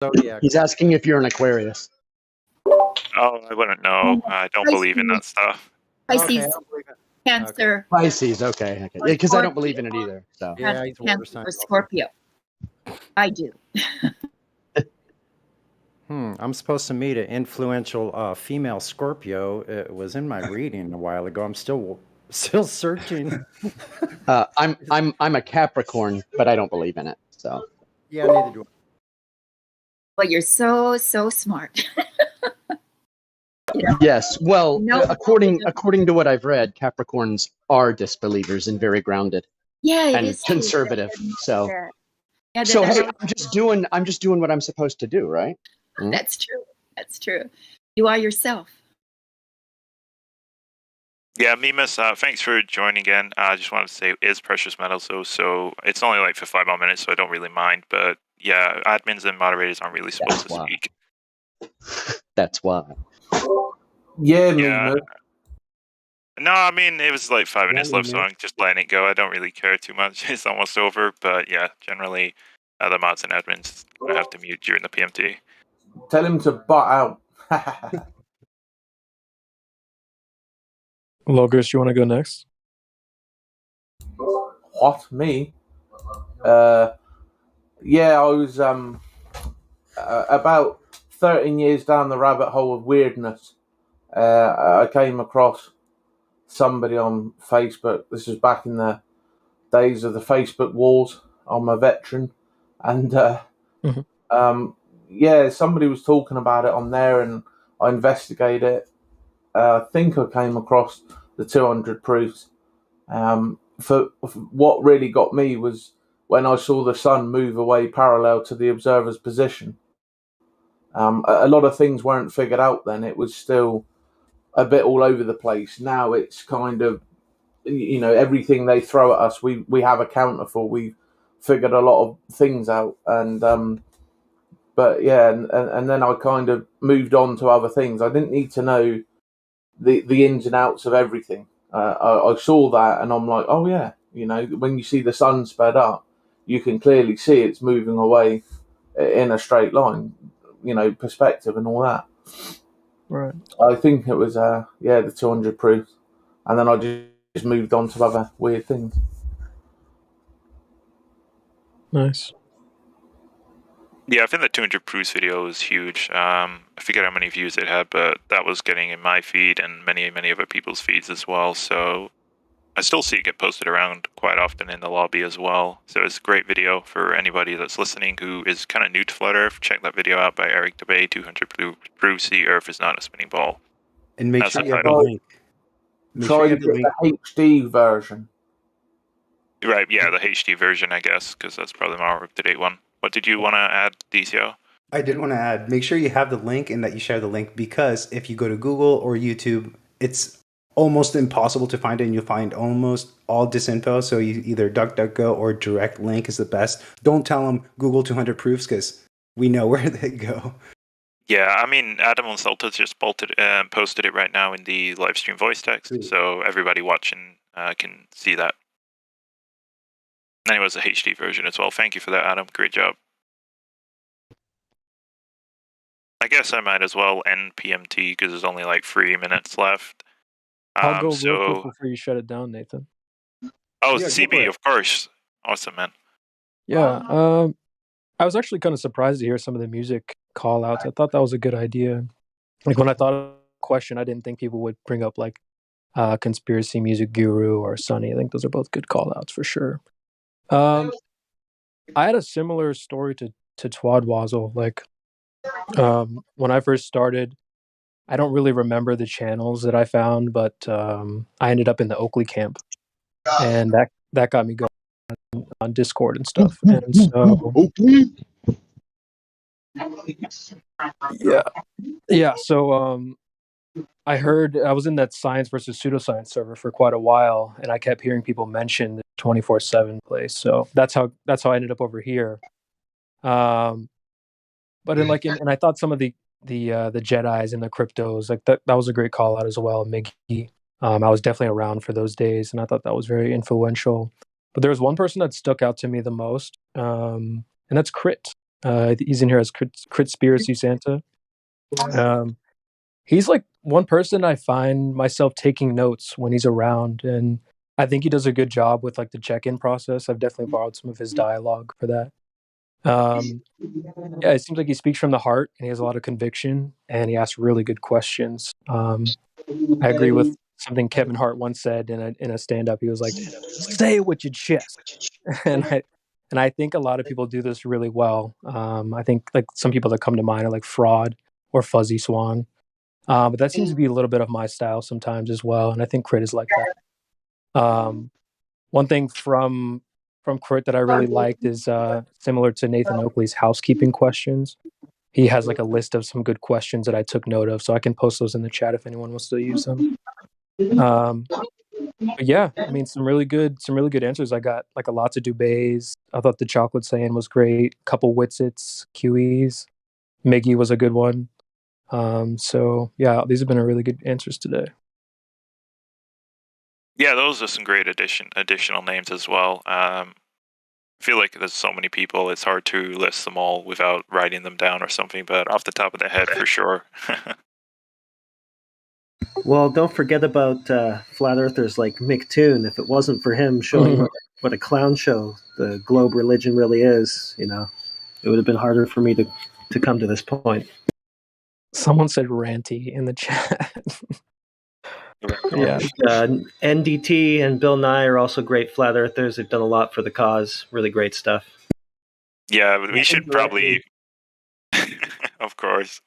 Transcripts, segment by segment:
Zodiac. He's asking if you're an Aquarius. Oh, I wouldn't know. I don't believe in that stuff. Pisces, Okay, I don't believe it. Cancer, Pisces, okay. Yeah, because I don't believe in it either. So Yeah, he's water Cancer, sign. or Scorpio. I do. I'm supposed to meet an influential female Scorpio. It was in my reading a while ago. I'm still searching. I'm a Capricorn, but I don't believe in it. So Yeah, neither do I. But you're so smart. yes, well, No. according to what I've read, Capricorns are disbelievers and very grounded Yeah, it and is true. conservative. So Yeah, so that's, hey, I'm just doing what I'm supposed to do, right? that's true. That's true. You are yourself. Yeah, Mimas, thanks for joining again. I just wanted to say it is precious metals, so it's only like for 5 more minutes, so I don't really mind. But yeah, admins and moderators aren't really supposed to speak. That's why. Yeah, Yeah. No, I mean, it was like 5 minutes left, so I'm just letting it go. I don't really care too much. It's almost over, but yeah, generally, the mods and admins gonna have to mute during the PMT. Tell him to butt out. Logos, you want to go next? What? Me? Yeah, I was about 13 years down the rabbit hole of weirdness. I came across somebody on Facebook. This was back in the days of the Facebook wars. I'm a veteran. And yeah, somebody was talking about it on there, and I investigated it. I think I came across the 200 proofs. For what really got me was when I saw the sun move away parallel to the observer's position. A lot of things weren't figured out then. It was still a bit all over the place. Now it's kind of, everything they throw at us, we have a counter for. We've figured a lot of things out. And but yeah, and then I kind of moved on to other things. I didn't need to know the ins and outs of everything. I saw that and I'm like, oh yeah, when you see the sun sped up, you can clearly see it's moving away in a straight line, perspective and all that. Right. I think it was, the 200 proofs. And then I just moved on to other weird things. Nice. Yeah, I think the 200 proofs video was huge. I forget how many views it had, but that was getting in my feed and many other people's feeds as well. So I still see it get posted around quite often in the lobby as well. So it's a great video for anybody that's listening who is kind of new to Flat Earth. Check that video out by Eric DeBay, 200 proofs the Earth is not a spinning ball. And make That's sure the you have the title. link. Try to get the HD version. Right, yeah, the HD version, I guess, because that's probably the more up-to-date one. What did you want to add, DCO? I did want to add, make sure you have the link and that you share the link, because if you go to Google or YouTube, it's almost impossible to find it, and you'll find almost all disinfo. So you either DuckDuckGo or direct link is the best. Don't tell them Google 200 proofs, because we know where they go. Yeah, I mean, Adam on Salta just posted it right now in the Livestream voice text, so everybody watching can see that. And it was a HD version as well. Thank you for that, Adam. Great job. I guess I might as well end PMT because there's only like 3 minutes left. I'll go real quick before you shut it down, Nathan. Oh, yeah, CB, of course. Awesome, man. Yeah, I was actually kind of surprised to hear some of the music call-outs. I thought that was a good idea. Like, when I thought of the question, I didn't think people would bring up, like, Conspiracy Music Guru or Sunny. I think those are both good call-outs for sure. I had a similar story to Twadwazzle. Like, when I first started, I don't really remember the channels that I found, but I ended up in the Oakley camp, and that got me going on Discord and stuff. And so, yeah. So I heard, I was in that science versus pseudoscience server for quite a while, and I kept hearing people mention the 24/7 place. So that's how I ended up over here. But and I thought some of the Jedis and the cryptos, like that was a great call out as well. Miggy, I was definitely around for those days, and I thought that was very influential. But there was one person that stuck out to me the most, and that's Crit. He's in here as Critspiracy Santa. He's like one person I find myself taking notes when he's around, and I think he does a good job with like the check-in process. I've definitely borrowed some of his dialogue for that. Yeah, it seems like he speaks from the heart, and he has a lot of conviction, and he asks really good questions. I agree with something Kevin Hart once said in a stand-up. He was like, "Say it with your chest," and I think a lot of people do this really well. I think like some people that come to mind are like Fraud or Fuzzy Swan. But that seems to be a little bit of my style sometimes as well, and I think Crit is like that. One thing from Crit that I really liked is similar to Nathan Oakley's housekeeping questions. He has like a list of some good questions that I took note of, so I can post those in the chat if anyone wants to use them. But yeah, I mean, some really good answers. I got like a lot to do bays. I thought the chocolate saying was great. Couple Witsits, QEs. Miggy was a good one. So yeah, these have been really good answers today. Yeah, those are some great additional names as well. I feel like there's so many people, it's hard to list them all without writing them down or something, but off the top of the head, for sure. Well, don't forget about flat earthers like Mick Toon. If it wasn't for him showing what a clown show the globe religion really is, you know, it would have been harder for me to come to this point. Someone said ranty in the chat. Yeah. NDT and Bill Nye are also great flat earthers. They've done a lot for the cause. Really great stuff. Yeah, we should probably... Of course.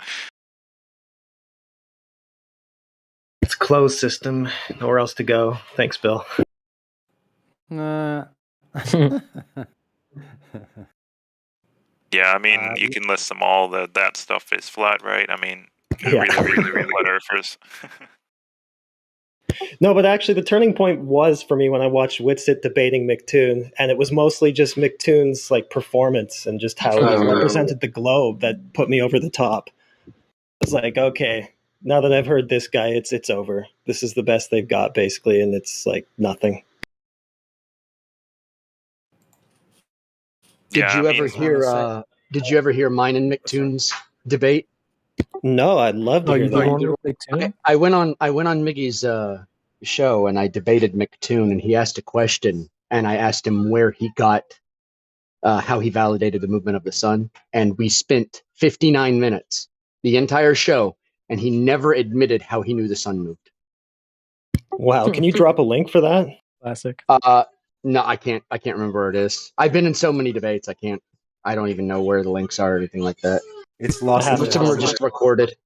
It's closed system. Nowhere else to go. Thanks, Bill. Yeah, I mean, you can list them all. That stuff is flat, right? I mean, Yeah. really flat earthers. No, but actually the turning point was for me when I watched Witsit debating McToon, and it was mostly just McToon's like performance and just how he represented the globe that put me over the top. I was like, okay, now that I've heard this guy, it's over. This is the best they've got, basically, and it's like nothing. Did you ever hear mine and McToon's debate? No, I'd love to hear that. I went on Miggy's show and I debated McToon, and he asked a question, and I asked him where he got how he validated the movement of the sun, and we spent 59 minutes, the entire show, and he never admitted how he knew the sun moved. Wow, can you drop a link for that? Classic. No, I can't remember where it is. I've been in so many debates, I don't even know where the links are or anything like that. It's lost. Some of them are just recorded.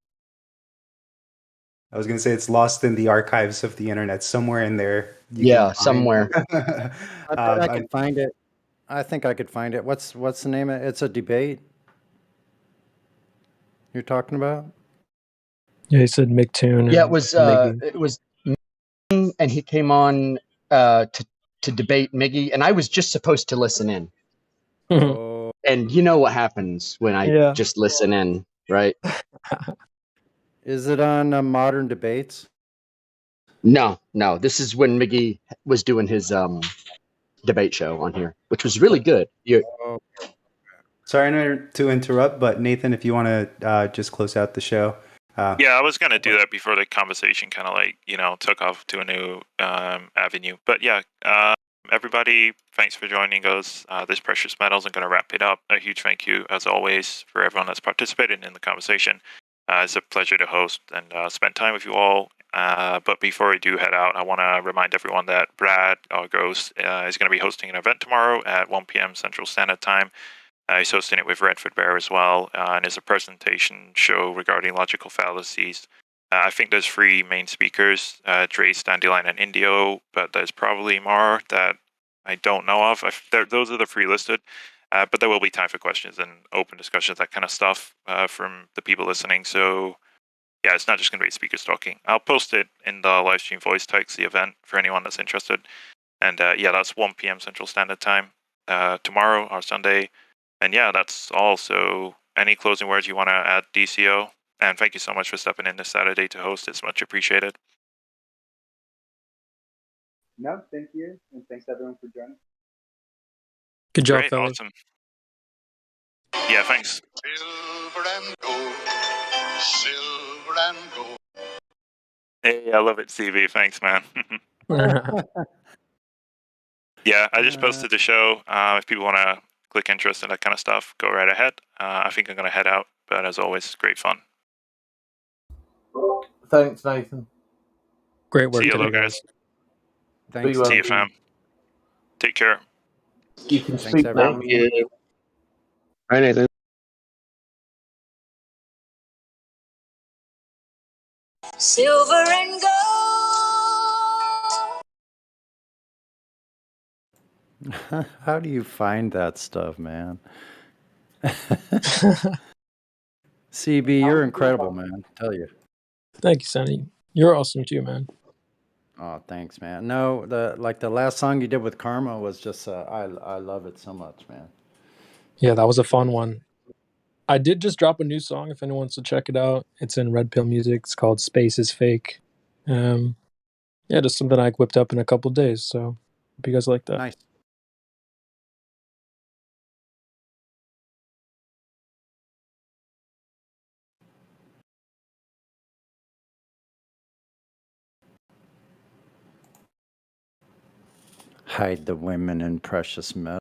I was going to say it's lost in the archives of the internet somewhere in there. Yeah, somewhere. I bet I could find it. I think I could find it. What's the name of it? It's a debate you're talking about? Yeah, he said McToon. Yeah, it was and he came on to debate Miggy, and I was just supposed to listen in. Oh. And you know what happens when I just listen in, right? Is it on Modern Debates? No. This is when Miggy was doing his debate show on here, which was really good. Sorry to interrupt, but Nathan, if you want to just close out the show. Yeah, I was going to do that before the conversation kind of took off to a new avenue. But yeah, everybody, thanks for joining us. This Precious Metals, I'm going to wrap it up. A huge thank you, as always, for everyone that's participated in the conversation. It's a pleasure to host and spend time with you all. But before we do head out, I want to remind everyone that Brad, our ghost, is going to be hosting an event tomorrow at 1 p.m. Central Standard Time. He's hosting it with Redford Bear as well, and it's a presentation show regarding logical fallacies. I think there's 3 main speakers, Drace, Dandelion, and Indio, but there's probably more that I don't know of. Those are the 3 listed, but there will be time for questions and open discussions, that kind of stuff from the people listening. So yeah, it's not just going to be speakers talking. I'll post it in the Livestream voice text, the event, for anyone that's interested. And yeah, that's 1 p.m. Central Standard Time tomorrow or Sunday. And yeah, that's all. So any closing words you want to add, DCO? And thank you so much for stepping in this Saturday to host. It's much appreciated. No, thank you. And thanks everyone for joining. Good job, Great, fellas. awesome. Yeah, thanks. Silver and gold, silver and gold. Hey, I love it, CV. Thanks, man. Yeah, I just posted the show. If people want to click interest in that kind of stuff, go right ahead. I think I'm going to head out, but as always, great fun. Thanks, Nathan. Great work See you today, later, guys. Thanks. Be well. See you, fam. Take care. You can Thanks, speak now. everyone. Hi, Nathan. Silver and gold. How do you find that stuff, man? CB, you're incredible, man. I tell you. Thank you, Sonny. You're awesome too, man. Oh, thanks, man. No, the last song you did with Karma was just I love it so much, man. Yeah, that was a fun one. I did just drop a new song if anyone wants to check it out. It's in Red Pill Music. It's called Space is Fake. Yeah, just something I whipped up in a couple days. So hope you guys like that. Nice. Hide the women in precious metal.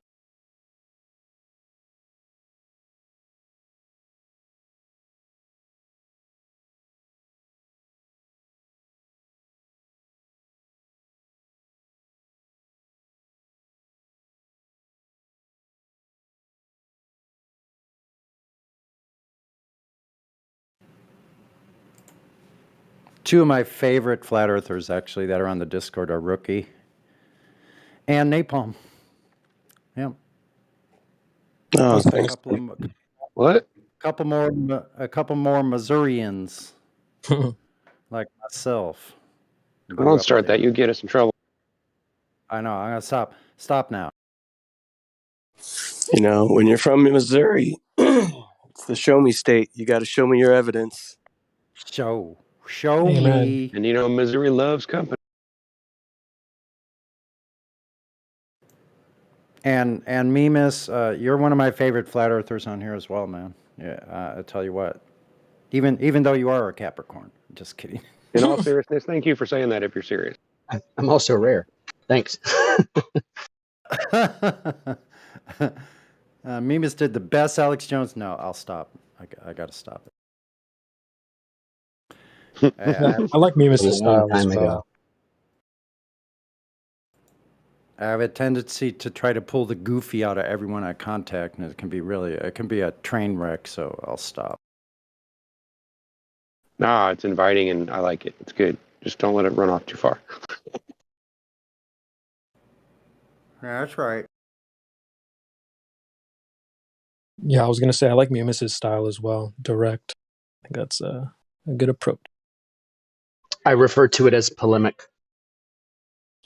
Two of my favorite flat earthers, actually, that are on the Discord are Rookie and Napalm. Yep. Oh, Plus thanks. What? A couple more Missourians like myself. Don't start that. You get us in trouble. I know. I'm gonna stop. Stop now. You know, when you're from Missouri, it's the show me state. You got to show me your evidence. Show Amen. me. And you know, Missouri loves company. And Mimas, you're one of my favorite flat earthers on here as well, man. Yeah, I tell you what. Even though you are a Capricorn, just kidding. In all seriousness, thank you for saying that. If you're serious, I'm also rare. Thanks. Mimas did the best Alex Jones. No, I'll stop. I got to stop it. I like Mimas' style as well. I have a tendency to try to pull the goofy out of everyone I contact, and it can be a train wreck. So I'll stop. Nah, it's inviting, and I like it. It's good. Just don't let it run off too far. Yeah, that's right. Yeah, I was gonna say I like Mimas' style as well. Direct. I think that's a good approach. I refer to it as polemic.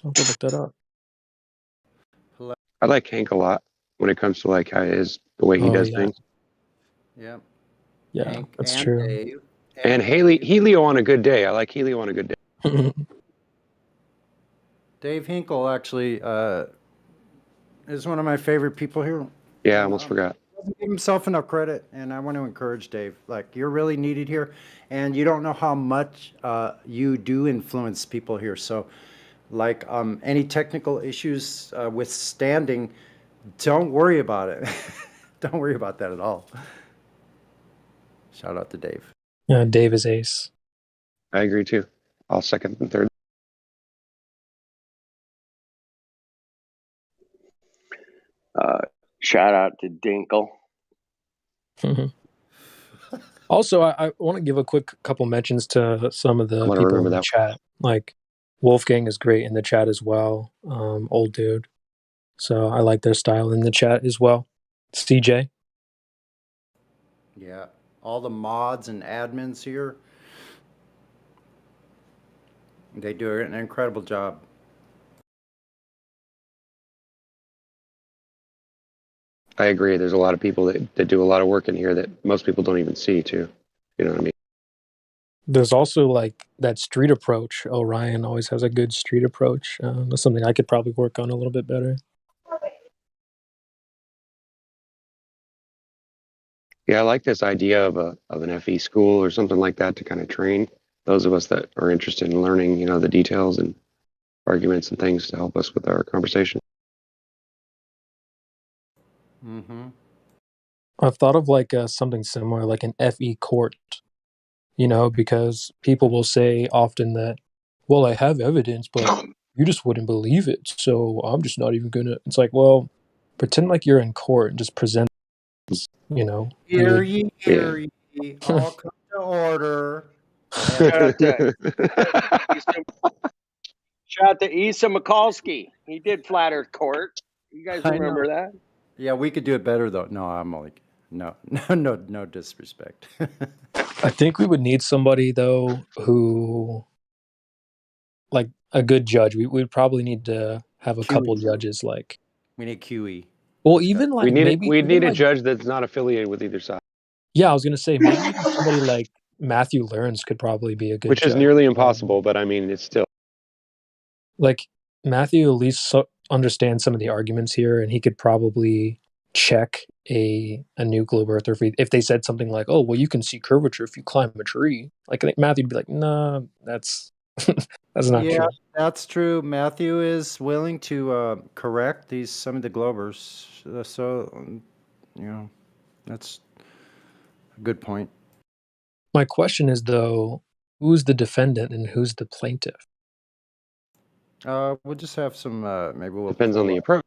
I'll have to look that up. I like Hank a lot when it comes to like how the way he does things. Yep. Yeah, Hank that's and true. Dave. And Helio on a good day. I like Helio on a good day. Dave Hinkle actually is one of my favorite people here. Yeah, I almost forgot. Doesn't give himself enough credit, and I want to encourage Dave. Like, you're really needed here, and you don't know how much you do influence people here. So, like, any technical issues withstanding, don't worry about it. Don't worry about that at all. Shout out to Dave. Yeah, Dave is ace. I agree too. I'll second and third. Shout out to Dinkle. Also, I want to give a quick couple mentions to some of the wanna people in remember the that. chat. Like Wolfgang is great in the chat as well. Old dude. So I like their style in the chat as well. CJ. Yeah, all the mods and admins here, they do an incredible job. I agree. There's a lot of people that do a lot of work in here that most people don't even see too. You know what I mean? There's also like that street approach. Orion always has a good street approach. That's something I could probably work on a little bit better. Yeah, I like this idea of an FE school or something like that to kind of train those of us that are interested in learning, the details and arguments and things to help us with our conversation. Mm-hmm. I've thought of like something similar, like an FE court, because people will say often that, well, I have evidence, but you just wouldn't believe it. So I'm just not even gonna. It's like, well, pretend like you're in court and just present, Hear good. ye, hear ye, all come to order. Shout out to Issa Mikulski. He did Flat Earth Court. You guys I remember know. that? Yeah, we could do it better though. No, I'm only no disrespect. I think we would need somebody though who, like a good judge. We'd probably need to have a couple QE. judges, like. We need QE. Well, even like maybe we need a like, judge that's not affiliated with either side. yeah, I was gonna say maybe even somebody like Matthew Learns could probably be a good Which is judge. nearly impossible, but I mean, it's still. Like Matthew at least understands some of the arguments here, and he could probably check a new globe earth if they said something like, "Oh, well, you can see curvature if you climb a tree." Like I think Matthew'd be like, "Nah, that's that's not true." That's true. Matthew is willing to correct some of the globers. That's a good point. My question is though, who's the defendant and who's the plaintiff? We'll just have some. Maybe we'll depends on the approach.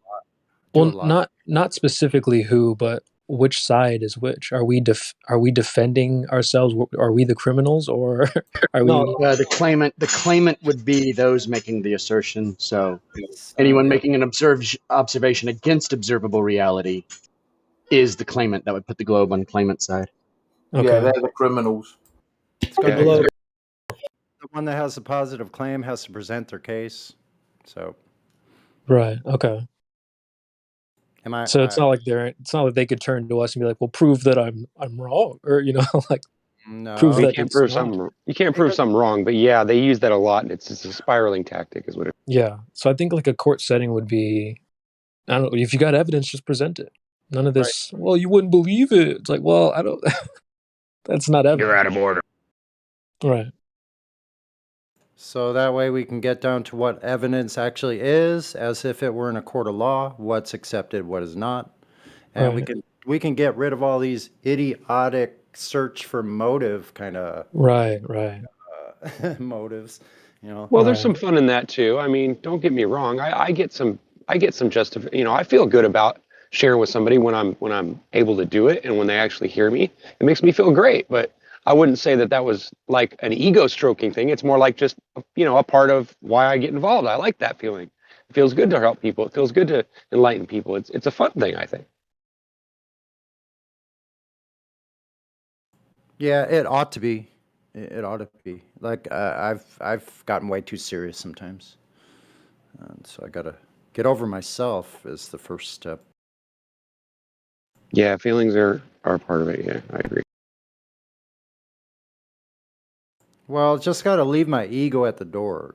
Well, not specifically who, but which side is which? Are we defending ourselves? Are we the criminals, or are we? The claimant would be those making the assertion. So anyone making an observation against observable reality is the claimant. That would put the globe on the claimant's side. Okay. Yeah, they're the criminals. The one that has a positive claim has to present their case. So. Right. Okay. So it's not like they could turn to us and be like, "Well, prove that I'm wrong," or like, no, prove that you can't prove something. You can't prove something wrong, but yeah, they use that a lot. It's just a spiraling tactic, is what it. Yeah. So I think like a court setting would be, I don't know, if you got evidence, just present it. None of this. Right. Well, you wouldn't believe it. It's like, well, I don't. That's not evidence. You're out of order. Right. So that way we can get down to what evidence actually is, as if it were in a court of law, what's accepted, what is not. And we can get rid of all these idiotic search for motive kind of motives, Well, there's some fun in that too. I mean, don't get me wrong. I get some justification. I feel good about sharing with somebody when I'm able to do it, and when they actually hear me, it makes me feel great. But I wouldn't say that was like an ego stroking thing. It's more like just, a part of why I get involved. I like that feeling. It feels good to help people. It feels good to enlighten people. It's a fun thing, I think. Yeah, it ought to be. It ought to be. Like I've gotten way too serious sometimes, and so I gotta get over myself is the first step. Yeah, feelings are part of it. Yeah, I agree. Well, just got to leave my ego at the door,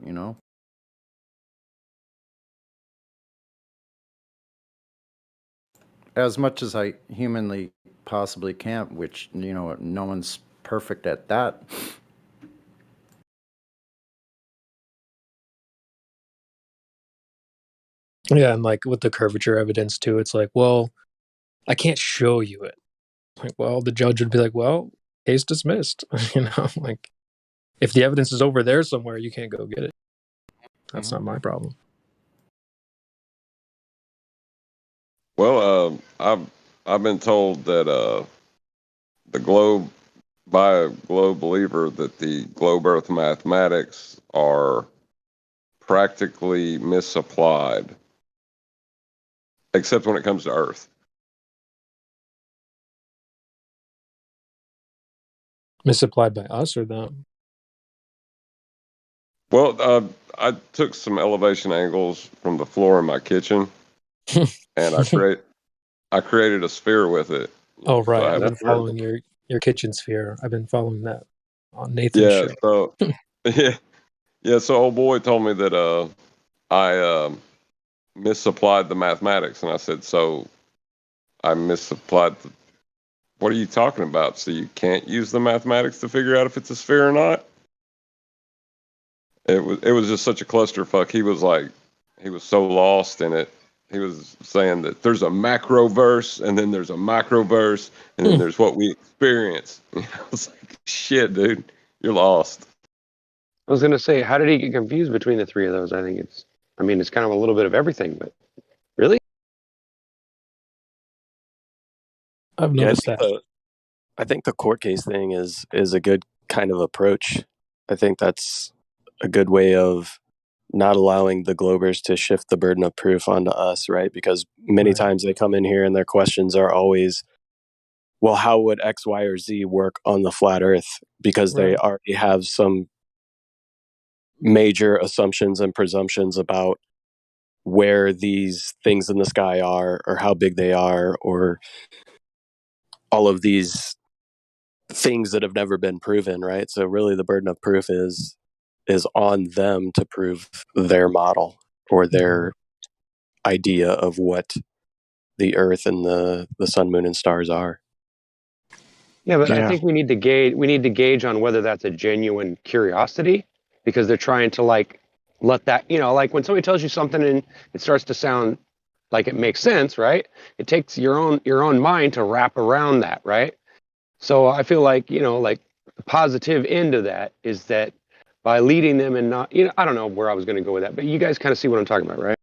As much as I humanly possibly can, which, no one's perfect at that. Yeah, and like with the curvature evidence too, it's like, well, I can't show you it. Like, well, the judge would be like, well, case dismissed. Like if the evidence is over there somewhere, you can't go get it. That's not my problem. Well, I've been told that the globe, by a globe believer, that the globe Earth mathematics are practically misapplied, except when it comes to Earth. Misapplied by us or them? Well, I took some elevation angles from the floor in my kitchen, and I created a sphere with it. Oh, right. So I've been following your kitchen sphere. I've been following that on Nathan's show. So yeah. So old boy told me that I misapplied the mathematics, and I said, so I misapplied what are you talking about? So you can't use the mathematics to figure out if it's a sphere or not? It was just such a clusterfuck. He was so lost in it. He was saying that there's a macro verse, and then there's a micro verse, and then there's what we experience. I was like, shit, dude, you're lost. I was gonna say, how did he get confused between the three of those? I think it's kind of a little bit of everything, but really? I've Yeah, noticed that. I think the court case thing is a good kind of approach. I think that's a good way of not allowing the Globers to shift the burden of proof onto us, right? Because many times they come in here and their questions are always, well, how would X, Y, or Z work on the flat Earth? Because they already have some major assumptions and presumptions about where these things in the sky are, or how big they are, or all of these things that have never been proven, right? So really the burden of proof is on them to prove their model or their idea of what the Earth and the sun, moon, and stars are. Yeah, but I think we need to gauge on whether that's a genuine curiosity, because they're trying to let that, like when somebody tells you something and it starts to sound like it makes sense, right? It takes your own mind to wrap around that, right? So I feel like, like the positive end of that is that by leading them and not, I don't know where I was going to go with that, but you guys kind of see what I'm talking about, right?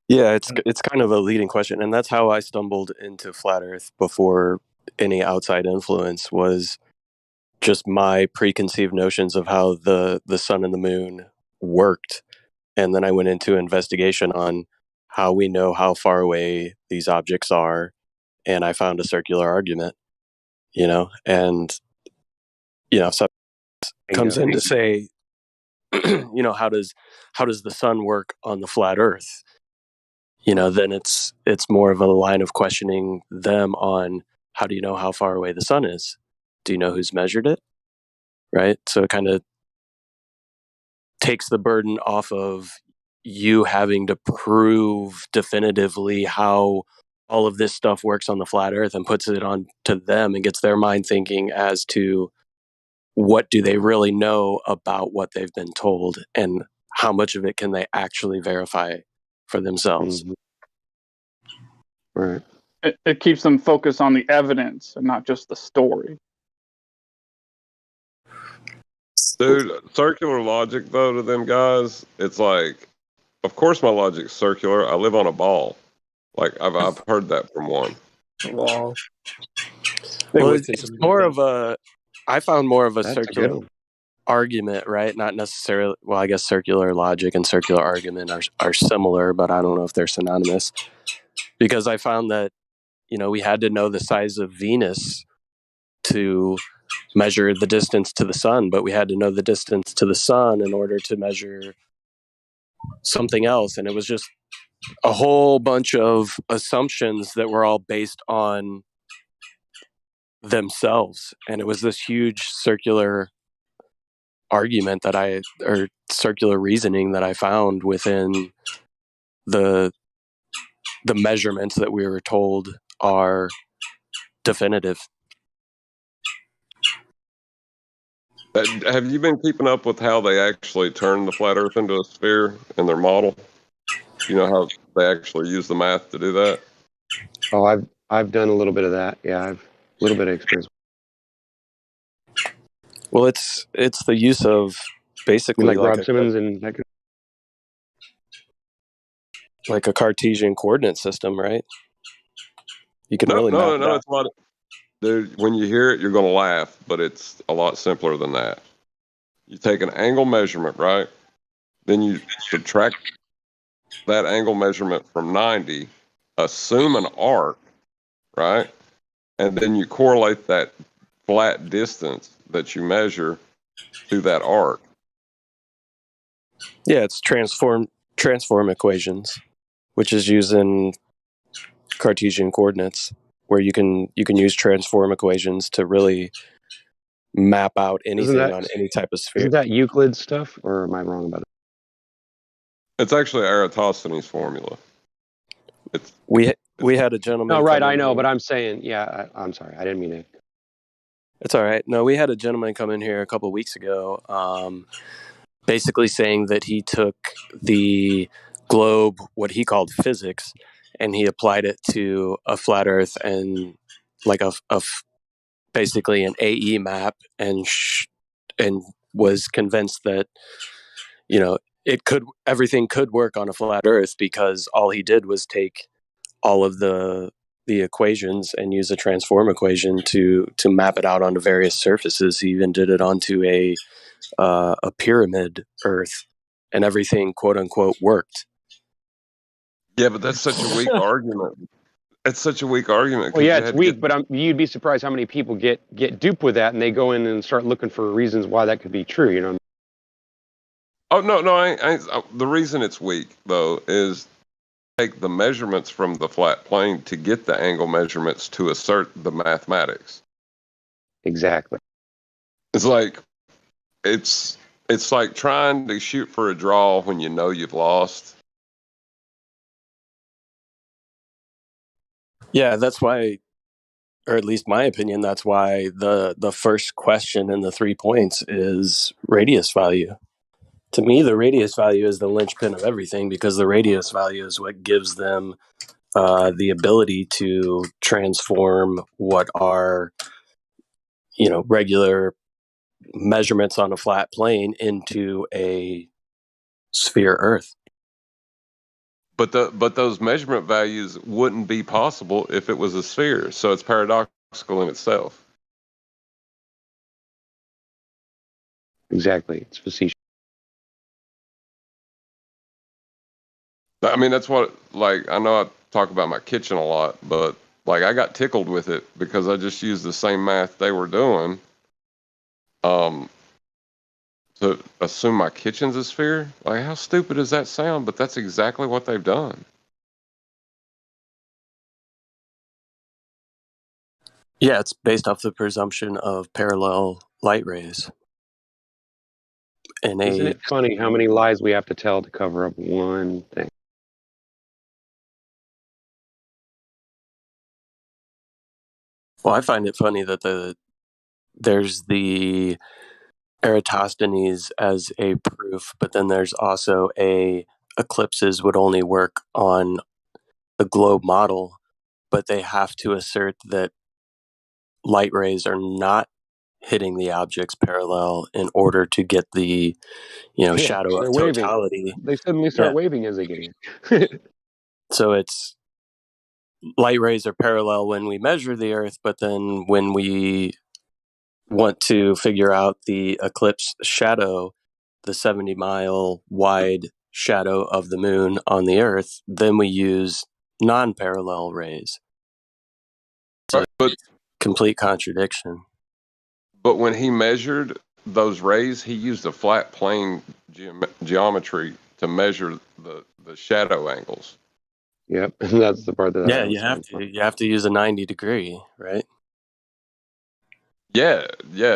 Yeah, it's kind of a leading question, and that's how I stumbled into flat Earth before any outside influence, was just my preconceived notions of how the sun and the moon worked. And then I went into investigation on how we know how far away these objects are, and I found a circular argument, and so comes in to say, how does the sun work on the flat Earth? Then it's more of a line of questioning them on, how do you know how far away the sun is? Do you know who's measured it? Right? So it kind of takes the burden off of you having to prove definitively how all of this stuff works on the flat Earth, and puts it on to them and gets their mind thinking as to what do they really know about what they've been told, and how much of it can they actually verify for themselves. Right. It keeps them focused on the evidence and not just the story. Dude, circular logic, though, to them guys, it's like, of course my logic's circular. I live on a ball. Like, I've heard that from one. Wow. Well, it's more of a, I found more of a circular argument, right? Not necessarily, well, I guess circular logic and circular argument are similar, but I don't know if they're synonymous. Because I found that, we had to know the size of Venus to measure the distance to the sun, but we had to know the distance to the sun in order to measure something else. And it was just a whole bunch of assumptions that were all based on themselves. And it was this huge circular argument or circular reasoning that I found within the measurements that we were told are definitive. Have you been keeping up with how they actually turn the flat Earth into a sphere in their model? You know how they actually use the math to do that? Oh, I've done a little bit of that. Yeah, I've a little bit of experience. Well, it's the use of basically like Rob Simmons and like a Cartesian coordinate system, right? You can really map it out. It's a lot. Dude, when you hear it, you're going to laugh, but it's a lot simpler than that. You take an angle measurement, right? Then you subtract that angle measurement from 90, assume an arc, right? And then you correlate that flat distance that you measure to that arc. Yeah, it's transform equations, which is using Cartesian coordinates, where you can use transform equations to really map out anything on any type of sphere. Isn't that Euclid stuff, or am I wrong about it? It's actually Eratosthenes' formula. We had a gentleman. No, right, come I in know, here. but I'm saying, yeah, I'm sorry, I didn't mean to. It's all right. No, we had a gentleman come in here a couple of weeks ago, basically saying that he took the globe, what he called physics, and he applied it to a flat Earth and like basically an AE map, and was convinced that everything could work on a flat Earth because all he did was take all of the equations and use a transform equation to map it out onto various surfaces. He even did it onto a pyramid Earth, and everything quote unquote worked. Yeah, but that's such a weak argument. It's such a weak argument. Well, yeah, it's weak, but you'd be surprised how many people get duped with that, and they go in and start looking for reasons why that could be true. You know? Oh no, the reason it's weak though is take the measurements from the flat plane to get the angle measurements to assert the mathematics. Exactly. It's like it's like trying to shoot for a draw when you know you've lost. Yeah, that's why, or at least my opinion, that's why the first question in the 3 points is radius value. To me, the radius value is the linchpin of everything, because the radius value is what gives them the ability to transform what are regular measurements on a flat plane into a sphere Earth. But those measurement values wouldn't be possible if it was a sphere. So it's paradoxical in itself. Exactly. It's facetious. I mean, that's what, like, I know I talk about my kitchen a lot, but like I got tickled with it because I just used the same math they were doing. To assume my kitchen's a sphere? Like, how stupid does that sound? But that's exactly what they've done. Yeah, it's based off the presumption of parallel light rays. Isn't it funny how many lies we have to tell to cover up one thing? Well, I find it funny that there's the Eratosthenes as a proof, but then there's also eclipses would only work on the globe model, but they have to assert that light rays are not hitting the objects parallel in order to get the shadow of totality. They suddenly start waving as they get here. So it's light rays are parallel when we measure the Earth, but then when we want to figure out the eclipse shadow, the 70-mile wide shadow of the moon on the Earth, then we use non-parallel rays. It's a complete contradiction. But when he measured those rays, he used a flat plane geometry to measure the shadow angles. Yep, that's the part that. Yeah, you have to use a 90 degree, right? Yeah,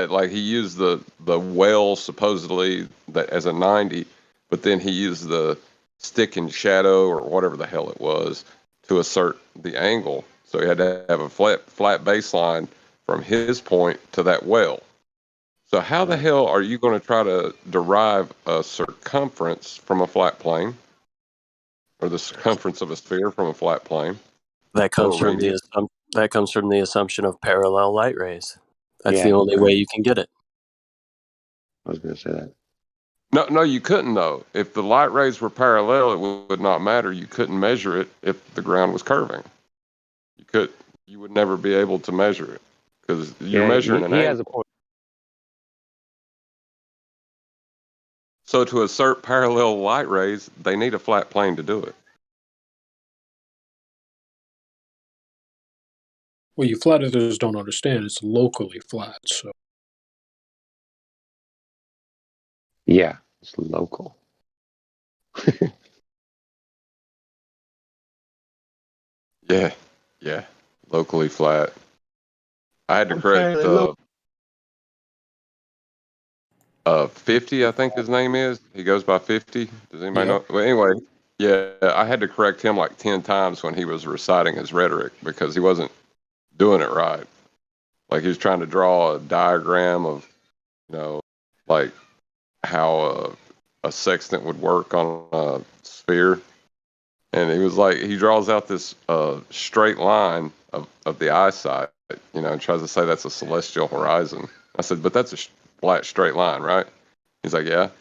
like he used the well supposedly as a 90, but then he used the stick and shadow or whatever the hell it was to assert the angle. So he had to have a flat baseline from his point to that well. So how the hell are you going to try to derive a circumference from a flat plane, or the circumference of a sphere from a flat plane? That comes from the assumption of parallel light rays. That's the only way you can get it. I was going to say that. No, you couldn't though. If the light rays were parallel, it would not matter. You couldn't measure it if the ground was curving. You would never be able to measure it because you're measuring an angle. He has a point. So to assert parallel light rays, they need a flat plane to do it. Well, you flat earthers don't understand. It's locally flat, so. Yeah, it's local. Yeah, locally flat. I had to correct 50, I think his name is. He goes by 50. Does anybody know? Well, anyway, Yeah, I had to correct him like 10 times when he was reciting his rhetoric because he wasn't doing it right. Like he was trying to draw a diagram of, like how a sextant would work on a sphere. And he was like, he draws out this straight line of the eyesight, and tries to say that's a celestial horizon. I said, but that's a flat straight line, right? He's like, yeah.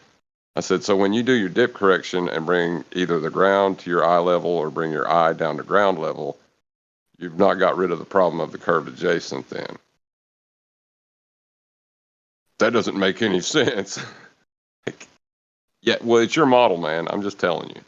I said, so when you do your dip correction and bring either the ground to your eye level or bring your eye down to ground level, you've not got rid of the problem of the curved adjacent then. That doesn't make any sense. Yeah, well, it's your model, man. I'm just telling you.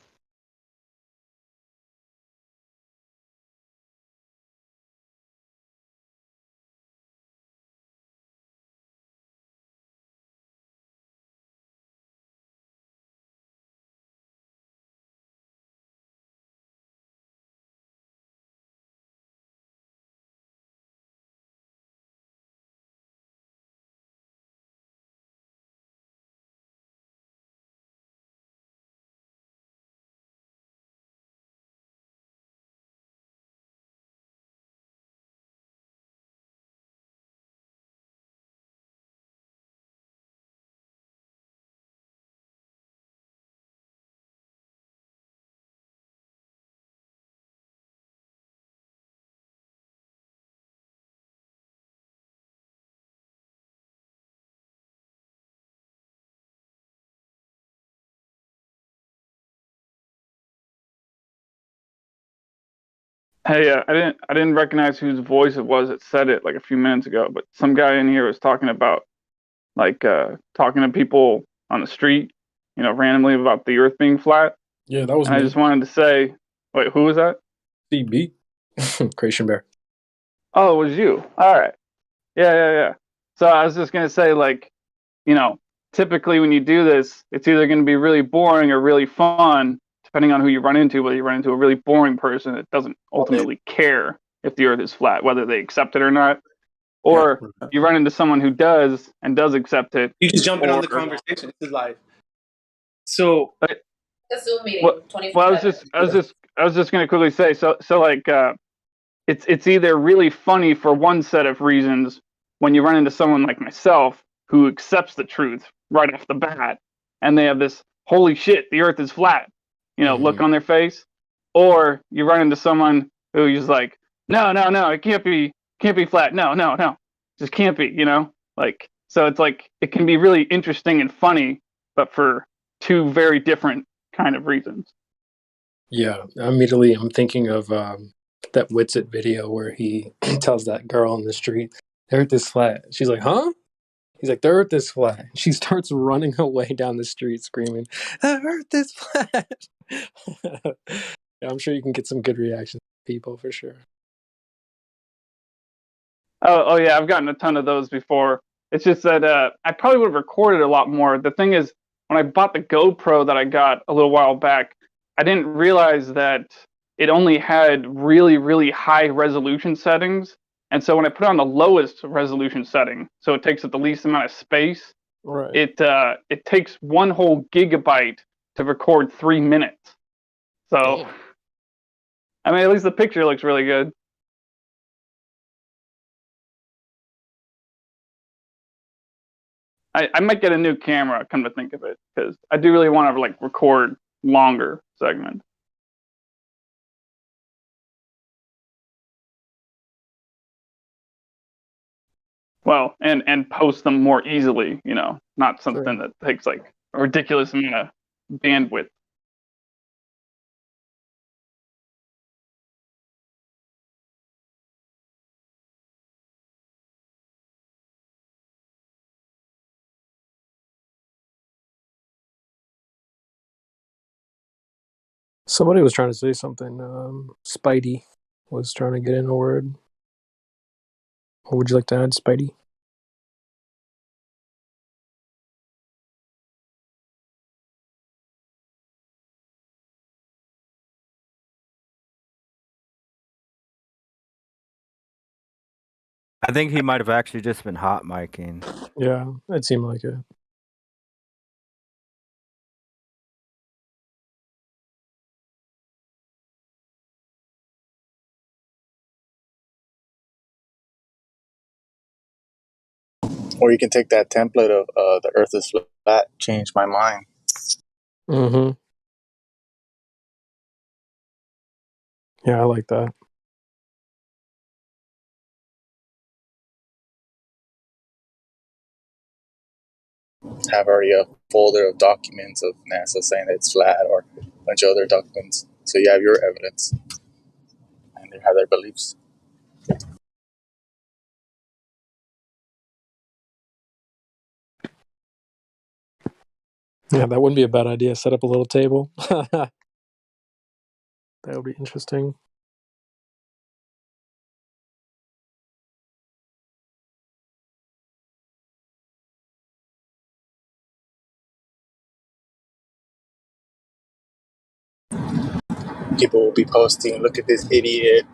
Hey, I didn't recognize whose voice it was that said it like a few minutes ago, but some guy in here was talking about talking to people on the street, randomly about the Earth being flat. Yeah, that was And I me. just wanted to say, wait, who was that? CB. Creation Bear. Oh, it was you. All right. Yeah. So I was just gonna say, typically when you do this, it's either gonna be really boring or really fun, depending on who you run into. Whether you run into a really boring person that doesn't ultimately care if the Earth is flat, whether they accept it or not, or you run into someone who does and does accept it. You just jumping on the conversation. This is live. So A Zoom meeting, 24/7. Well, I was just gonna quickly say, it's either really funny for one set of reasons when you run into someone like myself who accepts the truth right off the bat, and they have this holy shit, the Earth is flat, look on their face, or you run into someone who's like, no, it can't be flat, no, just can't be, so it's like it can be really interesting and funny, but for two very different kind of reasons. Yeah, immediately I'm thinking of that Witsit video where he tells that girl on the street, "The Earth is flat." She's like, "Huh?" He's like, "The Earth is flat." She starts running away down the street screaming, "The Earth is flat!" Yeah, I'm sure you can get some good reactions from people for sure. Oh yeah, I've gotten a ton of those before. It's just that I probably would have recorded a lot more. The thing is, when I bought the GoPro that I got a little while back, I didn't realize that it only had really, really high resolution settings. And so when I put on the lowest resolution setting, so it takes up the least amount of space, right? It takes 1 whole gigabyte to record 3 minutes. So, damn. I mean, at least the picture looks really good. I might get a new camera, come to think of it, because I do really want to record longer segments. Well, and post them more easily, not something that takes a ridiculous amount of bandwidth. Somebody was trying to say something. Spidey was trying to get in a word. What would you like to add, Spidey? I think he might have actually just been hot micing. Yeah, it seemed like it. Or you can take that template of the Earth is flat, change my mind. Mm-hmm. Yeah, I like that. Have already a folder of documents of NASA saying that it's flat, or a bunch of other documents. So you have your evidence, and they have their beliefs. Yeah, that wouldn't be a bad idea. Set up a little table. That would be interesting. People will be posting, "Look at this idiot."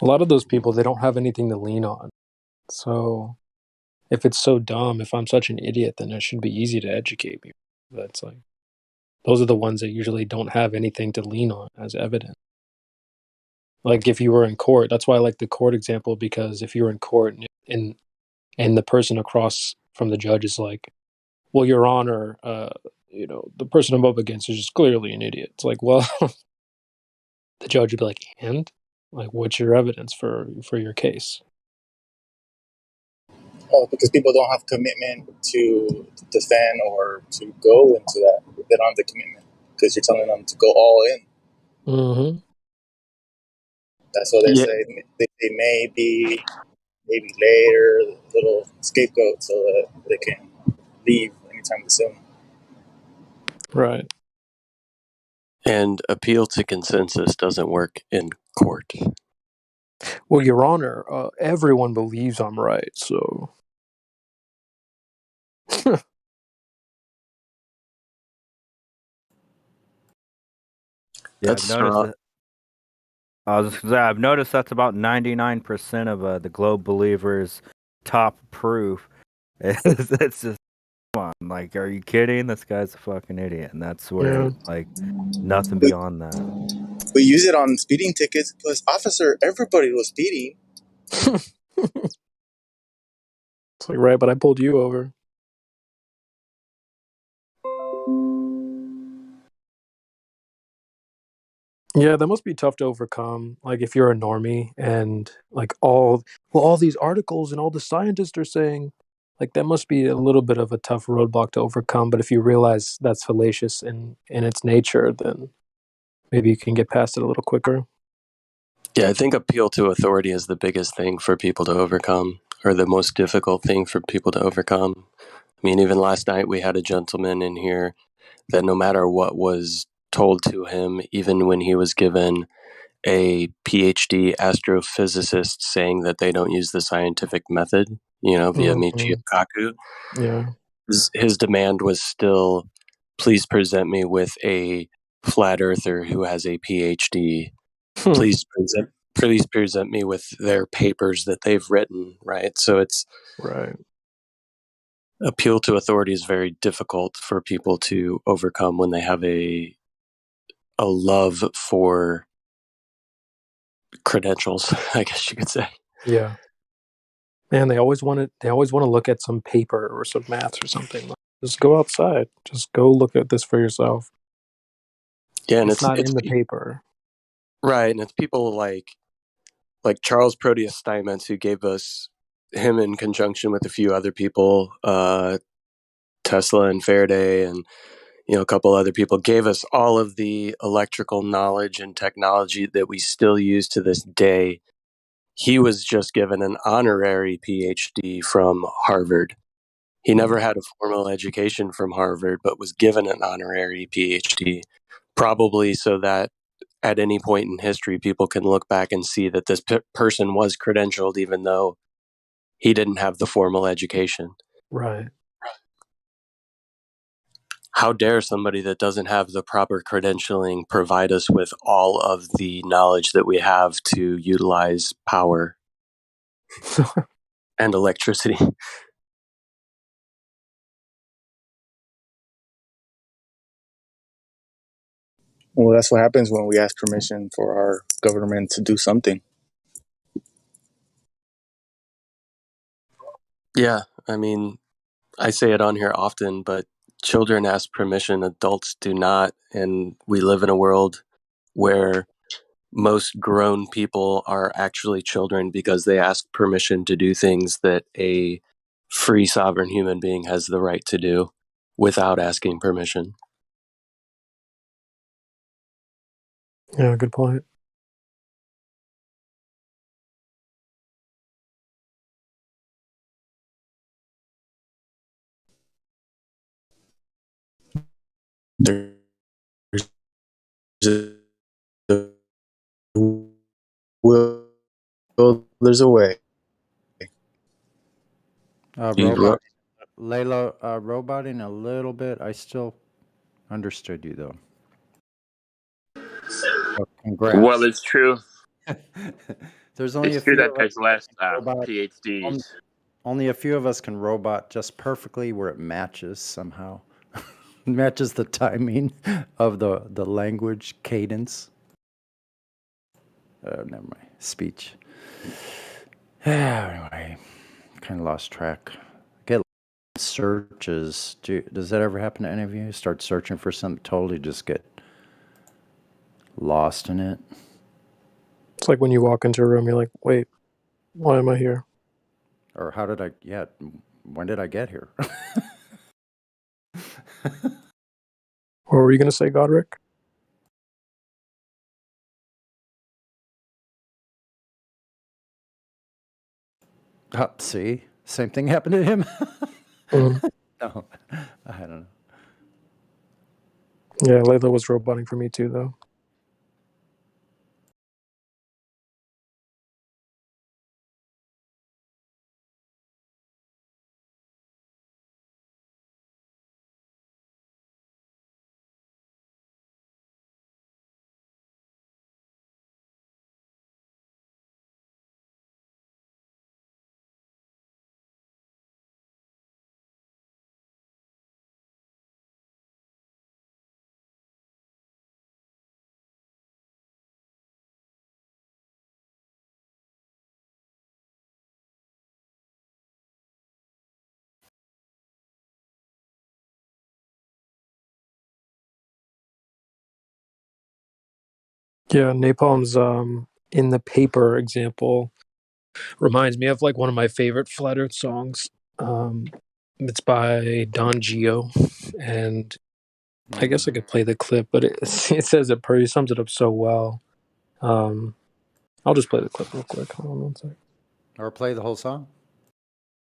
A lot of those people, they don't have anything to lean on. So if it's so dumb, if I'm such an idiot, then it should be easy to educate me. That's like, those are the ones that usually don't have anything to lean on as evidence. Like if you were in court, that's why I like the court example, because if you're in court and the person across from the judge is like, well, Your Honor, the person I'm up against is just clearly an idiot. It's like, well, the judge would be like, and like, what's your evidence for your case? Oh, because people don't have commitment to defend or to go into that. They don't have the commitment because you're telling them to go all in. Mm-hmm. That's what they Yeah. say. They may be maybe later little scapegoat so that they can leave anytime soon. Right. And appeal to consensus doesn't work in court. Well, Your Honor, everyone believes I'm right, so. Yeah, That's strong. I've noticed that's about 99% of the globe believers' top proof. It's just, come on, like, are you kidding? This guy's a fucking idiot, and that's where, like, nothing beyond that. We use it on speeding tickets because, officer, everybody was speeding. It's like, right, but I pulled you over. Yeah, that must be tough to overcome. Like if you're a normie and like all these articles and all the scientists are saying, like that must be a little bit of a tough roadblock to overcome. But if you realize that's fallacious in its nature, then maybe you can get past it a little quicker. Yeah, I think appeal to authority is the biggest thing for people to overcome, or the most difficult thing for people to overcome. I mean, even last night we had a gentleman in here that no matter what was told to him, even when he was given a PhD astrophysicist saying that they don't use the scientific method, via Michio Kaku, Yeah. his demand was still, please present me with a flat earther who has a PhD. Please present me with their papers that they've written, right? So it's right. Appeal to authority is very difficult for people to overcome when they have a love for credentials, I guess you could say. Yeah. Man, they always want to look at some paper or some maths or something. Like, just go outside. Just go look at this for yourself. Yeah, and it's not in the paper. Right, and it's people like Charles Proteus Steinmetz, who gave us him in conjunction with a few other people, Tesla and Faraday, and a couple other people, gave us all of the electrical knowledge and technology that we still use to this day. He was just given an honorary PhD from Harvard. He never had a formal education from Harvard, but was given an honorary PhD, probably so that at any point in history, people can look back and see that this person was credentialed, even though he didn't have the formal education. Right. How dare somebody that doesn't have the proper credentialing provide us with all of the knowledge that we have to utilize power and electricity? Well, that's what happens when we ask permission for our government to do something. Yeah, I mean, I say it on here often, but children ask permission, adults do not. And we live in a world where most grown people are actually children because they ask permission to do things that a free sovereign human being has the right to do without asking permission. Yeah, good point. There's there's a way. Robot, Layla, roboting a little bit. I still understood you though. Oh, congrats. Well, it's true. There's only It's a true few that of there's us less that can robot. PhDs. Only a few of us can robot just perfectly where it matches somehow. Matches the timing of the language cadence. Never mind. Speech. Anyway, kind of lost track. Get searches. Does that ever happen to any of you? Start searching for something, totally just get lost in it. It's like when you walk into a room, you're like, wait, why am I here? Or how did I, when did I get here? What were you going to say, Godric? See? Same thing happened to him? Mm. No, I don't know. Yeah, Layla was roboting for me too, though. Yeah, Napalm's in the paper example reminds me of like one of my favorite Flat Earth songs. It's by Don Gio, and I guess I could play the clip, but it says it pretty sums it up so well. I'll just play the clip real quick. Hold on one sec. Or play the whole song?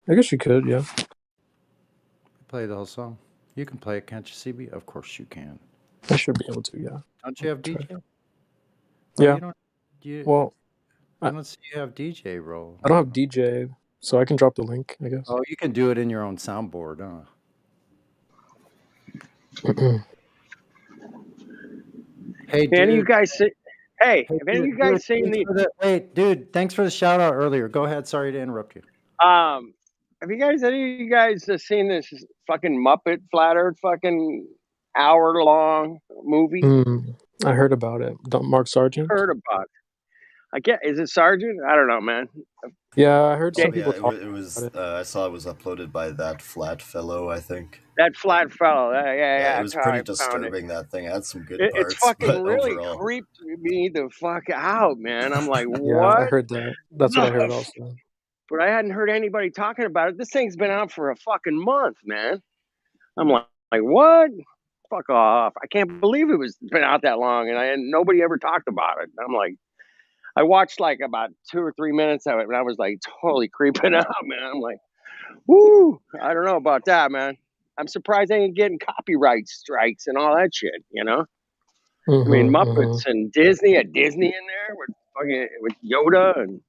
I guess you could, yeah. Play the whole song. You can play it, can't you, CB? Of course you can. I should be able to, yeah. Don't you have DJ? Yeah. Well, I don't see you have DJ role. I don't have DJ, so I can drop the link, I guess. Oh, you can do it in your own soundboard, huh? Hey, dude. Any of you guys see? Hey, have any of you guys seen the? Wait, dude. Thanks for the shout out earlier. Go ahead. Sorry to interrupt you. Have you guys? Any of you guys seen this fucking Muppet Flat Earth fucking hour-long movie? I heard about it. Mark Sargent? Heard about it. I get. Is it Sargent? I don't know, man. Yeah, I heard some people talk it was. I saw it was uploaded by that flat fellow, I think. That flat fellow. Yeah. It was pretty disturbing. That thing had some good parts. It's fucking really overall, creeped me the fuck out, man. I'm like, what? Yeah, I heard that. That's what I heard also. But I hadn't heard anybody talking about it. This thing's been out for a fucking month, man. I'm like what? Fuck off! I can't believe it was been out that long, and nobody ever talked about it. I'm like, I watched like about 2 or 3 minutes of it, and I was like totally creeping out, man. I'm like, whoo! I don't know about that, man. I'm surprised they ain't getting copyright strikes and all that shit. You know, I mean Muppets and Disney, a Disney in there with Yoda, and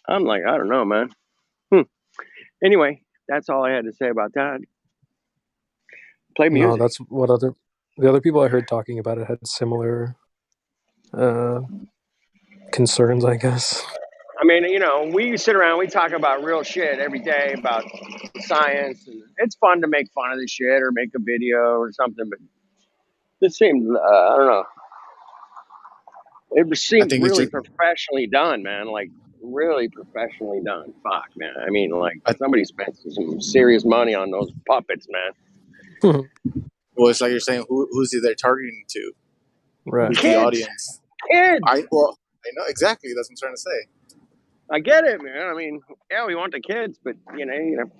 I'm like, I don't know, man. Anyway, that's all I had to say about that. Play music. No, that's what the other people I heard talking about it had similar concerns, I guess. I mean, you know, we sit around, we talk about real shit every day about science, and it's fun to make fun of the shit or make a video or something. But this seemed, I don't know. It seems think it's really just professionally done, man. Like really professionally done. Fuck, man. I mean, like somebody spent some serious money on those puppets, man. well, it's like you're saying, who's they're targeting to? Right. Who's the Kids, audience? kids. I know exactly. That's what I'm trying to say. I get it, man. I mean, yeah, we want the kids, but you know,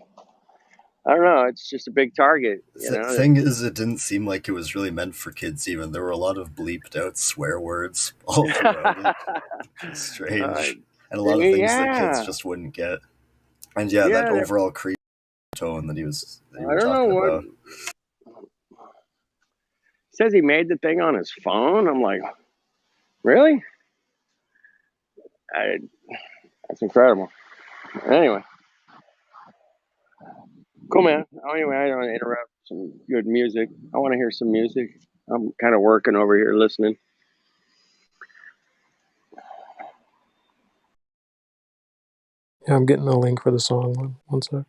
I don't know. It's just a big target. You The know. thing is, it didn't seem like it was really meant for kids. Even there were a lot of bleeped out swear words all throughout it. It's strange, and a lot of things that kids Yeah. just wouldn't get. And yeah, that overall creepy tone that you were I don't know talking what. about. Says he made the thing on his phone. I'm like, really? That's incredible. Anyway, cool, man. Anyway, I don't want to interrupt some good music. I want to hear some music. I'm kind of working over here listening. Yeah, I'm getting the link for the song. One sec.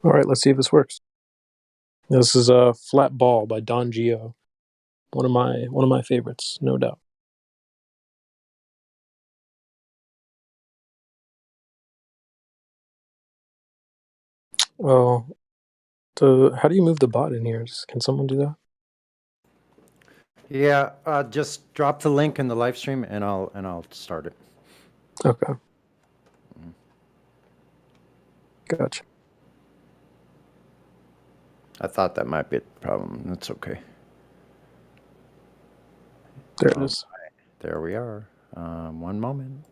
All right, let's see if this works. This is a Flat Ball by Don Gio. One of my favorites, no doubt. Well, how do you move the bot in here? Can someone do that? Yeah, just drop the link in the live stream, and I'll start it. Okay. Gotcha. I thought that might be a problem. That's okay. There it is. Right, there we are. One moment.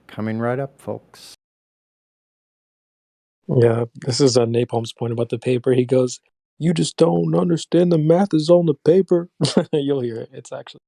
Coming right up, folks. Yeah, this is Napalm's point about the paper. He goes, "You just don't understand the math is on the paper." You'll hear it. It's actually.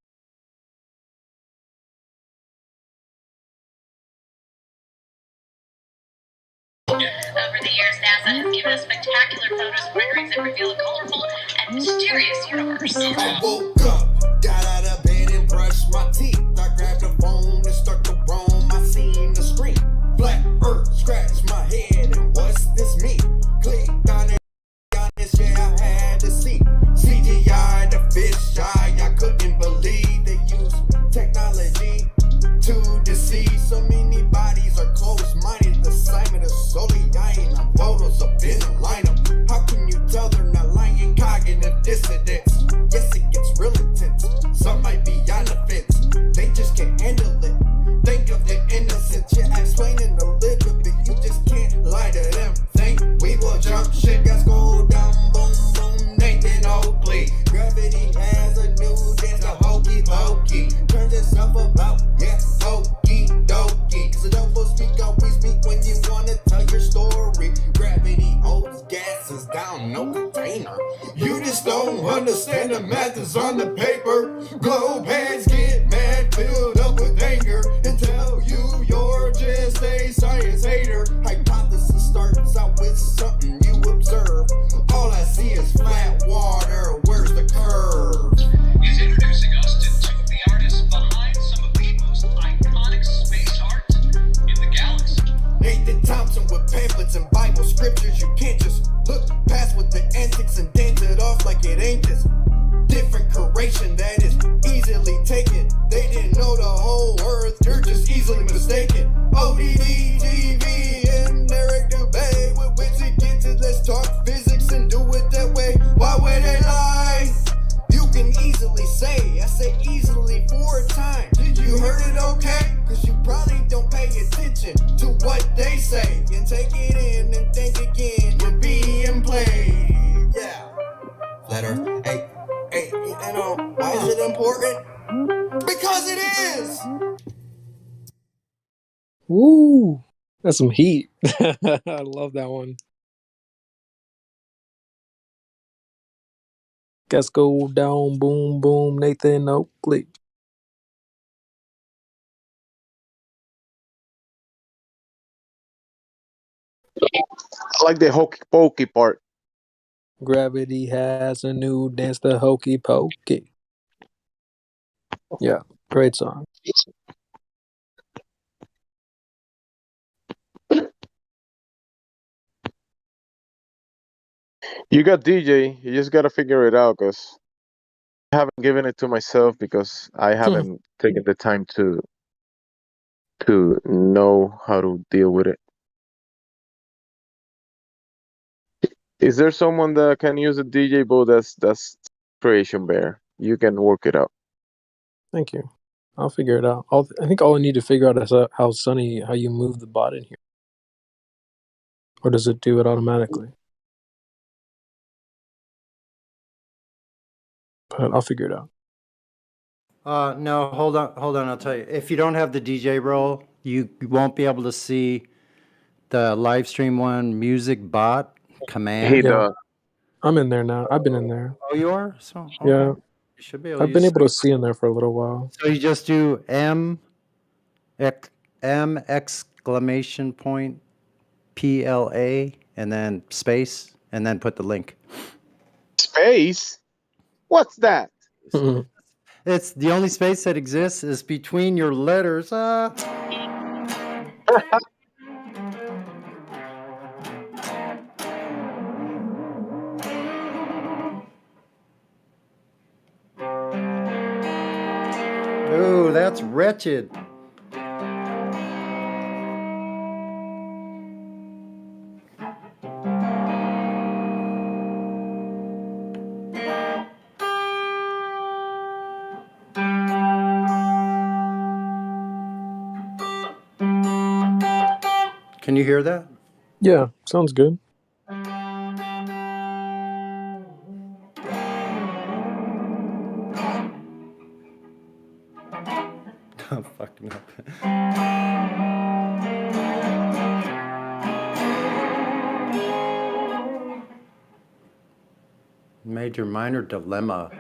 Over the years, NASA has given us spectacular photos renderings that reveal a colorful and mysterious universe. I woke up, got out of bed and brushed my teeth. I grabbed the phone and start to roam. I seen the screen. Black Earth scratched my head, and what's this mean? Clicked on it, honest, yeah, I had to see. CGI, the fish eye, I couldn't believe they used technology to deceive. So many bodies are close-minded. The assignment is solely lying on photos up in the lineup. How can you tell they're not lying? Cognitive dissonance. Yes, it gets real intense. Some might be on the fence. They just can't handle it. Think of the innocence. You're explaining a little bit. You just can't lie to them. Think we will jump ship. Let's go down. Boom, boom. Nathan Oakley. Gravity has a new dance. The hokey pokey. Turns itself about. Yeah, hokey dokey. Cause the double speak always speak when you wanna tell your story. Gravity holds gases down, no container. You just don't understand the math is on the paper. Globe heads get mad, filled up with anger, and tell you you're just a science hater. Hypothesis starts out with something you observe. All I see is flat water, where's the curve? He's introducing us to two of the artists behind some of the most iconic space art in the galaxy. Nathan Thompson with pamphlets and Bible scriptures. You can't just look past with the antics and dance it off like it ain't this different creation that is easily taken. They didn't know the whole earth, you're just easily mistaken. ODD, TV, and Eric Dubay with which it gets it. Let's talk physics and do it that way. Why would they lie? You can easily say, I say easily 4 times. Did you heard it okay? Cause you probably don't pay attention to what they say. And take it in and think again. You're being played. Yeah. Flat Earth. Hey, you know, why is it important? Because it is! Woo! That's some heat. I love that one. Let's go down, boom, boom, Nathan Oakley. I like the hokey pokey part. Gravity has a new dance, the hokey pokey. Yeah, great song. You got DJ. You just gotta figure it out, cause I haven't given it to myself because I haven't taken the time to know how to deal with it. Is there someone that can use a DJ booth that's creation bear? You can work it out. Thank you. I'll figure it out. I think all I need to figure out is how you move the bot in here. Or does it do it automatically? But I'll figure it out. No, hold on. I'll tell you. If you don't have the DJ role, you won't be able to see the live stream one music bot command. Yeah. I'm in there now. I've been in there. Oh, you are? So okay. Yeah. You should be able to I've been use able to see in there for a little while. So you just do M exclamation point PLA and then space and then put the link. Space? What's that? It's the only space that exists is between your letters. Ooh, that's wretched. Can you hear that? Yeah, sounds good. I'm fucking up. Major minor dilemma.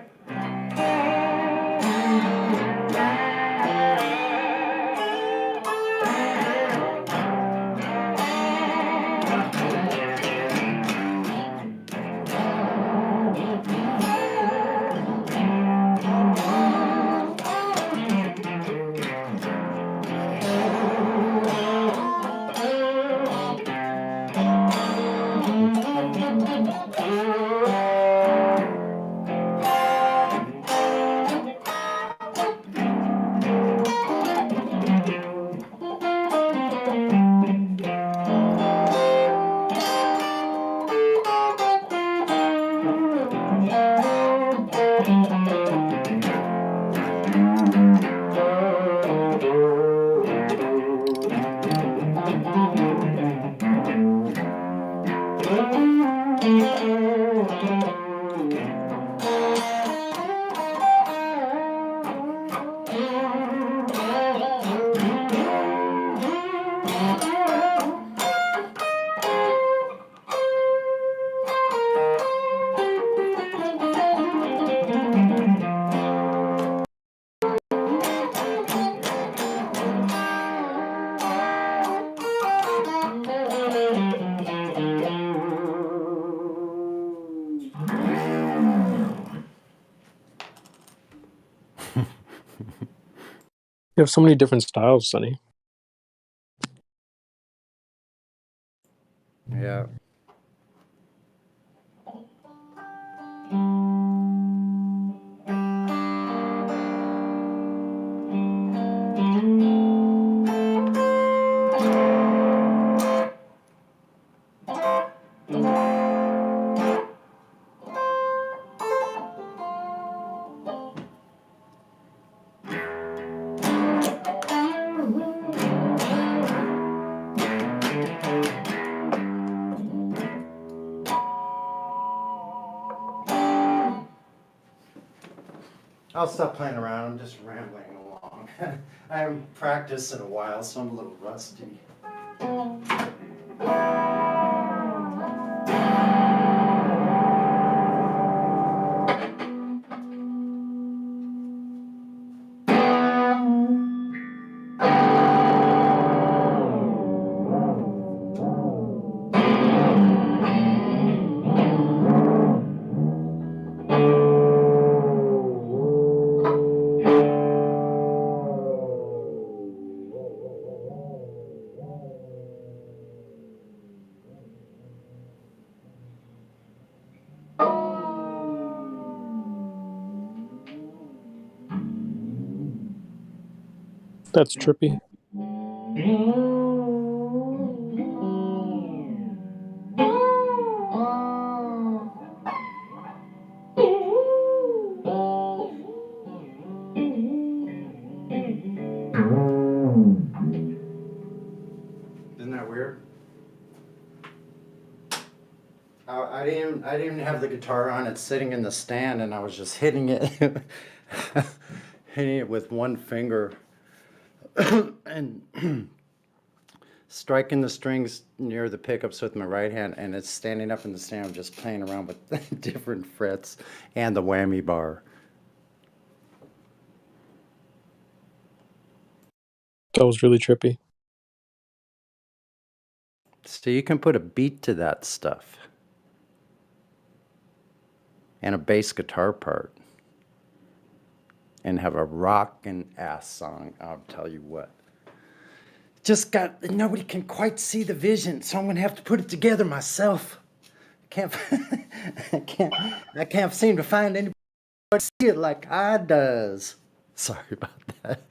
You have so many different styles, Sonny. Yeah. I'll stop playing around. I'm just rambling along. I haven't practiced in a while, so I'm a little rusty. That's trippy. Isn't that weird? I didn't even have the guitar on. It's sitting in the stand, and I was just hitting it, hitting it with one finger, and striking the strings near the pickups with my right hand, and it's standing up in the stand, just playing around with different frets and the whammy bar. That was really trippy. So you can put a beat to that stuff. And a bass guitar part. And have a rockin' ass song, I'll tell you what. Nobody can quite see the vision, so I'm gonna have to put it together myself. I can't seem to find anybody to see it like I does. Sorry about that.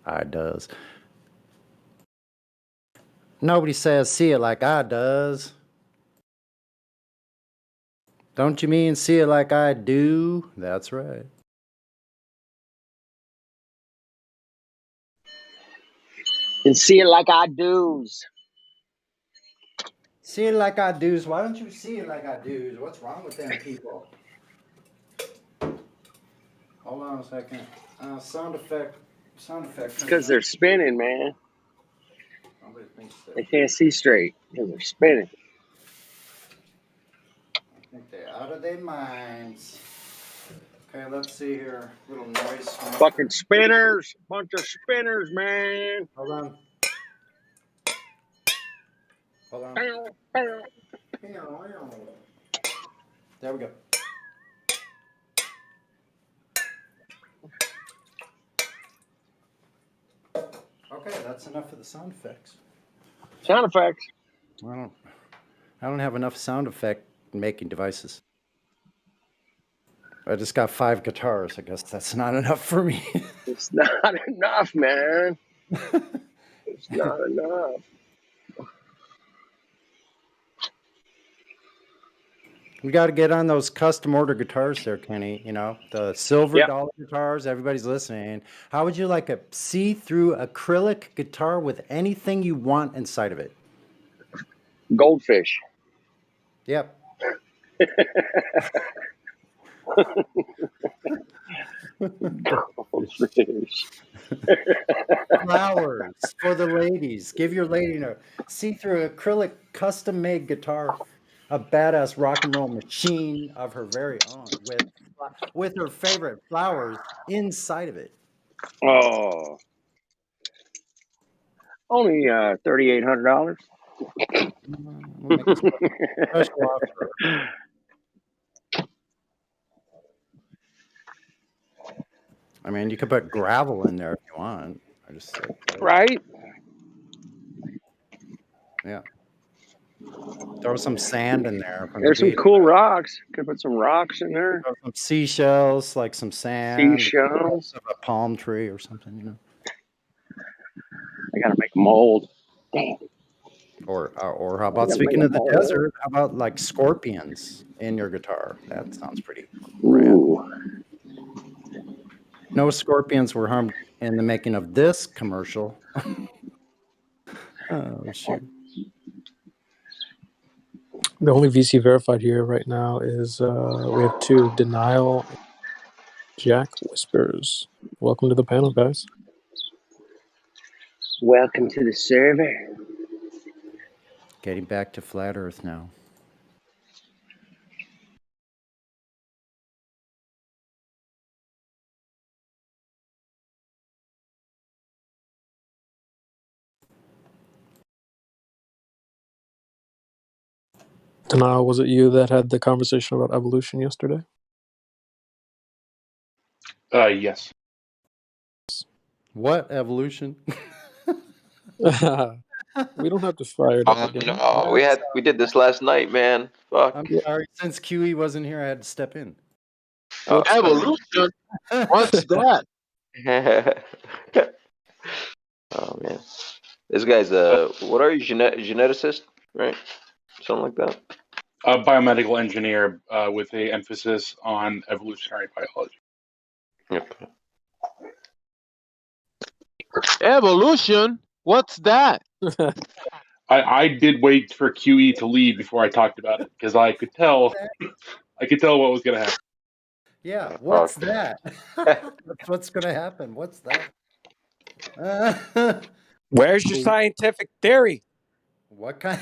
I does. Nobody says see it like I does. Don't you mean see it like I do? That's right. And see it like I do's. See it like I do's. Why don't you see it like I do's? What's wrong with them people? Hold on a second. Sound effect. Because they're spinning, man. They can't see straight because they're spinning. I think they're out of their minds. Okay, let's see here. Little noise. Fucking spinners. Bunch of spinners, man. Hold on. Hold on. There we go. Okay, that's enough for the sound effects. Sound effects. I don't have enough sound effect making devices. I just got 5 guitars. I guess that's not enough for me. It's not enough, man. It's not enough. We got to get on those custom order guitars there, Kenny. You know, the silver dollar guitars. Everybody's listening. How would you like a see-through acrylic guitar with anything you want inside of it? Goldfish. Yep. Goldfish. Flowers for the ladies. Give your lady a see-through acrylic custom-made guitar. A badass rock and roll machine of her very own with her favorite flowers inside of it. Oh. Only $3,800. We'll make a special offer. I mean, you could put gravel in there if you want. I just said, right? Yeah. Throw some sand in there. There's some cool rocks. Could put some rocks in there. Throw some seashells, like some sand. Seashells. A palm tree or something, you know. I gotta make a mold. Damn. Or how about, speaking of the desert, how about like scorpions in your guitar? That sounds pretty rad. No scorpions were harmed in the making of this commercial. Oh, shoot. The only VC verified here right now is we have 2, Denial, Jack Whispers. Welcome to the panel, guys. Welcome to the server. Getting back to flat Earth now. Denial, was it you that had the conversation about evolution yesterday? Yes. What evolution? We don't have to fire it up again. No, we did this last night, man. Fuck. I'm sorry. Since QE wasn't here, I had to step in. Evolution? What's that? Oh man, this guy's what are you, geneticist, right? Something like that. A biomedical engineer with a emphasis on evolutionary biology. Yep. Evolution? What's that? I did wait for QE to leave before I talked about it because I could tell what was going to happen. Yeah, what's that? That's what's going to happen. What's that? Where's your scientific theory? What kind?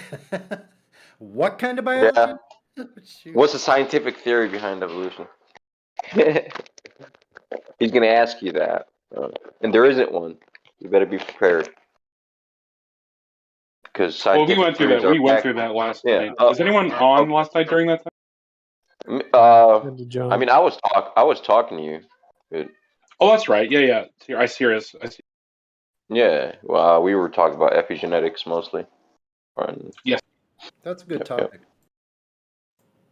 What kind of biology? Yeah. Shoot. What's the scientific theory behind evolution? He's going to ask you that, and there isn't one. You better be prepared. Because we went through that. We went through that last night. Was anyone on last night during that time? I mean, I was talking to you. But, oh, that's right. Yeah. I see. Yeah. Well, we were talking about epigenetics mostly. Yes. That's a good topic.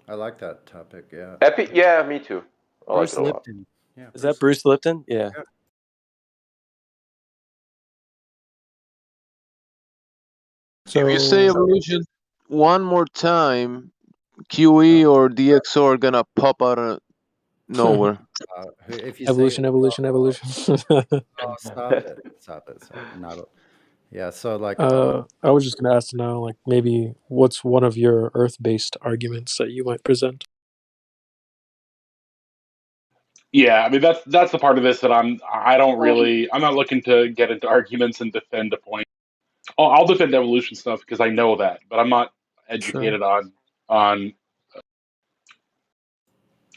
I like that topic. Yeah. Yeah, me too. I Bruce like it a lot. Lipton. Yeah. Is that Bruce Lipton? Yeah. So, if you say evolution one more time, QE or DXO are gonna pop out of nowhere. If you evolution. oh, stop it! Not. Yeah. So like. I was just gonna ask now, like maybe what's one of your Earth-based arguments that you might present? Yeah, I mean that's the part of this that I'm not looking to get into arguments and defend a point. I'll defend evolution stuff because I know that, but I'm not educated on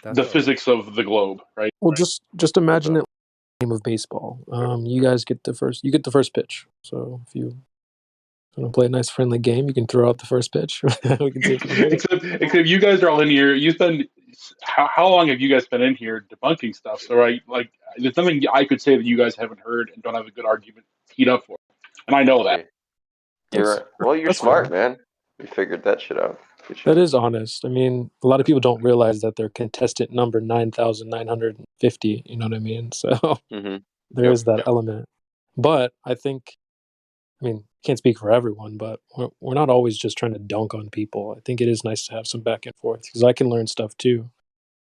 the physics of the globe, right? Well, just imagine it like a game of baseball. You guys get the first pitch. So if you want to play a nice friendly game, you can throw out the first pitch. We can see if except you guys are all in here. You spend how long have you guys been in here debunking stuff? So right, like there's something I could say that you guys haven't heard and don't have a good argument teed up for, and I know that. You're smart, man. You figured that shit out. That is honest. I mean, a lot of people don't realize that they're contestant number 9,950. You know what I mean? So there is that element. But I can't speak for everyone, but we're not always just trying to dunk on people. I think it is nice to have some back and forth because I can learn stuff too.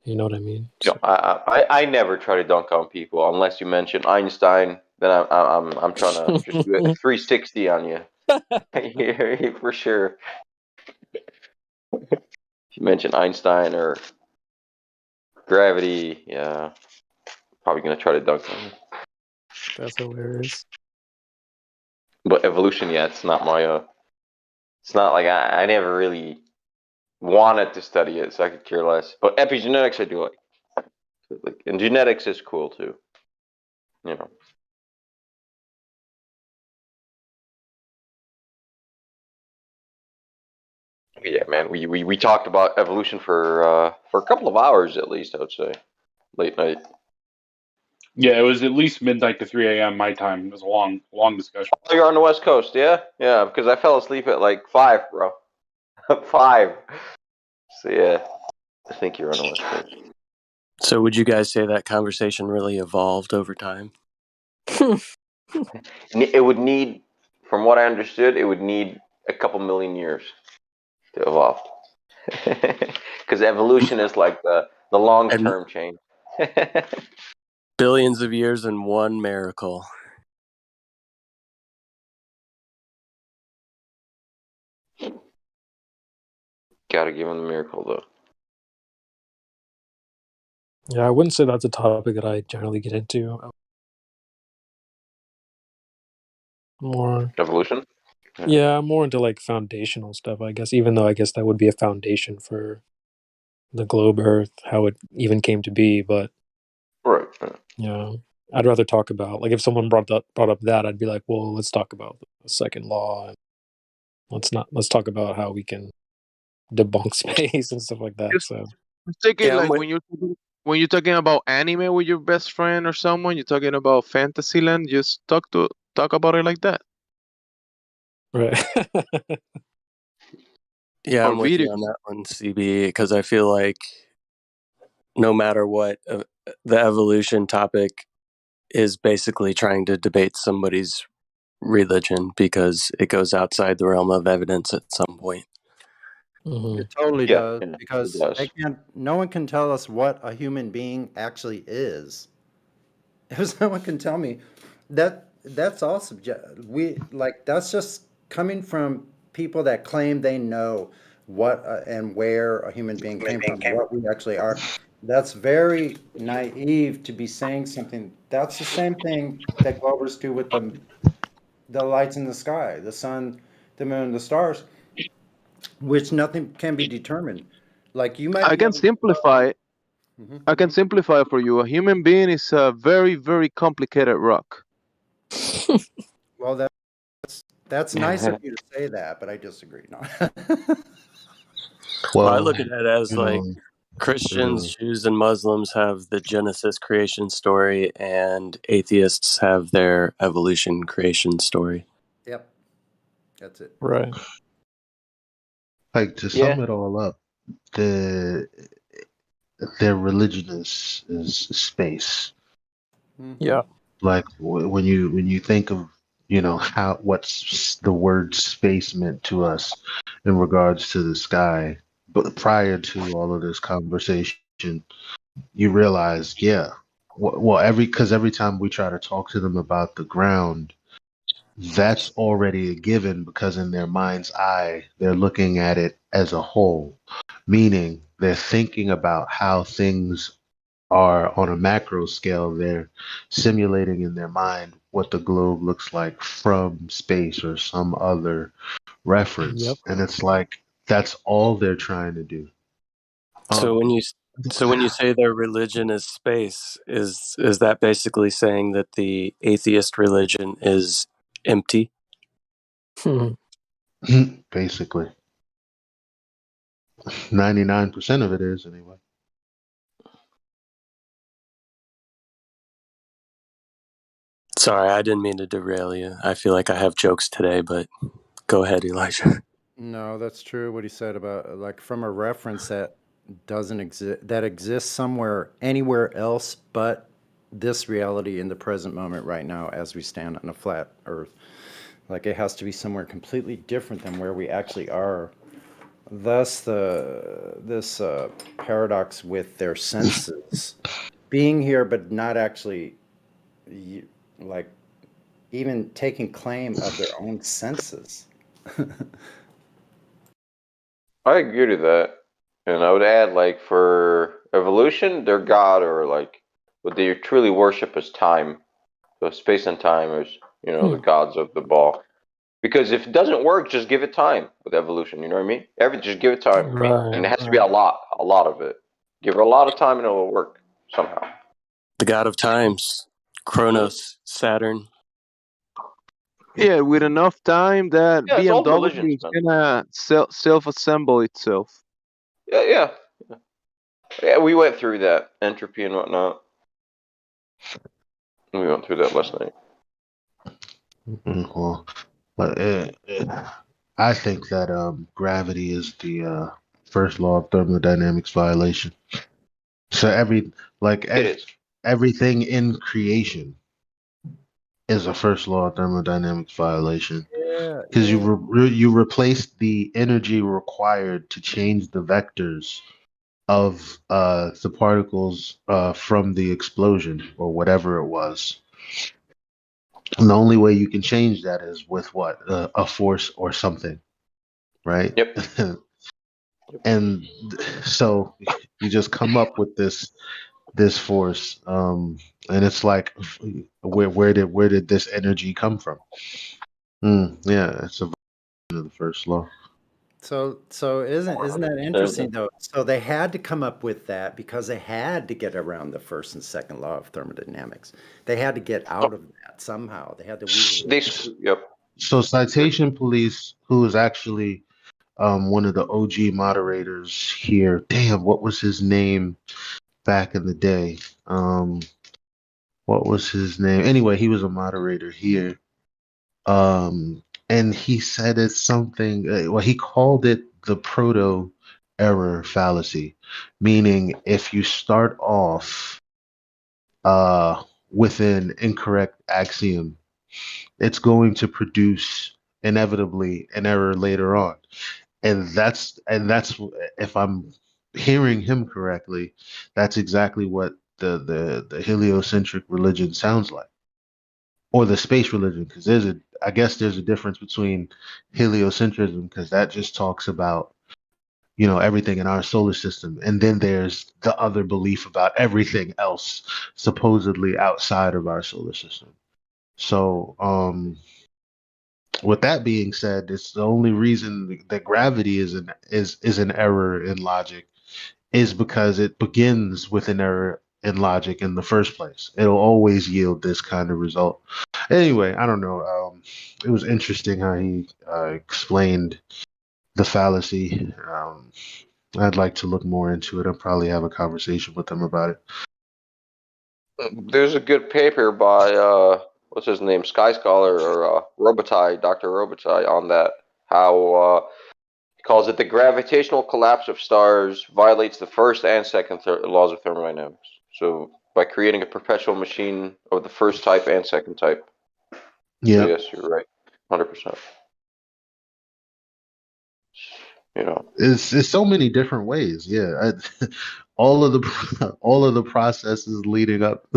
You know what I mean? So. I never try to dunk on people unless you mention Einstein. Then I'm trying to just do a 360 on you. Yeah, for sure. If you mention Einstein or gravity, yeah, probably gonna try to dunk on you. That's hilarious. But evolution, yeah, it's not my it's not like I never really wanted to study it, so I could care less. But epigenetics, I do like, and genetics is cool too. You know. Yeah, man, we talked about evolution for a couple of hours at least, I would say, late night. Yeah, it was at least midnight to 3 a.m. my time. It was a long discussion. Oh, you're on the West Coast, yeah? Yeah, because I fell asleep at like 5, bro. 5. So yeah, I think you're on the West Coast. So would you guys say that conversation really evolved over time? It would need, from what I understood, it would need a couple million years to evolve. Because evolution is like the long-term change. Billions of years in one miracle. Gotta give him the miracle, though. Yeah, I wouldn't say that's a topic that I generally get into. More evolution? Yeah, more into like foundational stuff, I guess, even though I guess that would be a foundation for the globe Earth, how it even came to be, but right. Yeah, I'd rather talk about, like, if someone brought up that, I'd be like, well, let's talk about the second law, and let's talk about how we can debunk space and stuff like that. So Take it like when you're talking about anime with your best friend or someone, you're talking about Fantasyland, just talk about it like that. Right. Yeah, Or I'm with you video. on that one, CB, because I feel like no matter what, the evolution topic is basically trying to debate somebody's religion because it goes outside the realm of evidence at some point. It totally Yeah, does, yeah, it because does. no one can tell us what a human being actually is. If someone can tell me that's all subject. That's just coming from people that claim they know what and where a human being came from, what we actually are. That's very naive to be saying something. That's the same thing that Glovers do with the lights in the sky, the sun, the moon, the stars, which nothing can be determined. Like you might I be can able to tell. simplify it. Mhm. I can simplify it for you. A human being is a very, very complicated rock. Well, that's nice of you to say that, but I disagree. No. Well, I Well, look at it as you like know, Christians, the Jews, and Muslims have the Genesis creation story, and atheists have their evolution creation story. Yep, that's it. Right. like to Yeah. sum it all up, the their religion is space. Yeah. Like when you think of how what's the word space meant to us in regards to the sky, but prior to all of this conversation, you realize, yeah, well, every time we try to talk to them about the ground, that's already a given because in their mind's eye, they're looking at it as a whole, meaning they're thinking about how things are on a macro scale. They're simulating in their mind what the globe looks like from space or some other Yep. reference. And it's like that's all they're trying to do. So when you say their religion is space, is that basically saying that the atheist religion is empty? Basically, 99% of it is anyway. Sorry, I didn't mean to derail you. I feel like I have jokes today, but go ahead, Elijah. No, that's true. What he said about like from a reference that doesn't exist, that exists somewhere, anywhere else, but this reality in the present moment right now, as we stand on a flat Earth. Like it has to be somewhere completely different than where we actually are. Thus, this paradox with their senses, being here but not actually, like even taking claim of their own senses. I agree to that. And I would add, like, for evolution, their god, or like what they truly worship is time. So space and time is, the gods of the ball. Because if it doesn't work, just give it time with evolution. You know what I mean? Just give it time, and it has to be a lot of it. Give it a lot of time, and it will work somehow. The god of times, Kronos, Saturn. Yeah, with enough time, that Yeah, it's all BMW religions, is man. gonna self-assemble itself. Yeah. Yeah, we went through that entropy and whatnot. We went through that last night. Well, but I think that gravity is the first law of thermodynamics violation. So everything in creation is a first law of thermodynamics violation because you replace the energy required to change the vectors of the particles from the explosion or whatever it was. And the only way you can change that is with what? A force or something, right? Yep. And so you just come up with this force, and it's like, where did this energy come from? Yeah, it's a violation of the first law. So isn't that interesting though? So they had to come up with that because they had to get around the first and second law of thermodynamics. They had to get out of that somehow. They had to weasel it. So Citation Police, who is actually one of the OG moderators here. Damn, what was his name back in the day? What was his name? Anyway, he was a moderator here. And he said it's something, well, he called it the proto error fallacy, meaning if you start off with an incorrect axiom, it's going to produce inevitably an error later on. And that's if I'm hearing him correctly, that's exactly what the heliocentric religion sounds like, or the space religion, because I guess there's a difference between heliocentrism, because that just talks about everything in our solar system, and then there's the other belief about everything else supposedly outside of our solar system. So with that being said, it's the only reason that gravity is an error in logic is because it begins with an error in logic in the first place. It'll always yield this kind of result. Anyway, I don't know. It was interesting how he explained the fallacy. I'd like to look more into it. I'll probably have a conversation with him about it. There's a good paper by what's his name, Sky Scholar or Robitaille, Dr. Robitaille, on that. How he calls it the gravitational collapse of stars violates the first and second laws of thermodynamics. So by creating a perpetual machine of the first type and second type. Yeah. So yes, you're right, 100%. It's so many different ways. Yeah, all of the processes leading up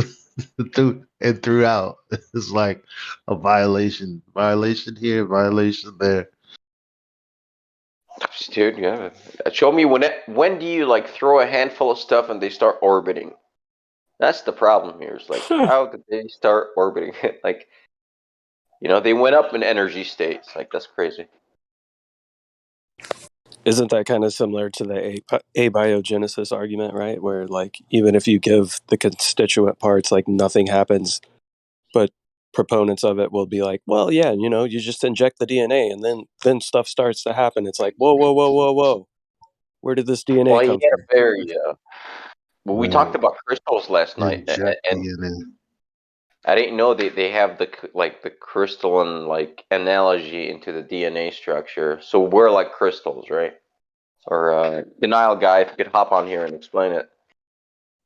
through and throughout is like a violation here, violation there. Dude, yeah. Show me when do you like throw a handful of stuff and they start orbiting? That's the problem here. Is like how did they start orbiting? Like, they went up in energy states. Like that's crazy. Isn't that kind of similar to the abiogenesis argument, right? Where like even if you give the constituent parts, like nothing happens, but proponents of it will be like, well, yeah, you just inject the DNA and then stuff starts to happen. It's like, whoa. Where did this DNA come from? Well, we talked about crystals last night, and I didn't know they have the crystalline like analogy into the DNA structure. So we're like crystals, right? Or denial guy, if you could hop on here and explain it,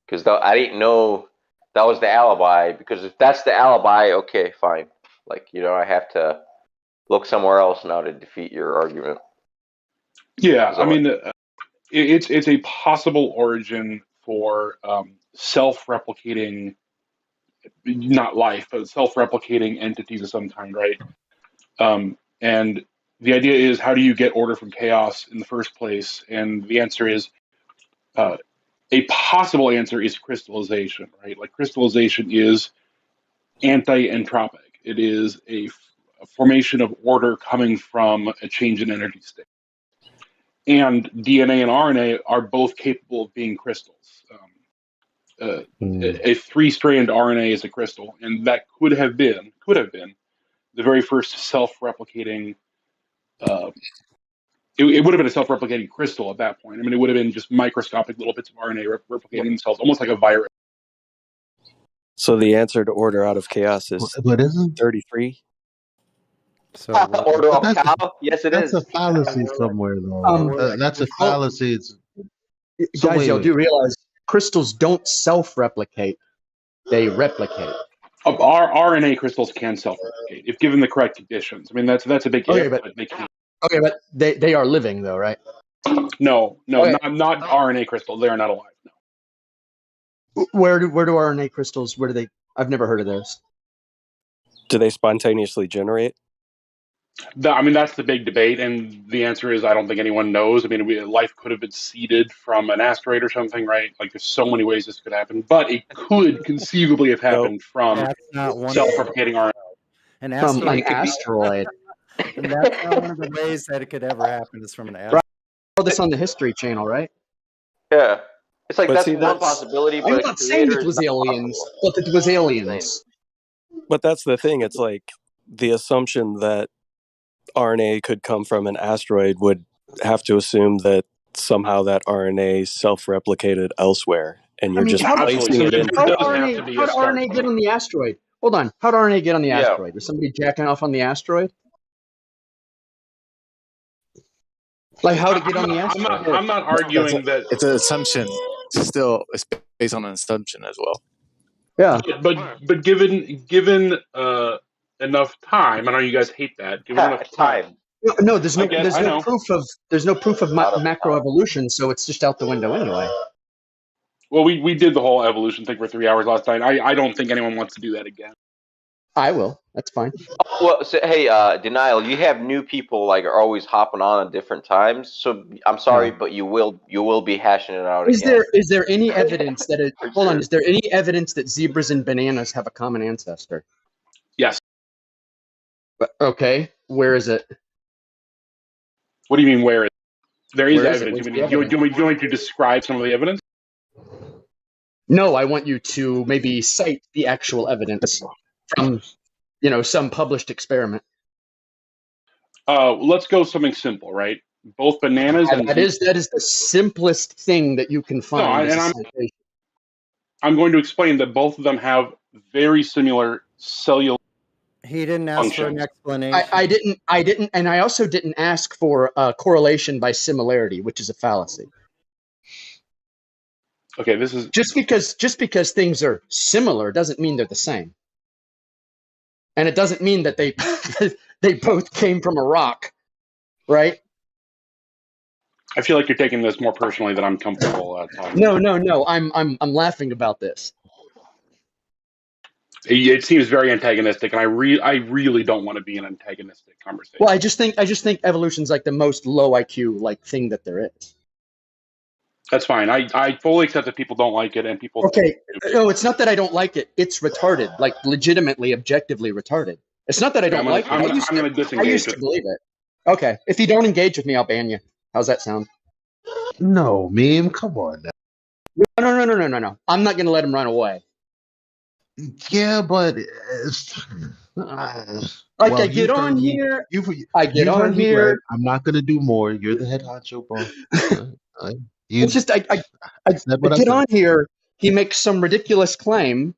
because I didn't know that was the alibi. Because if that's the alibi, okay, fine. Like I have to look somewhere else now to defeat your argument. Yeah, I mean, it's a possible origin for self-replicating, not life, but self-replicating entities of some kind, right? And the idea is, how do you get order from chaos in the first place? And the answer is, a possible answer is crystallization, right? Like crystallization is anti-entropic. It is a formation of order coming from a change in energy state. And DNA and RNA are both capable of being crystals. A three-strand RNA is a crystal, and that could have been the very first self-replicating. It would have been a self-replicating crystal at that point. I mean, it would have been just microscopic little bits of RNA replicating themselves, almost like a virus. So the answer to order out of chaos is 33. So order of cow? Yes, it is. That's a fallacy somewhere, though. That's a fallacy. Guys, y'all do realize crystals don't self-replicate; they replicate. Our RNA crystals can self-replicate if given the correct conditions. I mean, that's a big if, but they can't. Okay, but they are living though, right? No, Okay. not RNA crystals. They are not alive. No. Where do RNA crystals? Where do they? I've never heard of those. Do they spontaneously generate? I mean, that's the big debate, and the answer is I don't think anyone knows. I mean, life could have been seeded from an asteroid or something, right? Like, there's so many ways this could happen, but it could conceivably have happened from self-replicating RNA. An From asteroid. an asteroid. And that's not one of the ways that it could ever happen is from an asteroid. All this on the History Channel, right? Yeah, it's like But that's see, one that's- possibility. I'm But not saying it was aliens, but it was aliens. But that's the thing. It's like the assumption that RNA could come from an asteroid would have to assume that somehow that RNA self-replicated elsewhere, and you're just placing it in. How did RNA get on the asteroid? Hold on. How did RNA get on the asteroid? Was somebody jacking off on the asteroid? Like how to get on the asteroid. I'm not arguing that it's an assumption. Still, it's based on an assumption as well. Yeah. But given enough time, I know you guys hate that. Given enough time. No, there's no know. proof of macroevolution, so it's just out the window anyway. Well, we did the whole evolution thing for 3 hours last night. I don't think anyone wants to do that again. I will. That's fine. Well, so, hey, Denial, you have new people like are always hopping on at different times. So I'm sorry, but you will be hashing it out again. Is there any evidence that hold on? Is there any evidence that zebras and bananas have a common ancestor? Yes. Okay. Where is it? What do you mean? Where is it? There is Where is evidence. it? Do you want me to describe some of the evidence? No, I want you to maybe cite the actual evidence from, some published experiment. Let's go something simple, right? Both bananas and that is the simplest thing that you can find. I'm going to explain that both of them have very similar cellular. He didn't ask for an explanation. I didn't, and I also didn't ask for correlation by similarity, which is a fallacy. Okay, this is just because things are similar doesn't mean they're the same, and it doesn't mean that they they both came from a rock, right? I feel like you're taking this more personally than I'm comfortable talking. No. I'm laughing about this. It seems very antagonistic, and I really don't want to be an antagonistic conversation. Well, I just think evolution's like the most low IQ thing that there is. That's fine. I fully accept that people don't like it, and people. Okay, no, it's not that I don't like it. It's retarded, like legitimately, objectively retarded. It's not that I don't like it. I'm going to disengage. I used to believe it. Okay, if you don't engage with me, I'll ban you. How's that sound? No, meme. Come on now. No. I'm not going to let him run away. Yeah, but I get on here. I get on here. I'm not going to do more. You're the head honcho, bro. It's just I get on here. He makes some ridiculous claim,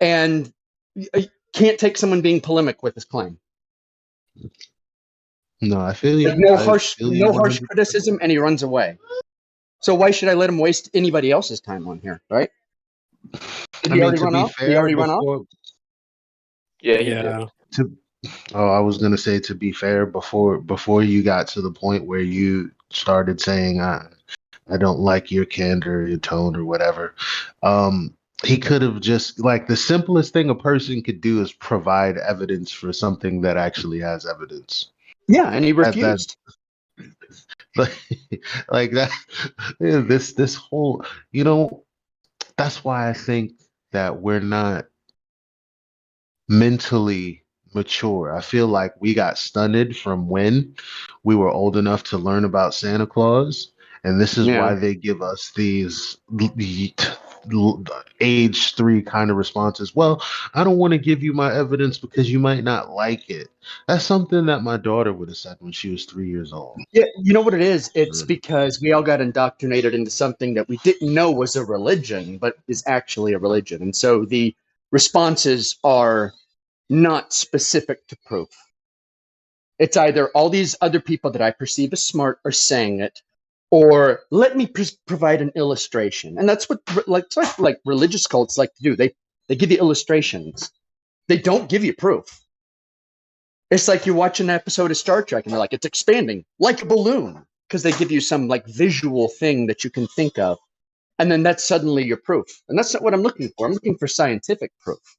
and you can't take someone being polemic with his claim. No, I feel you. No harsh criticism, and he runs away. So why should I let him waste anybody else's time on here, right? Did he already run off? Did he already run off? Yeah. I was gonna say, to be fair, before you got to the point where you started saying I don't like your candor, your tone, or whatever. He could have just, like, the simplest thing a person could do is provide evidence for something that actually has evidence. Yeah, and he refused. Like that. This whole, that's why I think that we're not mentally mature. I feel like we got stunted from when we were old enough to learn about Santa Claus, and this is why they give us these age 3 kind of responses. Well, I don't want to give you my evidence because you might not like it. That's something that my daughter would have said when she was 3 years old. Yeah, you know what it is? It's because we all got indoctrinated into something that we didn't know was a religion, but is actually a religion. And so the responses are not specific to proof. It's either all these other people that I perceive as smart are saying it, or let me provide an illustration. And that's what like religious cults like to do. They give you illustrations. They don't give you proof. It's like you watch an episode of Star Trek and they're like, it's expanding like a balloon, because they give you some like visual thing that you can think of. And then that's suddenly your proof. And that's not what I'm looking for. I'm looking for scientific proof.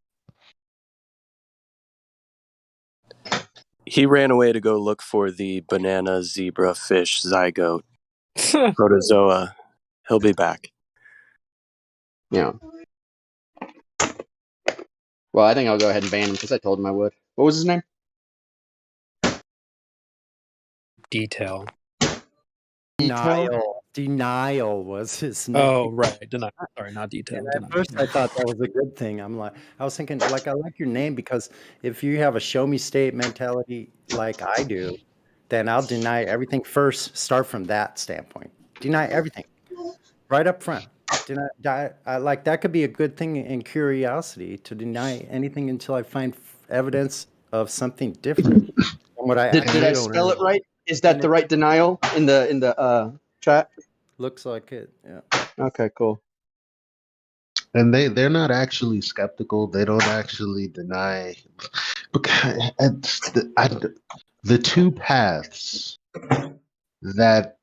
He ran away to go look for the banana zebra fish zygote protozoa. He'll be back. Yeah. Well, I think I'll go ahead and ban him because I told him I would. What was his name? Detail. Denial was his name. Oh, right. Denial. Sorry, not detail. At first, I thought that was a good thing. I was thinking, like, I like your name because if you have a show me state mentality like I do, then I'll deny everything first. Start from that standpoint. Deny everything right up front. Like that could be a good thing in curiosity, to deny anything until I find evidence of something different from what I. Did I spell it right? Is that the right denial in the chat? Looks like it. Yeah. Okay, cool. And they're not actually skeptical. They don't actually deny. Because the two paths that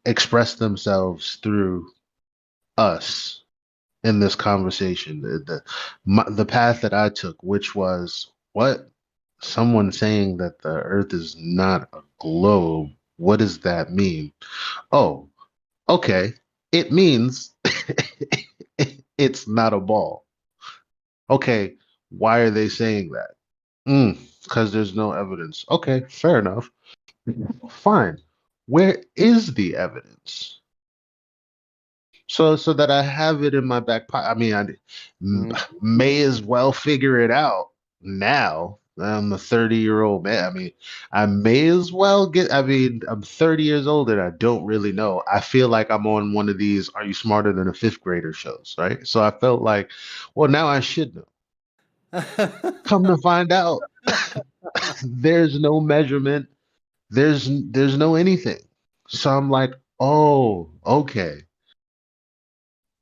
express themselves through us in this conversation, the path that I took, which was what someone saying that the Earth is not a globe. What does that mean? Oh, okay. It means it's not a ball. Okay, why are they saying that? Because there's no evidence. Okay, fair enough. Fine. Where is the evidence? So that I have it in my back pocket. I mean, I may as well figure it out now. I'm a 30-year-old man. I mean, I may as well I'm 30 years old and I don't really know. I feel like I'm on one of these Are You Smarter Than a Fifth Grader shows, right? So I felt like, well, now I should know. Come to find out, there's no measurement. There's no anything. So I'm like, oh, okay.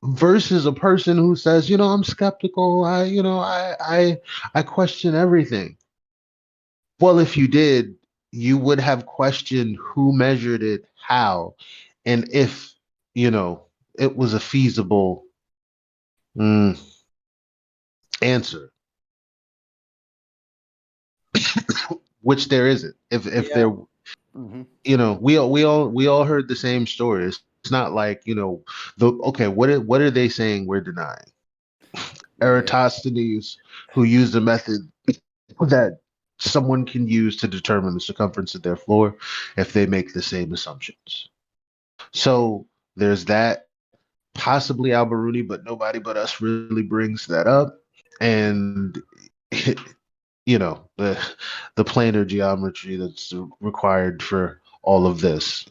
Versus a person who says, I'm skeptical. I question everything. Well, if you did, you would have questioned who measured it, how, and if, it was a feasible answer, which there isn't. If there, we all heard the same story. It's not like, what are they saying we're denying? Eratosthenes, who used a method that someone can use to determine the circumference of their floor if they make the same assumptions. So there's that. Possibly Al-Biruni, but nobody but us really brings that up. And the planar geometry that's required for all of this.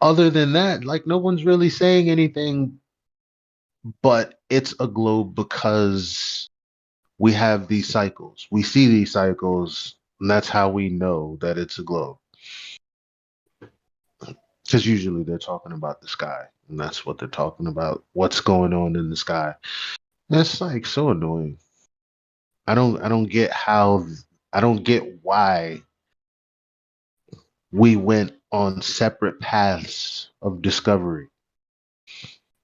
Other than that, like, no one's really saying anything, but it's a globe because we have these cycles. We see these cycles, and that's how we know that it's a globe. Because usually they're talking about the sky, and that's what they're talking about. What's going on in the sky? That's like so annoying. I don't get why we went on separate paths of discovery,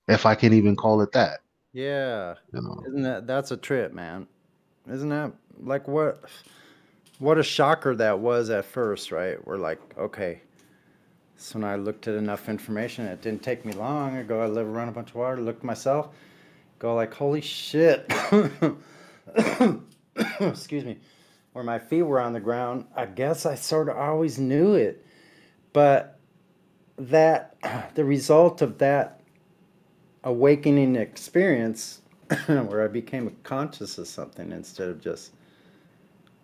if I can even call it that. Yeah. Isn't that's a trip, man? Isn't that like what a shocker that was at first, right? We're like, okay. So when I looked at enough information, it didn't take me long. I go, I live around a bunch of water, look at myself, go like, holy shit. Excuse me. Where my feet were on the ground, I guess I sort of always knew it. But the result of that awakening experience where I became conscious of something instead of just,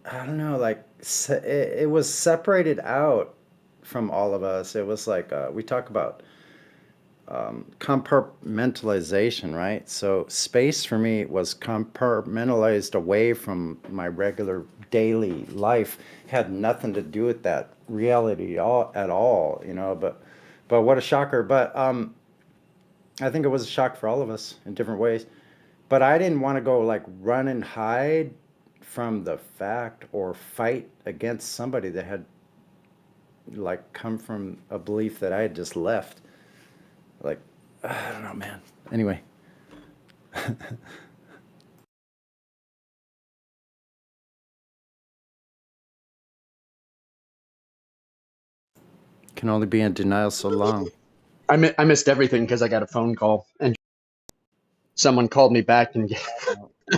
I don't know, like it was separated out from all of us. It was like we talk about compartmentalization, right? So space for me was compartmentalized away from my regular daily life. Had nothing to do with that reality at all, But what a shocker! But I think it was a shock for all of us in different ways. But I didn't want to go like run and hide from the fact or fight against somebody that had like come from a belief that I had just left. Like, I don't know, man. Anyway. Can only be in denial so long. I missed everything because I got a phone call and someone called me back and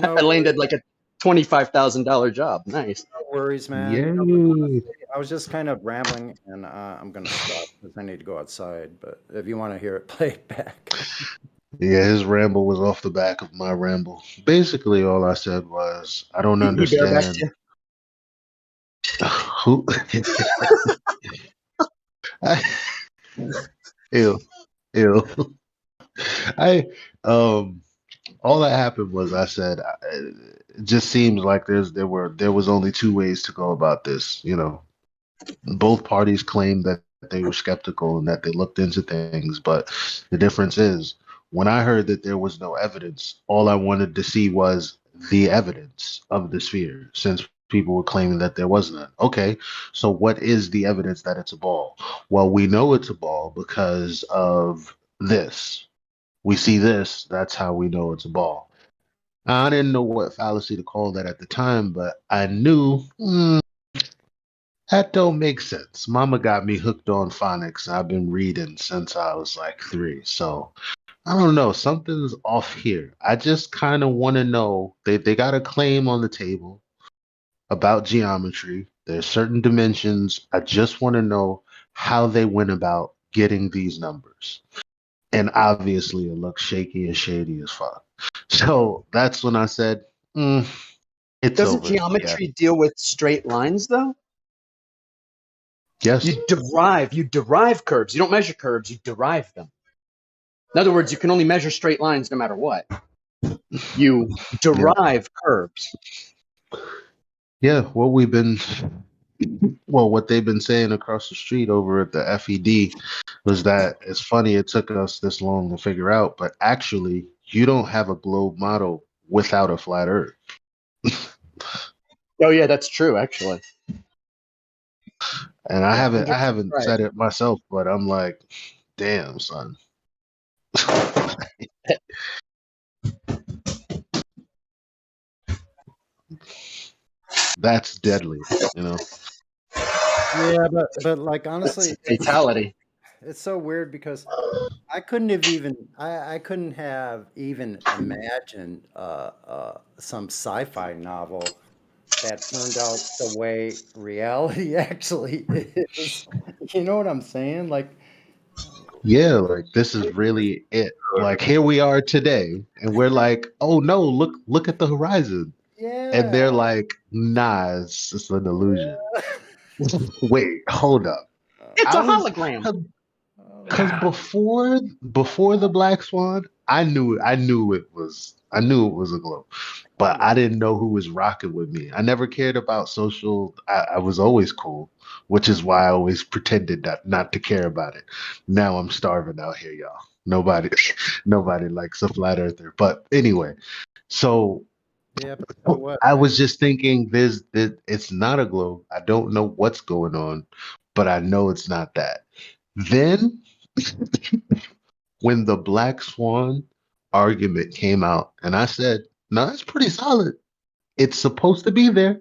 I landed like a $25,000 job. Nice. No worries, man. Yay. I was just kind of rambling, and I'm gonna stop because I need to go outside. But if you want to hear it, play it back. Yeah, his ramble was off the back of my ramble. Basically, all I said was, I don't understand. Who? Ew. All that happened was I said, it just seems like there was only two ways to go about this. Both parties claimed that they were skeptical and that they looked into things, but the difference is when I heard that there was no evidence, all I wanted to see was the evidence of the sphere, since people were claiming that there was none. Okay, so what is the evidence that it's a ball? Well, we know it's a ball because of this. We see this, that's how we know it's a ball. I didn't know what fallacy to call that at the time, but I knew that don't make sense. Mama got me hooked on phonics. I've been reading since I was like 3. So I don't know. Something's off here. I just kind of want to know. They got a claim on the table about geometry. There's certain dimensions. I just want to know how they went about getting these numbers. And obviously, it looks shaky and shady as fuck. So that's when I said, it's Doesn't over. Yeah. geometry deal with straight lines, though? Yes. You derive curves. You don't measure curves, you derive them. In other words, you can only measure straight lines no matter what. You derive curves. Yeah, what they've been saying across the street over at the FED was that it's funny it took us this long to figure out, but actually, you don't have a globe model without a flat Earth. Oh yeah, that's true, actually. And I Yeah, haven't right. said it myself, but I'm like, damn, son. That's deadly, Yeah, but like honestly, That's a fatality. It's so weird because I couldn't have even I couldn't have even imagined some sci-fi novel that turned out the way reality actually is. You know what I'm saying? Like, Yeah, like this is really it. Like here we are today, and we're like, oh no, look at the horizon. And yeah. they're like, nah, it's an illusion. Wait, hold up. It's I a was hologram. because before the Black Swan, I knew it was a globe, but I didn't know who was rocking with me. I never cared about social. I was always cool, which is why I always pretended not to care about it. Now I'm starving out here, y'all. Nobody, nobody likes a flat earther. But anyway, so Yeah, but so what, I man? was just thinking, it's not a globe. I don't know what's going on, but I know it's not that. Then when the Black Swan argument came out, and I said, no, that's pretty solid. It's supposed to be there.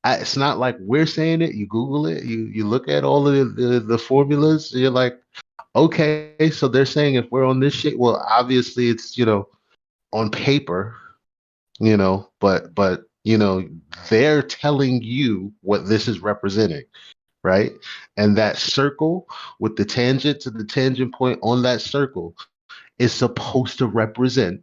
It's not like we're saying it. You Google it, you look at all of the formulas, you're like, okay, so they're saying if we're on this shit, well, obviously it's, on paper, but they're telling you what this is representing, right? And that circle with the tangent to the tangent point on that circle is supposed to represent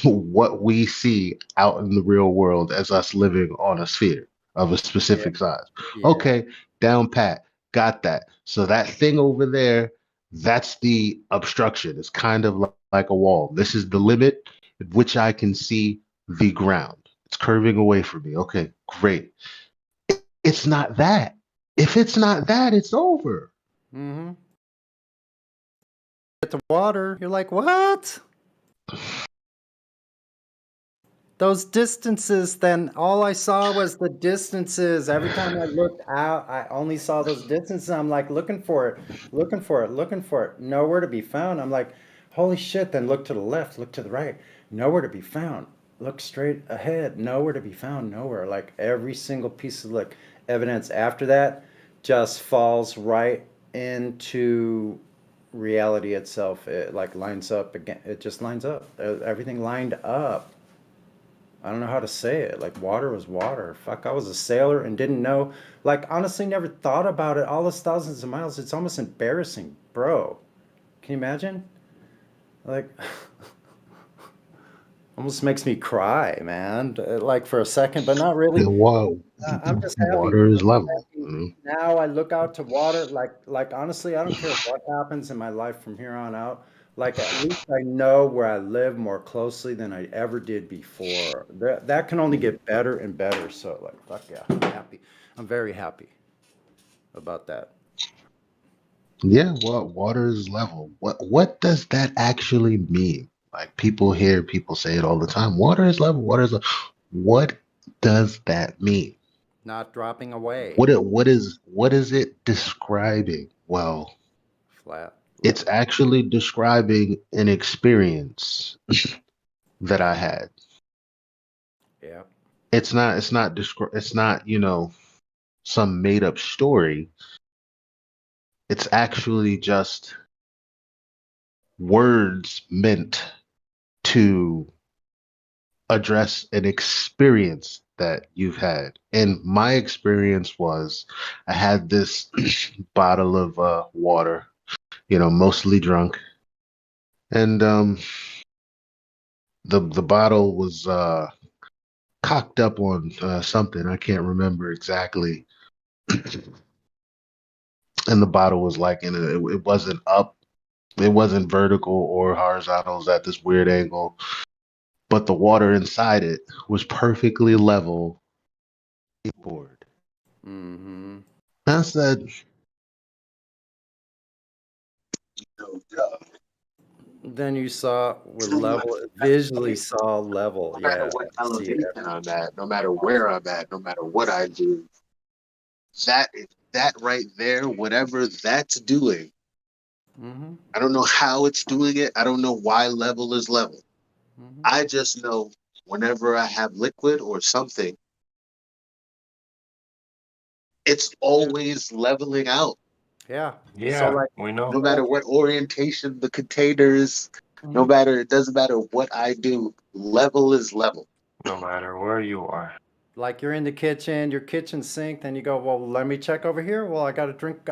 what we see out in the real world as us living on a sphere of a Yeah, specific size. yeah, Okay, down pat, got that. So that thing over there, that's the obstruction. It's kind of like a wall. This is the limit at which I can see the ground. It's curving away from me. Okay, great. It's not that. If it's not that, it's over. mm-hmm. Get the water. You're like, what? Those distances, then all I saw was the distances. Every time I looked out, I only saw those distances. I'm like looking for it, looking for it, looking for it. Nowhere to be found. I'm like, holy shit. Then look to the left, look to the right. Nowhere to be found. Look straight ahead. Nowhere to be found. Nowhere. Like every single piece of like evidence after that just falls right into reality itself. It like lines up again. It just lines up. Everything lined up. I don't know how to say it. Like water was water. Fuck, I was a sailor and didn't know. Like honestly, never thought about it. All those thousands of miles. It's almost embarrassing, bro. Can you imagine? Like, almost makes me cry, man. Like for a second, but not really. And wow, I'm just happy. water is level. Now I look out to water. Like honestly, I don't care what happens in my life from here on out. Like at least I know where I live more closely than I ever did before. That can only get better and better. So like, fuck yeah, I'm happy. I'm very happy about that. Yeah, well, water is level. What does that actually mean? Like people hear people say it all the time. Water is level. Water is level. What does that mean? Not dropping away. What is it describing? Well, Flat it's level. actually describing an experience that I had. Yeah. It's not some made up story. It's actually just words meant to address an experience that you've had. And my experience was I had this bottle of water, mostly drunk. And the bottle was cocked up on something. I can't remember exactly. And the bottle was like it wasn't up, it wasn't vertical or horizontal, it was at this weird angle. But the water inside it was perfectly level. Board. Mm-hmm. I said, Then you saw with level, visually saw level. no matter Yeah, what I see elevation it. I'm at, no matter where I'm at, no matter what I do, that right there, whatever that's doing, Mm-hmm. I don't know how it's doing it. I don't know why level is level. Mm-hmm. I just know whenever I have liquid or something, it's always leveling out. Yeah. So Yeah, like, we know. No matter what orientation the container is, it doesn't matter what I do, level is level. No matter where you are. like you're in the kitchen, your kitchen sink, then you go, well, let me check over here. Well, I got a drink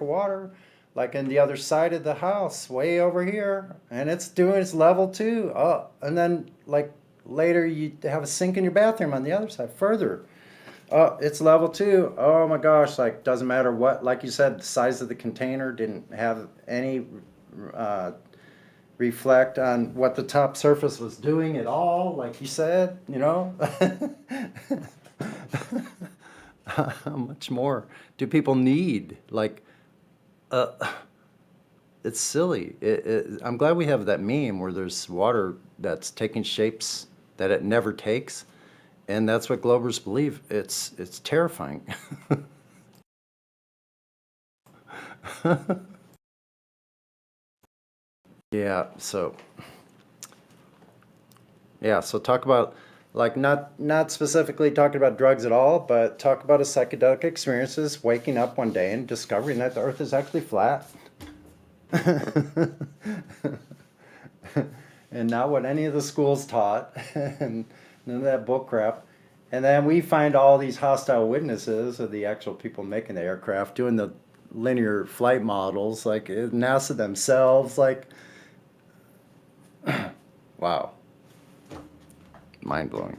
of water, like in the other side of the house, way over here, and it's level too. Oh, and then like later you have a sink in your bathroom on the other side, further. Oh, it's level two. Oh my gosh, like doesn't matter what, like you said, the size of the container didn't have any reflect on what the top surface was doing at all, like you said, How much more do people need? Like, uh, it's silly. I'm glad we have that meme where there's water that's taking shapes that it never takes, and that's what Globers believe. It's terrifying. Yeah. So talk about like not specifically talking about drugs at all, but talk about a psychedelic experiences, waking up one day and discovering that the Earth is actually flat. And not what any of the schools taught, and none of that book crap. And then we find all these hostile witnesses of the actual people making the aircraft, doing the linear flight models, like NASA themselves, like, wow, mind blowing.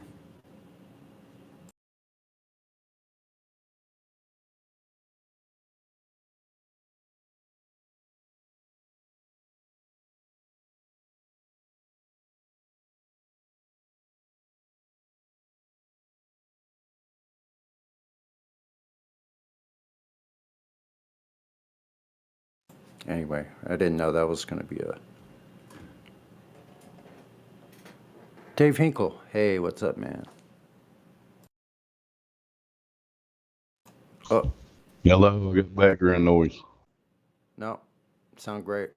Anyway, I didn't know that was going to be a Dave Hinkle. Hey, what's up, man? Oh, Hello, I got background noise. no, sound great.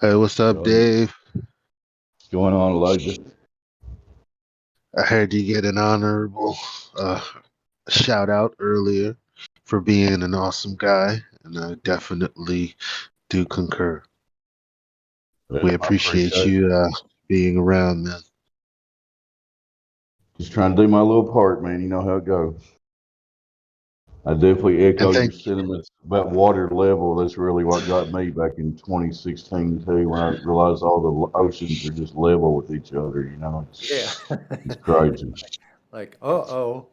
Hey, what's up, Dave? What's going on, Elijah? I heard you get an honorable shout out earlier for being an awesome guy, and I definitely do concur. Yeah, We I appreciate appreciate it. you being around, man. Just trying to do my little part, man. You know how it goes. I definitely echo And your thank sentiments about water level. That's really what got me back in 2016 too, when I realized all the oceans are just level with each other. Yeah. It's crazy. Like, uh-oh.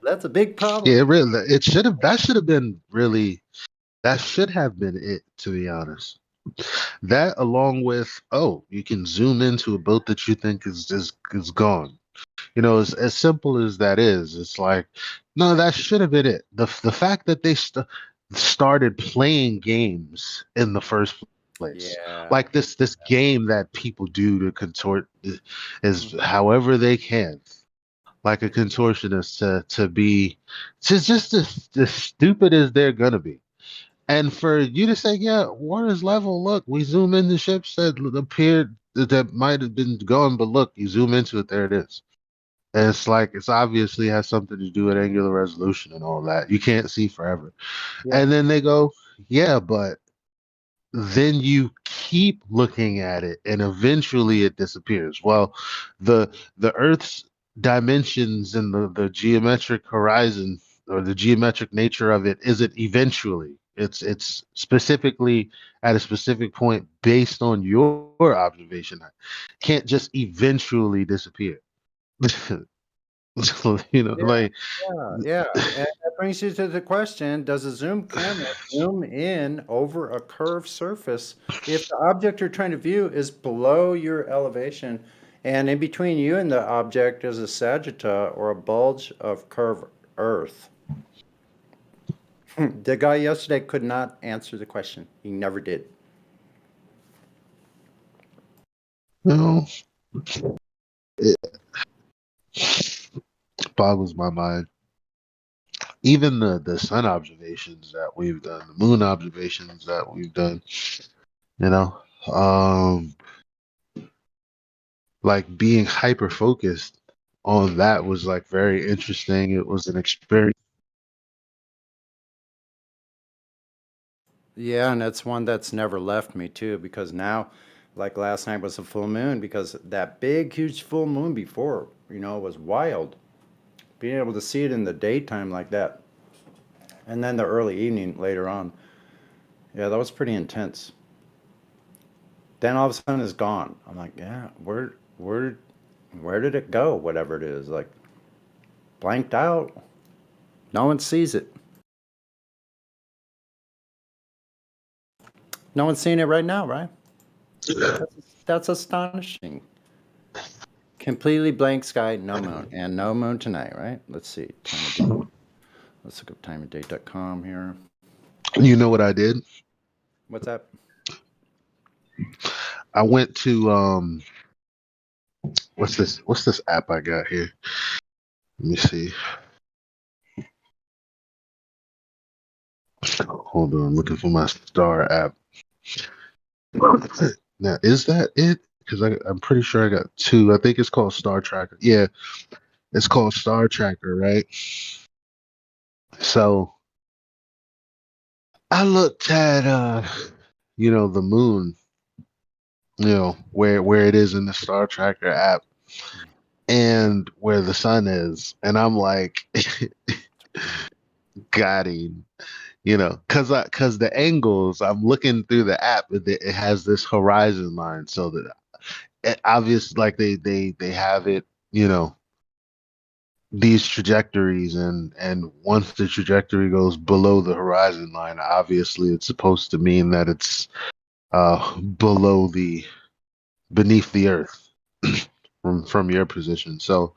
That's a big problem. Yeah, it should have. That should have been really. That should have been it, to be honest. That along with, oh, you can zoom into a boat that you think is gone. As simple as that is, it's like, no, that should have been it. The fact that they started playing games in the first place, Yeah. like this game that people do to contort, is however they can, like a contortionist, to be just as stupid as they're gonna be. And for you to say, yeah, water's level, look, we zoom into ships that appeared that might have been gone, but look, you zoom into it, there it is. And it's like it's obviously has something to do with angular resolution and all that. You can't see forever. Yeah. And then they go, yeah, but then you keep looking at it and eventually it disappears. Well, the Earth's dimensions and the geometric horizon or the geometric nature of it isn't eventually. It's specifically at a specific point based on your observation. Can't just eventually disappear. Like Yeah. And that brings you to the question, does a zoom camera zoom in over a curved surface if the object you're trying to view is below your elevation and in between you and the object is a sagitta or a bulge of curved earth? The guy yesterday could not answer the question. He never did. No, it boggles my mind. Even the sun observations that we've done, the moon observations that we've done, you know, um, like being hyper focused on that was like very interesting. It was an experience. Yeah, and that's one that's never left me too, because now, like last night was a full moon, because that big, huge full moon before, was wild. Being able to see it in the daytime like that, and then the early evening later on. Yeah, that was pretty intense. Then all of a sudden it's gone. I'm like, yeah, where did it go? Whatever it is, like blanked out. No one sees it. No one's seeing it right now, right? That's astonishing. Completely blank sky, no moon, and no moon tonight, right? Let's see. Time of day. Let's look up timeofdate.com here. You know what I did? What's that? I went to what's this app I got here? Let me see. Hold on, I'm looking for my star app. Now, is that it? Because I'm pretty sure I got two. I think it's called Star Tracker. Yeah, it's called Star Tracker, right? So I looked at the moon, where it is in the Star Tracker app and where the sun is. And I'm like, got him. Because the angles, I'm looking through the app, it has this horizon line, so that obviously, like they have it, these trajectories, and once the trajectory goes below the horizon line, obviously it's supposed to mean that it's beneath the earth from your position. So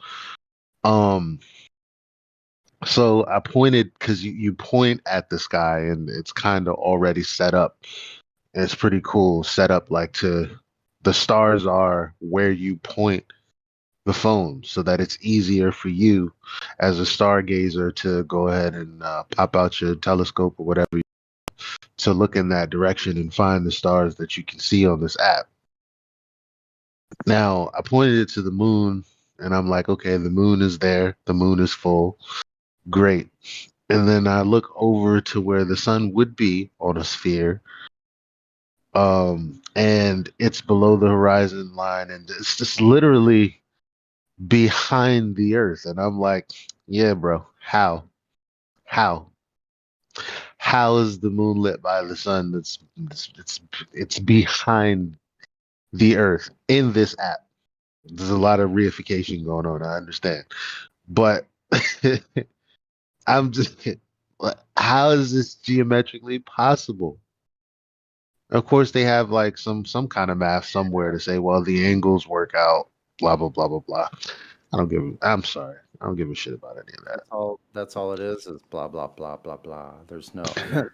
I pointed, because you point at the sky and it's kind of already set up. And it's pretty cool set up, like the stars are where you point the phone, so that it's easier for you as a stargazer to go ahead and pop out your telescope or whatever to look in that direction and find the stars that you can see on this app. Now, I pointed it to the moon and I'm like, okay, the moon is there. The moon is full. Great. And then I look over to where the sun would be on a sphere. And it's below the horizon line, and it's just literally behind the earth. And I'm like, yeah, bro, how is the moon lit by the sun it's behind the earth in this app? There's a lot of reification going on, I understand, but I'm just how is this geometrically possible? Of course, they have like some kind of math somewhere to say, well, the angles work out, blah blah blah blah blah. I'm sorry. I don't give a shit about any of that. That's all it is blah blah blah blah blah. There's no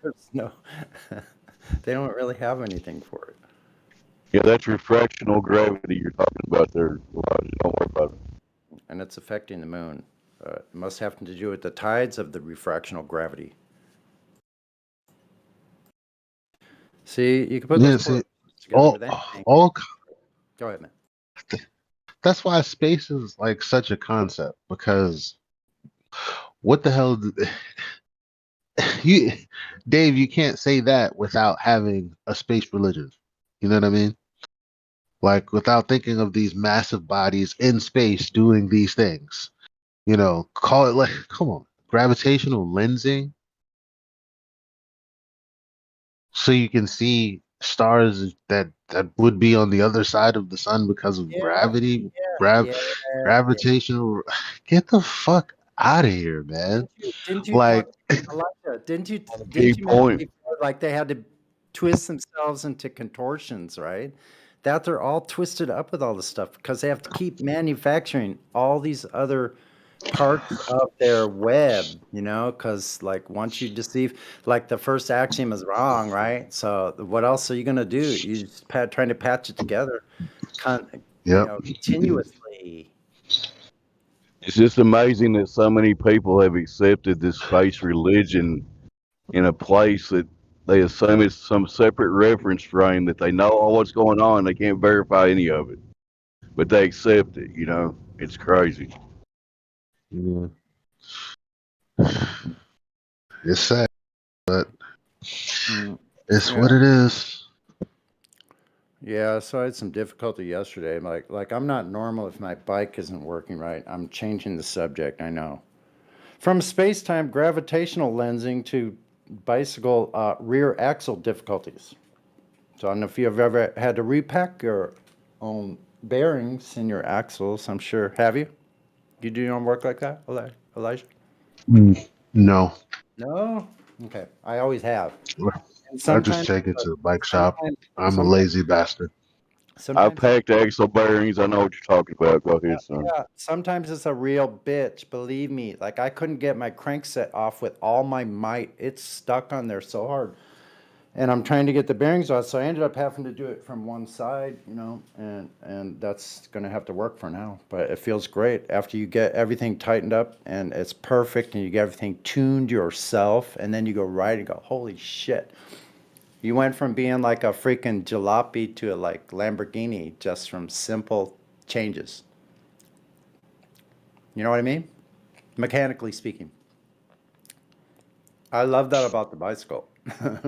there's no they don't really have anything for it. Yeah, that's refractional gravity you're talking about there, Elijah. Don't worry about it. And it's affecting the moon. It must have to do with the tides of the refractional gravity. See, you can put those Yeah, correlations see, together with anything. all Go ahead, man. that's why space is like such a concept because what the hell you Dave, you can't say that without having a space religion. You know what I mean? Like without thinking of these massive bodies in space doing these things. You know, call it like come on, gravitational lensing so you can see stars that would be on the other side of the sun because of gravity, Yeah, yeah. gravitational. Get the fuck out of here, man! Didn't you talk, Like, Elijah? Key Didn't you mention point. before, like they had to twist themselves into contortions, right? That they're all twisted up with all this stuff because they have to keep manufacturing all these other parts of their web, because like once you deceive, like the first axiom is wrong, right? So what else are you gonna do? You just trying to patch it together, yep, continuously. It's just amazing that so many people have accepted this space religion in a place that they assume it's some separate reference frame that they know all what's going on. They can't verify any of it, but they accept it. It's crazy. yeah. It's sad, but it's what Yeah. it is. Yeah, so I had some difficulty yesterday. Like I'm not normal if my bike isn't working right. I'm changing the subject, I know. From space-time gravitational lensing to bicycle rear axle difficulties. So I don't know if you've ever had to repack your own bearings in your axles. I'm sure. Have you? You do your own work like that, Elijah? No, No? Okay. I always have. And I just sometimes, take it to the bike shop. sometimes, I'm a sometimes, lazy bastard. I've sometimes packed axle bearings. I know what you're talking about. Go ahead, son. yeah, sometimes it's a real bitch, believe me. Like I couldn't get my crankset off with all my might. It's stuck on there so hard. And I'm trying to get the bearings off, so I ended up having to do it from one side, and that's gonna have to work for now. But it feels great after you get everything tightened up and it's perfect and you get everything tuned yourself, and then you go ride and go, holy shit. You went from being like a freaking jalopy to a like Lamborghini just from simple changes. You know what I mean? Mechanically speaking. I love that about the bicycle.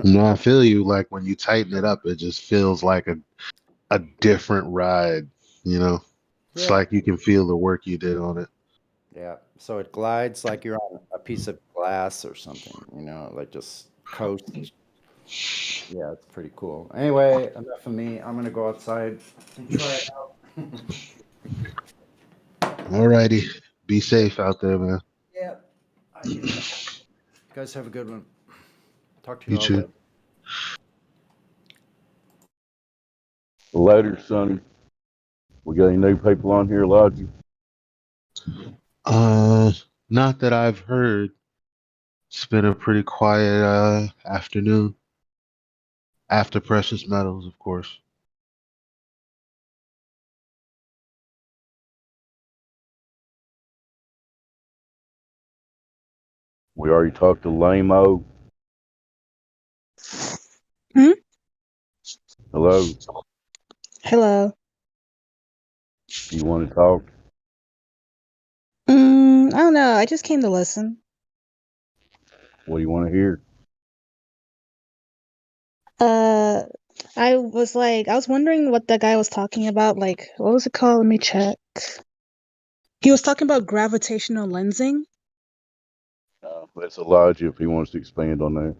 No, I feel you. Like when you tighten it up, it just feels like a different ride. You know, it's Yeah. like you can feel the work you did on it. Yeah. So it glides like you're on a piece of glass or something, like just coast. Yeah, it's pretty cool. Anyway, enough of me. I'm gonna go outside and try it out. Alrighty, be safe out there, man. Yeah, I do. You guys have a good one. Talk to you You all too. later. Later, Sonny. We got any new people on here, Elijah? Uh, not that I've heard. It's been a pretty quiet afternoon. After precious metals, of course. We already talked to Lame-O. Hmm? Hello. Hello. Do you want to talk? I don't know. I just came to listen. What do you want to hear? Uh, I was wondering what that guy was talking about. Like, what was it called? Let me check. He was talking about gravitational lensing. That's Elijah if he wants to expand on that.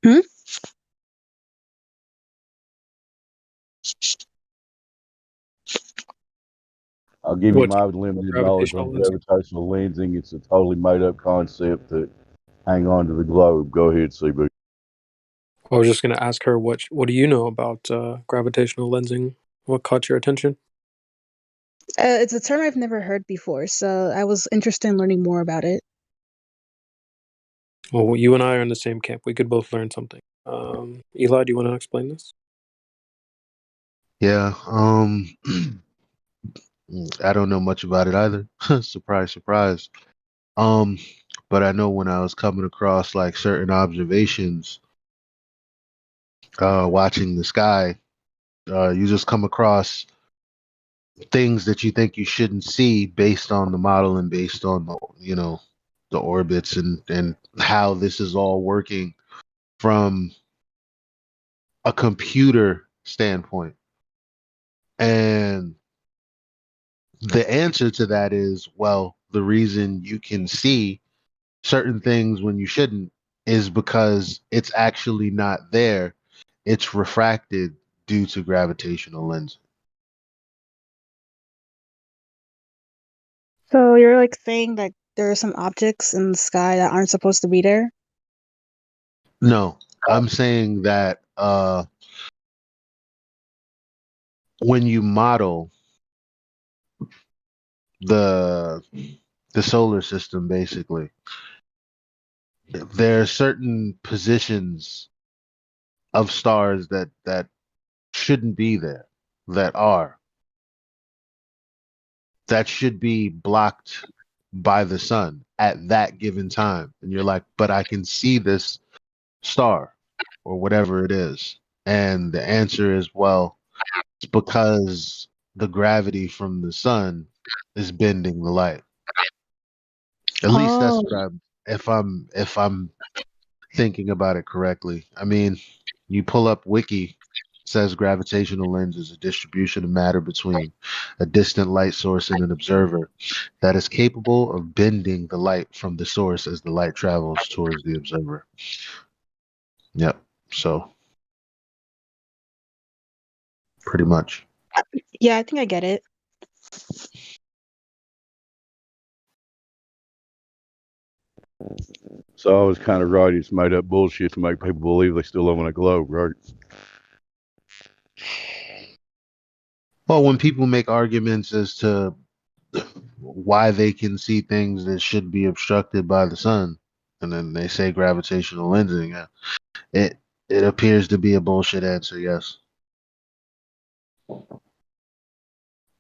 Hmm? I'll give you What's my limited knowledge gravitational on lensing? gravitational lensing. It's a totally made up concept that hang on to the globe. Go ahead, CB. I was just going to ask her what do you know about gravitational lensing? What caught your attention? It's a term I've never heard before, so I was interested in learning more about it. Well, you and I are in the same camp. We could both learn something. Eli, do you want to explain this? Yeah. I don't know much about it either. Surprise, surprise. Um, but I know when I was coming across like certain observations, watching the sky, you just come across things that you think you shouldn't see based on the model and based on the, the orbits and how this is all working from a computer standpoint. And the answer to that is, well, the reason you can see certain things when you shouldn't is because it's actually not there. It's refracted due to gravitational lensing. So you're like saying that there are some objects in the sky that aren't supposed to be there? No, I'm saying that when you model the the solar system, basically, there are certain positions of stars that shouldn't be there, that are, that should be blocked by the sun at that given time. And you're like, but I can see this star or whatever it is. And the answer is, well, it's because the gravity from the sun is bending the light. At least that's Oh. what if I'm thinking about it correctly. I mean, you pull up Wiki, it says gravitational lens is a distribution of matter between a distant light source and an observer that is capable of bending the light from the source as the light travels towards the observer. Yep. So pretty much. Yeah, I think I get it. So I was kind of right. It's made up bullshit to make people believe they still live on a globe, right? Well, when people make arguments as to why they can see things that should be obstructed by the sun, and then they say gravitational lensing, yeah, it appears to be a bullshit answer. Yes.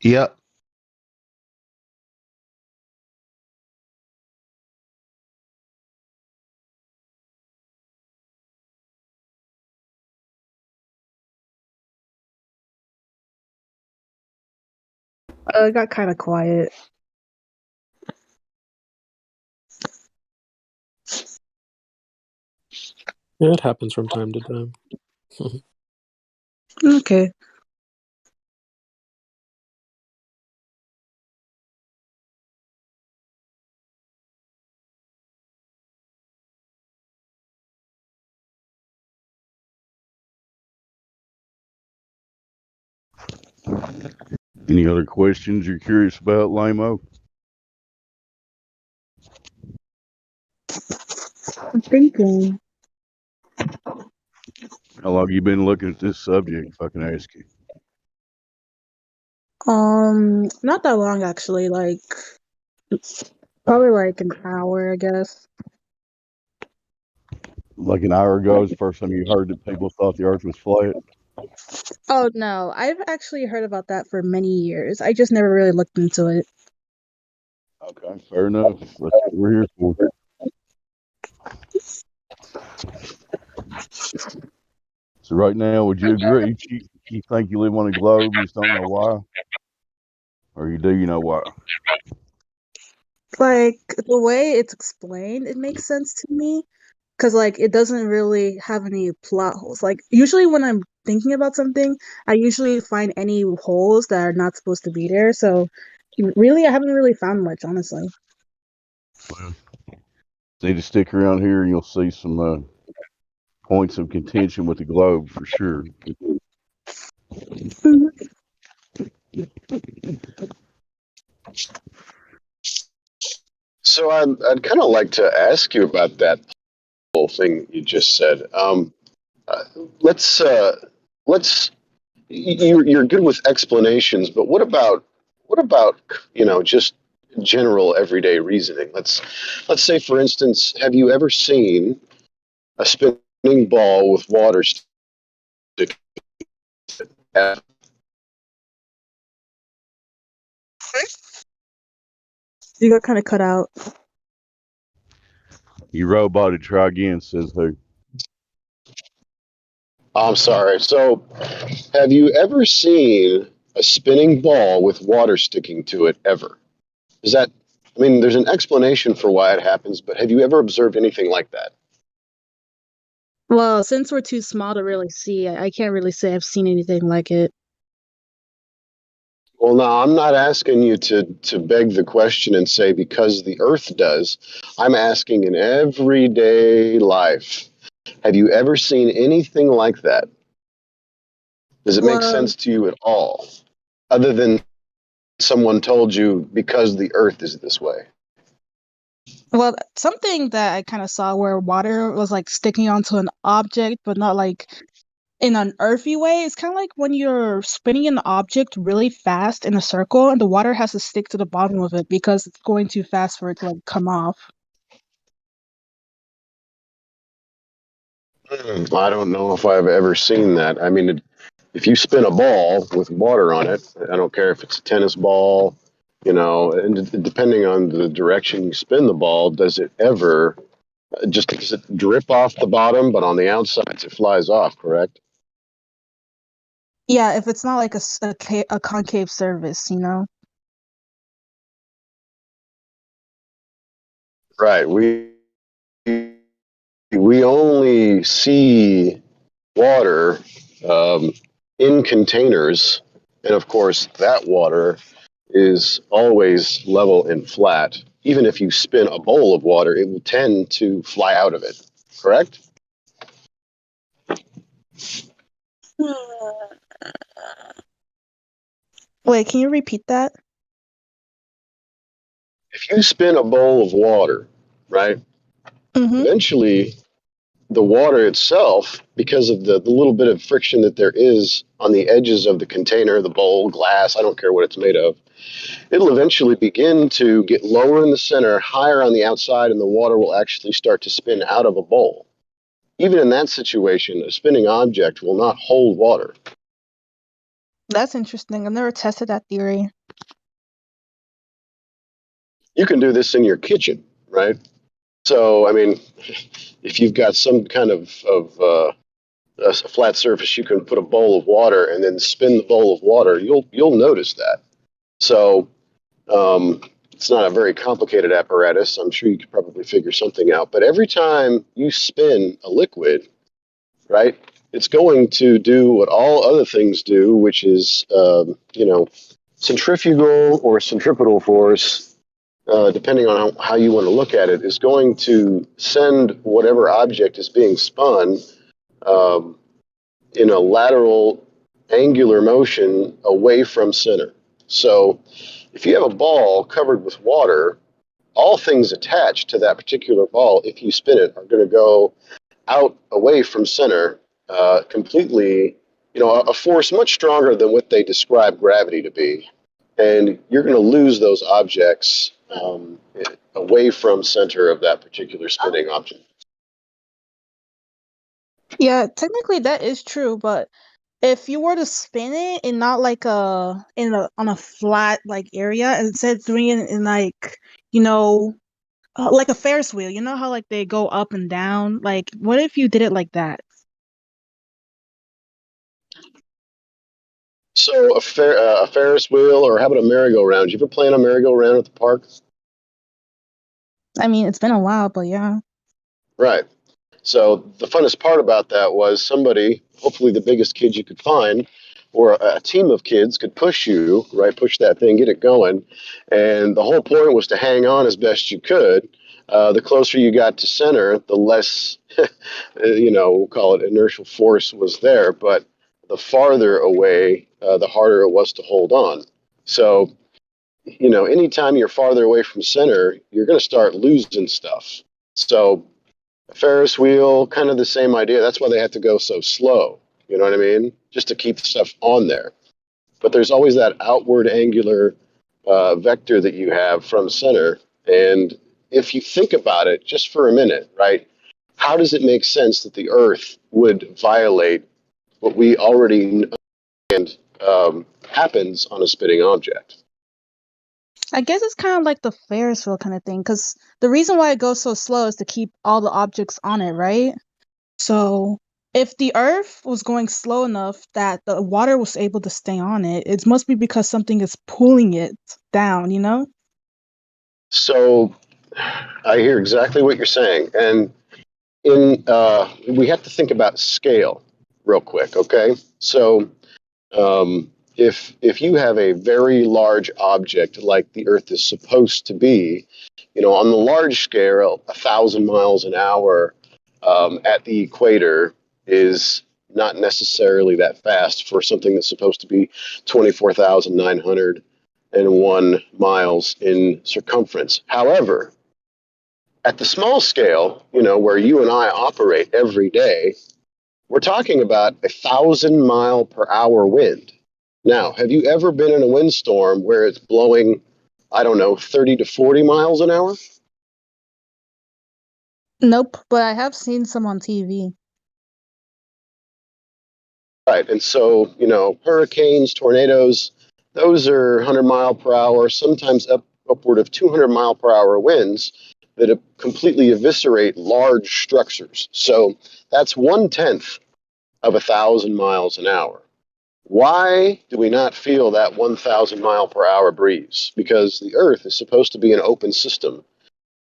Yep. It got kind of quiet. Yeah, it happens from time to time. Okay. Any other questions you're curious about, Lamo? I'm thinking. How long you been looking at this subject, if I can ask you? Not that long actually, like probably like an hour, I guess. Like an hour ago is the first time you heard that people thought the earth was flat? Oh no, I've actually heard about that for many years. I just never really looked into it. Okay, fair enough. That's what we're here for. So right now, would you agree? You think you live on a globe, you just don't know why? Or you do, you know why? Like the way it's explained, it makes sense to me. Because like it doesn't really have any plot holes. Like usually when I'm thinking about something, I usually find any holes that are not supposed to be there. So really, I haven't really found much, honestly. Well, need to stick around here and you'll see some points of contention with the globe for sure. Mhm. So I'd kind of like to ask you about that whole thing you just said. Uh, let's let's you're good with explanations, but what about just general everyday reasoning? Let's say, for instance, have you ever seen a spinning ball with water sticking out? You got kind of cut out. You roboted, try again, says who? I'm sorry. So, have you ever seen a spinning ball with water sticking to it ever? Is that, I mean, there's an explanation for why it happens, but have you ever observed anything like that? Well, since we're too small to really see, I can't really say I've seen anything like it. Well, no, I'm not asking you to beg the question and say because the Earth does. I'm asking in everyday life. Have you ever seen anything like that? Does it make Well, sense to you at all? Other than someone told you because the Earth is this way. well, something that I kind of saw where water was like sticking onto an object, but not like in an earthy way. It's kind of like when you're spinning an object really fast in a circle, and the water has to stick to the bottom of it because it's going too fast for it to like come off. I don't know if I've ever seen that. I mean, if you spin a ball with water on it, I don't care if it's a tennis ball, and depending on the direction you spin the ball, does it ever just does it drip off the bottom, but on the outsides it flies off, correct? Yeah, if it's not like a concave surface, you know. Right. We only see water in containers, and of course, that water is always level and flat. Even if you spin a bowl of water, it will tend to fly out of it. Correct? Wait, can you repeat that? If you spin a bowl of water, right, Mm-hmm. eventually the water itself, because of the little bit of friction that there is on the edges of the container, the bowl, glass, I don't care what it's made of, it'll eventually begin to get lower in the center, higher on the outside, and the water will actually start to spin out of a bowl. Even in that situation, a spinning object will not hold water. That's interesting. I've never tested that theory. You can do this in your kitchen, right? So, I mean, if you've got some kind of a flat surface, you can put a bowl of water and then spin the bowl of water. You'll notice that. So, it's not a very complicated apparatus. I'm sure you could probably figure something out. But every time you spin a liquid, right, it's going to do what all other things do, which is, centrifugal or centripetal force, depending on how you want to look at it, is going to send whatever object is being spun um, in a lateral angular motion away from center. So if you have a ball covered with water, all things attached to that particular ball, if you spin it, are going to go out away from center completely, a force much stronger than what they describe gravity to be. And you're going to lose those objects away from center of that particular spinning object. Yeah, technically that is true, but if you were to spin it and not like on a flat like area, and instead doing it in like, you know, like a Ferris wheel, you know how like they go up and down? Like, what if you did it like that? So a Ferris wheel, or how about a merry-go-round? You ever play on a merry-go-round at the park? I mean, it's been a while, but yeah. Right. So the funnest part about that was somebody, hopefully the biggest kid you could find, or a team of kids could push you, right? Push that thing, get it going. And the whole point was to hang on as best you could. The closer you got to center, the less, we'll call it inertial force was there. But the farther away, the harder it was to hold on. So anytime you're farther away from center, you're going to start losing stuff. So a Ferris wheel, kind of the same idea. That's why they have to go so slow. You know what I mean? Just to keep stuff on there. But there's always that outward angular vector that you have from center. And if you think about it just for a minute, right? How does it make sense that the Earth would violate what we already understand happens on a spinning object? I guess it's kind of like the Ferris wheel kind of thing, because the reason why it goes so slow is to keep all the objects on it, right? So if the Earth was going slow enough that the water was able to stay on it, it must be because something is pulling it down, you know? So I hear exactly what you're saying. And we have to think about scale real quick, okay? So if you have a very large object like the Earth is supposed to be, on the large scale, 1,000 miles an hour at the equator is not necessarily that fast for something that's supposed to be 24,901 miles in circumference. However, at the small scale, where you and I operate every day, we're talking about 1,000-mile-per-hour wind. Now, have you ever been in a windstorm where it's blowing, I don't know, 30 to 40 miles an hour? Nope, but I have seen some on TV. Right. And so, hurricanes, tornadoes, those are 100-mile-per-hour, sometimes upward of 200-mile-per-hour winds that completely eviscerate large structures. So that's 1/10 of 1,000 miles an hour. Why do we not feel that 1,000-mile-per-hour breeze? Because the Earth is supposed to be an open system.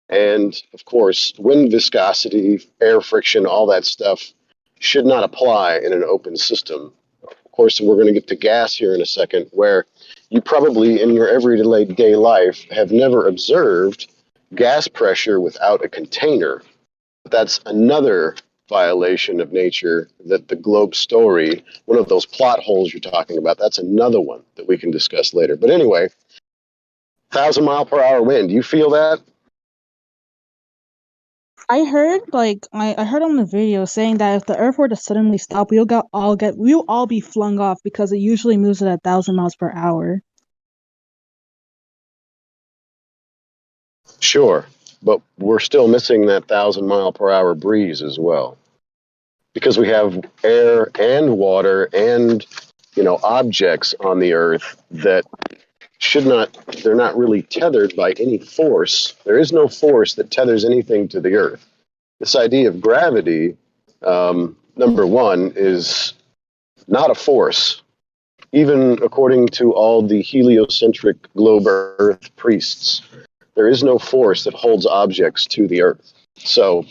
And of course, wind viscosity, air friction, all that stuff should not apply in an open system. Of course, we're going to get to gas here in a second, where you probably in your everyday life have never observed gas pressure without a container. But that's another violation of nature that the globe story, one of those plot holes you're talking about, that's another one that we can discuss later. But anyway, 1,000-mile-per-hour wind, you feel that? I heard I heard on the video saying that if the Earth were to suddenly stop, we'll all be flung off because it usually moves at 1,000 miles per hour. Sure, but we're still missing that 1,000-mile-per-hour breeze as well, because we have air and water and objects on the Earth that they're not really tethered by any force. There is no force that tethers anything to the Earth. This idea of gravity, number one, is not a force. Even according to all the heliocentric globe Earth priests, there is no force that holds objects to the Earth. So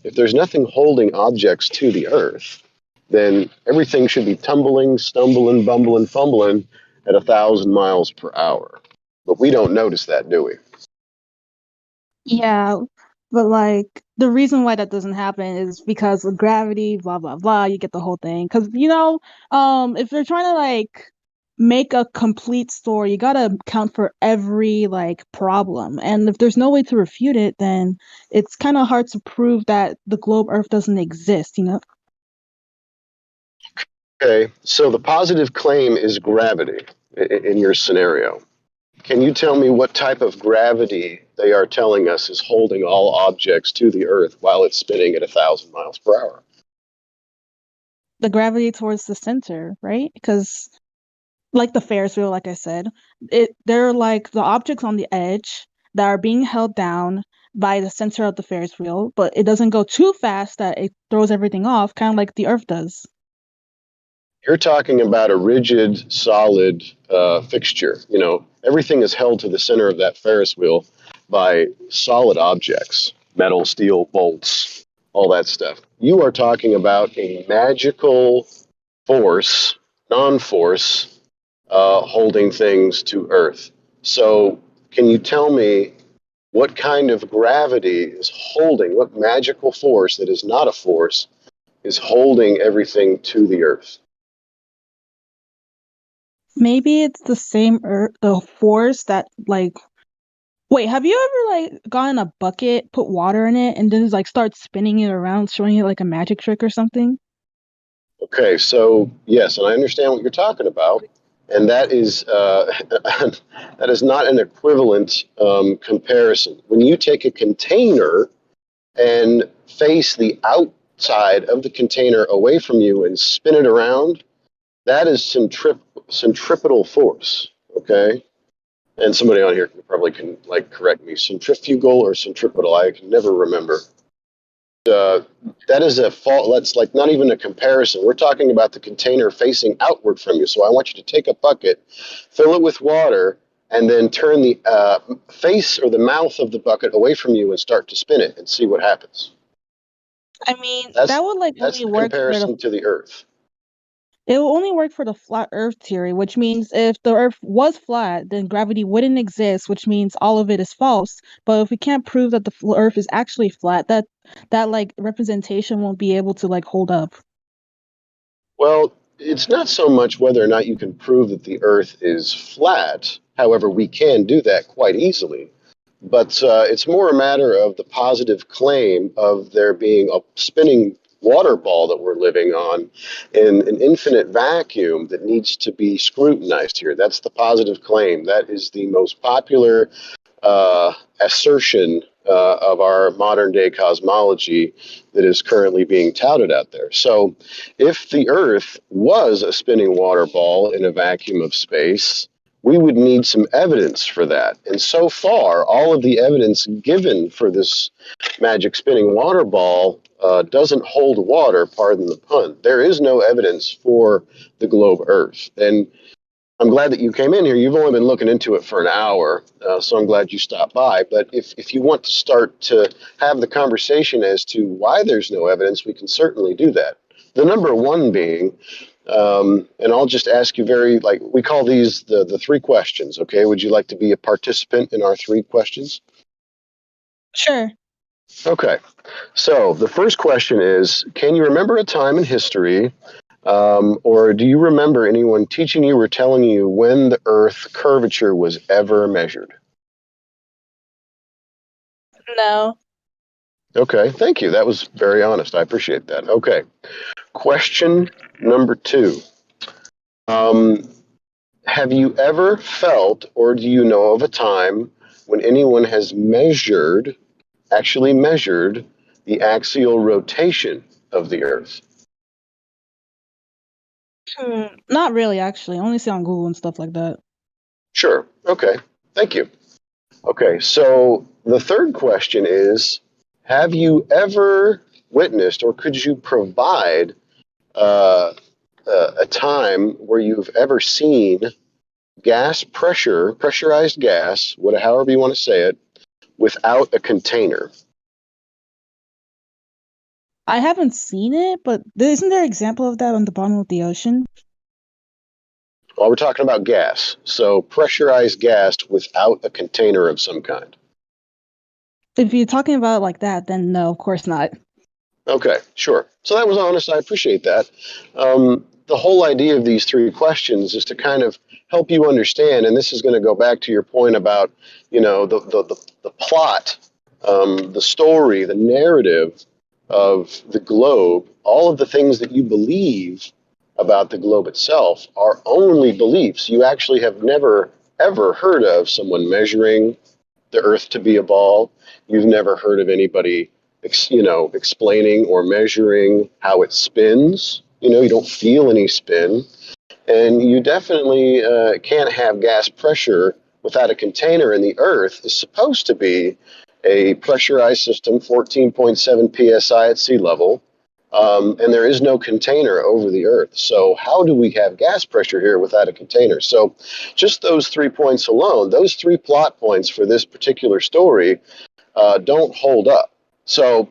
if there's nothing holding objects to the Earth, then everything should be tumbling, stumbling, bumbling, fumbling at 1,000 miles per hour. But we don't notice that, do we? Yeah, but the reason why that doesn't happen is because of gravity, blah blah blah. You get the whole thing. Because if you're trying to make a complete story, you gotta account for every problem. And if there's no way to refute it, then it's kind of hard to prove that the globe Earth doesn't exist. Okay, so the positive claim is gravity in your scenario. Can you tell me what type of gravity they are telling us is holding all objects to the Earth while it's spinning at 1,000 miles per hour? The gravity towards the center, right? Because like the Ferris wheel, like I said, they're like the objects on the edge that are being held down by the center of the Ferris wheel, but it doesn't go too fast that it throws everything off, kind of like the Earth does. You're talking about a rigid, solid fixture. Everything is held to the center of that Ferris wheel by solid objects, metal, steel, bolts, all that stuff. You are talking about a magical force, non-force, holding things to Earth. So can you tell me what kind of gravity is holding, what magical force that is not a force is holding everything to the Earth? Maybe it's the same the force that like. Wait, have you ever like gotten a bucket, put water in it, and then like start spinning it around, showing it like a magic trick or something? Okay, so yes, and I understand what you're talking about, and that is that is not an equivalent comparison. When you take a container and face the outside of the container away from you and spin it around, that is centripetal force. Okay, and somebody on here can like correct me, centrifugal or centripetal. I can never remember. That is a fault. That's like not even a comparison. We're talking about the container facing outward from you. So I want you to take a bucket, fill it with water, and then turn the face or the mouth of the bucket away from you and start to spin it and see what happens. I mean, That's that would like that's only the work for the comparison to the Earth. it will only work for the flat Earth theory, which means if the Earth was flat, then gravity wouldn't exist, which means all of it is false. But if we can't prove that the Earth is actually flat, that like representation won't be able to like hold up. Well, it's not so much whether or not you can prove that the Earth is flat. However, we can do that quite easily. But it's more a matter of the positive claim of there being a spinning water ball that we're living on in an infinite vacuum that needs to be scrutinized here. That's the positive claim. That is the most popular assertion of our modern day cosmology that is currently being touted out there. So, if the Earth was a spinning water ball in a vacuum of space, we would need some evidence for that. And so far, all of the evidence given for this magic spinning water ball doesn't hold water, pardon the pun. There is no evidence for the globe Earth. And I'm glad that you came in here. You've only been looking into it for an hour, so I'm glad you stopped by. But if you want to start to have the conversation as to why there's no evidence, we can certainly do that. The number one being, and I'll just ask you like, we call these the three questions, okay? Would you like to be a participant in our three questions? Sure. Okay. So the first question is, can you remember a time in history or do you remember anyone teaching you or telling you when the Earth curvature was ever measured? No. Okay, thank you. That was very honest. I appreciate that. Okay. Question number 2. Have you ever felt or do you know of a time when anyone has actually measured the axial rotation of the Earth? Not really, actually. I only see on Google and stuff like that. Sure. Okay. Thank you. Okay, so the third question is, have you ever witnessed or could you provide a time where you've ever seen pressurized gas, however you want to say it, without a container? I haven't seen it, but isn't there an example of that on the bottom of the ocean? Well, we're talking about gas, so pressurized gas without a container of some kind. If you're talking about it like that, then no, of course not. Okay, sure. So that was honest. I appreciate that. The whole idea of these three questions is to kind of help you understand, and this is going to go back to your point about, the plot, the story, the narrative of the globe. All of the things that you believe about the globe itself are only beliefs. You actually have never ever heard of someone measuring the Earth to be a ball. You've never heard of anybody explaining or measuring how it spins. You don't feel any spin. And you definitely can't have gas pressure without a container. And the Earth is supposed to be a pressurized system, 14.7 psi at sea level. And there is no container over the Earth. So how do we have gas pressure here without a container? So just those 3 points alone, those 3 plot points for this particular story don't hold up. So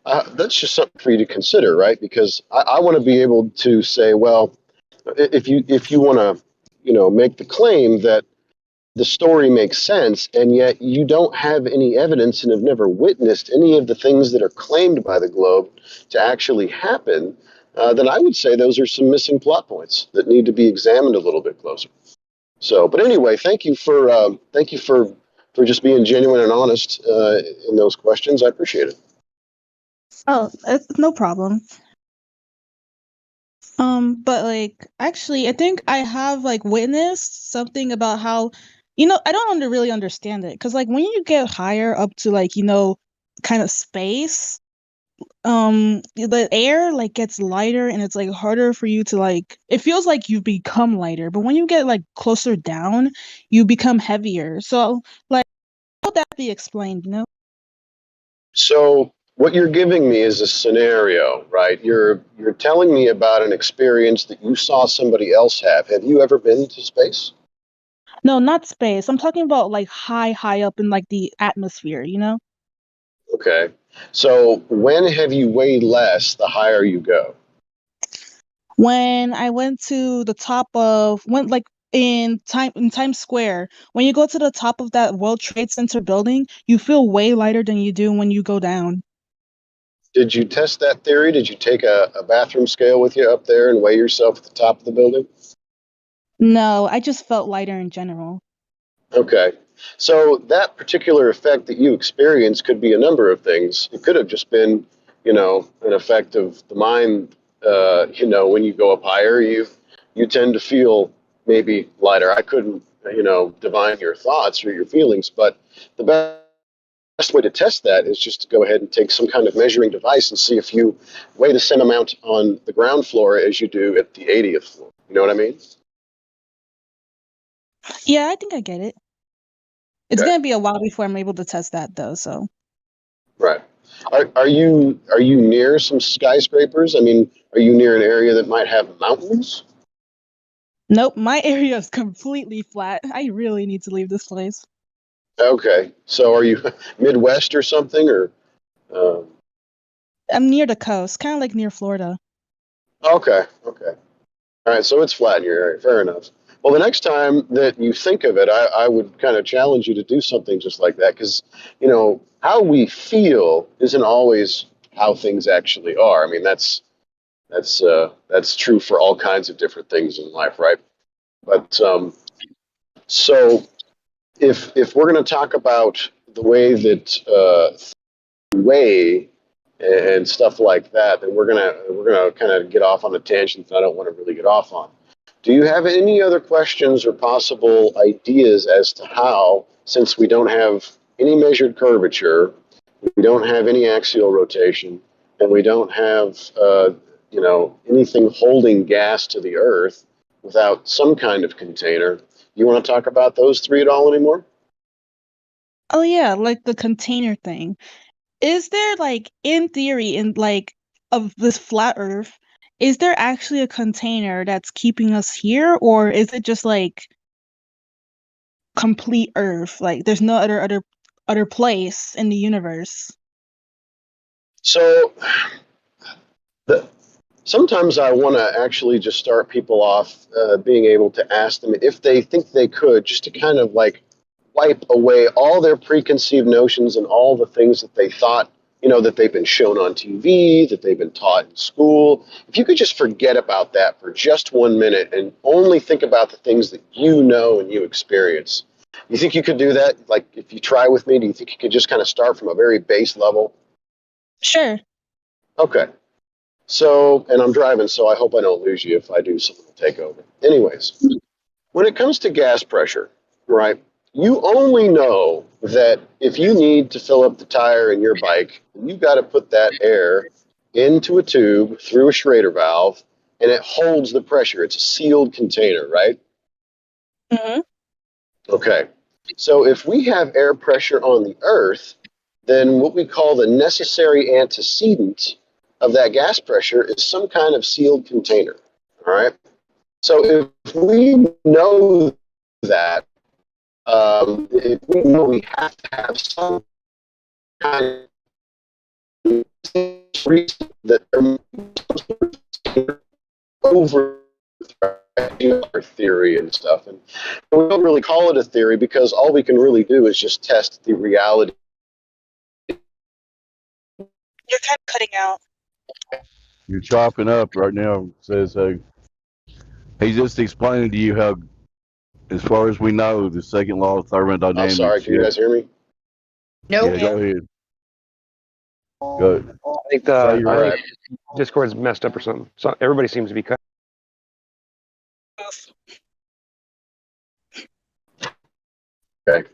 that's just something for you to consider, right? Because I want to be able to say, well, if you want to, make the claim that the story makes sense, and yet you don't have any evidence and have never witnessed any of the things that are claimed by the globe to actually happen, then I would say those are some missing plot points that need to be examined a little bit closer. So, but anyway, thank you for just being genuine and honest in those questions. I appreciate it. Oh, it's no problem. But like, actually, I think I have like witnessed something about how, I don't really understand it because like when you get higher up to like kind of space, the air like gets lighter and it's like harder for you to like. It feels like you become lighter, but when you get like closer down, you become heavier. So like, how would that be explained? So what you're giving me is a scenario, right? You're telling me about an experience that you saw somebody else have. Have you ever been to space? No, not space. I'm talking about like high up in like the atmosphere. Okay. So when have you weighed less the higher you go? When I went to the top of went like in Times Square, when you go to the top of that World Trade Center building, you feel way lighter than you do when you go down. Did you test that theory? Did you take a bathroom scale with you up there and weigh yourself at the top of the building? No, I just felt lighter in general. Okay. So that particular effect that you experienced could be a number of things. It could have just been, an effect of the mind. When you go up higher, you tend to feel maybe lighter. I couldn't, divine your thoughts or your feelings, but the best way to test that is just to go ahead and take some kind of measuring device and see if you weigh the same amount on the ground floor as you do at the 80th floor. You know what I mean? Yeah, I think I get it. It's Okay. gonna be a while before I'm able to test that though, so. Right. Are you near some skyscrapers? I mean, are you near an area that might have mountains? Nope, my area is completely flat. I really need to leave this place. Okay. So are you Midwest or something, or? I'm near the coast, kind of like near Florida. Okay. Okay. All right. So it's flat in your area. Fair enough. Well, the next time that you think of it, I would kind of challenge you to do something just like that, because how we feel isn't always how things actually are. I mean, that's true for all kinds of different things in life, right? But so if we're going to talk about the way that weigh and stuff like that, then we're gonna kind of get off on a tangent that I don't want to really get off on. Do you have any other questions or possible ideas as to how, since we don't have any measured curvature, we don't have any axial rotation, and we don't have anything holding gas to the Earth without some kind of container? You want to talk about those three at all anymore? Oh yeah, like the container thing. Is there like in theory in like of this flat earth, is there actually a container that's keeping us here or is it just like complete earth? Like there's no other place in the universe. So sometimes I want to actually just start people off being able to ask them if they think they could, just to kind of like wipe away all their preconceived notions and all the things that they thought, that they've been shown on TV, that they've been taught in school. If you could just forget about that for just 1 minute and only think about the things that you know and you experience. You think you could do that? Like, if you try with me, do you think you could just kind of start from a very base level? Sure. Okay. So, and I'm driving, so I hope I don't lose you. If I do, someone will take over. Anyways, when it comes to gas pressure, right, you only know that if you need to fill up the tire in your bike, you've got to put that air into a tube through a Schrader valve, and it holds the pressure. It's a sealed container, right? Mm-hmm. Okay. So if we have air pressure on the Earth, then what we call the necessary antecedent of that gas pressure is some kind of sealed container. All right. So if we know that, if we know we have to have some kind of reason that over our theory and stuff, and we don't really call it a theory because all we can really do is just test the reality. You're kind of cutting out. You're chopping up right now. Says he's just explaining to you how, as far as we know, the second law of I'm sorry. thermodynamics. Can you guys hear me? Yeah, Nope. go ahead. Go. I think Say your All right. Discord's messed up or something. So everybody seems to be cut. Okay.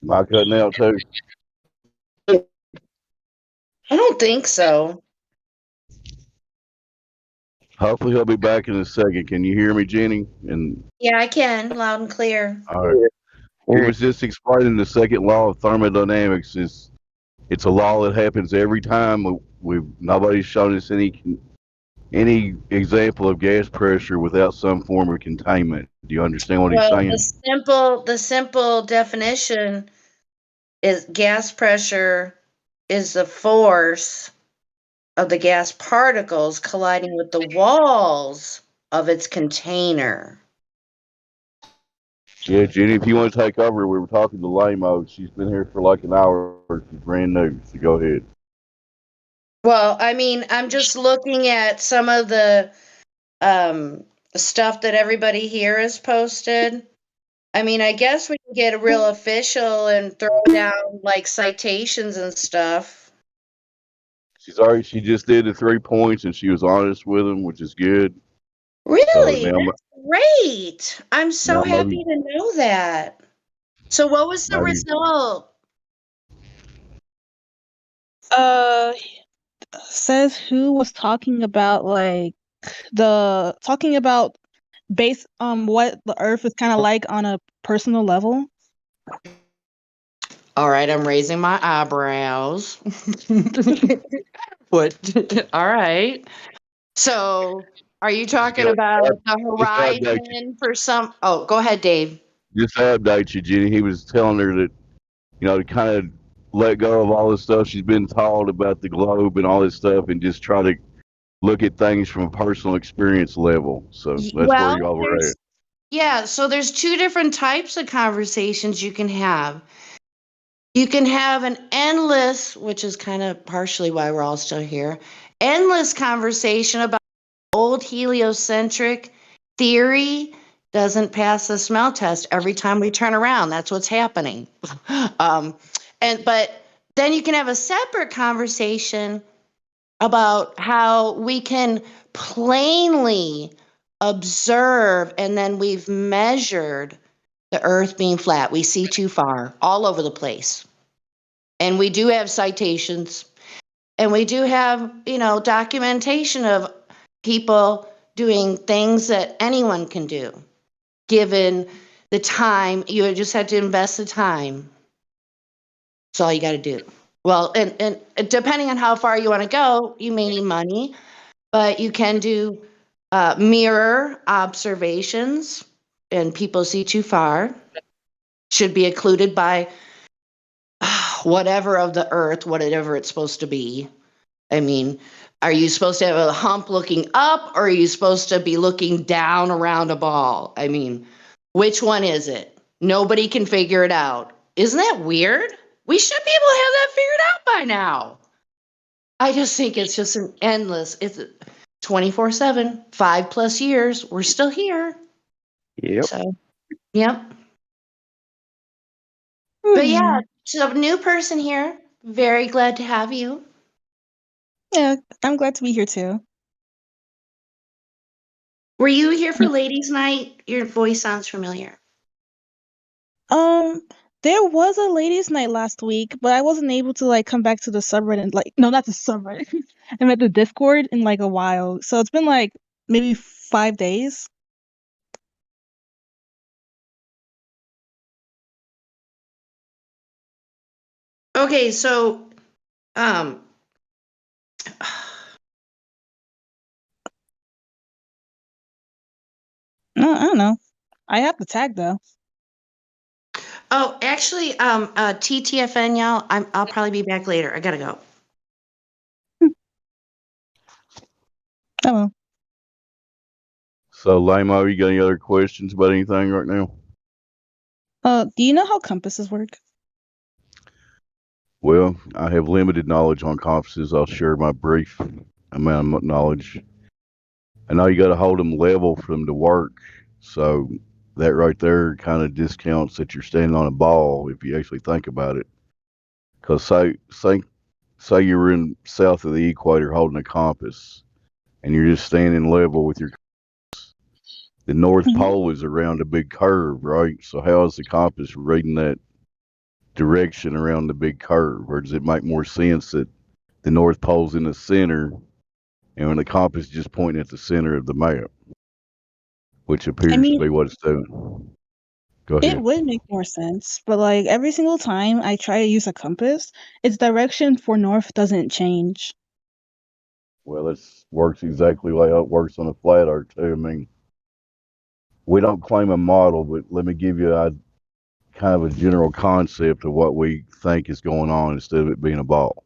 Am I cutting out too? I don't think so. Hopefully he'll be back in a second. Can you hear me, Jenny? And Yeah, I can, loud and clear. all right. He was just explaining the second law of thermodynamics. It's a law that happens every time. Nobody's shown us any example of gas pressure without some form of containment. Do you understand what he's Well, saying? the simple definition is gas pressure is the force of the gas particles colliding with the walls of its container. Yeah, Jenny, if you want to take over, we were talking to Lamo. She's been here for like an hour. She's brand new, so go ahead. Well, I mean, I'm just looking at some of the stuff that everybody here has posted. I mean, I guess we can get real official and throw down like citations and stuff. She just did the 3 points and she was honest with them, which is good. Really? So That's great. I'm so now happy to know that. So what was the maybe result? Says who was talking about like talking about based on what the earth is kind of like on a personal level. All right, I'm raising my eyebrows. What? All right. So, are you talking about the just update you. horizon for some? Oh, go ahead, Dave. Just to update you, Jenny. He was telling her that, to kind of let go of all this stuff she's been taught about the globe and all this stuff and just try to look at things from a personal experience level. So that's where y'all were at. Yeah, so there's two different types of conversations you can have. You can have an endless, which is kind of partially why we're all still here, endless conversation about old heliocentric theory doesn't pass the smell test every time we turn around. That's what's happening. But then you can have a separate conversation about how we can plainly observe and then we've measured the earth being flat. We see too far all over the place. And we do have citations and we do have, documentation of people doing things that anyone can do given the time. You just have to invest the time. That's all you got to do. Well, and depending on how far you want to go, you may need money, but you can do mirror observations and people see too far. Should be occluded by whatever of the earth, whatever it's supposed to be. I mean, are you supposed to have a hump looking up or are you supposed to be looking down around a ball? I mean, which one is it? Nobody can figure it out. Isn't that weird? We should be able to have that figured out by now. I just think it's just an endless, it's 24/7, 5+ years. We're still here. Yep. So, yep. But yeah, so new person here. Very glad to have you. Yeah, I'm glad to be here too. Were you here for ladies' night? Your voice sounds familiar. There was a ladies' night last week, but I wasn't able to like come back to the subreddit no, not the subreddit. I'm at the Discord in like a while. So it's been like maybe 5 days. Okay, so I don't know. I have the tag though. Oh, actually, TTFN, y'all. I'll probably be back later. I gotta go. Oh. So, Lamo, you got any other questions about anything right now? Do you know how compasses work? Well, I have limited knowledge on compasses. I'll share my brief amount of knowledge. I know you got to hold them level for them to work. So that right there kind of discounts that you're standing on a ball if you actually think about it. Because say you were in south of the equator holding a compass, and you're just standing level with your. The North Pole is around a big curve, right? So how is the compass reading that direction around the big curve? Or does it make more sense that the North Pole's in the center, and when the compass is just pointing at the center of the map, which I appears to mean, be what it's doing? Go it ahead. would make more sense, but like every single time I try to use a compass, its direction for north doesn't change. Well, it works exactly like how it works on a flat Earth too. I mean, we don't claim a model, but let me give you a kind of a general concept of what we think is going on instead of it being a ball.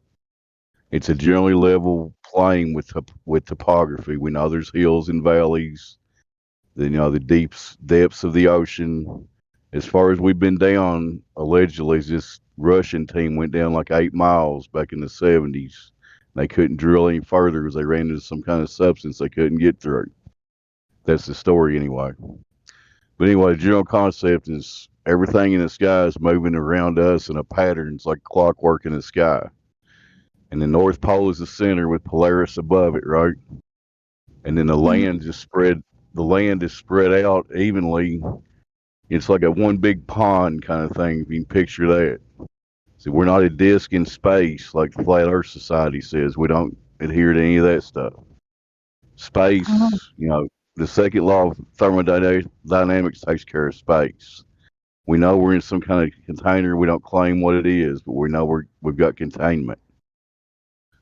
It's a generally level plain with topography. We know there's hills and valleys. The depths of the ocean. As far as we've been down, allegedly, this Russian team went down like 8 miles back in the 70s. They couldn't drill any further because they ran into some kind of substance they couldn't get through. That's the story anyway. But anyway, the general concept is everything in the sky is moving around us in a pattern. It's like clockwork in the sky. And the North Pole is the center with Polaris above it, right? And then the land is spread out evenly. It's like a one big pond kind of thing, if you can picture that. See, we're not a disk in space like the Flat Earth Society says. We don't adhere to any of that stuff. Oh. Space, the second law of thermodynamics takes care of space. We know we're in some kind of container. We don't claim what it is, but we know we've got containment.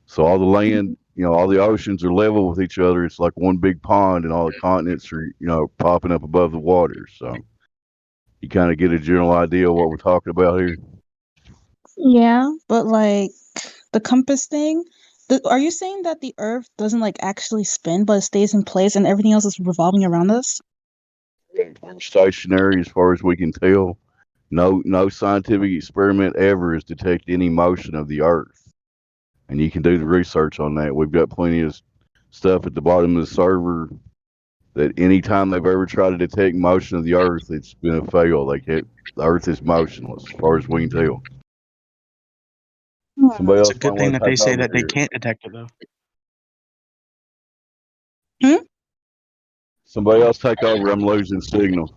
So all the land, all the oceans are level with each other. It's like one big pond, and all the continents are, popping up above the water. So you kind of get a general idea of what we're talking about here. Yeah, but like the compass thing, are you saying that the Earth doesn't like actually spin, but it stays in place and everything else is revolving around us? We're stationary as far as we can tell. No scientific experiment ever has detected any motion of the Earth, and you can do the research on that. We've got plenty of stuff at the bottom of the server that anytime they've ever tried to detect motion of the Earth, it's been a fail. The Earth is motionless as far as we can tell. Somebody It's a else might good thing want that to they take say over that they here. can't detect it, though. Somebody else take over. I'm losing signal.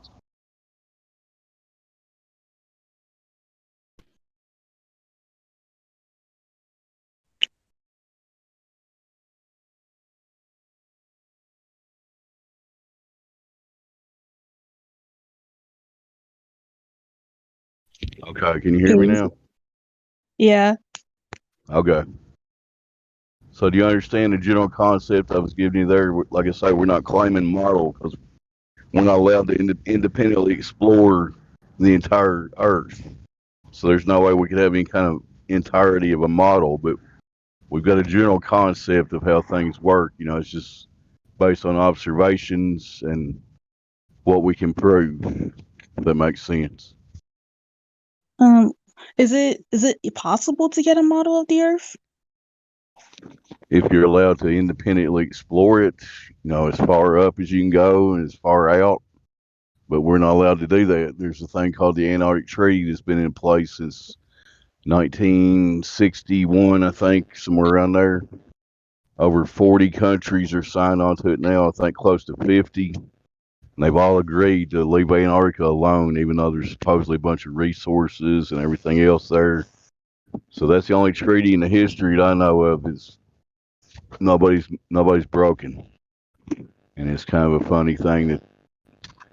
Okay, can you hear me now? Yeah. Okay. So do you understand the general concept I was giving you there? Like I say, we're not claiming model because we're not allowed to independently explore the entire Earth. So there's no way we could have any kind of entirety of a model, but we've got a general concept of how things work. It's just based on observations and what we can prove. If that makes sense. Um, is it possible to get a model of the Earth? If you're allowed to independently explore it, as far up as you can go and as far out, but we're not allowed to do that. There's a thing called the Antarctic Treaty that's been in place since 1961, I think, somewhere around there. Over 40 countries are signed onto it now, I think close to 50. And they've all agreed to leave Antarctica alone, even though there's supposedly a bunch of resources and everything else there. So that's the only treaty in the history that I know of is nobody's broken. And it's kind of a funny thing that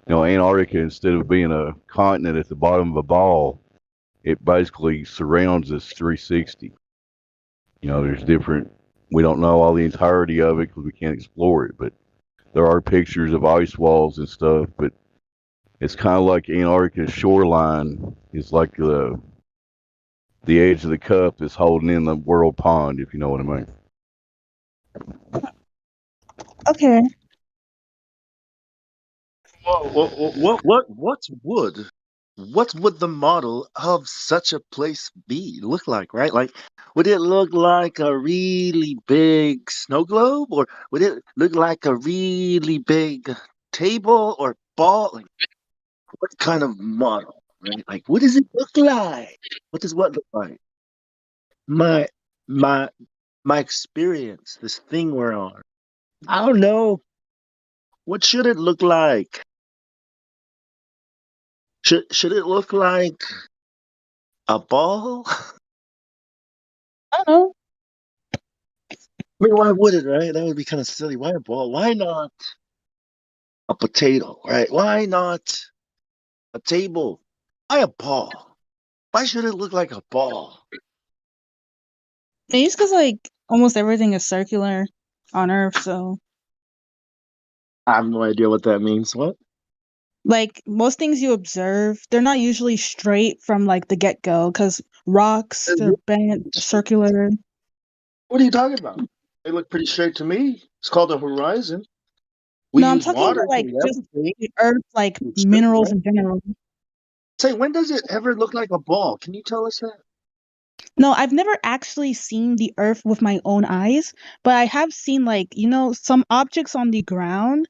Antarctica, instead of being a continent at the bottom of a ball, it basically surrounds us 360. There's different. We don't know all the entirety of it because we can't explore it, but there are pictures of ice walls and stuff. But it's kind of like Antarctica's shoreline is like the edge of the cup that's holding in the world pond, if you know what I mean. Okay. What's wood? what would the model of such a place look like, right? Like, would it look like a really big snow globe, or would it look like a really big table or ball? Like, what kind of model, right? Like, what does it look like? What does what look like? My my my experience, this thing we're on. I don't know. What should it look like? Should it look like a ball? I don't know. I mean, why would it, right? That would be kind of silly. Why a ball? Why not a potato, right? Why not a table? Why a ball? Why should it look like a ball? Maybe it's because like almost everything is circular on Earth, so I have no idea what that means. What? like most things you observe, they're not usually straight from like the get go because rocks they're bent circular. What are you talking about? They look pretty straight to me. It's called a horizon. We No, I'm use talking water about to like just levitate. the Earth, like It's straight, minerals right? in general. Say, when does it ever look like a ball? Can you tell us that? No, I've never actually seen the Earth with my own eyes, but I have seen like some objects on the ground.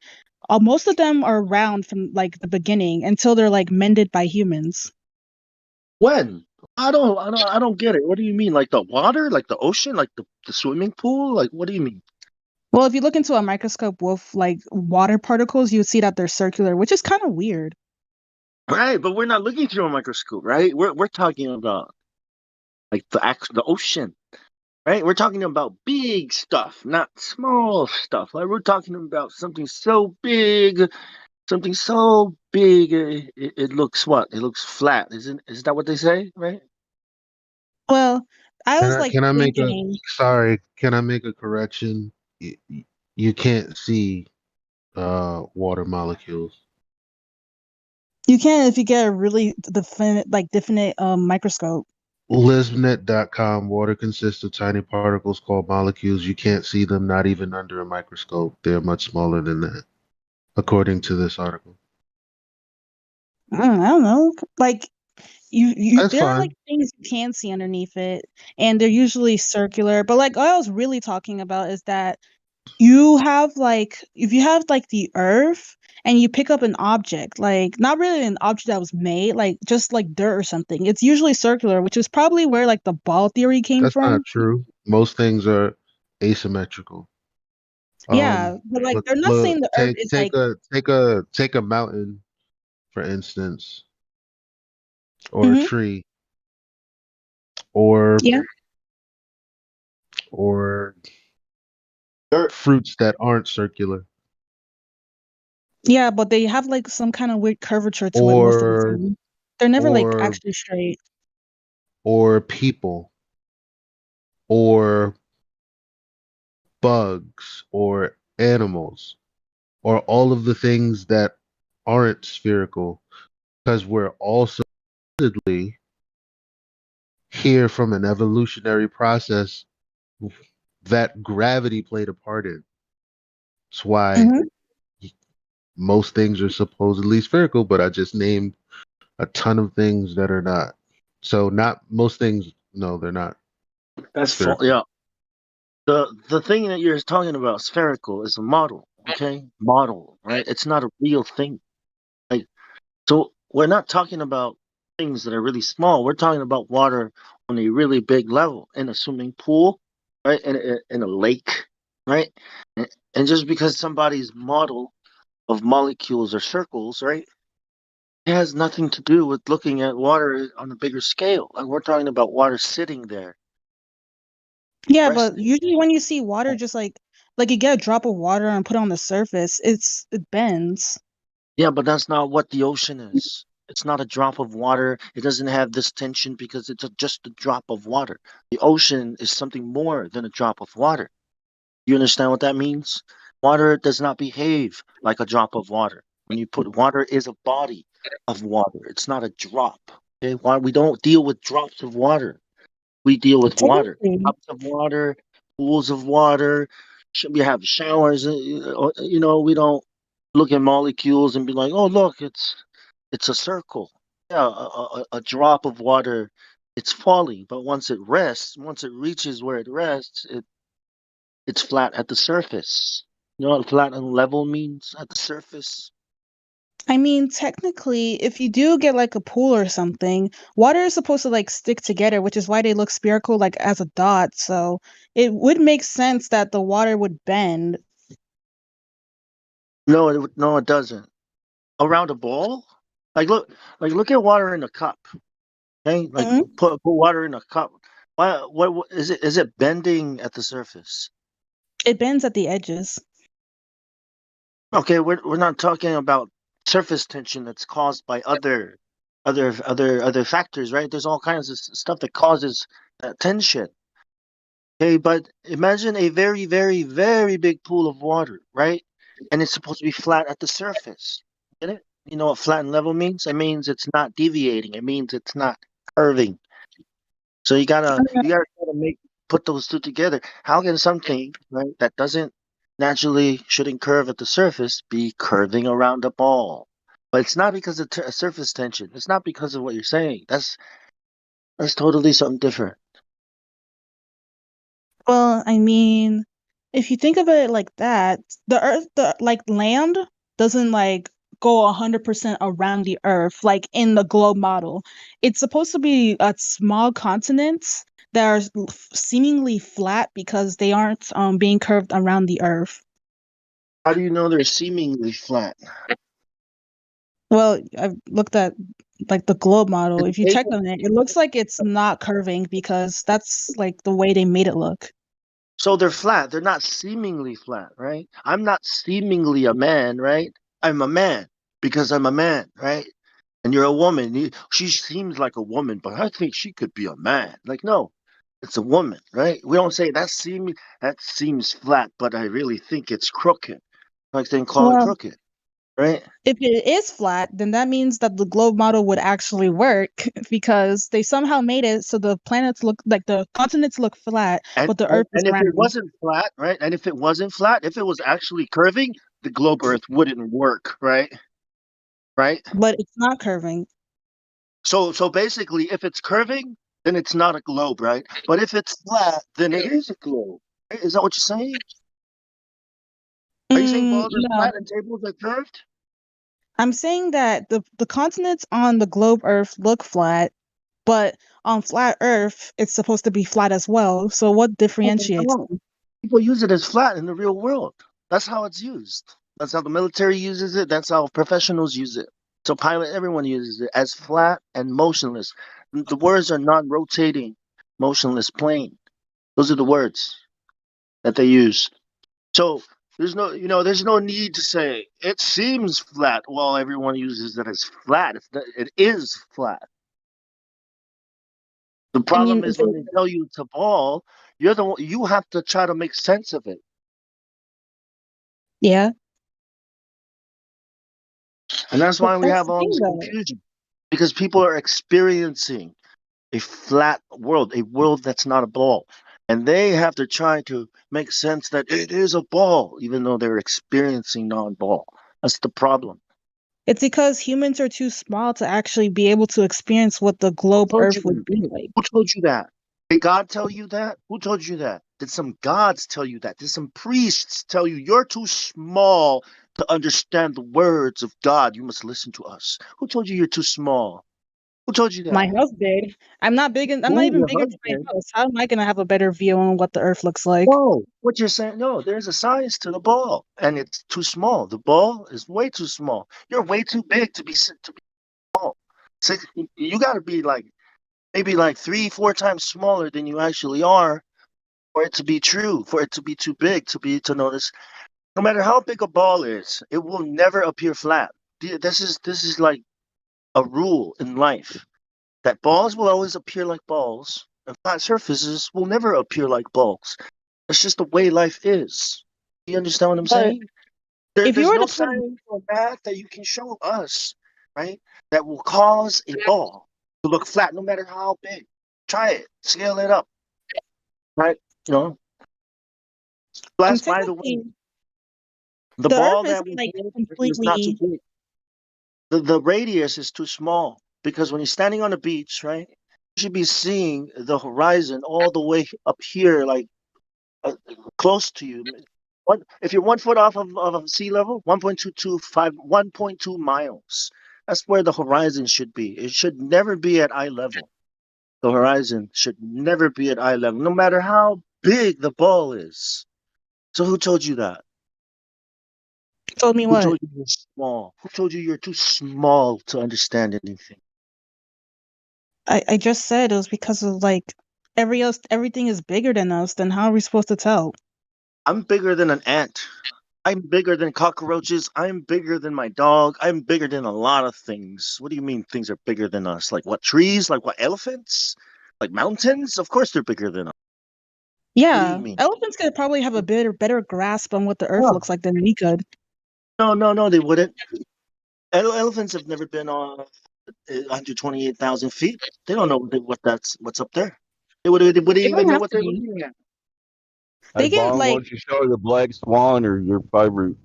Most of them are round from like the beginning until they're like mended by humans. When? I don't get it. What do you mean? Like the water? Like the ocean? Like the swimming pool? Like what do you mean? Well, if you look into a microscope with like water particles, you would see that they're circular, which is kind of weird. Right, but we're not looking through a microscope, right? We're talking about like the ocean, right? We're talking about big stuff, not small stuff. Like we're talking about something so big it looks what? It looks flat. Is that what they say, right? Well, I was like Can I make a thinking sorry? Can I make a correction? You can't see water molecules. you can if you get a really definite microscope. Lisbnet.com. Water consists of tiny particles called molecules. You can't see them, not even under a microscope. They're much smaller than that, according to this article. I don't know. Like you That's there are like fine. things you can see underneath it, and they're usually circular. But like what I was really talking about is that you have like if you have like the earth and you pick up an object, like not really an object that was made, like just like dirt or something, it's usually circular, which is probably where like the ball theory came That's not from. true. Most things are asymmetrical. Yeah, but like they're not Look, saying the earth is like take a mountain, for instance, or a hmm tree, or yeah. or fruits that aren't circular, Yeah, but they have like some kind of weird curvature to it most of the or time. They're never like or actually straight. or people, or bugs, or animals, or all of the things that aren't spherical, because we're also supposedly here from an evolutionary process that gravity played a part in. That's why hmm most things are supposedly spherical, but I just named a ton of things that are not. So not most things, no, they're not That's full. spherical. Yeah. The thing that you're talking about, spherical, is a model. Okay, model, right? It's not a real thing. Like, so we're not talking about things that are really small. We're talking about water on a really big level in a swimming pool, right? In a lake, right? And just because somebody's model of molecules or circles, right, it has nothing to do with looking at water on a bigger scale. Like we're talking about water sitting there, Yeah, but resting. usually when you see water, just like you get a drop of water and put it on the surface, it bends. Yeah, but that's not what the ocean is. It's not a drop of water. It doesn't have this tension because just a drop of water. The ocean is something more than a drop of water. You understand what that means? Water does not behave like a drop of water. When you put water is a body of water. It's not a drop. Okay? Why we don't deal with drops of water. We deal with water. Technically, Drops of water, pools of water. We have showers. We don't look at molecules and be like, "Oh, look, it's a circle." Yeah, a drop of water, it's falling, but once it rests, once it reaches where it rests, it's flat at the surface. You know what flat and level means at the surface? I mean, technically, if you do get like a pool or something, water is supposed to like stick together, which is why they look spherical, like as a dot. So it would make sense that the water would bend. No, no, it doesn't. Around a ball? Look at water in a cup. Okay, like Mhm. put water in a cup. What is it? Is it bending at the surface? It bends at the edges. Okay, we're not talking about surface tension that's caused by other factors, right? There's all kinds of stuff that causes that tension. Okay, but imagine a very, very, very big pool of water, right? And it's supposed to be flat at the surface. Get it? You know what flat and level means? It means it's not deviating. It means it's not curving. So you gotta try to put those two together. How can something, right, that doesn't naturally shouldn't curve at the surface be curving around a ball? But it's not because of surface tension. It's not because of what you're saying. That's totally something different. Well, I mean, if you think of it like that, the earth, the like land doesn't like go 100% around the earth like in the globe model. It's supposed to be a small continents that are seemingly flat because they aren't being curved around the earth. How do you know they're seemingly flat? Well, I've looked at like the globe model. If you check Table- on it, it looks like it's not curving because that's like the way they made it look. So they're flat. They're not seemingly flat, right? I'm not seemingly a man, right? I'm a man because I'm a man, right? And you're a woman. She seems like a woman, but I think she could be a man. Like, no, it's a woman, right? We don't say that seems flat, but I really think it's crooked. Like they call it Well, crooked, right? if it is flat, then that means that the globe model would actually work because they somehow made it so the planets look like the continents look flat, And but the and, Earth is and if it round. wasn't flat, right? And if it wasn't flat, if it was actually curving, the globe Earth wouldn't work, right? Right? But it's not curving. So basically, if it's curving, then it's not a globe, right? But if it's flat, then it is a globe. Right? Is that what you're saying? Are you saying balls are No, flat and tables are curved? I'm saying that the continents on the globe Earth look flat, but on flat Earth, it's supposed to be flat as well. So what differentiates No. them? People use it as flat in the real world. That's how it's used. That's how the military uses it. That's how professionals use it. So pilot, everyone uses it as flat and motionless. The words are non-rotating, motionless plane. Those are the words that they use. So there's no need to say it seems flat while everyone uses it as flat. It is flat. The I mean, problem is when they tell you it's a ball, you have to try to make sense of it. yeah, And that's but why we that's have the all thing this though. confusion. Because people are experiencing a flat world, a world that's not a ball. And they have to try to make sense that it is a ball, even though they're experiencing non-ball. That's the problem. It's because humans are too small to actually be able to experience what the Who globe told Earth you would that? be like. Who told you that? Did God tell you that? Who told you that? Did some gods tell you that? Did some priests tell you you're too small to understand the words of God? You must listen to us. Who told you you're too small? Who told you My that? house big. I'm not Who, even your big enough my husband? house. How am I gonna have a better view on what the Earth looks like? No, what you're saying, no, there's a size to the ball, and it's too small. The ball is way too small. You're way too big to be small. So you got to be like maybe like 3, 4 times smaller than you actually are for it to be true, for it to be too big to notice. No matter how big a ball is, it will never appear flat. This is like a rule in life that balls will always appear like balls, and flat surfaces will never appear like balls. It's just the way life is. You understand what I'm But saying? if you There's were no to put science or math that you can show us, right? That will cause a ball to look flat, no matter how big. Try it, scale it up, right? You know. Plus, by the way, technically the the Earth ball that isn't we like hit is not too completely big. The radius is too small. because when you're standing on the beach, right, you should be seeing the horizon all the way up here, like close to you. If you're 1 foot off of sea level, 1.2 miles. That's where the horizon should be. It should never be at eye level. The horizon should never be at eye level, no matter how big the ball is. So who told you that? Told me Who what? told you you're small? Who told you you're too small to understand anything? I just said it was because of like everything is bigger than us. Then how are we supposed to tell? I'm bigger than an ant. I'm bigger than cockroaches. I'm bigger than my dog. I'm bigger than a lot of things. What do you mean things are bigger than us? Like what, trees? Like what, elephants? Like mountains? Of course they're bigger than us. What do you Yeah, mean? elephants could probably have a better grasp on what the Earth No, looks like than we could. no, they wouldn't. Elephants have never been on 128,000 feet. They don't know what's up there. They wouldn't They even don't know have what to they're be. looking at. Hey, They get Bong, why like don't you show the black swan or your favorite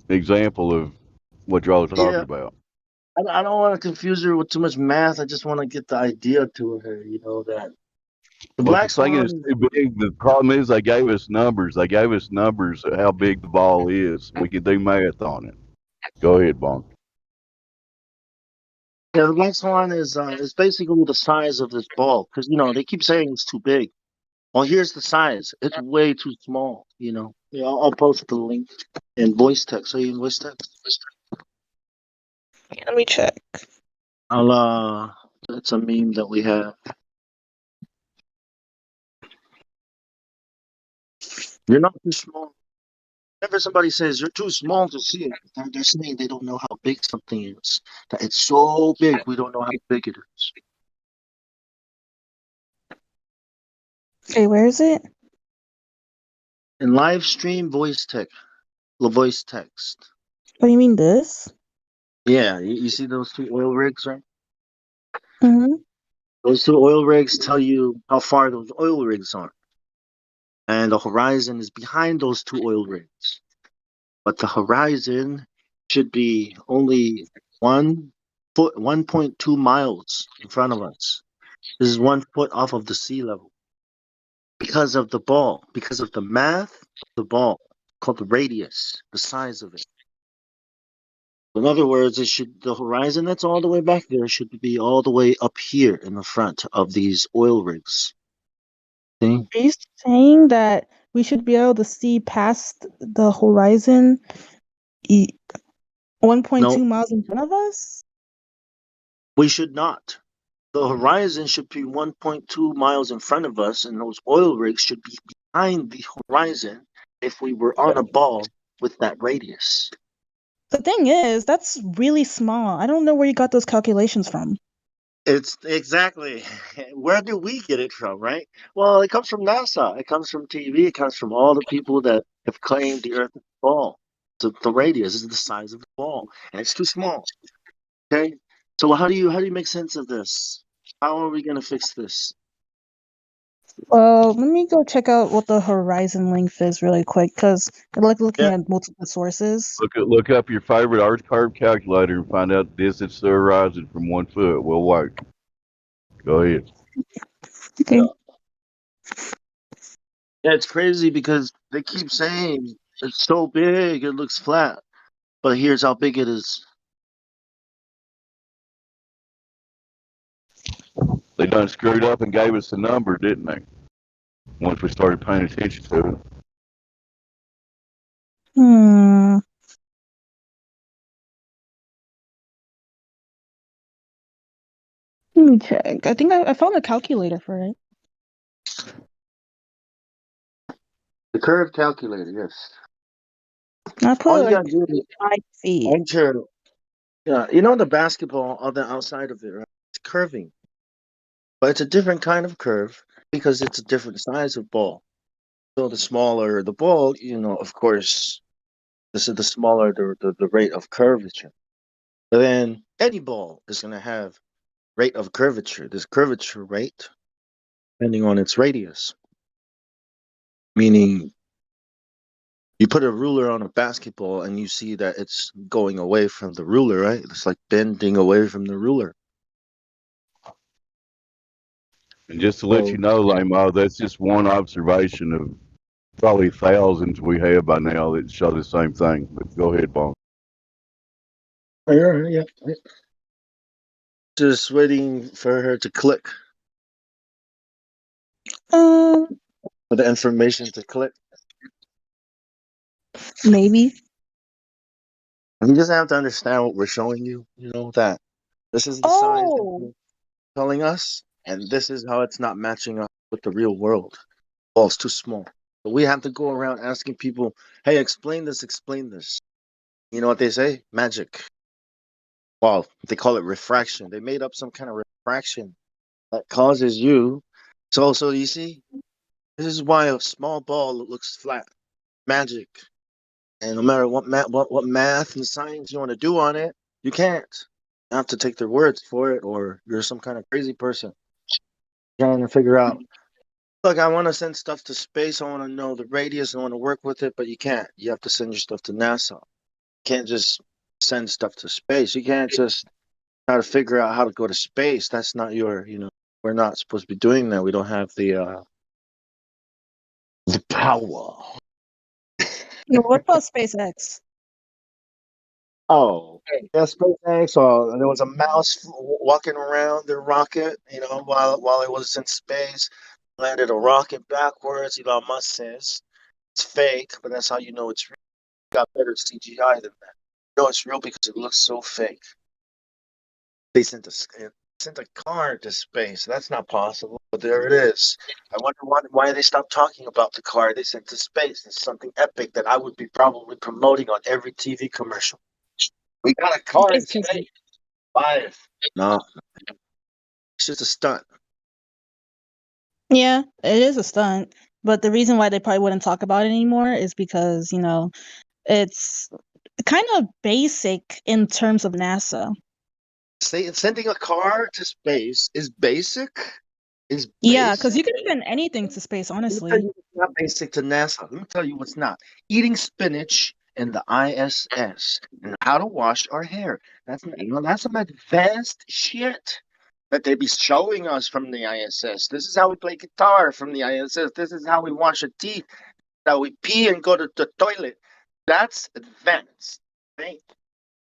example of what y'all are talking Yeah, about? I don't want to confuse her with too much math. I just want to get the idea to her, that the Well, if black the thing is swan. too big, the problem is they gave us numbers. They gave us numbers of how big the ball is. We can do math on it. Go ahead, Bong. Yeah, the black swan is basically the size of this ball because they keep saying it's too big. Well, here's the size. It's way too small. Yeah, I'll post the link in voice text. Are you in voice text? let me check. It's a meme that we have. You're not too small. Whenever somebody says you're too small to see it, they're saying they don't know how big something is. That it's so big, we don't know how big it is. Okay, where is it? In live stream voice text, voice text. What do you mean this? Yeah, you see those two oil rigs, right? Mm-hmm. Those two oil rigs tell you how far those oil rigs are. And the horizon is behind those two oil rigs. But the horizon should be only 1 foot, 1.2 miles in front of us. This is 1 foot off of the sea level. Because of the ball, because of the math of the ball, called the radius, the size of it. In other words, the horizon that's all the way back there should be all the way up here in the front of these oil rigs. See? Are you saying that we should be able to see past the horizon 1.2 No, miles in front of us? we should not. The horizon should be 1.2 miles in front of us, and those oil rigs should be behind the horizon if we were on a ball with that radius. The thing is, that's really small. I don't know where you got those calculations from. It's exactly where do we get it from, right? Well, it comes from NASA, it comes from TV, it comes from all the people that have claimed the Earth is a ball. The radius is the size of the ball, and it's too small. Okay, so how do you make sense of this? How are we gonna fix this? Well, let me go check out what the horizon length is really quick, because I like looking Yeah, at multiple sources. Look up your favorite Earth curve calculator and find out the distance to the horizon from 1 foot. We'll wait. Go ahead. Okay. yeah, it's crazy because they keep saying it's so big, it looks flat, but here's how big it is. They done screwed up and gave us a number, didn't they? Once we started paying attention to it. Hmm. Let me check. I think I found a calculator for it. The curve calculator, yes. I All put you like gotta do is 5 feet. enter. Yeah, the basketball on the outside of it, right? It's curving, but it's a different kind of curve because it's a different size of ball. So the smaller the ball, of course, the smaller the rate of curvature. But then any ball is gonna have rate of curvature. This curvature rate, depending on its radius, meaning you put a ruler on a basketball and you see that it's going away from the ruler, right? It's like bending away from the ruler. And just to let you know, Lamo, that's just one observation of probably thousands we have by now that show the same thing. But go ahead, Bon. Yeah. Just waiting for her to click, Um, for the information to click. maybe. You just have to understand what we're showing you. You know that this is the signs that Oh, you're telling us, and this is how it's not matching up with the real world. Oh, it's too small. But we have to go around asking people, "Hey, explain this. Explain this." You know what they say? Magic. Well, they call it refraction. They made up some kind of refraction that causes you. So you see, this is why a small ball looks flat. Magic. And no matter what math and science you want to do on it, you can't. You have to take their words for it, or you're some kind of crazy person trying to figure out. Look, I want to send stuff to space. I want to know the radius. I want to work with it, but you can't. You have to send your stuff to NASA. You can't just send stuff to space. You can't just try to figure out how to go to space. That's not your. We're not supposed to be doing that. We don't have the power. no, what about SpaceX? Oh, yeah, SpaceX. Or there was a mouse walking around their rocket. While it was in space, landed a rocket backwards. Elon Musk says it's fake, but that's how you know it's real. Got better CGI than that. You know it's real because it looks so fake. They sent a car to space. That's not possible, but there it is. I wonder why they stopped talking about the car they sent to space. It's something epic that I would be probably promoting on every TV commercial. We got a car in It's just space. Live. No, it's just a stunt. yeah, it is a stunt. But the reason why they probably wouldn't talk about it anymore is because, it's kind of basic in terms of NASA. Sending a car to space is basic. Is Yeah, because basic. you can send anything to space, Let me tell honestly. you what's not basic to NASA. Let me tell you what's not. Eating spinach in the ISS and how to wash our hair. That's some advanced shit that they be showing us from the ISS. This is how we play guitar from the ISS. This is how we wash our teeth. How we pee and go to the toilet. That's advanced. Right?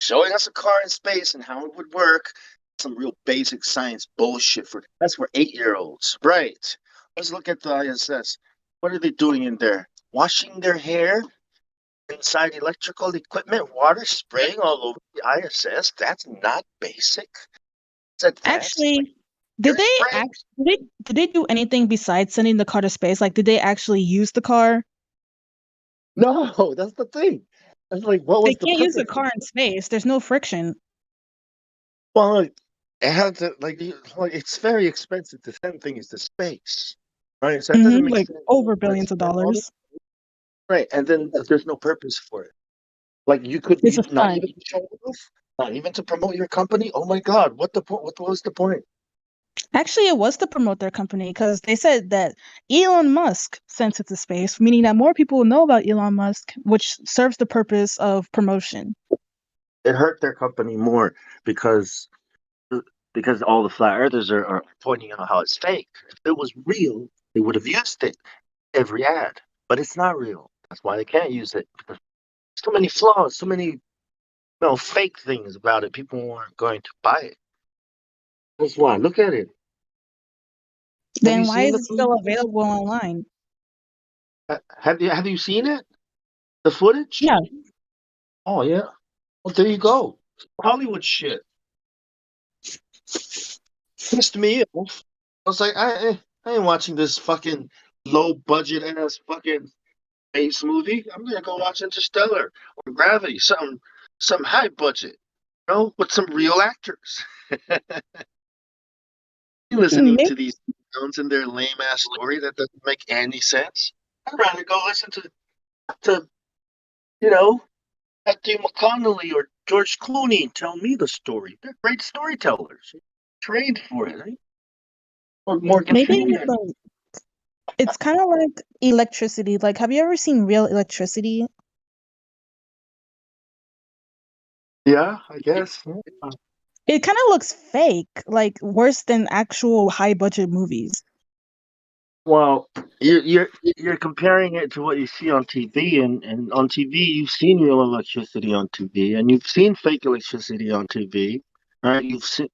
Showing us a car in space and how it would work. Some real basic science bullshit that's for 8-year-olds. Right. Let's look at the ISS. What are they doing in there? Washing their hair inside electrical equipment, water spraying all over the ISS. That's not basic. It's advanced. Actually, Hair did they spray. did they do anything besides sending the car to space? Like, did they actually use the car? No, that's the thing. That's like, what They was the can't use the purpose? car in space. There's no friction. Well, it had to it's very expensive to send things to space, right? So that doesn't make Like sense over to billions of spend all this, dollars. right? And then there's no purpose for it. Like you could It's a not stunt. even to show off, not even to promote your company. Oh my God, what the point? What was the point? Actually, it was to promote their company because they said that Elon Musk sent it to space, meaning that more people will know about Elon Musk, which serves the purpose of promotion. It hurt their company more because all the flat earthers are pointing out how it's fake. If it was real, they would have used it every ad, but it's not real. That's why they can't use it. Because so many flaws, so many fake things about it. People weren't going to buy it. That's why. Look at it. Have you Then why seen is the it still footage? available online? Have you seen it? The footage? Yeah. Oh yeah. Well, there you go. Hollywood shit pissed me off. I was like, I ain't watching this fucking low budget ass fucking space movie. I'm gonna go watch Interstellar or Gravity, some high budget, with some real actors. Listening Maybe to these clowns and their lame ass story that doesn't make any sense. I'd rather go listen to you know Matthew McConaughey or George Clooney tell me the story. They're great storytellers. Trained for it, right? Or Morgan maybe Freeman. it's kind of like electricity. Like, have you ever seen real electricity? Yeah, I guess. Yeah. It kind of looks fake, like worse than actual high budget movies. Well, you're comparing it to what you see on TV, and on TV you've seen real electricity on TV, and you've seen fake electricity on TV, right? You've seen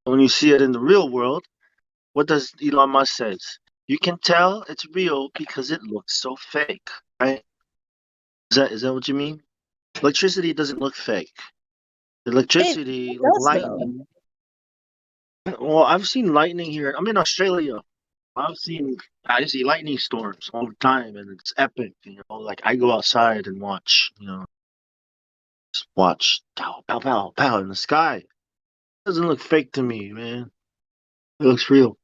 when you see it in the real world. What does Elon Musk says? You can tell it's real because it looks so fake, right? Is that what you mean? Electricity doesn't look fake. It Electricity, like does though. lightning. Well, I've seen lightning here. I'm in Australia. I see lightning storms all the time, and it's epic. Like I go outside and watch. Just watch pow pow pow pow in the sky. It doesn't look fake to me, man. It looks real.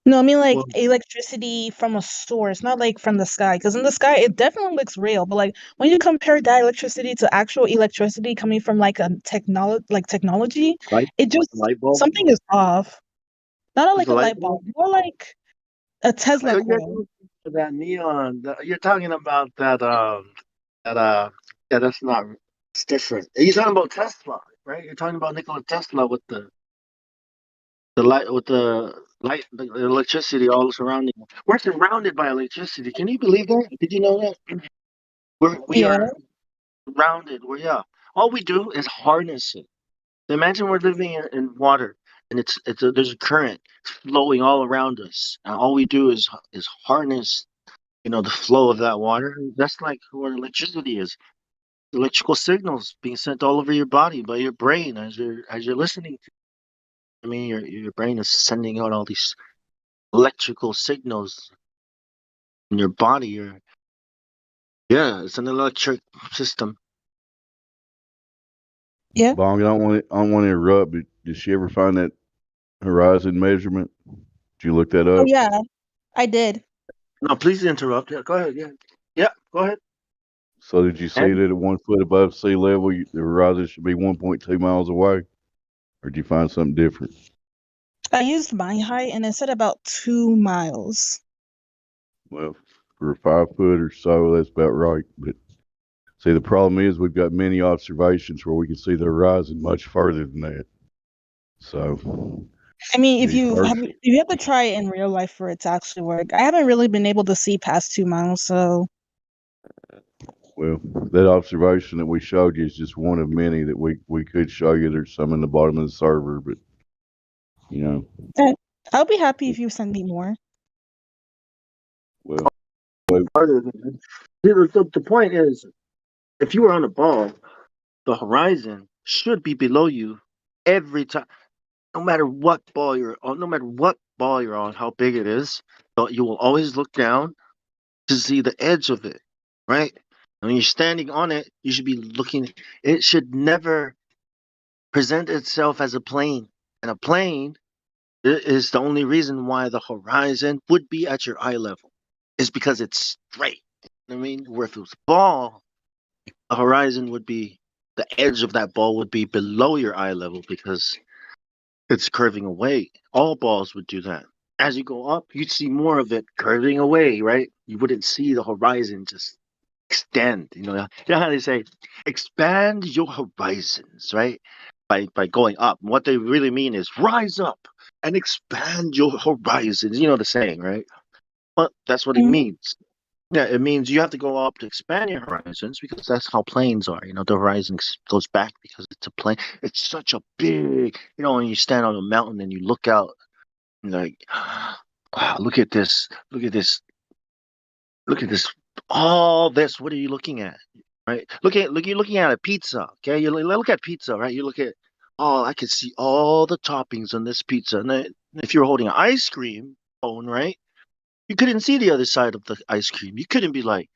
No, I mean like Well, electricity from a source, not like from the sky. Because in the sky, it definitely looks real. But like when you compare that electricity to actual electricity coming from like a technology, light it like a just light bulb. something is off. Not It's like a a light light bulb. bulb, more like a Tesla Oh, you're coil. talking about that neon. You're talking about that. That Yeah, that's not. It's different. You're talking about Tesla, right? You're talking about Nikola Tesla with the electricity all surrounding. We're surrounded by electricity. Can you believe that? Did you know that? We Yeah. are surrounded. All we do is harness it. Imagine we're living in water, and there's a current flowing all around us, and all we do is harness, the flow of that water. That's like what electricity is. Electrical signals being sent all over your body by your brain as you're listening. I mean, your brain is sending out all these electrical signals in your body. Yeah, it's an electric system. Yeah. Bong, I don't want to interrupt, but did she ever find that horizon measurement? Did you look that Oh up? yeah, I did. No, please interrupt. Yeah, go ahead. Yeah, yeah, go ahead. So did you see And that at 1 foot above sea level, the horizon should be 1.2 miles away, or did you find something different? I used my height and it said about 2 miles. Well, for a 5 foot or so, that's about right. But see, the problem is we've got many observations where we can see the horizon much further than that. So I mean, the first, if you have to try it in real life for it to actually work. I haven't really been able to see past 2 miles, so well, that observation that we showed you is just one of many that we could show you. There's some in the bottom of the server, but you know, eh, I'll be happy if you send me more. well, well, further than the point is, if you were on a ball, the horizon should be below you every time. No matter what ball you're on, no matter what ball you're on, how big it is, you will always look down to see the edge of it, right? And when you're standing on it, you should be looking. It should never present itself as a plane. And a plane is the only reason why the horizon would be at your eye level, is because it's straight. I mean, where if it was a ball, the horizon would be the edge of that ball would be below your eye level because it's curving away. All balls would do that. As you go up, you'd see more of it curving away, right? You wouldn't see the horizon just extend. You know how they say, expand your horizons, right? By going up. And what they really mean is rise up and expand your horizons. You know the saying, right? Well, that's what it Mhm. means. Yeah, it means you have to go up to expand your horizons because that's how planes are. The horizon goes back because it's a plane. It's such a big, when you stand on a mountain and you look out, and like, wow, look at this, look at this, all this. What are you looking at? Right? You're looking at a pizza. Okay, you look at pizza, right? You look at, oh, I can see all the toppings on this pizza. And then if you're holding an ice cream cone, right? You couldn't see the other side of the ice cream. You couldn't be like,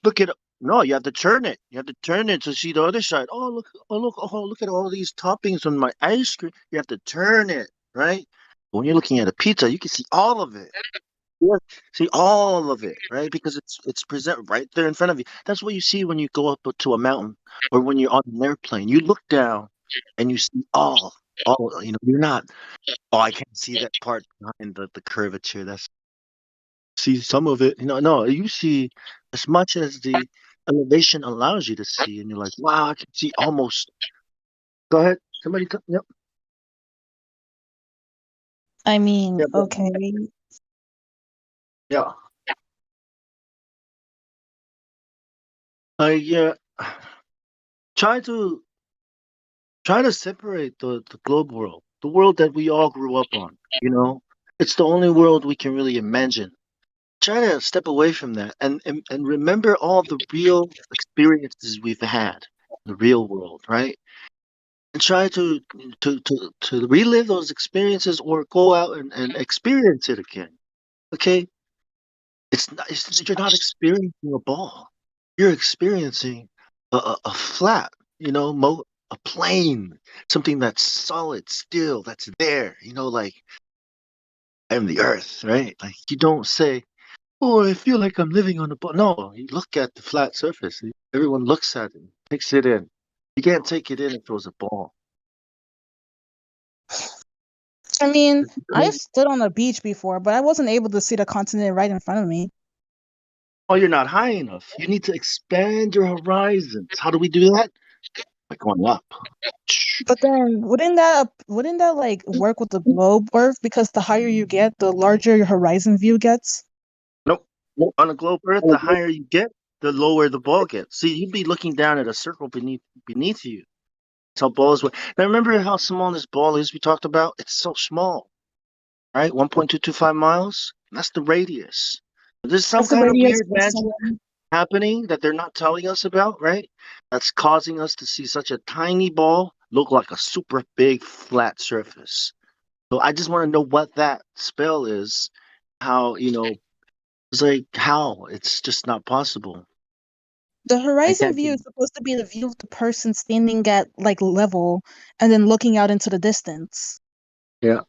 look at no, you have to turn it. You have to turn it to see the other side. Oh, look at all these toppings on my ice cream. You have to turn it, right? When you're looking at a pizza, you can see all of it. Yeah. See all of it, right? Because it's present right there in front of you. That's what you see when you go up to a mountain or when you're on an airplane. You look down and you see all. You're not. Oh, I can't see that part behind the curvature. That's see some of it. No, you see as much as the elevation allows you to see, and you're like, wow, I can see almost. Go ahead, somebody. Yep. I mean, Yeah, but okay. Yeah. Yeah. Try to separate the globe world, the world that we all grew up on. You know, it's the only world we can really imagine. Try to step away from that and remember all the real experiences we've had, the real world, right? And try to relive those experiences or go out and experience it again. Okay, you're not experiencing a ball. You're experiencing a flat, a plane, something that's solid, still, that's there. Like I am the Earth, right? Like you don't say, "Oh, I feel like I'm living on a ball." No, you look at the flat surface. Everyone looks at it, takes it in. You can't take it in if it was a ball. I mean, I've stood on a beach before, but I wasn't able to see the continent right in front of me. Oh, you're not high enough. You need to expand your horizons. How do we do that? By going up. But then, wouldn't that like work with the globe Earth? Because the higher you get, the larger your horizon view gets. Nope. On a globe Earth, the higher you get, the lower the ball gets. See, you'd be looking down at a circle beneath you. That's how balls work. Now remember how small this ball is we talked about? It's so small, right? 1.225 miles. That's the radius. There's some That's the kind of radius weird for magic sun. happening that they're not telling us about, right? That's causing us to see such a tiny ball look like a super big flat surface. So I just want to know what that spell is. How, it's like how? It's just not possible. The I horizon can't. view is supposed to be the view of the person standing at like level and then looking out into the distance. Yeah.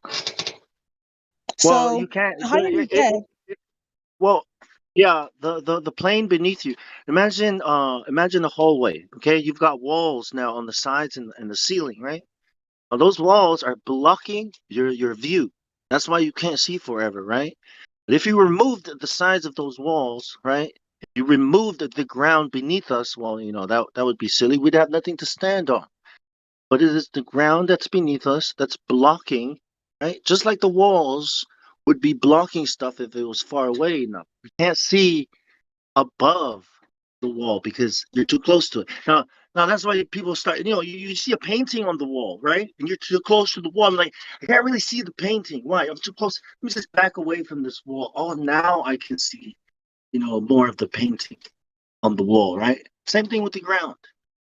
Well, So you can't. the higher you get, Well, yeah, the plane beneath you. Imagine a hallway. Okay, you've got walls now on the sides and the ceiling, right? Now, those walls are blocking your view. That's why you can't see forever, right? But if you removed the sides of those walls, right? If you removed the ground beneath us, well, that would be silly. We'd have nothing to stand on. But it is the ground that's beneath us that's blocking, right? Just like the walls would be blocking stuff if it was far away enough. We can't see above the wall because you're too close to it. Now that's why people start. You see a painting on the wall, right? And you're too close to the wall. I'm like, I can't really see the painting. Why? I'm too close. Let me just back away from this wall. Oh, now I can see, more of the painting on the wall, right? Same thing with the ground,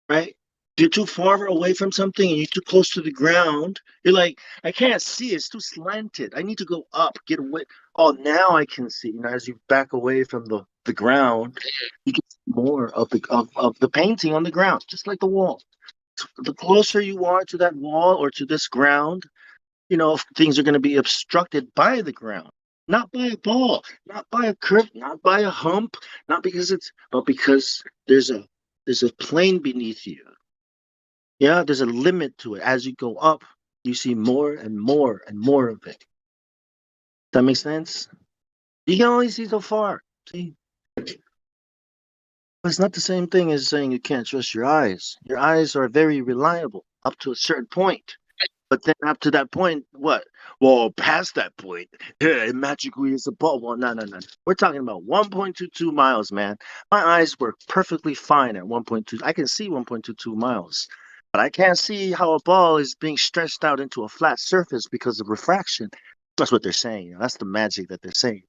right? If you're too far away from something and you're too close to the ground, you're like, I can't see. It's too slanted. I need to go up, get away. Oh, now I can see. As you back away from the ground, you get more of the painting on the ground, just like the wall. The closer you are to that wall or to this ground, things are going to be obstructed by the ground, not by a ball, not by a curve, not by a hump, not because but because there's a plane beneath you. Yeah, there's a limit to it. As you go up, you see more and more and more of it. That makes sense? You can only see so far. See? But it's not the same thing as saying you can't trust your eyes. Your eyes are very reliable up to a certain point. But then up to that point, what? Well, past that point, yeah, it magically is a ball. Well, no, no, no. We're talking about 1.22 miles, man. My eyes work perfectly fine at 1.2. I can see 1.22 miles. But I can't see how a ball is being stretched out into a flat surface because of refraction. That's what they're saying. That's the magic that they're saying.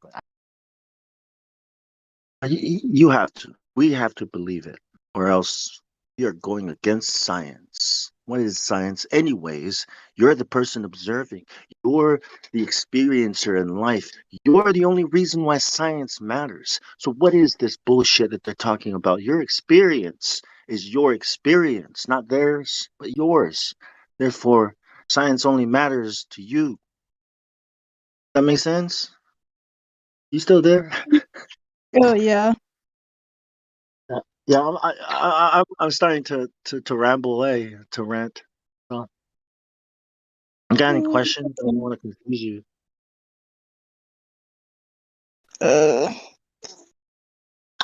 You have to. We have to believe it, or else you're going against science. What is science, anyways? You're the person observing. You're the experiencer in life. You're the only reason why science matters. So, what is this bullshit that they're talking about? Your experience is your experience, not theirs, but yours. Therefore, science only matters to you. That makes sense? You still there? oh yeah. Yeah, I'm starting to ramble away, to rant. So, got any questions? I don't want to confuse you. Uh,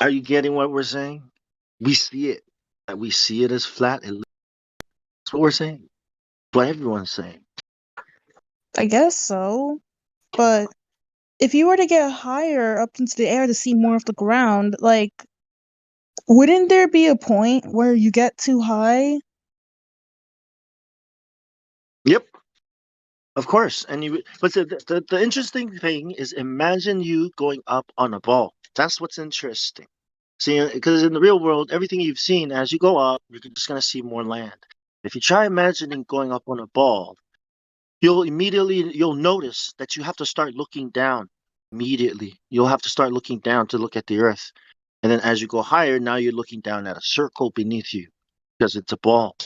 Are you getting what we're saying? We see it. We see it as flat. That's what we're saying. What everyone's saying. I guess so, but if you were to get higher up into the air to see more of the ground, like, wouldn't there be a point where you get too high? Yep, of course. And but the interesting thing is, imagine you going up on a ball. That's what's interesting. See, because in the real world, everything you've seen, as you go up, you're just going to see more land. If you try imagining going up on a ball, you'll notice that you have to start looking down immediately. You'll have to start looking down to look at the earth. And then as you go higher, now you're looking down at a circle beneath you because it's a ball,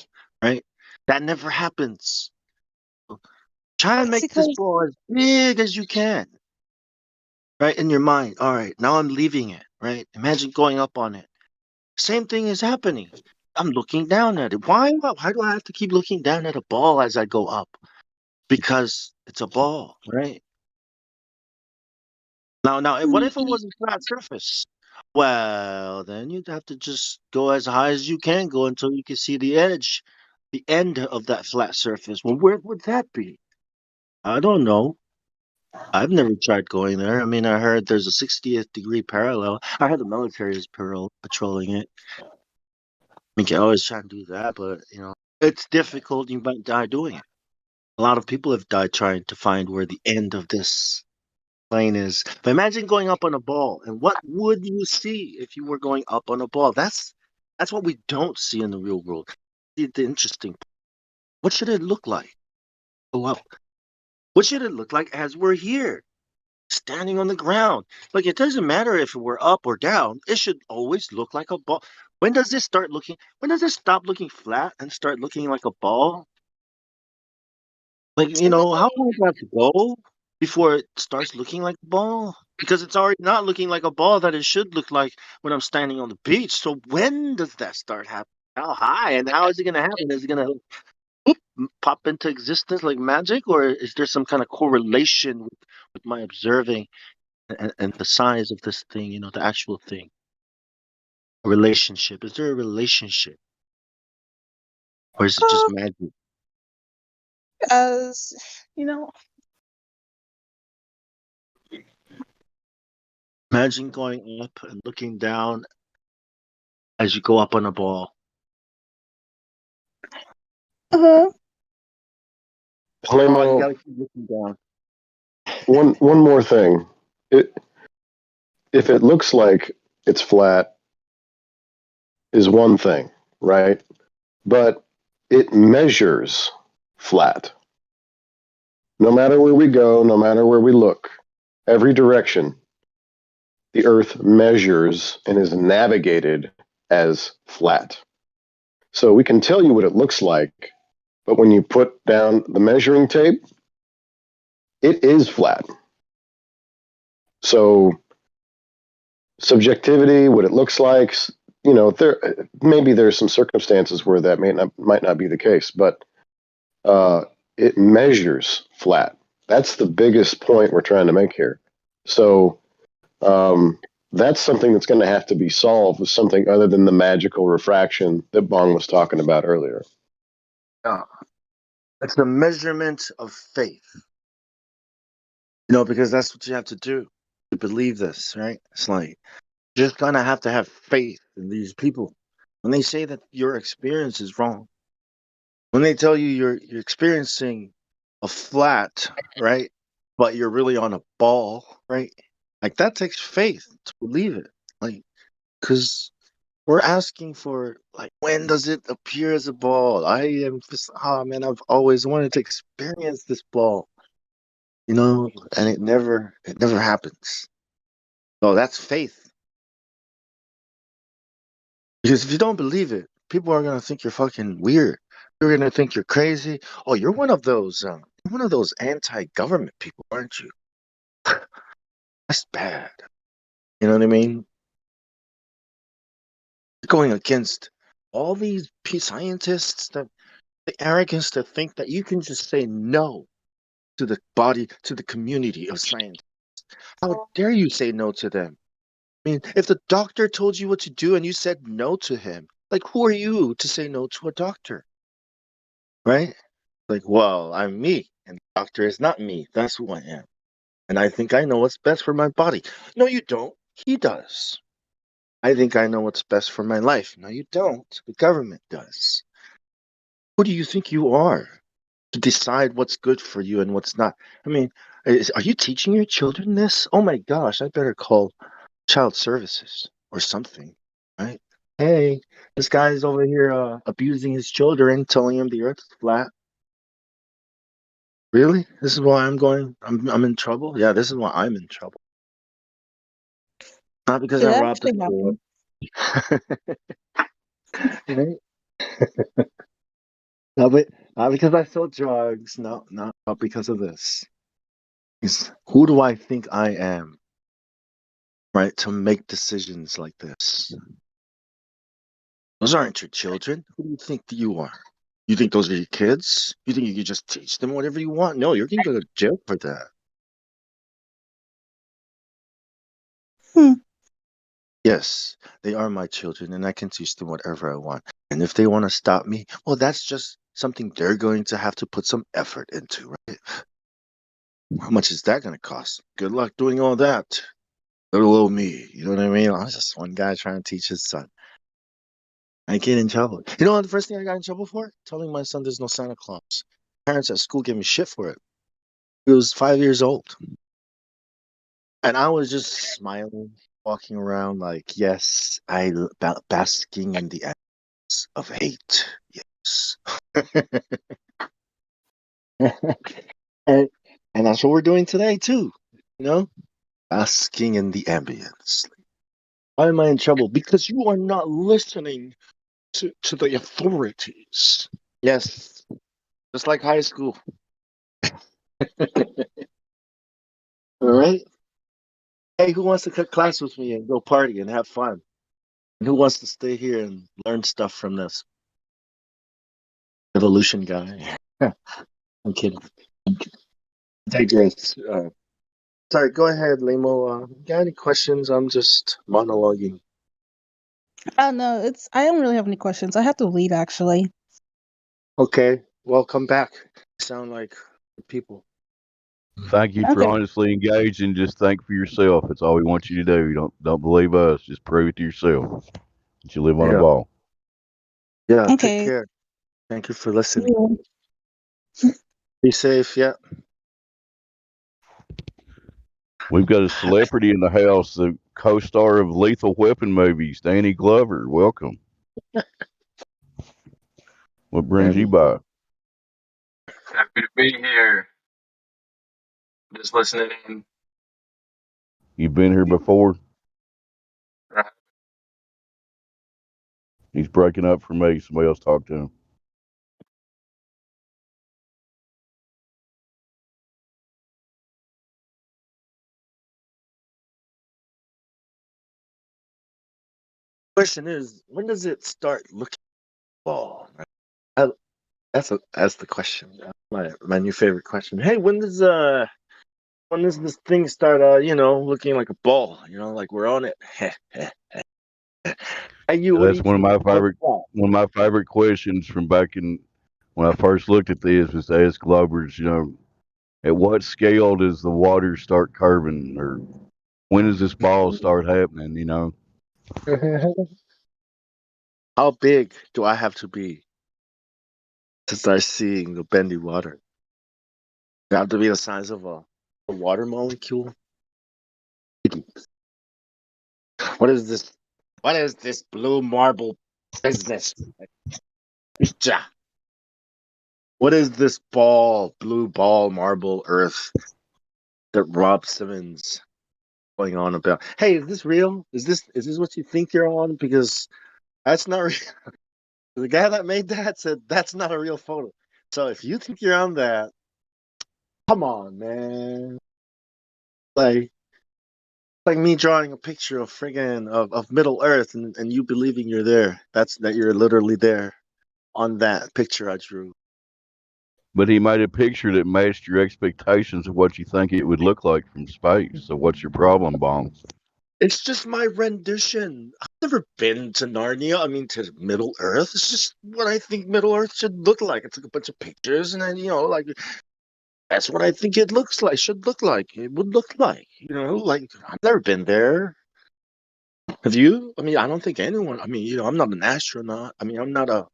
right? That never happens. Try and It's make this because ball as big as you can, right? In your mind. All right, now I'm leaving it, right? Imagine going up on it. Same thing is happening. I'm looking down at it. Why do I have to keep looking down at a ball as I go up? Because it's a ball, right? Now, what if it was a flat surface? Well, then you'd have to just go as high as you can go until you can see the edge, the end of that flat surface. Well, where would that be? I don't know. I've never tried going there. I mean, I heard there's a 60th degree parallel. I heard the military is patrolling it. I mean, you can always try and do that, but it's difficult. You might die doing it. A lot of people have died trying to find where the end of this plane is. But imagine going up on a ball, and what would you see if you were going up on a ball? That's what we don't see in the real world. The interesting. What should it look like? Go up. What should it look like as we're here, standing on the ground? Like, it doesn't matter if we're up or down. It should always look like a ball. When does this start looking? When does it stop looking flat and start looking like a ball? Like, how long does that have to go before it starts looking like a ball? Because it's already not looking like a ball that it should look like when I'm standing on the beach. So when does that start happening? How high? And how is it going to happen? Is it going to pop into existence like magic? Or is there some kind of correlation with my observing and the size of this thing, the actual thing? A relationship. Is there a relationship? Or is it just magic? as you know, Imagine going up and looking down as you go up on a ball. uh-huh. Oh, you Playmo, gotta keep looking down. one more thing. If it looks like it's flat, is one thing, right? But it measures flat. No matter where we go, no matter where we look, every direction, the Earth measures and is navigated as flat. So we can tell you what it looks like, but when you put down the measuring tape, it is flat. So subjectivity, what it looks like, there's some circumstances where that might not be the case, but it measures flat. That's the biggest point we're trying to make here. So that's something that's going to have to be solved with something other than the magical refraction that Bong was talking about earlier. Yeah. It's the measurement of faith. Because that's what you have to do to believe this, right? It's like you're just gonna have to have faith in these people. When they say that your experience is wrong, when they tell you you're experiencing a flat, right? But you're really on a ball, right? Like that takes faith to believe it. Like, because we're asking for like when does it appear as a ball? I am just man, I've always wanted to experience this ball. And it never happens. So that's faith. Because if you don't believe it, people are gonna think you're fucking weird. You're gonna think you're crazy. Oh, you're one of those anti-government people, aren't you? That's bad. You know what I mean? You're going against all these scientists, that the arrogance to think that you can just say no to the community of science. How dare you say no to them? I mean, if the doctor told you what to do and you said no to him, like, who are you to say no to a doctor? Right? Like, well, I'm me, and the doctor is not me. That's who I am. And I think I know what's best for my body. No, you don't. He does. I think I know what's best for my life. No, you don't. The government does. Who do you think you are to decide what's good for you and what's not? I mean, are you teaching your children this? Oh my gosh, I better call child services or something, right? Hey, this guy's over here abusing his children, telling him the earth's flat. Really? This is why I'm in trouble? Yeah, this is why I'm in trouble. Not because Did I that robbed a actually store. happen? Right? Not, not because I sold drugs. No, not because of this. It's who do I think I am, right, to make decisions like this? Those aren't your children. Who do you think that you are? You think those are your kids? You think you can just teach them whatever you want? No, you're going to go to jail for that. Hmm. Yes, they are my children, and I can teach them whatever I want. And if they want to stop me, well, that's just something they're going to have to put some effort into, right? How much is that going to cost? Good luck doing all that. Little old me, you know what I mean? I was just one guy trying to teach his son. I get in trouble. You know what the first thing I got in trouble for? Telling my son there's no Santa Claus. Parents at school gave me shit for it. He was 5 years old. And I was just smiling, walking around like, yes, basking in the essence of hate. Yes. and, and that's what we're doing today, too. You know? Basking in the ambience. Why am I in trouble? Because you are not listening to the authorities. Yes. Just like high school. All right? Hey, who wants to cut class with me and go party and have fun? And who wants to stay here and learn stuff from this evolution guy? I'm kidding. Digress. Sorry, go ahead, Limo. Got any questions? I'm just monologuing. No, I don't really have any questions. I have to leave actually. Okay, well, come back. You sound like people. Thank you for Okay. honestly engaging. Just think for yourself. That's all we want you to do. Don't believe us. Just prove it to yourself that you live on a Yeah. ball. Yeah, take Okay. care. Thank you for listening. Yeah. Be safe. Yeah. We've got a celebrity in the house, the co-star of Lethal Weapon movies, Danny Glover. Welcome. What brings you by? Happy to be here. Just listening in. You've been here before? Right. He's breaking up for me. Somebody else talk to him. Question is, when does it start looking ball? That's the question. My new favorite question. Hey, when does this thing start looking like a ball? Like we're on it. Hey, you, what do That's you think? What's that? one of my favorite questions from back in when I first looked at this was to ask Glovers, at what scale does the water start curving, or when does this ball start happening? How big do I have to be to start seeing the bendy water? Do I have to be the size of a water molecule? What is this? What is this blue marble business? Ja. What is this blue ball, marble, earth that Rob Simmons going on about? Hey, is this real? Is this what you think you're on? Because that's not real. The guy that made that said that's not a real photo. So if you think you're on that, come on, man. Like me drawing a picture of friggin' of Middle Earth and you believing you're there. That you're literally there on that picture I drew. But he made a picture that matched your expectations of what you think it would look like from space. So what's your problem, Bongs? It's just my rendition. I've never been to Narnia. I mean, to Middle Earth. It's just what I think Middle Earth should look like. It's like a bunch of pictures, and then like That's what I think it looks like. Should look like. It would look like. Like I've never been there. Have you? I mean, I don't think anyone. I mean, I'm not an astronaut. I mean, I'm not a.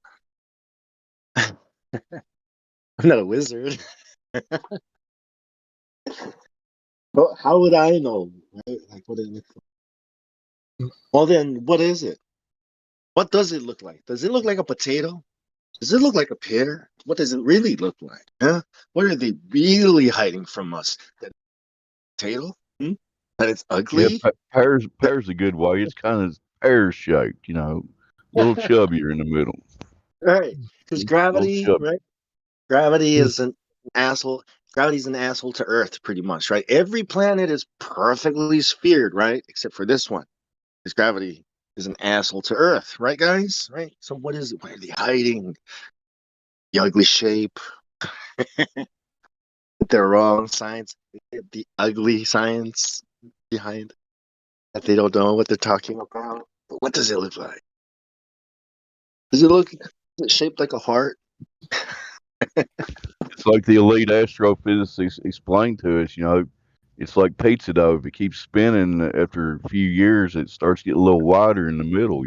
I'm not a wizard. But how would I know? Right? Like what it looks like. Well, then, what is it? What does it look like? Does it look like a potato? Does it look like a pear? What does it really look like? Huh? What are they really hiding from us? That potato? Hmm? That it's Yeah, ugly? pear's a good way. It's kind of pear shaped, a little chubbier in the middle. Right. Because A little gravity, chubby. right? Gravity is an asshole. Gravity's an asshole to Earth, pretty much, right? Every planet is perfectly sphered, right? Except for this one. Because gravity is an asshole to Earth, right, guys? Right? So what is it? What are they hiding? The ugly shape. They're wrong science. The ugly science behind that they don't know what they're talking about. But what does it look like? Is it shaped like a heart? It's like the elite astrophysicists explained to us, it's like pizza dough. If it keeps spinning after a few years, it starts getting a little wider in the middle.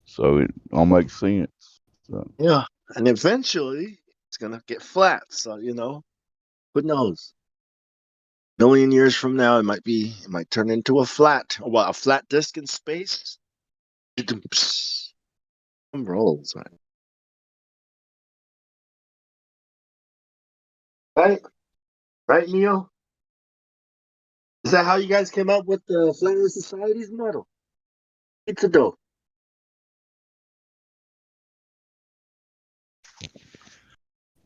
So it all makes sense. So, Yeah. And eventually it's gonna get flat. So, who knows? Million years from now it might turn into a flat disk in space. Some rolls, man. Right? Right, Neo? Is that how you guys came up with the Flat Earth Society's model? Pizza dough.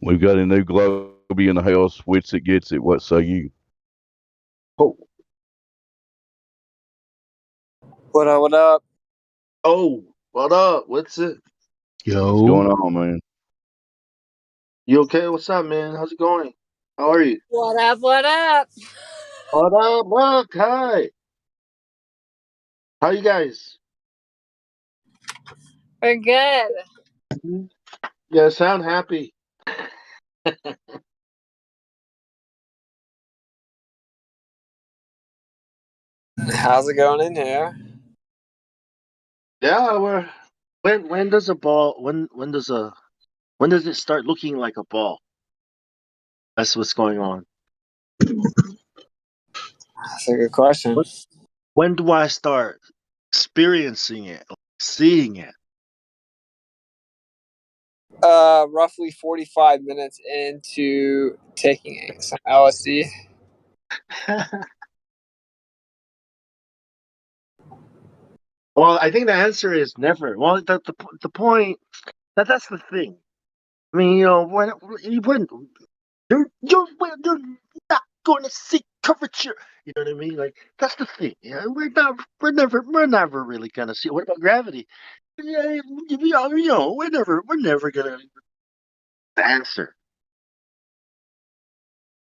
we've got a new globe in the house. Which it gets it. What say you? Oh, What up? What up? oh, what up? What's it? What's Yo, going on, man? You okay? What's up, man? How's it going? How are you? What up? What up? What up, Buck? Hi. How you guys? We're good. Yeah, sound happy. How's it going in here? Yeah, we're when does a ball when does it start looking like a ball? That's what's going on. That's a good question. When do I start experiencing it, seeing it? Roughly 45 minutes into taking some LSD. Well, I think the answer is never. Well, the point that's the thing. I mean, when you're not going to see curvature. You know what I mean? Like that's the thing. We're never really gonna see. What about gravity? Yeah, we're never gonna answer.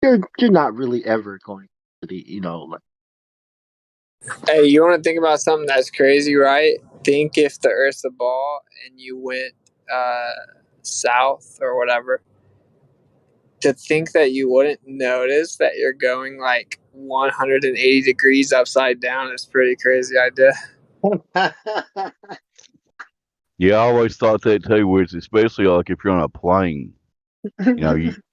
You're not really ever going to be, like. Hey, you want to think about something that's crazy, right? Think if the Earth's a ball and you went uh, south or whatever. To think that you wouldn't notice that you're going like 180 degrees upside down is pretty crazy idea. Yeah, I always thought that too. Which especially like if you're on a plane,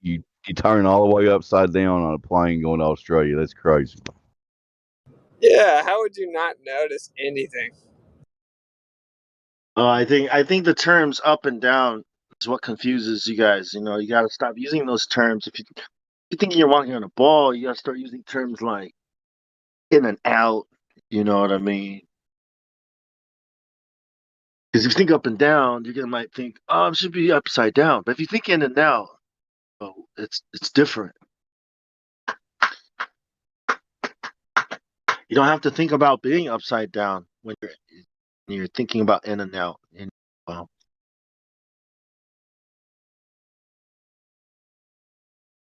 you turn all the way upside down on a plane going to Australia. That's crazy. Yeah, how would you not notice anything? I think the terms up and down is what confuses you guys. You got to stop using those terms. If you think you're walking on a ball, you got to start using terms like in and out. You know what I mean? Because if you think up and down, you're gonna might think, oh, it should be upside down. But if you think in and out, oh, it's different. You don't have to think about being upside down when you're thinking about in and out. Well,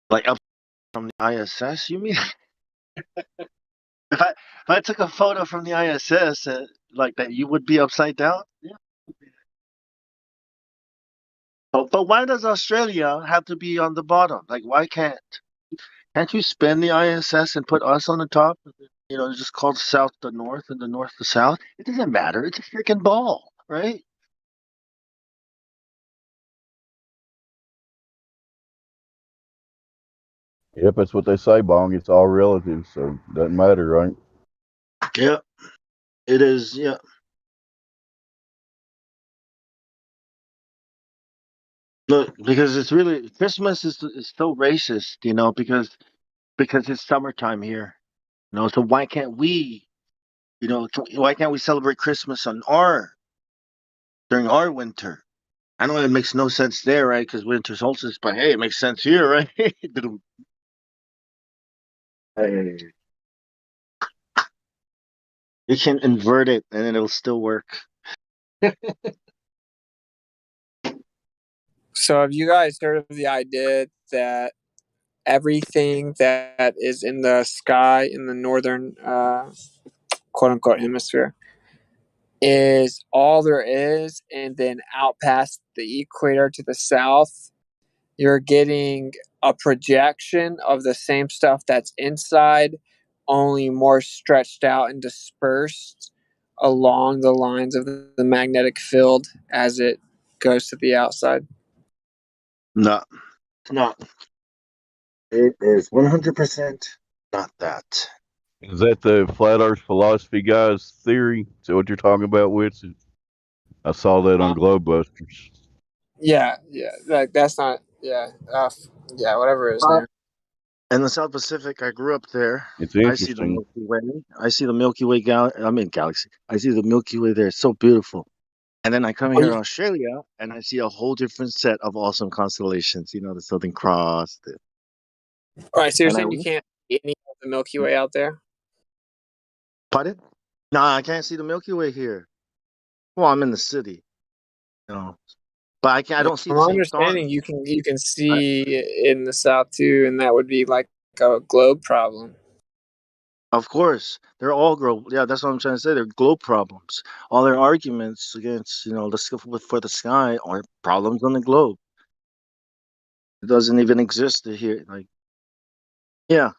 like up from the ISS, you mean? If I took a photo from the ISS like that, you would be upside down. Yeah. But why does Australia have to be on the bottom? Like, why can't Can't you spin the ISS and put us on the top? You know, just call the south the north and the north the south. It doesn't matter. It's a freaking ball, right? Yep, that's what they say, Bong. It's all relative, so doesn't matter, right? Yeah, it is. Yeah. Look, because it's really Christmas is so racist, you know, because it's summertime here, you know. So why can't we, you know, why can't we celebrate Christmas on our during our winter? I know it makes no sense there, right? Because winter solstice, but hey, it makes sense here, right? Hey, you can invert it and it'll still work. So have you guys heard of the idea that everything that is in the sky in the northern quote unquote hemisphere is all there is, and then out past the equator to the south, you're getting a projection of the same stuff that's inside, only more stretched out and dispersed along the lines of the magnetic field as it goes to the outside? No, it's not. It is 100% not that. Is that the flat Earth philosophy guy's theory? Is that what you're talking about, Wits? I saw that on Globebusters. Yeah, that's not. Yeah, whatever his Uh, name. In the South Pacific, I grew up there. It's I see the interesting. Milky Way. I see the Milky Way galaxy. I see the Milky Way there. It's so beautiful. And then I come here to Australia and I see a whole different set of awesome constellations. You know, the Southern Cross. All right, so you're And I saying you can't see any of the Milky Way out there? pardon? No, I can't see the Milky Way here. Well, I'm in the city, you know, but I can't. I don't see From the my same stars. understanding, you can see in the south too, and that would be like a globe problem. Of course, they're all globe. Yeah, that's what I'm trying to say. They're globe problems. All their arguments against, you know, for the sky are problems on the globe. It doesn't even exist here. Like, yeah,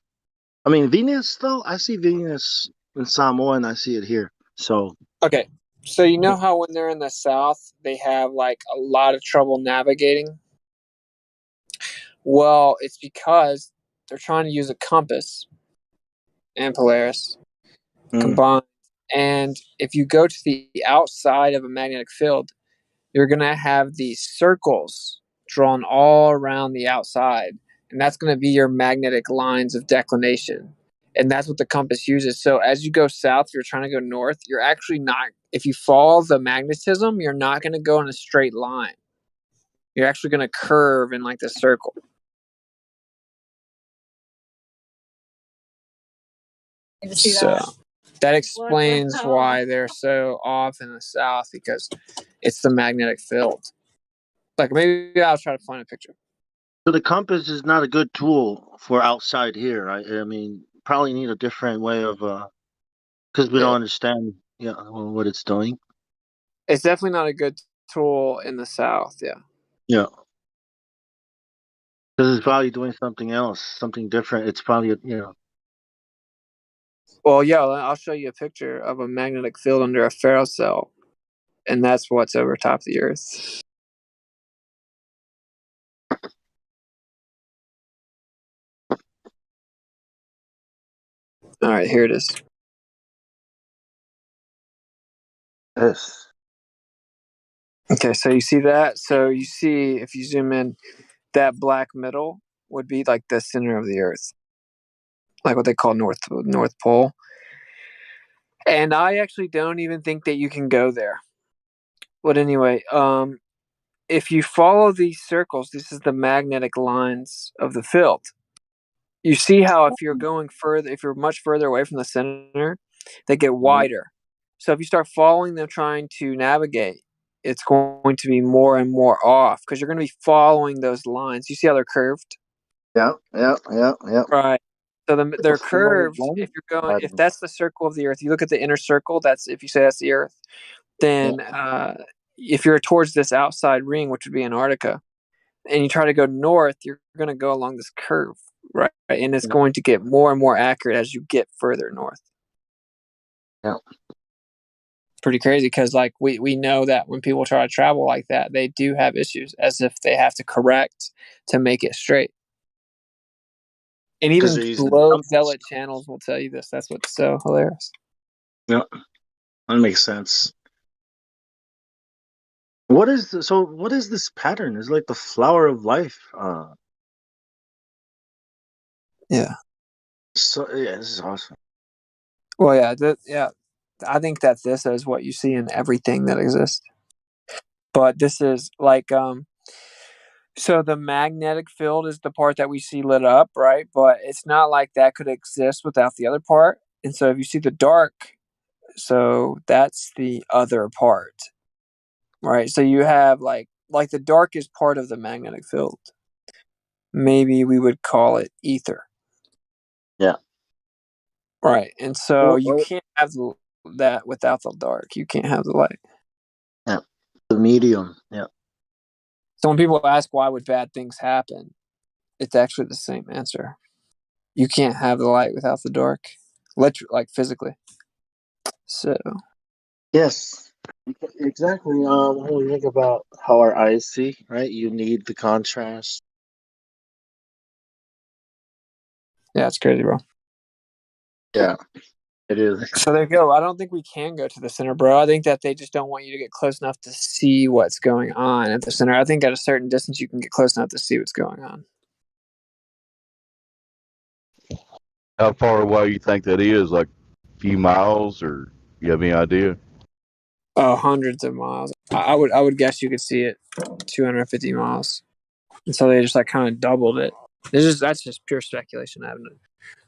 I mean Venus though. I see Venus in Samoa, and I see it here. So Okay, so you know how when they're in the south, they have like a lot of trouble navigating? Well, it's because they're trying to use a compass and Polaris combined. And if you go to the outside of a magnetic field, you're going to have these circles drawn all around the outside. And that's going to be your magnetic lines of declination. And that's what the compass uses. So as you go south, you're trying to go north, you're actually not, if you follow the magnetism, you're not going to go in a straight line. You're actually going to curve in like this circle. So that explains why they're so off in the south, because it's the magnetic field. Like maybe I'll try to find a picture. So the compass is not a good tool for outside here. I mean, probably need a different way of because we don't understand what it's doing. It's definitely not a good tool in the south. Yeah. Yeah, because it's probably doing something else, something different. It's probably Well, yeah, I'll show you a picture of a magnetic field under a ferrocell, and that's what's over top of the Earth. All right, here it is. Yes. Okay, so you see that? So you see, if you zoom in, that black middle would be like the center of the Earth, like what they call North Pole. And I actually don't even think that you can go there. But anyway, if you follow these circles, this is the magnetic lines of the field. You see how if you're going further, if you're much further away from the center, they get wider. So if you start following them trying to navigate, it's going to be more and more off because you're going to be following those lines. You see how they're curved? Yeah. Right. So they're It's a slow curved. one. If that's the circle of the Earth, you look at the inner circle. That's if you say that's the Earth. Yeah. Then if you're towards this outside ring, which would be Antarctica, and you try to go north, you're going to go along this curve. right? And it's going to get more and more accurate as you get further north. Yeah. Pretty crazy because like we know that when people try to travel like that, they do have issues as if they have to correct to make it straight. And Because even they're using low numbers. zealot channels will tell you this. That's what's so hilarious. Yeah, that makes sense. What is what is this pattern? It's like the flower of life. Yeah. So yeah, this is awesome. Well, yeah. I think that this is what you see in everything that exists. But this is like so the magnetic field is the part that we see lit up, right? But it's not like that could exist without the other part. And so if you see the dark, so that's the other part. Right? So you have like the dark is part of the magnetic field. Maybe we would call it ether. Yeah. Right. And so you Well, can't have that without the dark. You can't have the light. yeah. The medium. Yeah. So when people ask why would bad things happen, it's actually the same answer. You can't have the light without the dark, like physically. So Yes. Exactly. When we think about how our eyes see, right? You need the contrast. yeah, it's crazy, bro. Yeah, it is. So there you go. I don't think we can go to the center, bro. I think that they just don't want you to get close enough to see what's going on at the center. I think at a certain distance you can get close enough to see what's going on. How far away you think that is? Like a few miles, or you have any idea? Oh, hundreds of miles. I would guess you could see it 250 miles. And so they just like kind of doubled it. That's just pure speculation. I have no.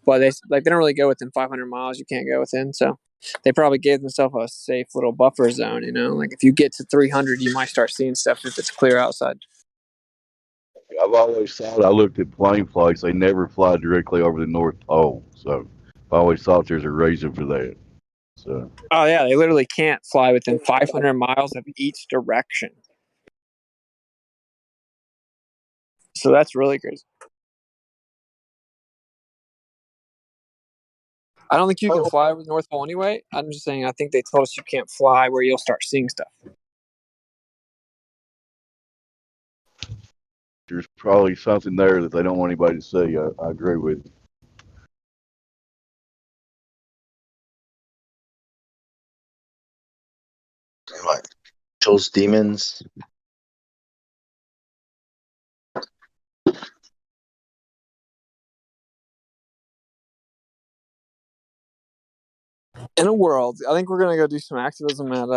But they don't really go within 500 miles. You can't go within. So they probably gave themselves a safe little buffer zone. You know, like if you get to 300, you might start seeing stuff if it's clear outside. I've always thought I looked at plane flights; they never fly directly over the North Pole. So I always thought there's a reason for that. So Oh yeah, they literally can't fly within 500 miles of each direction. So that's really crazy. I don't think you can fly over the North Pole anyway. I'm just saying I think they told us you can't fly where you'll start seeing stuff. there's probably something there that they don't want anybody to see. I agree with you. Like those demons. In a world, I think we're gonna go do some activism at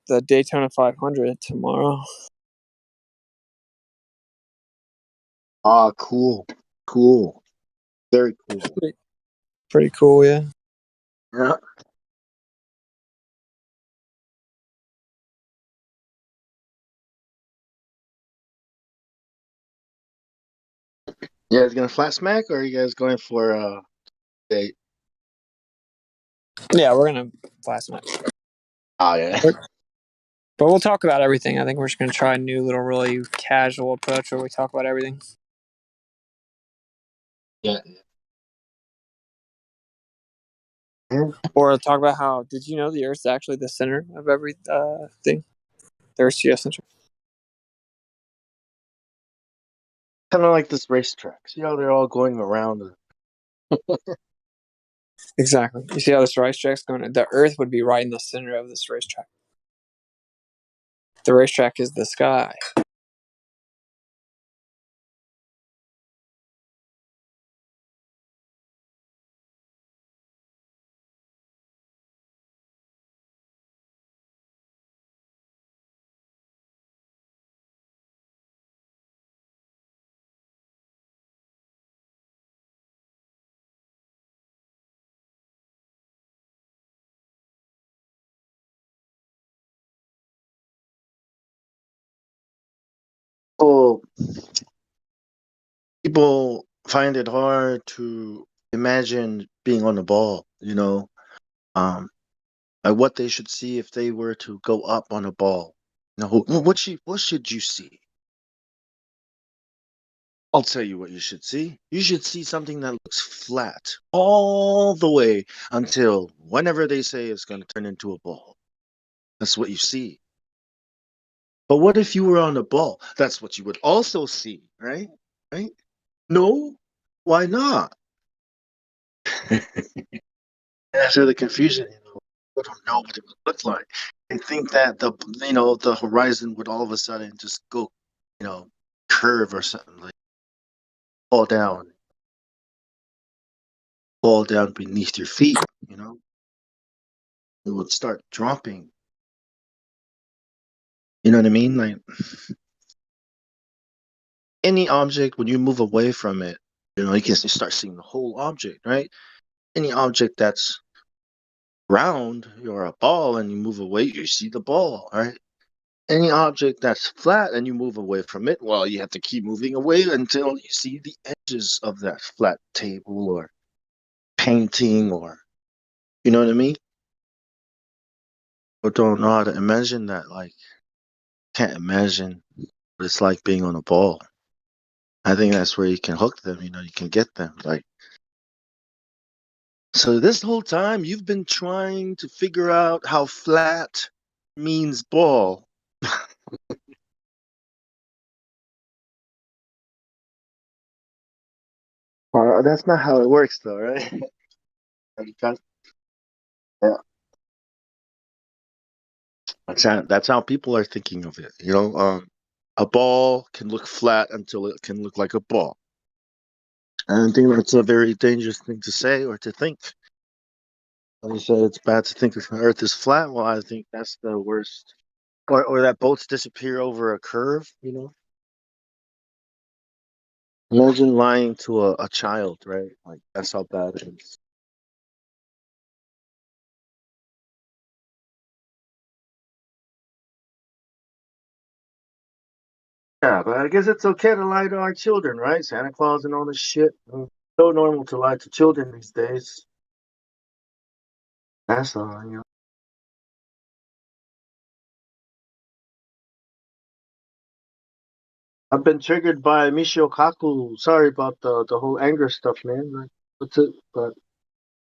the Daytona 500 tomorrow. Ah, cool. Cool. Very cool. Pretty cool, yeah. Yeah. You guys gonna flat smack, or are you guys going for date? Yeah, we're gonna fly some. Oh yeah. But we'll talk about everything. I think we're just gonna try a new little really casual approach where we talk about everything. Yeah. Or talk about how did you know the Earth's actually the center of every thing? The Earth's geocenter. Kind of like this racetrack. See how they're all going around. Exactly. You see how this racetrack's going? The Earth would be right in the center of this racetrack. The racetrack is the sky. Oh, people find it hard to imagine being on the ball. Um, like what they should see if they were to go up on a ball. What should you see? I'll tell you what you should see. You should see something that looks flat all the way until whenever they say it's going to turn into a ball. That's what you see. But what if you were on a ball? That's what you would also see, right? Right? No? Why not? That's where the confusion, people don't know what it would look like. They think that the horizon would all of a sudden just go, curve or something, like fall down, beneath your feet, It would start dropping. You know what I mean? Like any object, when you move away from it, you can start seeing the whole object, right? Any object that's round, you're a ball, and you move away, you see the ball, right? Any object that's flat and you move away from it, well, you have to keep moving away until you see the edges of that flat table or painting, or you know what I mean? Or don't know how to imagine that. Like, can't imagine what it's like being on a ball. I think that's where you can hook them, you can get them. Like, so this whole time you've been trying to figure out how flat means ball. That's not how it works, though, right? Because, yeah, that's how people are thinking of it. A ball can look flat until it can look like a ball. And I think that's a very dangerous thing to say or to think. When you say it's bad to think the Earth is flat, well, I think that's the worst. Or that boats disappear over a curve. Imagine lying to a child, right? Like, that's how bad it is. Yeah, but I guess it's okay to lie to our children, right? Santa Claus and all this shit. So normal to lie to children these days. That's all. I've been triggered by Michio Kaku. Sorry about the whole anger stuff, man. Like, what's it? But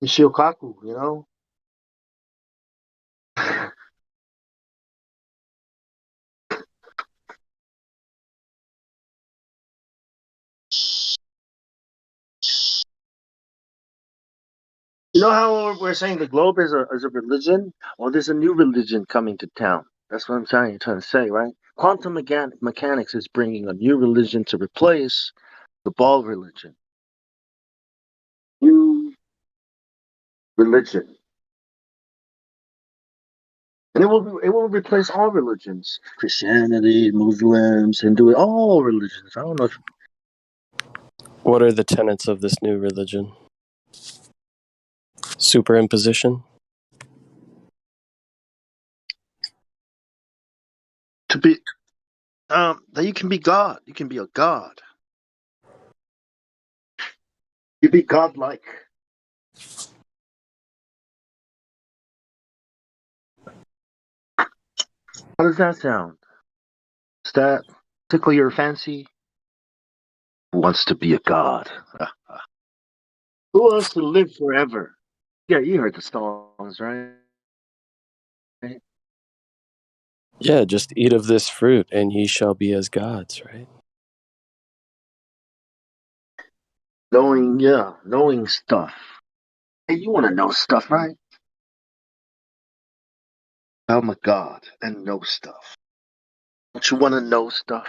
Michio Kaku. You know how we're saying the globe is a religion? Well, there's a new religion coming to town. That's what I'm trying to say, right? Quantum mechanics is bringing a new religion to replace the ball religion. New religion. And it will replace all religions. Christianity, Muslims, Hindu, all religions. I don't know if What are the tenets of this new religion? Superimposition? to be that you can be God. You can be a God. You be godlike. How does that sound? Does that tickle your fancy? Who wants to be a god? Who wants to live forever? Yeah, you heard the songs, right? Yeah, just eat of this fruit and ye shall be as gods, right? Knowing stuff. Hey, you want to know stuff, right? I'm a god and know stuff. Don't you want to know stuff?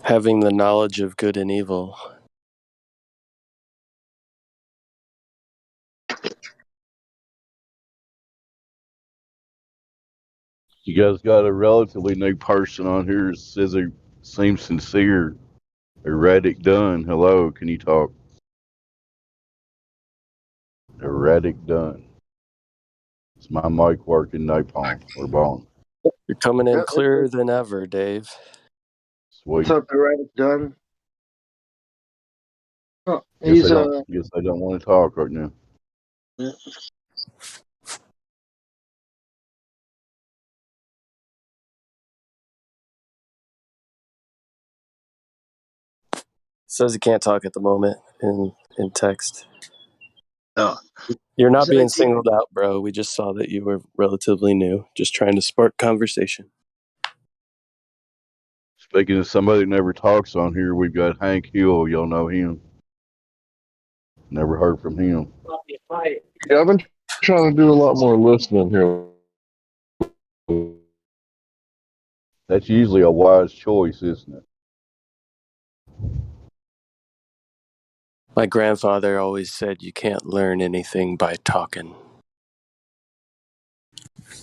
Having the knowledge of good and evil. You guys got a relatively new person on here that says they seem sincere. Erratic Dunn. Hello, can you talk? Erratic Dunn. Is my mic working? Napalm or bomb? You're coming in Yeah, clearer than ever, Dave. what's Sweet. up, Erratic Dunn? Oh, Guess I he's don't. Guess I don't want to talk right now. Says he can't talk at the moment in text. Oh, You're not said I being did. singled out, bro. We just saw that you were relatively new, just trying to spark conversation. Speaking of somebody that never talks on here, we've got Hank Hill. Y'all know him. Never heard from him. Yeah, I've been trying to do a lot more listening here. That's usually a wise choice, isn't it? My grandfather always said you can't learn anything by talking.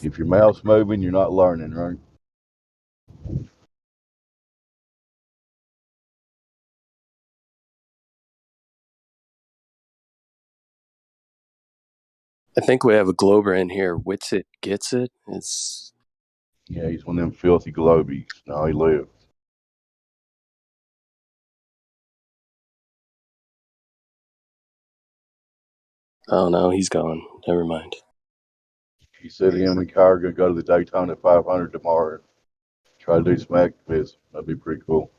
If your mouth's moving, you're not learning, right? I think we have a Glober in here. Wits it, gets it. It's Yeah, he's one of them filthy globies. No, he left. oh no, he's gone. Never mind. He said him and Kyra are going to go to the Daytona 500 tomorrow. Try to do some activism. That'd be pretty cool.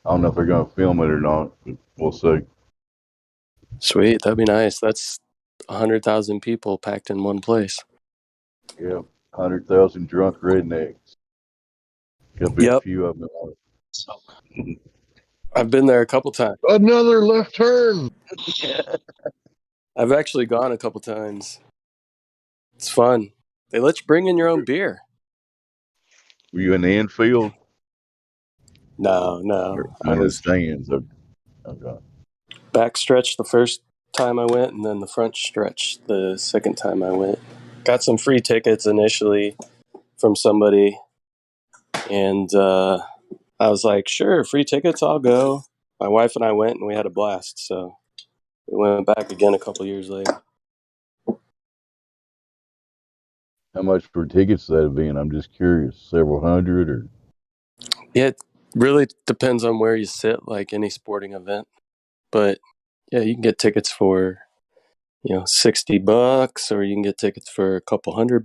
I don't know if they're going to film it or not, but we'll see. Sweet, that'd be nice. That's 100,000 people packed in one place. Yeah, 100,000 drunk rednecks. Could be a Yep, few of them. I've been there a couple times. Another left turn. I've actually gone a couple times. It's fun. They let you bring in your own beer. Were you in the infield? No. Or I in the was stands? Okay. backstretch the first time I went, and then the front stretch the second time I went. Got some free tickets initially from somebody, and I was like, sure, free tickets, I'll go. My wife and I went, and we had a blast. So we went back again a couple years later. How much for tickets to that event? I'm just curious. Several hundred or? Yeah, it really depends on where you sit, like any sporting event. But yeah, you can get tickets for $60, or you can get tickets for a couple $100.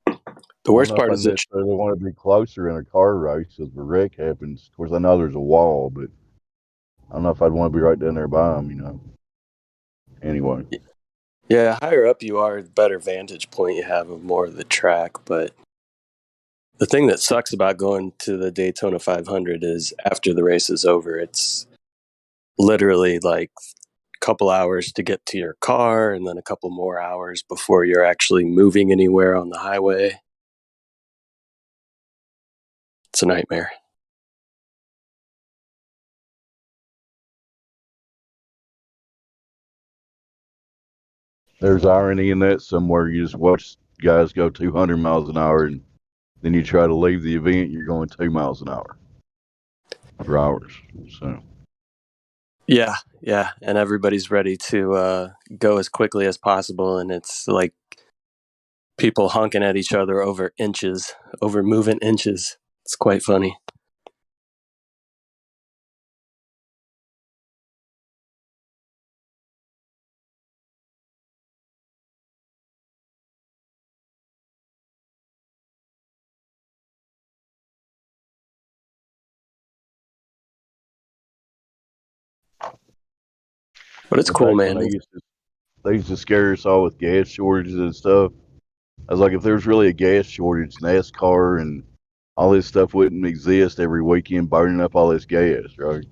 The I don't worst know if part I is that necessarily want to be closer in a car race if a wreck happens. Of course, I know there's a wall, but I don't know if I'd want to be right down there by them, Anyway. yeah, higher up you are, the better vantage point you have of more of the track. But the thing that sucks about going to the Daytona 500 is after the race is over, it's literally like a couple hours to get to your car and then a couple more hours before you're actually moving anywhere on the highway. It's a nightmare. There's irony in that somewhere. You just watch guys go 200 miles an hour and then you try to leave the event, you're going 2 miles an hour for hours. So Yeah, and everybody's ready to go as quickly as possible, and it's like people honking at each other over inches, over moving inches. It's quite funny. But it's cool, back when man. they used to scare us all with gas shortages and stuff. I was like, if there's really a gas shortage, NASCAR and all this stuff wouldn't exist every weekend, burning up all this gas, right?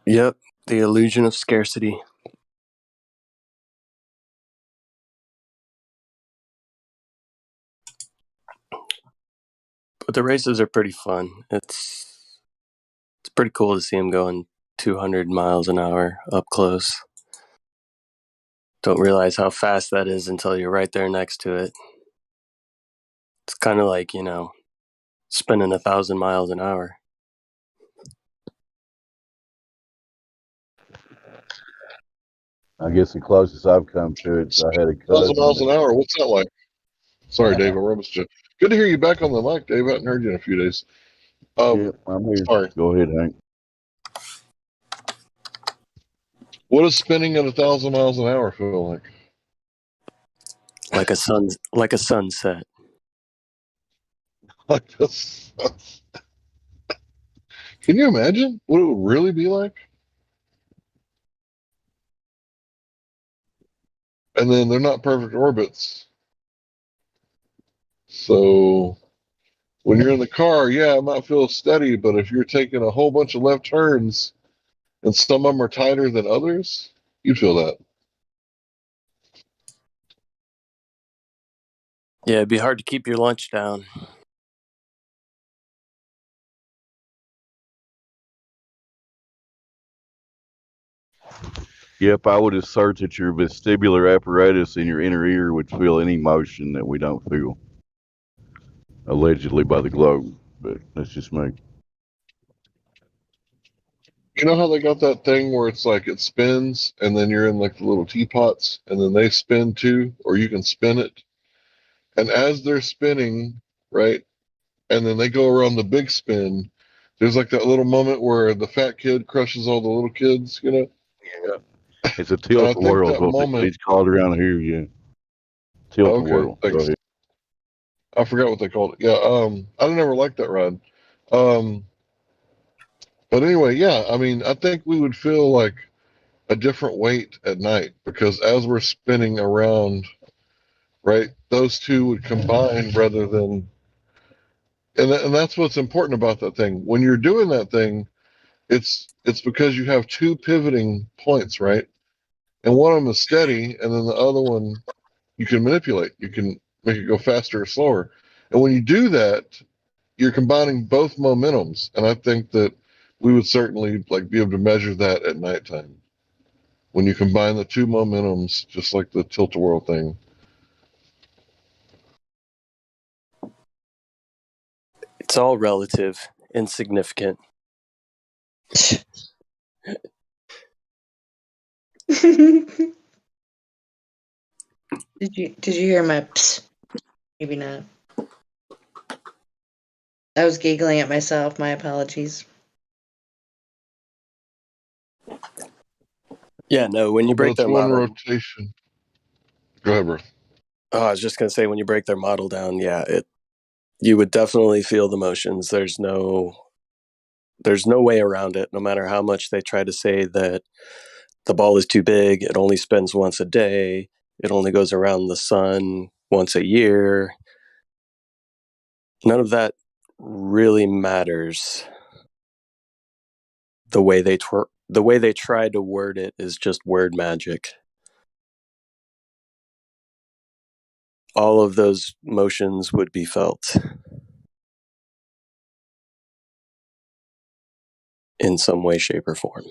Yep, the illusion of scarcity. But the races are pretty fun. It's pretty cool to see them going 200 miles an hour up close. Don't realize how fast that is until you're right there next to it. It's kind of like, spinning 1,000 miles an hour. I guess the closest I've come to it, I had a 1,000 cousin miles that, an hour. What's that like? Sorry, Dave. I romised you. Good to hear you back on the mic, Dave. I hadn't heard you in a few days. yeah, I'm here. Sorry. Go ahead, Hank. What does spinning at 1,000 miles an hour feel like? Like a sunset. Like this. Can you imagine what it would really be like? And then they're not perfect orbits. So when you're in the car, yeah, it might feel steady, but if you're taking a whole bunch of left turns and some of them are tighter than others, you'd feel that. Yeah, it'd be hard to keep your lunch down. Yep, I would assert that your vestibular apparatus in your inner ear would feel any motion that we don't feel, allegedly by the globe. But that's just me. You know how they got that thing where it's like it spins and then you're in like the little teapots and then they spin too, or you can spin it. And as they're spinning, right, and then they go around the big spin, there's like that little moment where the fat kid crushes all the little kids, you know? Yeah. It's a And I tilt a think whirl, that what moment, it's called around here. Yeah, tilt a okay, whirl. Go thanks. ahead. I forgot what they called it. Yeah, I never liked that ride. Um, but anyway, yeah, I mean, I think we would feel like a different weight at night because as we're spinning around, right, those two would combine rather than, and that's what's important about that thing. When you're doing that thing, it's because you have two pivoting points, right? And one of them is steady, and then the other one you can manipulate. You can make it go faster or slower. And when you do that, you're combining both momentums, and I think that we would certainly like be able to measure that at nighttime when you combine the two momentums, just like the tilt-a-whirl thing. It's all relative, insignificant. Did you hear my psst? Maybe not. I was giggling at myself. My apologies. Yeah, no, when you But break it's their one model. rotation. Go ahead, bro. Oh, I was just gonna say when you break their model down, yeah, you would definitely feel the motions. There's no way around it. No matter how much they try to say that the ball is too big, it only spins once a day, it only goes around the sun once a year. None of that really matters. The way they try to word it is just word magic. All of those motions would be felt in some way, shape, or form.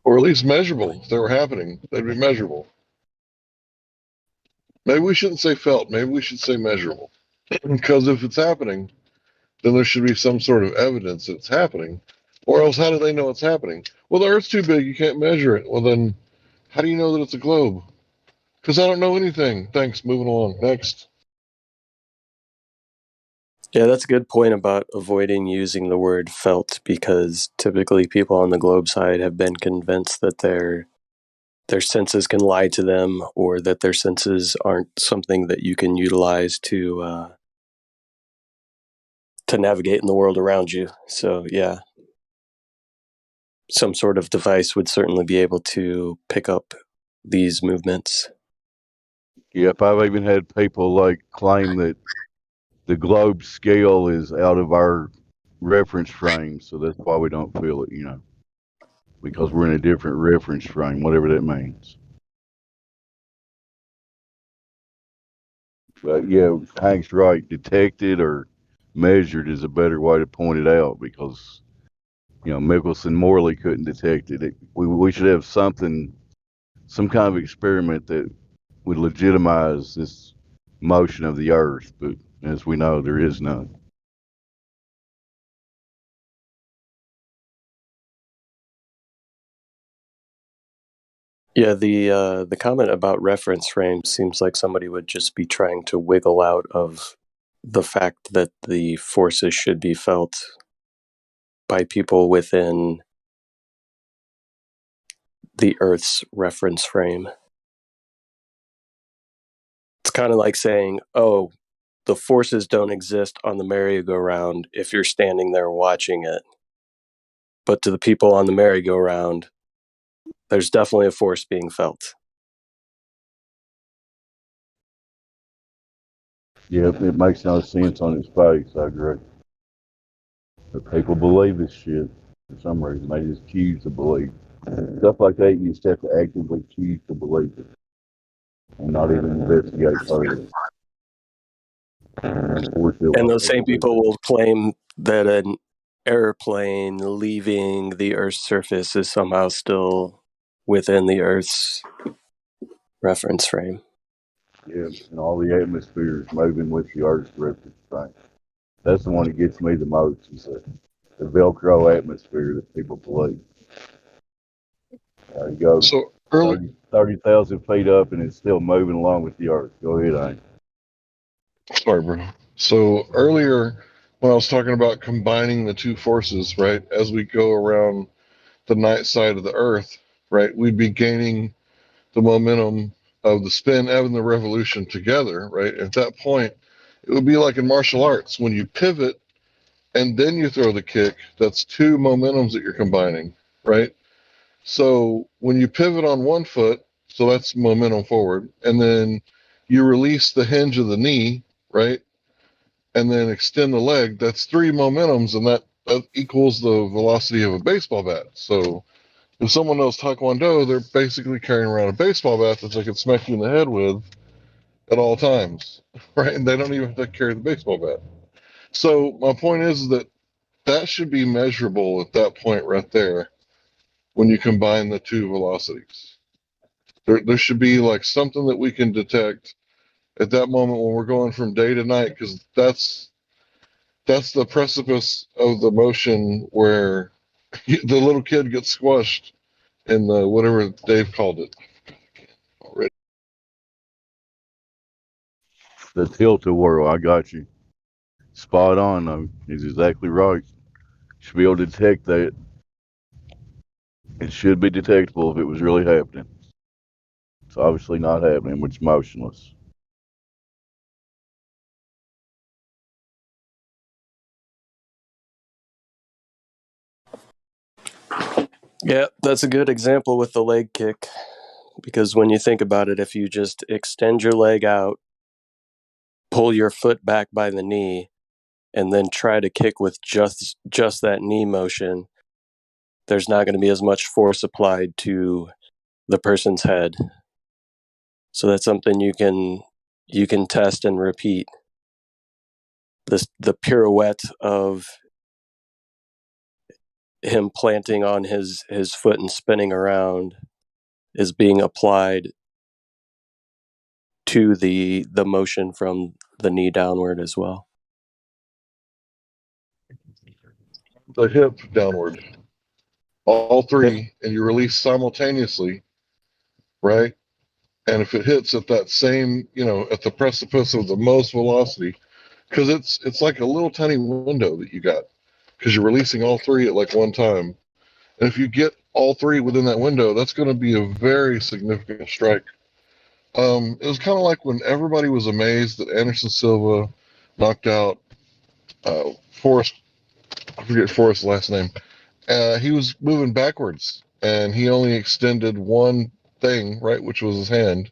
Or at least measurable. If they were happening, they'd be measurable. Maybe we shouldn't say felt. Maybe we should say measurable. Because if it's happening, then there should be some sort of evidence that it's happening. Or else, how do they know it's happening? Well, the Earth's too big. You can't measure it. Well, then, how do you know that it's a globe? Because I don't know anything. Thanks. Moving along. Next. Yeah, that's a good point about avoiding using the word felt, because typically people on the globe side have been convinced that their senses can lie to them, or that their senses aren't something that you can utilize to navigate in the world around you. So yeah, some sort of device would certainly be able to pick up these movements. Yep, I've even had people like claim that the globe scale is out of our reference frame, so that's why we don't feel it, because we're in a different reference frame, whatever that means. But yeah, Hank's right. Detected or measured is a better way to point it out, because Mickelson Morley couldn't detect it. We should have something, some kind of experiment that would legitimize this motion of the Earth, but as we know, there is none. Yeah, the comment about reference frame seems like somebody would just be trying to wiggle out of the fact that the forces should be felt by people within the Earth's reference frame. It's kind of like saying, oh, the forces don't exist on the merry-go-round if you're standing there watching it. But to the people on the merry-go-round, there's definitely a force being felt. Yeah, it makes no sense on its face, I agree. But people believe this shit for some reason. They just choose to believe. Stuff like that, you just have to actively choose to believe it and not even investigate further. And those same people will claim that an airplane leaving the Earth's surface is somehow still within the Earth's reference frame. Yeah, and all the atmosphere is moving with the Earth's reference frame. That's the one that gets me the most, is the Velcro atmosphere that people believe. You go So 30,000 feet up and it's still moving along with the Earth. Go ahead, Hank. Sorry, bro. So earlier, when I was talking about combining the two forces, right, as we go around the night side of the Earth, right, we'd be gaining the momentum of the spin and the revolution together, right? At that point, it would be like in martial arts when you pivot and then you throw the kick. That's two momentums that you're combining, right? So when you pivot on one foot, so that's momentum forward, and then you release the hinge of the knee, right? And then extend the leg, that's three momentums, and that equals the velocity of a baseball bat. So if someone knows Taekwondo, they're basically carrying around a baseball bat that they can smack you in the head with at all times, right? And they don't even have to carry the baseball bat. So my point is that that should be measurable at that point right there when you combine the two velocities. There should be like something that we can detect at that moment when we're going from day to night, because that's the precipice of the motion where the little kid gets squashed in the whatever Dave called it already. The tilt-a-whirl, I got you. Spot on, though. He's exactly right. Should be able to detect that. It should be detectable if it was really happening. It's obviously not happening, which is motionless. Yeah, that's a good example with the leg kick. Because when you think about it, if you just extend your leg out, pull your foot back by the knee, and then try to kick with just that knee motion, there's not going to be as much force applied to the person's head. So that's something you can test and repeat. The pirouette of him planting on his foot and spinning around is being applied to the motion from the knee downward as well. The hip downward, all three, and you release simultaneously, right? And if it hits at that same, at the precipice of the most velocity, because it's like a little tiny window that you got, because you're releasing all three at like one time. And if you get all three within that window, that's going to be a very significant strike. It was kind of like when everybody was amazed that Anderson Silva knocked out Forrest. I forget Forrest's last name. He was moving backwards, and he only extended one thing, right, which was his hand,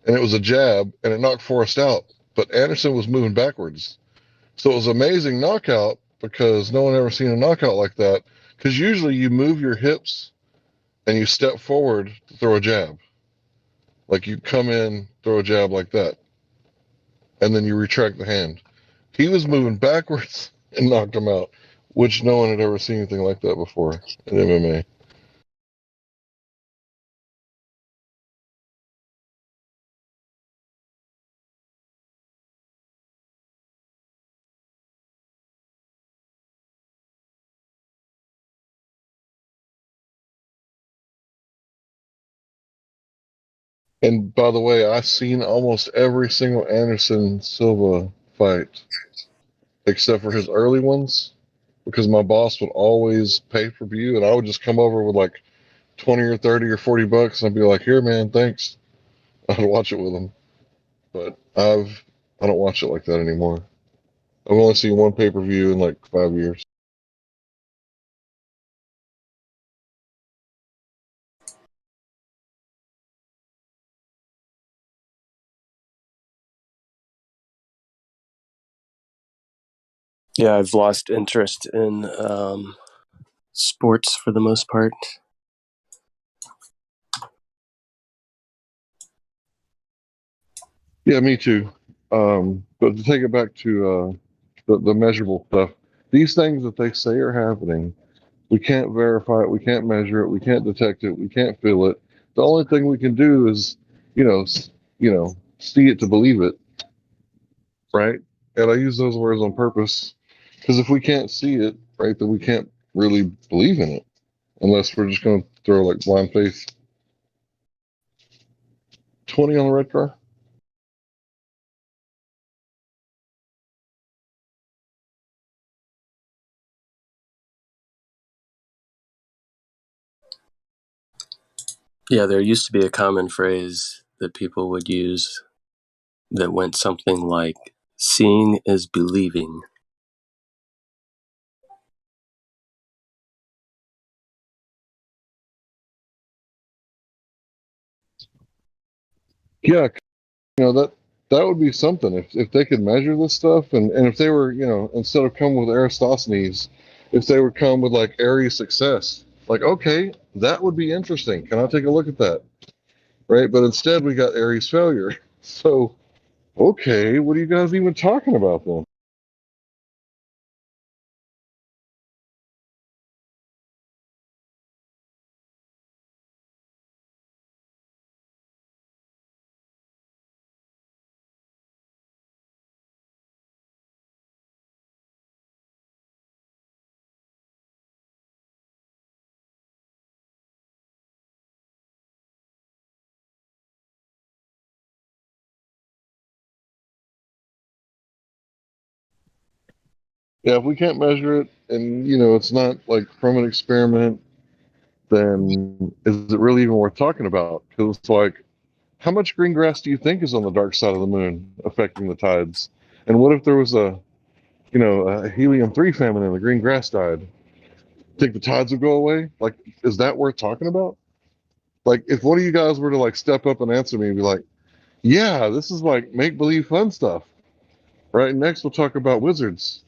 and it was a jab, and it knocked Forrest out. But Anderson was moving backwards, so it was an amazing knockout because no one ever seen a knockout like that. Because usually you move your hips and you step forward to throw a jab, like you come in, throw a jab like that, and then you retract the hand. He was moving backwards and knocked him out, which no one had ever seen anything like that before in MMA. And by the way, I've seen almost every single Anderson Silva fight, except for his early ones, because my boss would always pay per view, and I would just come over with like 20 or 30 or 40 bucks, and I'd be like, here, man, thanks. I'd watch it with them. But I don't watch it like that anymore. I've only seen one pay-per-view in like 5 years. Yeah, I've lost interest in sports for the most part. Yeah, me too. But to take it back to the measurable stuff, these things that they say are happening, we can't verify it, we can't measure it, we can't detect it, we can't feel it. The only thing we can do is, you know, see it to believe it, right? And I use those words on purpose because if we can't see it, right, then we can't really believe in it unless we're just going to throw like blind faith. 20 on the red car. Yeah, there used to be a common phrase that people would use that went something like, seeing is believing. Yeah, that would be something if they could measure this stuff, and if they were, instead of coming with Aristosthenes, if they would come with like Aries success, like, okay, that would be interesting. Can I take a look at that? Right? But instead we got Aries failure. So, okay, what are you guys even talking about then? Yeah, if we can't measure it and it's not like from an experiment, then is it really even worth talking about? Because it's like, how much green grass do you think is on the dark side of the moon affecting the tides? And what if there was a helium-3 famine and the green grass died? Think the tides would go away? Like, is that worth talking about? Like, if one of you guys were to like step up and answer me and be like, yeah, this is like make-believe fun stuff, right? And next we'll talk about wizards,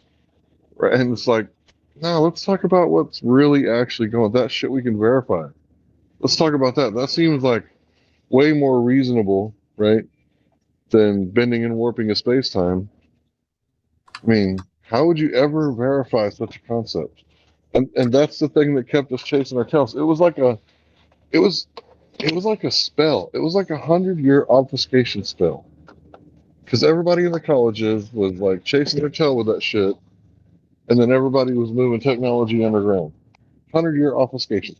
right? And it's like, no, let's talk about what's really actually going. That shit we can verify. Let's talk about that. That seems like way more reasonable, right? Than bending and warping a space-time. I mean, how would you ever verify such a concept? And that's the thing that kept us chasing our tails. It was it was like a spell. It was like 100-year obfuscation spell. Because everybody in the colleges was like chasing their tail with that shit, and then everybody was moving technology underground. 100-year obfuscation.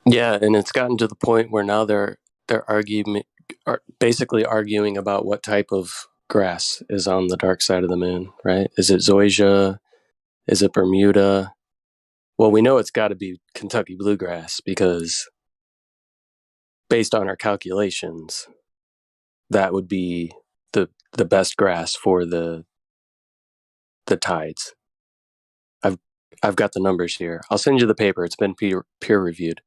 Yeah, and it's gotten to the point where now they're basically arguing about what type of grass is on the dark side of the moon, right? Is it zoysia? Is it Bermuda? Well, we know it's got to be Kentucky bluegrass because based on our calculations, that would be the best grass for the tides. I've got the numbers here. I'll send you the paper. It's been peer reviewed.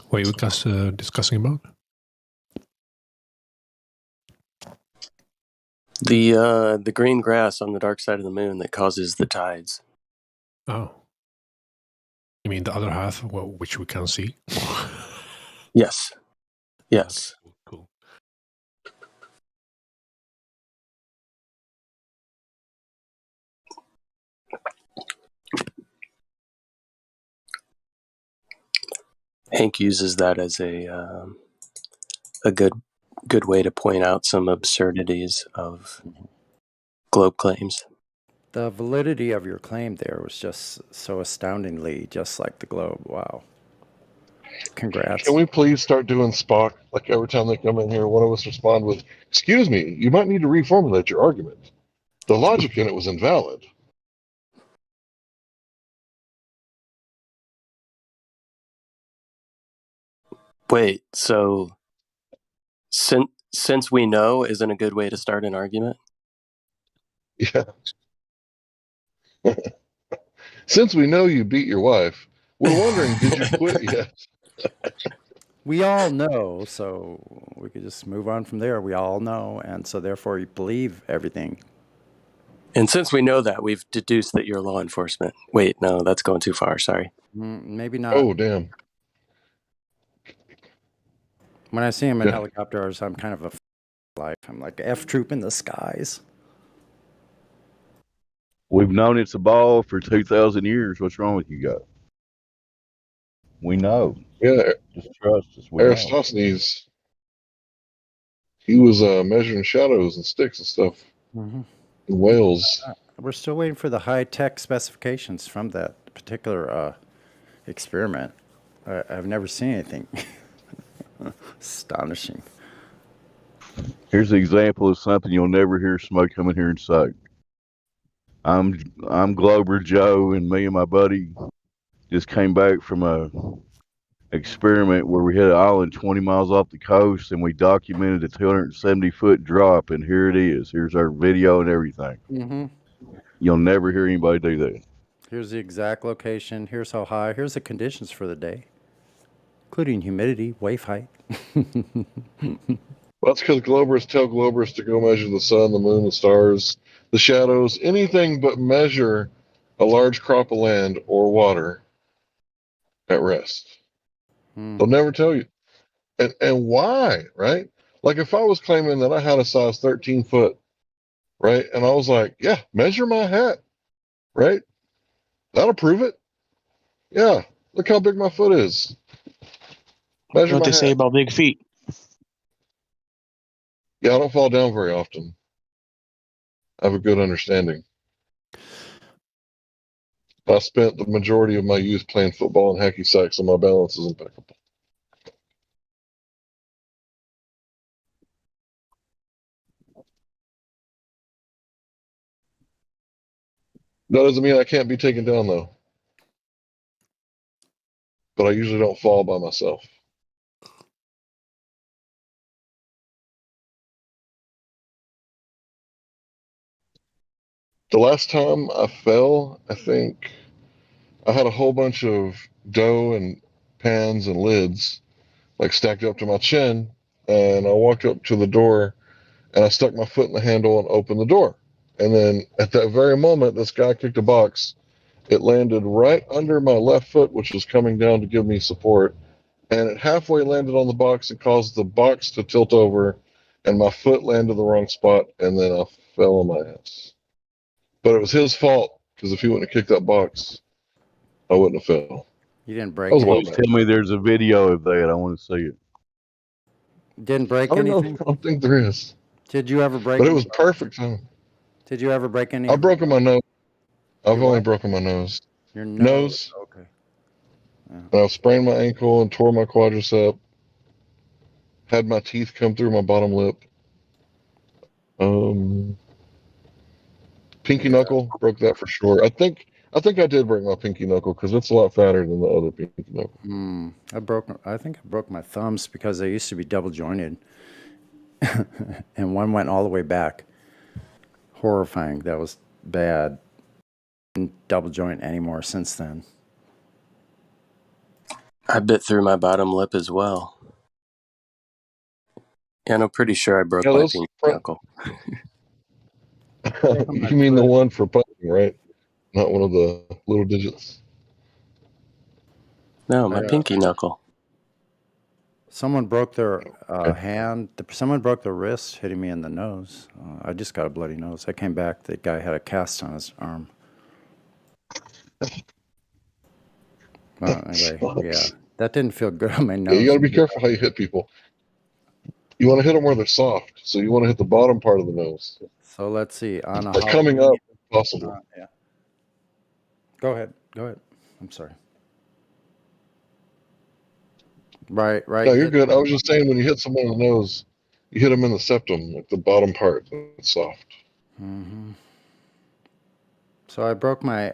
What are you guys discussing about? The green grass on the dark side of the moon that causes the tides. Oh. You mean the other half, which we can see? Yes. Yes. Okay, cool. Hank uses that as a good way to point out some absurdities of globe claims. The validity of your claim there was just so astoundingly just like the globe. Wow. Congrats. Can we please start doing Spock? Like every time they come in here, one of us respond with, "Excuse me, you might need to reformulate your argument. The logic in it was invalid." Wait, so since we know isn't a good way to start an argument? Yeah. Since we know you beat your wife, we're wondering, did you quit yet? We all know, so we could just move on from there. We all know, and so therefore you believe everything. And since we know that, we've deduced that you're law enforcement. Wait, no, that's going too far. Sorry. Maybe not. Oh, damn. When I see him in helicopters, I'm kind of a life. I'm like F troop in the skies. We've known it's a ball for 2,000 years. What's wrong with you guys? We know. Yeah. Just trust us. We know. Aristophanes, he was measuring shadows and sticks and stuff in Wales. We're still waiting for the high-tech specifications from that particular experiment. I've never seen anything astonishing. Here's an example of something you'll never hear somebody come in here and say. I'm Glober Joe, and me and my buddy just came back from a experiment where we hit an island 20 miles off the coast, and we documented a 270-foot drop, and here it is. Here's our video and everything. Mm-hmm. You'll never hear anybody do that. Here's the exact location. Here's how high. Here's the conditions for the day, including humidity, wave height. Well, that's because Globers tell Globers to go measure the sun, the moon, the stars, the shadows, anything but measure a large crop of land or water at rest. They'll never tell you. And why, right? Like if I was claiming that I had a size 13 foot, right? And I was like, yeah, measure my hat, right? That'll prove it. Yeah, look how big my foot is. Measure You know what my they hat. say about big feet? Yeah, I don't fall down very often. I have a good understanding. I spent the majority of my youth playing football and hacky sacks, so my balance is impeccable. That doesn't mean I can't be taken down, though. But I usually don't fall by myself. The last time I fell, I think I had a whole bunch of dough and pans and lids like stacked up to my chin, and I walked up to the door and I stuck my foot in the handle and opened the door. And then at that very moment, this guy kicked a box. It landed right under my left foot, which was coming down to give me support, and it halfway landed on the box and caused the box to tilt over, and my foot landed the wrong spot, and then I fell on my ass. But it was his fault, because if he wouldn't have kicked that box, I wouldn't have fell. You didn't break Please anything? tell me there's a video of that. I want to see it. Didn't break I don't know. anything? I don't think there is. Did you ever break But it any- was perfect. Did you ever break any? I've broken my nose. I've only broken my nose. Your nose? Okay. And I've sprained my ankle and tore my quadricep. Had my teeth come through my bottom lip. Pinky knuckle, broke that for sure. I think I did break my pinky knuckle because it's a lot fatter than the other pinky knuckle. I think I broke my thumbs because they used to be double jointed, and one went all the way back. Horrifying. That was bad. Didn't double joint anymore since then. I bit through my bottom lip as well. And I'm pretty sure I broke my pinky knuckle. You mean the one for punching, right? Not one of the little digits. No, my pinky knuckle. Someone broke their hand. Someone broke their wrist hitting me in the nose. I just got a bloody nose. I came back. The guy had a cast on his arm. Well, anyway, yeah. That didn't feel good on my Yeah, you nose. got to be careful how you hit people. You want to hit them where they're soft, so you want to hit the bottom part of the nose. So let's see. On a Like coming up, if possible. yeah. Go ahead. Go ahead. I'm sorry. Right. No, you're good. I was just saying when you hit someone in the nose, you hit them in the septum, like the bottom part that's soft. Mm-hmm. So I broke my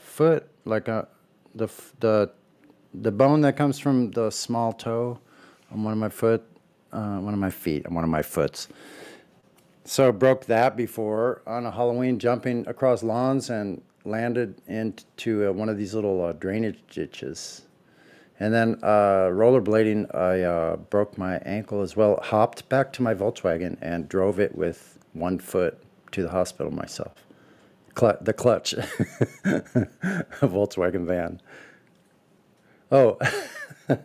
foot, like the bone that comes from the small toe on one of my feet, on one of my foots. So I broke that before on a Halloween, jumping across lawns and landed into one of these little drainage ditches. And then rollerblading, I broke my ankle as well. Hopped back to my Volkswagen and drove it with one foot to the hospital myself. The clutch, a Volkswagen van. Oh, you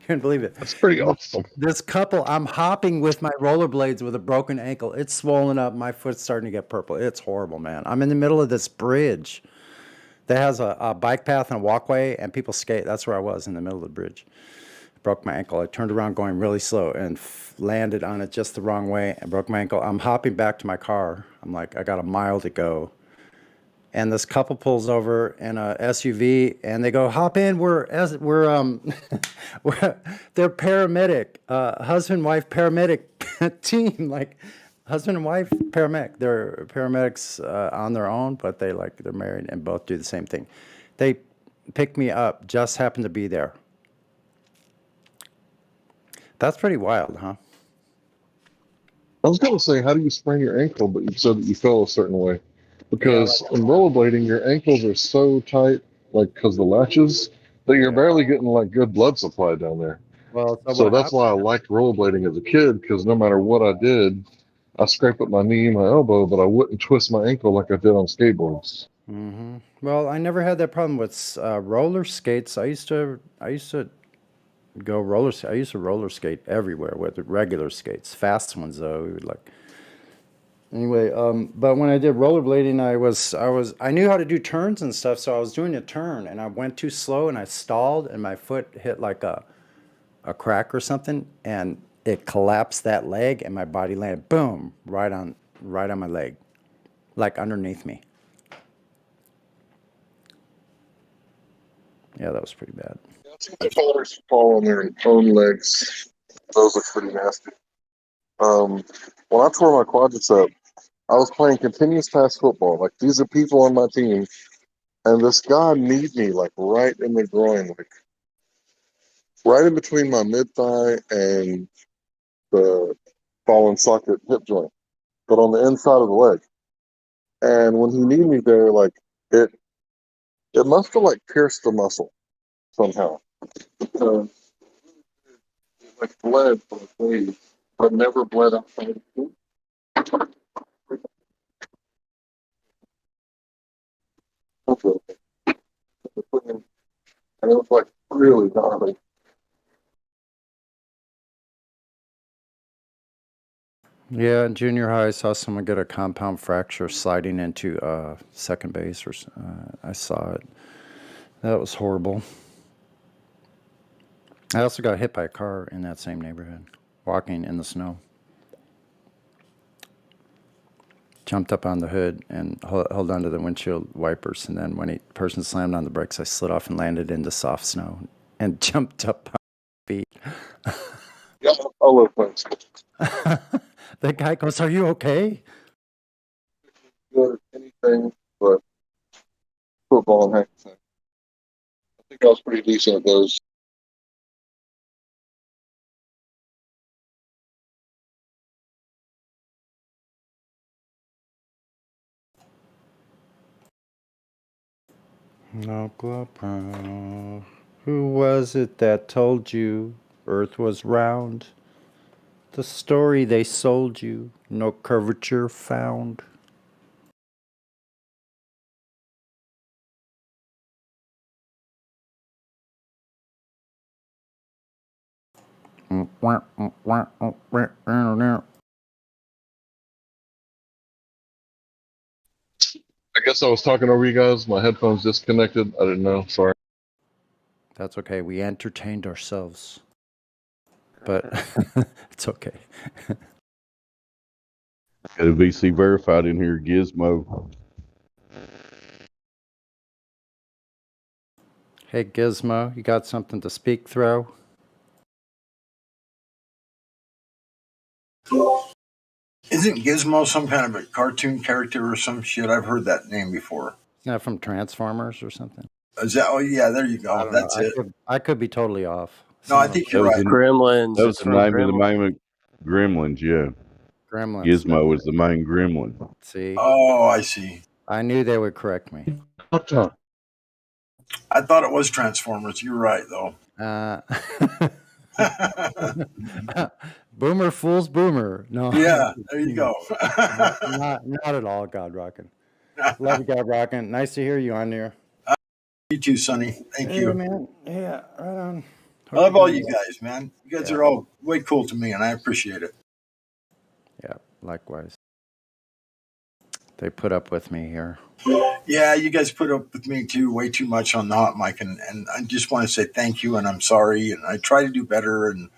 can't believe it. That's pretty awesome. This couple, I'm hopping with my rollerblades with a broken ankle. It's swollen up. My foot's starting to get purple. It's horrible, man. I'm in the middle of this bridge that has a bike path and a walkway, and people skate. That's where I was, in the middle of the bridge. Broke my ankle. I turned around going really slow and landed on it just the wrong way and broke my ankle. I'm hopping back to my car. I'm like, I got a mile to go. And this couple pulls over in a SUV, and they go, "Hop in. We're they're paramedic, husband wife paramedic team, like husband and wife paramedic. They're paramedics on their own, but they're married and both do the same thing. They picked me up. Just happened to be there. That's pretty wild, huh? I was going to say, how do you sprain your ankle? But you said that you fell a certain way. Because in rollerblading, your ankles are so tight, like because the latches, that you're barely getting like good blood supply down there. Well, so that's why I liked rollerblading as a kid, because no matter what I did, I scraped up my knee and my elbow, but I wouldn't twist my ankle like I did on skateboards. Mm-hmm. Well, I never had that problem with roller skates. I used to go roller. I used to roller skate everywhere with regular skates, fast ones though. We would like. Anyway, but when I did rollerblading, I knew how to do turns and stuff, so I was doing a turn and I went too slow and I stalled and my foot hit like a crack or something and it collapsed that leg and my body landed boom right on my leg, like underneath me. Yeah, that was pretty bad. I've seen the fallers fall on their own legs. Those look pretty nasty. When I tore my quadricep, I was playing continuous pass football. Like, these are people on my team, and this guy kneed me like right in the groin, like right in between my mid thigh and the ball and socket hip joint, but on the inside of the leg. And when he kneed me there, like it must have like pierced the muscle somehow. It like bled both ways, but never bled outside the foot. And it was like really gnarly. Yeah, in junior high, I saw someone get a compound fracture sliding into second base. I saw it. That was horrible. I also got hit by a car in that same neighborhood, walking in the snow. Jumped up on the hood and held onto the windshield wipers, and then when the person slammed on the brakes, I slid off and landed into soft snow and jumped up on my feet. Yeah, I love punch. The guy goes, "Are you okay?" Good at anything but football and hack and sack. I think I was pretty decent at those. Who was it that told you Earth was round? The story they sold you, no curvature found. I guess I was talking over you guys. My headphones disconnected. I didn't know. Sorry. That's okay. We entertained ourselves. But it's okay. Got a VC verified in here, Gizmo. Hey, Gizmo, you got something to speak through? Isn't Gizmo some kind of a cartoon character or some shit? I've heard that name before. Isn't that from Transformers or something? Is that? Oh yeah, there you I go. don't know. That's it. I could be totally off. No, I Someone think That you're was right. the, Gremlins. that was It's the from name of the Gremlins. main Gremlins, yeah. Gremlins. Gizmo was the main gremlin. See, Oh, I see. I knew they would correct me. I thought it was Transformers. You're right, though. Boomer fools Boomer. No. Yeah, there you go. not at all, God Rockin'. Love you, God Rockin'. Nice to hear you on there. You too, Sonny. Thank Hey, you. man. Yeah, right on. I love all you guys, man. You guys are all way cool to me, and I appreciate it. Yeah, likewise. They put up with me here. Yeah, you guys put up with me too, way too much on the hot mic, and I just want to say thank you, and I'm sorry, and I try to do better, and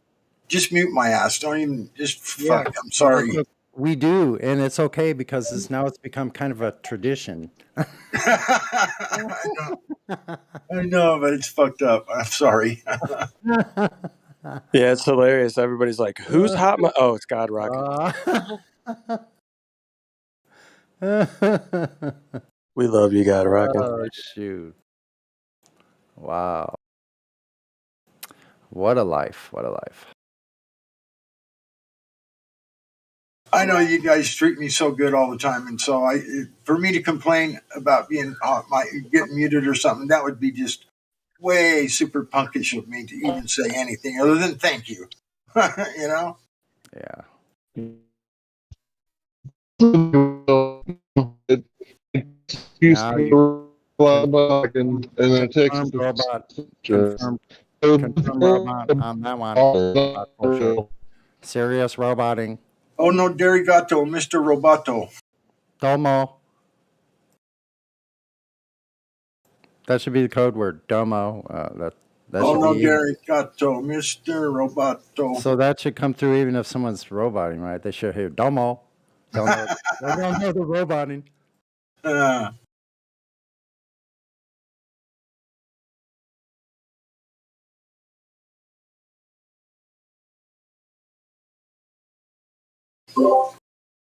just mute my ass. Don't even just fuck. I'm sorry. We do, and it's okay because it's become kind of a tradition. I know, but it's fucked up. I'm sorry. Yeah, it's hilarious. Everybody's like, "Who's hot?" Oh, it's God Rockin'. We love you, God Rockin'. Oh shoot! Wow, what a life! What a life! I know you guys treat me so good all the time, and so for me to complain about being getting muted or something, that would be just way super punkish of me to even say anything other than thank you. You know? Yeah. And then it takes confirm robot on that one. For sure. Serious roboting. Oh no, Derigato, Mr. Roboto. Domo. That should be the code word. Domo. That Oh should no, be Derigato, Mr. Roboto. So that should come through even if someone's roboting, right? They should hear Domo. They'll know the roboting.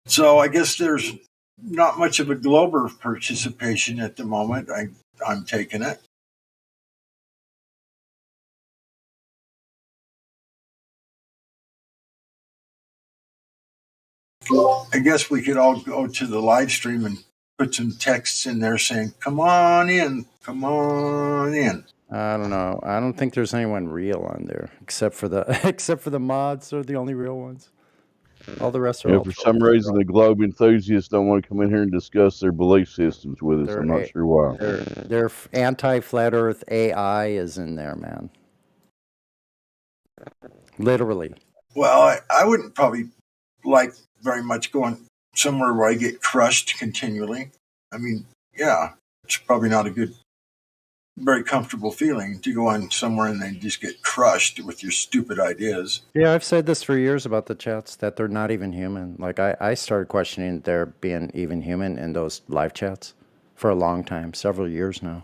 So I guess there's not much of a global participation at the moment. I'm taking it. I guess we could all go to the live stream and put some texts in there saying, come on in, come on in. I don't know. I don't think there's anyone real on there except for the mods are the only real ones. All the rest are all For some reason, the globe enthusiasts don't want to come in here and discuss their belief systems with us. I'm not sure why. Their anti-flat Earth AI is in there, man. Literally. Well, I wouldn't probably like very much going somewhere where I get crushed continually. I mean, yeah, it's probably not a very comfortable feeling to go on somewhere and then just get crushed with your stupid ideas. Yeah, I've said this for years about the chats, that they're not even human. Like, I started questioning their being even human in those live chats for a long time, several years now.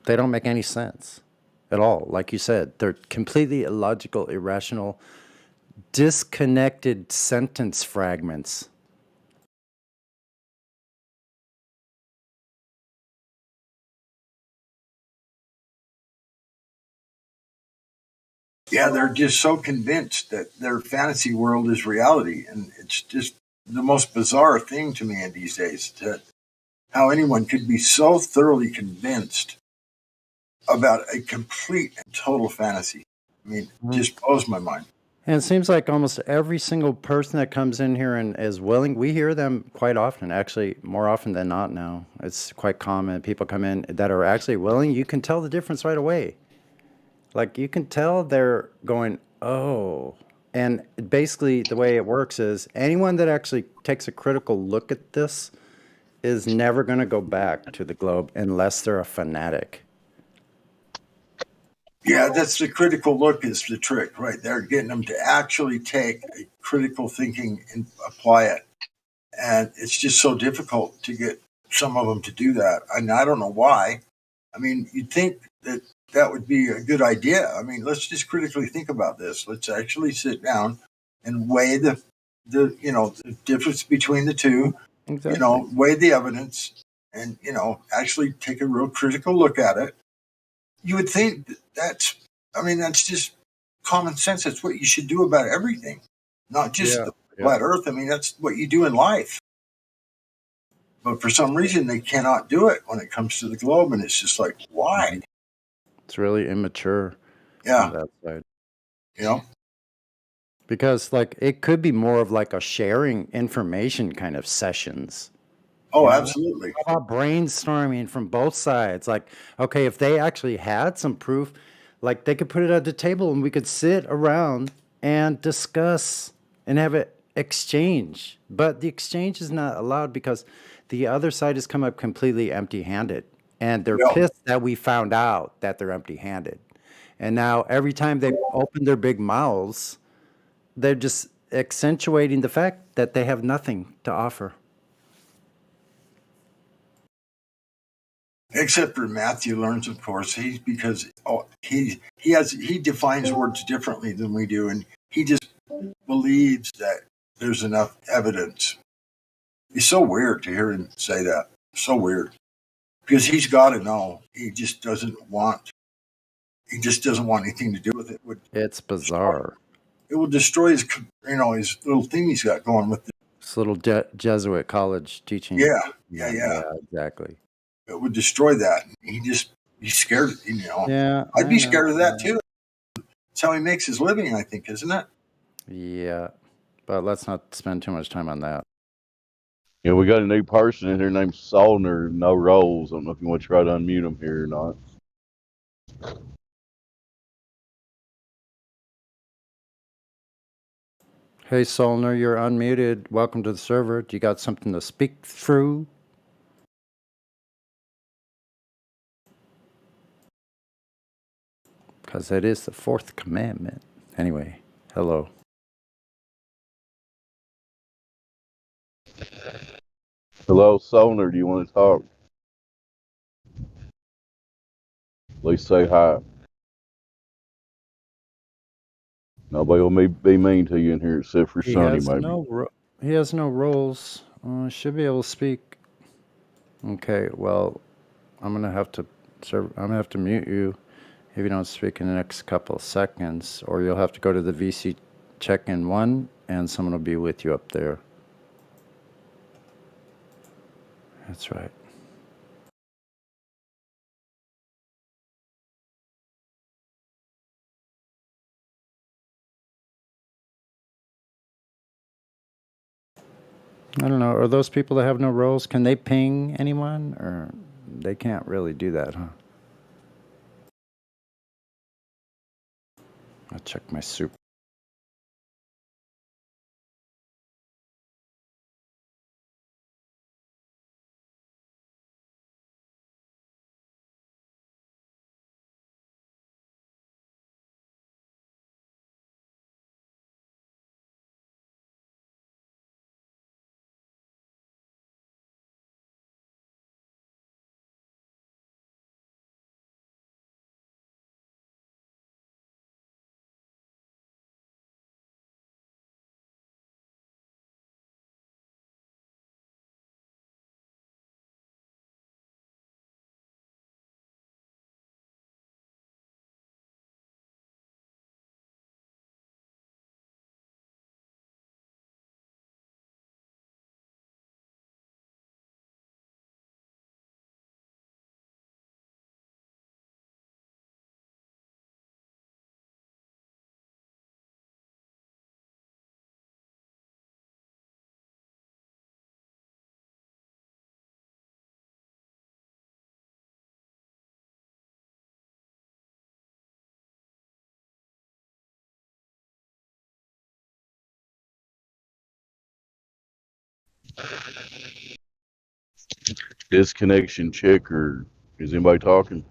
They don't make any sense at all. Like you said, they're completely illogical, irrational, disconnected sentence fragments. Yeah, they're just so convinced that their fantasy world is reality. And it's just the most bizarre thing to me in these days, that how anyone could be so thoroughly convinced about a complete and total fantasy. I mean, it just blows my mind. And it seems like almost every single person that comes in here and is willing, we hear them quite often, actually more often than not now. It's quite common. People come in that are actually willing. You can tell the difference right away. Like, you can tell they're going, oh. And basically the way it works is anyone that actually takes a critical look at this is never going to go back to the globe unless they're a fanatic. Yeah, that's the critical look is the trick right there, getting them to actually take a critical thinking and apply it. And it's just so difficult to get some of them to do that. And I don't know why. I mean, you'd think that that would be a good idea. I mean, let's just critically think about this. Let's actually sit down and weigh the the difference between the two. Exactly. Weigh the evidence, and actually take a real critical look at it. You would think that's just common sense. That's what you should do about everything, not just Yeah. the flat Earth. I mean, that's what you do in life. But for some reason, they cannot do it when it comes to the globe, and it's just like, why? It's really immature Yeah, on that side. Because like it could be more of like a sharing information kind of sessions. Oh, absolutely. How about brainstorming from both sides? Like, okay, if they actually had some proof, like they could put it at the table and we could sit around and discuss and have an exchange. But the exchange is not allowed because the other side has come up completely empty handed. And they're pissed that we found out that they're empty handed. And now every time they open their big mouths, they're just accentuating the fact that they have nothing to offer. Except for Matthew learns, of course, because he defines words differently than we do, and he just believes that there's enough evidence. It's so weird to hear him say that. So weird, because he's got to know. He just doesn't want. He just doesn't want anything to do with it. It's bizarre. It will destroy his little thing he's got going with it. This little Jesuit college teaching. Yeah, exactly. It would destroy that. He's scared. Yeah, I'd be scared of that too. That's how he makes his living, I think, isn't it? Yeah, but let's not spend too much time on that. Yeah, we got a new person in here named Solner, no roles. I don't know if you want to try to unmute him here or not. Hey, Solner, you're unmuted. Welcome to the server. Do you got something to speak through? Because it is the fourth commandment. Anyway, hello. Hello, Solner, do you want to talk? At least say hi. Nobody will be mean to you in here except for Sonny, maybe. He has no roles. Should be able to speak. Okay, well, I'm gonna have to mute you if you don't speak in the next couple of seconds, or you'll have to go to the VC check-in 1, and someone will be with you up there. That's right. I don't know. Are those people that have no roles, can they ping anyone? Or they can't really do that, huh? I'll check my soup. Disconnection check, or is anybody talking?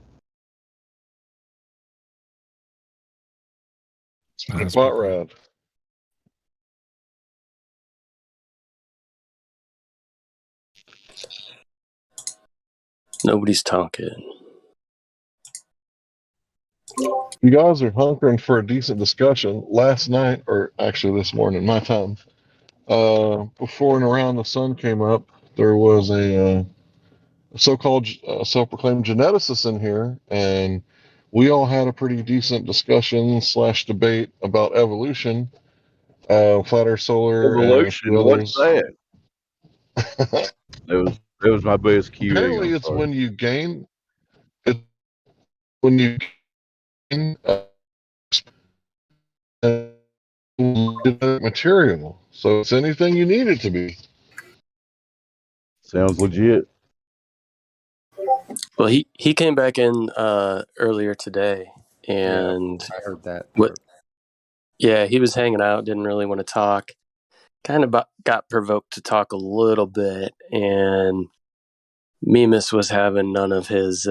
Spot rad. Nobody's talking. You guys are hunkering for a decent discussion. Last night, or actually this morning, my time, before and around the sun came up, there was a so-called self-proclaimed geneticist in here, and we all had a pretty decent discussion slash debate about evolution, flat Earth Solar, and a few Evolution. What's others. that? That was my best QA. Apparently, I'm it's sorry. when you gain it when you gain material. So it's anything you need it to be. Sounds legit. Well, he came back in earlier today, and I heard that what? part. Yeah, he was hanging out, didn't really want to talk. Kind of got provoked to talk a little bit, and Mimas was having none of his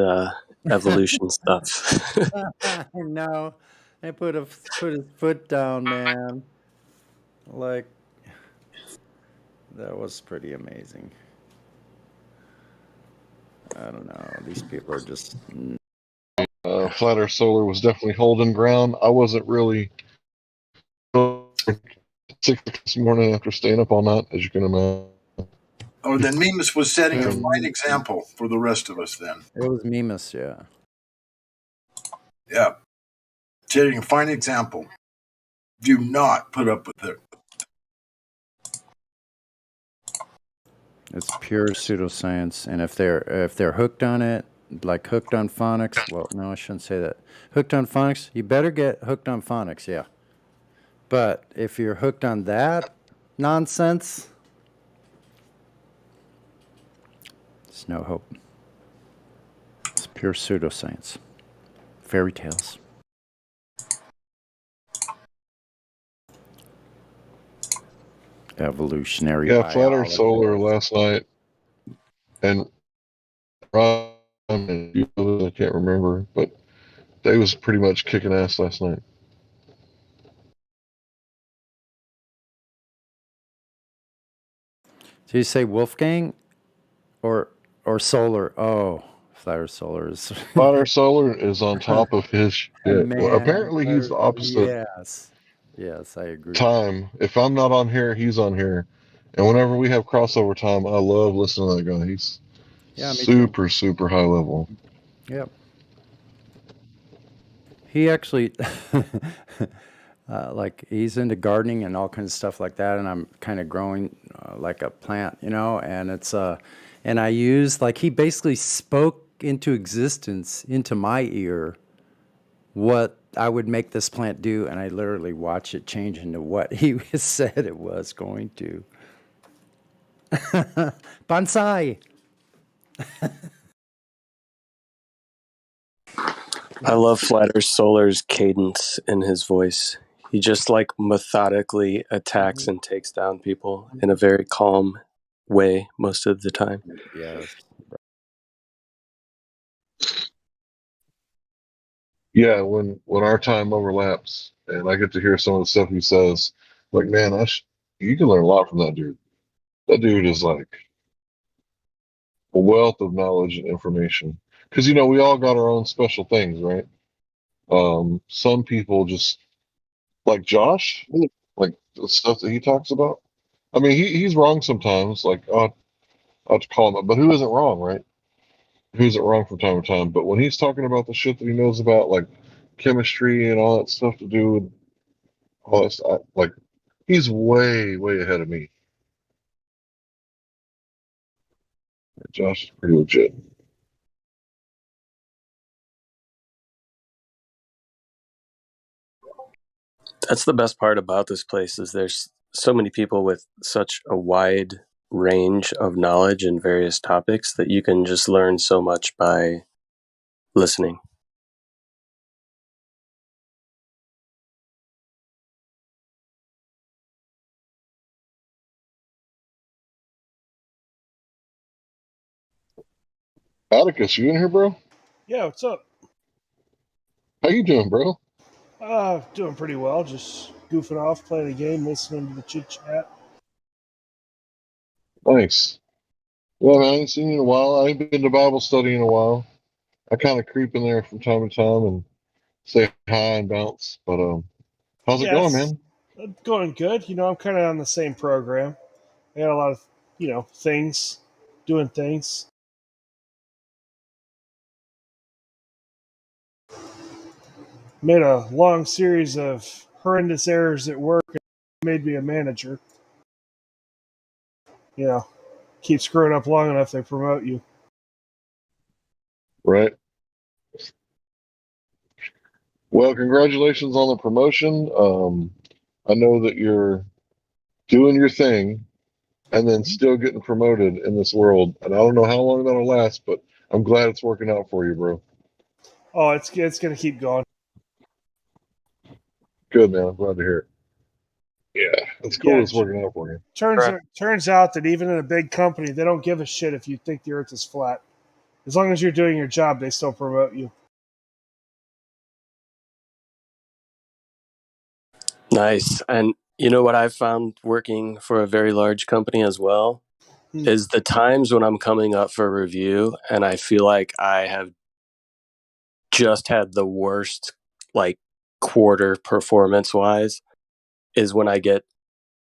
evolution stuff. I know. They put his foot down, man. Like that was pretty amazing. I don't know. These people are just Flat Earth Solar was definitely holding ground. I wasn't really 6 this morning after staying up all night, as you can imagine. Oh, then Mimas was setting a It fine example for the rest of us then. was Mimas, yeah. Yeah. Setting a fine example. Do not put up with it. It's pure pseudoscience, and if they're hooked on it, like hooked on phonics, well, no, I shouldn't say that. Hooked on phonics, you better get hooked on phonics, yeah. But if you're hooked on that nonsense, there's no hope. It's pure pseudoscience. Fairy tales. Evolutionary Yeah, Flat Earth biology. Solar last night, and Ron and a few others, I can't remember, but they was pretty much kicking ass last night. Did you say Wolfgang or Solar? Oh, Flat Earth Solar is. Flat Earth Solar is on top of his shit. Well, Man, apparently he's the opposite yes. Yes, I agree. time. If I'm not on here, he's on here. And whenever we have crossover time, I love listening to that guy. He's Yeah, me too. super, super high level. Yep. He actually, like, he's into gardening and all kinds of stuff like that, and I'm kind of growing like a plant, and and I use, like, he basically spoke into existence, into my ear, what I would make this plant do, and I literally watch it change into what he said it was going to. Bonsai! I love Flat Earth Solar's cadence in his voice. He just like methodically attacks and takes down people in a very calm way most of the time. Yes. Yeah, when our time overlaps and I get to hear some of the stuff he says, like, man, you can learn a lot from that dude. That dude is like a wealth of knowledge and information. Because we all got our own special things, right? Some people just like Josh, like the stuff that he talks about. I mean, he's wrong sometimes. Like, I have to call him up, but who isn't wrong, right? Who isn't wrong from time to time? But when he's talking about the shit that he knows about, like chemistry and all that stuff to do with all that stuff, like he's way, way ahead of me. Josh is pretty legit. That's the best part about this place is there's so many people with such a wide range of knowledge in various topics that you can just learn so much by listening. Atticus, you in here, bro? Yeah, what's up? How you doing, bro? Doing pretty well. Just goofing off, playing a game, listening to the chit chat. Nice. Yeah, man, I ain't seen you in a while. I ain't been to Bible study in a while. I kind of creep in there from time to time and say hi and bounce. But how's it going, Yes, man? going good. I'm kind of on the same program. I got a lot of, things, doing things. Made a long series of horrendous errors at work and made me a manager. You know, keep screwing up long enough, they promote you. Right. Well, congratulations on the promotion. I know that you're doing your thing and then still getting promoted in this world. And I don't know how long that'll last, but I'm glad it's working out for you, bro. Oh, it's gonna keep going. Good, man. I'm glad to hear it. Yeah, it's cool Yeah, it's working out for you. turns out that even in a big company, they don't give a shit if you think the Earth is flat. As long as you're doing your job, they still promote you. Nice. And you know what I've found working for a very large company as well is the times when I'm coming up for review and I feel like I have just had the worst like quarter performance wise is when I get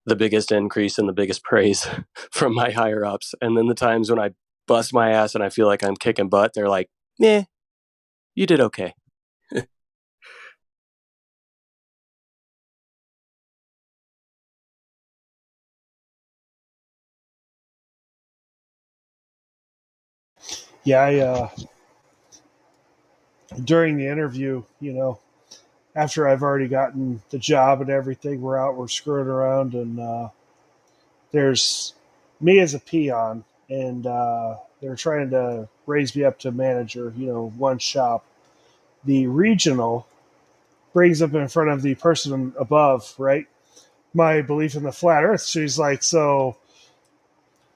the biggest increase and the biggest praise from my higher ups. And then the times when I bust my ass and I feel like I'm kicking butt, they're like, "Meh, you did okay." Yeah, during the interview, after I've already gotten the job and everything, we're screwing around, and there's me as a peon, and they're trying to raise me up to manager. One shop. The regional brings up in front of the person above, right? My belief in the flat Earth. She's like, so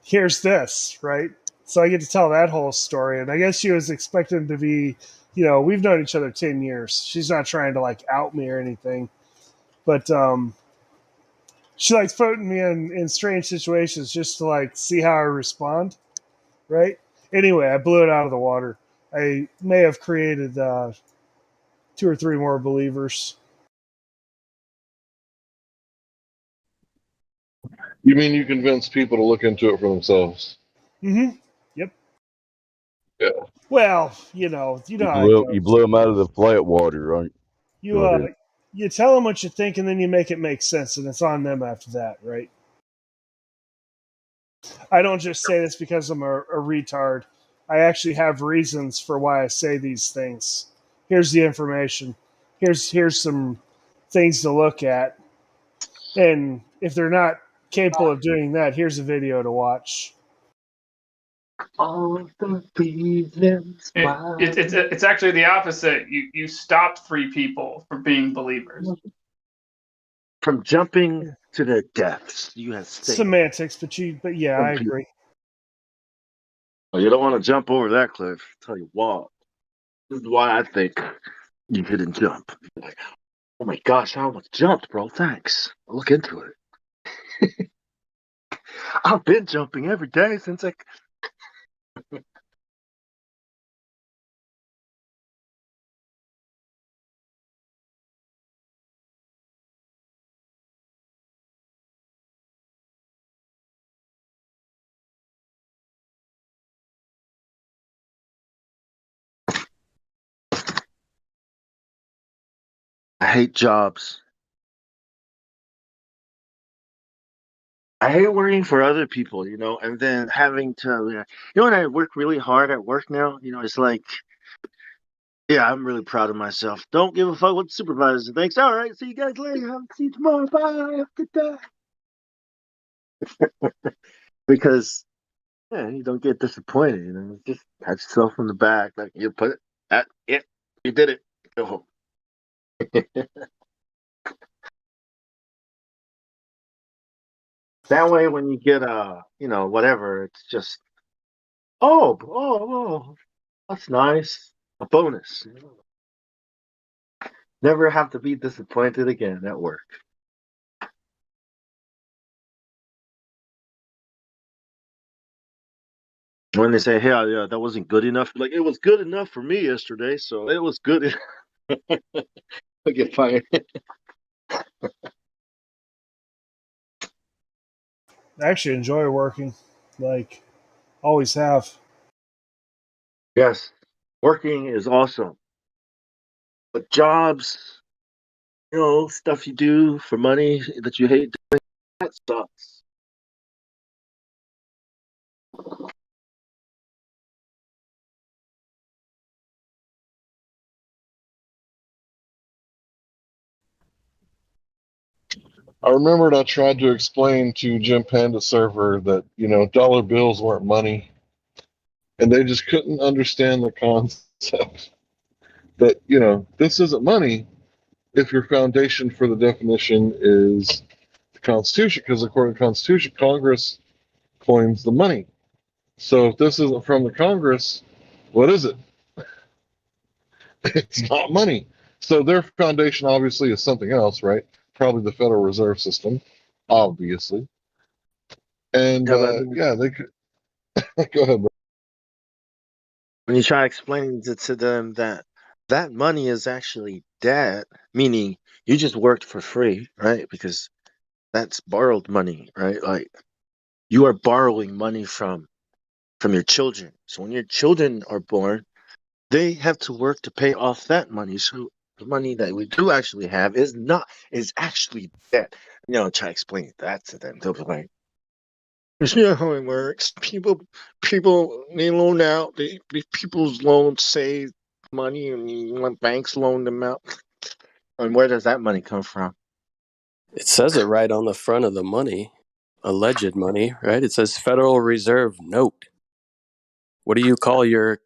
here's this, right? So I get to tell that whole story, and I guess she was expecting to be, we've known each other 10 years. She's not trying to like out me or anything, but she likes putting me in strange situations just to like see how I respond, right? Anyway, I blew it out of the water. I may have created two or three more believers. You mean you convince people to look into it for themselves? Mm-hmm. Yep. Yeah. Well, how it You goes. blew them out of the flat water, right? You Go ahead. you tell them what you think, and then you make it make sense, and it's on them after that, right? I don't just say this because I'm a retard. I actually have reasons for why I say these things. Here's the information. Here's some things to look at, and if they're not capable of doing that, here's a video to watch. All the reasons why. It's actually the opposite. You stopped 3 people from being believers. From jumping to their deaths, you have saved Semantics, but yeah, some I people. agree. Oh, you don't want to jump over that cliff. Tell you what. This is why I think you didn't jump. Like, oh my gosh, I almost jumped, bro. Thanks. I'll look into it. I've been jumping every day since I hate jobs. I hate working for other people, and then having to, when I work really hard at work now, it's like, yeah, I'm really proud of myself. Don't give a fuck what the supervisor thinks. All right, see you guys later. I'll see you tomorrow. Bye. Have a good day. Because, yeah, you don't get disappointed, Just pat yourself on the back. Like, you put it, at it, you did it. Go home. That way, when you get whatever, it's just, oh, oh, oh. That's nice. A bonus. Never have to be disappointed again at work. When they say, "Hey, yeah, that wasn't good enough," like it was good enough for me yesterday, so it was good. I get fired. I actually enjoy working, like always have. Yes, working is awesome, but jobs, stuff you do for money that you hate doing, that sucks. I remembered I tried to explain to Jim Panda server that, dollar bills weren't money, and they just couldn't understand the concept that, this isn't money if your foundation for the definition is the Constitution, because according to the Constitution, Congress coins the money. So if this isn't from the Congress, what is it? It's not money. So their foundation obviously is something else, right? Probably the Federal Reserve System, obviously. And Yeah, but yeah, they could go ahead, bro. when you try explaining to them that that money is actually debt, meaning you just worked for free, right? Because that's borrowed money, right? Like you are borrowing money from your children. So when your children are born, they have to work to pay off that money. So the money that we do actually have is actually debt. Try explaining that to them. They'll be like, "It's not how it works. People they loan out. People's loans save money, and when banks loan them out. And where does that money come from?" It says it right on the front of the money, alleged money, right? It says Federal Reserve note. What do you call your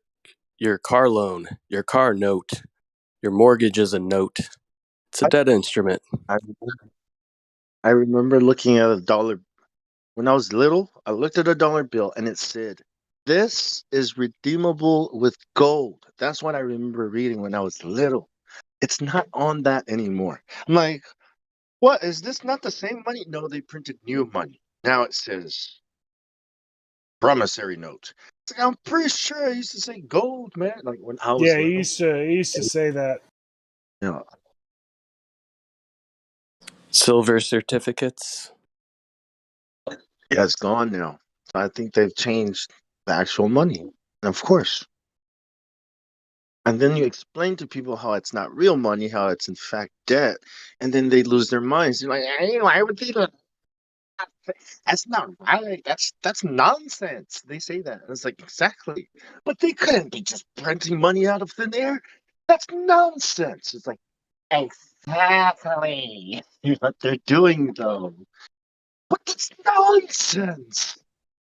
car loan, your car note? Your mortgage is a note. It's a debt instrument. I remember looking at a dollar when I was little. I looked at a dollar bill and it said, "This is redeemable with gold." That's what I remember reading when I was little. It's not on that anymore. I'm like, what is this? Not the same money? No, they printed new money. Now it says promissory note. It's like, I'm pretty sure I used to say gold, man. Like when I was Yeah, little. he used to say that. You Silver certificates. yeah, it's gone now. So I think they've changed the actual money. And of course. And then you explain to people how it's not real money, how it's in fact debt, and then they lose their minds. You're like, hey, why would they do that? That's not right. That's nonsense. They say that. And it's like, exactly. But they couldn't be just printing money out of thin air. That's nonsense. It's like, exactly what they're doing, though. But it's nonsense.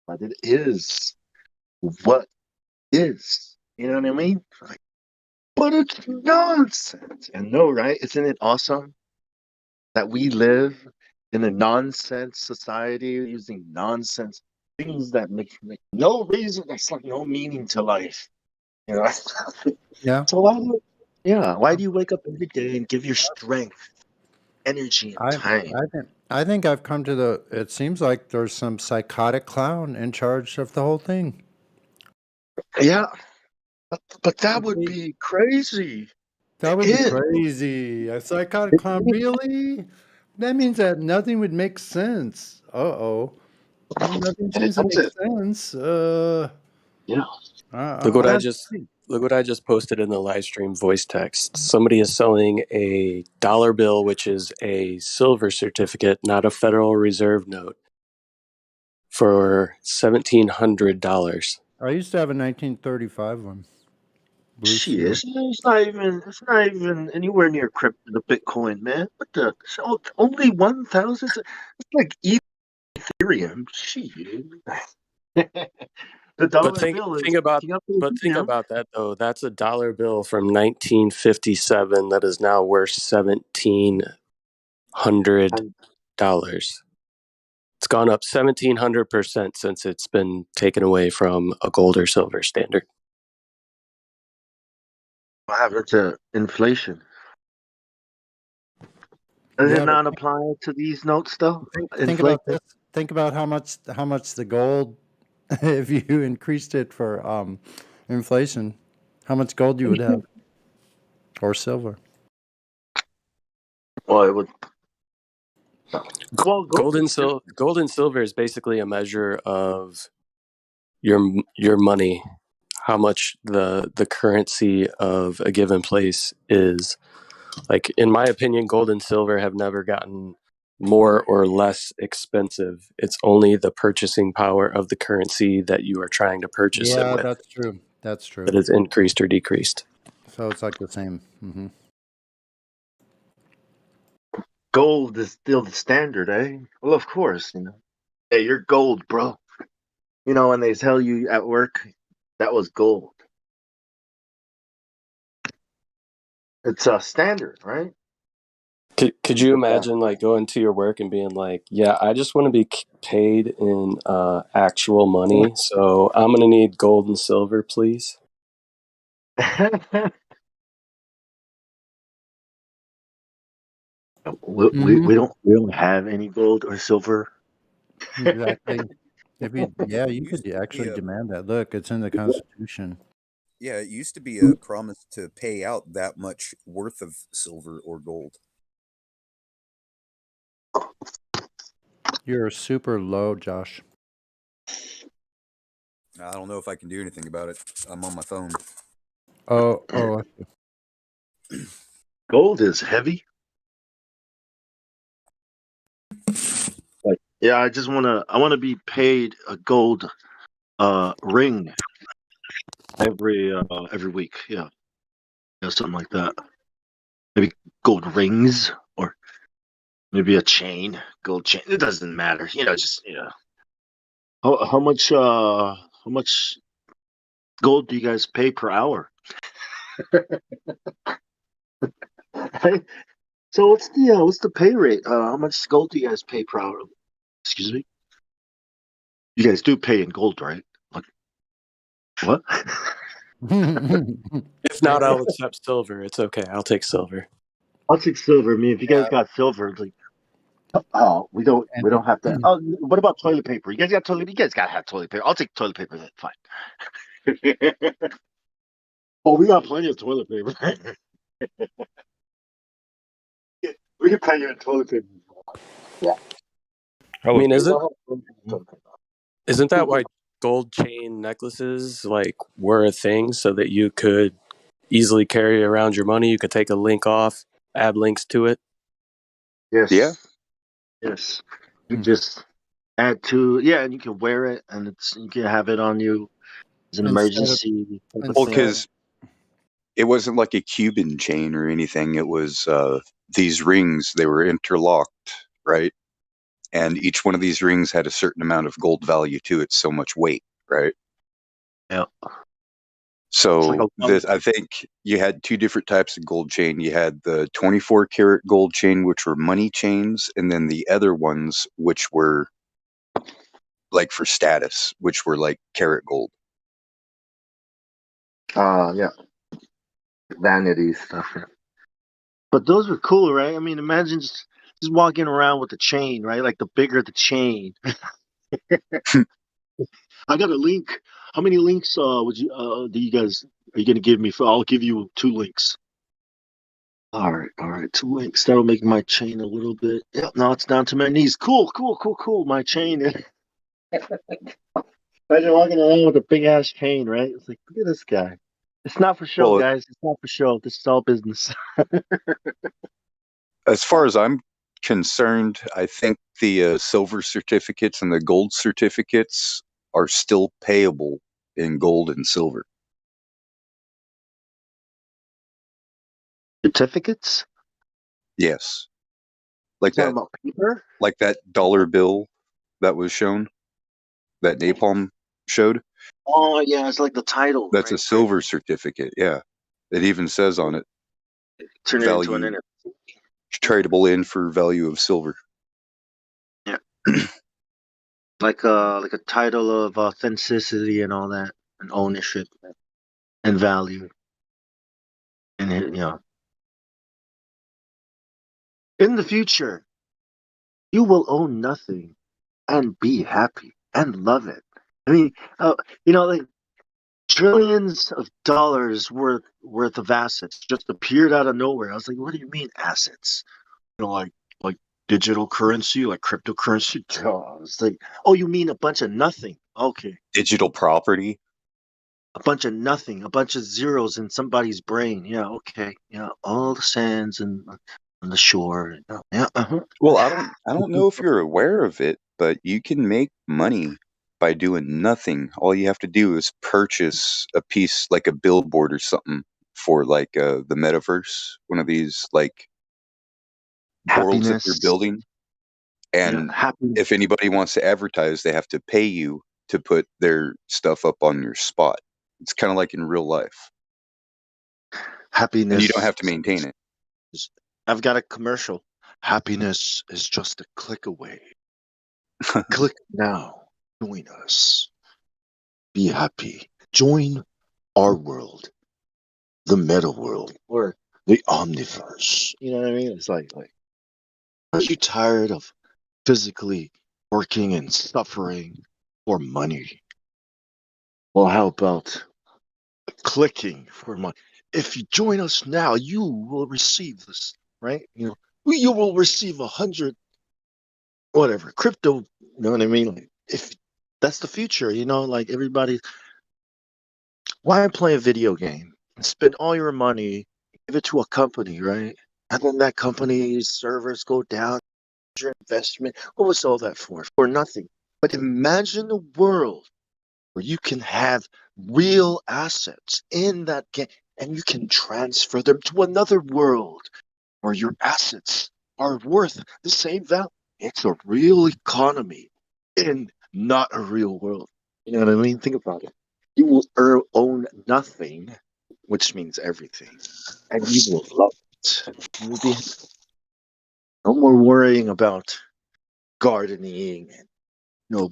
But it is what is. You know what I mean? Like, but it's nonsense. And no, right? Isn't it awesome that we live in a nonsense society using nonsense things that make no reason, that's like no meaning to life. You know? Yeah. So why do you wake up every day and give your strength, energy, and I time? I think I've come to the. It seems like there's some psychotic clown in charge of the whole thing. Yeah, but that Could would be. be crazy. That It would be is. crazy. A psychotic clown, really? That means that nothing would make sense. Uh-oh. Nothing And it seems to make doesn't. sense. Yeah. Look what Uh-uh. I That's just look what I just posted in the live stream voice text. Somebody is selling a dollar bill, which is a silver certificate, not a Federal Reserve note, for $1,700. I used to have a 1935 one. Blue she seal. is. It's not even anywhere near the Bitcoin, man. What the? So only 1,000. It's like Ethereum. Shit. The But dollar think bill is think about picking up but think now. about that though. That's a dollar bill from 1957 that is now worth $1,700. And It's gone up 1,700% since it's been taken away from a gold or silver standard. What happened to inflation? Does it Yeah, but not apply to these notes though? think about Inflation. this. Think about how much the gold, if you increased it for inflation, how much gold you would have, or silver. Well, it would. Well, Gold and silver is basically a measure of your money, how much the currency of a given place is. Like, in my opinion, gold and silver have never gotten more or less expensive. It's only the purchasing power of the currency that you are trying to purchase it Yeah, with that's true. That's true. that is increased or decreased. So it's like the same. Hmm. Gold is still the standard, eh? Well, of course, Hey, you're gold, bro. When they tell you at work, that was gold. It's a standard, right? Could you imagine like going to your work and being like, yeah, I just want to be paid in actual money, so I'm gonna need gold and silver, please. We don't have any gold or silver. Exactly. You could Used to be actually a demand that. Look, it's in the Constitution. Yeah, it used to be a promise to pay out that much worth of silver or gold. You're super low, Josh. I don't know if I can do anything about it. I'm on my phone. Oh. Gold is heavy. Like, yeah, I wanna be paid a gold ring every week. Yeah, something like that. Maybe gold rings or maybe a chain, gold chain. It doesn't matter. How much gold do you guys pay per hour? Right? So what's the pay rate? How much gold do you guys pay per hour? Excuse me. You guys do pay in gold, right? Like what? If not, I'll accept silver. It's okay. I'll take silver. I'll take silver. I mean, if you guys got silver, like, oh, we don't have that. Oh, what about toilet paper? You guys got toilet? You guys gotta have toilet paper. I'll take toilet paper. Then fine. Oh, we got plenty of toilet paper. We can pay you in toilet paper. Yeah. I mean, isn't Mm-hmm. that why gold chain necklaces like were a thing, so that you could easily carry around your money? You could take a link off, add links to it. Yes. Yeah. Yes. You just add to, and you can wear it, and you can have it on you as an emergency. Well, because it wasn't like a Cuban chain or anything. It was these rings. They were interlocked, right? And each one of these rings had a certain amount of gold value to it, so much weight, right? Yeah. So I think you had two different types of gold chain. You had the 24 karat gold chain, which were money chains, and then the other ones, which were like for status, which were like karat gold. Yeah. Vanity stuff. Yeah. But those were cool, right? I mean, imagine just walking around with a chain, right? Like the bigger the chain. I got a link. How many links would you do you guys are you gonna give me for? I'll give you 2 links. All right, 2 links. That'll make my chain a little bit. Yep, now it's down to my knees. Cool. My chain. Imagine walking around with a big ass chain, right? It's like, look at this guy. It's not for show, Well, guys. It's not for show. This is all business. as far as I'm concerned, I think the silver certificates and the gold certificates are still payable in gold and silver. Certificates? Yes. Like Talking that about paper? like that dollar bill that was shown, that Napalm showed. Oh yeah, it's like the title. That's Right? a silver certificate, yeah. It even says on it Turn it into an value NFT. tradable in for value of silver. Yeah. like a title of authenticity and all that, and ownership and value. And in the future, you will own nothing and be happy and love it. I mean, like trillions of dollars worth of assets just appeared out of nowhere. I was like, what do you mean assets? Like digital currency, like cryptocurrency. I was like, oh, you mean a bunch of nothing? Okay, Digital property. a bunch of nothing, a bunch of zeros in somebody's brain. Yeah, okay, yeah, all the sands and on the shore. Yeah, Well, I don't know if you're aware of it, but you can make money by doing nothing. All you have to do is purchase a piece like a billboard or something for like the metaverse, one of these like worlds that they're happiness. building. Yeah, And happiness. if anybody wants to advertise, they have to pay you to put their stuff up on your spot. It's kind of like in real life, and you don't Happiness. have to maintain it. I've got a commercial. Happiness is just a click away. Click now. Join us. Be happy. Join our world, the meta world, or the omniverse. You know what I mean? It's like, are you tired of physically working and suffering for money? Well, how about clicking for money? If you join us now, you will receive this, right? You will receive 100 whatever crypto. You know what I mean? Like, if that's the future, like everybody, why play a video game and spend all your money, give it to a company, right? And then that company's servers go down, your investment. What was all that for? For nothing. But imagine a world where you can have real assets in that game and you can transfer them to another world where your assets are worth the same value. It's a real economy in not a real world. You know what I mean? Think about it. You will own nothing, which means everything, and you will love it. You will be no more worrying about gardening and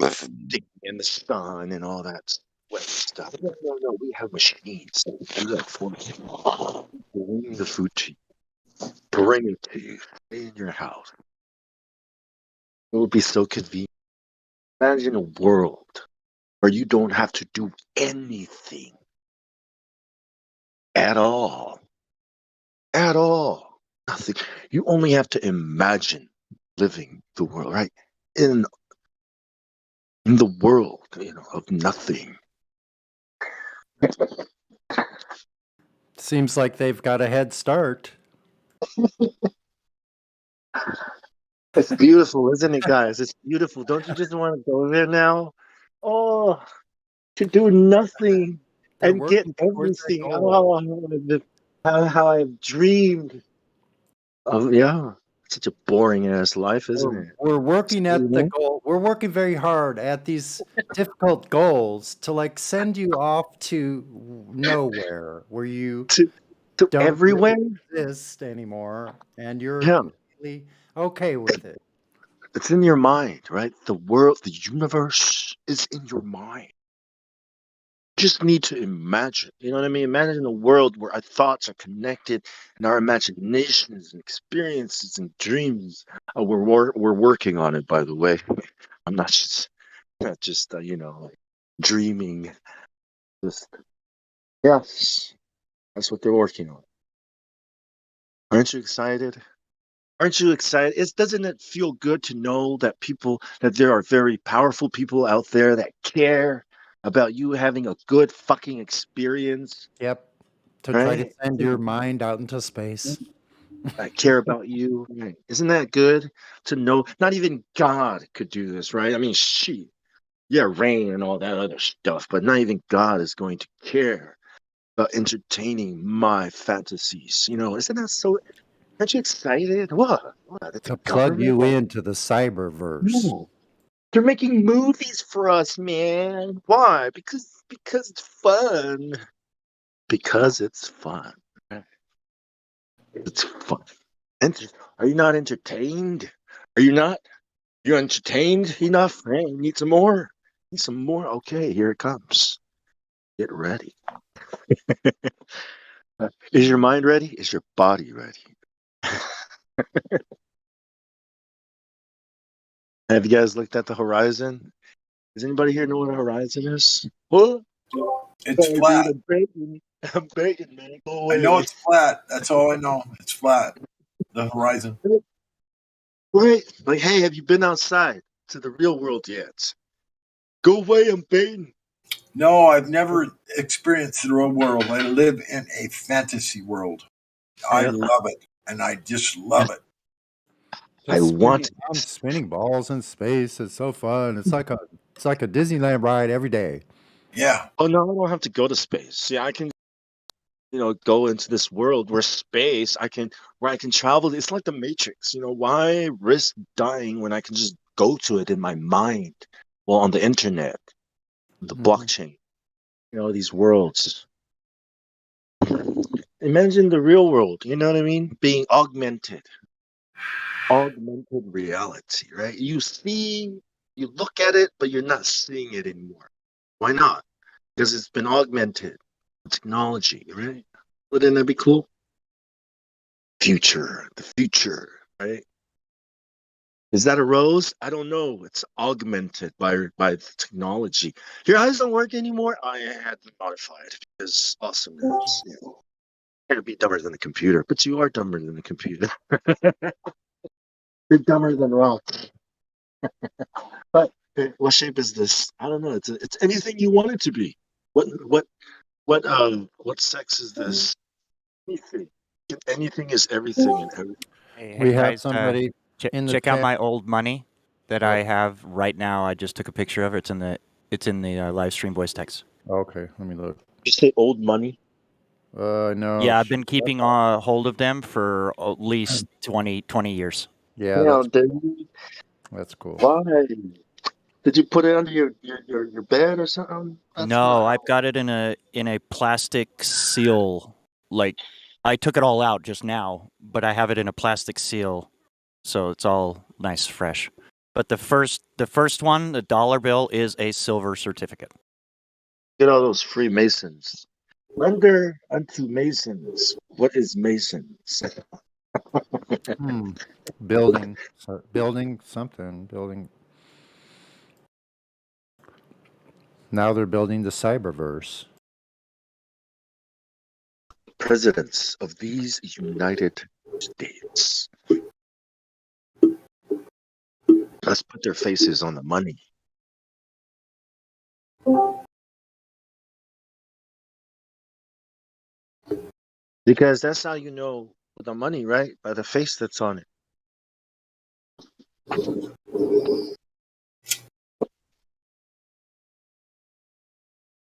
digging in the sun and all that wet stuff. No, no, no. We have machines that do that for you. Bring the food to you. Bring it to you in your house. It would be so convenient. Imagine a world where you don't have to do anything at all. At all. Nothing. You only have to imagine living the world, right? In the world, of nothing. Seems like they've got a head start. It's beautiful, isn't it, guys? It's beautiful. Don't you just want to go there now? Oh, to do nothing They're and get working towards that everything. goal. Oh, how I've dreamed. Oh, yeah. Such a boring ass life, isn't it? We're working You at the know? goal. We're working very hard at these difficult goals to like send you off to nowhere where you To, to don't everywhere? really exist anymore and you're Yeah. completely okay with it. It's in your mind, right? The world, the universe is in your mind. Just need to imagine. You know what I mean? Imagine a world where our thoughts are connected and our imaginations and experiences and dreams. We're working on it, by the way. I'm not just like dreaming. Just yes, that's what they're working on. Aren't you excited? Aren't you excited? Doesn't it feel good to know that there are very powerful people out there that care about you having a good fucking experience, Yep. To try to right? send your mind out into space. I care about you. Right. Isn't that good to know? Not even God could do this, right? I mean, yeah, rain and all that other stuff, but not even God is going to care about entertaining my fantasies. Isn't that so? Aren't you excited? What? That the To plug government? you into the cyberverse. No. They're making movies for us, man. Why? Because it's fun. Because it's fun. It's fun. Are you not entertained? Are you not? You entertained enough? Hey, you need some more? Need some more? Okay, here it comes. Get ready. Is your mind ready? Is your body ready? Have you guys looked at the horizon? Does anybody here know what a horizon is? What? It's Hey, flat. dude, I'm begging. I'm begging, man. Go I away. know it's flat. That's all I know. It's flat. The horizon. Right? Like, hey, have you been outside to the real world yet? Go away, I'm begging. No, I've never experienced the real world. I live in a fantasy world. I Yeah. love it, and I just love it. I Just want spinning, I'm spinning balls in space. It's so fun. It's like a Disneyland ride every day. Yeah. Oh no, I don't have to go to space. See, I can, go into this world where where I can travel. It's like the Matrix. Why risk dying when I can just go to it in my mind? Well, on the internet, the blockchain, these worlds. Imagine the real world, you know what I mean? Being augmented reality, right? You look at it, but you're not seeing it anymore. Why not? Because it's been augmented technology, right? Wouldn't that be cool? The future, right? Is that a rose? I don't know. It's augmented by the technology. Your eyes don't work anymore. I had to modify it because awesomeness. Can't be dumber than the computer, but you are dumber than the computer. You're dumber than rock. But what shape is this? I don't know. It's anything you want it to be. What sex is this? Anything. Anything is everything and everything. Hey, We hey have guys, somebody in the check out chat. my old money that Oh. I have right now. I just took a picture of it. It's in the live stream voice text. Okay, let me look. Did you say old money? No. Yeah, I've been keeping hold of them for at least 20 years. Yeah, Now, that's cool. why? Did you put it under your bed or something? No, I've got it in a plastic seal. Like I took it all out just now, but I have it in a plastic seal, so it's all nice, fresh. But the first one, the dollar bill, is a silver certificate. Get all those Freemasons. Render unto Masons. What is Masons? Building something. Building. Now they're building the cyberverse. Presidents of these United States. Let's put their faces on the money. Because that's how you know the money, right? By the face that's on it.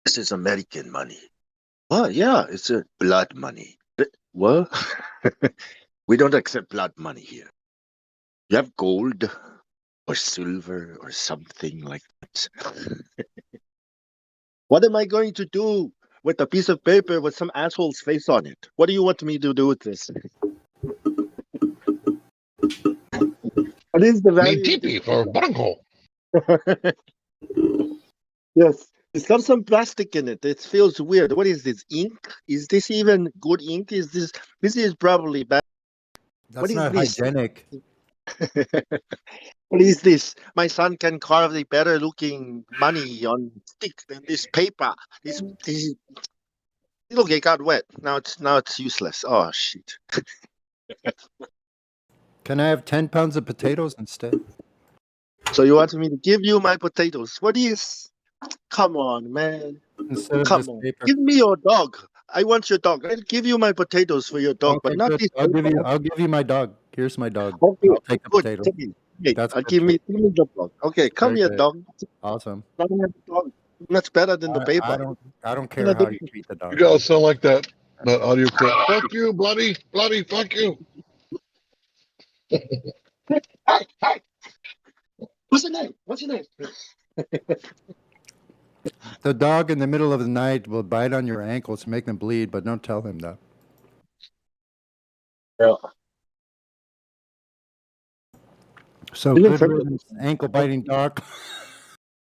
This is American money. Well, yeah, it's a blood money. What? We don't accept blood money here. You have gold or silver or something like that. What am I going to do with a piece of paper with some asshole's face on it? What do you want me to do with this? What is the value? Need TP for bunghole. Yes. It's got some plastic in it. It feels weird. What is this? Ink? Is this even good ink? This is probably bad. That's What is not this? hygienic. What is this? My son can carve a better looking money on stick than this paper. This look, it got wet. Now it's useless. Oh shit. Can I have 10 pounds of potatoes instead? So you want me to give you my potatoes? What is? Come on, man. Instead of Come just on. paper. Give me your dog. I want your dog. I'll give you my potatoes for your dog, but Okay, not good. this. I'll give you my dog. Here's my dog. Okay, I'll take the good. potato. Take it. Okay, That's give me the dog. Okay, come Very here, good. dog. Awesome. Dog. Much better than the paper. I don't care how you treat the dog. You guys sound like that audio clip. Fuck you, bloody, fuck you. Hey. What's your name? What's your name? The dog in the middle of the night will bite on your ankles to make them bleed, but don't tell him that. Yeah. So Even good riddance, ankle biting dog.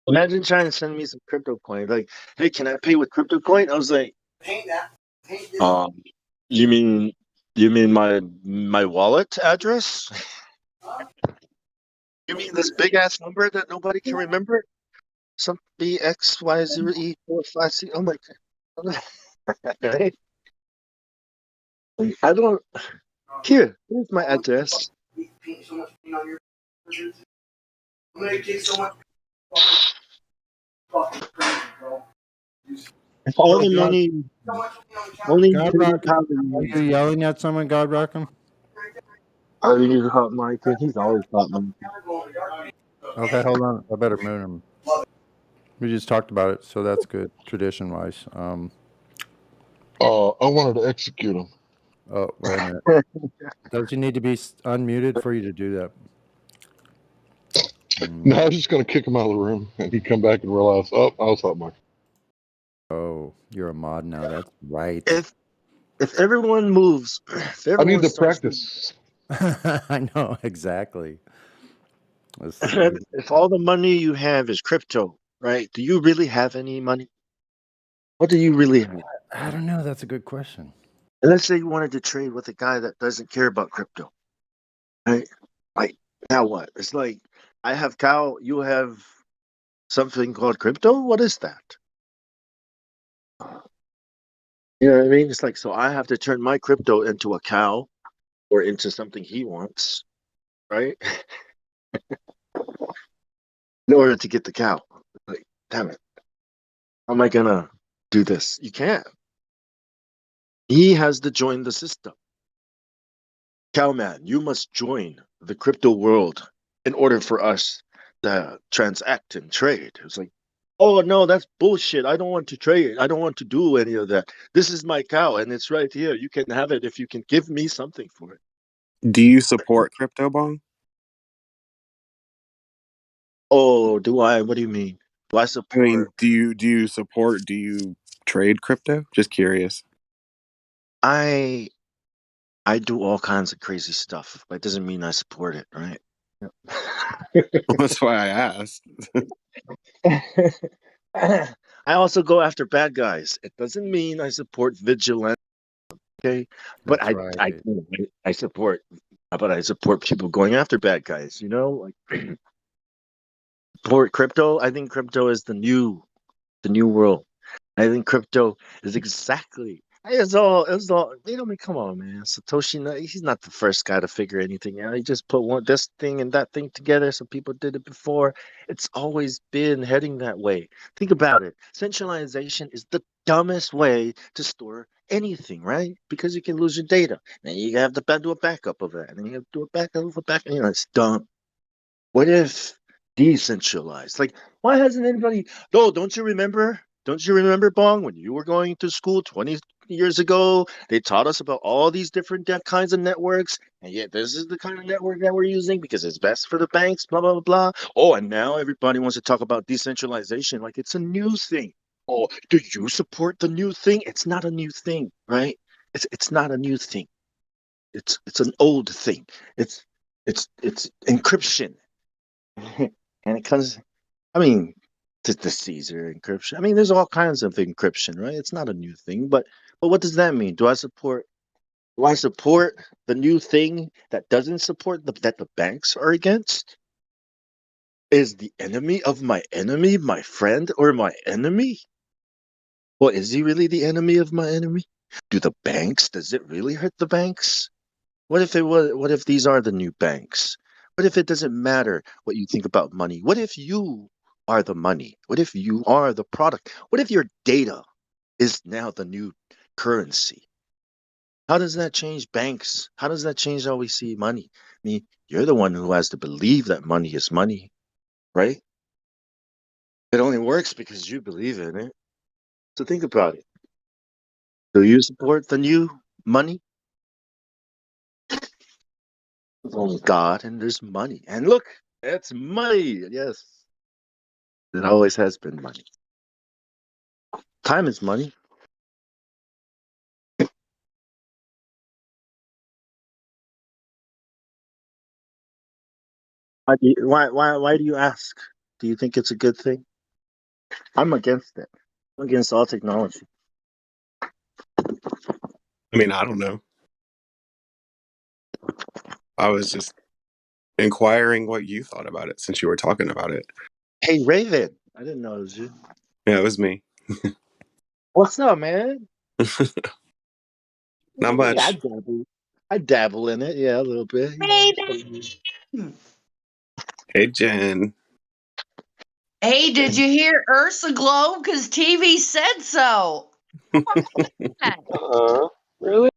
Imagine trying to send me some crypto coin. Like, hey, can I pay with crypto coin? I was like, You mean my wallet address? You mean this big ass number that nobody can remember? Some BXY0E45C. Oh my god. Right? I don't. Here's my address. If all So the God, money, only God internet Rock, power are you you use. yelling at someone, God Rockham? Oh, you use hot mic. He's always hot mic. Okay, hold on. I better mute him. We just talked about it, so that's good, tradition-wise. I wanted to execute him. Oh, wait a minute. Does he need to be unmuted for you to do that? No, I was just going to kick him out of the room, and he'd come back and realize, oh, I was hot mic. Oh, you're a mod now. That's right. If everyone moves, if I everyone need to starts, practice. I know exactly. if all the money you have is crypto, right? Do you really have any money? What do you really have? I don't know. That's a good question. And let's say you wanted to trade with a guy that doesn't care about crypto, right? Like, now what? It's like, I have cow, you have something called crypto? What is that? You know what I mean? It's like, so I have to turn my crypto into a cow or into something he wants, right? In order to get the cow. Like, damn it. How am I gonna do this? You can't. He has to join the system. Cowman, you must join the crypto world in order for us to transact and trade. It's like, oh no, that's bullshit. I don't want to trade. I don't want to do any of that. This is my cow and it's right here. You can have it if you can give me something for it. Do you support crypto bong? Oh, do I? What do you mean? Do I I support? mean, do you support? Do you trade crypto? Just curious. I do all kinds of crazy stuff, but it doesn't mean I support it, right? That's why I asked. I also go after bad guys. It doesn't mean I support vigilance, okay? But That's right. I support, but I support people going after bad guys. You know, like support crypto. I think crypto is the new world. I think crypto is exactly. It's all. You know, I mean, come on, man. Satoshi, he's not the first guy to figure anything out. He just put this thing and that thing together. Some people did it before. It's always been heading that way. Think about it. Centralization is the dumbest way to store anything, right? Because you can lose your data. Then you have to do a backup of that. And then you have to do a backup of a backup. You know, it's dumb. What if decentralized? Like, why hasn't anybody? No, don't you remember? Don't you remember, Bong, when you were going to school 20 years ago? They taught us about all these different kinds of networks, and yet this is the kind of network that we're using because it's best for the banks, blah, blah, blah, blah. Oh, and now everybody wants to talk about decentralization like it's a new thing. Oh, do you support the new thing? It's not a new thing, right? It's not a new thing. It's an old thing. It's encryption. And it comes, I mean, to the Caesar encryption. I mean, there's all kinds of encryption, right? It's not a new thing, but what does that mean? Do I support the new thing that doesn't support that the banks are against? Is the enemy of my enemy my friend or my enemy? Well, is he really the enemy of my enemy? Does it really hurt the banks? What if these are the new banks? What if it doesn't matter what you think about money? What if you are the money? What if you are the product? What if your data is now the new currency? How does that change banks? How does that change how we see money? I mean, you're the one who has to believe that money is money, right? It only works because you believe in it. So think about it. Do you support the new money? There's only God and there's money. And look, it's money. Yes. It always has been money. Time is money. Why do you ask? Do you think it's a good thing? I'm against it. I'm against all technology. I mean, I don't know. I was just inquiring what you thought about it since you were talking about it. Hey, Raven. I didn't know it was you. Yeah, it was me. What's up, man? Not Yeah, much. I dabble in it. Yeah, a little bit. Hey, Jen. Hey, did you hear Ursa glow? Because TV said so. Really?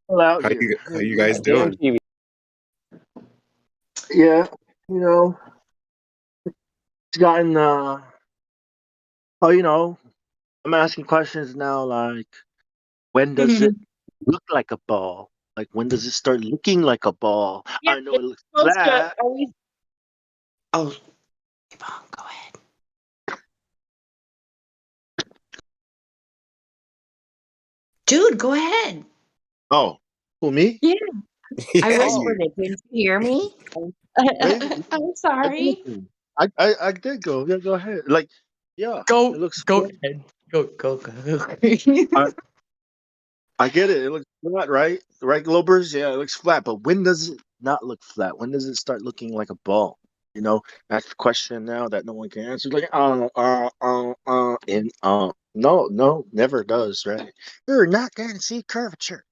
All out How here. you guys Damn doing? TV. Yeah, you know, it's gotten. Oh, I'm asking questions now. Like, when does it look like a ball? Like, when does it start looking like a ball? Yeah, I know it's it looks supposed to flat. always. Oh, go ahead. Dude, go ahead. Oh, who me? Yeah. I Yeah, whispered you. it. Didn't you hear me? Raven. I'm I did. sorry. I did go. Yeah, go ahead. Like, yeah, it looks Go flat. ahead. Go. I get it. It looks flat, right? Right, Globers? Yeah, it looks flat. But when does it not look flat? When does it start looking like a ball? That's the question now that no one can answer. Like, no, never does, right? You're not going to see curvature.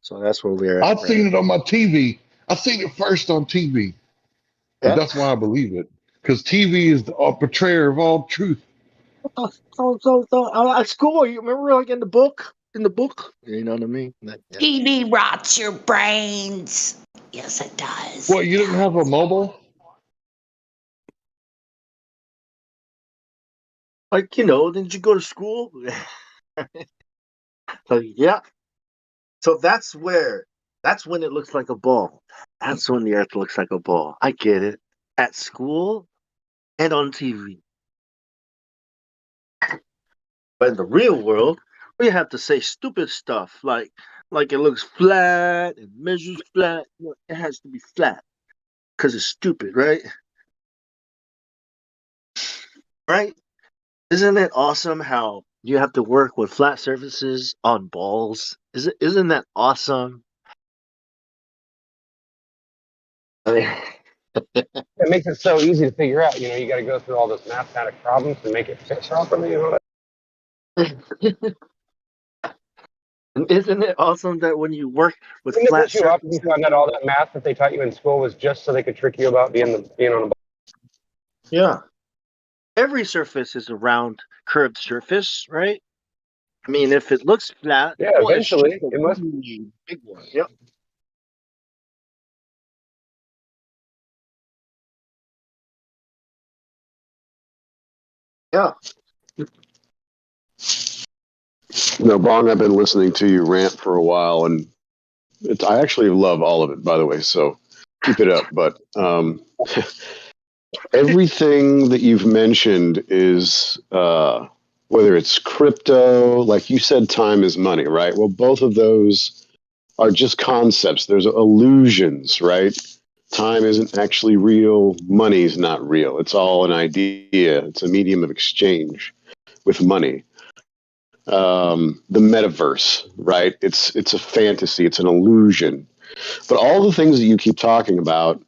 So that's where we're at, I've right? seen it on my TV. I've seen it first on TV, but Yeah. that's why I believe it. Because TV is the portrayer of all truth. At school, you remember, like in the book? You know what I mean? Yeah. TV rots your brains. Yes, it does. What, you didn't have a mobile? Like, didn't you go to school? So, yeah. So that's when it looks like a ball. That's when the earth looks like a ball. I get it. At school and on TV. But in the real world, we have to say stupid stuff like it looks flat, it measures flat. It has to be flat because it's stupid, right? Right? Isn't it awesome how you have to work with flat surfaces on balls? Isn't that awesome? I mean, It makes it so easy to figure out. You got to go through all those mathematic problems to make it fit properly. isn't it awesome that when you work with Wouldn't it flat piss you off if you surfaces? found out all that math that they taught you in school was just so they could trick you about being on a ball? Yeah. Every surface is a round, curved surface, right? I mean, if it looks flat, Yeah, well, it's just eventually a it must. really big one. Yep. Yeah. Bong, I've been listening to you rant for a while, and I actually love all of it, by the way. So keep it up. But everything that you've mentioned is whether it's crypto, like you said, time is money, right? Well, both of those are just concepts. There's illusions, right? Time isn't actually real. Money's not real. It's all an idea. It's a medium of exchange with money. The metaverse, right? It's a fantasy. It's an illusion. But all the things that you keep talking about,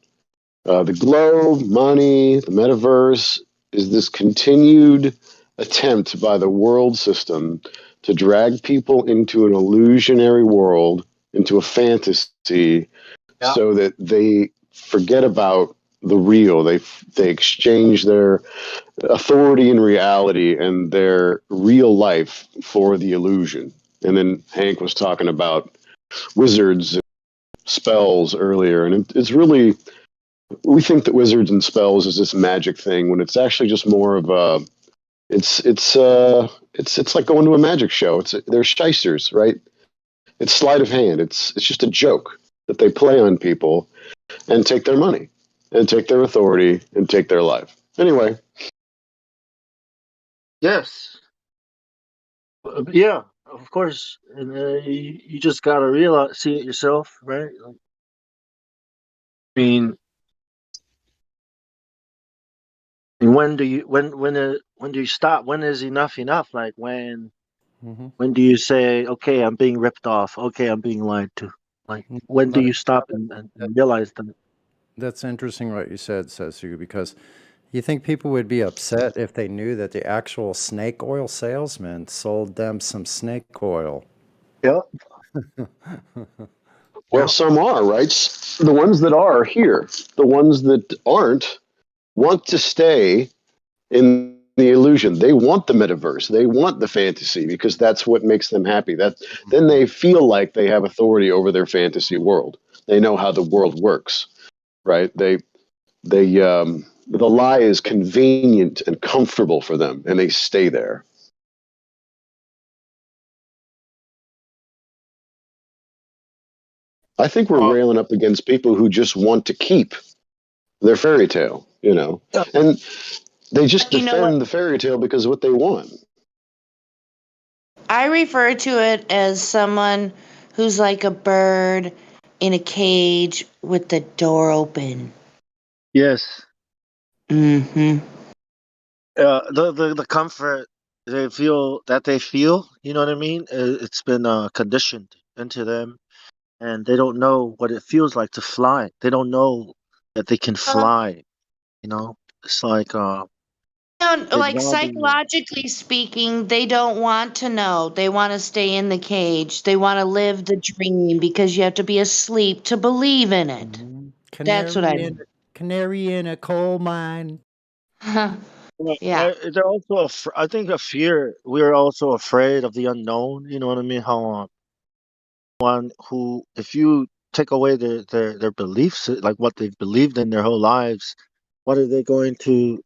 the globe, money, the metaverse, is this continued attempt by the world system to drag people into an illusionary world, into a fantasy, Yeah. so that they forget about the real. They exchange their authority and reality and their real life for the illusion. And then Hank was talking about wizards and spells earlier, and it's really, we think that wizards and spells is this magic thing when it's actually just more of a, it's like going to a magic show. They're shysters, right? It's sleight of hand. It's just a joke that they play on people and take their money and take their authority and take their life. Anyway, Yes. Yeah. Of course. And you just gotta realize, see it yourself, right? Like, I mean, and when do you stop? When is enough enough? Like when Mm-hmm. When do you say, okay, I'm being ripped off? Okay, I'm being lied to? Like, when do you stop and realize that? That's interesting what you said, Setsu, because you think people would be upset if they knew that the actual snake oil salesman sold them some snake oil. Yeah. Well, some are, right? The ones that are here, the ones that aren't want to stay in the illusion. They want the metaverse. They want the fantasy because that's what makes them happy. That then they feel like they have authority over their fantasy world. They know how the world works, right? The lie is convenient and comfortable for them, and they stay there. I think we're railing up against people who just want to keep their fairy tale, and they just You know what? defend the fairy tale because of what they want. I refer to it as someone who's like a bird in a cage with the door open. Yes. Mm-hmm. The comfort they feel, you know what I mean? It's been conditioned into them, and they don't know what it feels like to fly. They don't know that they can fly. You know, it's like they'd Like rather. psychologically speaking, they don't want to know. They want to stay in the cage. They want to live the dream because you have to be asleep to believe in it. That's what I mean. Canary in a coal mine. Well, Yeah. they're also, I think, a fear. We're also afraid of the unknown. You know what I mean? How one who, if you take away their beliefs, like what they've believed in their whole lives, what are they going to?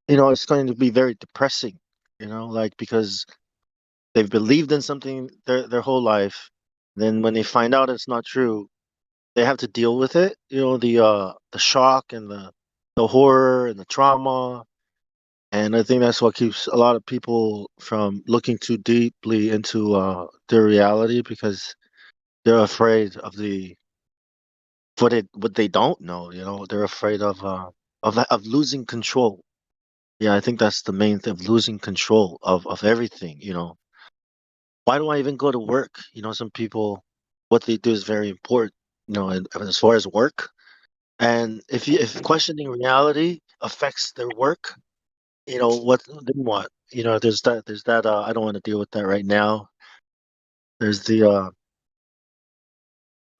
It's going to be very depressing. Like because they've believed in something their whole life, then when they find out it's not true, they have to deal with it. The shock and the horror and the trauma. And I think that's what keeps a lot of people from looking too deeply into their reality because they're afraid of what they don't know. They're afraid of losing control. Yeah, I think that's the main thing, of losing control of everything. Why do I even go to work? Some people, what they do is very important. And as far as work, and if questioning reality affects their work, what then what? There's that I don't want to deal with that right now. There's you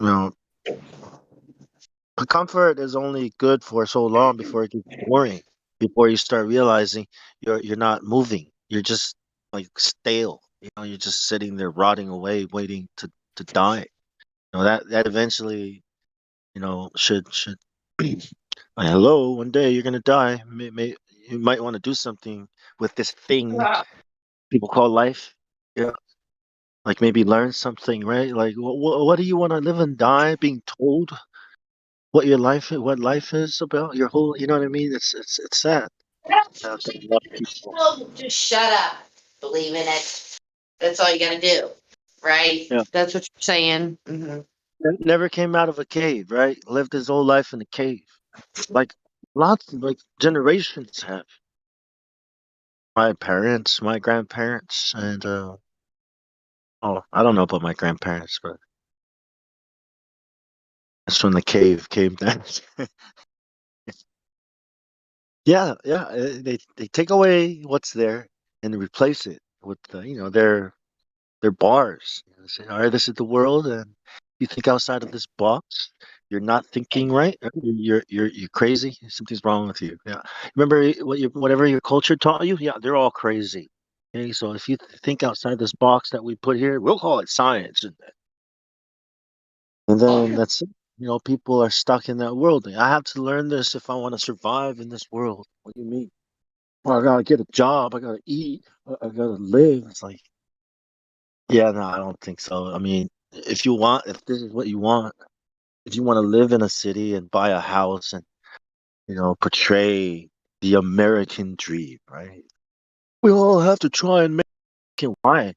know the comfort is only good for so long before it gets boring, before you start realizing you're not moving. You're just like stale. You're just sitting there rotting away waiting to die. That eventually, should hello, one day you're gonna die. You might want to do something with this thing people call life. Yeah. Like maybe learn something, right? Like, what do you want to live and die? Being told what life is about, your whole, you know what I mean? It's sad. I think a lot of people. Well, just shut up. Believe in it. That's all you got to do. Right? Yeah, That's what you're saying. Hmm. never came out of a cave, right? Lived his whole life in a cave, like like generations have. My parents, my grandparents, and oh, I don't know about my grandparents, but that's when the cave came down. Yeah, yeah. They take away what's there and replace it with their bars. They say, all right, this is the world, and you think outside of this box, you're not thinking right. You're crazy. Something's wrong with you. Yeah. Remember whatever your culture taught you? Yeah, they're all crazy. Okay, so if you think outside this box that we put here, we'll call it science, and then that's it. People are stuck in that world. I have to learn this if I want to survive in this world. What do you mean? Well, I gotta get a job. I gotta eat. I gotta live. It's like, yeah, no, I don't think so. I mean, if this is what you want, if you want to live in a city and buy a house and portray the American dream, right? We all have to try and make it. Why?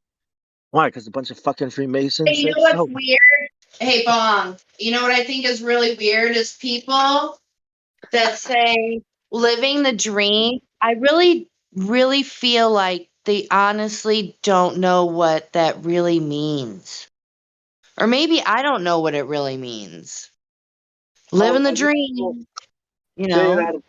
Why? Because a bunch of fucking Hey, Freemasons you said know what's so. weird? Hey, Bong, you know what I think is really weird is people that say living the dream. I really, really feel like they honestly don't know what that really means. Or maybe I don't know what it really means. Living the dream, you Say it know. out of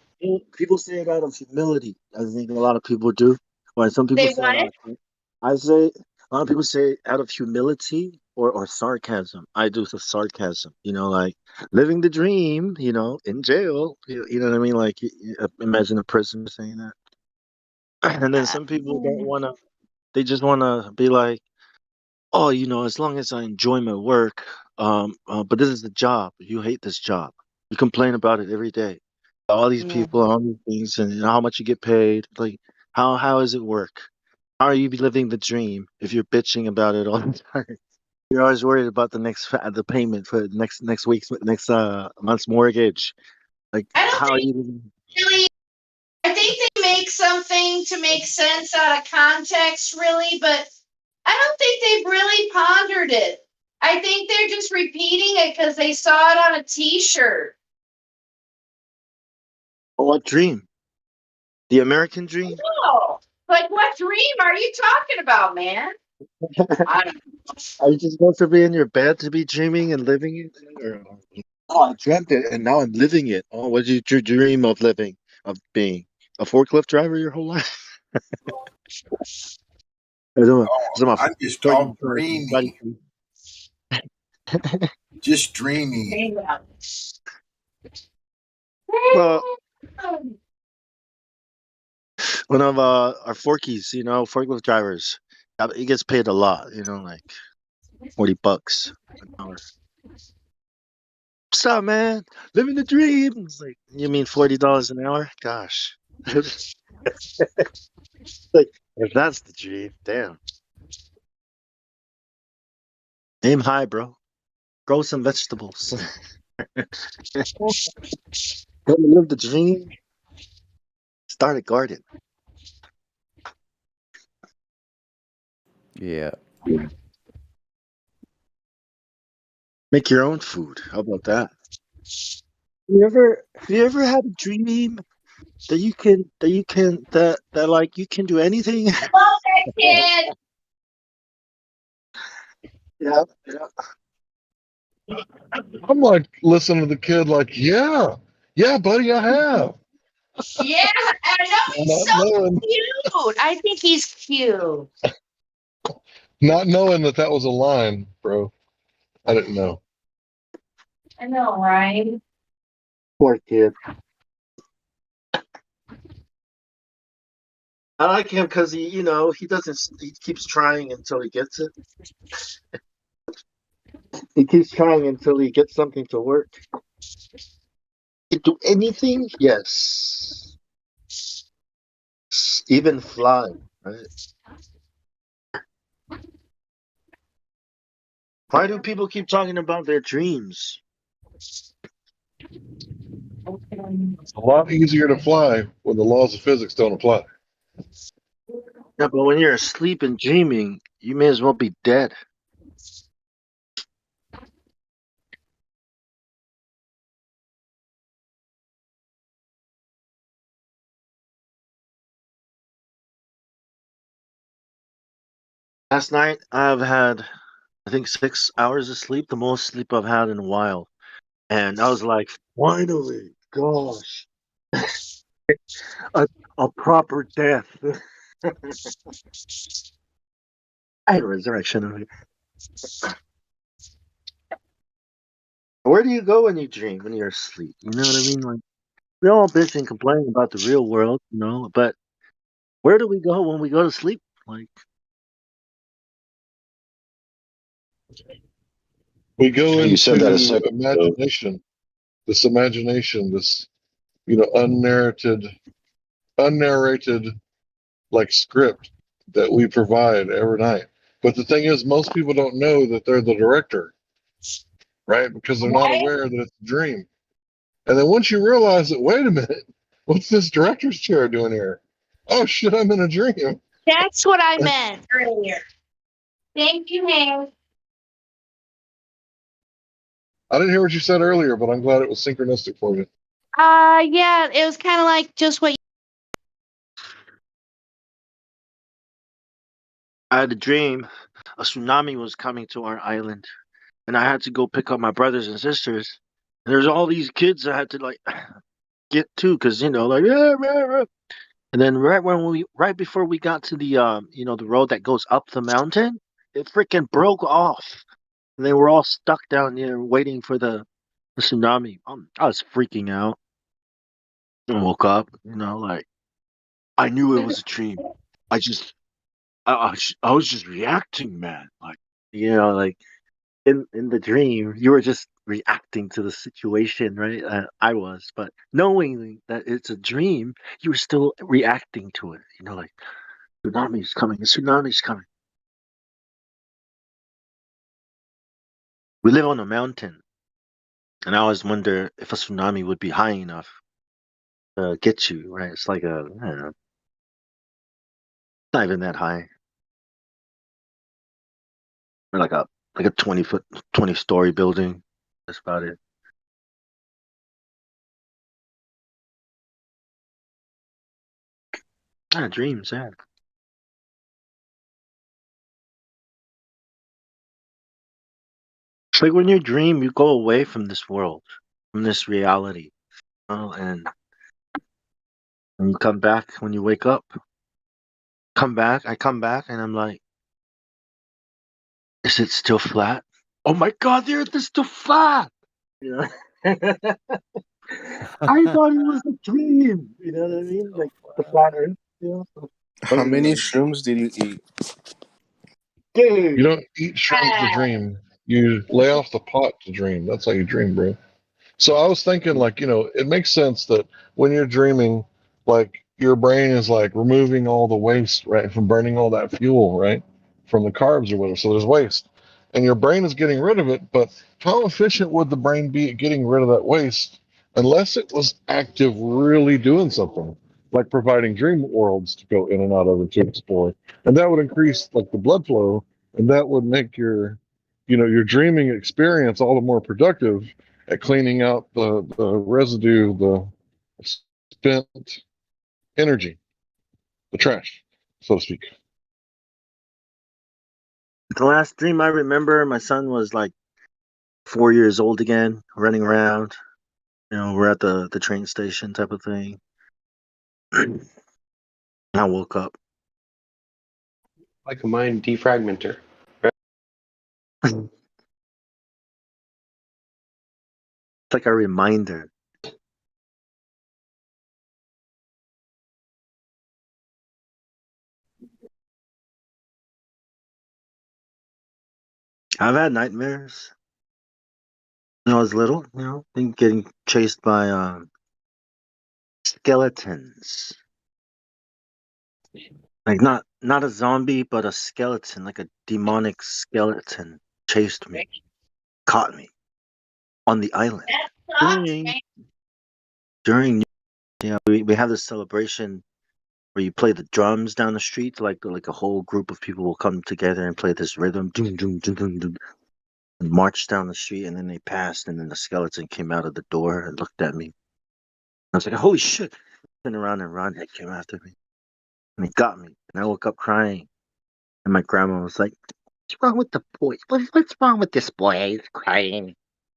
people say it out of humility. I think a lot of people do. Or some people Say say it what? out. I say a lot of people say it out of humility or sarcasm. I do the sarcasm. Like living the dream. In jail. You know what I mean? Like imagine a prisoner saying that. And then some people don't want to. They just want to be like, oh, as long as I enjoy my work. But this is the job. You hate this job. You complain about it every day. All these Yeah. people, all these things, and how much you get paid. Like, how does it work? How are you living the dream if you're bitching about it all the time? You're always worried about the payment for next week's next month's mortgage. Like, I don't how are think you living? really. I think they make something to make sense out of context, really, but I don't think they've really pondered it. I think they're just repeating it because they saw it on a T-shirt. What dream? The American dream? No, like what dream are you talking about, man? I don't Are you just supposed to be in your bed to be dreaming and living it? Oh, I dreamt it and now I'm living it. Oh, what did you dream of living, of being? A forklift driver your whole life? Some I'm just all dreamy. Just dreamy. Well, one of our forkies, forklift drivers, he gets paid a lot, like $40 an hour. What's up, man? Living the dream. It's like, you mean $40 an hour? Gosh. Like, if that's the dream, damn. Aim high, bro. Grow some vegetables. Want to live the dream? Start a garden. Yeah. Make your own food. How about that? Have you ever had a dream that like you can do anything? love that kid. Yeah. I'm like listening to the kid, like, yeah, buddy, I have. Yeah, I know he's Not so knowing, cute. I think he's cute. not knowing that was a line, bro. I didn't know. I know, right? Poor kid. I like him because he doesn't. He keeps trying until he gets it. He keeps trying until he gets something to work. Can do anything? Yes. Even fly, right? Why do people keep talking about their dreams? It's a lot easier to fly when the laws of physics don't apply. Yeah, but when you're asleep and dreaming, you may as well be dead. Last night, I've had, I think, 6 hours of sleep, the most sleep I've had in a while. And I was like, finally, gosh, a, a proper death. I had a resurrection of it. Where do you go when you dream, when you're asleep? You know what I mean? Like, we all bitch and complain about the real world, but where do we go when we go to sleep? Like, We go You said that a into second ago. imagination, this, unnarrated like script that we provide every night. But the thing is, most people don't know that they're the director, right? Because they're not Right? aware that it's a dream. And then once you realize that, wait a minute, what's this director's chair doing here? Oh shit, I'm in a dream. That's what I meant earlier. Thank you, Hank. I didn't hear what you said earlier, but I'm glad it was synchronistic for you. Yeah, it was kind of like just what I had a dream a tsunami was coming to our island, and I had to go pick up my brothers and sisters. And there's all these kids I had to like get to, because like yeah, yeah, yeah. And then right before we got to the the road that goes up the mountain, it freaking broke off. And they were all stuck down there waiting for the tsunami. I was freaking out. I woke up, like I knew it was a dream. I just I was just reacting, man. Like like in the dream, you were just reacting to the situation, right? I was, but knowing that it's a dream, you were still reacting to it. Like tsunami's coming, the tsunami's coming. We live on a mountain, and I always wonder if a tsunami would be high enough to get you, right? It's like I don't know, not even that high, or like a 20-foot, 20-story building. That's about it. Dreams, yeah. It's like when you dream, you go away from this world, from this reality, and you come back when you wake up. I come back, and I'm like, is it still flat? Oh my God, the Earth is still flat. I thought it was a dream. You know what I mean? Like the flat Earth. How many shrooms did you eat? You don't eat shrooms to dream. You lay off the pot to dream. That's how you dream, bro. So I was thinking, like, it makes sense that when you're dreaming, like, your brain is like removing all the waste, right, from burning all that fuel, right, from the carbs or whatever. So there's waste, and your brain is getting rid of it. But how efficient would the brain be at getting rid of that waste unless it was active, really doing something, like providing dream worlds to go in and out of and to explore, and that would increase like the blood flow, and that would make your dreaming experience all the more productive at cleaning out the residue, the spent energy, the trash, so to speak. The last dream I remember, my son was like 4 years old again, running around. We're at the train station type of thing. And I woke up. Like a mind defragmenter. It's like a reminder. I've had nightmares when I was little, been getting chased by skeletons. Like not a zombie, but a skeleton, like a demonic skeleton chased me, caught me on the island. During we have this celebration where you play the drums down the street, like a whole group of people will come together and play this rhythm, doom, doom, doom, doom, doom, and march down the street, and then they passed, and then the skeleton came out of the door and looked at me. I was like, holy shit! Turned around and Ron came after me, and he got me, and I woke up crying, and my grandma was like, "What's wrong with the boy? What's wrong with this boy? He's crying in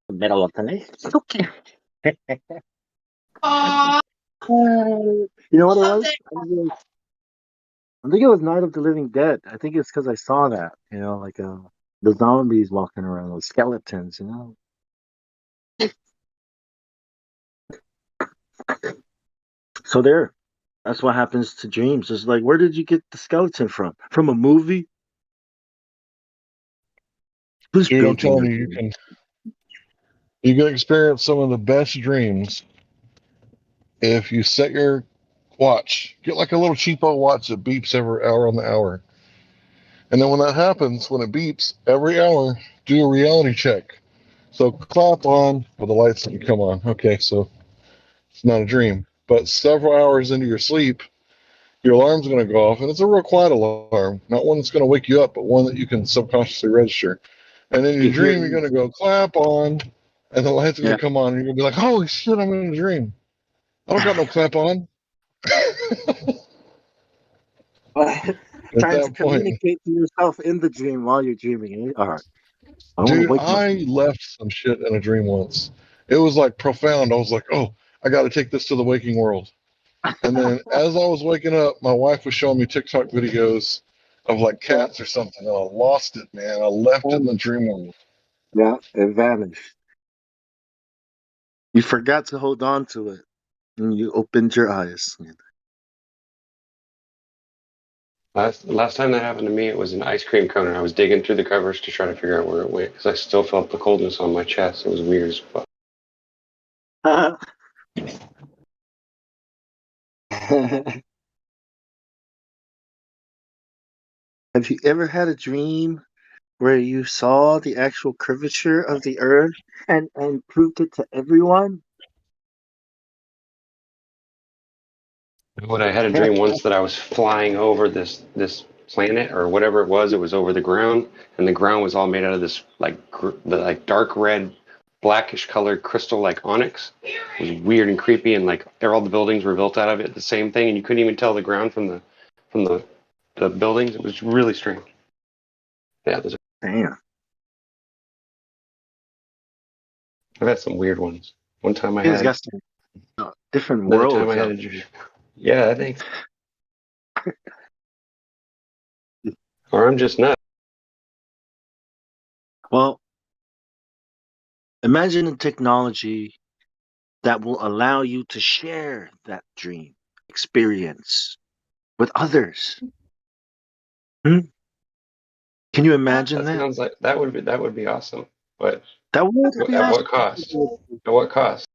the middle of the night. It's okay." You know what it was? I think it was Night of the Living Dead. I think it's because I saw that, like the zombies walking around, those skeletons, So that's what happens to dreams. It's like, where did you get the skeleton from? From a movie? Who's Dude, I'm building telling your you, dream? you can experience some of the best dreams if you set your watch. Get like a little cheapo watch that beeps every hour on the hour. And then when that happens, when it beeps every hour, do a reality check. So clap on, well, the lights didn't come on. Okay, so it's not a dream. But several hours into your sleep, your alarm's going to go off, and it's a real quiet alarm, not one that's going to wake you up, but one that you can subconsciously register. And in your You hear dream, you're going to go clap on, and the lights are going Yeah. to come on, and you're going to be like, holy shit, I'm in a dream. I don't got no clap on. At Trying to that point, communicate to yourself in the dream while you're dreaming. All right. I want to dude, wake my. I left some shit in a dream once. It was like profound. I was like, oh, I got to take this to the waking world. And then as I was waking up, my wife was showing me TikTok videos of like cats or something. And I lost it, man. I left it in the dream world. Yeah, it vanished. You forgot to hold on to it, and you opened your eyes. Last time that happened to me, it was an ice cream cone, and I was digging through the covers to try to figure out where it went because I still felt the coldness on my chest. It was weird as fuck. Have you ever had a dream where you saw the actual curvature of the Earth and proved it to everyone? When I had a dream once that I was flying over this planet or whatever it was over the ground, and the ground was all made out of this like dark red, blackish colored crystal like onyx. It was weird and creepy, and like all the buildings were built out of it, the same thing, and you couldn't even tell the ground from the buildings. It was really strange. Yeah, Damn. I've had some weird ones. One time I You guys had got some different another time worlds I had out a dream. Yeah, I think. Or I'm just nuts. Well, imagine a technology that will allow you to share that dream experience with others. Hmm? Can you imagine That that? sounds like that would be awesome. But That would be at awesome. what cost? At what cost?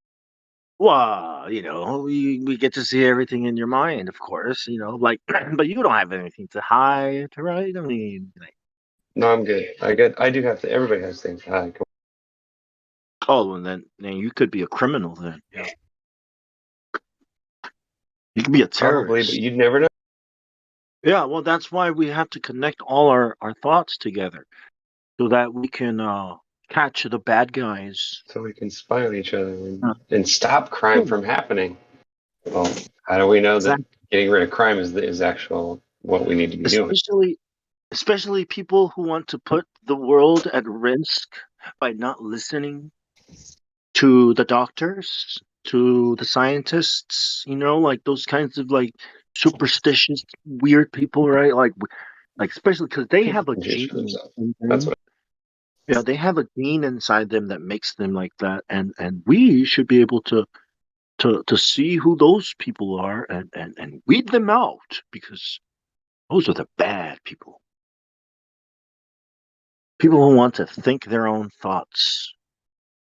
Well, we get to see everything in your mind, of course, like, but you don't have anything to hide, right? I mean, like, No, I'm good. I do have to. Everybody has things to hide. oh, and then you could be a criminal then. Yeah. You could be a Probably, but terrorist. you'd never know. Yeah, well, that's why we have to connect all our thoughts together so that we can catch the bad guys. So we can spy on each other Uh, and stop crime yeah, from happening. Well, how do we know that exactly. getting rid of crime is actual what we need to be doing? Especially people who want to put the world at risk by not listening to the doctors, to the scientists, like those kinds of like superstitious, weird people, right? Like especially because they have a Just for gene themselves. in That's them. what. Yeah, they have a gene inside them that makes them like that, and we should be able to see who those people are and weed them out because those are the bad people. People who want to think their own thoughts.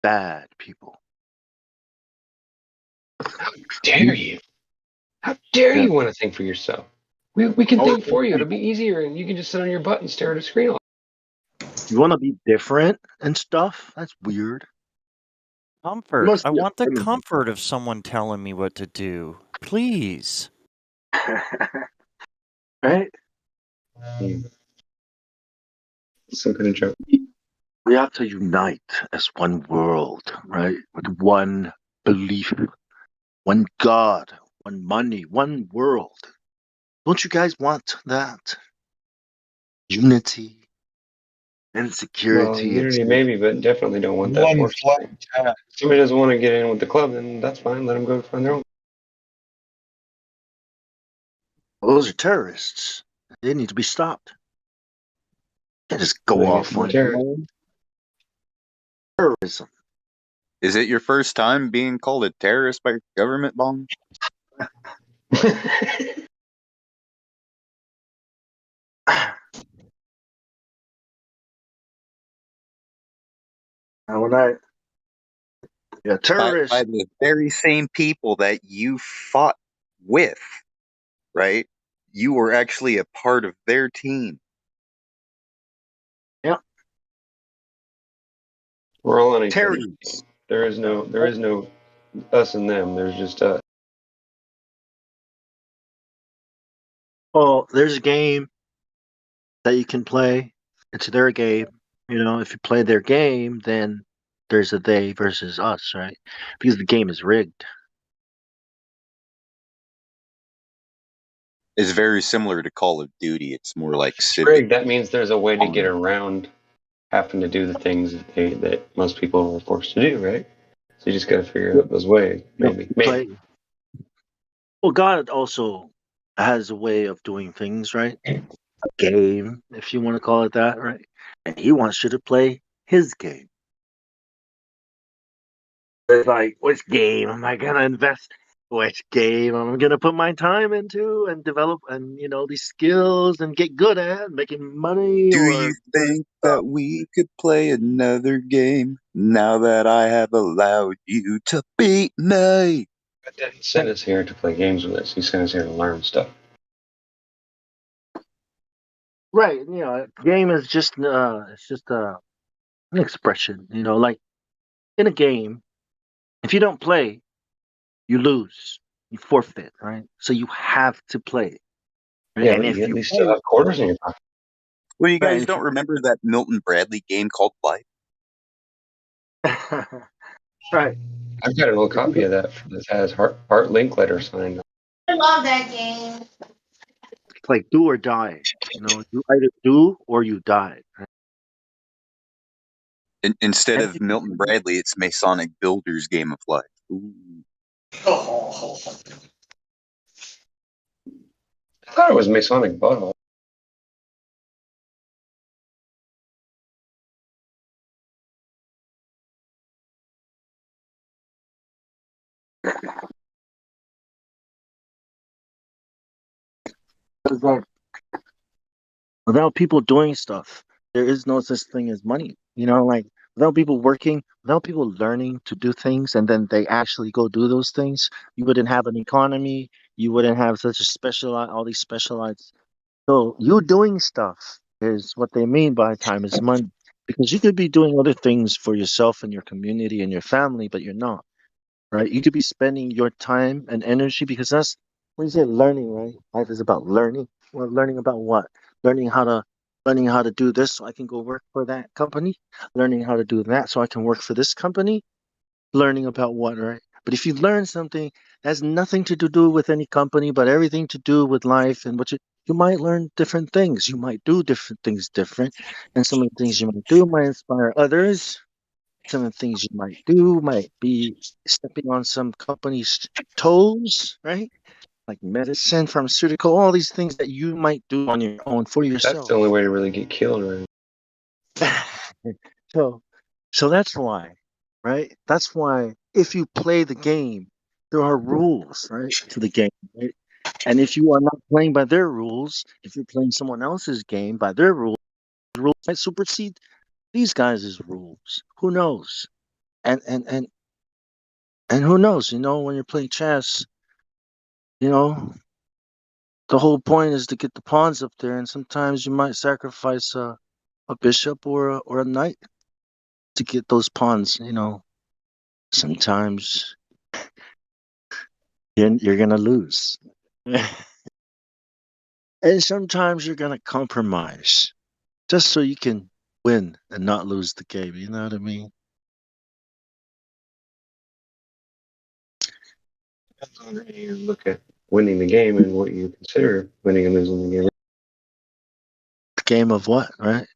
Bad people. How dare you? How dare Yeah. you want to think for yourself? We can Oh, think for you. It'll be easier, and you can just sit on your butt and stare at a screen. you want to be different and stuff? That's weird. You Comfort. must I be a want the criminal. comfort of someone telling me what to do. Please. Right? Some kind of joke. We have to unite as one world, right? With one belief, one God, one money, one world. Don't you guys want that? Unity and Well, security and unity safety. maybe, but definitely don't want that One force flat thing. cat. If somebody doesn't want to get in with the club, then that's fine. Let them go find their own. Well, those are terrorists. They need to be stopped. Can't just go They get off some on your terror. own. Terrorism. Is it your first time being called a terrorist by government bomb? When By terrorists. the very same people that you fought with, right? You were actually a part of their team. Yeah. We're all on each other's Terrorists. team. There is no us and them. There's just us. Well, there's a game that you can play. It's their game. If you play their game, then there's a they versus us, right? Because the game is rigged. is very similar to Call of Duty. It's more like civic. Greg, that means there's a way to get around having to do the things that most people are forced to do, right? So you just got to figure out those ways, maybe. Play. Well, God also has a way of doing things, right? A game, if you want to call it that, right? And He wants you to play His game. It's like, which game am I gonna invest? Which game am I gonna put my time into and develop and these skills and get good at making money Do or you think that we could play another game now that I have allowed you to beat me? God didn't send us here to play games with us. He sent us here to learn stuff. right? Game is just it's just an expression. Like in a game, if you don't play, you lose, you forfeit, right? So you have to play, right? Yeah, And but you if at you least still play, have quarters in your pocket. Well, you right, guys if don't remember that Milton Bradley game called Life? you, right, I've got a little copy of that that has Art Linkletter signed. I love that game. it's like do or die. You either do or you die. Instead And of Milton Bradley, it's Masonic Builder's Game of Life. Ooh. I thought it was Masonic Butthole. it's like, without people doing stuff, there is no such thing as money. Like without people working, without people learning to do things, and then they actually go do those things, you wouldn't have an economy. You wouldn't have such a all these specialized. So you doing stuff is what they mean by time is money, because you could be doing other things for yourself and your community and your family, but you're not. Right? You could be spending your time and energy because that's when you say learning, right? Life is about learning. Well, learning about what? Learning how to learning how to do this so I can go work for that company. Learning how to do that so I can work for this company. Learning about what, right? But if you learn something that has nothing to do with any company, but everything to do with life and what you might learn different things. You might do different things different, and some of the things you might do might inspire others. Some of the things you might do might be stepping on some company's toes, right? Like medicine, pharmaceutical, all these things that you might do on your own for That's the yourself. only way to really get killed, right? so, so that's why, right? That's why if you play the game, there are rules, right, to the game, right? And if you are not playing by their rules, if you're playing someone else's game by their rules might supersede these guys' rules. Who knows? And who knows, when you're playing chess, you know, the whole point is to get the pawns up there, and sometimes you might sacrifice a bishop or a knight to get those pawns. Sometimes you're gonna lose, and sometimes you're gonna compromise just so you can win and not lose the game. You know what I mean? Depends on how you look at winning the game and what you consider winning and losing the game. The game of what, right?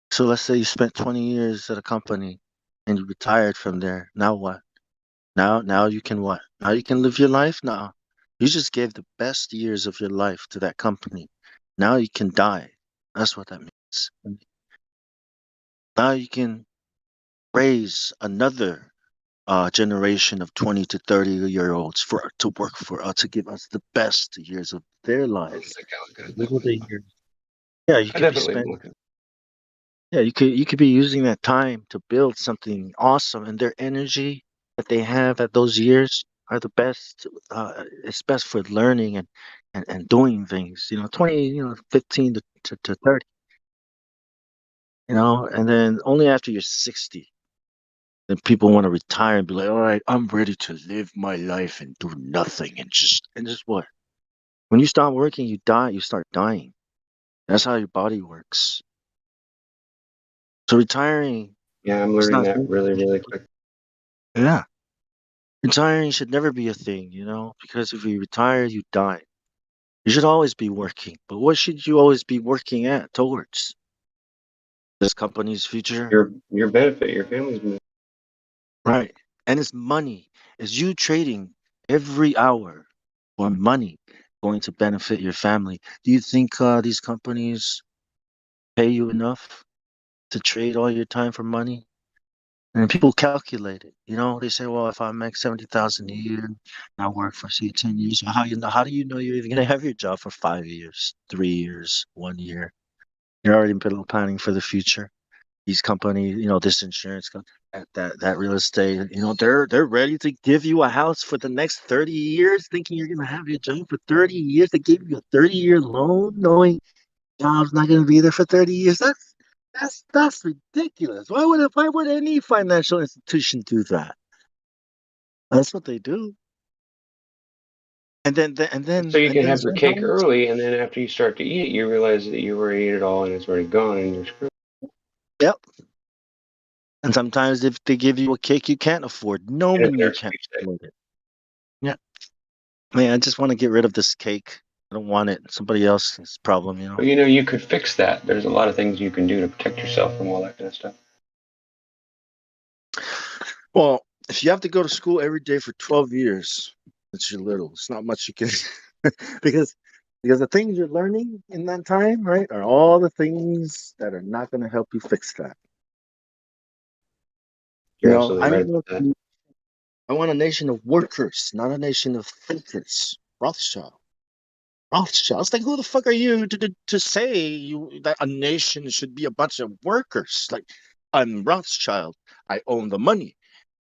So let's say you spent 20 years at a company and you retired from there. Now what? Now you can what? Now you can live your life? No. You just gave the best years of your life to that company. Now you can die. That's what that means. Now you can raise another generation of 20 to 30-year-olds for to work for to give us the best years of their lives. Those are the years. Yeah, you I could be definitely am spending. looking. Yeah, you could be using that time to build something awesome, and their energy that they have at those years are the best. It's best for learning and doing things. 20, 15 to 30. And then only after you're 60, then people want to retire and be like, all right, I'm ready to live my life and do nothing and just what? When you stop working, you die. You start dying. That's how your body works. So retiring, Yeah, I'm it's learning not. that really, really quick. Yeah. Retiring should never be a thing, because if you retire, you die. You should always be working. But what should you always be working at towards? This company's future? Your benefit, your family's benefit. Right. And it's money. It's you trading every hour for money going to benefit your family. Do you think these companies pay you enough to trade all your time for money? And people calculate it. You know, they say, well, if I make 70,000 a year, and I work for say 10 years. How do you know you're even gonna have your job for 5 years, 3 years, 1 year? You're already planning for the future. These companies, this insurance that real estate, they're ready to give you a house for the next 30 years, thinking you're gonna have your job for 30 years. They give you a 30-year loan, knowing job's not gonna be there for 30 years. That's ridiculous. Why would any financial institution do that? That's what they do. And then So you can have your cake sometimes, early, and then after you start to eat it, you realize that you already ate it all and it's already gone, and you're screwed. yep. And sometimes if they give you a cake you can't afford, And if knowing you they're can't sweepstakes. afford it. Yeah. Man, I just want to get rid of this cake. I don't want it. Somebody else's problem. But you could fix that. There's a lot of things you can do to protect yourself from all that kind of stuff. Well, if you have to go to school every day for 12 years, it's your little. It's not much you can because the things you're learning in that time, right, are all the things that are not going to help you fix that. You're absolutely right about that. I want a nation of workers, not a nation of thinkers. Rothschild. It's like, who the fuck are you to say that a nation should be a bunch of workers? Like, I'm Rothschild. I own the money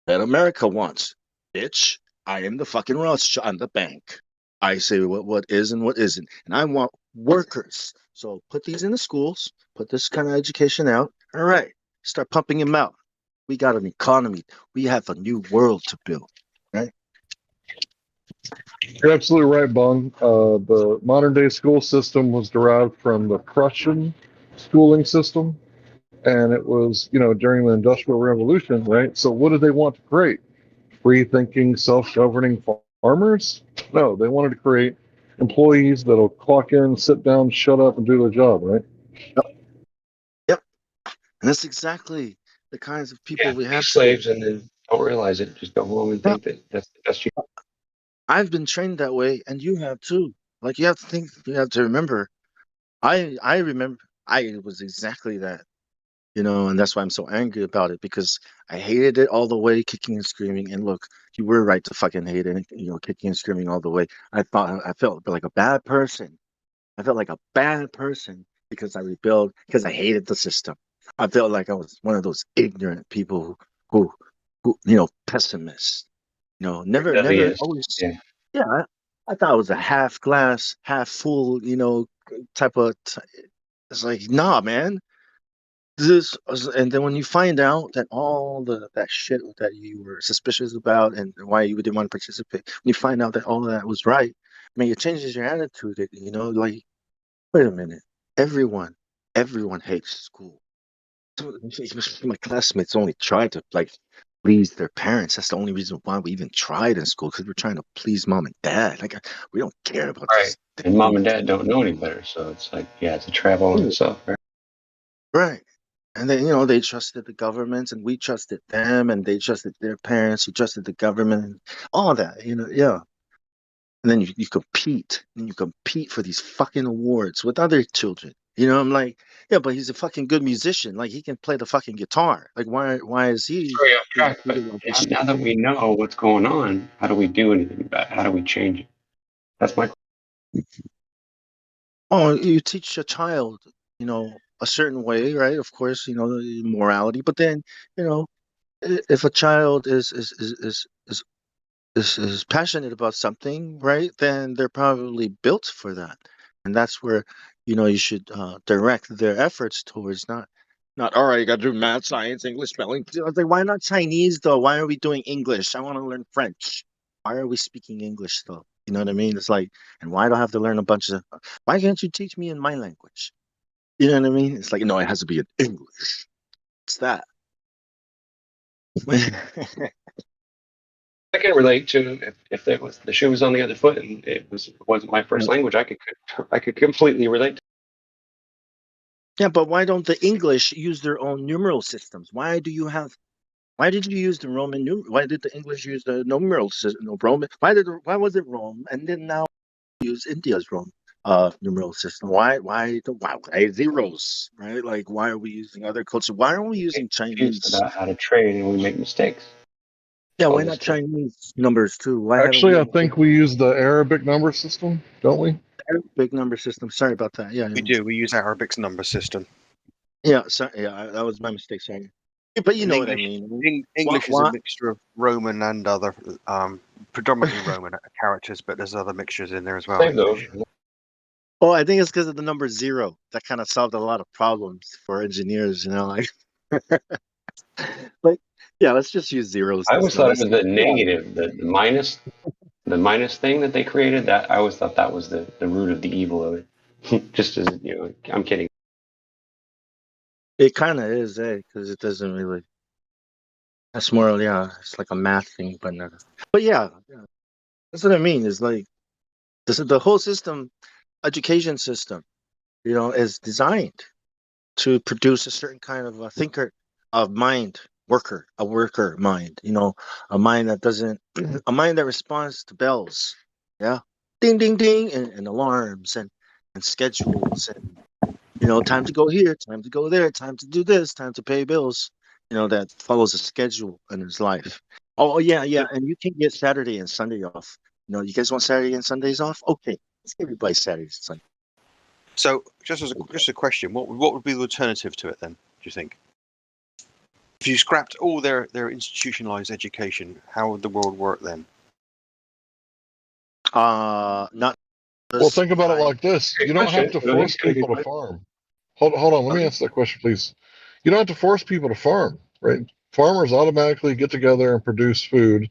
that America wants. Bitch, I am the fucking Rothschild. I'm the bank. I say what is and what isn't. And I want workers. So put these in the schools, put this kind of education out. All right, start pumping them out. We got an economy. We have a new world to build, right? You're absolutely right, Bong. The modern day school system was derived from the Prussian schooling system, and it was, during the Industrial Revolution, right? So, what did they want to create? Free thinking, self governing farmers? No, they wanted to create employees that'll clock in, sit down, shut up, and do their job, right? Yep. And that's exactly the kinds of people we Be have today. slaves and then don't realize it. Just go home and Yeah. think that that's the best you. I've been trained that way, and you have too. Like you have to remember. I remember I was exactly that, and that's why I'm so angry about it because I hated it all the way, kicking and screaming. And look, you were right to fucking hate it, kicking and screaming all the way. I felt like a bad person. I felt like a bad person because I rebelled because I hated the system. I felt like I was one of those ignorant people who pessimists. It really Never is. always. Yeah. Yeah, I thought it was a half glass, half full, type of. It's like, nah, man. And then when you find out that all that shit that you were suspicious about and why you didn't want to participate, when you find out that all of that was right, I mean, it changes your attitude. Like, wait a minute, everyone hates school. My classmates only tried to like please their parents. That's the only reason why we even tried in school because we're trying to please mom and dad. Like we don't care about Right. these And mom and things. dad don't know any better, so it's like, yeah, it's a trap all in itself, right? Right. And then they trusted the government, and we trusted them, and they trusted their parents, who trusted the government, and all that. Yeah. And then you compete, and you compete for these fucking awards with other children. I'm like, yeah, but he's a fucking good musician. Like he can play the fucking guitar. Like why is he Sorry off being track, but treated like this shit? now that we know what's going on, how do we do anything about it? How do we change it? That's my. Oh, you teach a child, a certain way, right? Of course, morality. But then, you know, if a child is passionate about something, right? Then they're probably built for that, and that's where you should direct their efforts towards not all right. You got to do math, science, English, spelling. I was like, why not Chinese though? Why are we doing English? I want to learn French. Why are we speaking English though? You know what I mean? It's like, and why do I have to learn a bunch of? Why can't you teach me in my language? You know what I mean? It's like, no, it has to be in English. It's that. Like can relate to if it was the shoe was on the other foot and wasn't my first language. I could completely relate. Yeah, but why don't the English use their own numeral systems? Why did you use the Roman numeral? Why did the English use the numeral system? No, Roman. Why was it Rome? And then now use India's Rome numeral system. Why zeros? Right? Like why are we using other cultures? Why aren't we using Confused Chinese? about how to trade, and we make mistakes. Yeah, All why this not stuff. Chinese numbers too? Why haven't Actually, we I think we use the Arabic number system, don't we? big number system? Sorry about that. Yeah, We do. We use Arabic's number system. yeah. Sorry, yeah, that was my mistake. Sorry, but you And know what I mean. English is a What? mixture of Roman and other, predominantly Roman characters, but there's other mixtures in there as well. Same though. Oh, I think it's because of the number zero. That kind of solved a lot of problems for engineers. You know, like yeah, let's just use zeros I always instead. thought it was the negative, the minus thing that they created. That I always thought that was the root of the evil of it. Just as I'm kidding. It kind of is, because it doesn't really. That's more, yeah, it's like a math thing, but not. But yeah, that's what I mean. Is like this is the whole system, education system, is designed to produce a certain kind of a thinker, of mind, a worker mind. A mind that doesn't, a mind that responds to bells, yeah, ding, ding, ding, and alarms and schedules and time to go here, time to go there, time to do this, time to pay bills. That follows a schedule in his life. Oh yeah, yeah, and you can get Saturday and Sunday off. You guys want Saturday and Sundays off? Okay, let's give everybody Saturdays and Sundays. So, just a question, what would be the alternative to it then? Do you think? If you scrapped all their institutionalized education, how would the world work then? Not. Well, think about it like this: you don't have to force people to farm. Hold on, let me answer that question, please. You don't have to force people to farm, right? Farmers automatically get together and produce food,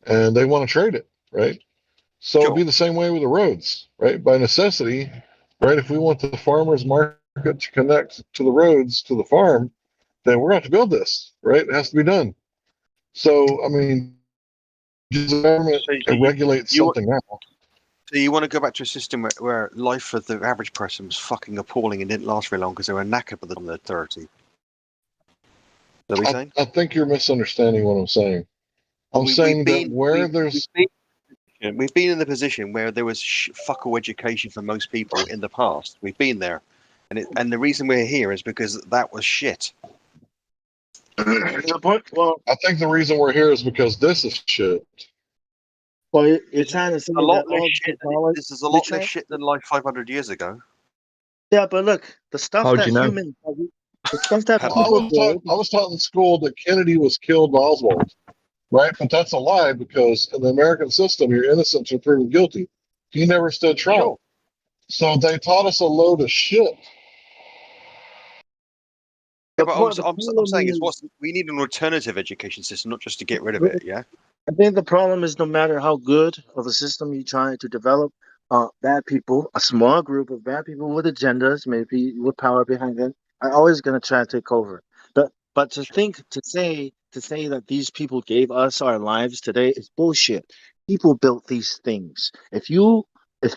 and they want to trade it, right? So it'd be the same way with the roads, right? By necessity, right? If we want the farmers market to connect to the roads to the farm, then we're going to have to build this, right? It has to be done. So, I mean, does the government regulate something now? So you want to go back to a system where life for the average person was fucking appalling and didn't last very long because they were knackered by the time they're 30. Is that what you're saying? I think you're misunderstanding what I'm saying. I'm saying that where there's... We've been in the position where there was fuck all education for most people in the past. We've been there. And the reason we're here is because that was shit. Well, I think the reason we're here is because this is shit. Well, you're trying to say a lot that less all shit. technology. This is a lot less shit than life 500 years ago. Yeah, but look, the stuff How'd that you know? humans, the stuff that I people did. was taught in school that Kennedy was killed by Oswald, right? But that's a lie because in the American system, you're innocent until proven guilty. He never stood trial. Sure. So they taught us a load of shit. Yeah, but I'm saying is we need an alternative education system, not just to get rid of it. Yeah. I think the problem is no matter how good of a system you try to develop, bad people, a small group of bad people with agendas, maybe with power behind them, are always going to try to take over. But to say that these people gave us our lives today is bullshit. People built these things. If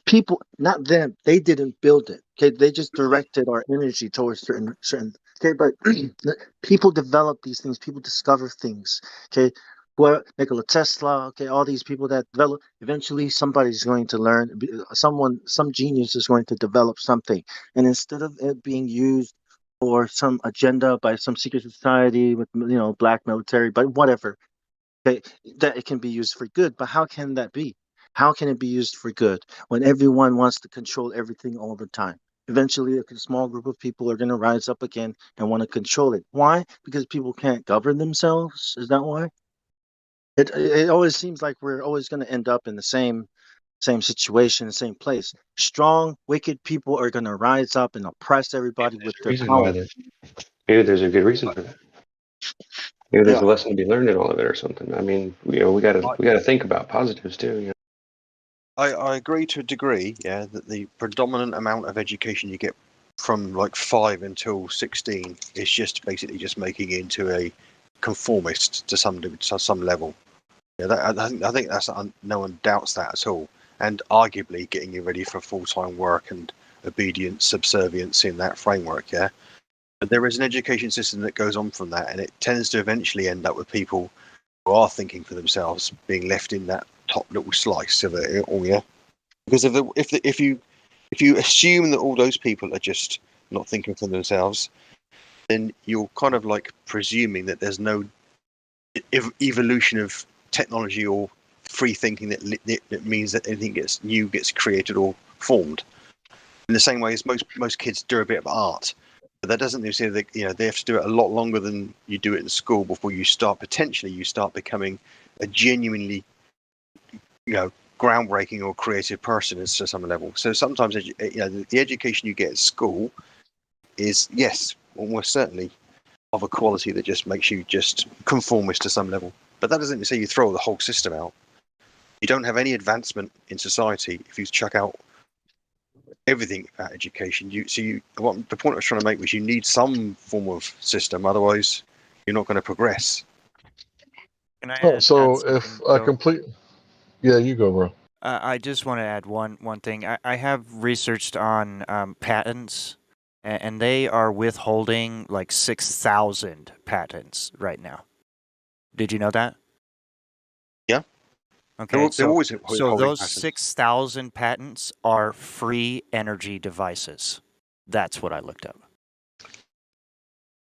people, not them, they didn't build it. Okay, they just directed our energy towards certain. Okay, but people develop these things. People discover things. Okay, well, Nikola Tesla, okay, all these people that develop, eventually somebody's going to learn, some genius is going to develop something. And instead of it being used for some agenda by some secret society with, black military, but whatever, okay, that it can be used for good. But how can that be? How can it be used for good when everyone wants to control everything all the time? Eventually, a small group of people are going to rise up again and want to control it. Why? Because people can't govern themselves? Is that why? It always seems like we're always going to end up in the same situation, same place. Strong, wicked people are going to rise up and oppress everybody with their power. Maybe there's a good reason for that. Maybe there's a lesson to be learned in all of it or something. I mean, we gotta think about positives too. I agree to a degree, yeah, that the predominant amount of education you get from like 5 until 16 is just basically just making you into a conformist to some level. Yeah, I think that's no one doubts that at all. And arguably getting you ready for full-time work and obedience, subservience in that framework. Yeah, but there is an education system that goes on from that, and it tends to eventually end up with people who are thinking for themselves being left in that top little slice of it all. Yeah, because if you assume that all those people are just not thinking for themselves, then you're kind of like presuming that there's no evolution of technology or free thinking that means that anything gets created or formed. In the same way as most kids do a bit of art, but that doesn't mean that they have to do it a lot longer than you do it in school before you start becoming a genuinely groundbreaking or creative person to some level. So sometimes the education you get at school is, yes, almost certainly of a quality that just makes you just conformist to some level. But that doesn't say you throw the whole system out. You don't have any advancement in society if you chuck out everything about education. The point I was trying to make was you need some form of system, otherwise you're not going to progress. Can I Oh, add so if something, I Joe? complete, yeah, you go, bro. I just want to add one thing. I have researched on patents, and they are withholding like 6,000 patents right now. Did you know that? Yeah. Okay, They're always so holding those patents. 6,000 patents are free energy devices. That's what I looked up.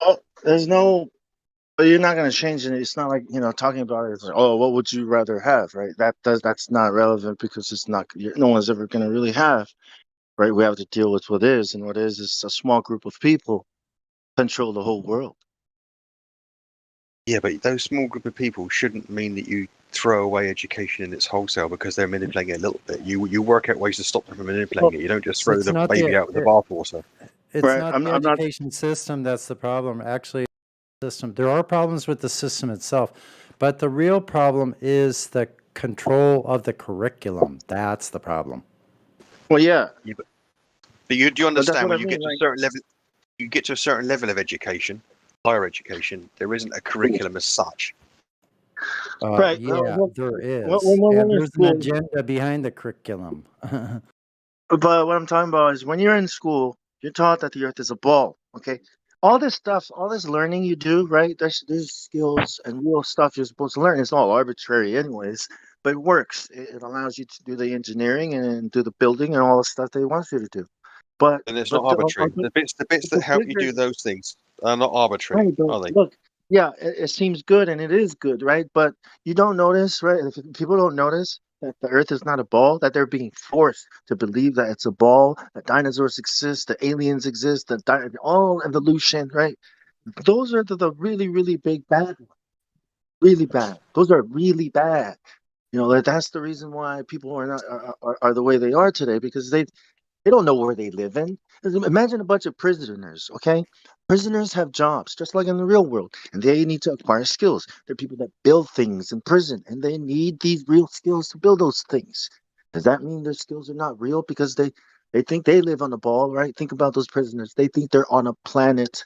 Oh, there's no. But you're not going to change it. It's not like talking about it. It's like, oh, what would you rather have, right? That's not relevant because it's not. No one's ever going to really have, right? We have to deal with what is, and what is a small group of people control the whole world. Yeah, but those small group of people shouldn't mean that you throw away education in its wholesale because they're manipulating it a little bit. You work out ways to stop them from manipulating it. You don't just throw It's the not baby out with the bathwater. it's Right. not I'm the not. education system that's the problem. Actually, system. There are problems with the system itself, but the real problem is the control of the curriculum. That's the problem. Well, yeah. Yeah, but do you But that's understand what I when you mean. get to a Like, certain level, of education, higher education, there isn't a curriculum as such. right. Yeah, there When is, we're and in there's an school, agenda behind the curriculum. but what I'm talking about is when you're in school, you're taught that the earth is a ball. Okay. All this stuff, all this learning you do, right? There's skills and real stuff you're supposed to learn. It's all arbitrary, anyways, but it works. It allows you to do the engineering and do the building and all the stuff they want you to do. But And it's not but arbitrary. The bits that the help you bigger do those things are not arbitrary, right, but are they? look, yeah, it seems good and it is good, right? But you don't notice, right? If people don't notice that the Earth is not a ball, that they're being forced to believe that it's a ball, that dinosaurs exist, that aliens exist, that all evolution, right? Those are the really, really big bad ones. Really bad. Those are really bad. That's the reason why people are not are the way they are today because they don't know where they live in. Imagine a bunch of prisoners, okay? Prisoners have jobs just like in the real world, and they need to acquire skills. They're people that build things in prison, and they need these real skills to build those things. Does that mean their skills are not real because they think they live on a ball, right? Think about those prisoners. They think they're on a planet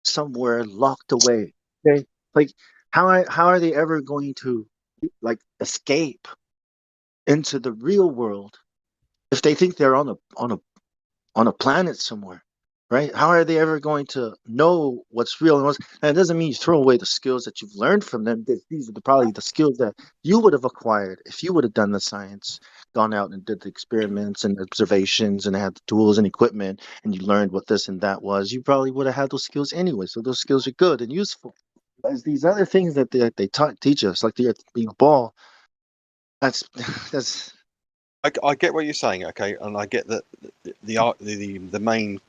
somewhere locked away. Okay? Like how are they ever going to like escape into the real world if they think they're on a planet somewhere, right? How are they ever going to know what's real and what's? And it doesn't mean you throw away the skills that you've learned from them. These are probably the skills that you would have acquired if you would have done the science, gone out and did the experiments and observations, and had the tools and equipment, and you learned what this and that was. You probably would have had those skills anyway. So those skills are good and useful. As these other things that they teach us, like the earth being a ball, that's that's I get what you're saying, okay, and I get that the main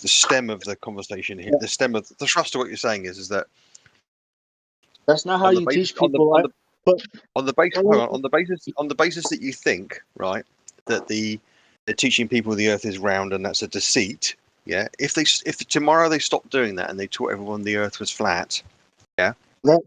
the stem of the conversation here, the stem of the thrust of what you're saying is that that's not how on the you basis teach people. But on the basis but hang on the basis that you think right that they're teaching people the Earth is round and that's a deceit. Yeah, if tomorrow they stopped doing that and they taught everyone the Earth was flat, yeah, that,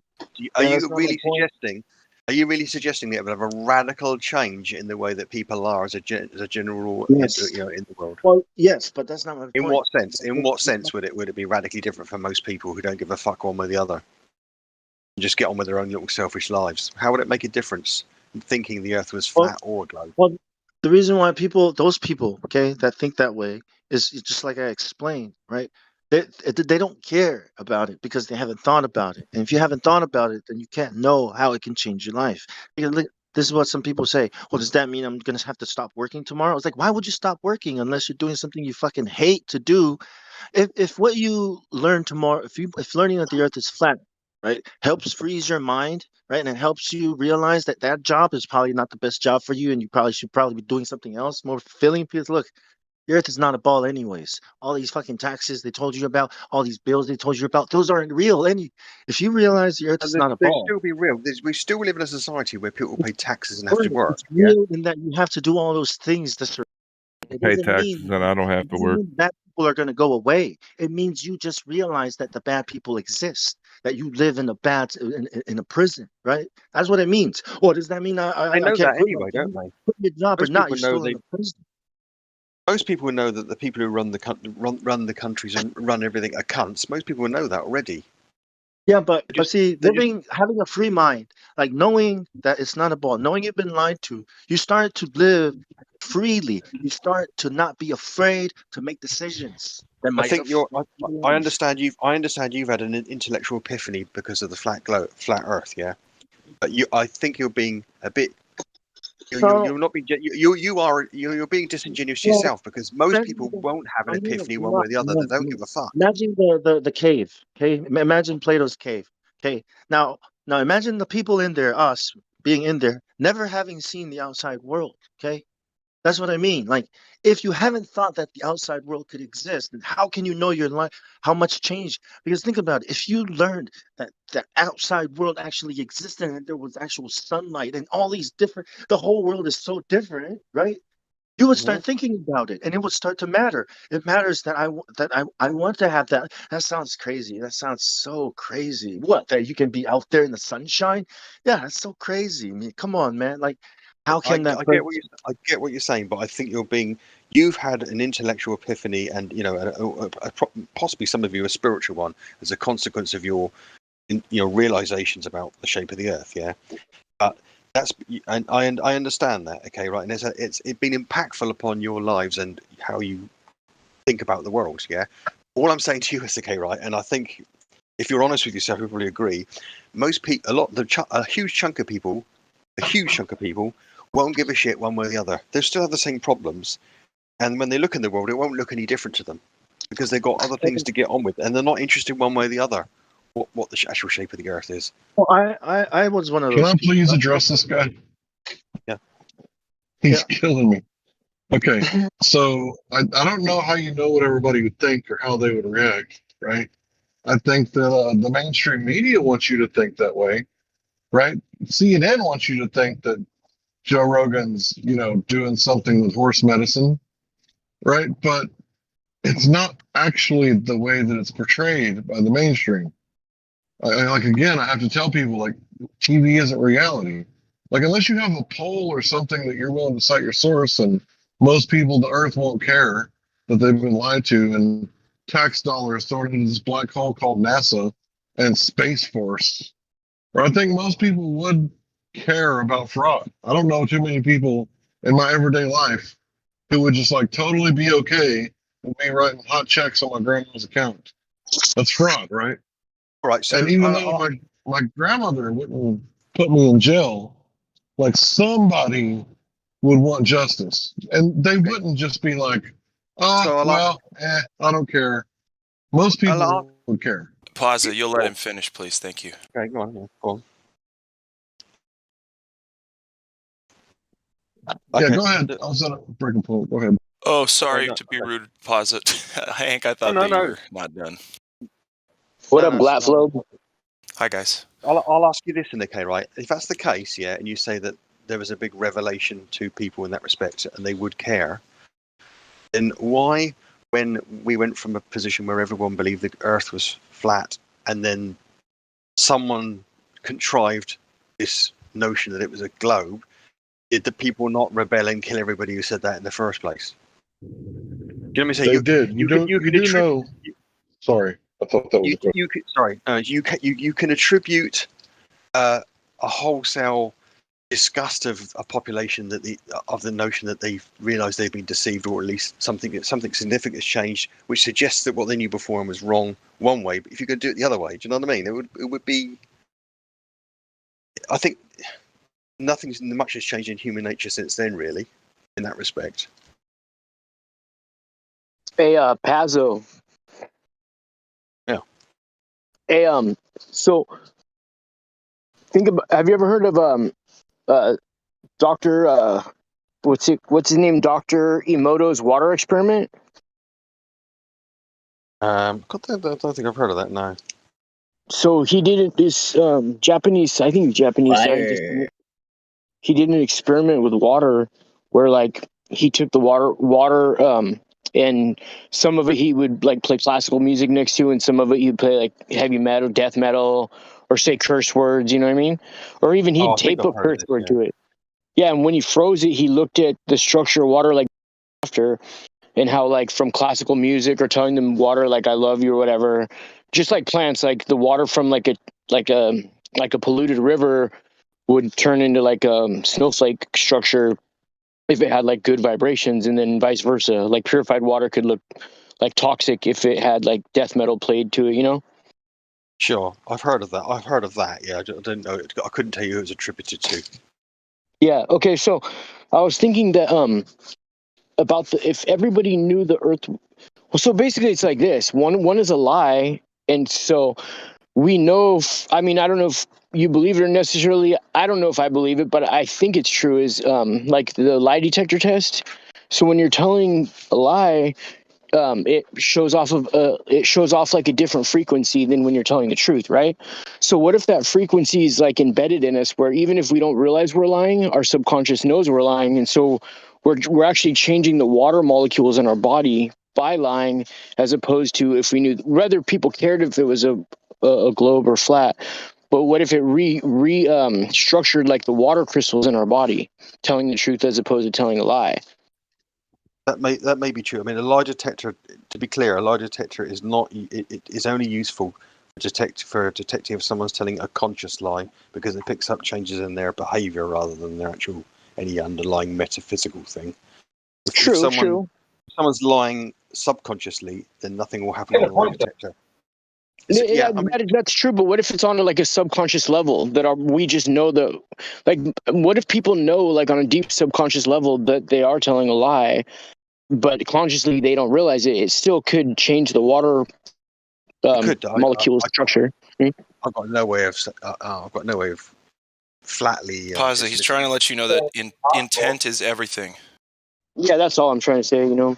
are yeah, you that's not my really point. suggesting? Are you really suggesting that it would have a radical change in the way that people are as a general rule, in Yes. the world? Well, yes, but that's not my In point. what sense? In what sense would it be radically different for most people who don't give a fuck one way or the other? just get on with their own little selfish lives. How would it make a difference thinking the Earth was flat or a globe? Well, the reason why those people, okay, that think that way is just like I explained, right? They don't care about it because they haven't thought about it. And if you haven't thought about it, then you can't know how it can change your life. Because look, this is what some people say. Well, does that mean I'm gonna have to stop working tomorrow? It's like, why would you stop working unless you're doing something you fucking hate to do? If what you learn tomorrow, if learning that the Earth is flat, right, helps freeze your mind, right, and it helps you realize that that job is probably not the best job for you, and you probably should be doing something else more fulfilling. Because look, the Earth is not a ball, anyways. All these fucking taxes they told you about, all these bills they told you about, those aren't real. If you realize the Earth And is not a they ball, still be real. We still live in a society where people pay taxes and have to right, work. it's Yeah. real in that you have to do all those things to survive. It Pay doesn't taxes mean and I don't have to work. bad people are going to go away. It means you just realize that the bad people exist, that you live in in a prison, right? That's what it means. Or does that mean They I know can't that quit anyway, don't they? your job or Most not? people You're know still in a prison. Most people know that the people who run the countries and run everything are cunts. Most people know that already. Yeah, but They just, see, they just having a free mind, like knowing that it's not a ball, knowing you've been lied to, you start to live freely. You start to not be afraid to make decisions that I might think you're. affect your I life. understand you've. I understand you've had an intellectual epiphany because of the flat Earth. Yeah, but I think you're being a bit. So, You're not being. You're being disingenuous to well, yourself because most imagine people won't have an epiphany I'm one way not, or the other. They don't no. give a fuck. Imagine the cave. Okay, imagine Plato's cave. Okay, now imagine the people in there, us being in there, never having seen the outside world. Okay, that's what I mean. Like, if you haven't thought that the outside world could exist, then how can you know your life, how much changed? Because think about it. If you learned that the outside world actually existed and there was actual sunlight and all these different, the whole world is so different, right? You would Mm-hmm. start thinking about it and it would start to matter. It matters that I want to have that. That sounds crazy. That sounds so crazy. What? That you can be out there in the sunshine? Yeah, that's so crazy. I mean, come on, man. Like, how I, can that I person? get what I get what you're saying, but I think you've had an intellectual epiphany, and possibly some of you a spiritual one as a consequence of your realizations about the shape of the Earth. Yeah, but that's and I understand that. Okay, right, and it's been impactful upon your lives and how you think about the world. Yeah, all I'm saying to you is okay, right, and I think if you're honest with yourself, you probably agree. Most people, a huge chunk of people won't give a shit one way or the other. They still have the same problems, and when they look in the world, it won't look any different to them because they've got other things to get on with, and they're not interested one way or the other what the actual shape of the Earth is. Well, I was one of Can those I people. please address this guy? Yeah. He's killing me. Okay, so I don't know how you know what everybody would think or how they would react, right? I think that the mainstream media wants you to think that way, right? CNN wants you to think that Joe Rogan's, doing something with horse medicine, right? But it's not actually the way that it's portrayed by the mainstream. Like again, I have to tell people like TV isn't reality. Like unless you have a poll or something that you're willing to cite your source, and most people, the Earth won't care that they've been lied to, and tax dollars thrown into this black hole called NASA and Space Force. Or I think most people would care about fraud. I don't know too many people in my everyday life who would just like totally be okay with me writing hot checks on my grandma's account. That's fraud, right? All right, so And even though my grandmother wouldn't put me in jail, like somebody would want justice. And they wouldn't just be like, so I don't care. Most people would care. Plaza, you'll let him finish, please. Thank you. Okay, go on. Go on. Yeah, go ahead. I was at a breaking point. Go ahead. Oh, sorry to be rude, Plaza. Hank, I thought that you were not done. What up, Glatflow? Hi, guys. I'll ask you this, okay, right? If that's the case, yeah, and you say that there was a big revelation to people in that respect and they would care, then why, when we went from a position where everyone believed the Earth was flat and then someone contrived this notion that it was a globe, did the people not rebel and kill everybody who said that in the first place? Do you know what I'm saying? They did. You do know. Sorry, I thought that was a question. You can attribute a wholesale disgust of a population that of the notion that they've realised they've been deceived, or at least something significant has changed, which suggests that what they knew before was wrong one way. But if you could do it the other way, do you know what I mean? It would be. I think nothing's much has changed in human nature since then, really, in that respect. Hey, Pazzo. Yeah. Hey, so think about. Have you ever heard of Doctor what's his name? Dr. Emoto's water experiment? I don't think I've heard of that. No. So he did this Japanese, I think Japanese scientist. He did an experiment with water where like he took the water and some of it he would like play classical music next to, and some of it he'd play like heavy metal, death metal, or say curse words, you know what I mean? Or even I he'd think tape I've a heard of curse this. word Yeah. to it. Yeah, and when he froze it, he looked at the structure of water like after, and how like from classical music or telling them water like I love you or whatever, just like plants, like the water from like a polluted river would turn into like a snowflake structure if it had like good vibrations, and then vice versa. Like purified water could look like toxic if it had like death metal played to it, you know? Sure, I've heard of that. Yeah, I didn't know. I couldn't tell you who it was attributed to. Yeah. Okay. So I was thinking that about if everybody knew the Earth. Well, so basically it's like this. One is a lie, and so we know. I mean, I don't know if you believe it or necessarily. I don't know if I believe it, but I think it's true. Is like the lie detector test. So when you're telling a lie, it shows off like a different frequency than when you're telling the truth, right? So what if that frequency is like embedded in us, where even if we don't realize we're lying, our subconscious knows we're lying, and so we're actually changing the water molecules in our body by lying, as opposed to if we knew, whether people cared if it was a globe or flat. But what if it structured like the water crystals in our body, telling the truth as opposed to telling a lie? That may be true. I mean, a lie detector. To be clear, a lie detector is not. It is only useful for detecting if someone's telling a conscious lie, because it picks up changes in their behaviour rather than their actual any underlying metaphysical thing. If someone's lying subconsciously, then nothing will happen on the lie detector. Yeah, that's true. But what if it's on like a subconscious level that we just know like, what if people know like on a deep subconscious level that they are telling a lie, but consciously they don't realize it? It still could change the water molecule structure. I've got no way of flatly. Pause it. He's trying to let you know that intent is everything. Yeah, that's all I'm trying to say. You know.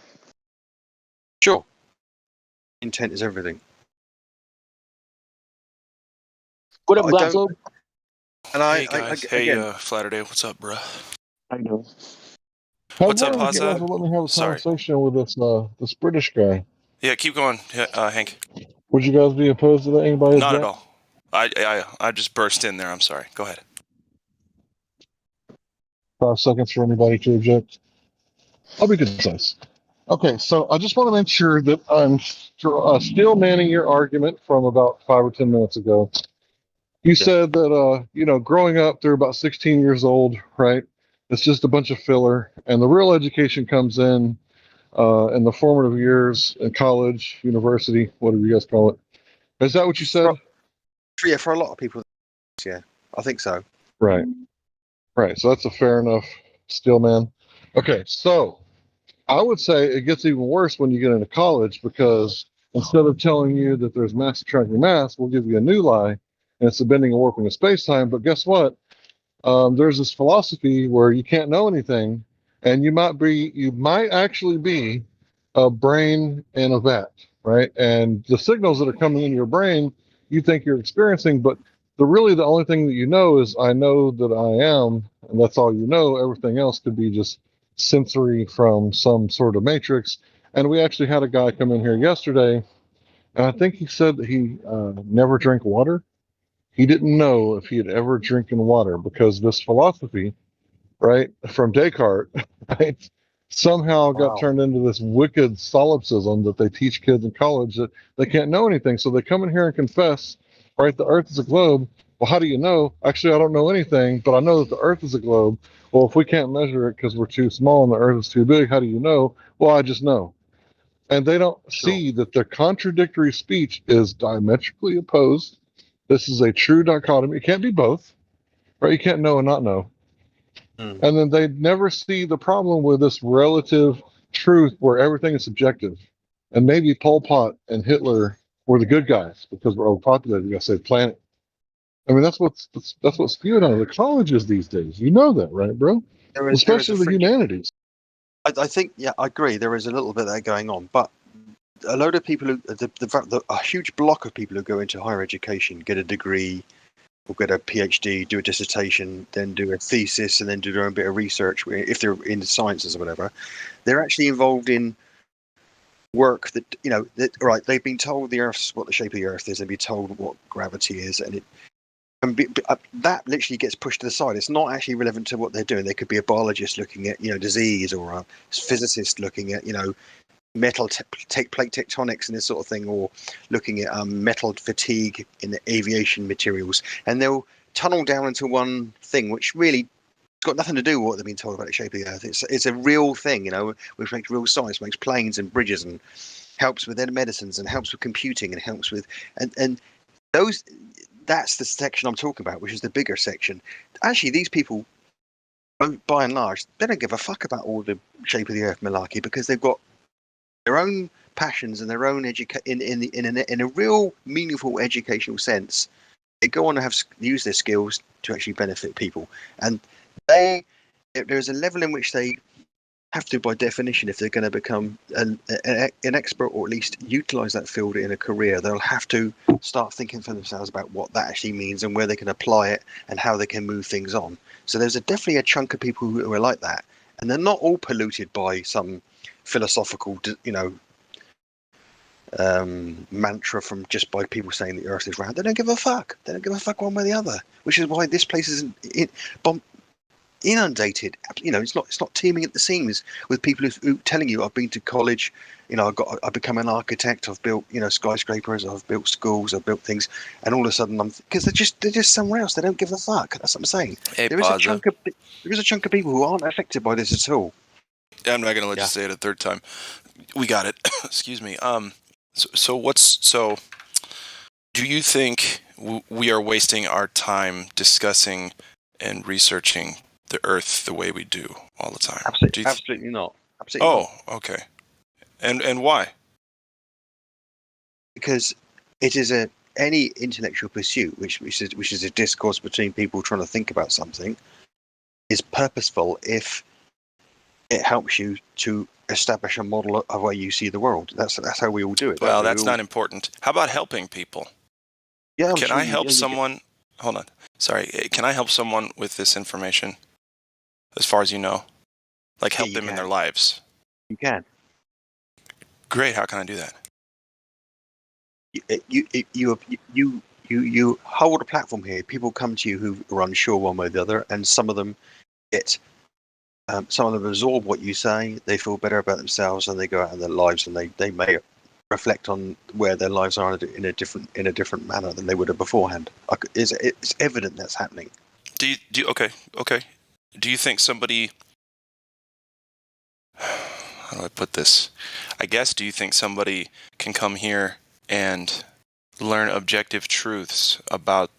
Sure. Intent is everything. What up, Glasslobe? And hey guys, Flatterday, what's up, bro? I know. What's up, You guys Pazza? will let me have a conversation with this British guy. Yeah, keep going, Hank. Would you guys be opposed to that? Anybody? Not at all. I just burst in there. I'm sorry. Go ahead. 5 seconds for anybody to object. I'll be concise. Okay, so I just want to make sure that I'm still manning your argument from about 5 or 10 minutes ago. You said that growing up through about 16 years old, right? It's just a bunch of filler, and the real education comes in the formative years in college, university, whatever you guys call it. Is that what you said? Yeah, for a lot of people, yeah, I think so. Right. So that's a fair enough steel man. Okay, so I would say it gets even worse when you get into college, because instead of telling you that there's mass attracting mass, we'll give you a new lie, and it's the bending and warping of space time. But guess what? There's this philosophy where you can't know anything, and you might actually be a brain in a vat, right? And the signals that are coming in your brain, you think you're experiencing, but the only thing that you know is I know that I am, and that's all you know. Everything else could be just sensory from some sort of matrix. And we actually had a guy come in here yesterday, and I think he said that he never drank water. He didn't know if he had ever drinking water, because this philosophy, right, from Descartes, right, somehow got turned into this wicked solipsism that they teach kids in college, that they can't know anything. So they come in here and confess, right, the earth is a globe, Well, how do you know? Actually, I don't know anything, but I know that the Earth is a globe. Well, if we can't measure it because we're too small and the Earth is too big, how do you know? Well, I just know. And they don't see that the contradictory speech is diametrically opposed. This is a true dichotomy. It can't be both, right? You can't know and not know. Mm. And then they never see the problem with this relative truth where everything is subjective. And maybe Pol Pot and Hitler were the good guys because we're overpopulated. We got to save planet. I mean, that's what's spewed out of the colleges these days. You know that, right, bro? There is a Especially the fringe. humanities. I think, yeah, I agree. There is a little bit of that going on, but a load of people who, a huge block of people who go into higher education, get a degree, or get a PhD, do a dissertation, then do a thesis, and then do their own bit of research. If they're in the sciences or whatever, they're actually involved in work that right. They've been told the Earth's what the shape of the Earth is. They've been told what gravity is, and that literally gets pushed to the side. It's not actually relevant to what they're doing. They could be a biologist looking at disease, or a physicist looking at metal plate tectonics and this sort of thing, or looking at metal fatigue in the aviation materials, and they'll tunnel down into one thing which really got nothing to do with what they've been told about the shape of the Earth. It's a real thing, which makes real science, makes planes and bridges, and helps with their medicines, and helps with computing, and helps with and those. That's the section I'm talking about, which is the bigger section. Actually, these people, by and large, they don't give a fuck about all the shape of the Earth malarkey, because they've got their own passions and their own in a real meaningful educational sense. They go on to use their skills to actually benefit people, and there's a level in which they have to, by definition, if they're going to become an expert, or at least utilize that field in a career, they'll have to start thinking for themselves about what that actually means and where they can apply it and how they can move things on. So there's definitely a chunk of people who are like that, and they're not all polluted by some philosophical, mantra from just by people saying the Earth is round. They don't give a fuck. They don't give a fuck one way or the other, which is why this place is inundated. It's not teeming at the seams with people who telling you, I've been to college, I've become an architect, I've built skyscrapers, I've built schools, I've built things, and all of a sudden because they're just somewhere else. They don't give a fuck. That's what I'm saying. Hey, there is a chunk of people who aren't affected by this at all. I'm not going to let you say it a third time. We got it. Excuse me. So do you think we are wasting our time discussing and researching the Earth the way we do all the time? Absolutely not. Absolutely not. Oh, okay. And why? Because it is any intellectual pursuit, which is a discourse between people trying to think about something, is purposeful if it helps you to establish a model of how you see the world. That's how we all do it. Well, that's not important. How about helping people? Yeah, can I help someone? Hold on. Sorry. Can I help someone with this information? As far as you know, like help them in their lives. You can. Great. How can I do that? You hold a platform here. People come to you who are unsure one way or the other, and some of them absorb what you say. They feel better about themselves, and they go out in their lives, and they may reflect on where their lives are in a different manner than they would have beforehand. It's evident that's happening. Okay. Do you think somebody? How do I put this? I guess. Do you think somebody can come here and learn objective truths about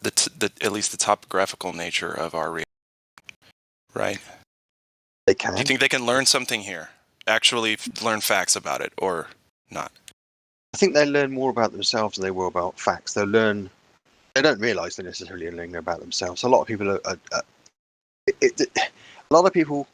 at least the topographical nature of our reality? Right. They can. Do you think they can learn something here? Actually, learn facts about it, or not? I think they learn more about themselves than they will about facts. They don't realise they're necessarily learning about themselves. A lot of people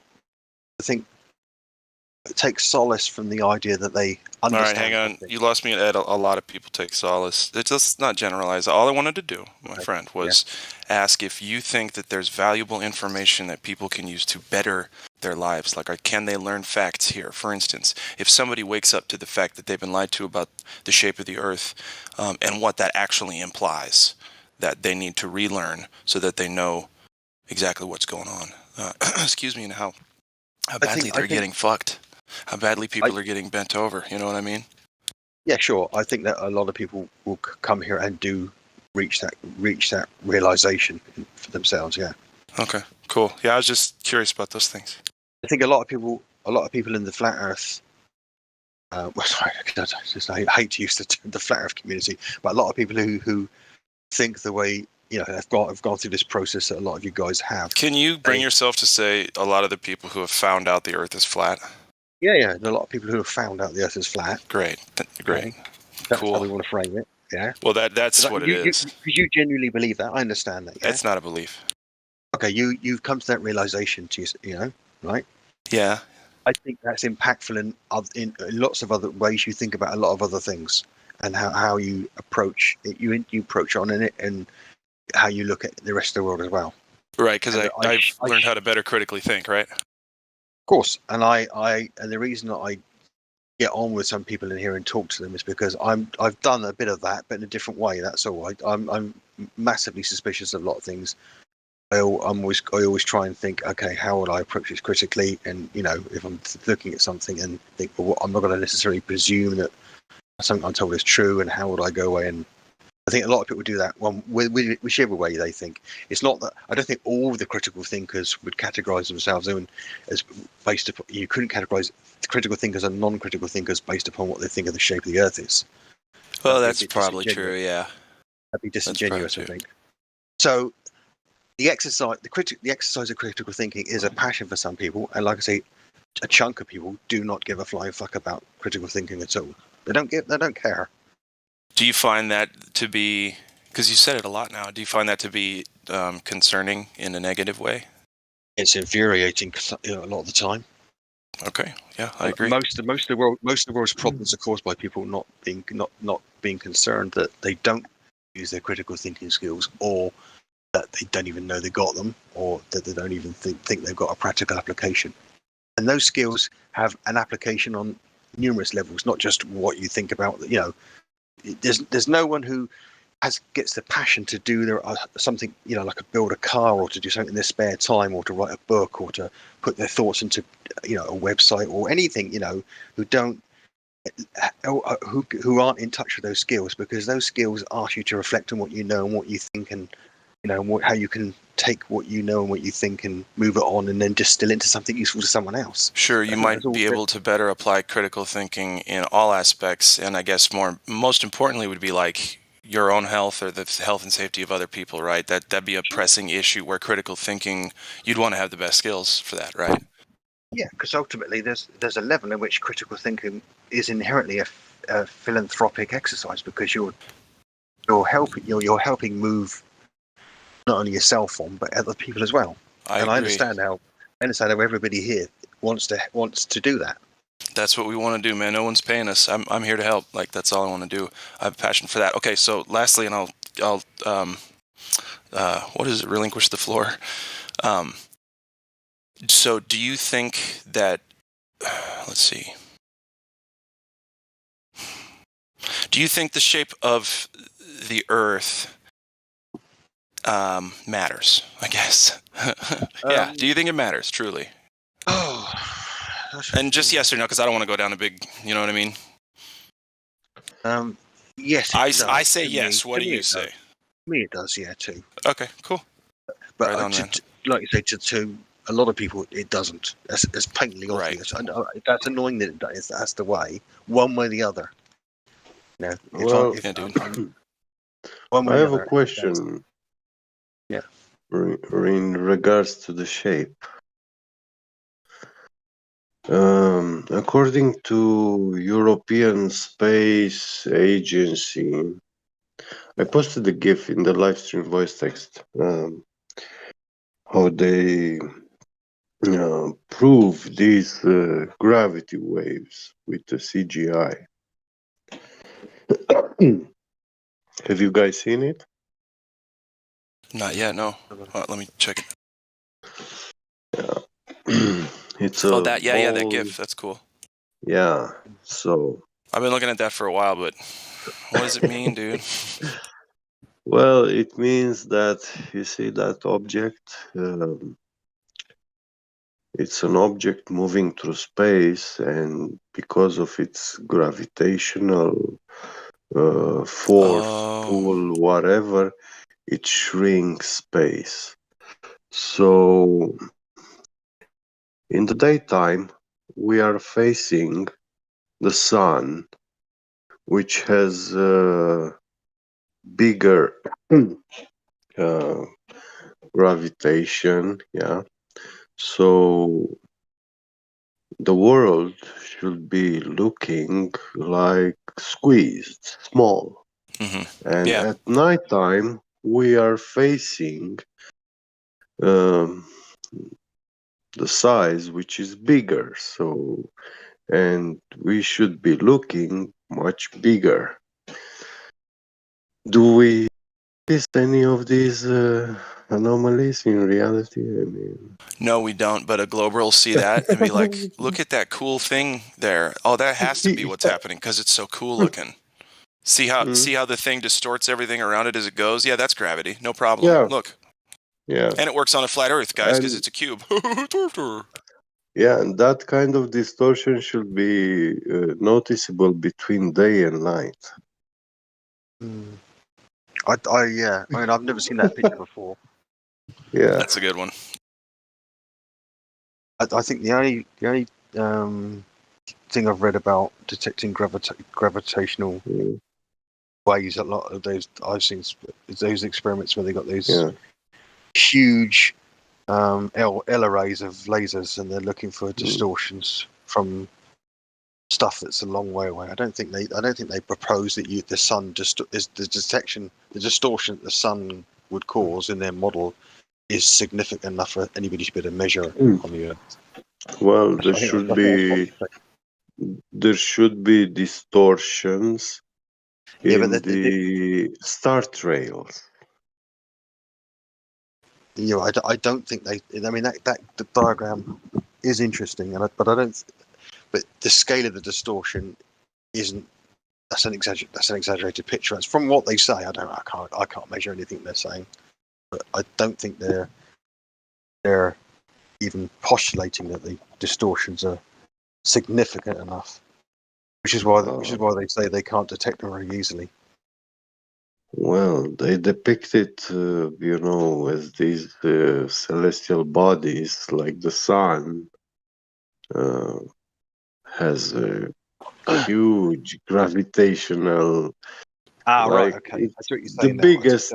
take solace from the idea that they understand. All right, hang on. You lost me at a lot of people take solace. It's just not generalize. All I wanted to do, my friend, was ask if you think that there's valuable information that people can use to better their lives. Like, can they learn facts here? For instance, if somebody wakes up to the fact that they've been lied to about the shape of the Earth and what that actually implies, that they need to relearn so that they know exactly what's going on. Excuse me, and how badly they're getting fucked. How badly people are getting bent over. You know what I mean? Yeah, sure. I think that a lot of people will come here and do reach that realization for themselves. Yeah. Okay, cool. Yeah, I was just curious about those things. I think a lot of people in the flat Earth. Well, sorry, I hate to use the flat Earth community, but a lot of people who think the way have gone through this process that a lot of you guys have. Can you bring yourself to say a lot of the people who have found out the Earth is flat? Yeah. There are a lot of people who have found out the Earth is flat. Great. Right? That's Cool. how we want to frame it. Yeah. Well, that's what it is. Because you genuinely believe that. I understand that. Yeah? It's not a belief. Okay, you've come to that realization, right? Yeah. I think that's impactful in lots of other ways you think about a lot of other things, and how you approach it. You approach on in it, and how you look at the rest of the world as well. Right, because I've learned how to better critically think, right? Of course, and and the reason that I get on with some people in here and talk to them is because I've done a bit of that, but in a different way. That's all. I'm massively suspicious of a lot of things. I always try and think, okay, how would I approach this critically? And if I'm looking at something and think, well, I'm not going to necessarily presume that something I'm told is true, and how would I go away? And I think a lot of people do that. Whichever way they think. It's not that I don't think all the critical thinkers would categorize themselves as based upon. You couldn't categorize the critical thinkers and non-critical thinkers based upon what they think of the shape of the Earth is. Well, that's probably true. Yeah, that'd be disingenuous, I think. So the exercise of critical thinking is a passion for some people, and like I say, a chunk of people do not give a flying fuck about critical thinking at all. They don't care. Do you find that to be, because you said it a lot now, do you find that to be concerning in a negative way? It's infuriating a lot of the time. Okay, yeah, I agree. Most of the world's problems are caused by people not being concerned that they don't use their critical thinking skills, or that they don't even know they got them, or that they don't even think they've got a practical application. And those skills have an application on numerous levels, not just what you think about. There's no one who gets the passion to do something, like build a car, or to do something in their spare time, or to write a book, or to put their thoughts into a website or anything, who don't who aren't in touch with those skills, because those skills ask you to reflect on what you know and what you think, and how you can take what you know and what you think and move it on, and then distill it into something useful to someone else. Sure, you might be able to better apply critical thinking in all aspects, and I guess most importantly would be like your own health or the health and safety of other people, right? That'd be a pressing issue where critical thinking, you'd want to have the best skills for that, right? Yeah, because ultimately there's a level in which critical thinking is inherently a philanthropic exercise, because you're helping move not only yourself on, but other people as well. I understand how everybody here wants to do that. That's what we want to do, man. No one's paying us. I'm here to help. Like, that's all I want to do. I have a passion for that. Okay, so lastly, and I'll what is it? Relinquish the floor. So do you think that, let's see. Do you think the shape of the Earth matters, I guess? Yeah. Do you think it matters, truly? Oh. And just yes or no, because I don't want to go down a big, you know what I mean? Yes. I say yes. What do you say? To me, it does, yeah, too. Okay, cool. But like you say, to a lot of people, it doesn't. It's patently obvious. Right. That's annoying that that's the way, one way or the other. I have a question. Yeah. In regards to the shape. According to European Space Agency, I posted a GIF in the Livestream voice text. How they prove these gravity waves with the CGI. Have you guys seen it? Not yet, no. Let me check it. Yeah. It's that GIF. That's cool. Yeah. So I've been looking at that for a while, but what does it mean, dude? Well, it means that you see that object. It's an object moving through space, and because of its gravitational force, pull, whatever, it shrinks space. So in the daytime, we are facing the sun, which has bigger uh, gravitation, yeah. So the world should be looking like squeezed, small. And Yeah. at nighttime, we are facing um, the size which is bigger. So, and we should be looking much bigger. Do we notice any of these anomalies in reality? I mean, No, we don't. But a Glober will see that and be like, "Look at that cool thing there. Oh, that has to be what's happening because it's so cool looking. See how the thing distorts everything around it as it goes? Yeah, that's gravity. No problem. yeah, Look." yeah. And it works on a flat Earth, guys, because And it's a cube. yeah, and that kind of distortion should be noticeable between day and night. Yeah. I mean, I've never seen that picture before. Yeah. That's a good one. I think the only thing I've read about detecting gravitational waves, a lot of those I've seen is those experiments where they got those huge L arrays of lasers, and they're looking for distortions from stuff that's a long way away. I don't think they propose that the sun is the distortion that the sun would cause in their model is significant enough for anybody to be able to measure on the Earth. Well, I think that's what they say. there should be distortions in but the star trails. You know, I don't think they. I mean, that the diagram is interesting, but I don't. But the scale of the distortion isn't. That's an exaggerated picture. That's from what they say. I can't measure anything they're saying, but I don't think they're even postulating that the distortions are significant enough. Which is why they say they can't detect them very easily. Well, they depict it, as these celestial bodies, like the sun, has a huge gravitational, Right. like Okay. I it's see what you're the saying now. biggest,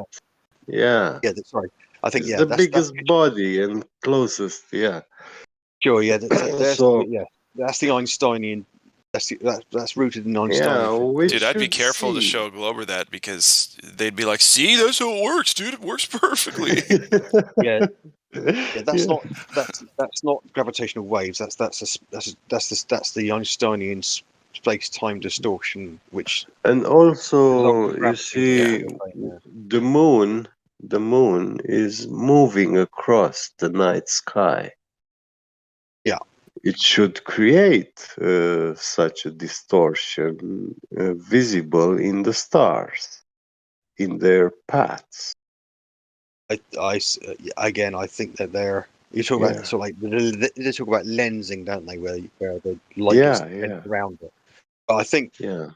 yeah, Yeah, that's right. I think it's the that's biggest body and closest, yeah. sure. Yeah, that's So, that's the Einsteinian. That's rooted in yeah, Einsteinian physics. we Dude, I'd be should careful to see. show Glober that because they'd be like, "See, that's how it works, dude. It works perfectly." Yeah, that's Yeah. not gravitational waves. That's the Einsteinian space-time distortion, which And as long also, as you gravity is there, see, they're saying there. the moon is moving across the night sky. Yeah, It should create such a distortion visible in the stars, in their paths. again, I think that you talk Yeah, about sort of like they talk about lensing, don't they? Where the light gets yeah, bent yeah, around it. But I think yeah.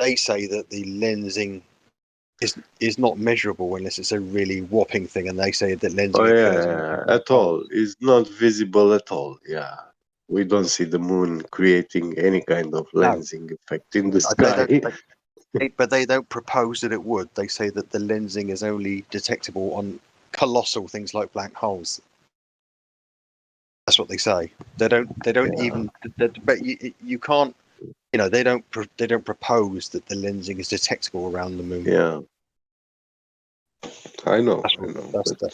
they say that the lensing is not measurable unless it's a really whopping thing, and they say that Oh, lensing yeah, occurs in yeah, black at all. holes. It's not visible at all. Yeah. We don't see the moon creating any kind of No, lensing effect in the they sky. don't. But they don't propose that it would. They say that the lensing is only detectable on colossal things like black holes. That's what they say. They don't. They don't Yeah, even. But you can't. You know, they don't. They don't propose that the lensing is detectable around the moon. yeah. I know, That's what. That's but the.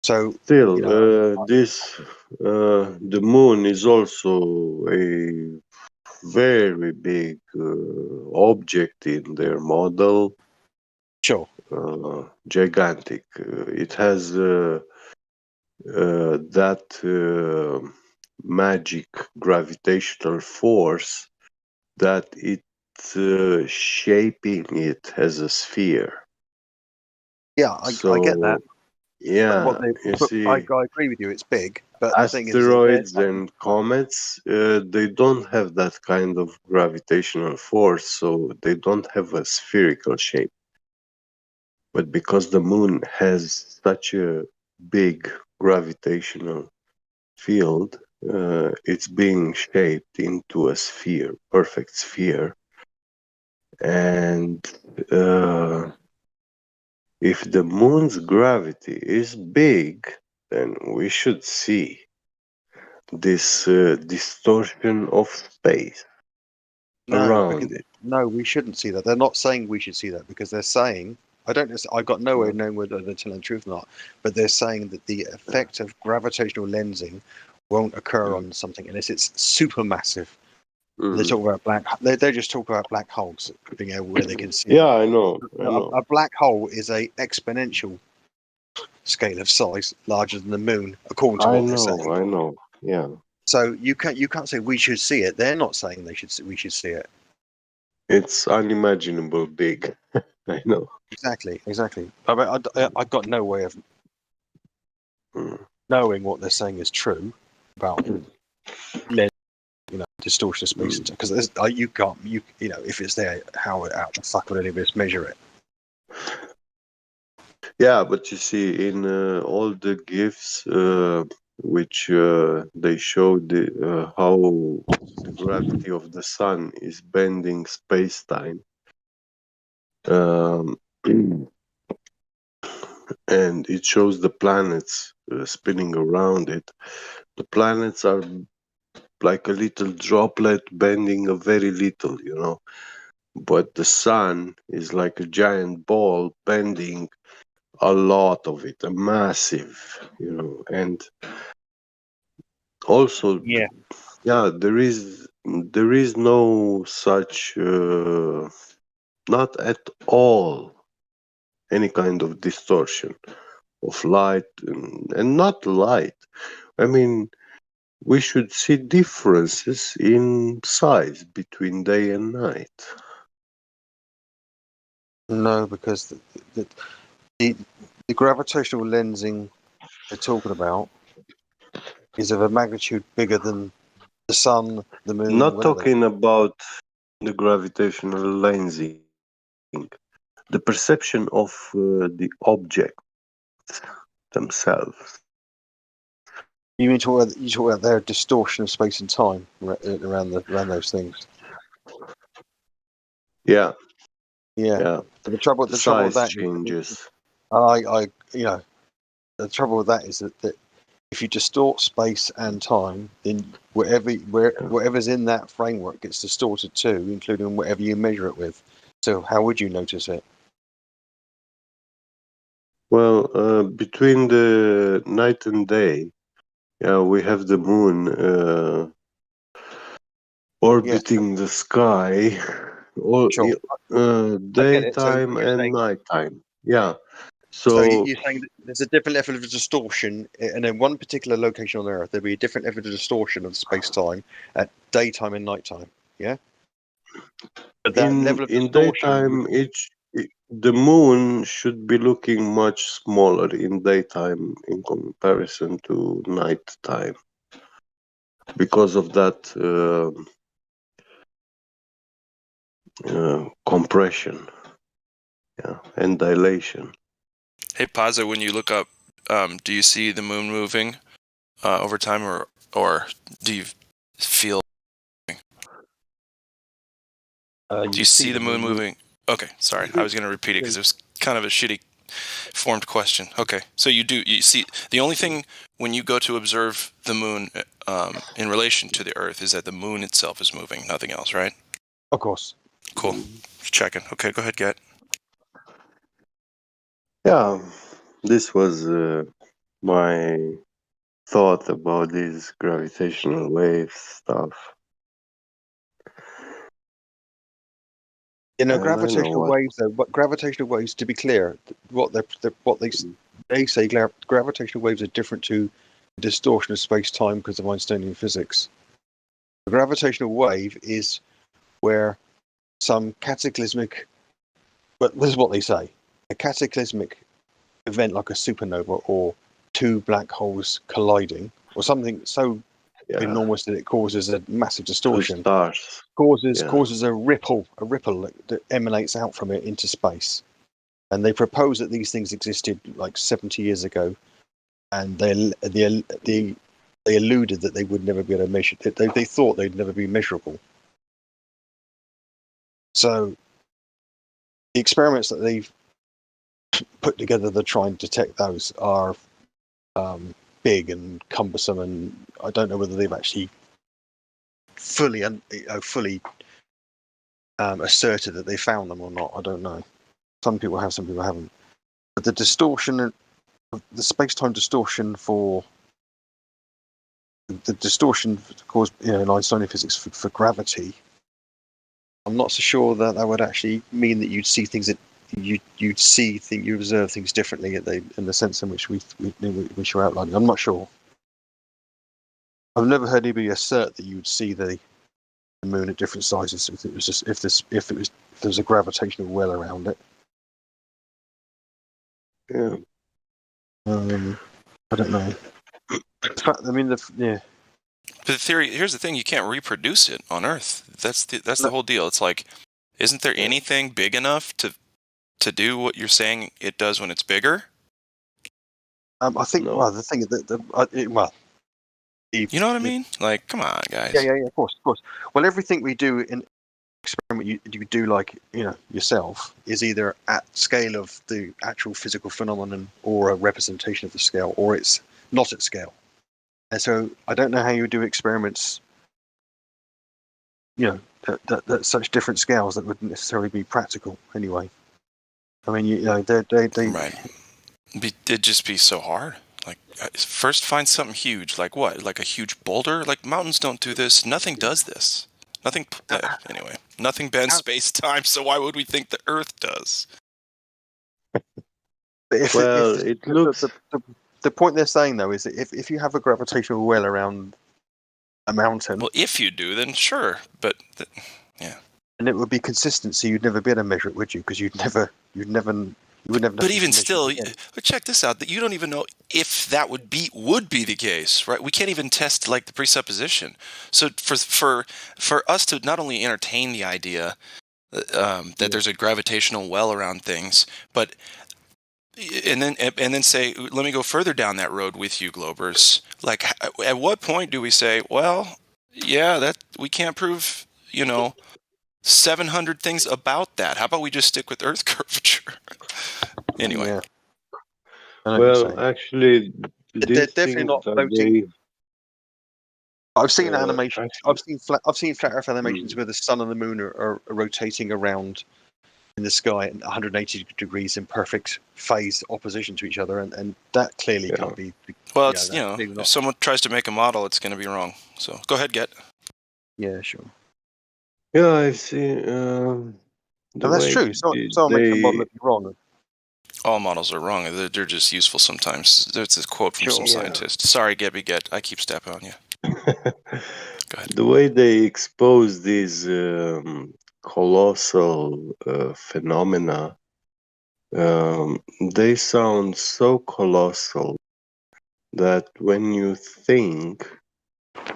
So still, you know. the moon is also a very big object in their model. Sure. Gigantic. It has that magic gravitational force that it's shaping it as a sphere. Yeah, I get that. So What Yeah, they, you but I see, agree with you. It's big, but the thing is that they're asteroids and comets, they don't have that kind of gravitational force, so they don't have a spherical shape. But because the moon has such a big gravitational field, it's being shaped into a sphere, perfect sphere. And if the moon's gravity is big, then we should see this distortion of space no, because around it. no, we shouldn't see that. They're not saying we should see that because they're saying I don't. I got no way of knowing whether they're telling the truth or not. But they're saying that the effect of gravitational lensing won't occur on something unless it's supermassive. They talk about black. They just talk about black holes being able where they can see Yeah, it. I know, I know. A black hole is a exponential scale of size larger than the moon, according to I what they're know, saying. I know. Yeah, So you can't say we should see it. They're not saying we should see it. it's unimaginable big. I know. Exactly. I mean, I got no way of knowing what they're saying is true about lens, distortion of space and time. Because you can't, if it's there, how the fuck would any of us measure it? Yeah, but you see, in all the gifs which they show how the gravity of the sun is bending space-time, um, and it shows the planets spinning around it. The planets are like a little droplet bending a very little, but the sun is like a giant ball bending a lot of it, a massive, and also, yeah, there is no such, not at all, any kind of distortion of light, and not light. I mean, we should see differences in size between day and night. No, because the gravitational lensing they're talking about is of a magnitude bigger than the sun, the moon, Not whatever. talking about the gravitational lensing, the perception of the objects themselves. You mean you talk about their distortion of space and time around those things? Yeah, Yeah. yeah. But the The trouble with size that changes. the trouble with that is that if you distort space and time, then whatever's in that framework gets distorted too, including whatever you measure it with. So how would you notice it? Well, between the night and day, yeah, we have the moon orbiting the sky, or Sure. I get it. So daytime you're and saying nighttime. Yeah. so So you're saying that there's a different level of distortion, and in one particular location on Earth, there'll be a different level of distortion of space-time at daytime and nighttime. Yeah. But that level of in distortion, daytime, the moon should be looking much smaller in daytime in comparison to nighttime because of that compression, yeah, and dilation. Hey, Paza, when you look up, do you see the moon moving over time, or do you feel? Do you see the moon moving? Okay, sorry. I was going to repeat it because it was kind of a shitty formed question. Okay, so you do. You see, the only thing when you go to observe the moon in relation to the Earth is that the moon itself is moving, nothing else, right? of course. Cool. Just checking. Okay, go ahead, Get. Yeah, this was my thought about this gravitational wave stuff. You know, And I know gravitational what. waves. Though, but gravitational waves, to be clear, what they say, gravitational waves are different to distortion of space-time because of Einsteinian physics. A gravitational wave is where some cataclysmic, but this is what they say, a cataclysmic event like a supernova or two black holes colliding or something so enormous that it causes a massive Two distortion, stars. causes a ripple that emanates out from it into space. And they propose that these things existed like 70 years ago, and they alluded that they would never be able to measure. They thought they'd never be measurable. So the experiments that they've put together to try and detect those are big and cumbersome, and I don't know whether they've actually fully asserted that they found them or not. I don't know. Some people have, some people haven't. But the distortion, the space-time distortion for the distortion caused, in Einsteinian physics for gravity, I'm not so sure that would actually mean that you'd see things that you observe things differently in the sense in which we were outlining. I'm not sure. I've never heard anybody assert that you would see the moon at different sizes if it was just if there was a gravitational well around it. Yeah. I don't know. I mean, yeah. But the theory, here's the thing: you can't reproduce it on Earth. That's the whole deal. It's like, isn't there anything big enough to do what you're saying it does when it's bigger? I think. No. Well, the thing is that you know what I mean? Like, come on, guys. Yeah, of course. Well, everything we do in experiment you do, like yourself, is either at scale of the actual physical phenomenon or a representation of the scale, or it's not at scale. And so I don't know how you would do experiments, that such different scales that wouldn't necessarily be practical anyway. I mean, they right. It'd just be so hard. Like, first find something huge. Like what? Like a huge boulder? Like mountains don't do this. Nothing does this. Nothing. Anyway, nothing bends space-time. So why would we think the Earth does? It looks. The point they're saying though is that if you have a gravitational well around a mountain, well, if you do, then sure. But yeah, and it would be consistent, so you'd never be able to measure it, would you? Because you would never. But even still, check this out: that you don't even know if that would be the case, right? We can't even test like the presupposition. So for us to not only entertain the idea that there's a gravitational well around things, but and then say, let me go further down that road with you, Globers. Like, at what point do we say, well, yeah, that we can't prove, 700 things about that. How about we just stick with Earth curvature? Anyway. Yeah. Well, actually, they're definitely not floating. I've seen animations. Actually, I've seen flat Earth animations where the sun and the moon are rotating around in the sky at 180 degrees in perfect phase opposition to each other, and that clearly can't be. Well, it's if someone tries to make a model, it's going to be wrong. So go ahead, Get. Yeah, sure. Yeah, I've seen. That's true. Someone makes a model that'd be wrong. All models are wrong. They're just useful sometimes. There's this quote from some scientist. Sorry, Get. I keep stepping on you. Go ahead. The way they expose these colossal phenomena, they sound so colossal that when you think,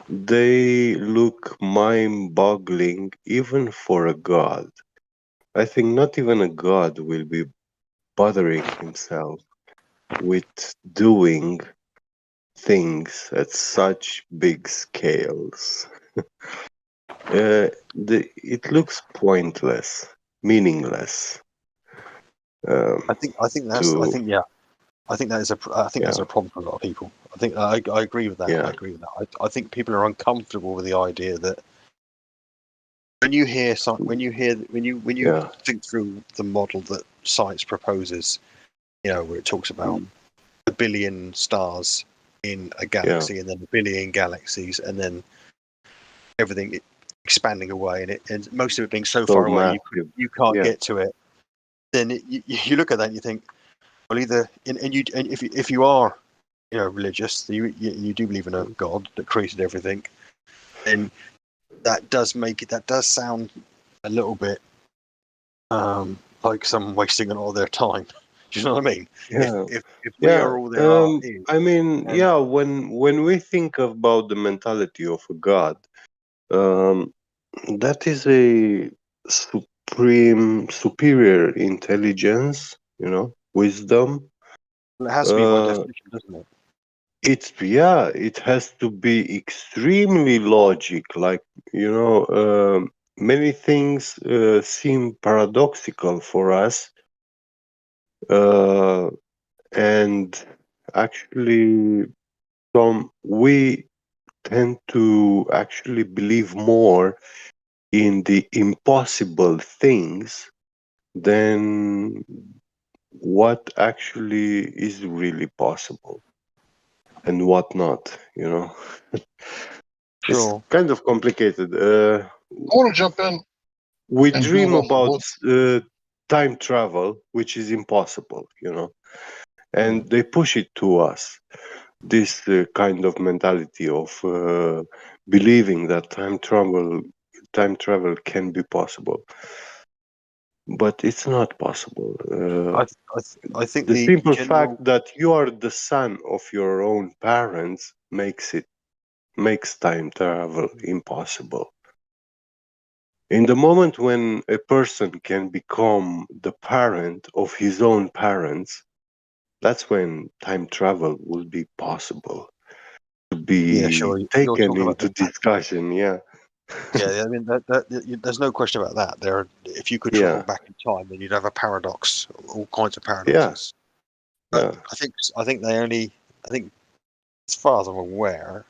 they look mind-boggling even for a god. I think not even a god will be bothering himself with doing things at such big scales. It looks pointless, meaningless. I think that is that's a problem for a lot of people. I think I agree with that. Yeah. I agree with that. I think people are uncomfortable with the idea that when you think through the model that science proposes, where it talks about a billion stars in a galaxy and then a billion galaxies and then everything expanding away and most of it being so far away you can't get to it. Then you look at that and you think, well, either if you are religious, you do believe in a God that created everything, then that does sound a little bit like someone wasting a lot of their time. Do you know what I mean? Yeah. If we Yeah. are all there are is, I mean, and yeah, when we think about the mentality of a god, um, that is a superior intelligence, wisdom. it has to be by Uh, definition, doesn't it? it has to be extremely logic. Like, many things seem paradoxical for us, uh, and actually, we tend to actually believe more in the impossible things than what actually is really possible and what not. It's Sure. kind of complicated. I want to jump in We and build dream off of about what. time travel, which is impossible, Hmm. and they push it to us. This kind of mentality of believing that time travel can be possible, but it's not possible. I think The the simple fact general that you are the son of your own parents makes time travel impossible. In the moment when a person can become the parent of his own parents, that's when time travel will be possible to yeah, be sure. You're taken talking about into the discussion. Yeah, yeah. I mean, there's no question about that. If you could travel yeah, back in time, then you'd have a paradox, all kinds of yeah, paradoxes. But yeah. I think I think as far as I'm aware,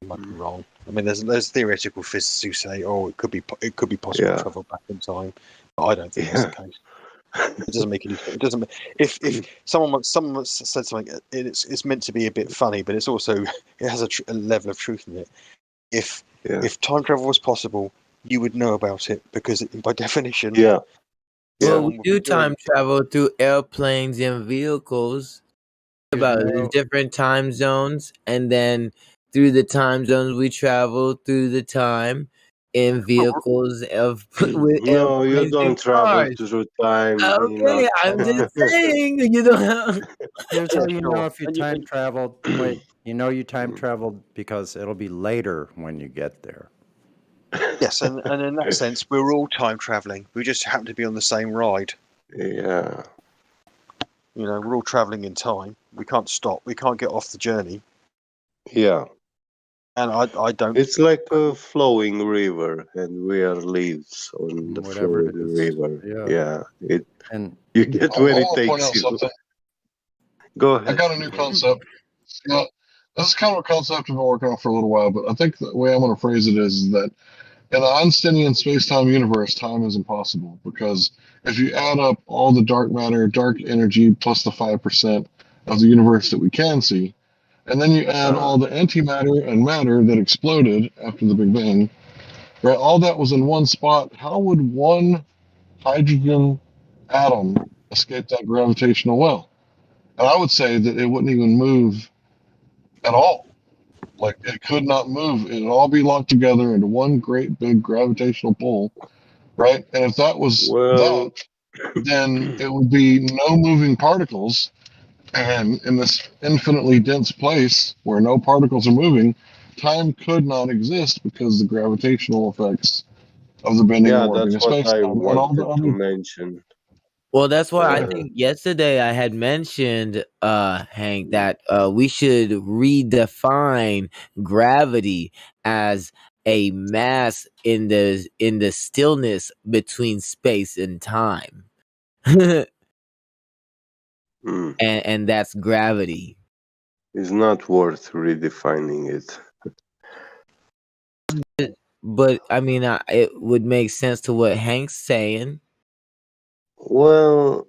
I might be wrong. I mean, there's theoretical physicists who say, oh, it could be possible to Yeah, travel back in time, but I don't think that's the yeah, case. It doesn't make any sense. It doesn't. If someone said something, it's meant to be a bit funny, but it's also it has a level of truth in it. If yeah, if time travel was possible, you would know about it because by definition, yeah, Well, yeah, we someone would be do doing time it. travel through airplanes and vehicles. You About it, there's know, different time zones, and then through the time zones we travel through the time in vehicles of with No, you airplanes and don't travel cars. through time, Okay, I'm hold just on. saying you don't have. Here's Yeah, how you know sure. if you time traveled. Wait, you know you time traveled because it'll be later when you get there. Yes, and in that sense, we're all time traveling. We just happen to be on the same ride. Yeah, We're all traveling in time. We can't stop. We can't get off the journey. yeah. And I don't. It's like a flowing river, and we are leaves on the Whatever it flowing is. river. Yeah. Yeah, And you get I where it want to point takes out you. something. Go I ahead. got a new concept. Yeah, this is kind of a concept I've been working on for a little while, but I think the way I'm going to phrase it is that in an Einsteinian space-time universe, time is impossible because if you add up all the dark matter, dark energy, plus the 5% of the universe that we can see, and then you add Uh, all the antimatter and matter that exploded after the Big Bang, right? All that was in one spot. How would one hydrogen atom escape that gravitational well? And I would say that it wouldn't even move at all. Like it could not move. It'd all be locked together into one great big gravitational pull, right? And if that was that, well, then it would be no moving particles. And in this infinitely dense place where no particles are moving, time could not exist because the gravitational effects of the bending and yeah, warping that's of what space I time and all the wanted to other. mention. Well, that's why I Uh, think yesterday I had mentioned, Hank, that we should redefine gravity as a mass in the stillness between space and time, and hmm, that's gravity. it's not worth redefining it. But I mean, it would make sense to what Hank's saying. Well,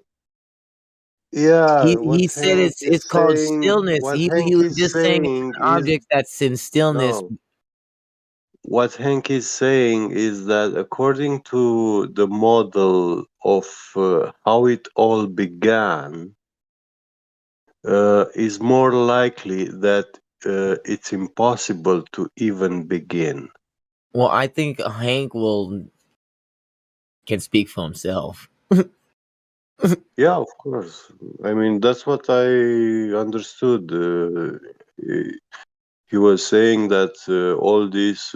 yeah, He said it's called stillness. what He Hank was is just saying it's saying an is object that's in stillness. no. What Hank is saying is that according to the model of how it all began, is more likely that it's impossible to even begin. Well, I think Hank can speak for himself. Yeah, of course. I mean, that's what I understood. He was saying that all this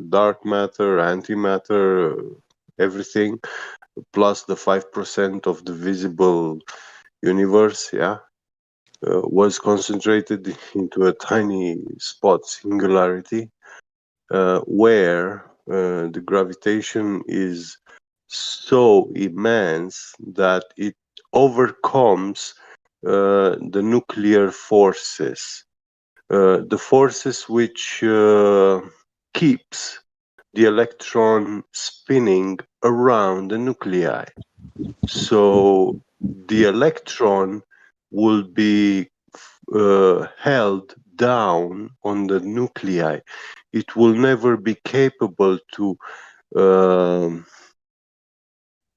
dark matter, antimatter, everything, plus the 5% of the visible universe, yeah, was concentrated into a tiny spot, singularity, where the gravitation is so immense that it overcomes the nuclear forces, the forces which keeps the electron spinning around the nuclei. So the electron will be held down on the nuclei. It will never be capable to um,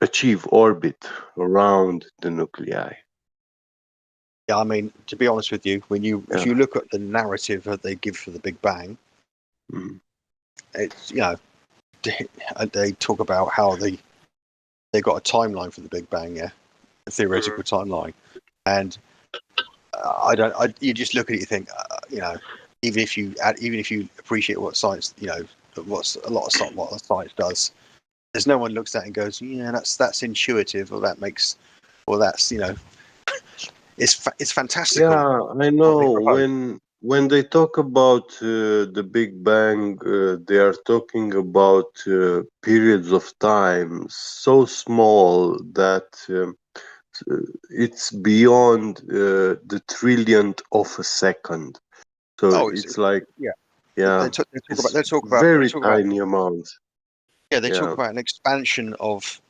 achieve orbit around the nuclei. Yeah, I mean, to be honest with you, if you look at the narrative that they give for the Big Bang, it's they talk about how they got a timeline for the Big Bang, yeah, a theoretical timeline, and you just look at it, you think, even if you appreciate what science, what science does, there's no one looks at it and goes, yeah, that's intuitive, or that makes, or that's it's fantastical. Yeah, I know. When they talk about the Big Bang, they are talking about periods of time so small that it's beyond the trillionth of a second. So it's like, yeah. yeah, They talk about very tiny amounts. yeah, they talk about an expansion of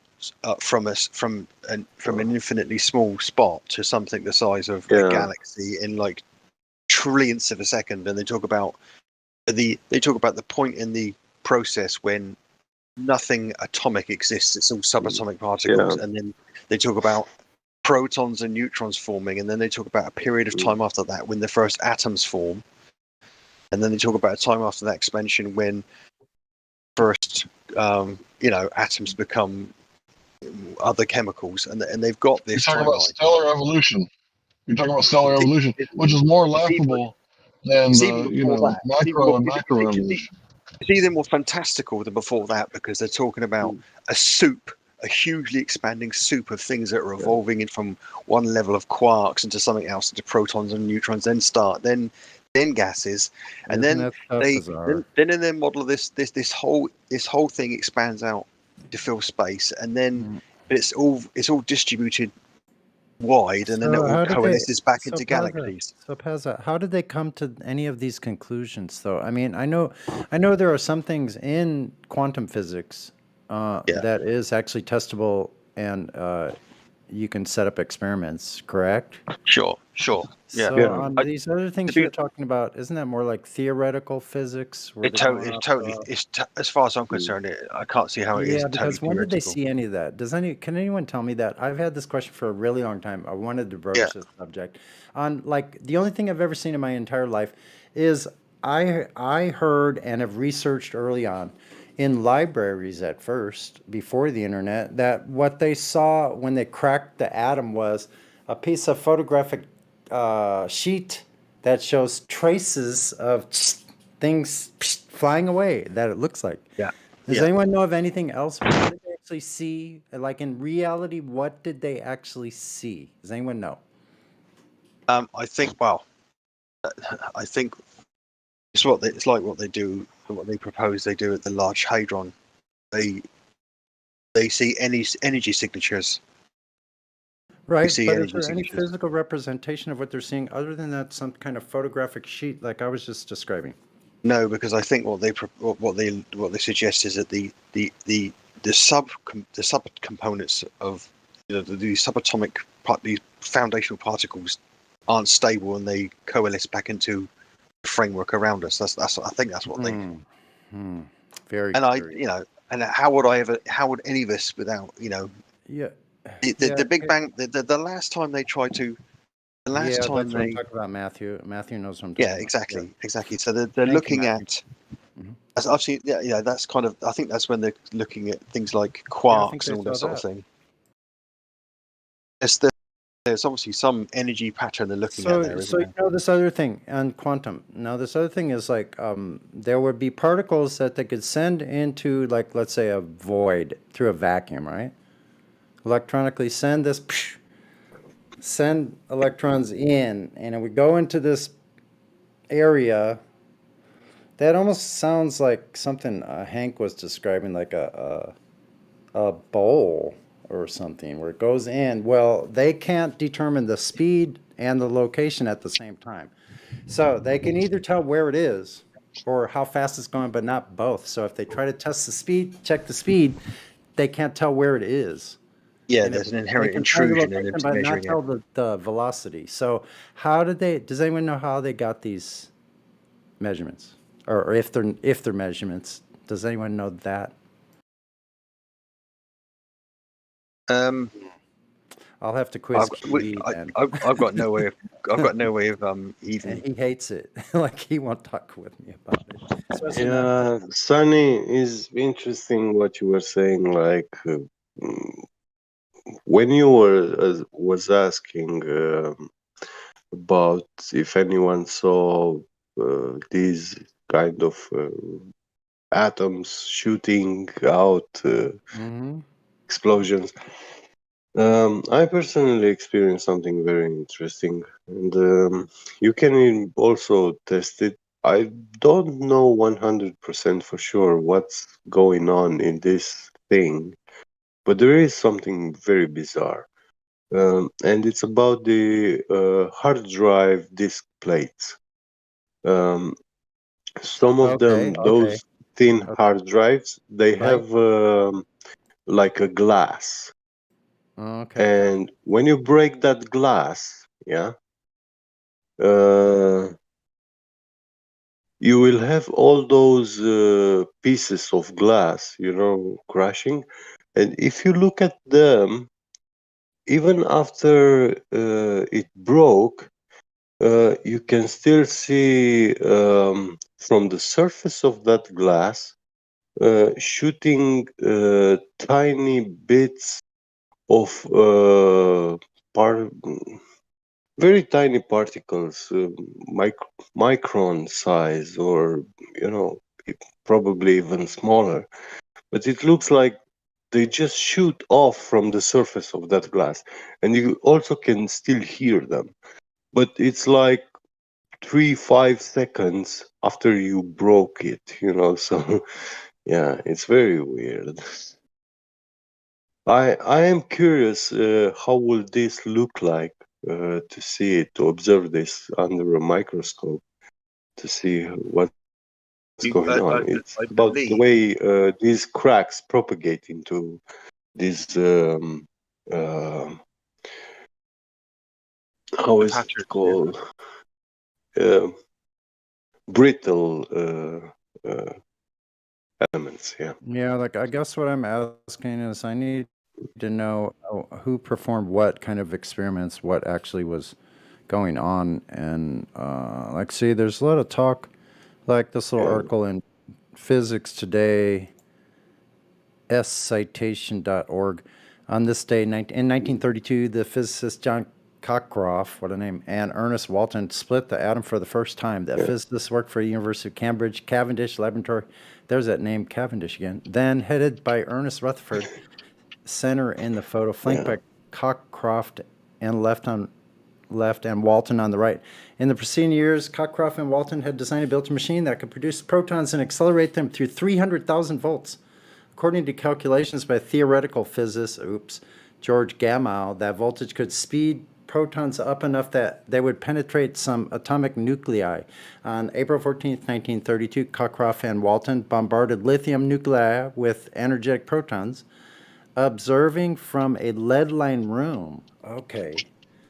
from an infinitely small spot to something the size of a galaxy in like trillionths of a second, and they talk about the point in the process when nothing atomic exists; it's all subatomic particles, and then they talk about protons and neutrons forming, and then they talk about a period of time after that when the first atoms form, and then they talk about a time after that expansion when first atoms become other chemicals, and they've got You're this talking about timeline. stellar evolution. You're talking about stellar evolution, which is more laughable than It's the even before that. micro and macro evolution. It's even more fantastical than before that, because they're talking about a soup, a hugely expanding soup of things that are evolving in from one level of quarks into something else, into protons and neutrons, then gases, and Isn't then that stuff they bizarre? then in their model of this whole thing expands out to fill space, and then it's all distributed wide, and then it So all how did they? coalesces back So into Pazza, galaxies. so Pazza, how did they come to any of these conclusions, though? I mean, I know there are some things in quantum physics that is actually testable, and you can set up experiments, correct? Sure. So on these other things you're talking about, isn't that more like theoretical physics, where they're going off As far as I'm concerned, I can't see how it Yeah, isn't totally because when did they theoretical. see any of that? Can anyone tell me that? I've had this question for a really long time. I wanted to broach this subject. On like the only thing I've ever seen in my entire life is I heard and have researched early on in libraries at first, before the internet, that what they saw when they cracked the atom was a piece of photographic sheet that shows traces of things flying away that it looks like. Yeah. Does anyone know of anything else? What did they actually see? Like in reality, what did they actually see? Does anyone know? I think. Well, I think it's like what they do, what they propose they do at the Large Hadron. They see any energy signatures. Right, See but is energy there any signatures. physical representation of what they're seeing other than that some kind of photographic sheet like I was just describing? No, because I think what they suggest is that the subcomponents of the subatomic these foundational particles aren't stable, and they coalesce back into the framework around us. I think that's what they. Very And curious. and how would any of us without Yeah, the Big Bang, the last time they tried to, yeah, that's what I'm talking about, Matthew. Matthew knows what I'm talking about. Yeah. exactly. So they're Thank you, looking Matthew. at. As I've seen, that's kind of. I think that's when they're looking at things like Yeah, I think quarks they and all saw that sort of that. thing. there's obviously some energy pattern they're looking at So, there, isn't so you there? know this other thing on quantum. Now, this other thing is like there would be particles that they could send into, like, let's say, a void through a vacuum, right? Electronically send this, send electrons in, and it would go into this area. That almost sounds like something Hank was describing, like a bowl or something, where it goes in. Well, they can't determine the speed and the location at the same time. So they can either tell where it is or how fast it's going, but not both. So if they try to test the speed, check the speed, they can't tell where it is. Yeah, And there's an they inherent can find the intrusion in location, but not measuring it. tell the velocity. So how did they, does anyone know how they got these measurements? Or if they're measurements, does anyone know that? I'll have to quiz Kiwi then. I've got no way of even. And he hates it. Like he won't talk with me about it. Especially not. Yeah, Sunny, is interesting what you were saying. Like when you were was asking about if anyone saw these kind of atoms shooting out explosions. I personally experienced something very interesting, and you can also test it. I don't know 100% for sure what's going on in this thing, but there is something very bizarre. And it's about the hard drive disk plates. Some of them, those thin hard drives, they have like a glass. And when you break that glass, yeah, you will have all those pieces of glass, crashing. And if you look at them, even after it broke, you can still see from the surface of that glass shooting tiny bits of very tiny particles, micron size, or probably even smaller. But it looks like they just shoot off from the surface of that glass, and you also can still hear them. But it's like 3-5 seconds after you broke it, So yeah, it's very weird. I am curious, how will this look like to see it, to observe this under a microscope, to see what's going on. It's I about the believe way these cracks propagate into these how is it called? Brittle elements. Yeah. Yeah, like I guess what I'm asking is I need to know who performed what kind of experiments, what actually was going on, and like see, there's a lot of talk, like this little article in Physics Today, scitation.org. On this day, in 1932, the physicist John Cockcroft, what a name, and Ernest Walton split the atom for the first time. The physicists worked for the University of Cambridge, Cavendish Laboratory. There's that name, Cavendish again. Then headed by Ernest Rutherford, center in the photo, flanked by Cockcroft and left and Walton on the right. In the preceding years, Cockcroft and Walton had designed and built a machine that could produce protons and accelerate them through 300,000 volts. According to calculations by theoretical physicist, George Gamow, that voltage could speed protons up enough that they would penetrate some atomic nuclei. On April 14th, 1932, Cockcroft and Walton bombarded lithium nuclei with energetic protons, observing from a lead-lined room. Okay.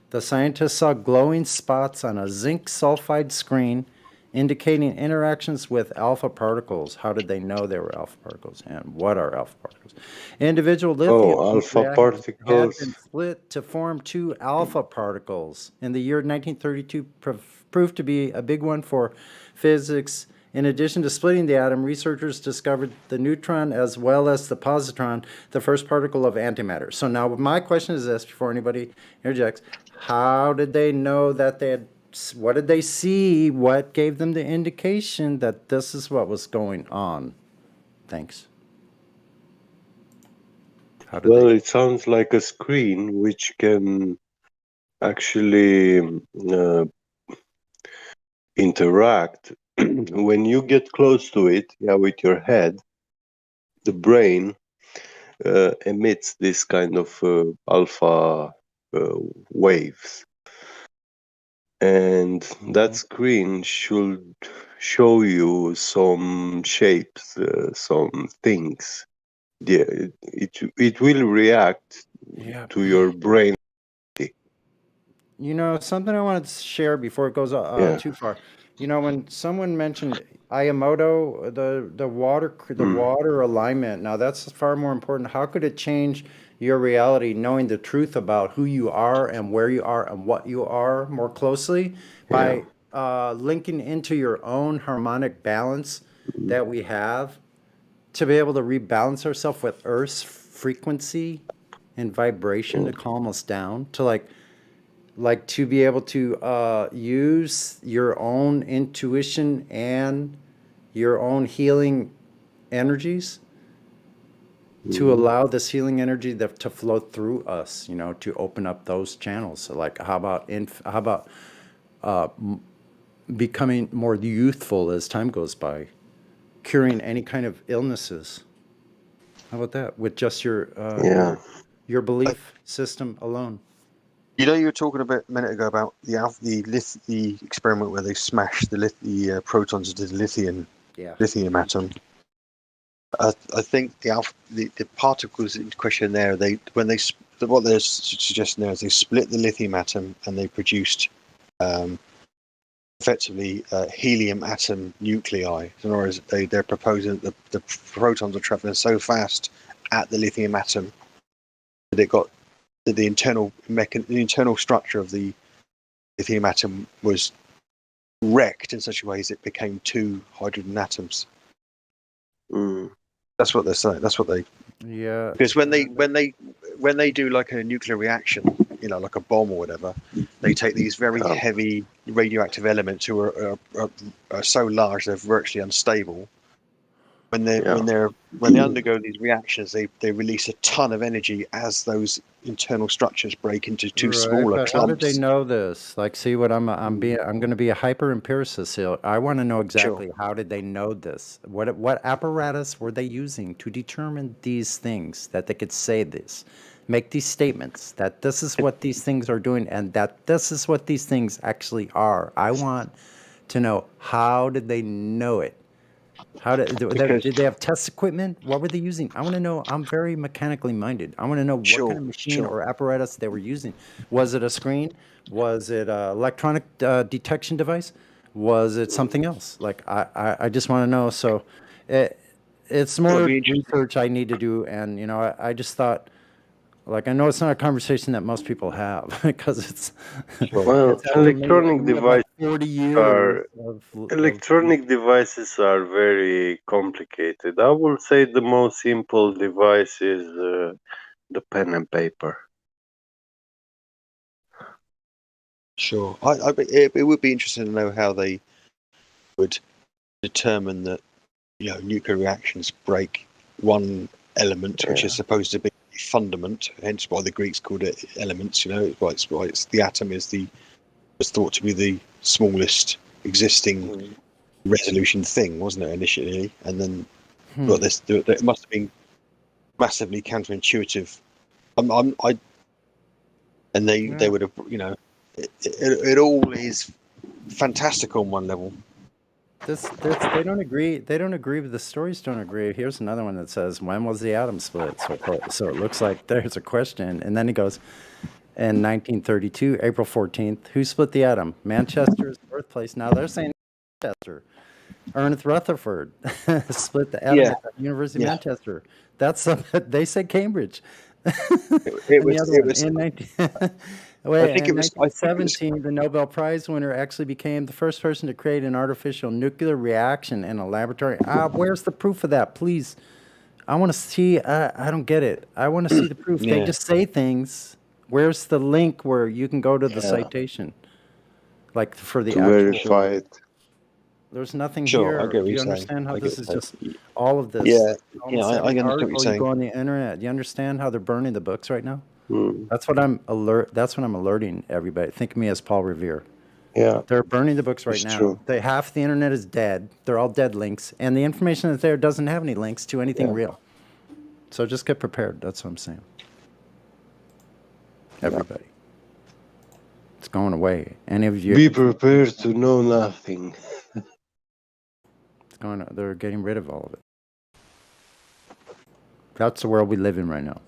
The scientists saw glowing spots on a zinc sulfide screen indicating interactions with alpha particles. How did they know they were alpha particles, and what are alpha particles? Individual lithium alpha nuclei had been split to form two alpha particles. In the year 1932 proved to be a big one for physics In addition to splitting the atom, researchers discovered the neutron as well as the positron, the first particle of antimatter. So now my question is this, before anybody interjects, how did they know that they had, what did they see? What gave them the indication that this is what was going on? Thanks. Well, it sounds like a screen which can actually interact. When you get close to it, with your head, the brain emits this kind of alpha waves. And that screen should show you some shapes, some things. Yeah, it will react to your brain. You know, something I wanted to share before it goes too far. You know, when someone mentioned Ayamoto, the water alignment. Now that's far more important. How could it change your reality, knowing the truth about who you are and where you are and what you are more closely by linking into your own harmonic balance that we have to be able to rebalance ourselves with Earth's frequency and vibration to calm us down, to like to be able to use your own intuition and your own healing energies to allow this healing energy to flow through us, you know, to open up those channels. So like, how about becoming more youthful as time goes by, curing any kind of illnesses? How about that with just your belief system alone? You know, you were talking a minute ago about the experiment where they smashed the protons into the lithium atom. I think the particles in question there, what they're suggesting there is they split the lithium atom and they produced effectively helium atom nuclei. In other words, they're proposing that the protons are traveling so fast at the lithium atom that it got the internal structure of the lithium atom was wrecked in such a way as it became two hydrogen atoms. That's what they're saying. That's what they. Yeah. Because when they do like a nuclear reaction, you know, like a bomb or whatever, they take these very heavy radioactive elements who are so large they're virtually unstable. When they undergo these reactions, they release a ton of energy as those internal structures break into two smaller But clumps. how did they know this? Like, see what I'm going to be a hyper empiricist here. I want to know exactly how did they know this? What apparatus were they using to determine these things, that they could say this, make these statements, that this is what these things are doing and that this is what these things actually are? I want to know, how did they know it? Did they have test equipment? What were they using? I want to know. I'm very mechanically minded. I want to know what kind of machine or apparatus they were using. Was it a screen? Was it an electronic detection device? Was it something else? Like, I just want to know. So it's more research I need to do. And, you know, I just thought, like, I know it's not a conversation that most people have because it's Well, electronic devices 40 years electronic devices are very complicated. I will say the most simple device is the pen and paper. Sure, it would be interesting to know how they would determine that, you know, nuclear reactions break one element, which is supposed to be fundament, hence why the Greeks called it elements. You know, it's the atom was thought to be the smallest existing resolution thing, wasn't it, initially? And then, but it must have been massively counterintuitive. And they would have, you know, it all is fantastic on one level. They don't agree. They don't agree. The stories don't agree. Here's another one that says, "When was the atom split?" So it looks like there's a question, and then he goes, in 1932, April 14th, who split the atom? Manchester's birthplace. Now they're saying Manchester. Ernest Rutherford split the atom at the University of Manchester. That's they say Cambridge. It was Wait, think in it was. I think it was. 1917, the Nobel Prize winner actually became the first person to create an artificial nuclear reaction in a laboratory. Where's the proof of that? Please. I want to see. I don't get it. I want to see the proof. They Yeah, just say things. Where's the link where you can go to the yeah. citation? Like for the To actual. verify it. There's nothing Sure, I here. get what Do you're you saying. understand how I get this what is you're just saying. all of this? Yeah, Like yeah, almost I every understand what you're article you saying. go on the internet. Do you understand how they're burning the books right now? Hmm. That's what I'm alert. That's what I'm alerting everybody. Think of me as Paul Revere. Yeah, They're burning the books right it's now. true. They half the internet is dead. They're all dead links, and the information that's there doesn't have any links to anything Yeah, real. So just get prepared. That's what I'm saying. yeah. Everybody, it's going away. Any of you, Be prepared to know nothing. it's going. They're getting rid of all of it. That's the world we live in right now.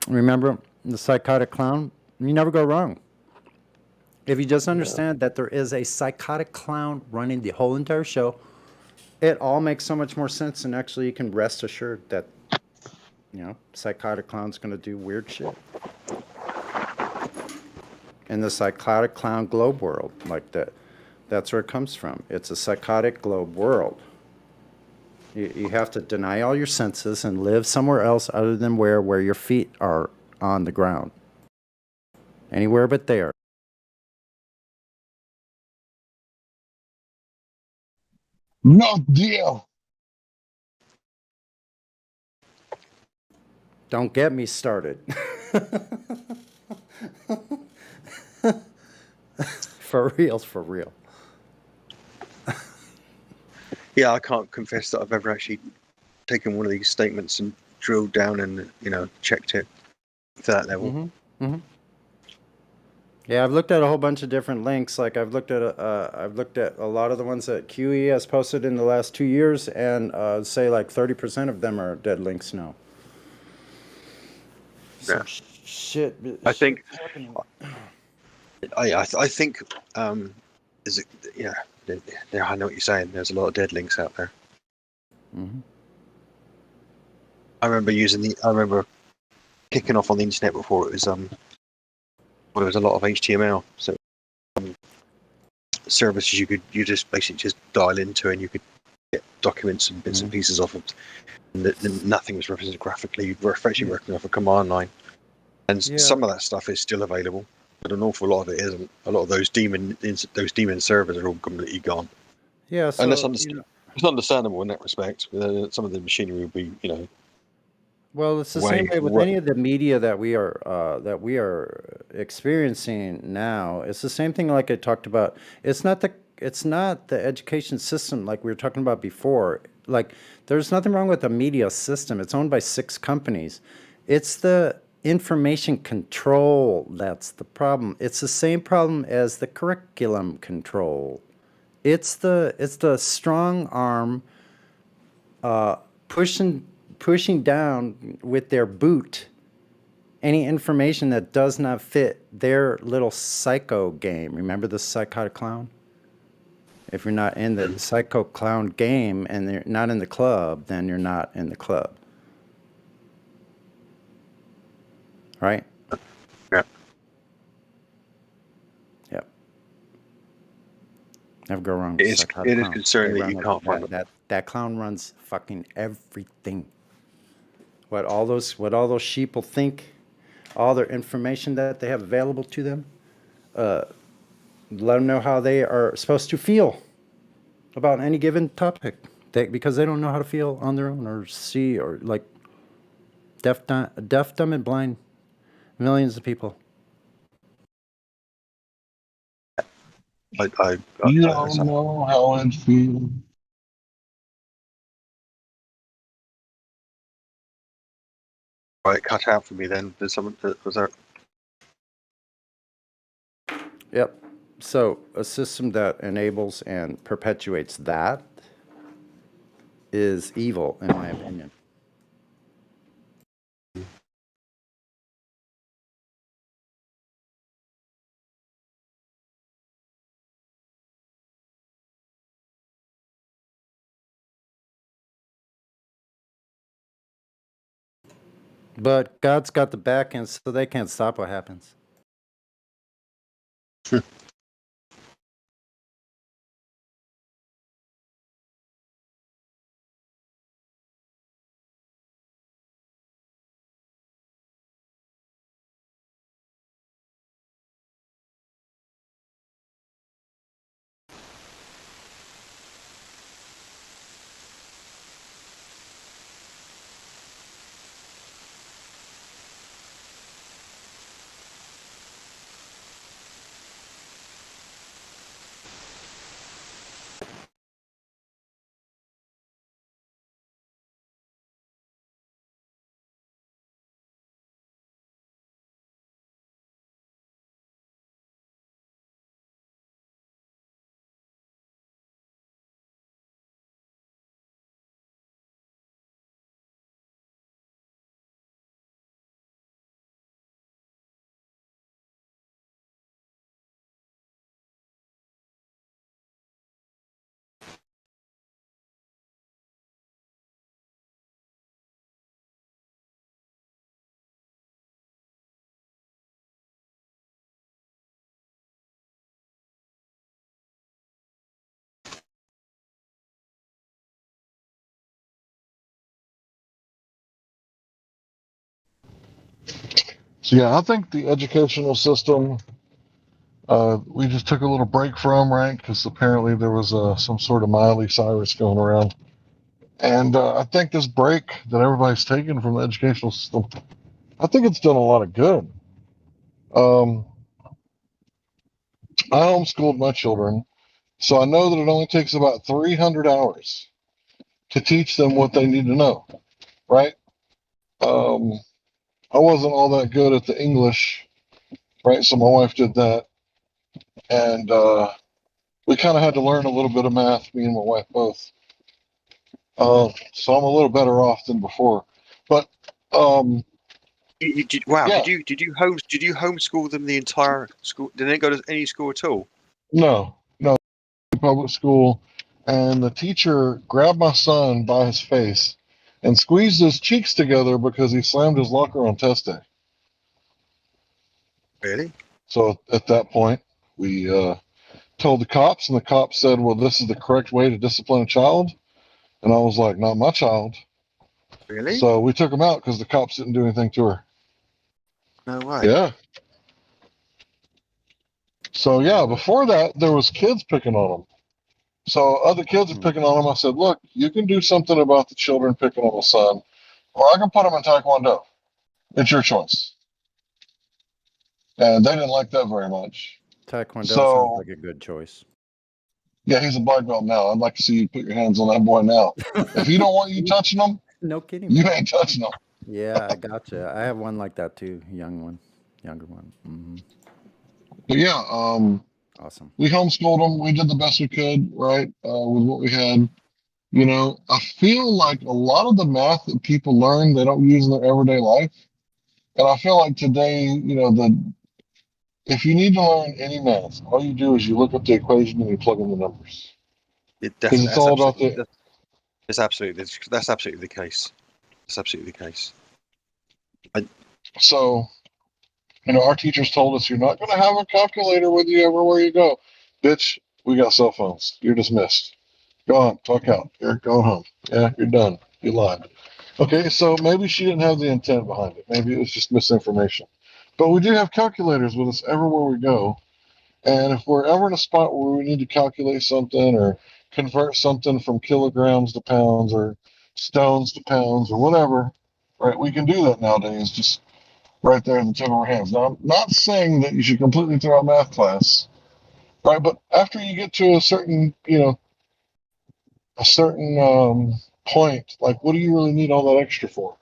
Remember the psychotic clown? You never go wrong. If you just Yeah. understand that there is a psychotic clown running the whole entire show, it all makes so much more sense. And actually, you can rest assured that, psychotic clown's going to do weird shit. In the psychotic clown globe world, like that, that's where it comes from. It's a psychotic globe world. You have to deny all your senses and live somewhere else other than where your feet are on the ground. Anywhere but there. Not deal. Don't get me started. For reals, for real. Yeah, I can't confess that I've ever actually taken one of these statements and drilled down and checked it to that level. Mm-hmm. Mm-hmm. Yeah, I've looked at a whole bunch of different links. Like I've looked at a lot of the ones that QE has posted in the last 2 years, and say like 30% of them are dead links now. Yeah. Shit. I think. Happening. I think. Is it? Yeah. I know what you're saying. There's a lot of dead links out there. Mm-hmm. I remember kicking off on the internet before it was there was a lot of HTML, so services you just basically just dial into and you could get documents and bits and pieces off of, and nothing was represented graphically. You were actually working off a command line, and some of that stuff is still available, but an awful lot of it isn't. A lot of those demon servers are all completely gone. Yeah, so and that's it's understandable in that respect. Some of the machinery will be, well, it's the same way with any of the media that we are experiencing now. It's the same thing like I talked about. It's not the education system like we were talking about before. Like there's nothing wrong with the media system. It's owned by 6 companies. It's the information control that's the problem. It's the same problem as the curriculum control. It's the strong arm pushing down with their boot any information that does not fit their little psycho game. Remember the psychotic clown? If you're not in the psycho clown game and you're not in the club, then you're not in the club. Right? Yeah. Yep. Never go wrong It with is psychotic clown. concerning They that you run can't find that clown runs fucking everything. What all those sheep will think, all their information that they have available to them, let them know how they are supposed to feel about any given topic, because they don't know how to feel on their own or see, or like deaf, dumb, and blind, millions of people. You don't know how it feels. Right, cut out for me then. Was there? Yep. So a system that enables and perpetuates that is evil, in my opinion. But God's got the back end, so they can't stop what happens. So yeah, I think the educational system we just took a little break from, right? Because apparently there was some sort of Miley Cyrus going around, and I think this break that everybody's taken from the educational system, I think it's done a lot of good. Um, I homeschooled my children, so I know that it only takes about 300 hours to teach them what they need to know, right? Um, I wasn't all that good at the English, right? So my wife did that, and we kind of had to learn a little bit of math, me and my wife both. So I'm a little better off than before, but Wow, yeah, did you homeschool them the entire school? Did they go to any school at all? no, public school, and the teacher grabbed my son by his face and squeezed his cheeks together because he slammed his locker on test day. Really? So at that point, we told the cops, and the cops said, "Well, this is the correct way to discipline a child." And I was like, "Not my child." Really? So we took him out because the cops didn't do anything to her. No way. Yeah. So yeah, before that, there was kids picking on him. So other kids are picking on him. I said, "Look, you can do something about the children picking on my son, or I can put him in Taekwondo. It's your choice." And they didn't like that very much. Taekwondo sounds So like a good choice. yeah, he's a black belt now. I'd like to see you put your hands on that boy now. If he don't want you touching him, No kidding, you man. ain't touching him. Yeah, I gotcha. I have one like that too, younger one. But yeah, Awesome. we homeschooled them. We did the best we could, right, with what we had. You know, I feel like a lot of the math that people learn, they don't use in their everyday life. And I feel like today, you know, if you need to learn any math, all you do is you look up the equation and you plug in the numbers. Because it's all about the. That's absolutely the case. That's absolutely the case. So, you know, our teachers told us you're not going to have a calculator with you everywhere you go. Bitch, we got cell phones. You're dismissed. Go on, talk out. You're going home. Yeah, you're done. You lied. Okay, so maybe she didn't have the intent behind it. Maybe it was just misinformation. But we do have calculators with us everywhere we go. And if we're ever in a spot where we need to calculate something or convert something from kilograms to pounds or stones to pounds or whatever, right, we can do that nowadays just right there in the tip of our hands. Now, I'm not saying that you should completely throw out math class, right? But after you get to a certain, you know, a certain point, like, what do you really need all that extra for?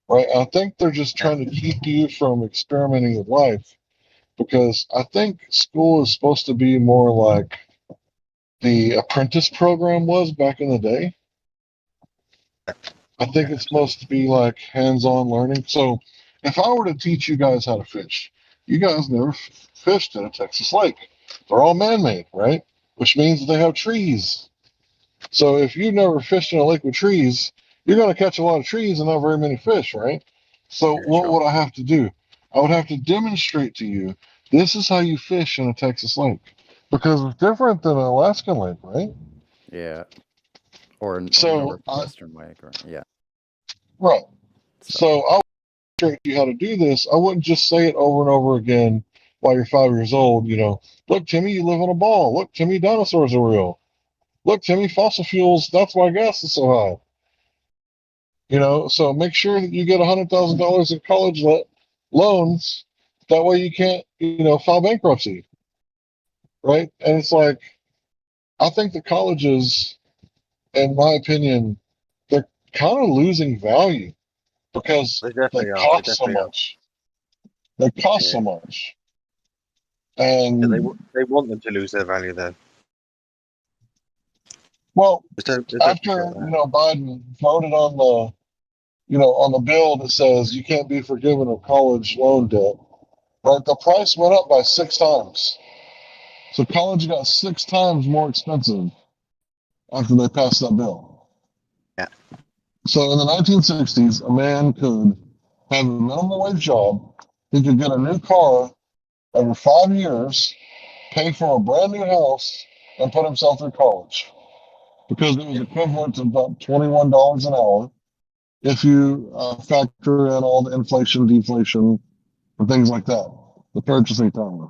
Right? I think they're just trying to keep you from experimenting with life because I think school is supposed to be more like the apprentice program was back in the day. I think it's supposed to be like hands-on learning. So if I were to teach you guys how to fish, you guys never fished in a Texas lake. They're all man-made, right? Which means they have trees. So if you've never fished in a lake with trees, you're going to catch a lot of trees and not very many fish, right? So what would I have to do? I would have to demonstrate to you This is how you fish in a Texas lake because it's different than an Alaskan lake, right? Yeah. Or So, Northwestern Lake, or yeah. right. So So I would teach you how to do this. I wouldn't just say it over and over again while you're 5 years old. You know, look, Timmy, you live on a ball. Look, Timmy, dinosaurs are real. Look, Timmy, fossil fuels. That's why gas is so high. You know, so make sure that you get $100,000 in college loans. That way you can't, you know, file bankruptcy, right? And it's like, I think the colleges, in my opinion, they're kind of losing value because They they definitely are. They cost so definitely are. much. They cost Yeah. so much. Yeah, And, they want them to lose their value though. well, There's no after, future like you that. know, Biden voted on the, you know, on the bill that says you can't be forgiven of college loan debt, right? The price went up by 6 times. So college got 6 times more expensive after they passed that bill. Yeah. So in the 1960s, a man could have a minimum wage job. He could get a new car every 5 years, pay for a brand new house, and put himself through college because it was equivalent to about $21 an hour if you factor in all the inflation, deflation, and things like that, the purchasing power.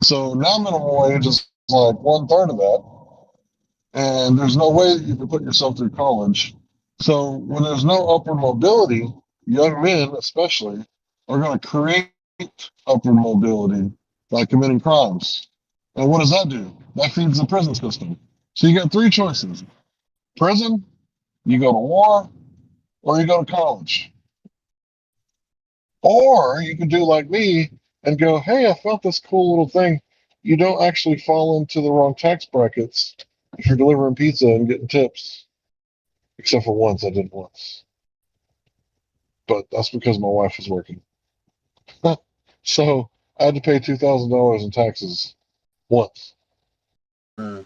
So now minimum wage is like one third of that, and there's no way that you can put yourself through college. So when there's no upward mobility, young men especially are going to create upward mobility by committing crimes. And what does that do? That feeds the prison system. So you got three choices: prison, you go to war, or you go to college. Or you can do like me and go, hey, I found this cool little thing. You don't actually fall into the wrong tax brackets if you're delivering pizza and getting tips. Except for once, I did once. But that's because my wife was working. So I had to pay $2,000 in taxes once. Mm.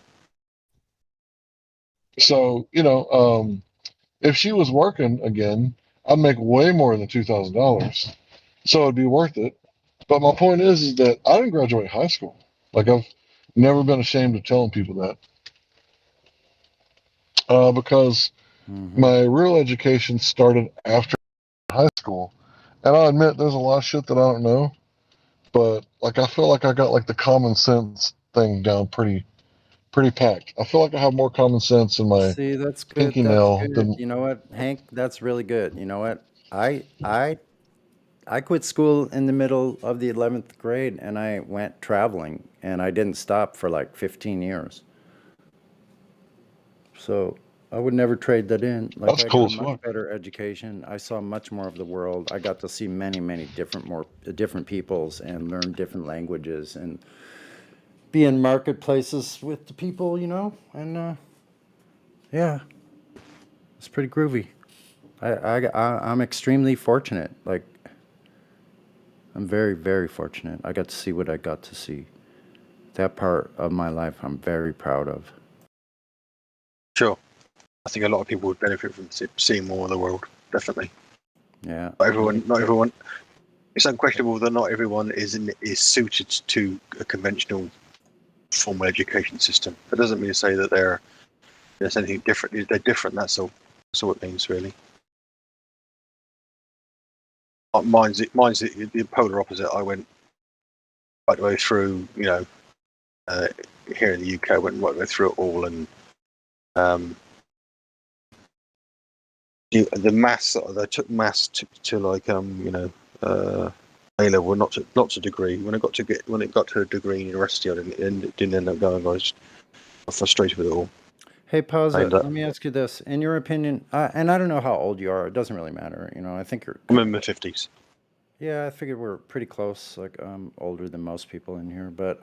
So, you know, if she was working again, I'd make way more than $2,000. So it'd be worth it. But my point is that I didn't graduate high school. Like I've never been ashamed of telling people that. Because my real education started after high school. And I'll admit there's a lot of shit that I don't know. But like I feel like I got like the common sense thing down pretty packed. I feel like I have more common sense in my see, that's good. pinky That's nail good. than You know what, Hank? That's really good. You know what? I I I quit school in the middle of the 11th grade and I went traveling and I didn't stop for like 15 years. So I would never trade that in. Like that's I got cool a as much fuck. better education. I saw much more of the world. I got to see many, many different peoples and learn different languages and be in marketplaces with the people, you know? And yeah, it's pretty groovy. I'm extremely fortunate. Like I'm very, very fortunate. I got to see what I got to see. That part of my life I'm very proud of. Sure. I think a lot of people would benefit from seeing more of the world. Definitely. Yeah. Not everyone. It's unquestionable that not everyone is suited to a conventional formal education system. That doesn't mean to say that there's anything different. They're different. That's all it means, really. Mine's the polar opposite. I went right the way through. You know, here in the UK, I went right the way through it all, and the maths. I took maths to like you know. A level, not to degree. When it got to a degree in university, I didn't end up going. I was frustrated with it all. Hey, I Pausa, ended up, let me ask you this. In your opinion, and I don't know how old you are, it doesn't really matter. You know, I think you're I'm kind in of, my 50s. yeah, I figured we're pretty close. Like, I'm older than most people in here. But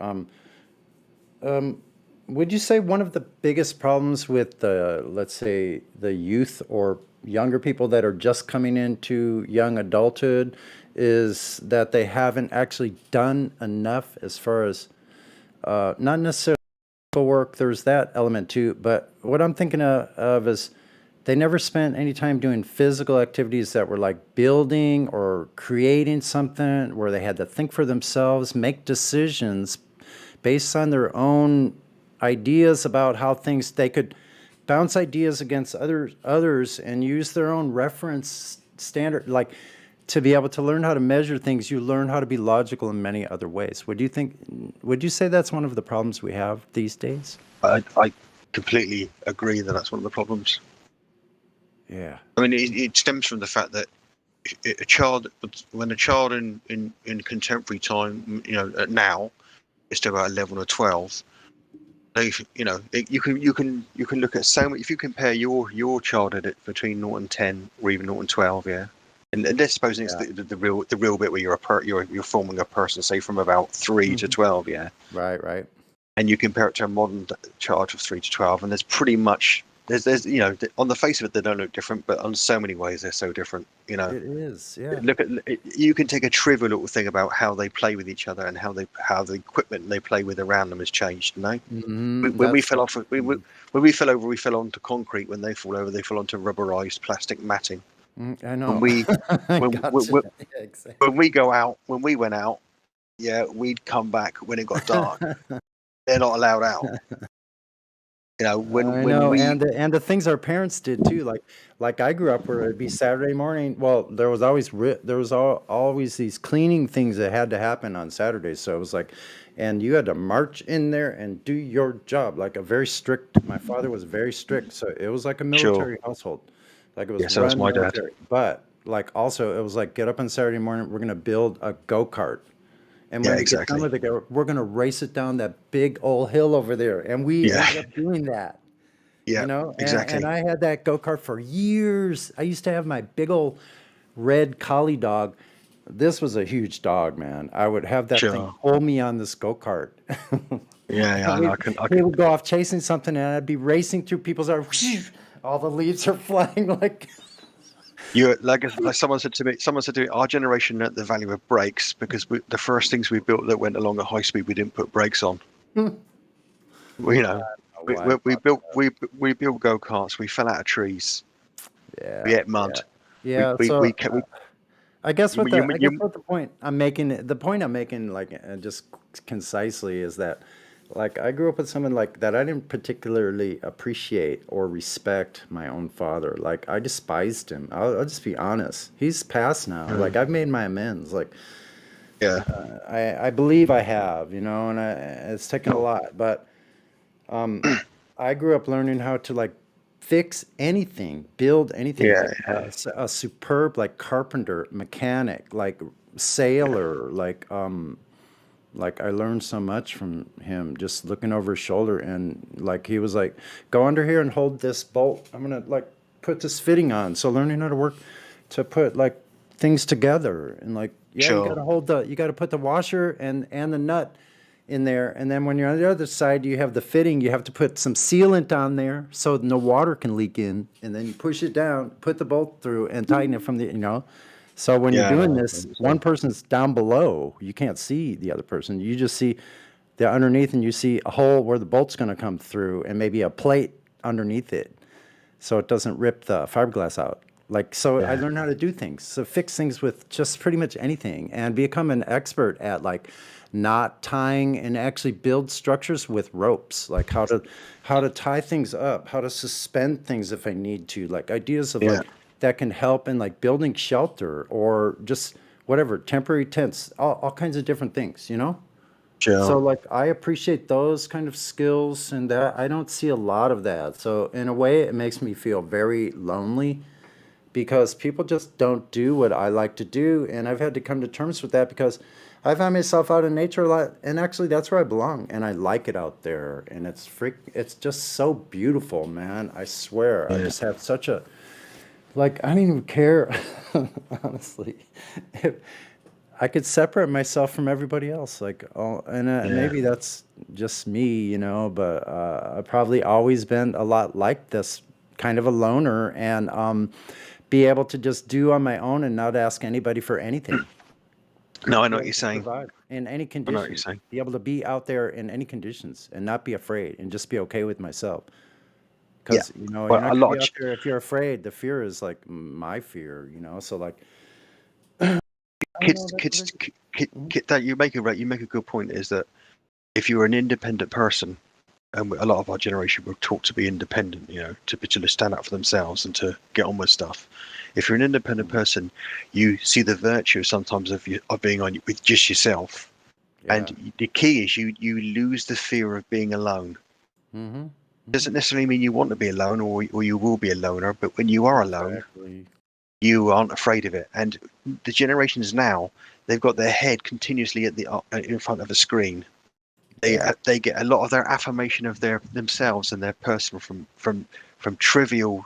would you say one of the biggest problems with the, let's say, the youth or younger people that are just coming into young adulthood is that they haven't actually done enough as far as not necessarily work, there's that element too. But what I'm thinking of is They never spent any time doing physical activities that were like building or creating something where they had to think for themselves, make decisions based on their own ideas about how things they could bounce ideas against others and use their own reference standard, like to be able to learn how to measure things. You learn how to be logical in many other ways. Would you say that's one of the problems we have these days? I completely agree that that's one of the problems. Yeah. I mean, it stems from the fact that when a child in contemporary time, now, is to about 11 or 12, you can look at so many. If you compare your childhood between 0 and 10, or even 0 and 12, yeah, and let's suppose it's the real bit where you're forming a person, say from about 3 to 12, yeah, right, and you compare it to a modern child of 3 to 12, and there's pretty much there's on the face of it they don't look different, but on so many ways they're so different. It is, yeah. Look at you can take a trivial little thing about how they play with each other and how the equipment they play with around them has changed. When we fell off, when we fell over, we fell onto concrete. When they fall over, they fall onto rubberized plastic matting. I know. When we went out, yeah, we'd come back when it got dark. They're not allowed out. And the things our parents did too, like I grew up where it'd be Saturday morning. Well, there was always always these cleaning things that had to happen on Saturdays. So it was like, and you had to march in there and do your job, like a very strict. My father was very strict, so it was like a military household, like it was so was my military. dad. But like also, it was like get up on Saturday morning. We're gonna build a go-kart. And when we get done with it, we're going to race it down that big old hill over there. And we ended up doing that. Yeah, exactly. And I had that go-kart for years. I used to have my big old red collie dog. This was a huge dog, man. I would have that thing hold me on this go-kart. We would go off chasing something, and I'd be racing through people's yards. All the leaves are flying like... Like someone said to me, our generation learnt the value of brakes because the first things we built that went along at high speed, we didn't put brakes on. We built go-karts. We fell out of trees. Yeah, we ate mud. Yeah. I guess what the point I'm making, like just concisely, is that, like, I grew up with someone like that. I didn't particularly appreciate or respect my own father. Like, I despised him. I'll just be honest. He's passed now. Like, I've made my amends. Like, I believe I have, and it's taken a lot. But I grew up learning how to, like, fix anything, build anything. A superb, like, carpenter, mechanic, like, sailor, like I learned so much from him just looking over his shoulder, and like he was like, go under here and hold this bolt. I'm gonna like put this fitting on. So learning how to work to put like things together, and like you gotta put the washer and the nut in there, and then when you're on the other side, you have the fitting. You have to put some sealant on there so no water can leak in, and then you push it down, put the bolt through, and tighten it from the So when you're doing this, one person's down below. You can't see the other person. You just see the underneath, and you see a hole where the bolt's going to come through, and maybe a plate underneath it, so it doesn't rip the fiberglass out. I learned how to do things, so fix things with just pretty much anything, and become an expert at like knot tying, and actually build structures with ropes, like how to tie things up, how to suspend things if I need to, like ideas of like that can help in like building shelter or just whatever, temporary tents, all kinds of different things, So like I appreciate those kind of skills, and that I don't see a lot of that. So in a way, it makes me feel very lonely because people just don't do what I like to do, and I've had to come to terms with that because I find myself out in nature a lot, and actually that's where I belong, and I like it out there, and it's just so beautiful, man. I swear, I just have such a like, I don't even care, honestly. If I could separate myself from everybody else, maybe that's just me, but I've probably always been a lot like this, kind of a loner, and be able to just do on my own and not ask anybody for anything. No, I know what you're saying. Survive in any I know conditions. what you're saying. Be able to be out there in any conditions and not be afraid and just be okay with myself. because you know you're Well, not a going to lot be of out there if you're afraid. The fear is like my fear, you know. So like, I don't know. that you make a good point. Is that if you're an independent person, and a lot of our generation were taught to be independent, you know, to stand up for themselves and to get on with stuff. If you're an independent person, you see the virtue sometimes of being on with just yourself. Yeah. And the key is you lose the fear of being alone. Mm-hmm. Doesn't necessarily mean you want to be alone or you will be a loner, but when you are alone, Exactly. you aren't afraid of it. And the generations now, they've got their head continuously at the in front of a screen. They get a lot of their affirmation of themselves and their person from trivial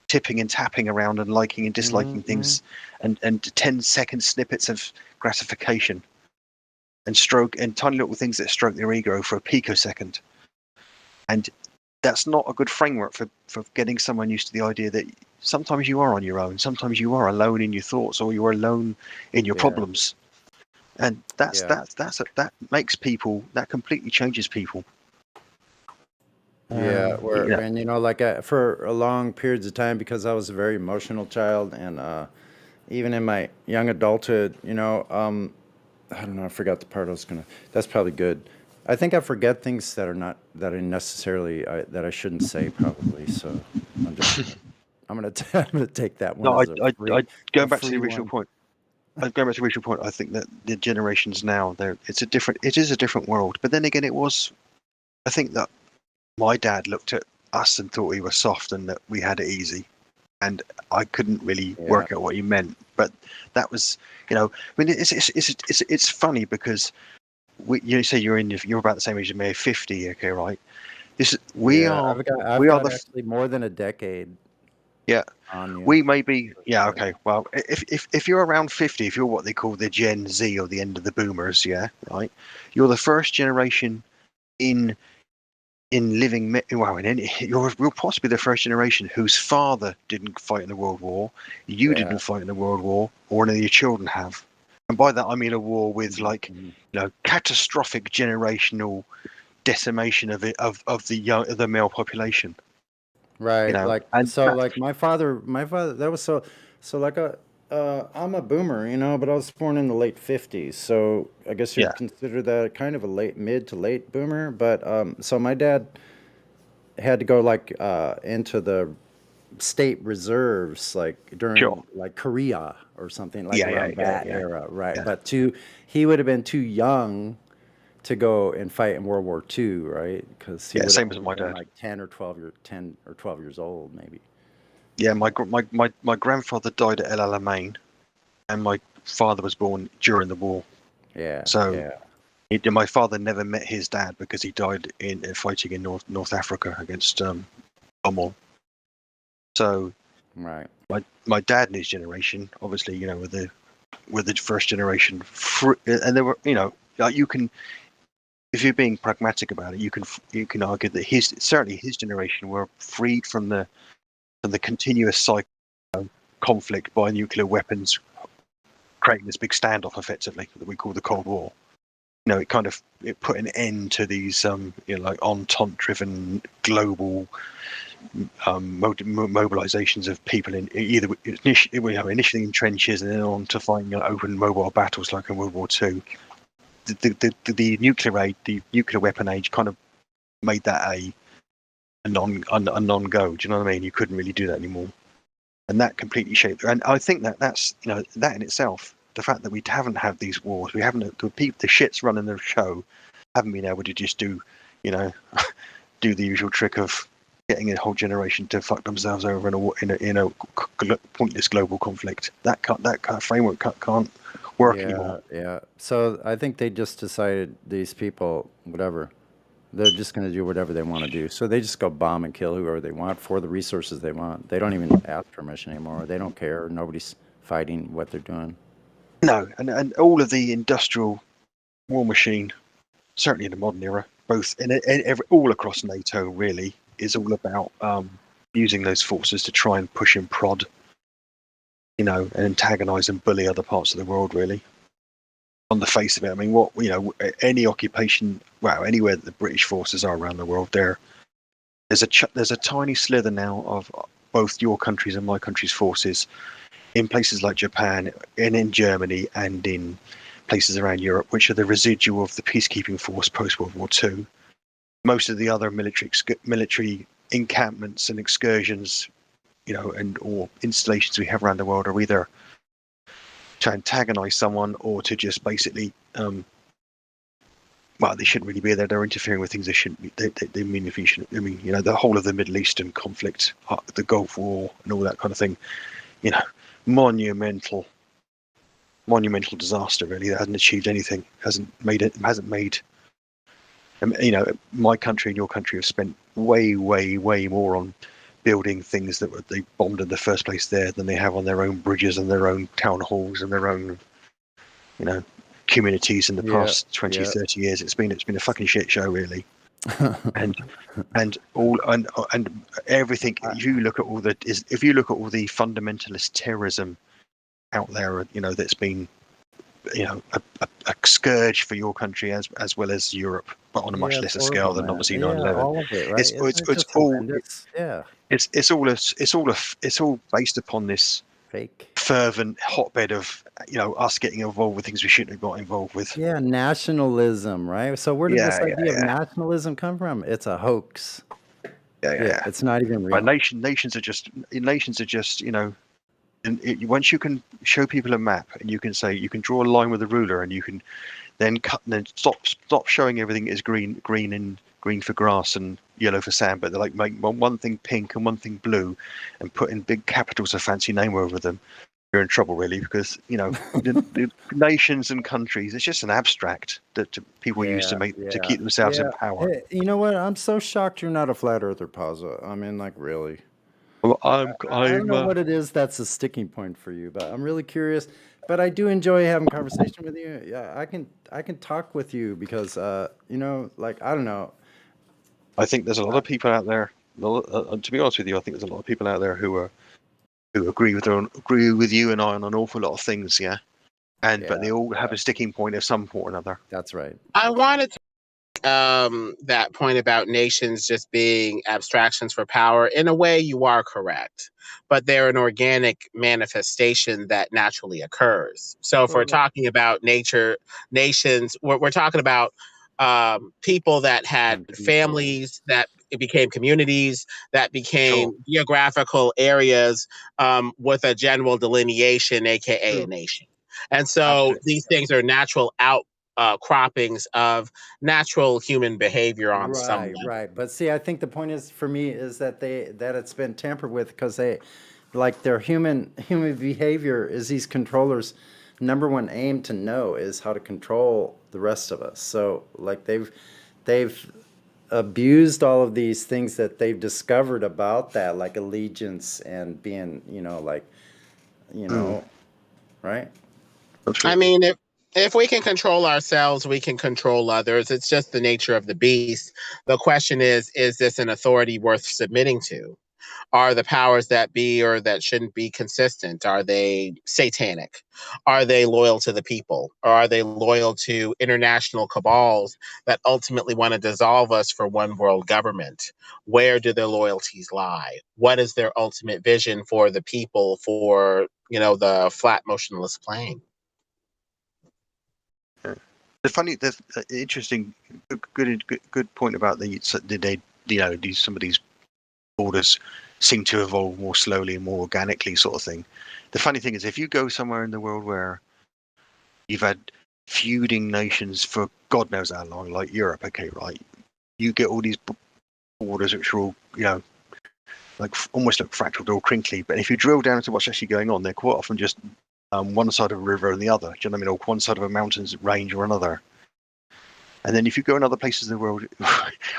tipping and tapping around and liking and disliking things, and 10-second snippets of gratification and tiny little things that stroke their ego for a picosecond. And that's not a good framework for getting someone used to the idea that sometimes you are on your own, sometimes you are alone in your thoughts or you're alone in your problems. And that makes people, that completely changes people. Yeah, and you know, like for a long periods of time, because I was a very emotional child, and even in my young adulthood, you know, I don't know, I forgot the part I was gonna. That's probably good. I think I forget things that are not that are necessarily that I shouldn't say probably. So I'm just I'm gonna I'm gonna take that one No, as a free going a back to the free original one. point. Going back to the original point, I think that the generations now, it is a different world. But then again, I think that my dad looked at us and thought we were soft and that we had it easy, and I couldn't really work out what he meant. But that was, you know, I mean, it's funny because you say you're about the same age as me, 50, okay, right? We Yeah, are I've got actually more than a decade. Yeah, on you. we may be. Yeah, okay. Well, if you're around 50, if you're what they call the Gen Z or the end of the boomers, yeah, right. You're the first generation in living. Well, you're possibly the first generation whose father didn't fight in the World War, you didn't fight in the World War, or none of your children have. And by that I mean a war with catastrophic generational decimation of the male population. Right, like so, That, like my father. That was so like I'm a boomer, you know, but I was born in the late '50s, so I guess you'd consider that kind of a mid to late boomer. But so my dad had to go like into the state reserves, like during like Korea or something, like around that era, right? But he would have been too young to go and fight in World War II, right? Because he would same have as my been dad. like 10 or 12 years old, maybe. Yeah, my grandfather died at El Alamein, and my father was born during the war. Yeah. So my father never met his dad because he died in fighting in North Africa against Omol. So right, my dad and his generation, obviously, you know, were the first generation, and there were, you know, like you can, if you're being pragmatic about it, you can argue that certainly his generation were freed from the continuous cycle of conflict by nuclear weapons, creating this big standoff effectively that we call the Cold War. You know, it put an end to these like entente-driven global mobilizations of people in initially in trenches and then on to fighting open mobile battles like in World War II. The nuclear age, the nuclear weapon age, kind of made that a non-go. Do you know what I mean? You couldn't really do that anymore, and that completely shaped. And I think that's you know, that in itself, the fact that we haven't had these wars, we haven't the shits running the show, haven't been able to just do, you know, do the usual trick of getting a whole generation to fuck themselves over in a pointless global conflict. That kind of framework can't work anymore. Yeah. So I think they just decided, these people, whatever, they're just going to do whatever they want to do. So they just go bomb and kill whoever they want for the resources they want. They don't even ask permission anymore. They don't care. Nobody's fighting what they're doing. No, and all of the industrial war machine, certainly in the modern era, both all across NATO, really, is all about using those forces to try and push and prod, you know, and antagonize and bully other parts of the world, really. On the face of it, I mean, any occupation, well, anywhere that the British forces are around the world, they're there's a tiny slither now of both your country's and my country's forces in places like Japan and in Germany and in places around Europe, which are the residual of the peacekeeping force post World War II. Most of the other military encampments and excursions, or installations we have around the world are either to antagonize someone or to just basically, they shouldn't really be there. They're interfering with things they shouldn't be. They mean if you shouldn't. I mean, the whole of the Middle Eastern conflict, the Gulf War, and all that kind of thing. Monumental disaster. Really, that hasn't achieved anything. Hasn't made. My country and your country have spent way, way, way more on building things that they bombed in the first place there than they have on their own bridges and their own town halls and their own, communities in the past 20, 30 years. It's been a fucking shit show, really. and everything. If you look at all the fundamentalist terrorism out there, that's been, a scourge for your country as well as Europe, but on a much lesser scale than obviously 9/11. All of it, right? It's all based upon this fake fervent hotbed of us getting involved with things we shouldn't have got involved with. Yeah, nationalism, right? So where did this idea of nationalism come from? It's a hoax. Yeah. It's not even real. Nations are just once you can show people a map and you can say you can draw a line with a ruler and you can then cut and then stop showing everything as green for grass and yellow for sand, but they're like make one thing pink and one thing blue and put in big capitals a fancy name over them. You're in trouble, really, because the nations and countries, it's just an abstract that people use to keep themselves in power. Hey, you know what? I'm so shocked you're not a flat earther, Pazza. I mean, like, really. Well, I don't know what it is that's a sticking point for you, but I'm really curious. But I do enjoy having conversation with you. Yeah, I can talk with you because I don't know. I think there's a lot of people out there. To be honest with you, I think there's a lot of people out there who agree with you and I on an awful lot of things. Yeah, but they all have a sticking point of some point or another. That's right. I wanted to that point about nations just being abstractions for power. In a way, you are correct, but they're an organic manifestation that naturally occurs. So if we're talking about nations, we're talking about people that had families that became communities, that became geographical areas with a general delineation, aka a nation. And so these things are natural outcroppings of natural human behavior on some level. Right. But see, I think the point is for me is that it's been tampered with because their human behavior is these controllers' number one aim to know is how to control the rest of us. So like they've abused all of these things that they've discovered about that, like allegiance and being, right? I mean, if we can control ourselves, we can control others. It's just the nature of the beast. The question is this an authority worth submitting to? Are the powers that be or that shouldn't be consistent? Are they satanic? Are they loyal to the people? Or are they loyal to international cabals that ultimately want to dissolve us for one world government? Where do their loyalties lie? What is their ultimate vision for the people, for, the flat, motionless plane? The interesting, good point about some of these borders seem to evolve more slowly and more organically, sort of thing. The funny thing is, if you go somewhere in the world where you've had feuding nations for God knows how long, like Europe, okay, right? You get all these borders which are all, like almost look fractal, all crinkly. But if you drill down into what's actually going on, they're quite often just one side of a river and the other. Do you know what I mean? Or one side of a mountain's range or another. And then if you go in other places in the world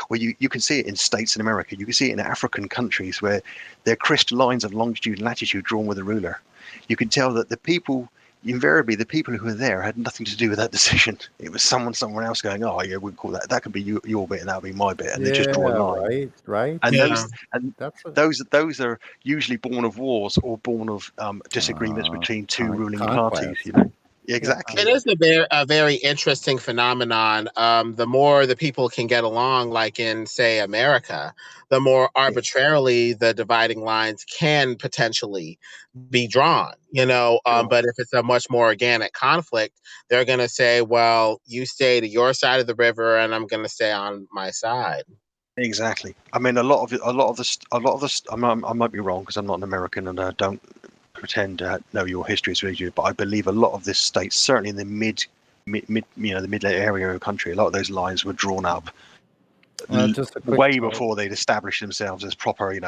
where you can see it in states in America, you can see it in African countries where there are crisp lines of longitude and latitude drawn with a ruler. You can tell that the people who were there had nothing to do with that decision. It was someone somewhere else going, oh yeah, we call that could be your bit and that'll be my bit, and they just draw a line. Right. And those are usually born of wars or born of disagreements between two ruling parties. Exactly. It is a very interesting phenomenon. The more the people can get along, like in, say, America, the more arbitrarily the dividing lines can potentially be drawn. But if it's a much more organic conflict, they're going to say, well, you stay to your side of the river and I'm going to stay on my side. Exactly. I mean, a lot of this. I might be wrong because I'm not an American and I don't pretend to know your history as well as you. But I believe a lot of this states, certainly in the mid, the mid area of the country, a lot of those lines were drawn up Just a quick way before they'd established themselves as proper,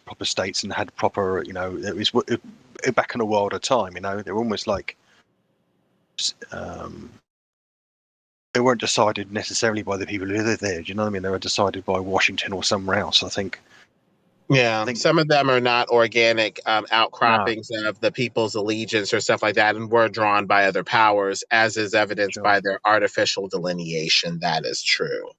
proper states and had proper, it was back in a world of time. They're almost like. They weren't decided necessarily by the people who lived there. Do you know what I mean? They were decided by Washington or somewhere else, I think. Yeah, some of them are not organic outcroppings of the people's allegiance or stuff like that, and were drawn by other powers, as is evidenced by their artificial delineation. That is true.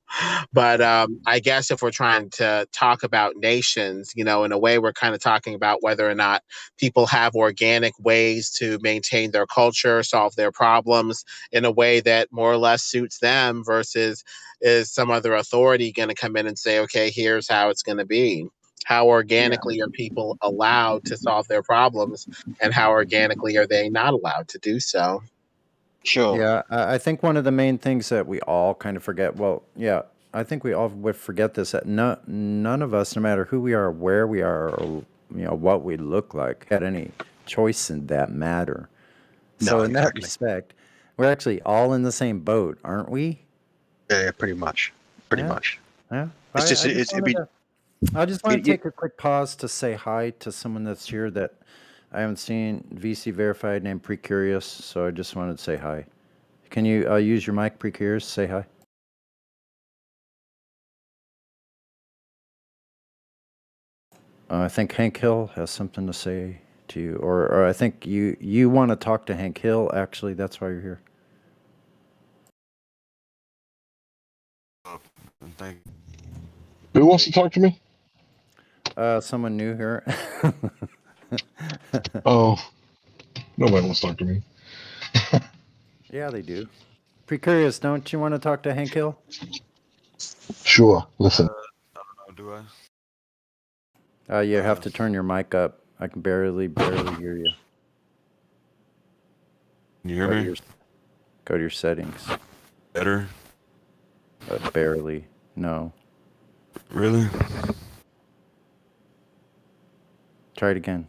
But I guess if we're trying to talk about nations, in a way, we're kind of talking about whether or not people have organic ways to maintain their culture, solve their problems in a way that more or less suits them, versus is some other authority going to come in and say, okay, here's how it's going to be. How organically are people allowed to solve their problems, and how organically are they not allowed to do so? Sure. Yeah, I think one of the main things that we all kind of forget. Well, yeah, I think we all would forget this, that none of us, no matter who we are, where we are, or what we look like, had any choice in that matter. So No, in that respect, we're actually all in the same boat, aren't we? Yeah, pretty much. Pretty Yeah. much. Yeah. It's just it'd be. I just want to take a quick pause to say hi to someone that's here that I haven't seen, VC verified, named Precurious. So I just wanted to say hi. Can you use your mic, Precurious? Say hi. I think Hank Hill has something to say to you, or I think you want to talk to Hank Hill. Actually, that's why you're here. Thank you. Who wants to talk to me? Someone new here. Oh, nobody wants to talk to me. Yeah, they do. Precurious, don't you want to talk to Hank Hill? Sure. Listen. I don't know, do I? You have to turn your mic up. I can barely hear you. Can you hear me? Go to your settings. Better? Barely. No. Really? Try it again.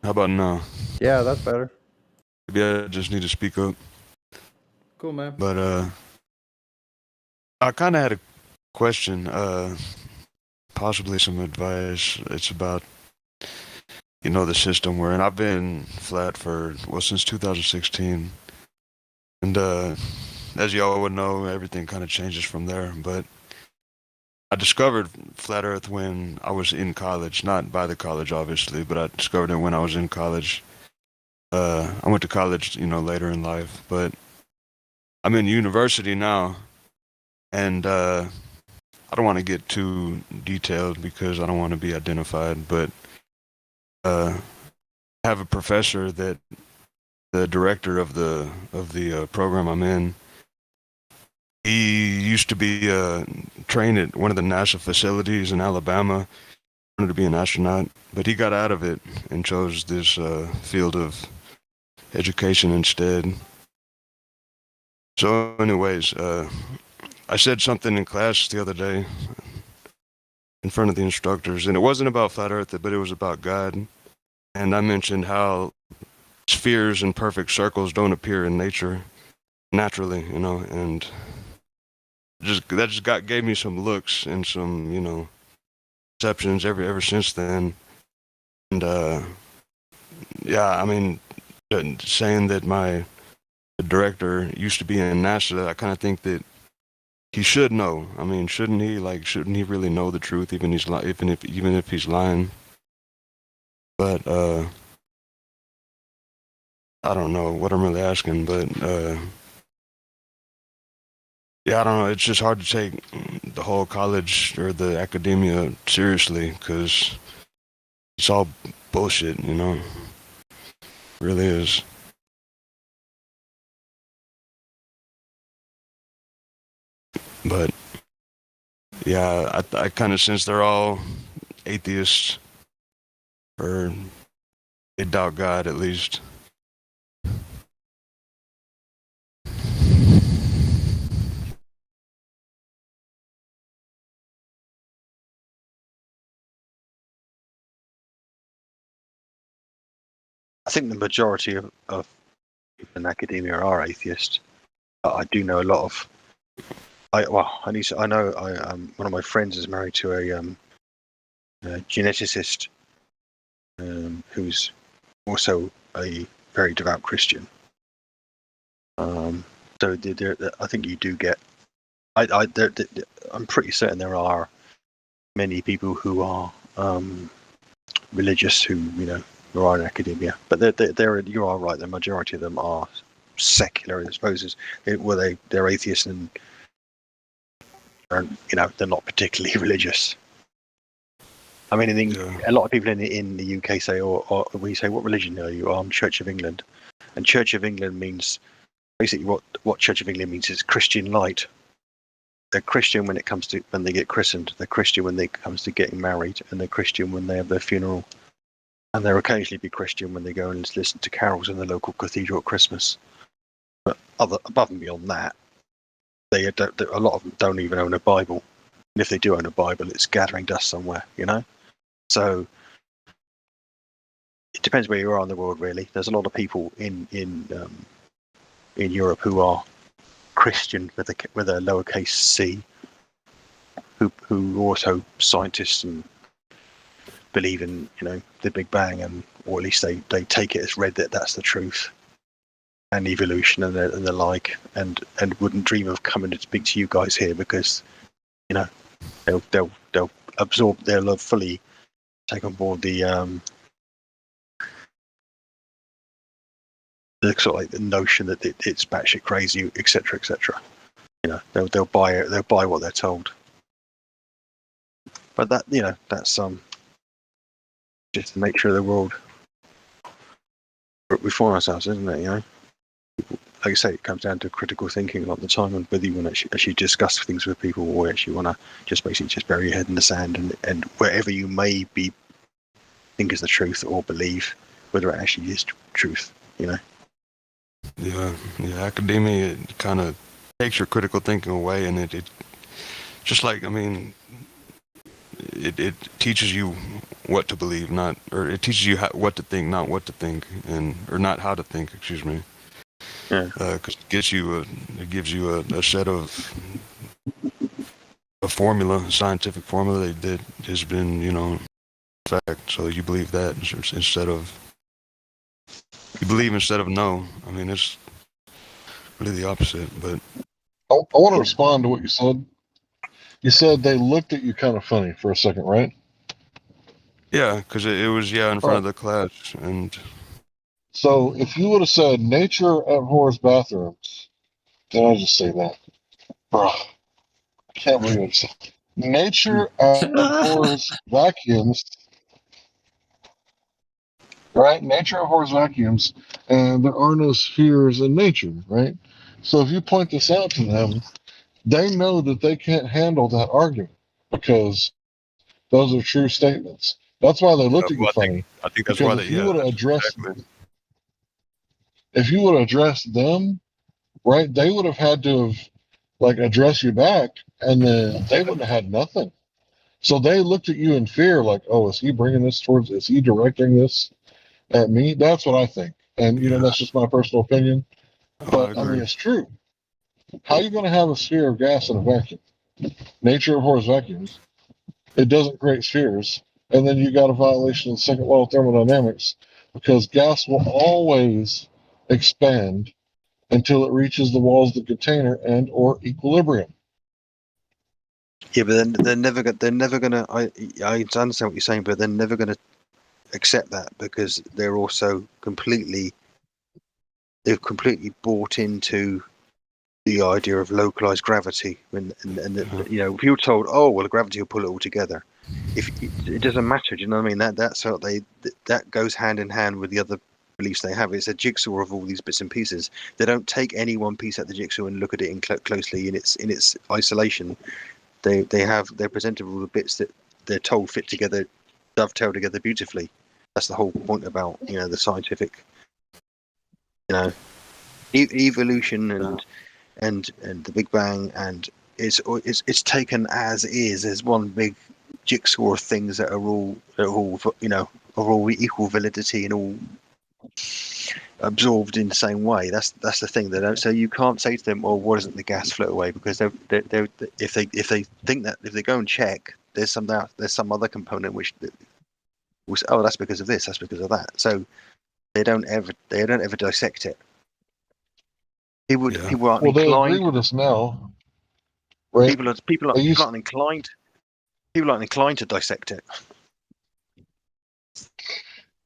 How about now? Yeah, that's better. Maybe I just need to speak up. Cool, man. But I kind of had a question, possibly some advice. It's about, the system we're in. I've been flat since 2016. And as y'all would know, everything kind of changes from there. But I discovered Flat Earth when I was in college, not by the college, obviously, but I discovered it when I was in college. I went to college, later in life, but I'm in university now, and I don't want to get too detailed because I don't want to be identified, but I have a professor that the director of the program I'm in, he used to be trained at one of the NASA facilities in Alabama, wanted to be an astronaut, but he got out of it and chose this field of education instead. So anyways, I said something in class the other day in front of the instructors, and it wasn't about Flat Earth, but it was about God. And I mentioned how spheres and perfect circles don't appear in nature naturally, and gave me some looks and some, perceptions ever since then. And yeah, I mean, saying that my director used to be in NASA, I kind of think that he should know. I mean, shouldn't he? Shouldn't he really know the truth, even if he's lying? But I don't know what I'm really asking, but yeah, I don't know. It's just hard to take the whole college or the academia seriously because it's all bullshit, It really is. But yeah, I kind of sense they're all atheists, or they doubt God at least. I think the majority of people in academia are atheists. I do know a lot of. I know. One of my friends is married to a geneticist who's also a very devout Christian. So I think you do get. I'm pretty certain there are many people who are religious who who are in academia, but you are right. The majority of them are secular, I suppose. They're atheists and they're not particularly religious. I mean, a lot of people in the UK say, or we say, what religion are you? I'm Church of England, and Church of England means basically what Church of England means is Christian light. They're Christian when they get christened. They're Christian when it comes to getting married, and they're Christian when they have their funeral. And they'll occasionally be Christian when they go and listen to carols in the local cathedral at Christmas. But above and beyond that, a lot of them don't even own a Bible. And if they do own a Bible, it's gathering dust somewhere, So it depends where you are in the world, really. There's a lot of people in Europe who are Christian with a lowercase c, who are also scientists and believe in the Big Bang, or at least they take it as read that that's the truth, and evolution and the like, and wouldn't dream of coming to speak to you guys here because they'll absorb, they'll fully take on board the sort of like the notion that it's batshit crazy, etc., etc. They'll buy it. They'll buy what they're told. But that's just the nature of the world we find ourselves, isn't it? Like I say, it comes down to critical thinking a lot of the time, and whether you want to actually discuss things with people, or actually want to just basically just bury your head in the sand, and wherever you may be think is the truth or believe, whether it actually is truth. Yeah, academia, it kind of takes your critical thinking away, and it just like, I mean, it teaches you what to believe, or it teaches you what to think, not what to think, or not how to think. Excuse me. Yeah. Because it gives you a set of a formula, scientific formula that has been fact. So you believe that instead of no. I mean, it's really the opposite. But I want to respond to what you said. You said they looked at you kind of funny for a second, right? yeah, because it was in front of the class, and so if you would have said nature abhors bathrooms, did I just say that? Bro, I can't believe it. Nature abhors vacuums, right? Nature abhors vacuums, and there are no spheres in nature, right? So if you point this out to them, they know that they can't handle that argument because those are true statements. That's why they looked at you funny. I think that's because why if you would have addressed, if you would have addressed them, right, they would have had to have address you back, and then they wouldn't have had nothing. So they looked at you in fear, like, oh, is he bringing this towards? Is he directing this at me? That's what I think, and that's just my personal opinion. But I mean, it's true. How are you going to have a sphere of gas in a vacuum? Nature abhors vacuums. It doesn't create spheres. And then you got a violation of the second law of thermodynamics because gas will always expand until it reaches the walls of the container and or equilibrium. Yeah, but then they're never gonna. I understand what you're saying, but they're never gonna accept that because they're also completely bought into the idea of localized gravity. If you're told, oh well, gravity will pull it all together, if it doesn't matter, do you know what I mean? That goes hand in hand with the other beliefs they have. It's a jigsaw of all these bits and pieces. They don't take any one piece out of the jigsaw and look at it closely in its isolation. They're presented with all the bits that they're told fit together, dovetail together beautifully. That's the whole point about the scientific, evolution and the Big Bang, and it's taken as is as one big jigsaw of things that are all equal validity and all absorbed in the same way. That's the thing. They don't. So you can't say to them, "Well, why doesn't the gas float away?" Because if they think that, if they go and check, there's some other component which will say, "Oh, that's because of this. That's because of that." So they don't ever dissect it. People aren't Well, they agree inclined. with us now, right? People aren't inclined. People aren't inclined to dissect it.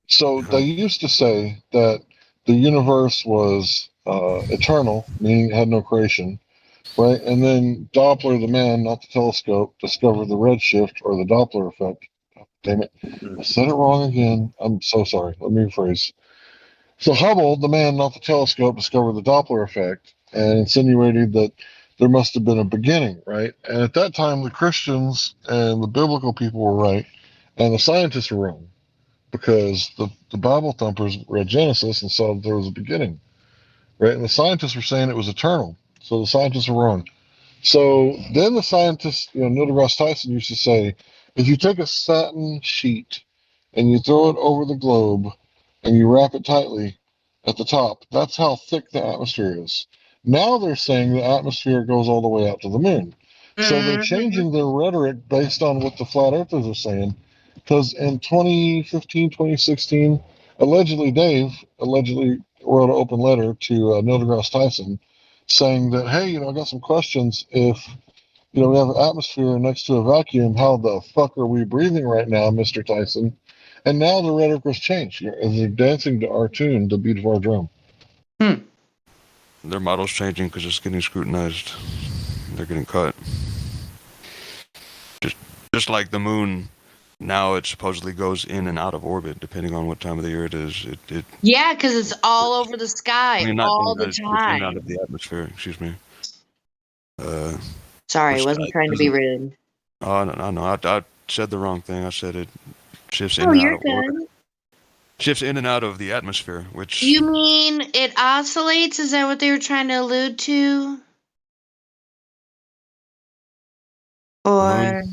So they used to say that the universe was eternal, meaning it had no creation, right? And then Doppler, the man, not the telescope, discovered the redshift or the Doppler effect. Damn it. I said it wrong again. I'm so sorry. Let me rephrase. So Hubble, the man, not the telescope, discovered the Doppler effect and insinuated that there must have been a beginning, right? And at that time, the Christians and the biblical people were right, and the scientists were wrong, because the Bible thumpers read Genesis and saw that there was a beginning, right? And the scientists were saying it was eternal. So the scientists were wrong. So then the scientists, Neil deGrasse Tyson used to say, if you take a satin sheet and you throw it over the globe and you wrap it tightly at the top, that's how thick the atmosphere is. Now they're saying the atmosphere goes all the way out to the moon. So they're changing their rhetoric based on what the flat earthers are saying. Because in 2015, 2016, Dave wrote an open letter to Neil deGrasse Tyson saying that, hey, I got some questions. If, we have an atmosphere next to a vacuum, how the fuck are we breathing right now, Mr. Tyson? And now the rhetoric was changed. They're dancing to our tune, the beat of our drum. Their model's changing because it's getting scrutinized. They're getting cut. Just like the moon, now it supposedly goes in and out of orbit depending on what time of the year it is. Yeah, because it's all over the sky Not all in, the it's in and out time. of the atmosphere. Excuse me. Sorry, I wasn't trying to be rude. Oh, no. I said the wrong thing. I said it shifts in Oh, and out you're of orbit. good. Shifts in and out of the atmosphere, which... You mean it oscillates? Is that what they were trying to allude to? Or...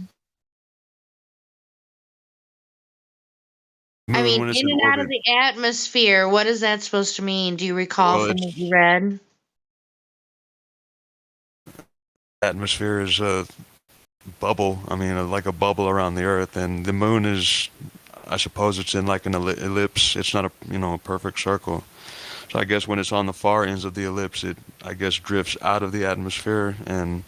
I mean, when it's in in and out of orbit. the atmosphere, what is that supposed to mean? Do you recall Well, from what you read? Atmosphere is a bubble. I mean, like a bubble around the Earth, and the moon is, I suppose, it's in like an ellipse. It's not a perfect circle. So I guess when it's on the far ends of the ellipse, it, I guess, drifts out of the atmosphere, and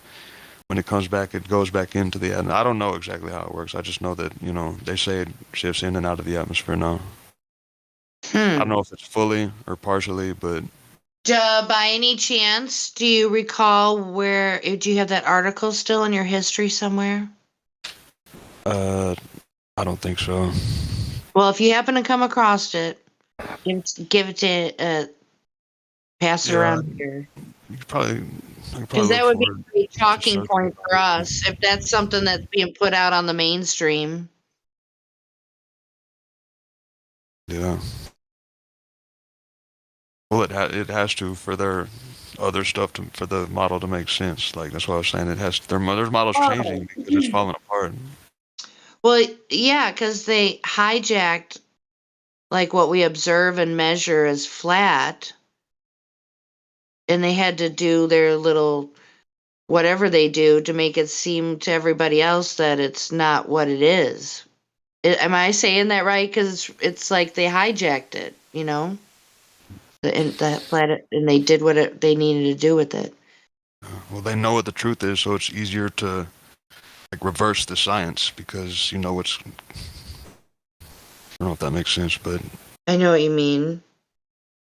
when it comes back, it goes back into the atmosphere. I don't know exactly how it works. I just know that, they say it shifts in and out of the atmosphere now. I don't know if it's fully or partially, but... By any chance, do you recall do you have that article still in your history somewhere? I don't think so. Well, if you happen to come across it, give it to, pass it around here. You could probably Because that would be a great to talking search point it. for us if that's something that's being put out on the mainstream. Yeah. Well, it has to for their other stuff for the model to make sense. Like that's what I was saying. It has their model's changing because it's falling apart. Well, yeah, because they hijacked like what we observe and measure as flat, and they had to do their little whatever they do to make it seem to everybody else that it's not what it is. Am I saying that right? Because it's like they hijacked it, the planet, and they did what they needed to do with it. Well, they know what the truth is, so it's easier to reverse the science because what's. I don't know if that makes sense, but I know what you mean.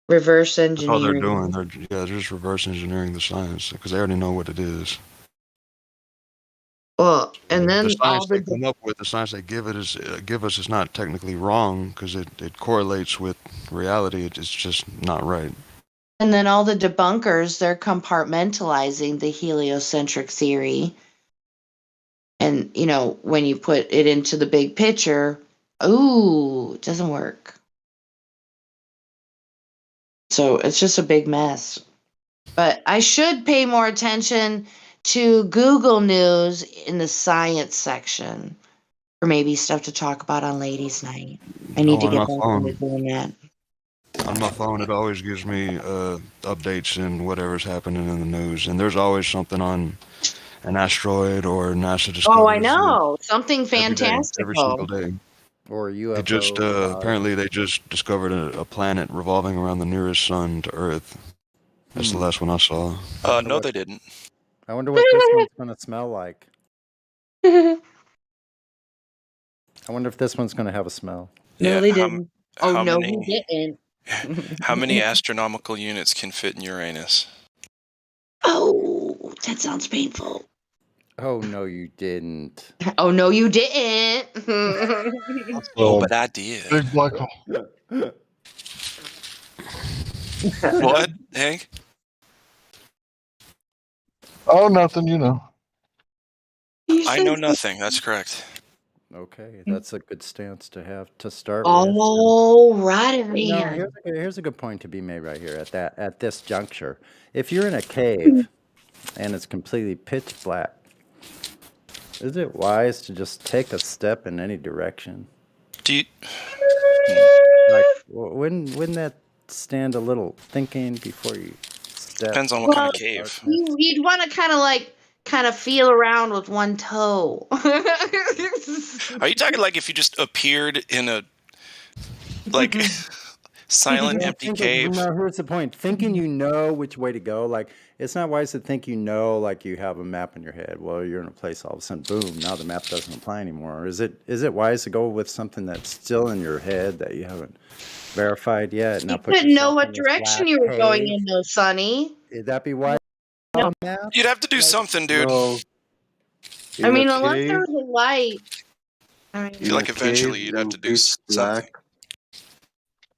Reverse that's all they're engineering. doing. They're just reverse engineering the science because they already know what it is. Well, So And then the all science they the come up with, the science they give us is not technically wrong because it correlates with reality. It's just not right. And then all the debunkers, they're compartmentalizing the heliocentric theory. And, you know, when you put it into the big picture, ooh, it doesn't work. So it's just a big mess. But I should pay more attention to Google News in the science section, or maybe stuff to talk about on Ladies' Night. I need Oh, to on get my back into phone. doing that. On my phone, it always gives me updates and whatever's happening in the news, and there's always something on an asteroid or NASA Oh, I discovers know. Something every day, every single fantastical. day. Or They just UFO. apparently they just discovered a planet revolving around the nearest sun to Earth. That's the last one I saw. No, they didn't. I wonder what this one's going to smell like. I wonder if this one's going to have a smell. No, Yeah. they didn't. Oh, How no, many he didn't. how many astronomical units can fit in Uranus? Oh, that sounds painful. Oh, no, you didn't. Oh, no, you didn't. Oh, but I did. Big black hole. What, Hank? Oh, nothing, you know. I know nothing. That's correct. Okay, that's a good stance to have to start with. All right, No, man. here's a good point to be made right here at this juncture. If you're in a cave and it's completely pitch black, is it wise to just take a step in any direction? Do you... Like, wouldn't that stand a little thinking before you step? Depends on what kind of cave. You'd want to kind of feel around with one toe. Are you talking like if you just appeared in a like silent, Yeah, empty cave? No, here's the point. Thinking you know which way to go, like it's not wise to think you know, like you have a map in your head. Well, you're in a place, all of a sudden, boom! Now the map doesn't apply anymore. Is it wise to go with something that's still in your head that you haven't verified yet? Now You put couldn't know yourself what in this direction black you were going cave. in, though, Sonny. Would that be wise? No. Map? You'd have to do something, dude. No. I In mean, a unless there cave, was a light. I I mean, feel like eventually you'd have to do pitch black, something.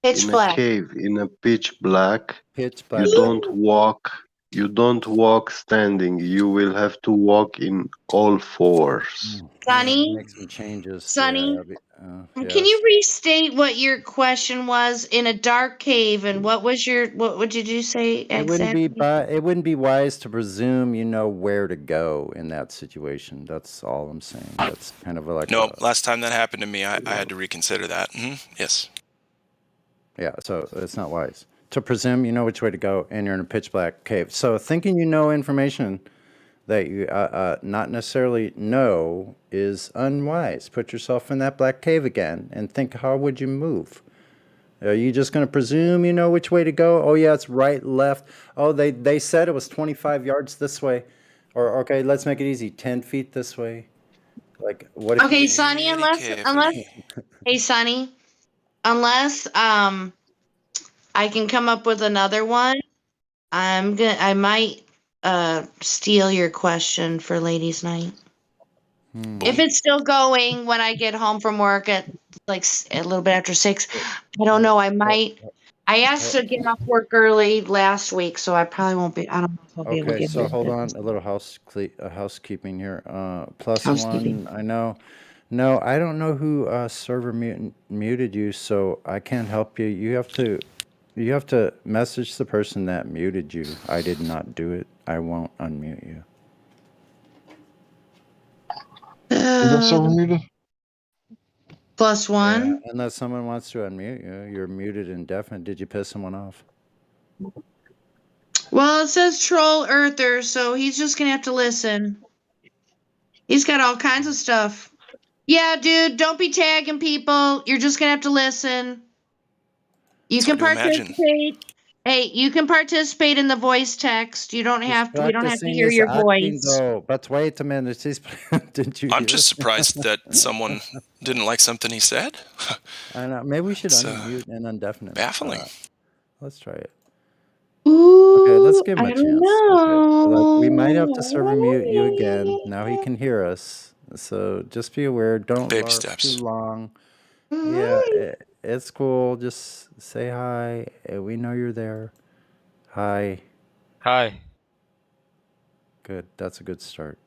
pitch in a black. cave, in a pitch black, Pitch black. you don't walk standing. You will have to walk in all fours. Sonny, Make some changes. Sonny, Yeah, can you restate what your question was? In a dark cave, and what did you say exactly? It wouldn't be wise to presume you know where to go in that situation. That's all I'm saying. That's kind of like No, last time that happened to me, I had to reconsider that. Yes. yeah. So it's not wise to presume you know which way to go, and you're in a pitch black cave. So thinking you know information that you not necessarily know is unwise. Put yourself in that black cave again and think, how would you move? Are you just going to presume you know which way to go? Oh, yeah, it's right, left. Oh, they said it was 25 yards this way. Or, okay, let's make it easy, 10 feet this way. Like, what if Okay, you... Sonny, hey, Sonny, unless I can come up with another one, I might steal your question for Ladies' Night. If it's still going when I get home from work at like a little bit after 6, I don't know. I might. I asked to get off work early last week, so I probably won't be. I don't know if I'll be able to Okay, get so it. hold on, a little housekeeping here. Plus Housekeeping. one, I know. No, I don't know who server muted you, so I can't help you. You have to message the person that muted you. I did not do it. I won't unmute you. Plus one. Yeah, unless someone wants to unmute you, you're muted indefinite. Did you piss someone off? Well, it says troll earther, so he's just gonna have to listen. He's got all kinds of stuff. Yeah, dude, don't be tagging people. You're just gonna have to listen. You can participate. Hey, you can participate in the voice text. You don't have to. We don't have to hear your voice. Though, but wait a minute. Did you? I'm just surprised that someone didn't like something he said. I know. Maybe we should unmute and undefinite. Baffling. Let's try it. Ooh, okay, let's give him a I chance. don't know. Okay. Like, we might have to server mute you again. Now he can hear us. So just be aware. Don't Baby LARP too steps. long. Yeah, it's cool. Just say hi. We know you're there. Hi. Hi. Good. That's a good start.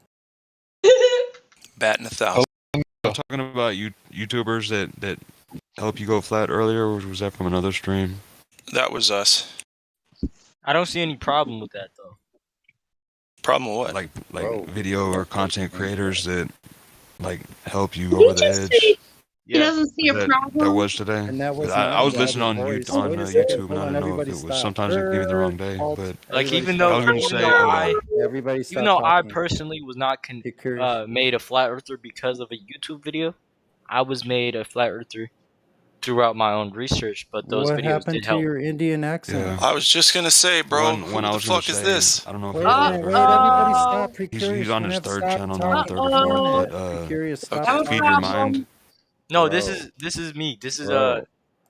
Batting 1,000. Talking about YouTubers that help you go flat earlier, or was that from another stream? That was us. I don't see any problem with that though. Problem with what? Like video or content creators that like help you over the edge. He doesn't see a That problem. was today. And that 'Cause was I was not listening on voice. on Wait a second. YouTube, and Hold I on. didn't know if Everybody it was stop. sometimes it gave me the wrong day. Halt. But Like Everybody even stop I was gonna though say, Everybody even stop though I talking. personally was not Be curious. made a flat earther because of a YouTube video, I was made a flat earther throughout my own research, but those What videos happened did to help. your Indian accent? I was just gonna say, bro, When who I the was gonna fuck is say, this? I don't know if Wait you a heard minute. of Wait, everybody stop. Be he's curious. on We're his gonna third stop channel, not talking third or for a fourth, minute. but Be curious. Stop Okay. Feed Your talking. Mind. No, Bro. this is me. This is Bro.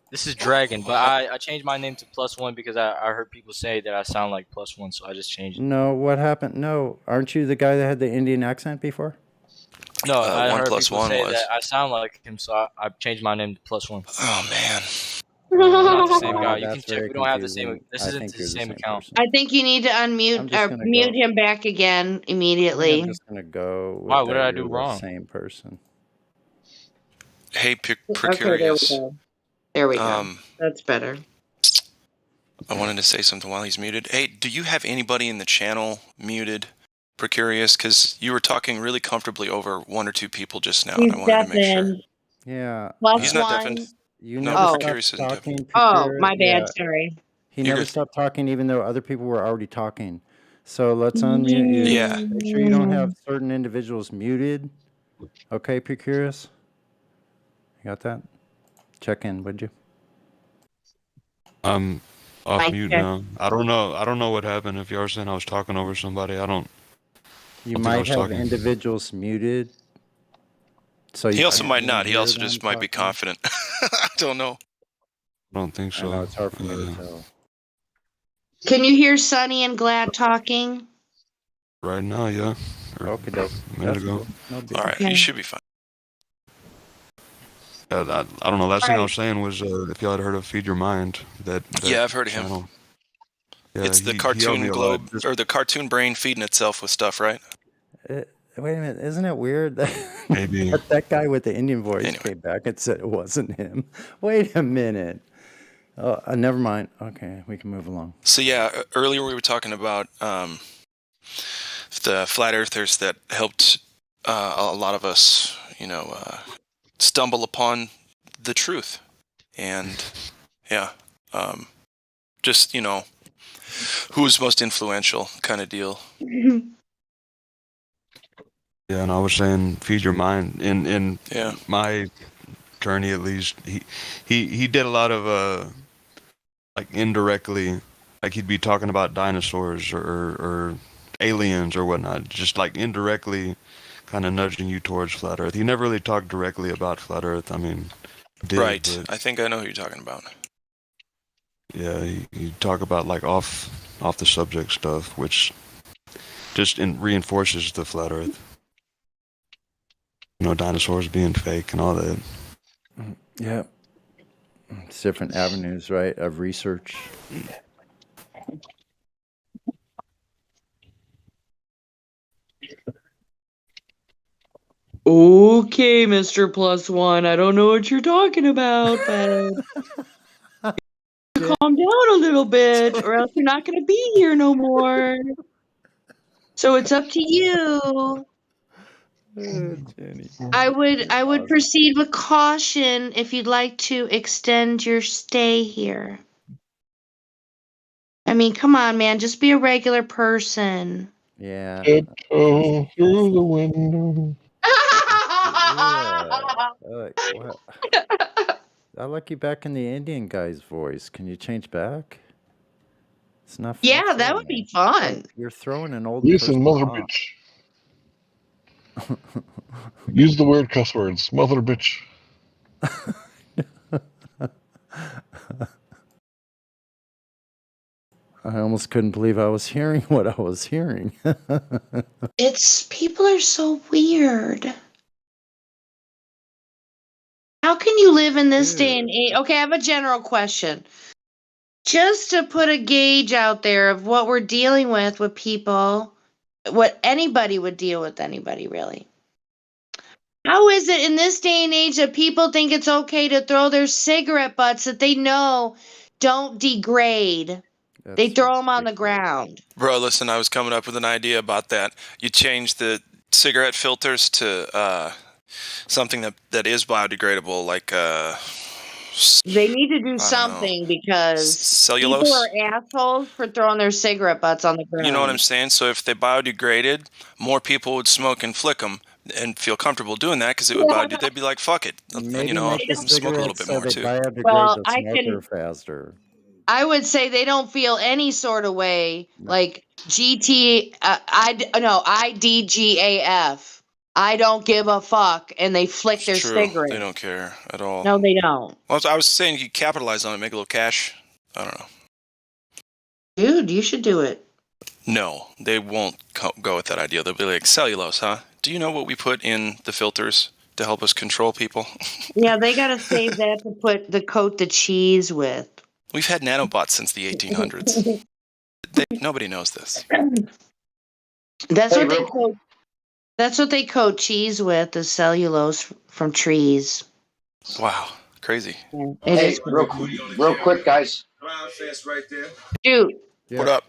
this is Dragon, but I changed my name to +1 because I heard people say that I sound like +1, so I just changed it. No, what happened? No, aren't you the guy that had the Indian accent before? No, I heard people 1+1 say was. that I sound like him, so I changed my name to +1. Oh man. We're not the same guy. You can That's check. very We don't have the same. confusing. This I isn't think the you're the same same account. person. I think you need to I'm unmute just or gonna mute go. him back again I think immediately. I'm just gonna go with Why? What that did I you're do the wrong? same person. Hey, Okay, there we Precarious. go. There we go. That's better. I wanted to say something while he's muted. Hey, do you have anybody in the channel muted, Precarious? Because you were talking really comfortably over one or two people just now, and I wanted to make sure. Yeah. He's not deafened. You No, never Precarious stopped isn't deafened. talking. Oh, my Yeah. bad. Sorry. He You're never good. stopped talking, even though other people were already talking. So let's unmute you. Yeah. Make sure you don't have certain individuals muted. Okay, Precurious? You got that? Check in, would you? I'm off Mic mute check. now. I don't know what happened. If you were saying I was talking over somebody, I don't. You I think I might was have talking. individuals muted. So He you also can't might even not. He hear also them just might be talking. confident. I don't know. I don't think so. I know it's hard for me to tell. Can you hear Sunny and Glad talking? Right now, yeah. Or Okay, doke. a minute That's ago. cool. No big All right, Okay. you should be fine. I don't know. Last thing I Alright. was saying was if y'all had heard of Feed Your Mind, that Yeah, I've heard of him. channel. Yeah, It's the he helped me cartoon a lot. globe or the cartoon brain feeding itself with stuff, right? Wait a minute, isn't it weird that Maybe. that guy with the Indian voice Anyway. came back and said it wasn't him? Wait a minute. Oh, never mind. Okay, we can move along. So yeah, earlier we were talking about the flat earthers that helped a lot of us, stumble upon the truth, and yeah, just who's most influential kind of deal. Yeah, and I was saying Feed Your Mind. In Yeah. my journey, at least, he did a lot of like indirectly, like he'd be talking about dinosaurs or aliens or whatnot, just like indirectly kind of nudging you towards flat Earth. He never really talked directly about flat Earth. I mean, did, Right. but I think I know who you're talking about. yeah, he talk about like off the subject stuff, which just reinforces the flat Earth. Dinosaurs being fake and all that. Yeah. It's different avenues, right, of research. Okay, Mr. +1. I don't know what you're talking about, but calm down a little bit, or else you're not going to be here no more. So it's up to you. Jenny. I would proceed with caution if you'd like to extend your stay here. I mean, come on, man, just be a regular person. Yeah. Tiptoe through the window. What? I like you back in the Indian guy's voice. Can you change back? It's not. Yeah, not that fair, would be man. fun. You're throwing an old Listen, person mother off. bitch. Use the weird cuss words. Mother bitch. I almost couldn't believe I was hearing what I was hearing. People are so weird. How can you live in this day and age? Okay, I have a general question. Just to put a gauge out there of what we're dealing with people, what anybody would deal with anybody really. How is it in this day and age that people think it's okay to throw their cigarette butts that they know don't degrade? They throw them on the ground. Bro, listen, I was coming up with an idea about that. You change the cigarette filters to something that is biodegradable, like They need to do something because people cellulose. are assholes for throwing their cigarette butts on the ground. You know what I'm saying? So if they biodegraded, more people would smoke and flick them and feel comfortable doing that because it would biodegrade. They'd be like, "Fuck it, Maybe I'll make the smoke a little cigarettes bit so more they too." biodegrade Well, the I smoker can. faster. I would say they don't feel any sort of way like IDGAF. I don't give a fuck, and they flick their It's true. cigarette. They don't care at all. No, they don't. Well, I was saying you could capitalize on it, make a little cash. I don't know. Dude, you should do it. No, they won't go with that idea. They'll be like, cellulose, huh? Do you know what we put in the filters to help us control people? Yeah, they gotta save that to coat the cheese with. We've had nanobots since the 1800s. Nobody knows this. That's what they coat. That's what they coat cheese with, the cellulose from trees. Wow, crazy. Hey, real quick, guys. Dude. What up?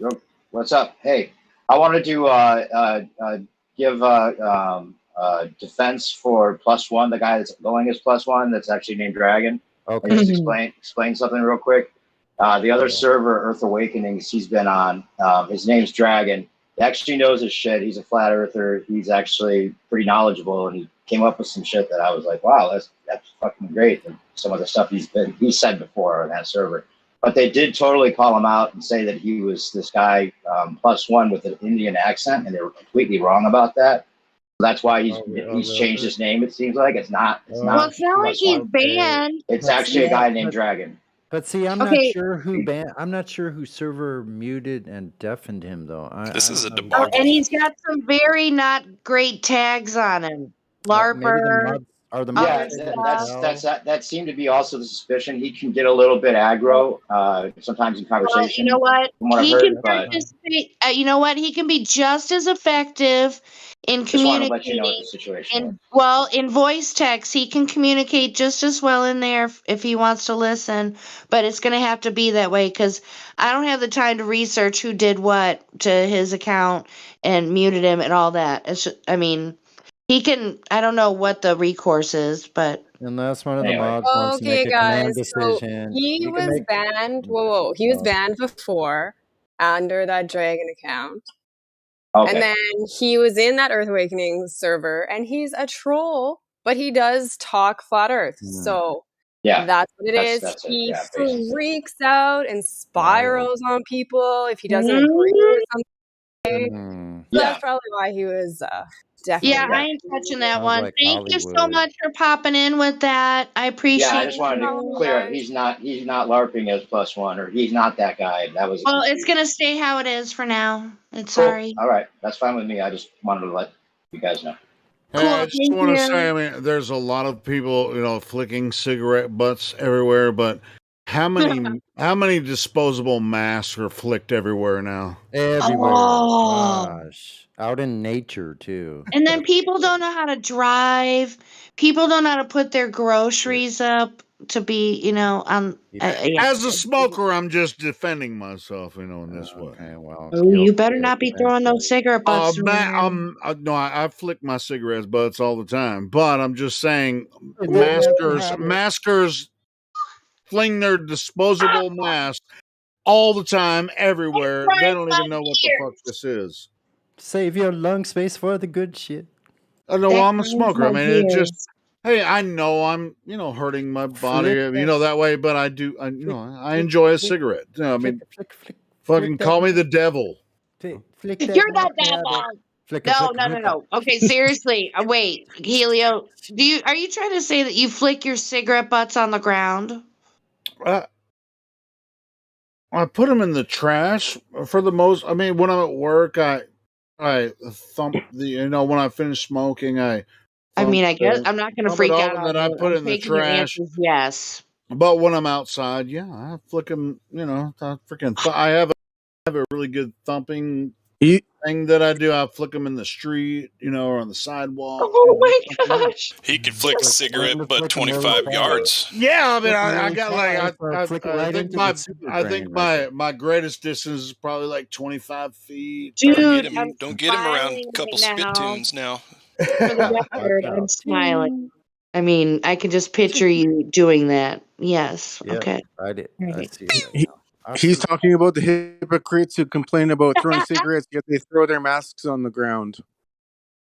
What's up? Hey, I wanted to give defense for +1, the guy that's going as +1, that's actually named Dragon. Okay. And just explain something real quick. The other server, Earth Awakenings, he's been on. His name's Dragon. He actually knows his shit. He's a flat earther. He's actually pretty knowledgeable, and he came up with some shit that I was like, wow, that's fucking great. And some of the stuff he said before on that server. But they did totally call him out and say that he was this guy +1 with an Indian accent, and they were completely wrong about that. That's why he's changed his name. It seems like it's not. Well, it's not like he's banned. It's actually a guy named Dragon. But see, I'm not sure who I'm not sure who server muted and deafened him though. This is a Oh, debacle. and he's got some very not great tags on him. LARPer. That seemed to be also the suspicion. He can get a little bit aggro sometimes in conversation. Well, you know what? He can participate. You know what? He can be just as effective in just want to communicating. let you know what the situation is. In voice text, he can communicate just as well in there if he wants to listen. But it's going to have to be that way because I don't have the time to research who did what to his account and muted him and all that. It's just, I mean, he can. I don't know what the recourse is, but unless one of the mods wants to make a command decision, he was banned. Whoa! He was banned before under that Dragon account. Okay. And then he was in that Earth Awakening server, and he's a troll, but he does talk flat Earth. So that's what it is. That's he basically. freaks out and spirals on people if he doesn't agree with something. So that's probably why he was definitely. Yeah, I ain't touching that one. Thank you so much for popping in with that. I appreciate it. Yeah, I just wanted to clear it. He's not LARPing as +1, or he's not that guy. That was Well, it's gonna stay how it is for now. It's cool. sorry. All right, that's fine with me. I just wanted to let you guys know. Hey, I just want to say, I mean, there's a lot of people, flicking cigarette butts everywhere, but how many disposable masks are flicked everywhere now? Everywhere. Oh. Gosh. Out in nature too. And then people don't know how to drive. People don't know how to put their groceries up to be, on. As a smoker, I'm just defending myself, in this way. Okay, well. Oh, you better not be throwing those cigarette butts around. No, I flick my cigarette butts all the time, but I'm just saying, maskers fling their disposable masks all the time, everywhere. They don't even know what the fuck this is. Save your lung space for the good shit. No, I'm a smoker. I mean, it just. Hey, I know I'm, hurting my body, that way, but I do, I enjoy a cigarette. I mean, fucking call me the devil. You're the devil. No. Okay, seriously. Wait, Helio, are you trying to say that you flick your cigarette butts on the ground? I put them in the trash for the most. I mean, when I'm at work, I thump when I finish smoking, I I mean, I guess I'm not going to Pump it freak all, out and on then I you. put I'm it in the taking your trash. answers yes. But when I'm outside, yeah, I flick them. You know, I freaking. I have a really good thumping thing that I do. I flick them in the street, you know, or on the sidewalk. Oh my gosh! He could flick a cigarette, but flick 'em really 25 fast. yards. Yeah, I mean, Flick 'em I really got fast, or like flick it I right think into the super drain right there. my greatest distance is probably like 25 feet. Dude, I'm Don't get him around smiling a couple right spit now. tunes now. For the record, I'm smiling. I mean, I can just picture you doing that. Yes. Yeah, Okay. I did. I Right. see it right now. He's talking about the hypocrites who complain about throwing cigarettes, yet they throw their masks on the ground.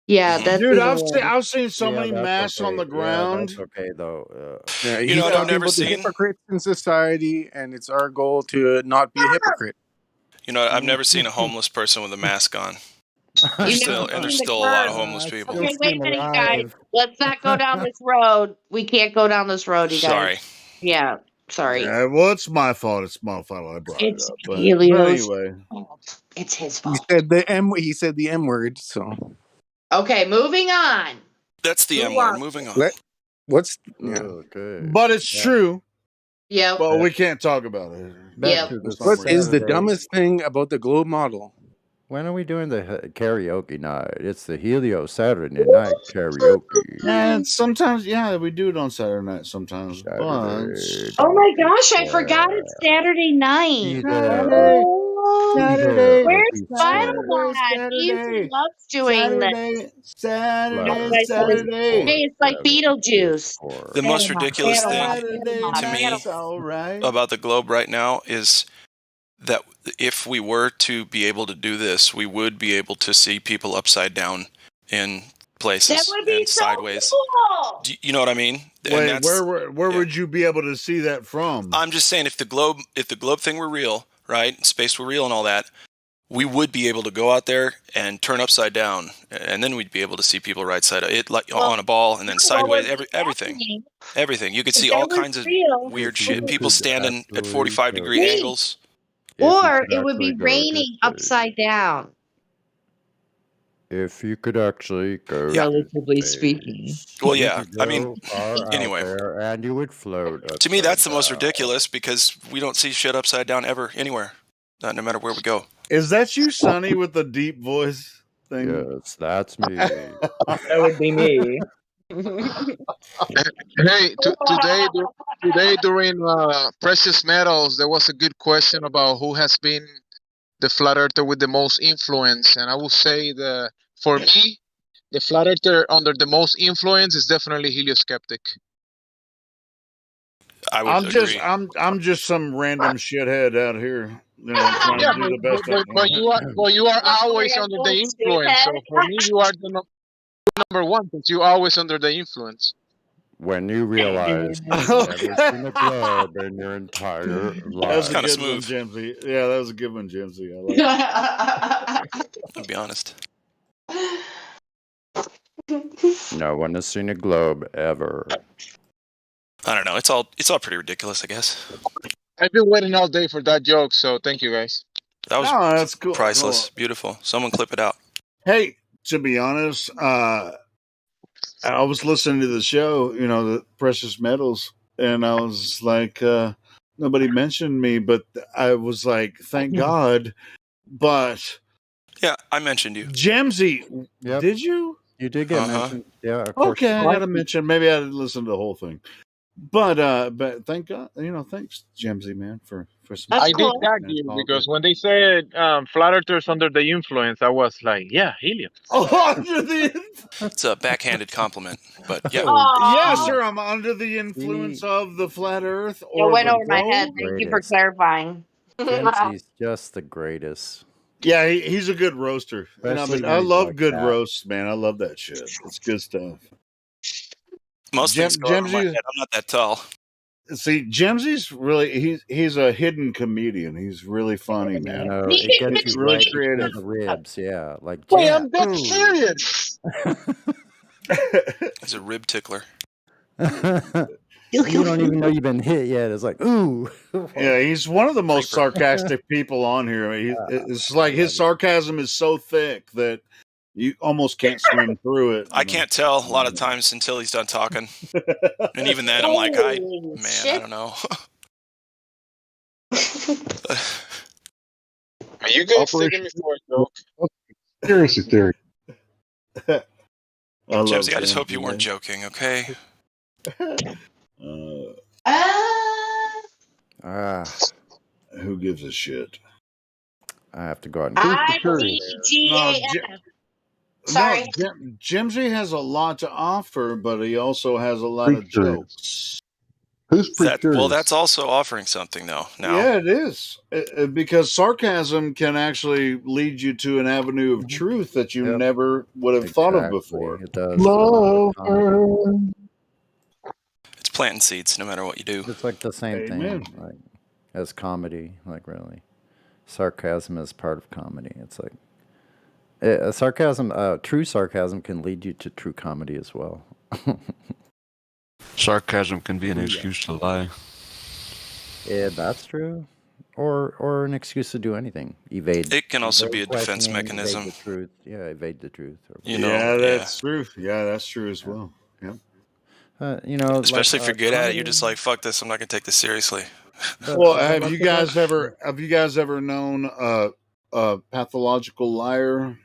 Yeah, that's Dude, even worse. I've seen so Yeah, many that's masks on okay. the ground. Yeah, that's okay though. Yeah, You he's know what I've talking never about the seen? hypocrites in society, and it's our goal to not be a hypocrite. You know, I've never seen a homeless person with a mask on. You've never And there's seen the still a lot of curve. homeless people. Okay, wait a minute, you guys. Let's not go down this road. We can't go down this road, you guys. Sorry. Yeah, sorry. Yeah, well, it's my fault. It's my fault. I brought it It's up. But Helio's anyway, fault. It's his He fault. said the M. He said the M word. So Okay, moving on. That's the Who M word. wants Moving it? on. what's yeah. Okay. but it's true. Yep. But we can't talk about it. Yep. What is the dumbest thing about the globe model? When are we doing the karaoke night? It's the Helio Saturday night karaoke. And sometimes, yeah, we do it on Saturday night sometimes. But Oh my gosh, I forgot it's Saturday night. Saturday, Oh, Saturday, where's Saturday, Vitalon? He Saturday, loves doing this. Saturday, Hey, Saturday. it's like Beetlejuice. The most ridiculous thing Saturday to me night's all right. about the globe right now is that if we were to be able to do this, we would be able to see people upside down in places That would be and so sideways. cool. You know what I mean? Wait, where would you be able to see that from? I'm just saying, if the globe thing were real, right? Space were real and all that, we would be able to go out there and turn upside down, and then we'd be able to see people right side up, on a ball, and then sideways, everything. You could see all kinds of weird shit. People standing at 45-degree Wait. angles. Or it would be raining upside down. If you could actually go, relatively speaking. Well, you yeah. could I mean, go far anyway. out there and you would float. To me, that's the most upside ridiculous because we don't see shit upside down ever, anywhere, no matter where we go. Is that you, Sonny, with the deep voice thing? Yes, that's me. That would be me. Hey, today during Precious Metals, there was a good question about who has been the flat earther with the most influence, and I would say for me, the flat earther under the most influence is definitely heliosceptic. I would agree. agree. I'm just some random shithead out here, you know, trying Yeah, to do the best I can. but you are always under the influence. So for me, you are the number one because you're always under the influence. When you realize you've never seen a globe in your entire That life. was a good one, Jimsy. Yeah, that was a good one, Jimsy. I like it. I'll be honest. No one has seen a globe ever. I don't know. It's all pretty ridiculous, I guess. I've been waiting all day for that joke, so thank you guys. That was that's cool. priceless. Beautiful. Someone clip it out. Hey, to be honest, I was listening to the show, you know, the Precious Metals, and I was like, nobody mentioned me, but I was like, thank God. But yeah, I mentioned you. Jimsy, did you? You did get mentioned. Yeah, of course. Okay, I gotta mention. Maybe I didn't listen to the whole thing. But thank God, you know, thanks, Jimsy, man, for some. I did tag you because when they said flat earthers under the influence, I was like, yeah, helium. Oh, under the It's a backhanded compliment, but yeah. Yeah, sure. I'm under the influence of the flat Earth. Or It went the over my head. globe. Thank you for clarifying. Jimsy's just the greatest. Yeah, he's a good roaster. And Especially I when love like good that. roasts, man. I love that shit. It's good stuff. Most things go over my head. I'm not that tall. See, Jimsy's really he's a hidden comedian. He's really funny, man. No, it gets you really right creative. between the ribs. Yeah, like Wait, yeah, I'm dead ooh. serious. He's a rib tickler. You don't even know you've been hit yet. It's like, ooh. Yeah, he's one of the most sarcastic people on here. I mean, it's like his sarcasm is so thick that You almost can't swim through it. I can't tell a lot of times until he's done talking. And even then, I'm like, I don't know. You guys taking me for a joke? Conspiracy theory. Jimsy, I just hope you weren't joking, okay? Who gives a shit? I have to go out and IBGAF. Sorry. No, Jimsy has a lot to offer, but he also has a lot of jokes. Who's Well, that's also offering something, though. Now, Yeah, it is. Because sarcasm can actually lead you to an avenue of truth that you never would have thought of before. It does. it's planting seeds no matter what you do. It's like the same thing, like as comedy. Like really, sarcasm is part of comedy. It's like true sarcasm can lead you to true comedy as well. Sarcasm can be an excuse to lie. Yeah, that's true. Or an excuse to do anything. Evade. It can also be a defense questioning, mechanism. Evade the truth. Yeah, evade the truth. That's true. Yeah, that's true as well. Yeah. Especially if you're good at it, you're just like, fuck this. I'm not gonna take this seriously. Well, have you guys ever known a pathological liar?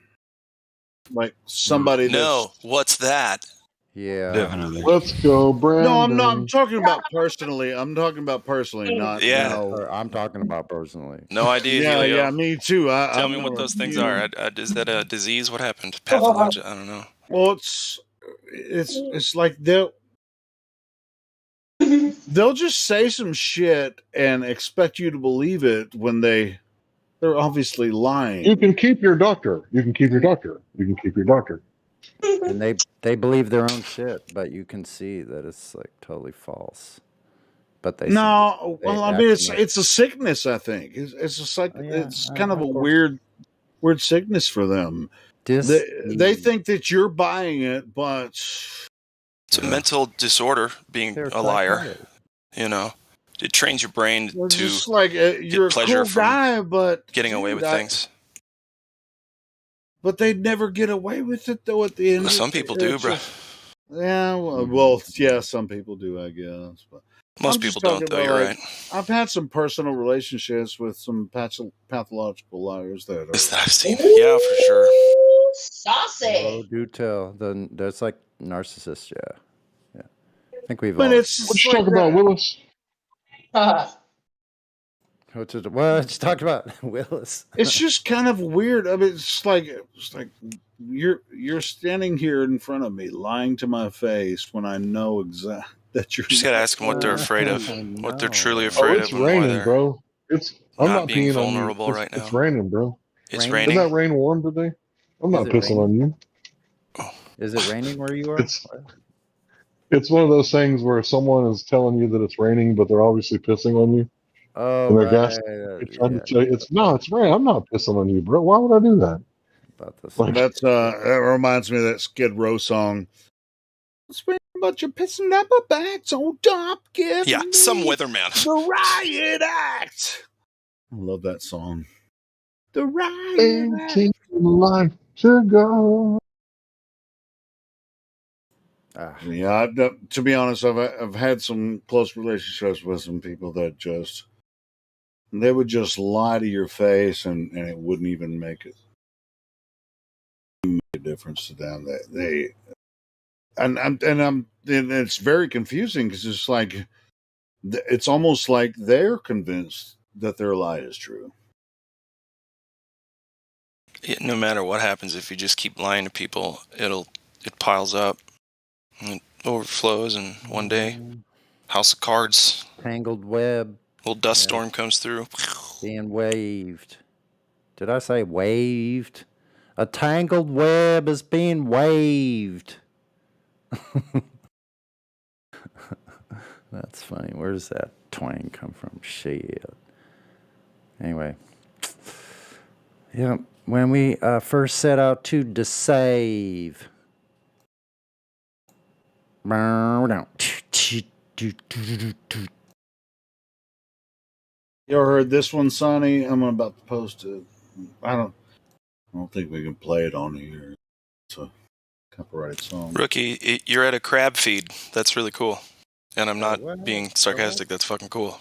Like somebody No, what's that? Yeah, definitely. Let's go, Brandon. No, I'm not. I'm talking about personally. I'm talking about personally, not. I'm talking about personally. No idea. Yeah, Helio. yeah, me too. Tell me what those things are. Is that a disease? What happened? Pathologic? I don't know. Well, it's like they'll just say some shit and expect you to believe it when they're obviously lying. You can keep your doctor. You can keep your doctor. You can keep your doctor. And they believe their own shit, but you can see that it's like totally false. But they I mean it's a sickness. I think it's kind of a weird sickness for them. They think that you're buying it, but it's a mental disorder. Being a liar, it trains your brain to just like you're a pleasure cool guy, but getting away with things. But they'd never get away with it, though, at the end. Some people do, bro. Yeah, well, some people do, I guess. But most people don't, though, you're right. I've had some personal relationships with some pathological liars that I've seen. Yeah, for sure. Saucy. Oh, do tell. There's like narcissists, yeah. I think we've But all... Let's talk about Willis. What you talking about, Willis? It's just kind of weird. I mean, it's like you're standing here in front of me, lying to my face when I know exactly that you're. Just gotta ask them what they're afraid of, what they're truly afraid it's of. Raining, bro. I'm not being peeing vulnerable on you. right now. It's raining, bro. It's raining. Isn't that rain warm today? I'm not pissing on you. Is it raining where you are? It's one of those things where someone is telling you that it's raining, but they're obviously pissing on you. Oh, and right. Trying to say it's rain. I'm not pissing on you, bro. Why would I do that? That reminds me of that Skid Row song. It's raining, but you're pissing up a bags on top. Some weatherman. The Riot Act. I love that song. The Riot Act. Life to go. Yeah, to be honest, I've had some close relationships with some people that they would just lie to your face, and it wouldn't even make a difference to them. And it's very confusing because it's like it's almost like they're convinced that their lie is true. No matter what happens, if you just keep lying to people, it piles up. It overflows, and one day, house of cards, tangled web, little dust storm comes through, being waved. Did I say waved? A tangled web is being waved. That's funny. Where does that twang come from? Shit. Anyway, yeah. When we first set out to deceive. You ever heard this one, Sonny? I'm about to post it. I don't think we can play it on here. copyrighted song. Rookie, you're at a crab feed. That's really cool. And I'm not what? being sarcastic. That's fucking cool.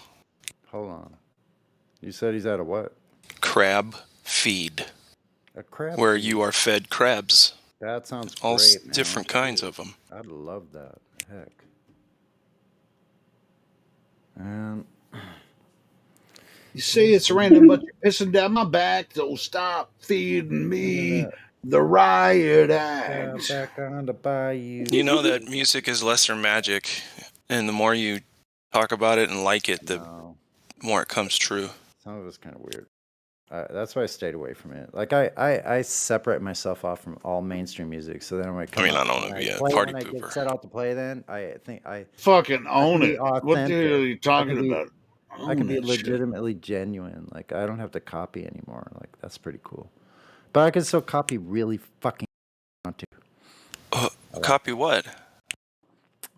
Hold on. You said he's at a what? Crab feed. A crab where feed. you are fed crabs. That sounds all great, man. different kinds of them. I'd love that. Heck. And you see, it's raining, but you're pissing down my back. So stop feeding me the riot act. Back on the bayou. You know that music is lesser magic, and the more you talk about it and like it, the more it comes true. Some of it's kind of weird. That's why I stayed away from it. Like I separate myself off from all mainstream music. So then when I don't want to be a party when pooper. I get set out to play, then I think I fucking own it. What the hell are you talking about? I can be legitimately genuine. Like I don't have to copy anymore. Like that's pretty cool. But I can still copy really fucking want to. Copy what?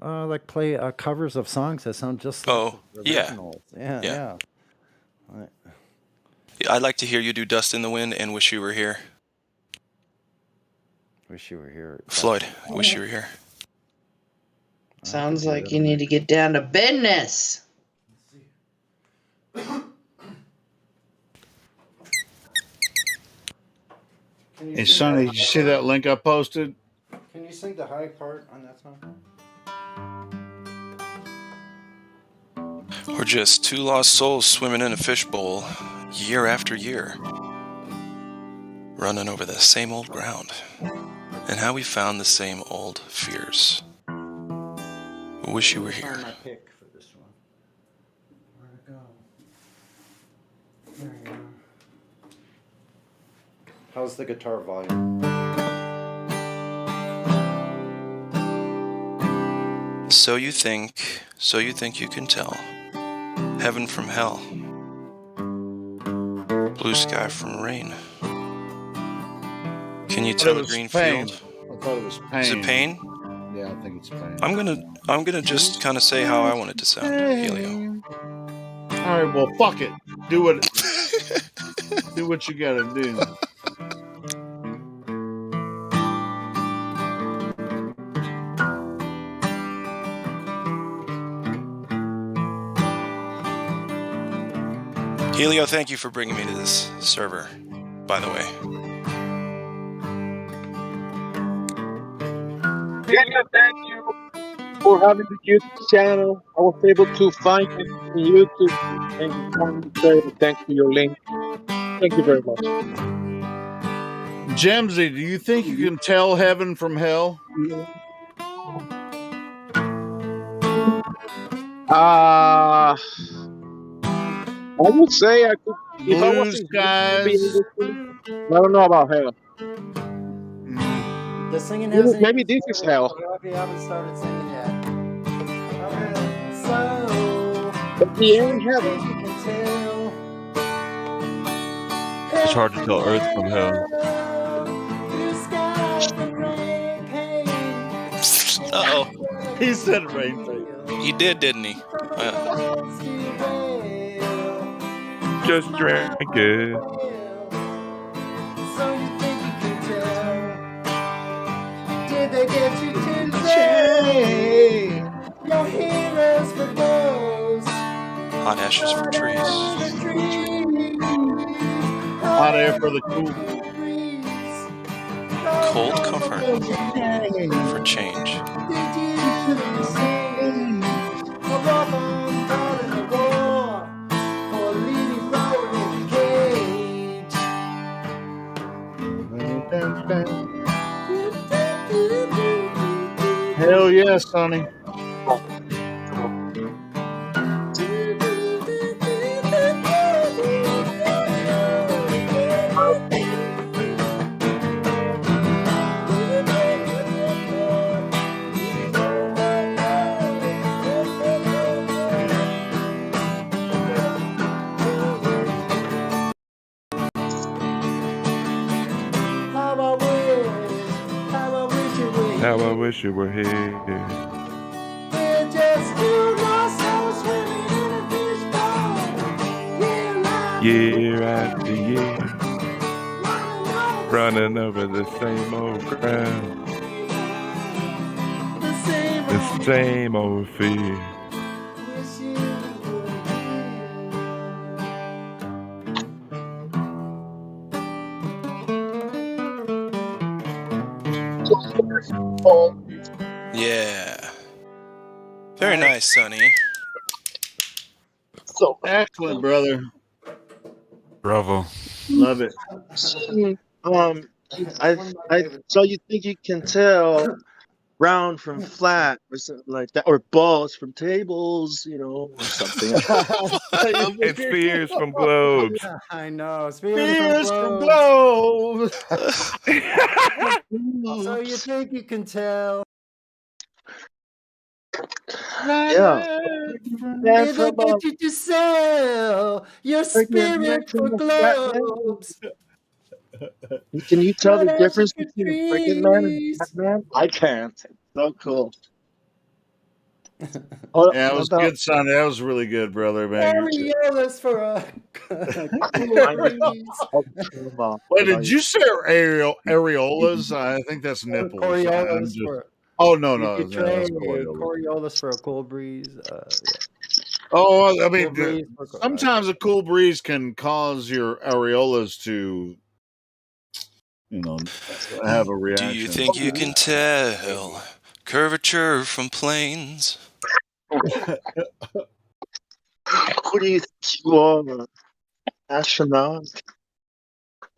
Like play covers of songs that sound just like the originals. Yeah. I'd like to hear you do Dust in the Wind and Wish You Were Here. Wish You Were Here. Floyd, Wish You Were Here. Sounds like you need to get down to business. Hey, Sonny, did you see that link I posted? Can you sing the high part on that song? We're just two lost souls swimming in a fishbowl year after year, running over the same old ground, and how we found the same old fears. Wish you were here. My pick for this one. Where'd it go? There you go. How's the guitar volume? So you think you can tell heaven from hell, blue sky from rain. Can you tell a green field? I thought it was pain. Is it pain? Yeah, I think it's pain. I'm gonna just kind of say how I want it to sound, Helio. All right, well, fuck it. Do what you gotta do. Helio, thank you for bringing me to this server, by the way. Yeah, thank you for having the YouTube channel. I was able to find it in YouTube and thanks for your link. Thank you very much. Jemsy, do you think you can tell heaven from hell? I would say I could. If I Blue wasn't skies. I don't know about hell. The singing hasn't Maybe this is hell. We haven't started singing yet. So, but the end heaven. It's hard to tell earth from hell. Uh-oh. He said rain. He did, didn't he? Just drink it. So you think you can tell? Did they get you to say your heroes for those? Hot ashes for trees. Hot air for the cool. Cold comfort for change. Hell yes, Sonny. How I wish you were here. Year after year, running over the same old ground. It's the same old fear. Yeah. Very nice, Sonny. So excellent, brother. Bravo. Love it. I so you think you can tell round from flat or something like that, or balls from tables, or something. It's spheres from globes. I know. Spheres from Spheres from globes. globes. So you think you can tell? Yeah. Man They from get you to sell your spirit for globes. Can you tell the What else difference you could between a freaking man and trees? Batman? I can't. It's so cool. Yeah, it was good, son. That was really good, brother, man. Areolas for a cool breeze. Wait, did you say areolas? I think that's nipples. Coriolis for. Oh no, Did you that's trade Coriolis. Coriolis for a cool breeze? Yeah. Oh, I mean, Cool breeze for sometimes a cool breeze can cause your areolas to, have a reaction. Do you think you can tell curvature from planes? Who do you think you are? Astronaut?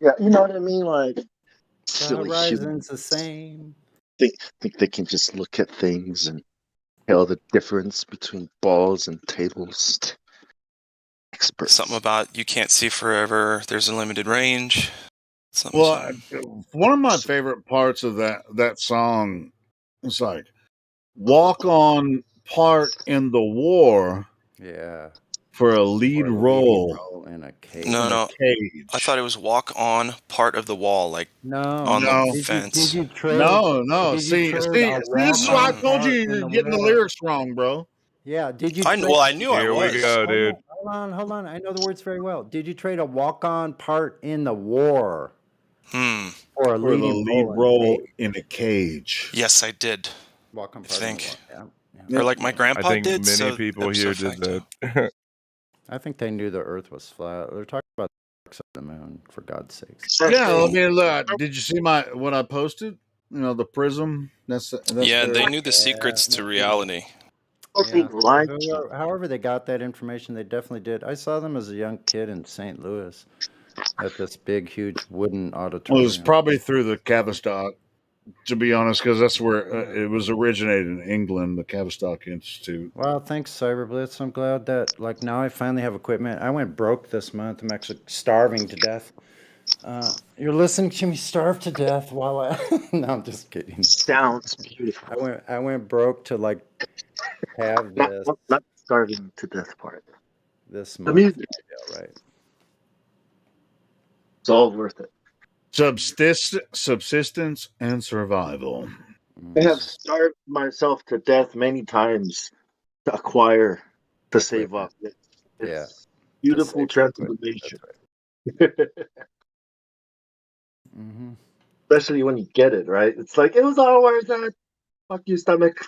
Yeah, you know what I mean? Like, The silly horizon's humans. the same. Think they can just look at things and tell the difference between balls and tables. Experts. Something about you can't see forever. There's a limited range. Well, one of my favorite parts of that song is like walk on part in the war. Yeah. For a lead role in a cage. No. I thought it was walk on part of the wall, like on the fence. Did you trade? No. Did See, you trade this is why I told you in you're getting the war? lyrics wrong, bro. Yeah. Did you? I knew I Here was. we go, dude. Hold on. I know the words very well. Did you trade a walk-on part in the war? Or a For the lead role in a cage. Yes, I did. Walk-on I part think. in the war. Yeah. Or like my grandpa I think did. many so people ipso here did facto. that. I think they knew the Earth was flat. They're talking about the moon, for God's sakes. Yeah, I mean, look, did you see what I posted? The prism. That's Yeah, their- they knew the secrets to reality. Yeah. However they got that information, they definitely did. I saw them as a young kid in St. Louis at this big, huge wooden Well, auditorium. it was probably through the Tavistock, to be honest, because that's where it was originated in England, the Tavistock Institute. Well, thanks, Cyberblitz. I'm glad that, now I finally have equipment. I went broke this month. I'm actually starving to death. You're listening to me starve to death while I... No, I'm just kidding. Sounds beautiful. I went broke to, have this. Not starving to death part. This The month. music. Yeah, right. It's all worth it. Subsistence and survival. I have starved myself to death many times to acquire, to save up. It's beautiful transformation. Especially when you get it, right? It's like, it was all worth it. Fuck you, stomach.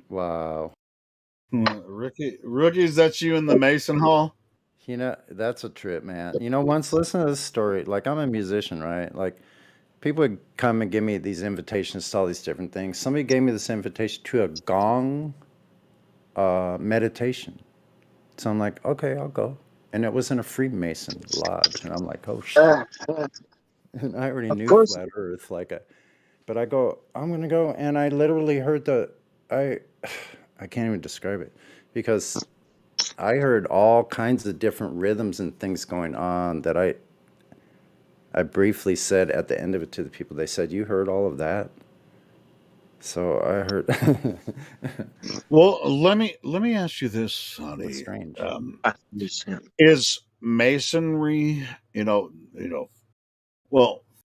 Wow. Rookie, is that you in the Mason Hall? That's a trip, man. Once listen to this story, I'm a musician, right? People would come and give me these invitations to all these different things. Somebody gave me this invitation to a gong meditation. So I'm like, okay, I'll go. And it was in a Freemason lodge. And I'm like, oh, shit. And I already knew Flat Earth. But I go, I'm going to go. And I literally heard I can't even describe it. Because I heard all kinds of different rhythms and things going on that I briefly said at the end of it to the people. They said, you heard all of that? So I heard. Well, let me ask you this, Sonny. That's strange. Is Masonry,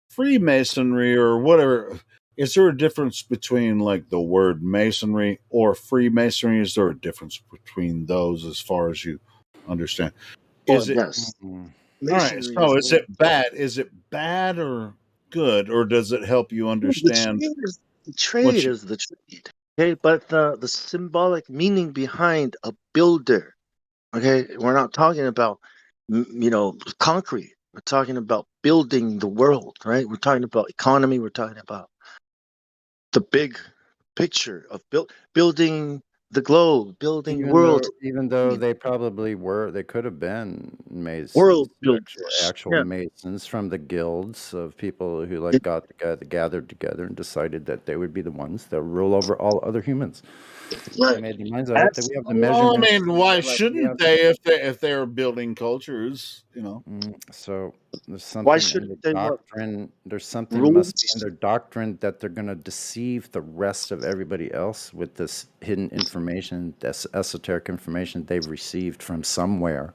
Freemasonry or whatever? Is there a difference between the word masonry or Freemasonry? Is there a difference between those as far as you understand? Is it? Yes. All right. So is it bad? Is it bad or good, or does it help you understand The trade is the trade. Okay, but the symbolic meaning behind a builder. Okay, we're not talking about concrete. We're talking about building the world, right? We're talking about economy. We're talking about the big picture of building the globe, building world. Even though they probably they could have been World masons, builders. actual Yeah. masons from the guilds of people who gathered together and decided that they would be the ones that rule over all other humans. They made their minds up. We have the Well, I measurements. mean, why we shouldn't have- if they're building cultures? So there's Why something in shouldn't the they what? doctrine. There's something must be in Rules? their doctrine that they're going to deceive the rest of everybody else with this hidden information, this esoteric information they've received from somewhere.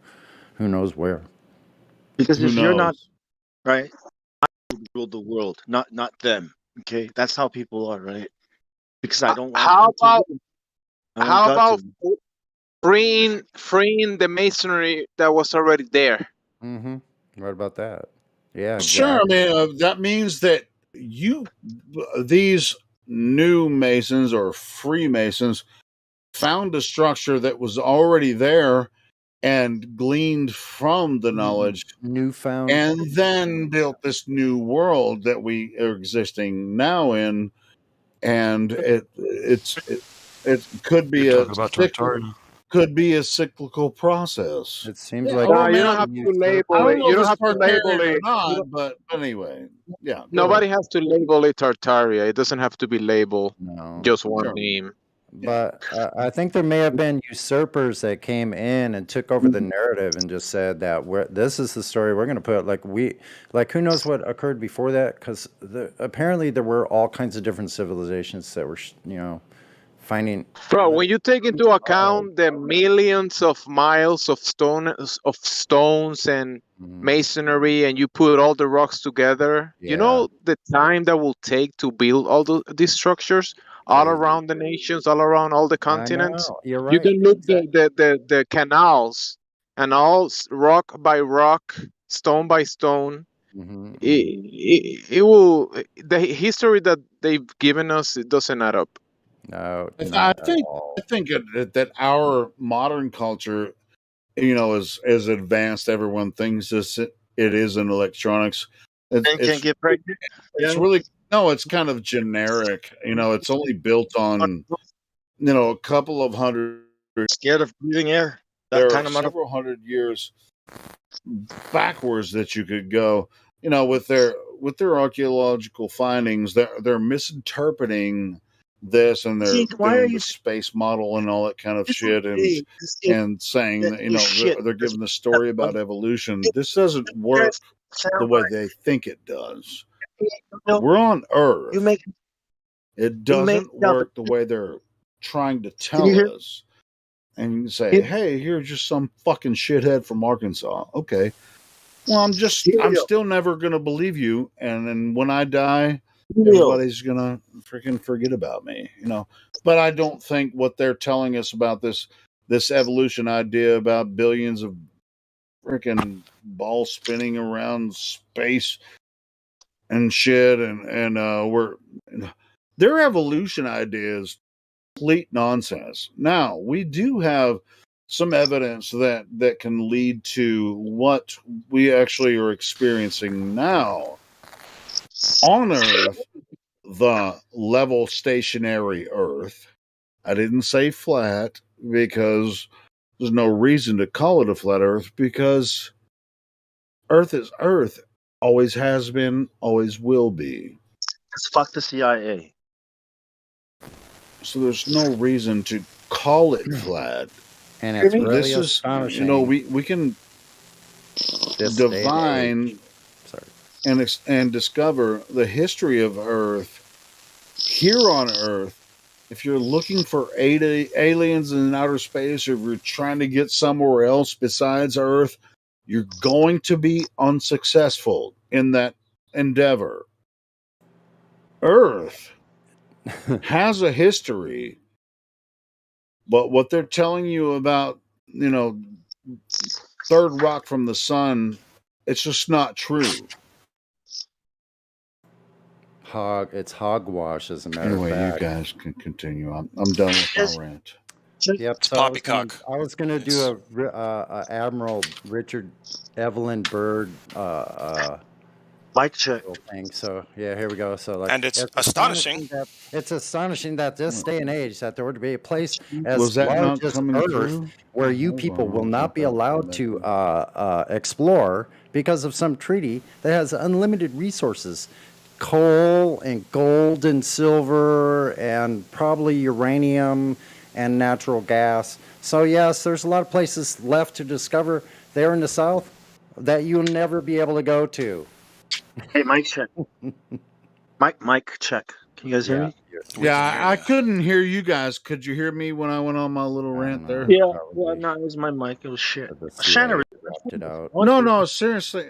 Who knows where? Because Who if you're not knows? right, I rule the world, not them. Okay, that's how people are, right? Because I don't want How them to about rule. I want God to rule. freeing the masonry that was already there? Mm-hmm. What about that? Yeah, Sure. exactly. I mean, that means that these new Masons or Freemasons found a structure that was already there and gleaned from the knowledge Newfound. and then built this new world that we are existing now in. And it could be You're talking about could be a cyclical process. It seems Yeah, like No, well, you man, don't have to label I don't it. know You if don't it's have to label Tartarian or it. not, but anyway, yeah. Nobody has to label it Tartaria. It doesn't have to be labeled just one Sure. name. But I think there may have been usurpers that came in and took over the narrative and just said that this is the story we're going to put. Like who knows what occurred before that? Because apparently there were all kinds of different civilizations that were, finding. Bro, when you take into account the millions of miles of stones and masonry, and you put all the rocks together, you know the time that will take to build all these structures all around the nations, all around all the continents. know. You're You right. can look the canals and all rock by rock, stone by stone. It will the history that they've given us, it doesn't add up. No, I think that our modern culture, is as advanced. Everyone thinks it is in electronics. And can't get pregnant. It's really it's kind of generic. It's only built on a couple of hundred. Scared of breathing air. There That kind are of several hundred years backwards that you could go. With their archaeological findings, they're misinterpreting this, and they're why are doing you the space model and all that kind of This shit, is and saying that shit. they're giving the story about evolution. This doesn't work the way they think it does. We're on Earth. It doesn't work the way they're trying to tell us. And you can say, "Hey, you're just some fucking shithead from Arkansas." Okay. Well, I'm still never gonna believe you, and then when I die, everybody's gonna freaking forget about me, But I don't think what they're telling us about this evolution idea about billions of freaking balls spinning around space and shit, and their evolution ideas complete nonsense. Now we do have some evidence that can lead to what we actually are experiencing now on Earth, the level stationary Earth. I didn't say flat because there's no reason to call it a flat Earth, because Earth is Earth, always has been, always will be. Fuck the CIA. So there's no reason to call it flat. And it's really this is, astonishing. we can This day and divine and discover the history of Earth here on Earth. If you're looking for aliens in outer space, or if you're trying to get somewhere else besides Earth, you're going to be unsuccessful in that endeavor. Earth has a history, but what they're telling you about, third rock from the sun, it's just not true. It's hogwash, as a matter Anyway, of you fact. guys can continue. I'm done with my rant. Yep. It's So poppycock. I was gonna do a Admiral Richard Evelyn Byrd mic check thing. So yeah, here we go. So like, And it's astonishing. It's astonishing that this day and age that there would be a place as Was that large not as coming Earth through? where you Hold people on, will I'll not jump be out, allowed come to back explore because of some treaty that has unlimited resources. Coal and gold and silver and probably uranium and natural gas. So yes, there's a lot of places left to discover there in the south that you'll never be able to go to. Hey, mic check. Mic check. Can you guys hear me? Yeah, I couldn't hear you guys. Could you hear me when I went on my little rant there? Yeah, no, it was my mic. It was shit. Shannon it out. No, seriously.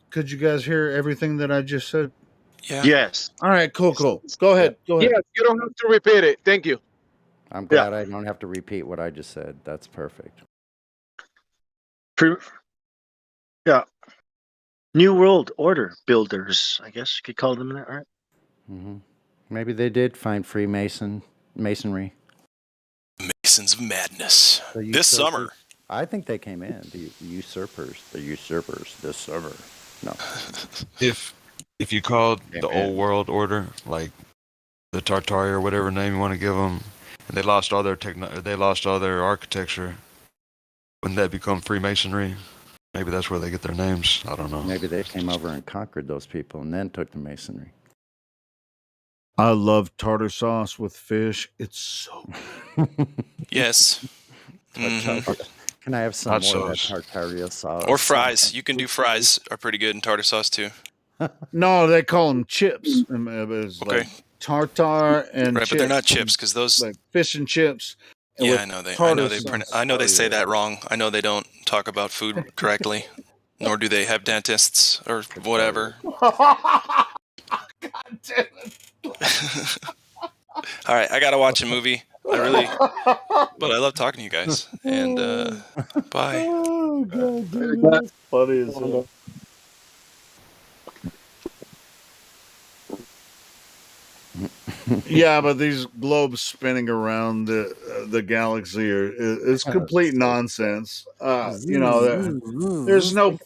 Could you guys hear everything that I just said? Yeah. Yes. All right, cool. Go ahead. Yes, you don't have to repeat it. Thank you. I'm glad I don't have to repeat what I just said. That's perfect. Yeah. New World Order builders, I guess you could call them that, right? Mm-hmm. Maybe they did find masonry. Masons of Madness. This summer. I think they came in. The usurpers this summer. No. If you called the old world order, like the Tartari or whatever name you want to give them, and they lost all their architecture, wouldn't that become Freemasonry? Maybe that's where they get their names. I don't know. Maybe they came over and conquered those people and then took the masonry. I love tartar sauce with fish. It's so good. Yes. Mm-hmm. Can I have some Hot more of that sauce. tartaria sauce? Or fries. You can do fries. Are pretty good in tartar sauce too. No, they call them chips. It's Okay. like tartar and Right, chips. but they're not chips because those. Like fish and chips. Yeah, with I know they. I tartar know they. sauce. I know they say that wrong. I know they don't talk about food correctly, nor do they have dentists or whatever. God damn it. All right, I gotta watch a movie. But I love talking to you guys. And bye. Oh god, dude, that's funny as hell. Yeah, but these globes spinning around the galaxy is complete nonsense. There's no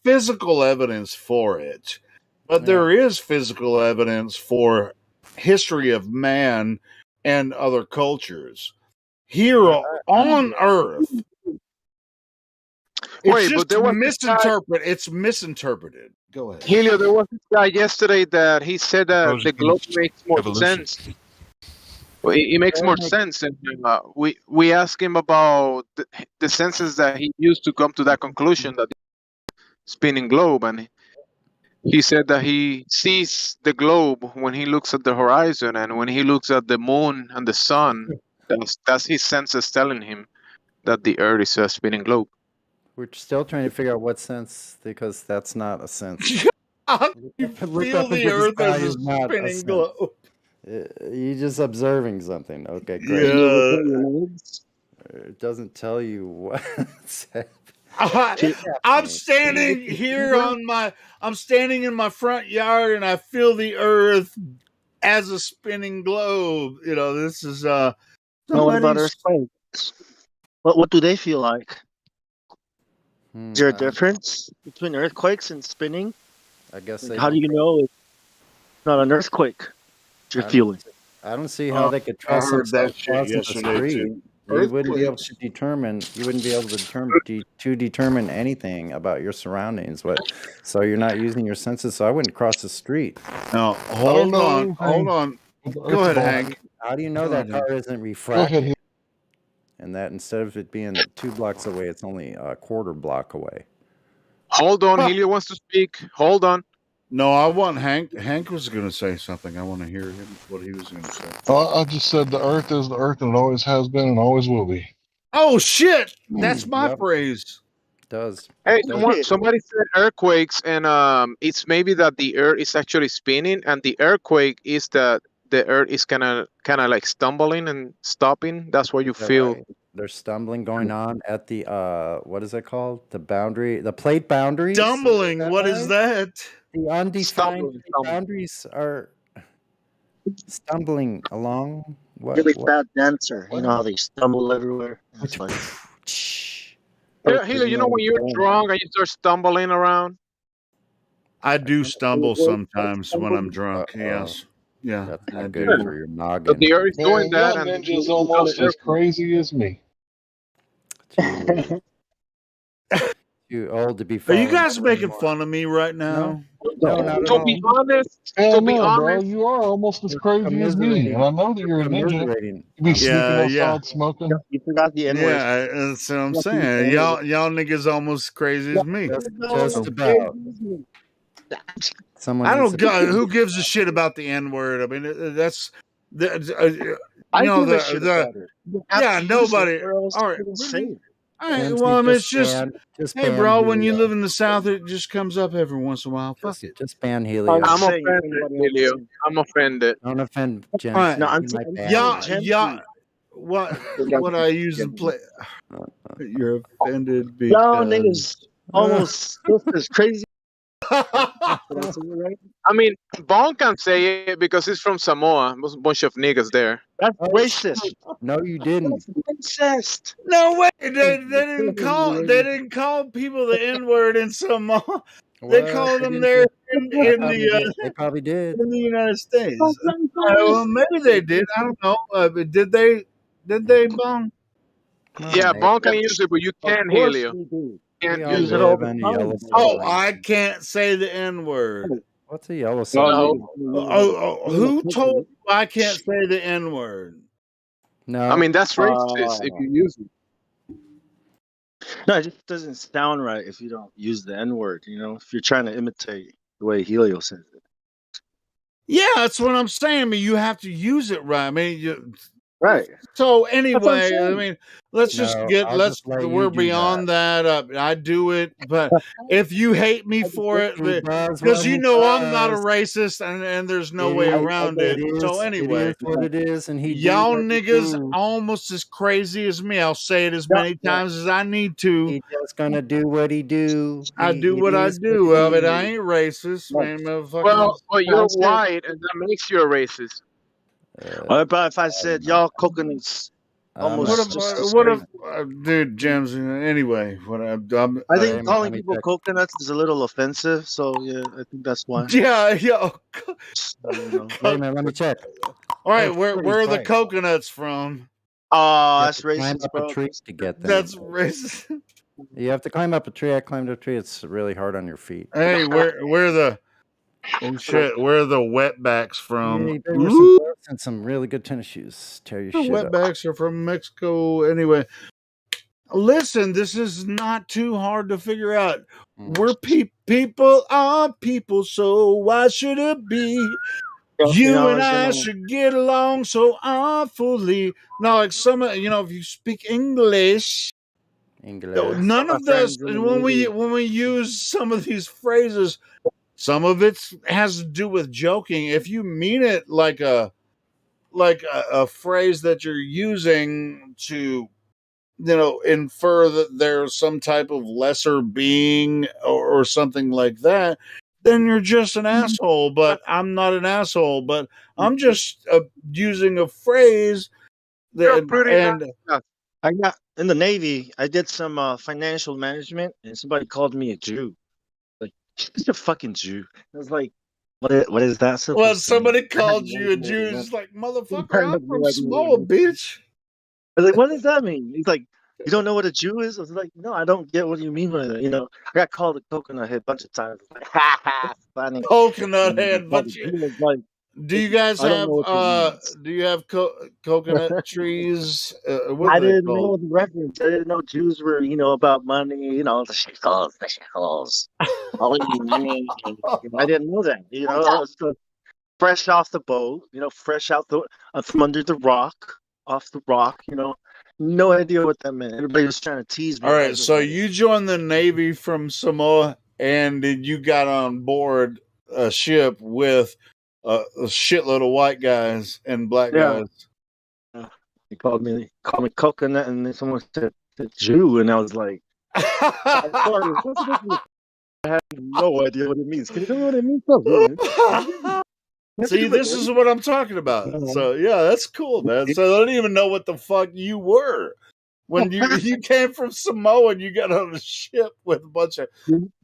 physical evidence for it, but there is physical evidence for history of man and other cultures here on Earth. It's misinterpreted. Go ahead. Helio, there was this guy yesterday that he said that the globe makes more sense. Well, it makes more sense, and we asked him about the senses that he used to come to that conclusion that spinning globe, and he said that he sees the globe when he looks at the horizon, and when he looks at the moon and the sun, that's his senses telling him that the Earth is a spinning globe. We're still trying to figure out what sense, because that's not a sense. You feel the Earth as a spinning globe. You're just observing something. Okay, great. Yeah. It doesn't tell you what. I'm standing here I'm standing in my front yard and I feel the Earth as a spinning globe. This is what about earthquakes? What do they feel like? Is there a difference between earthquakes and spinning? I guess. How do you know it's not an earthquake? You're feeling. I don't see how they could trust that shit across the yesterday street. too. You wouldn't be able to determine. You wouldn't be able to determine anything about your surroundings. So you're not using your senses. So I wouldn't cross the street. No, hold on. Go ahead, Hank. How do you know that car isn't refracted? And that instead of it being 2 blocks away, it's only a quarter block away. Hold on, Helio wants to speak. Hold on. No, I want Hank. Hank was going to say something. I want to hear him what he was going to say. I just said the Earth is the Earth, and it always has been, and always will be. Oh shit! That's my phrase. Does. Hey, somebody said earthquakes, and it's maybe that the Earth is actually spinning, and the earthquake is that the Earth is kind of like stumbling and stopping. That's what you feel. Right. There's stumbling going on at the what is it called? The plate boundaries. Stumbling. What is that? The undefined boundaries are. Stumbling along. Really bad dancer. You know how they stumble everywhere. It's like Helio, you know when you're drunk and you start stumbling around? I do stumble sometimes when I'm drunk. Yes. Yeah. That's I not do. good for your So noggin. the Earth is doing Man, that, y'all and ninjas we call it almost as Earth. crazy as me. Too old to be Are falling. you guys making anymore. fun of me right now? No, not at To all. be honest, Hell to be no, bro. honest, You are almost as We're crazy as me, and I know that you're a ninja. commiserating. You be sneaking Yeah. outside smoking. you forgot the N word. Yeah, that's what I'm saying. Y'all niggas almost crazy as me. Just about. Someone I needs don't to be. who gives a shit about the N word? I mean, that's I you know give a shit the about it. You have yeah, to use it, nobody. or else All right, people say really? it. All right. Dempsey, Well, I mean, it's just just hey, ban bro. When you Helio. live in the South, it just comes up every once in a while. Fuck it. Just ban I'm Helio. I'm saying if offended, anybody Helio. else. I'm offended. Don't offend All Gems. right, No, I'm He might ban y'all, you. y'all. What I use to play? You're offended Y'all because. niggas almost just as crazy. Did I say it right? I mean, Bon can say it because he's from Samoa. There's a bunch of niggas there. That's Oh, racist. no, you didn't. That's racist. No way! They didn't call people the N word in Samoa. They What? called them didn't there say- in They in probably did. the They probably did. in the United States. Well, maybe they did. I don't know. But did they? Did they, Bong? Well, Yeah, maybe. Bon can use it, but you Of can't, course Helio. we do. Can't We all use Use it it. all live the in a time. Oh, Yellowstone. I can't say the N word. What's a Yellowstone? No. Who told you I can't say the N word? No. I mean, that's racist if you use it. No, it just doesn't sound right if you don't use the N word. You know, if you're trying to imitate the way Helio says it. Yeah, that's what I'm saying. I mean, you have to use it right. I mean, Right. so That's what I'm anyway, I saying. mean, let's just No, get I'll just let you we're do that. beyond that. I do it, but if you hate me for it, He does because what you he know I'm not a does. racist, and there's no It way is, around it. So it anyway, is what it is, and he do y'all what he niggas do. almost as crazy as me. I'll say it as Yeah, many yeah. times as I need to. He just gonna do what he do. I do It what I is what do. I it mean, is. I ain't racist, Right. man, motherfucker. Well, you're I said, white, and that makes you a racist. what about if I said y'all coconuts I'm What almost if, just as what if, crazy? dude, James? Anyway, what I think Let calling me people check. coconuts is a little offensive, so yeah, I think that's why. yeah. You know. Raymond, let me check. All right, Oh, where are the 35. coconuts from? Oh, You have that's to climb racist, up a bro. tree to get them. That's racist. You have to climb up a tree. I climbed up a tree. It's really hard on your feet. Hey, where the oh shit? Where are the wetbacks from? Yeah, you better wear some Ooh, gloves and some really good tennis shoes. Tear your the shit up. wetbacks are from Mexico. Anyway, listen, this is not too hard to figure out. We're people are people, so why should it be? You You know, I and was I gonna. should get along so awfully. Now, like if you speak English, English. none My of this. friends in the And Navy. when we use some of these phrases, some of it has to do with joking. If you mean it like a phrase that you're using to infer that there's some type of lesser being or something like that, then you're just an asshole. But I'm not an asshole, but I'm just using a phrase You're that pretty and nice. I got in the Navy. I did some financial management, and somebody called me a Jew. Like, you're a fucking Jew. I was like, what is that well, supposed to mean? somebody I had called no you a idea what Jew. it meant. It's like, I motherfucker, I'm had from no idea what it Samoa, meant. bitch. I was like, what does that mean? He's like, you don't know what a Jew is? I was like, no, I don't get what you mean by that. You know, I got called a coconut head a bunch of times. Like, ha ha, funny. Coconut And I head, called but a Jew. I was like, do you guys I don't have know what that means. coconut trees? What I are they didn't called? know the reference. I didn't know Jews were, about money, the shekels, the shekels. Holy money. I didn't know that. I was fresh off the boat, fresh out from under the rock, off the rock, no idea what that meant. Everybody was trying to tease me. All I right, was just so like, you joined the Navy from Samoa, and you got on board a ship with a shitload of white guys and black yeah. guys. They called me coconut, and then someone said Jew, and I was like, sorry, what's the difference? I have no idea what it means. Can you tell me what it means? See, this is what I'm talking about. So yeah, that's cool, man. So I don't even know what the fuck you were when you came from Samoa and you got on a ship with a bunch of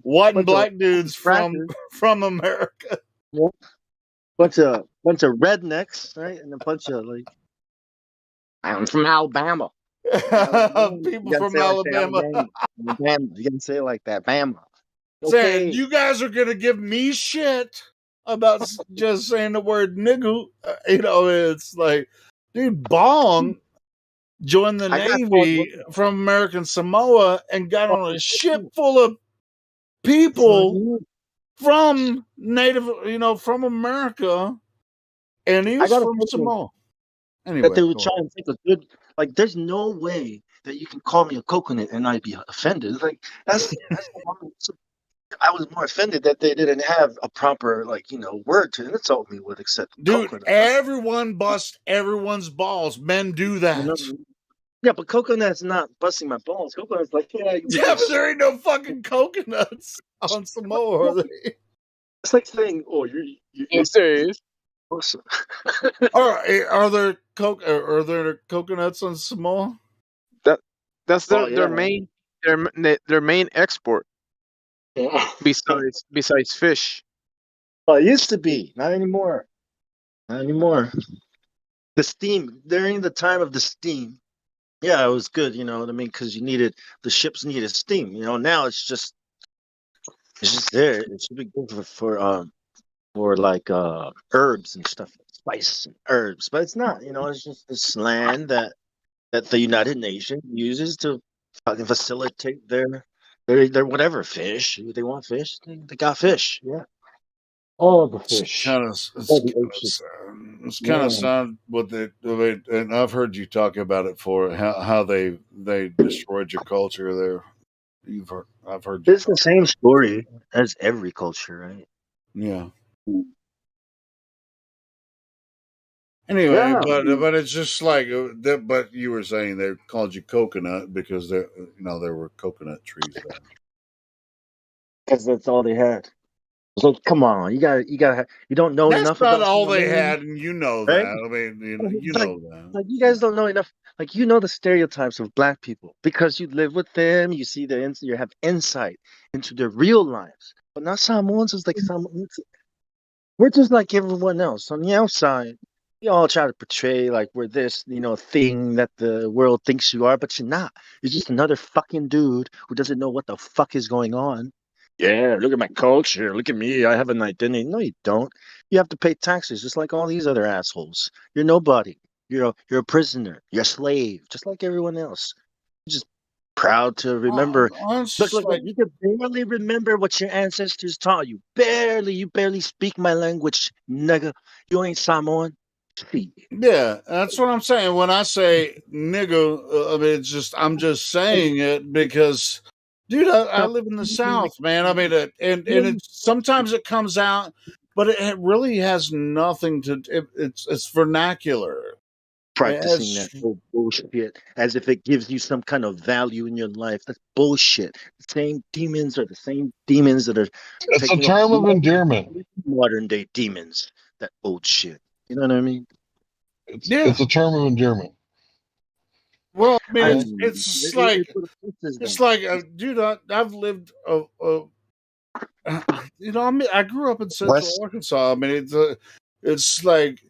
white and black dudes from America. Yeah. Bunch of rednecks, right? And a bunch of like, I'm from Alabama. People from Alabama. Alabama. You gotta say it like that, Bama. Saying you guys are gonna give me shit about just saying the word nigga. It's like, dude, Bong joined the Navy from American Samoa and got on a ship full of people from from America, and he was from Samoa. Anyway, that they would try and think of good. Like, there's no way that you can call me a coconut and I'd be offended. Like, that's I was more offended that they didn't have a proper word to insult me with, except dude, coconut. everyone busts everyone's balls. Men do that. Yeah, but coconut's not busting my balls. Coconut's like, yeah, but there ain't no fucking coconuts on Samoa, are they? It's like saying, "Oh, you're serious." Are there coconuts on Samoa? That's their main export. Yeah. Besides fish. Well, it used to be, not anymore. Not anymore. The steam during the time of the steam, yeah, it was good. You know what I mean? Because the ships needed steam. Now it's just there. It should be good for like herbs and stuff, spice and herbs, but it's not. It's just this land that the United Nations uses to fucking facilitate their whatever fish. They want fish, they got fish. Yeah, all the fish. It's kind of sad what and I've heard you talk about it for how they destroyed your culture there. I've heard you. It's the same story as every culture, right? Yeah. Anyway, but it's just like but you were saying they called you coconut because there were coconut trees there. Because that's all they had. So come on, you don't know enough about. That's not all they had, and you know that. I mean, you know that. Like, you guys don't know enough. Like, the stereotypes of black people because you live with them. You see you have insight into their real lives. But not Samoans. Is like Samoans. We're just like everyone else on the outside. You all try to portray like we're this, thing that the world thinks you are, but you're not. You're just another fucking dude who doesn't know what the fuck is going on. Yeah, look at my culture. Look at me. I have an identity. No, you don't. You have to pay taxes just like all these other assholes. You're nobody. You're a prisoner. You're a slave, just like everyone else. You're just proud to remember. Look, you can barely remember what your ancestors taught you. You barely speak my language, nigga. You ain't Samoan. Yeah, that's what I'm saying. When I say nigga, I mean, I'm just saying it because, dude, I live in the South, man. I mean, and sometimes it comes out, but it really has nothing to. It's vernacular. Practicing that whole bullshit as if it gives you some kind of value in your life. That's bullshit. The same demons are the same demons that are. It's a term of endearment. Modern day demons. That old shit. You know what I mean? It's a term of endearment. Well, I mean, it's like, dude, I've lived, I grew up in Central Arkansas. I mean, it's like,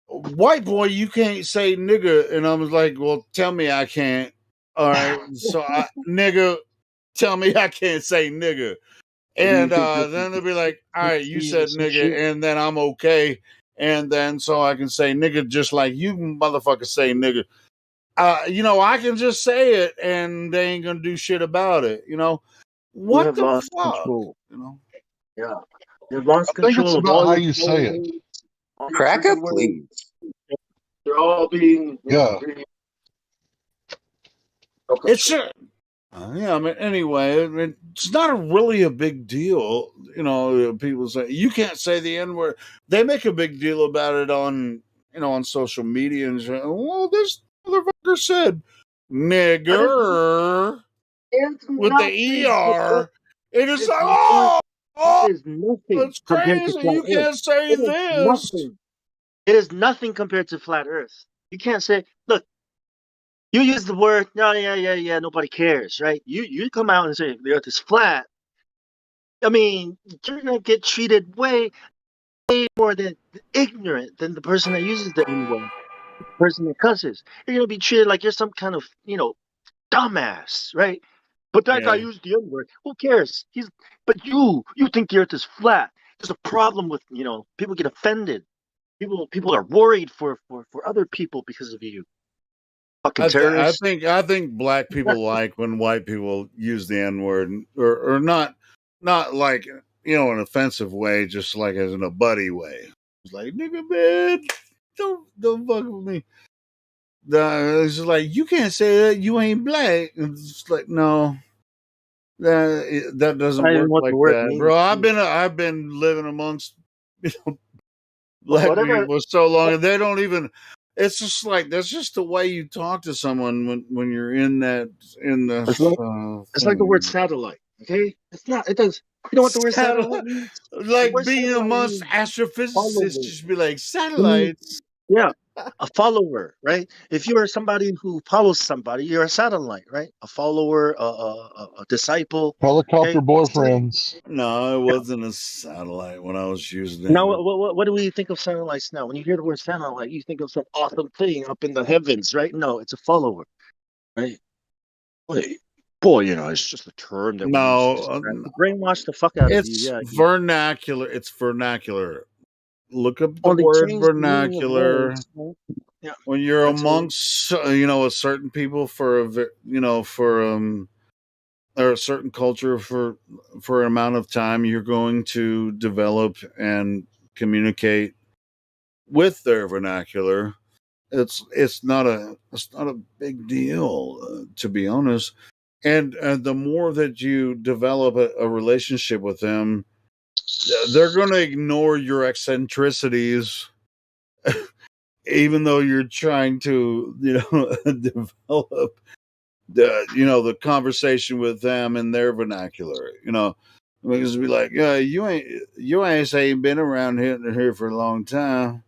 white boy, you can't say nigga, and I was like, well, tell me I can't. All right, so nigga, tell me I can't say nigga, and then they'll be like, all right, you said nigga, and then I'm okay. And then so I can say nigga just like you motherfuckers say nigga. I can just say it and they ain't gonna do shit about it. What the fuck? Control. Yeah, you've lost I think control. it's about how you say it. Cracker, please. They're all being. It's yeah. I mean, anyway, it's not really a big deal. People say you can't say the N word. They make a big deal about it on social media and say, well, this motherfucker said nigger with the ER. It is like, oh, Oh, It is nothing that's compared to crazy. flat You Earth. can't say It is this. nothing. It is nothing compared to flat Earth. You can't say, look, you use the word, no, yeah, nobody cares, right? You come out and say the Earth is flat. I mean, you're gonna get treated way more than ignorant than the person that uses the N word, the person that cusses. You're gonna be treated like you're some kind of, dumbass, right? But that guy Yeah. used the N word. Who cares? But you think the Earth is flat. There's a problem with, people get offended. People are worried for other people because of you. Fucking terrorists. I think black people like when white people use the N word, or not like an offensive way, just like as in a buddy way. It's like, nigga, man, don't fuck with me. It's just like, you can't say that, you ain't black. It's like, no, that doesn't I don't even work know what the like word that, means. bro. I've been living amongst black Whatever. people so long, and they don't even. It's just like, that's just the way you talk to someone when you're in the It's like the word thing. satellite. Okay, it's not. It does. You know what the word satellite Satellite, means? The like word being satellite amongst means astrophysicists, follower. just be like It means, satellites. yeah, a follower, right? If you are somebody who follows somebody, you're a satellite, right? A follower, a disciple. Helicopter Okay. boyfriends. No, it Yeah. wasn't a satellite when I was using Now, it. what do we think of satellites now? When you hear the word satellite, you think of some awesome thing up in the heavens, right? No, it's a follower, right? Boy, it's just a term that we use to No, describe to brainwash the fuck out of you. it's Yeah. vernacular. It's vernacular. Look up the Oh, they word changed the meaning of vernacular words. Right? Yeah. when you're That's all. amongst a certain people for or a certain culture for an amount of time. You're going to develop and communicate with their vernacular. It's not a big deal, to be honest. And the more that you develop a relationship with them, they're going to ignore your eccentricities, even though you're trying to develop the conversation with them in their vernacular. Because be like, yeah, you ain't been around here for a long time.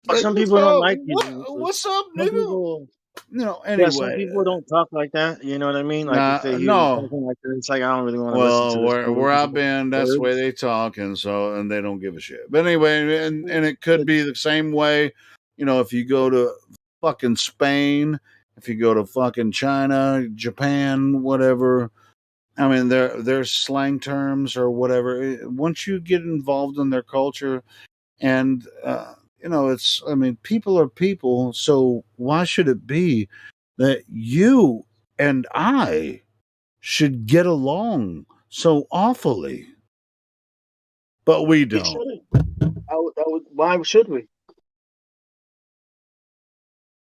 But Like, some what's people don't up? like people. What's up, Some nigga? people, yeah, some Anyway, people don't talk like that. You know what I mean? Like if they hear you no. talking like that, it's like I don't really want to listen to Well, this where I've delusional been, that's the way words. they talk, and they don't give a shit. But anyway, and it could be the same way, if you go to fucking Spain, if you go to fucking China, Japan, whatever. I mean, their slang terms or whatever. Once you get involved in their culture, and it's. I mean, people are people, so why should it be that you and I should get along so awfully, but we We don't. shouldn't. Why should we?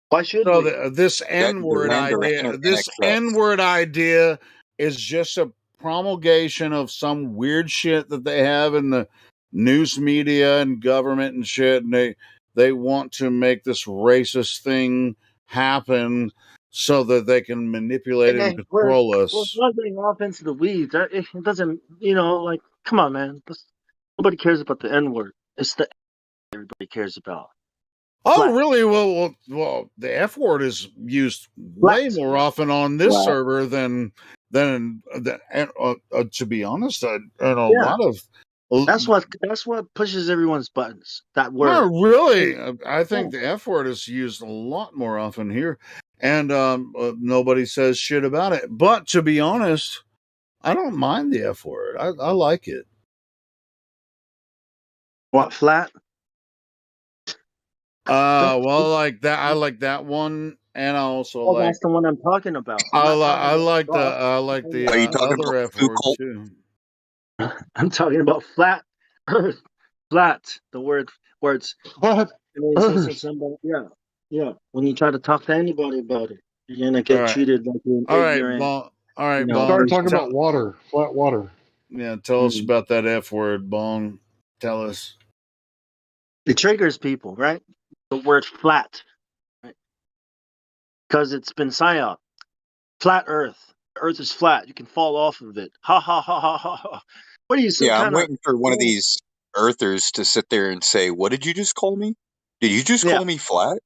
Why should So we? this The, N the word Mandarin idea, this N interconnects word idea is just a promulgation of some weird shit that they have in the news media and government and shit, and they want to make this racist thing happen so that they can manipulate And and then we're control we're us. getting off into the weeds. It doesn't, like, come on, man. Nobody cares about the N word. It's the everybody cares about. Oh, Flat, really? Well, the F word is used way flat, more often on this flat. server than and, to be honest, and a Yeah, lot of. that's what pushes everyone's buttons. That No, word. really, I Yeah. think the F word is used a lot more often here, and nobody says shit about it. But to be honest, I don't mind the F word. I like it. What, flat? Well, like that. I like that one, and I also Well, like. that's the one I'm talking about. I'm not talking I about like the soft. I I'm like talking the Are about you talking other about F Flu word Cult? too. I'm talking about flat earth. Flat. The words. What? And then say somebody, yeah, yeah. When you try to talk to anybody about it, you're gonna All get right, treated like you're an all right, ignorant, Bon. All right, Started Bong. talking racist. about water, flat water. Tell us Mm. about that F word, Bong. Tell us. It triggers people, right? The word flat, right? Because it's been psyop. Flat Earth. The Earth is flat. You can fall off of it. Ha ha ha ha ha ha. What are you, some Yeah, I'm kind of? waiting for one of these Earthers to sit there and say, "What did you just call me? Did you just call me flat?"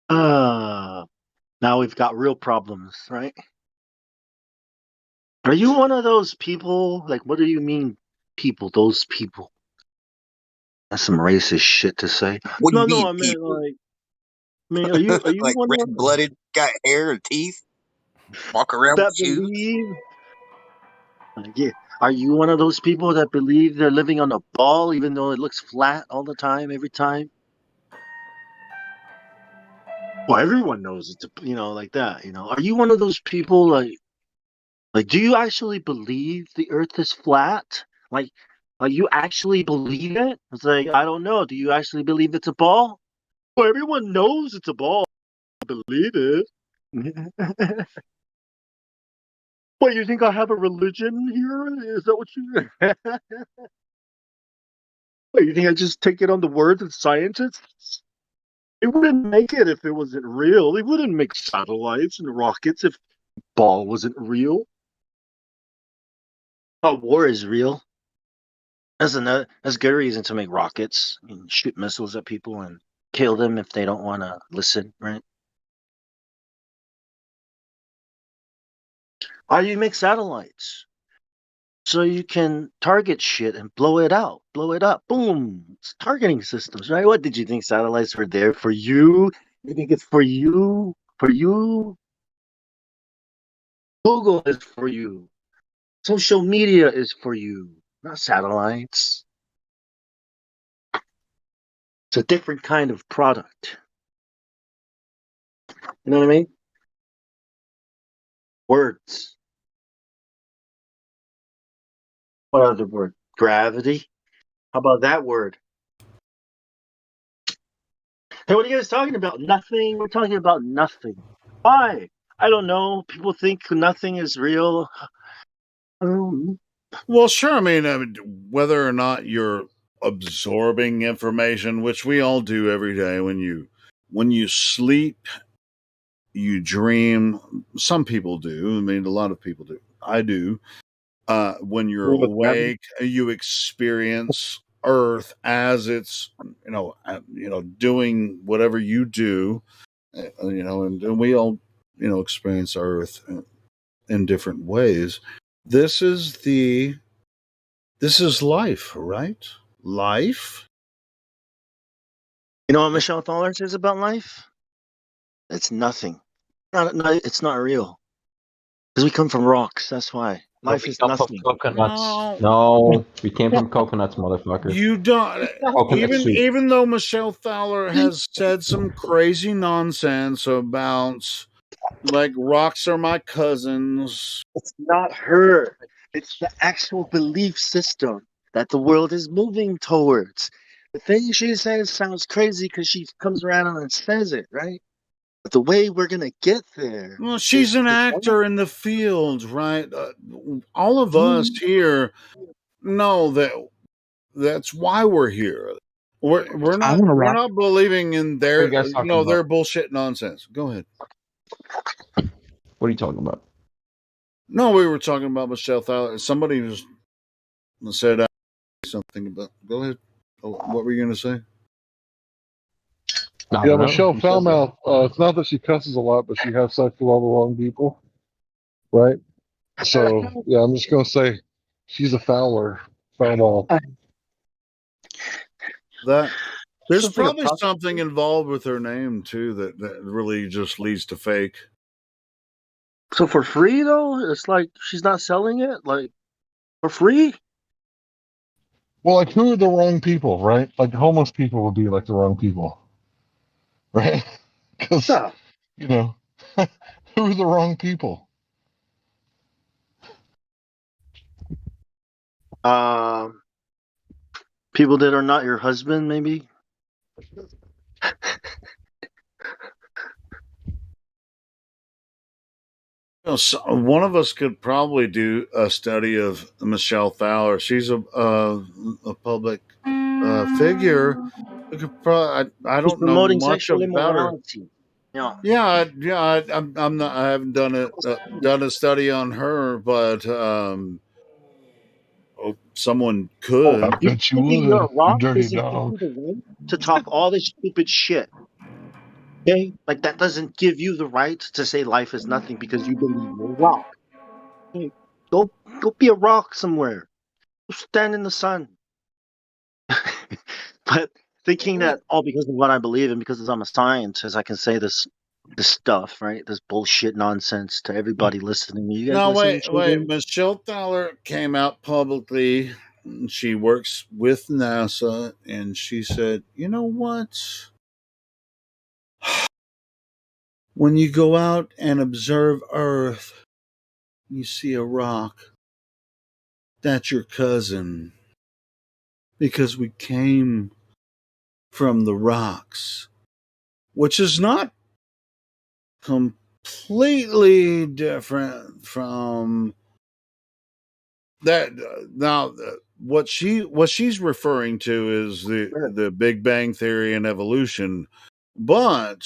Now we've got real problems, right? Are you one of those people? Like, what do you mean, people? Those people? That's some racist shit to say. What do you No, mean, I meant people? like, I mean, are you Like one of red-blooded, got hair and teeth, walk around with that shoes? believe? Yeah. Are you one of those people that believe they're living on a ball, even though it looks flat all the time, every time? Well, everyone knows it's like that. Are you one of those people like, do you actually believe the Earth is flat? Like you actually believe it? It's like, I don't know. Do you actually believe it's a ball? Well, everyone knows it's a ball. I believe it. What, you think I have a religion here? Is that what you? What, you think I just take it on the word of scientists? It wouldn't make it if it wasn't real. It wouldn't make satellites and rockets if ball wasn't real. Oh, war is real. That's a good reason to make rockets and shoot missiles at people and kill them if they don't want to listen, right? Why do you make satellites? So you can target shit and blow it out, blow it up. Boom. It's targeting systems, right? What did you think satellites were there for you? You think it's for you? For you? Google is for you. Social media is for you, not satellites. It's a different kind of product. You know what I mean? Words. What other word? Gravity. How about that word? Hey, what are you guys talking about? Nothing. We're talking about nothing. Why? I don't know. People think nothing is real. Well, sure. I mean, whether or not you're absorbing information, which we all do every day, when you sleep, you dream. Some people do. I mean, a lot of people do. I do. When you're awake, you experience Earth as it's doing whatever you do, and we all experience Earth in different ways. This is life, right? Life. You know what Michelle Thaler says about life? It's nothing. It's not real. Because we come from rocks. That's why. Life is nothing. No. No, we came from coconuts, motherfucker. You don't. Coconut soup. Even though Michelle Thaler has said some crazy nonsense about like rocks are my cousins. It's not her. It's the actual belief system that the world is moving towards. The thing she says sounds crazy because she comes around and says it, right? But the way we're gonna get there. Well, she's an actor in the field, right? All of us here know that's why we're here. We're not believing in their their bullshit nonsense. Go ahead. What are you talking about? No, we were talking about Michelle Thaler. Somebody just said something about. Go ahead. What were you going to say? Yeah, Michelle Foulmouth. It's not that she cusses a lot, but she has sex with all the wrong people, right? So yeah, I'm just going to say she's a fouler. Foul. That there's probably something involved with her name too that really just leads to fake. So for free though, it's like she's not selling it, like for free. Well, like who are the wrong people, right? Like homeless people would be like the wrong people, right? Because who are the wrong people? People that are not your husband, maybe. So one of us could probably do a study of Michelle Thaler. She's a public figure. We could I don't know much about her. Yeah, I'm not. I haven't done a study on her, but someone could. I You bet you thinking you're would, a you rock dirty doesn't give dog. you the right to talk all this stupid shit. Okay? Like that doesn't give you the right to say life is nothing because you believe you're a rock. Hey, go be a rock somewhere. Go stand in the sun. But thinking that because of what I believe and because I'm a scientist, I can say this stuff, right? This bullshit nonsense to everybody listening. You guys No, listening, wait. children? Michelle Thaler came out publicly. She works with NASA, and she said, "You know what? When you go out and observe Earth, you see a rock. That's your cousin, because we came from the rocks, which is not completely different from that. Now, what she's referring to is the Big Bang Theory and evolution, but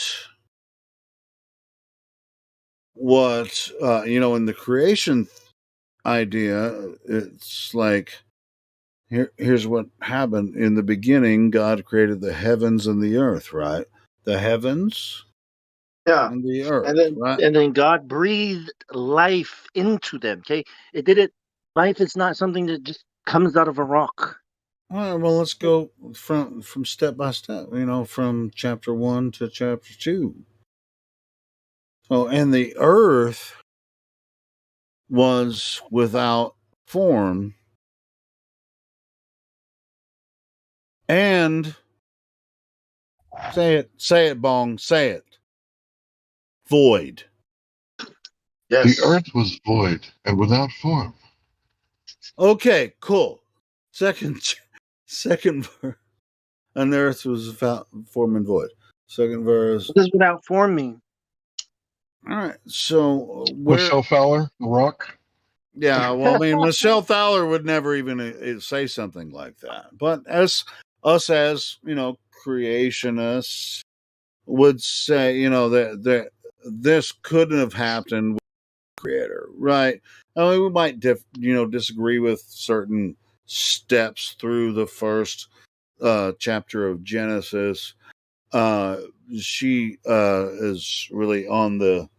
what in the creation idea, it's like here's what happened in the beginning. God created the heavens and the earth, right? The heavens Yeah. and the earth, right? And then God breathed life into them. Okay, it did it. Life is not something that just comes out of a rock. All right, well, let's go from step by step. From chapter 1 to chapter 2. Oh, and the earth was without form and say it, Bong, say it. Void. Yes. The earth was void and without form. Okay, cool. Second verse. And the earth was without form and void. Second verse. What does without form mean? All right, so Michelle Fowler, the rock. Yeah, well, I mean, Michelle Thaler would never even say something like that. But as creationists would say, that this couldn't have happened with the creator, right? I mean, we might disagree with certain steps through the first chapter of Genesis. She is really on the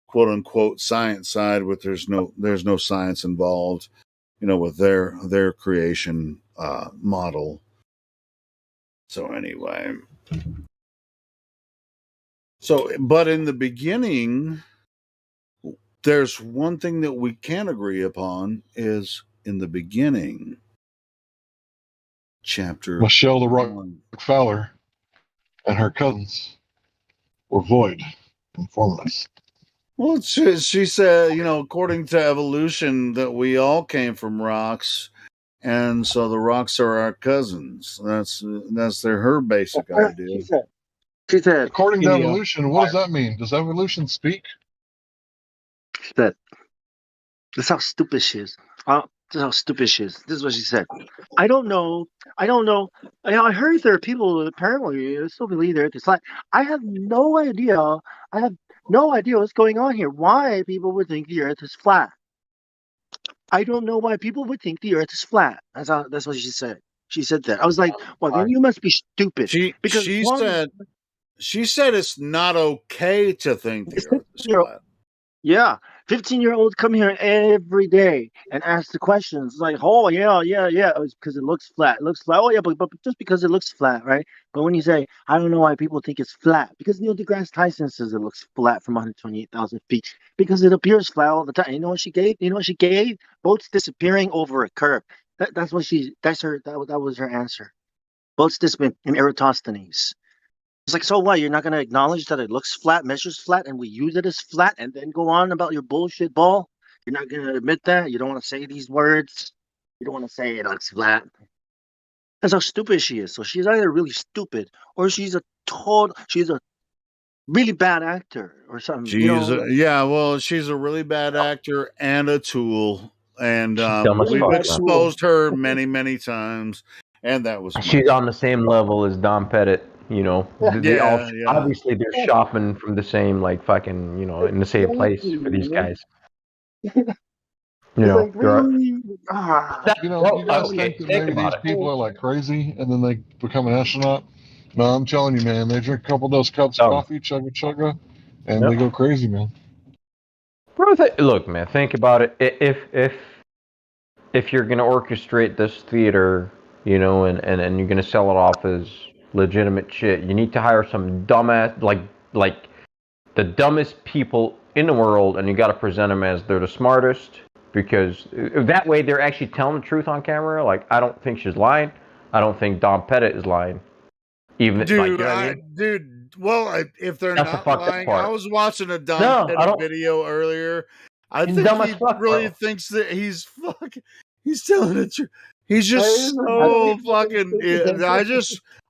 quote unquote science side, but there's no science involved, with their creation model. So anyway, but in the beginning, there's one thing that we can agree upon is in the beginning, chapter Michelle the Rock 1. Fowler and her cousins were void and formless. Well, she said, according to evolution, that we all came from rocks, and so the rocks are our cousins. That's her basic idea. She said, according to evolution, what does that mean? Does evolution speak? She said, this is how stupid she is. This is how stupid she is. This is what she said. I don't know. I heard there are people that apparently still believe the earth is flat. I have no idea. I have no idea what's going on here. Why people would think the earth is flat. I don't know why people would think the earth is flat. That's what she said. She said that. I was like, well, then you must be stupid. She said it's not okay to think the earth is flat. Yeah, 15-year-olds come here every day and ask the questions like, oh yeah. It's because it looks flat. It looks flat. Oh yeah, but just because it looks flat, right? But when you say, I don't know why people think it's flat, because Neil deGrasse Tyson says it looks flat from 128,000 feet because it appears flat all the time. You know what she gave? Boats disappearing over a curve. That was her answer. Boats disappearing in Eratosthenes. It's like, so what? You're not going to acknowledge that it looks flat, measures flat, and we use it as flat, and then go on about your bullshit ball? You're not going to admit that? You don't want to say these words? You don't want to say it looks flat? That's how stupid she is. So she's either really stupid, or she's a really bad actor, or something. She's she's a really bad actor and a tool, and we've exposed her many times, and that was she's on the same level as Dom Pettit. You know, Yeah, yeah. obviously they're shopping from the same like fucking in the same place for these guys. You know, really? You guys think that maybe these people are like crazy and then they become an astronaut? No, I'm telling you, man, they drink a couple of those cups of coffee, chugga chugga, and they go crazy, man. Bro, look, man, think about it. If you're gonna orchestrate this theater, and you're gonna sell it off as legitimate shit, you need to hire some dumbass, like the dumbest people in the world, and you got to present them as they're the smartest, because that way they're actually telling the truth on camera. Like, I don't think she's lying. I don't think Don Pettit is lying. Even Dude, like, you know what I mean? Well, if they're That's the not fucked up lying, part. I was watching a Don No, I Pettit don't. video earlier. I He's think dumb he as fuck, really bro. thinks that he's telling the truth. He's just so fucking.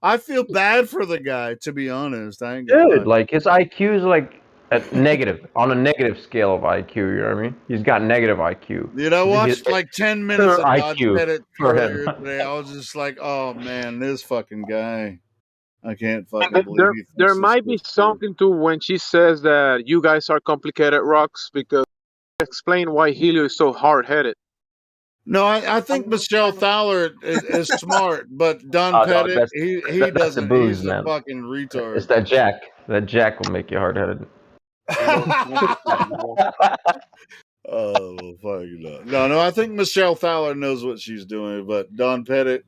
I feel bad for the guy, to be honest. I ain't gonna lie. Dude, like his IQ is like at negative on a negative scale of IQ. You know what I mean? He's got negative IQ. Dude, I watched like 10 minutes of Don IQ Pettit for earlier him. today. I was just like, oh man, this fucking guy. I can't fucking believe he thinks There this might be shit's true. something to when she says that you guys are complicated rocks, because explain why Helio is so hard headed. No, I think Michelle Thaler is smart, but Don Pettit, that's he the doesn't. booze, He's a man. fucking retard. It's that Jack. That Jack will make you hard headed. Oh, fucking no. I think Michelle Thaler knows what she's doing, but Don Pettit,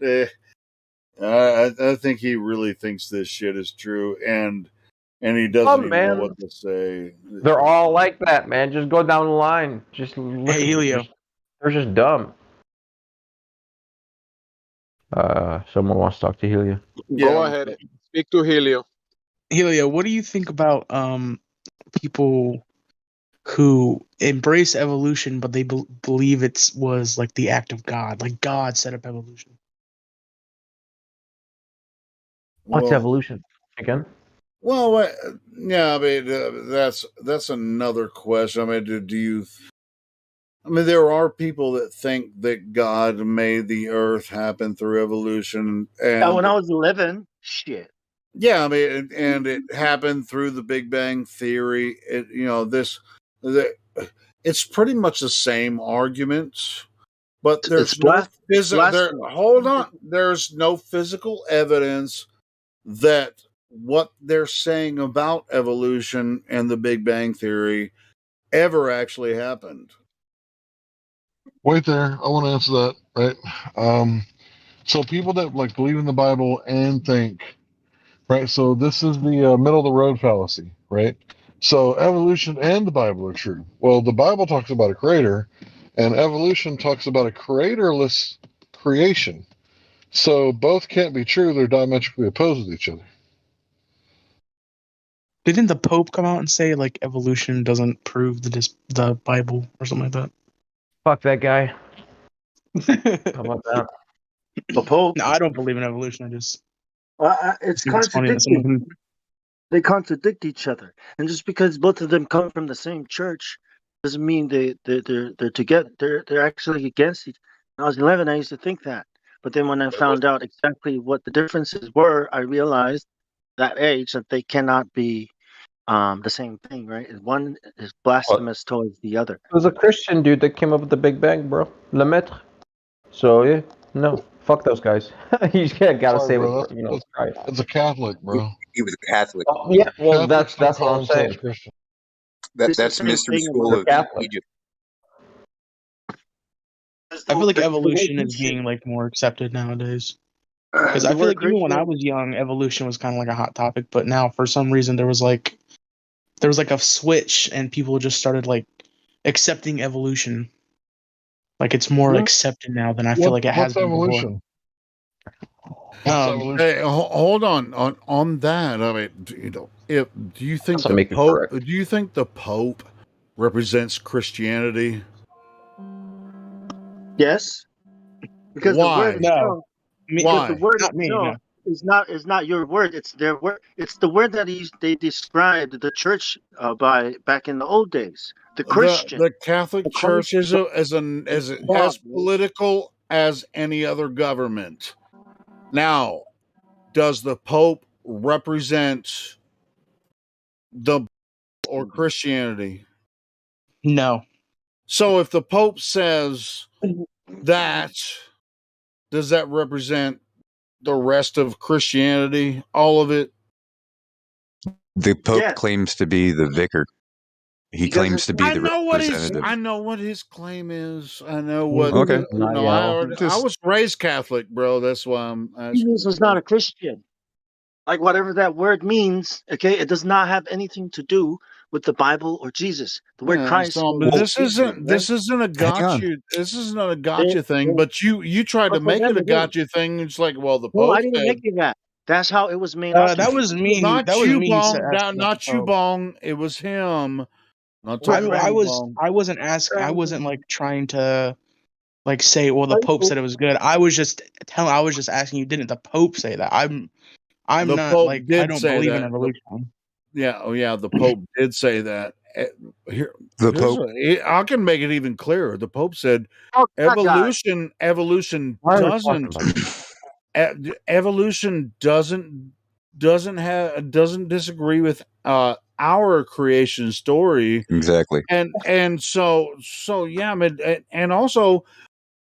I think he really thinks this shit is true, and he doesn't even know what to say. They're all like that, man. Just go down the line. Just look Hey, Helio. They're just dumb. Someone wants to talk to Helio. Go ahead. Speak to Helio. Helio, what do you think about people who embrace evolution, but they believe it was like the act of God, like God set up evolution? What's evolution again? Well, yeah, I mean that's another question. I mean, do you? I mean, there are people that think that God made the Earth happen through evolution, and when I was 11, shit. yeah, I mean, and it happened through the Big Bang Theory. It's pretty much the same argument, but there's no physical. Hold on, there's no physical evidence that what they're saying about evolution and the Big Bang Theory ever actually happened. Wait there. I want to answer that, right? So people that like believe in the Bible and think, right? So this is the middle of the road fallacy, right? So evolution and the Bible are true. Well, the Bible talks about a creator, and evolution talks about a creatorless creation. So both can't be true. They're diametrically opposed with each other. Didn't the Pope come out and say like evolution doesn't prove the Bible or something like that? Fuck that guy. How about that? The Pope? No, I don't believe in evolution. I just it's think it's funny that someone contradicting. can- They contradict each other, and just because both of them come from the same church doesn't mean they're together. They're actually against each. When I was 11, I used to think that, but then when I found out exactly what the differences were, I realized that age that they cannot be the same thing, right? One is blasphemous towards the other. It was a Christian dude that came up with the Big Bang, bro. Lemaitre. So yeah, no, fuck those guys. You just gotta say bro, what right. That's a Catholic, bro. He was a Catholic. Oh, yeah, well, Catholics don't that's what call I'm themselves saying. Christian. That's Mystery School of Egypt. I feel like evolution is being like more accepted nowadays. Because I feel like even when I was young, evolution was kind of like a hot topic, but now for some reason there was like a switch and people just started like accepting evolution. Like it's more accepted now than I feel like it has been evolution? before. Hey, hold on that. I mean, do you think That's the Pope? Do you think the Pope represents Christianity? Yes, because Why? the word itself, Why? the word Not me, itself is not your word. It's their word. It's the word that they described the church by back in the old days. The Christian, the Catholic Church is as political as any other government. Now, does the Pope represent the or Christianity? No. So if the Pope says that, does that represent the rest of Christianity? All of it? The Pope claims to be the vicar. He claims to be the representative. I know what his claim is. I know what. Okay. I was raised Catholic, bro. That's why I'm asking. Jesus was not a Christian. Like whatever that word means, okay, it does not have anything to do with the Bible or Jesus. The word Christ. But this isn't a gotcha. This isn't a gotcha thing. But you tried to make it a gotcha thing. It's like, well, the No, Pope I didn't said. make it that. That's how it was made up. Not you, Bong. Not you, Bong. It was him. I wasn't asking. I wasn't like trying to like say, well, the Pope said it was good. I was just asking you, didn't the Pope say that? I'm The not Pope like did I don't say believe that. in evolution. Yeah, the Pope did say that. The Pope. I can make it even clearer. The Pope said, evolution doesn't disagree with our creation story. Exactly. And so yeah, and also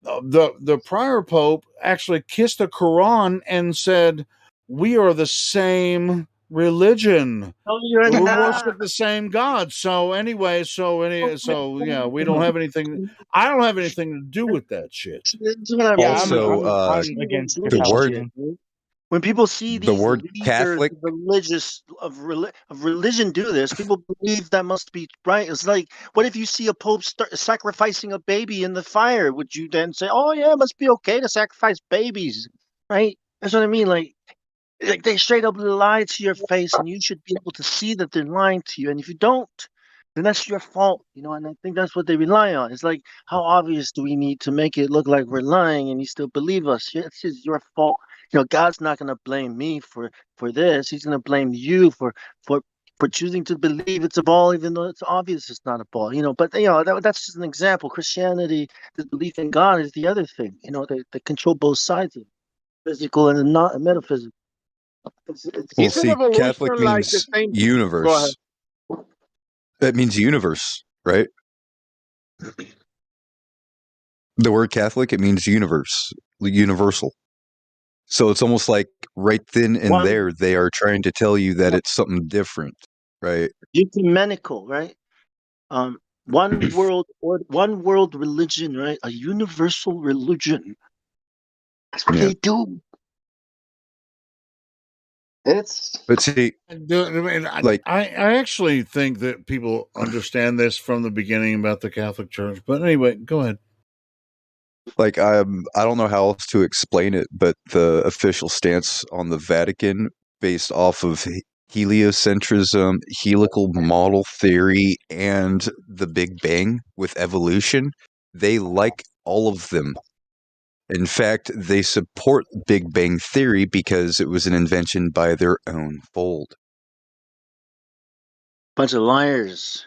the prior Pope actually kissed the Quran and said, we are the same religion. We worship the same God. So anyway, yeah, we don't have anything. I don't have anything to do with that shit. Also, I'm against the word. When people see The these word leaders Catholic. of religion do this, people believe that must be right. It's like, what if you see a pope start sacrificing a baby in the fire? Would you then say, "Oh yeah, it must be okay to sacrifice babies"? Right? That's what I mean. Like they straight up lie to your face, and you should be able to see that they're lying to you. And if you don't, then that's your fault, and I think that's what they rely on. It's like, how obvious do we need to make it look like we're lying and you still believe us? It's just your fault. God's not going to blame me for this. He's going to blame you for choosing to believe it's a ball, even though it's obvious it's not a ball. But that's just an example. Christianity, the belief in God, is the other thing. They control both sides of it, physical and not metaphysical. Well, see, Catholic means universe. That means universe, right? The word Catholic, it means universe, universal. So it's almost like right then and there, they are trying to tell you that it's something different, right? Ecumenical, right? One world religion, right? A universal religion. That's what they do. But see, I actually think that people understand this from the beginning about the Catholic Church. But anyway, go ahead. Like I don't know how else to explain it, but the official stance on the Vatican, based off of heliocentrism, helical model theory, and the Big Bang with evolution, they like all of them. In fact, they support Big Bang theory because it was an invention by their own fold. Bunch of liars.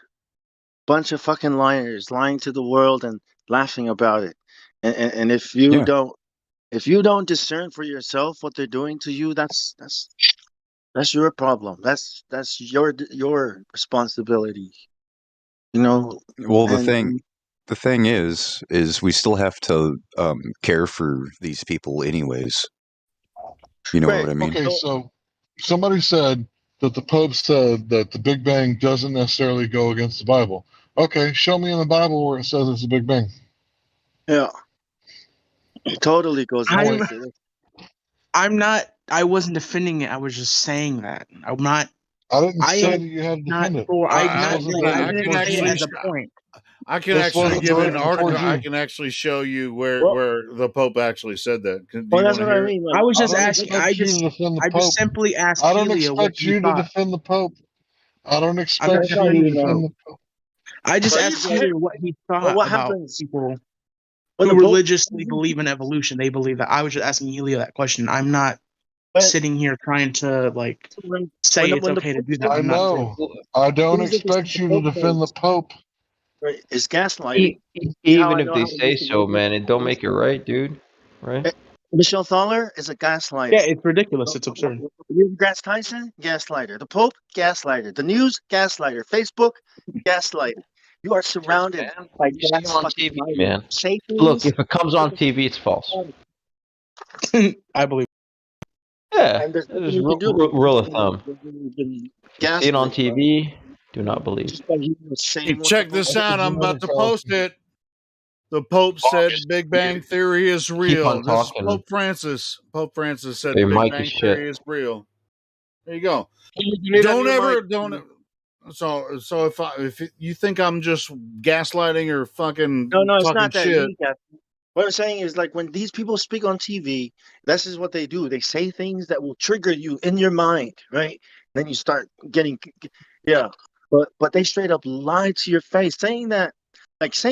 Bunch of fucking liars, lying to the world and laughing about it. And if you don't discern for yourself what they're doing to you, that's your problem. That's your responsibility. Well, the thing is we still have to care for these people anyways. You know what I mean? Okay, so somebody said that the Pope said that the Big Bang doesn't necessarily go against the Bible. Okay, show me in the Bible where it says it's a Big Bang. Yeah. It totally goes against it. I wasn't defending it. I was just saying that. I'm not. I didn't say that you had to defend it. I can actually give an article. I can actually show you where the Pope actually said that. That's what I mean. I was just asking. I just simply asked. I don't expect you to defend the Pope. I don't expect you to defend the Pope. I just asked Peter what he thought about people when who religiously believe in evolution. They believe that. I was just asking Helio that question. I'm not sitting here trying to say it's okay to do that. I know. I don't expect you to defend the Pope. Right. It's gaslighting. Even if they say so, man, it don't make it right, dude. Right? Michelle Thaler is a gaslighter. Yeah, it's ridiculous. It's absurd. Neil deGrasse Tyson, gaslighter. The Pope, gaslighter. The news, gaslighter. Facebook, gaslighter. You are surrounded by You see him on fucking TV, man. say Look, things. if it comes on TV, it's false. I believe. Yeah, And there's that nothing is you can do. rule of thumb. Been You see it on gaslit, bro. TV, do not believe. Just by hearing the Hey, same check this out. I'm about to post it. The Pope said Big Bang Theory is Keep real. on This is talking. Pope Francis. Pope Francis said Hey, Big Mike Bang is shit. Theory is real. There you go. You Don't ever, So if you think I'm just gaslighting or fucking No, it's talking not that shit, you got. What I'm saying is, like, when these people speak on TV, this is what they do. They say things that will trigger you in your mind, right? Then you start getting, yeah. But they straight up lie to your face, saying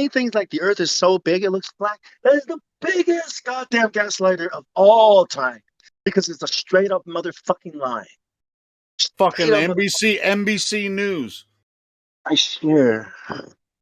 things like the Earth is so big it looks flat. That is the biggest goddamn gaslighter of all time, because it's a straight up motherfucking lie. fucking Straight up, NBC News. I swear.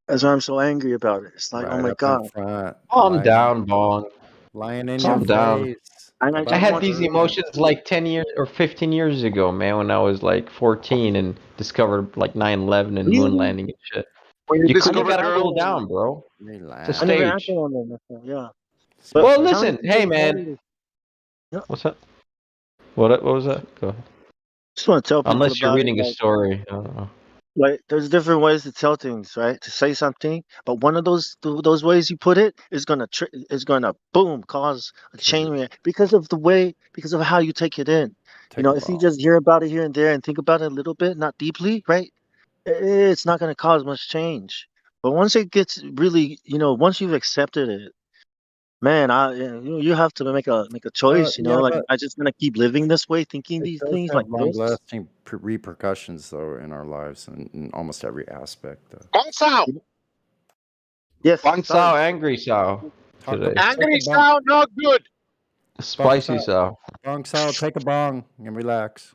That's why I'm so angry about it. It's like, Right oh my up god. in front. Calm lying- down, Bong. Lying in Calm your down. face. And I about I had the these Earth. emotions like 10 years or 15 years ago, man, when I was like 14 and discovered like 9/11 and moon landing and shit. When you You discover gotta girls, cool down, bro. Relax. It's a I never stage. acted on that before, yeah. Well, But listen, telling hey, people man. about it- What's that? What was that? Go ahead. Just want to tell people Unless you're about reading it. a story. I don't know. Like, there's different ways to tell things, right? To say something, but one of those ways you put it is gonna boom cause a chain reaction because of how you take it in. Take a If you ball. just hear about it here and there and think about it a little bit, not deeply, right? It's not gonna cause much change. But once it gets really, once you've accepted it, man, you have to make a choice. Yeah, Like, but I just gonna keep living this way, thinking it these does things have like this. long-lasting repercussions, though, in our lives in almost every aspect. Bong Sao, Yes, Bang sorry. Sao, angry Sao today. angry sound, not good. Spicy Sao. Bong Sao, take a bong and relax.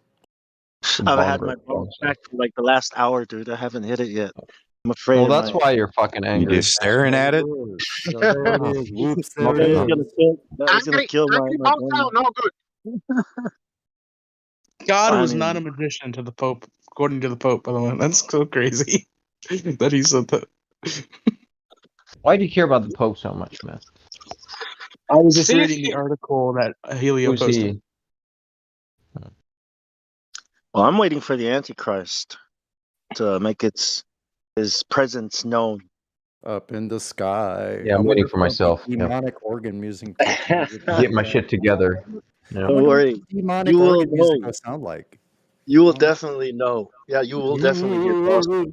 I've had my bong back for like the last hour, dude. I haven't hit it yet. I'm afraid. Well, that's why you're fucking You angry. just staring at it. So there it is. Whoops, there Smoke it it is. up. That was gonna kill my Angry Bong Sao, brain. not good. God I was mean- not a magician to the Pope, according to the Pope, by the way. That's so crazy that he said that. Why do you care about the Pope so much, man? I was just See, reading the article that Helio Who's posted. he? Well, I'm waiting for the Antichrist to make his presence known. Up in the sky. Yeah, I'm I waiting wonder for if myself. there'll be Yeah. demonic organ music. Get my shit together. Yeah. Don't worry. Demonic You will organ music know. will sound like. You will definitely know. Yeah, you will definitely hear gospel.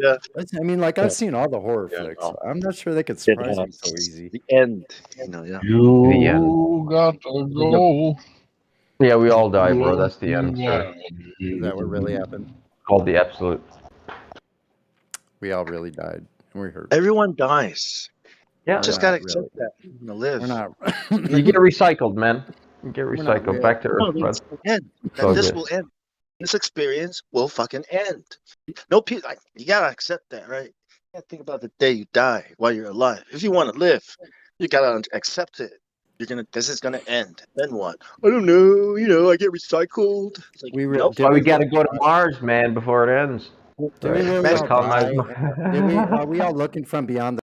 Yeah. I mean, like, I've seen all the horror flicks. no. I'm not sure they could surprise me so easy. The end. Yeah. The end. You got to go. Yeah, we all die, bro. That's the end, sir. Is that what really happened? Called the absolute. We all really died. And we hurt. Everyone dies. Yeah. Just gotta accept that. You're gonna live. We're not. You get recycled, man. You get We're not recycled real. back to No, Earth, bud. this will end. It's all This good. will end. This experience will fucking end. No, you gotta accept that, right? You gotta think about the day you die while you're alive. If you want to live, you gotta accept it. This is gonna end. Then what? I don't know. I get recycled. It's like, nope. That's why we gotta go to Mars, man, before it ends. Did we really Let's all colonize die? Are we all looking from beyond the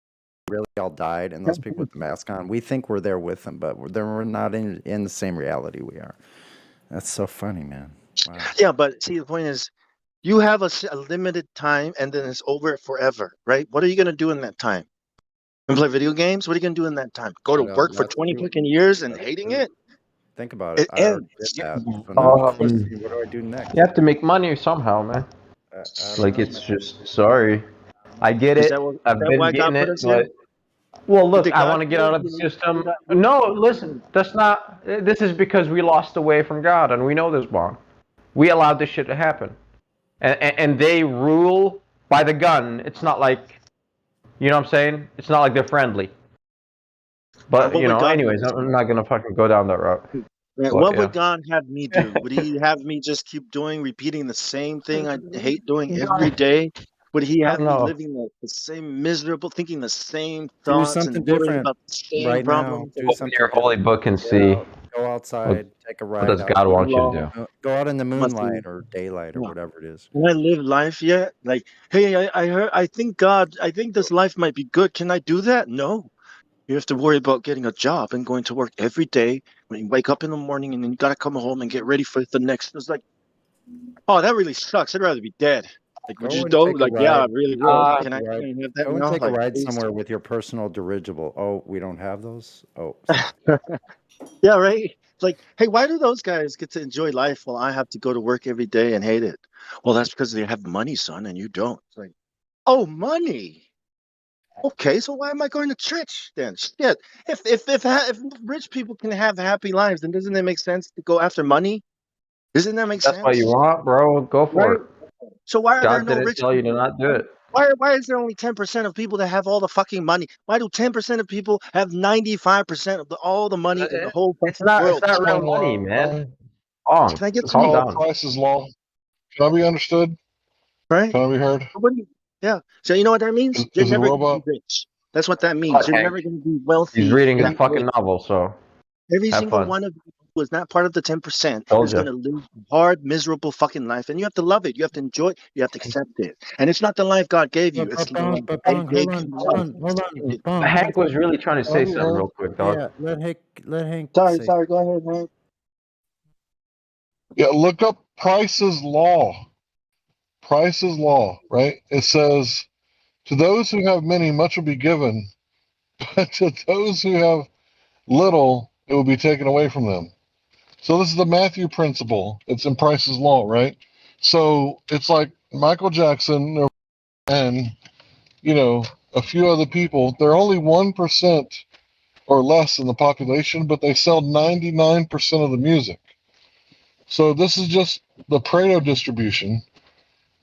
really all died and those people with the mask on? We think we're there with them, but we're not in the same reality we are. That's so funny, man. Wow. Yeah, but see, the point is, you have a limited time, and then it's over forever, right? What are you gonna do in that time? And play video games? What are you gonna do in that time? Go to work for 20 fucking years and hating it? Think about it. It I already ends. did that. So now, what do I do next? You have to make money somehow, man. Like, it's just, sorry. I get Is it. that what- I've is that been why God getting put it, us here? but... Well, look, Did I God want to get put out us of the here? system. No, listen, that's not... This is because we lost the way from God, and we know this, Bong. We allowed this shit to happen. And they rule by the gun. It's not like... You know what I'm saying? It's not like they're friendly. But, What you would know, God anyways, do? I'm not going to fucking go down that route. Right, But, what yeah. would God have me do? Would he have me just keep repeating the same thing I hate doing every day? Would he have me No. living the same miserable, thinking the same Do thoughts something and worrying different about the same right now. problems? Do Open something your holy book and see. Go outside, take a What ride does out. God want you to do? Go out in the Must be. moonlight or daylight or Yeah. whatever it is. Can I live life yet? Like, hey, I think this life might be good. Can I do that? No. You have to worry about getting a job and going to work every day. When you wake up in the morning and then you gotta come home and get ready for the next. It's like, oh, that really sucks. I'd rather be dead. Like, would Go you and do? take a Like, yeah, I ride. really Go and would. take a ride. Can I have that Go and now? take a Like, ride please. somewhere with your personal dirigible. Oh, we don't have those. Oh, sorry. Yeah, right. It's like, hey, why do those guys get to enjoy life while I have to go to work every day and hate it? Well, that's because they have money, son, and you don't. It's like, oh, money. Okay, so why am I going to church then? Shit. If rich people can have happy lives, then doesn't it make sense to go after money? Doesn't that make That's what you sense? want, bro. Go for Right. it. So why are there God no didn't rich tell you to people? not do it. Why is there only 10% of people that have all the fucking money? Why do 10% of people have 95% of all the money in the whole It's fucking not. It's world? not real money, man. Ong, Can I get It's some? calm called down. Price's Law. Can I be understood? Right? Can I be heard? Yeah. So you know what that means? You're Is it a never going to be robot? rich. That's what that means. Fuck, You're Hank. never going to be He's wealthy reading and his be fucking rich. novel, so Every have single fun. one of you who is not part of the 10% Told is going you. to live a hard, miserable fucking life. And you have to love it. You have to enjoy it. You have to accept it. And it's not the life God gave you. It's the life But they Bong, gave hold on, you. hold on, Bong. Hank was really trying to Can I say be something heard? real quick, dog. Yeah, let Hank Sorry, say. go ahead, man. Yeah, look up Price's Law. Price's Law, right? It says, to those who have many, much will be given, but to those who have little, it will be taken away from them. So this is the Matthew principle. It's in Price's Law, right? So it's like Michael Jackson and, a few other people. They're only 1% or less in the population, but they sell 99% of the music. So this is just the Pareto distribution.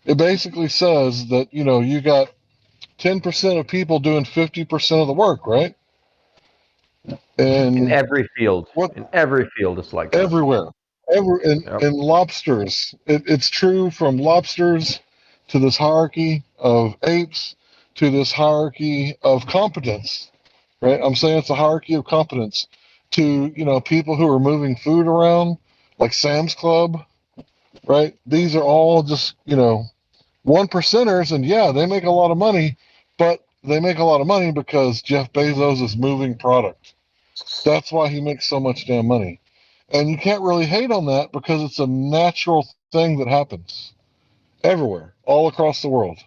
It basically says that, you got 10% of people doing 50% of the work, right? In And every field. what In every field, it's like that. everywhere. In lobsters. It's true from lobsters to this hierarchy of apes to this hierarchy of competence, right? I'm saying it's a hierarchy of competence to, people who are moving food around, like Sam's Club, right? These are all just, one percenters, and yeah, they make a lot of money, but they make a lot of money because Jeff Bezos is moving product. That's why he makes so much damn money. And you can't really hate on that because it's a natural thing that happens everywhere, all across the world.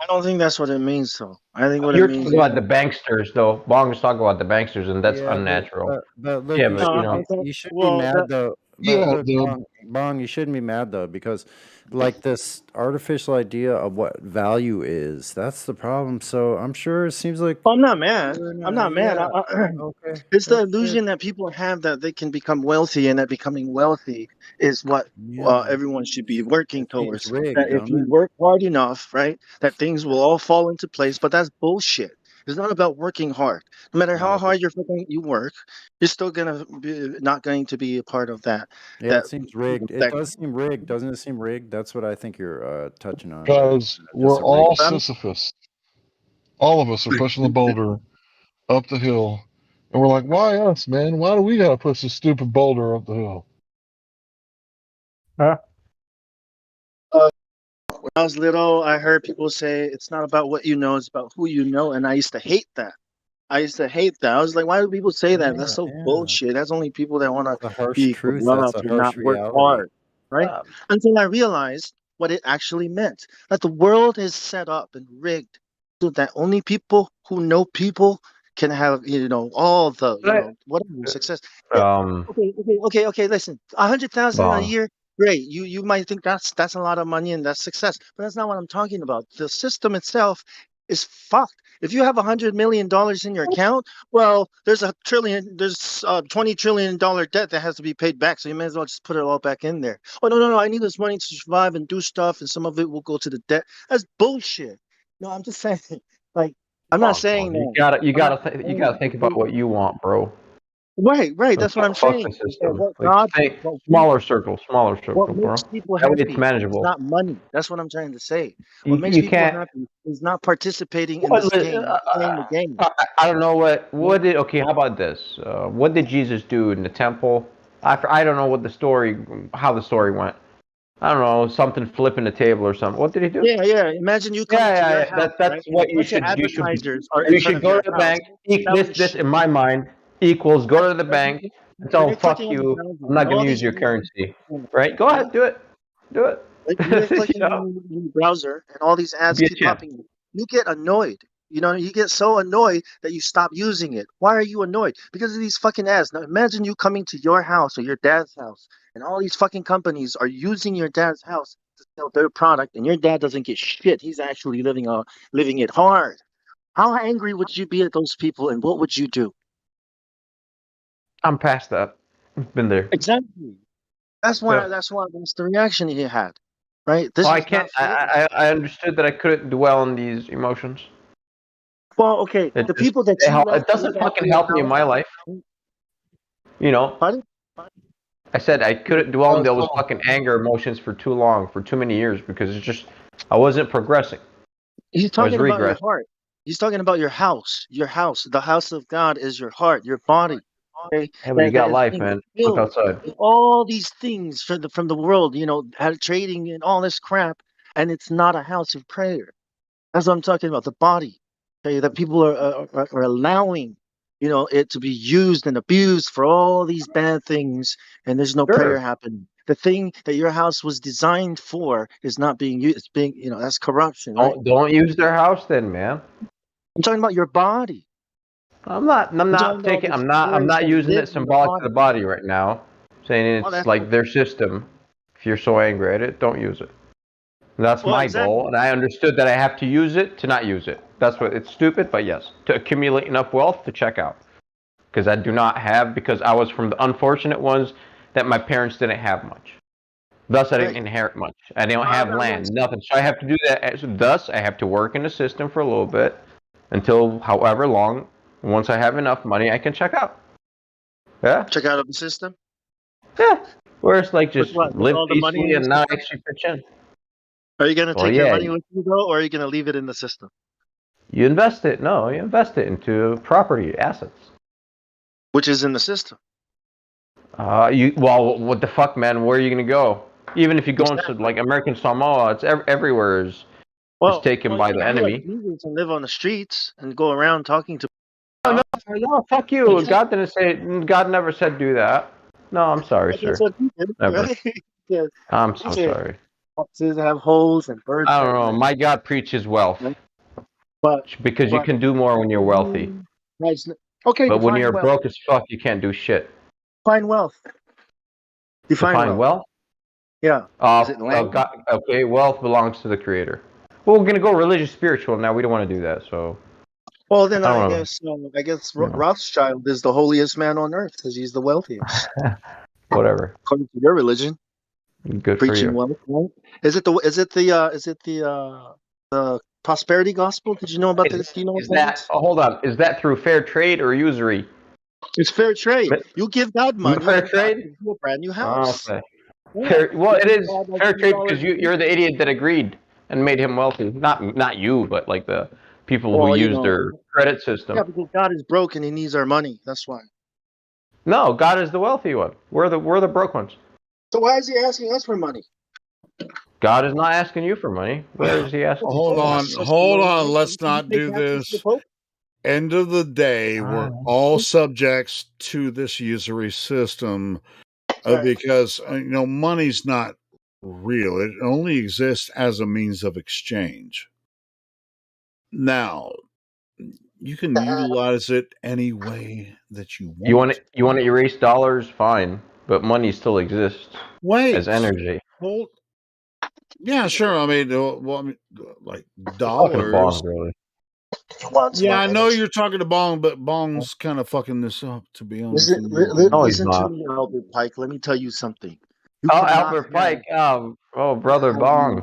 I don't think that's what it means, though. I think what it You're means talking is. about the banksters, though. Bong is talking about the banksters, and that's Yeah, unnatural. but look, Yeah, you but you should be mad though. But Yeah, look, Bong, you shouldn't be mad though because, like this artificial idea of what value is, that's the problem. So I'm sure it seems like I'm not mad. I'm not mad. yeah. Okay, It's the that's fair. illusion that people have that they can become wealthy, and that becoming wealthy is what Yeah, everyone should be working it seems towards. rigged, That if don't you it? work hard enough, right, that things will all fall into place. But that's bullshit. It's not about working hard. No matter how No. hard you work, you're still gonna be not going to be a part of that. Yeah, it seems rigged. It does seem rigged, doesn't it seem rigged? That's what I think you're touching on. because Just we're a rigged. all Sisyphus. All of us are pushing the boulder up the hill. And we're like, why us, man? Why do we got to push this stupid boulder up the hill? When I was little, I heard people say it's not about what you know, it's about who you know, and I used to hate that. I was like, why do people say that? That's so bullshit. That's only people that want The to harsh be truth. That's corrupt a and harsh not work reality. hard, right? Until I realized what it actually meant. That the world is set up and rigged so that only people who know people can have, all the, whatever success. Yeah. Okay. Listen, 100,000 a Bong. year, great. You might think that's a lot of money and that's success, but that's not what I'm talking about. The system itself is fucked. If you have $100 million in your account, well, there's $20 trillion debt that has to be paid back. So you may as well just put it all back in there. Oh no, I need this money to survive and do stuff, and some of it will go to the debt. That's bullshit. No, I'm just saying, like, I'm not saying You that. you gotta think about what you want, bro. Right. That's what I'm Fuck the saying. system. What Like, God, think what smaller circle, what bro. makes people That way it's happy is manageable. not money. That's what I'm trying to say. What makes You people can't. happy is not participating in What, this game, playing the game. I don't know what did. Okay, how about this? What did Jesus do in the temple? I don't know how the story went. I don't know, something flipping the table or something. What did he do? Yeah. Imagine you coming to your house, That's right? what And a bunch of advertisers are in you front should of go your to the house bank. selling This shit. in my mind equals go to the bank and tell them You're fuck clicking on the you. browser, I'm not and going all to use these your ads, currency. Right? Go ahead, do it. Do it. like, you're You clicking know? in the browser, and all these ads Be a keep champ. popping up. You get annoyed. You get so annoyed that you stop using it. Why are you annoyed? Because of these fucking ads. Now imagine you coming to your house or your dad's house, and all these fucking companies are using your dad's house to sell their product, and your dad doesn't get shit. He's actually living it hard. How angry would you be at those people, and what would you do? I'm past that. Been there. Exactly. That's why. Yeah. That's the reaction he had. Right. This Well, I was can't. not fair. I understood that I couldn't dwell on these emotions. Well, okay. It The just people that you love it to live doesn't after fucking your help me in house. my life. You know. Pardon? I said I couldn't dwell on those fucking anger emotions for too long, for too many years, because it's just I wasn't progressing. He's I was talking about your regressing. heart. He's talking about your house. Your house. The house of God is your heart, your body. Okay, Hey, but you that got is life, being man. Look filled outside. with all these things from the world. Trading and all this crap, and it's not a house of prayer. That's what I'm talking about. The body. Okay, that people are allowing, it to be used and abused for all these bad things, and there's no prayer Sure. happening. The thing that your house was designed for is not being used. It's being, that's corruption, right? Don't use their house, then, man. I'm talking about your body. I'm not The I'm spirits not that using live it in the symbolic to body. the body right now. Saying Oh, it's that's like their system. If you're so angry at it, don't use it. That's well, my exactly. goal, and I understood that I have to use it to not use it. That's what it's stupid, but yes, to accumulate enough wealth to check out. Because I do not have, because I was from the unfortunate ones that my parents didn't have much. Thus, I didn't Right. inherit much. I don't No, have no, no. land, nothing. So I have to do that. Thus, I have to work in the system for a little bit until however long. Once I have enough money, I can check out. Yeah. Check out of the system. Yeah. Where it's like With just what? With live all the money peacefully in the and not system? actually pitch in. Are you gonna Well, take your yeah. money with you though, or are you gonna leave it in the system? You invest it. No, you invest it into property, assets. Which is in the system. Well, what the fuck, man? Where are you gonna go? Even if you go into Exactly. like American Samoa, it's everywhere is taken by You the can be like enemy. Jesus and live on the streets and go around talking to. No, fuck you. God didn't say. God never said do that. No, I'm sorry, That's sir. what he did, Never. right? Yeah. I'm He so said sorry. foxes have holes and birds I don't have know. nests. My God preaches wealth Right? But because you can do more when you're wealthy. Nice. Okay, But when define you're wealth. broke as fuck, you can't do shit. Define wealth. Define wealth. Yeah. Is it land? Okay, wealth belongs to the creator. Well, we're gonna go religious, spiritual now. We don't want to do that, so. Well, then I I don't guess Rothschild is the holiest man on earth because he's the wealthiest. Whatever. According to your religion, Good for preaching you. wealth. Right? Is it the prosperity gospel? Did you know about this? Do you know what Is that that? is? Hold on. Is that through fair trade or usury? It's fair trade. You give God money, Fair and God trade. gives you a brand new Oh, house. okay. Yeah. Well, You it give is God like fair trade $10 because a week. you're the idiot that agreed and made him wealthy. Not you, but like the people who Well, use their credit system. yeah, because God is broke and He needs our money. That's why. No, God is the wealthy one. We're the broke ones. So why is He asking us for money? God is not asking you for money. Where is He asking? Hold on. Let's not Pay do taxes to the this. Pope? End of the day, we're all subjects to this usury system because money's not real. It only exists as a means of exchange. Now, you can utilize it any way that you want. You want to erase dollars? Fine, but money still exists as energy. Hold. Yeah, sure. I mean, like Fucking dollars. bong, really. Yeah, I know you're talking to Bong, but Bong's kind of fucking this up, to be honest. Listen to me, Albert Pike. Let me tell you something. You cannot Albert Pike. Brother Bong.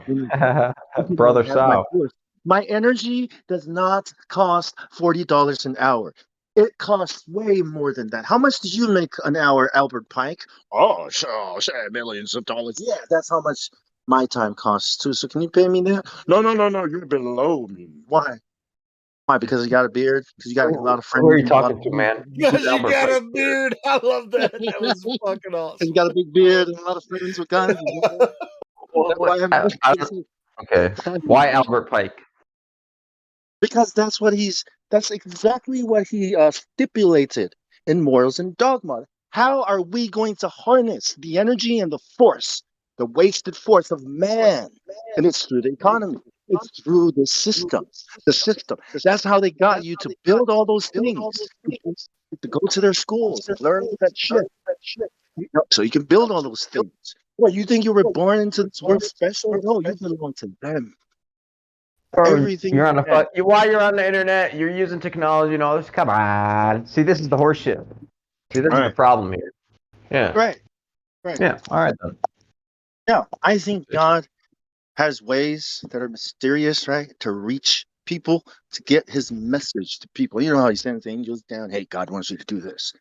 Brother have my Sal. course. My energy does not cost $40 an hour. It costs way more than that. How much do you make an hour, Albert Pike? Oh, sure, millions of dollars. Yeah, that's how much my time costs too. So can you pay me that? No. You're below me. Why? Why? Because you got a beard? Because you got a lot of friends? Who are you And a lot talking of to, man? Because you Albert got Pike a here. beard. I love that. That was fucking and awesome. you got a big beard and a lot of friends with guns. Is that why I'm Okay. Why Albert Pike? Because that's exactly what he stipulated in Morals and Dogma. How are we going to harness the energy and the force, the wasted force of man? And it's through the economy. It's through the system. The system. That's how they got you to build all those things. To go to their schools, learn that shit. So you can build all those things. What, you think you were born into this world special? No, you belong to them. Everything You're on the you have. while you're on the internet, you're using technology and all this. Come on. See, this is the horse shit. See, this is the problem here. Yeah. Right. Yeah. All right then. Yeah, I think God has ways that are mysterious, right, to reach people, to get his message to people. You know how he sends angels down, hey, God wants you to do this.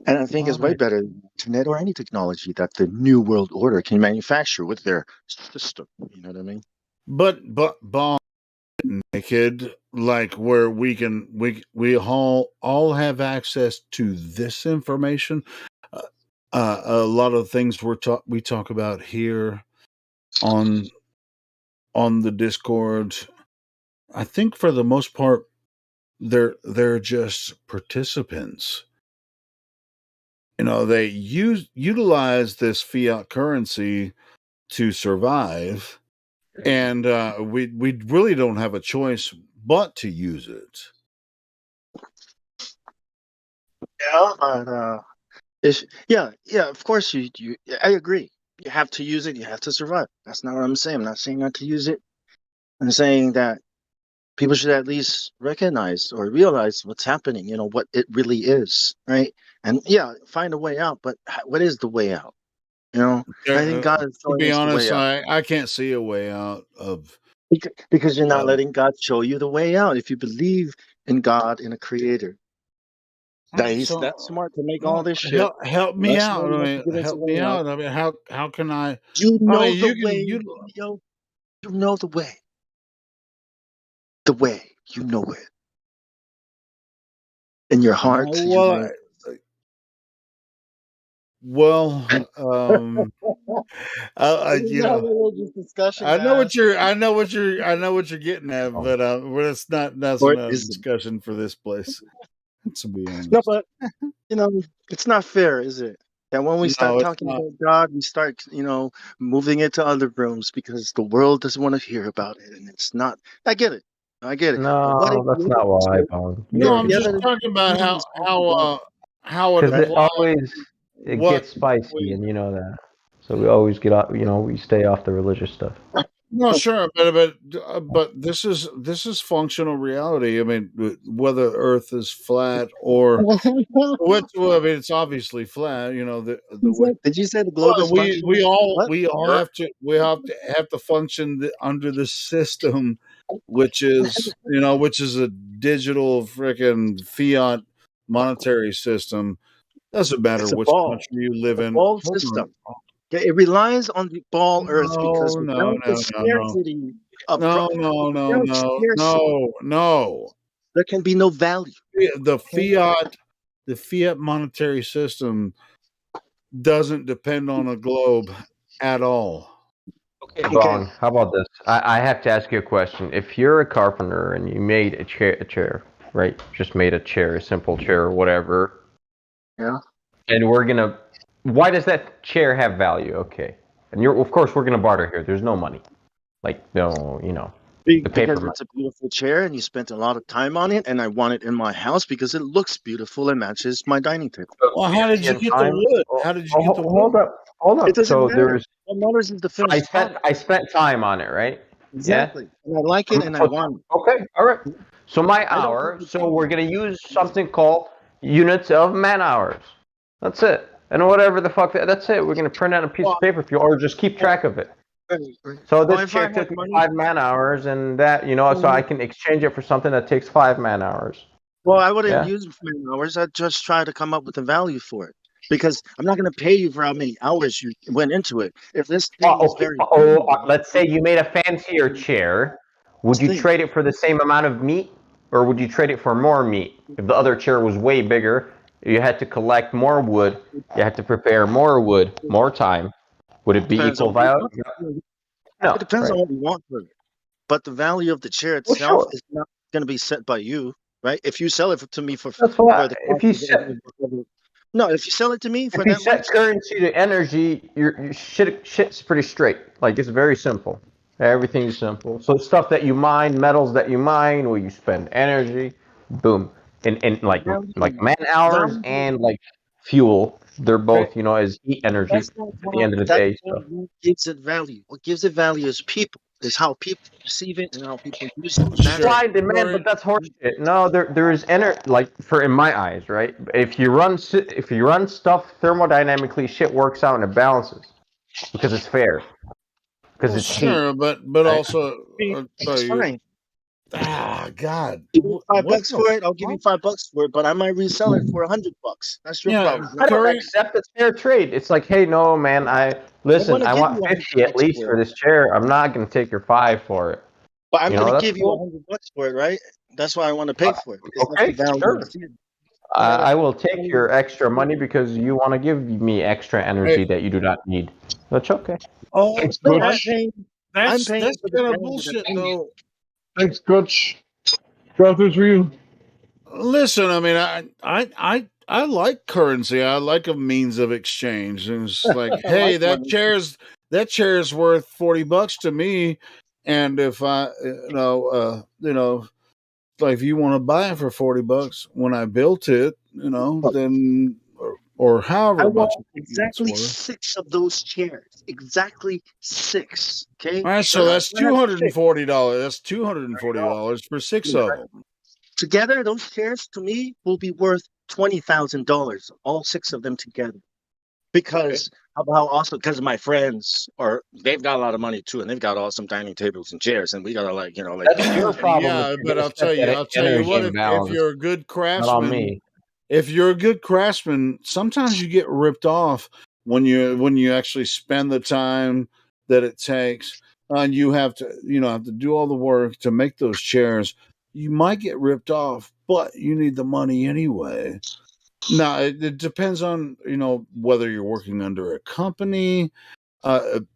And I think it's way better than the internet or any technology that the New World Order can manufacture with their system. You know what I mean? But naked, like where we all have access to this information. A lot of things we talk about here on the Discord, I think for the most part they're just participants. You know, they utilize this fiat currency to survive, and we really don't have a choice but to use it. Yeah, but of course you I agree. You have to use it, you have to survive. That's not what I'm saying. I'm not saying not to use it. I'm saying that people should at least recognize or realize what's happening, you know, what it really is, right? And find a way out, but what is the way out? You know, I think God is To showing be us the honest, way out. I can't see a way out of Because you're not letting God show you the way out. If you believe in God, in a creator, that he's that smart to make all this shit. help me Less out. smart I enough to mean, give us a help me way out. out. I mean, how can I? You I know mean, the you can way, Leo. You know the way. The way. You know it. In your heart, you know. Well, you know, discussion, I know what guys. I know what you're getting at, but that's Or not it a isn't. discussion for this place. To be No, honest, but it's not fair, is it? That when we start no, it's talking not. about God, we start, moving it to other rooms because the world doesn't want to hear about it, and it's not. I get it. But what if No, that's not why, Bong. No, I'm the just evidence talking about proves something how it Because it applies. always it What gets spicy, and you know that. So we always get off. We stay off the religious stuff. No, sure, but this is functional reality. I mean, whether Earth is flat or well, I mean, it's obviously flat. You know, the way. Did you say the globe is functional? What? We all have to function under the system, which is a digital freaking fiat monetary system. Doesn't matter It's a which ball. country you live It's a in. ball Hold on. system. Okay, it relies on the ball Earth because No, without the scarcity of without scarcity, no. there can be no value. The fiat monetary system doesn't depend on a globe at all. Okay, Bong. How about this? I have to ask you a question. If you're a carpenter and you made a chair, right? Just made a chair, a simple chair or whatever. Yeah. And why does that chair have value? Okay. And of course, we're gonna barter here. There's no money. Like, no, the paper Because money. it's a beautiful chair and you spent a lot of time on it, and I want it in my house because it looks beautiful and matches my dining table. Well, how did you get the wood? How did you get the wood? Hold up. It doesn't So matter. What matters is the finished product. I spent time on it, right? Exactly. Yeah? And I like it and I want it. Okay, all right. So my hour, so we're gonna use something called units of man hours. That's it. And whatever the fuck, that's it. We're gonna print out a piece of paper for you, or just keep track of it. So this chair took me 5 man hours, and that, so I can exchange it for something that takes 5 man hours. Well, I wouldn't use man hours. I'd just try to come up with a value for it. Because I'm not going to pay you for how many hours you went into it. If this thing is very let's say you made a fancier chair. Would you trade it for the same amount of meat? or would you trade it for more meat? If the other chair was way bigger, you had to collect more wood, you had to prepare more wood, more time. Would it be Depends on equal what you value? want. No, It depends right? on what you want for it. But the value of the chair Well, itself sure. is not going to be set by you, right? If you sell it to me for That's why the if cost you of set no, if you sell it to me if for you that set much, currency to energy, your shit's pretty straight. Like it's very simple. Everything's simple. So stuff that you mine, metals that you mine, where you spend energy, boom. And like man hours value, and like fuel, they're right? both, as heat energy That's not at the end of the that's day. not So what gives it value. What gives it value is people. Is how people perceive it and how people use it. That's supply and demand, but that's horseshit. No, there is like for in my eyes, right? If you run stuff thermodynamically, shit works out and it balances because it's fair, because Well, it's heat. sure, but Right? also, it's fine. God, Give me what $5 the for it. I'll give you fuck? $5 for it, but I might resell it for $100. That's your Yeah, problem. I Not don't mine. Curry. accept it's fair trade. It's like, hey, no, man, I want listen, to I give want you $50 at $100 least for for it, this chair. I'm not gonna take your $5 for it. but I'm going to That's give you cool. $100 for it, right? That's why I want to pay for it because that's the Okay, value I sure. see. No matter I how will much take money your extra money because you want to give me extra Hey, energy that you do not need. That's okay. oh, Thanks, no, I'm Coach. paying. I'm that's paying for the kind of brand that bullshit, I made. though. Thanks, Coach. Droppers for you. Listen, I mean, I like currency. I like a means of exchange. And it's like, I hey, like money. that chair's worth $40 to me, and if I, like if you want to buy it for $40 when I built it, then or I however much want it's exactly worth. 6 of those chairs. Exactly 6. Okay, All right, so so I that's have $240. 6. That's $240 for 6 of them. Together, those chairs to me will be worth $20,000. All 6 of them together. Because of how awesome, because my friends they've got a lot of money too, and they've got awesome dining tables and chairs, and we gotta That's your problem if Yeah, you're but gonna set that I'll tell you energy what, if imbalance. you're a good Not on craftsman, me. sometimes you get ripped off when you actually spend the time that it takes, and you have to do all the work to make those chairs. You might get ripped off, but you need the money anyway. Now it depends on whether you're working under a company,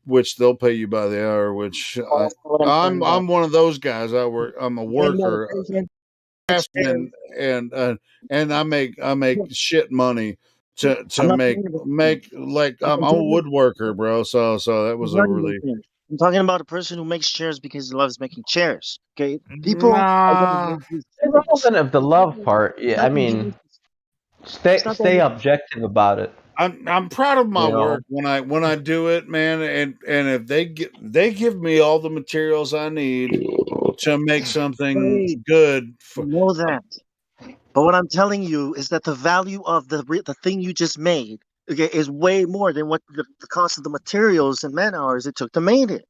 which they'll pay you by the hour. Which what I'm talking about. I'm one of those guys. I'm a Talking about a worker, person craftsman, and I make shit money I'm to not talking about make like I'm I'm a talking woodworker, bro. So that was a really I'm talking about a person who makes chairs because he loves making chairs. Okay, people are going to nah. use these chairs. Irrelevant of the love part. It's Yeah, not I going to mean, be. It's not going stay to objective about it. I'm proud of my You know, work when I do it, man. And if they give me all the materials I need to make something be. good I for. know that. But what I'm telling you is that the value of the thing you just made, okay, is way more than what the cost of the materials and man hours it took to make it.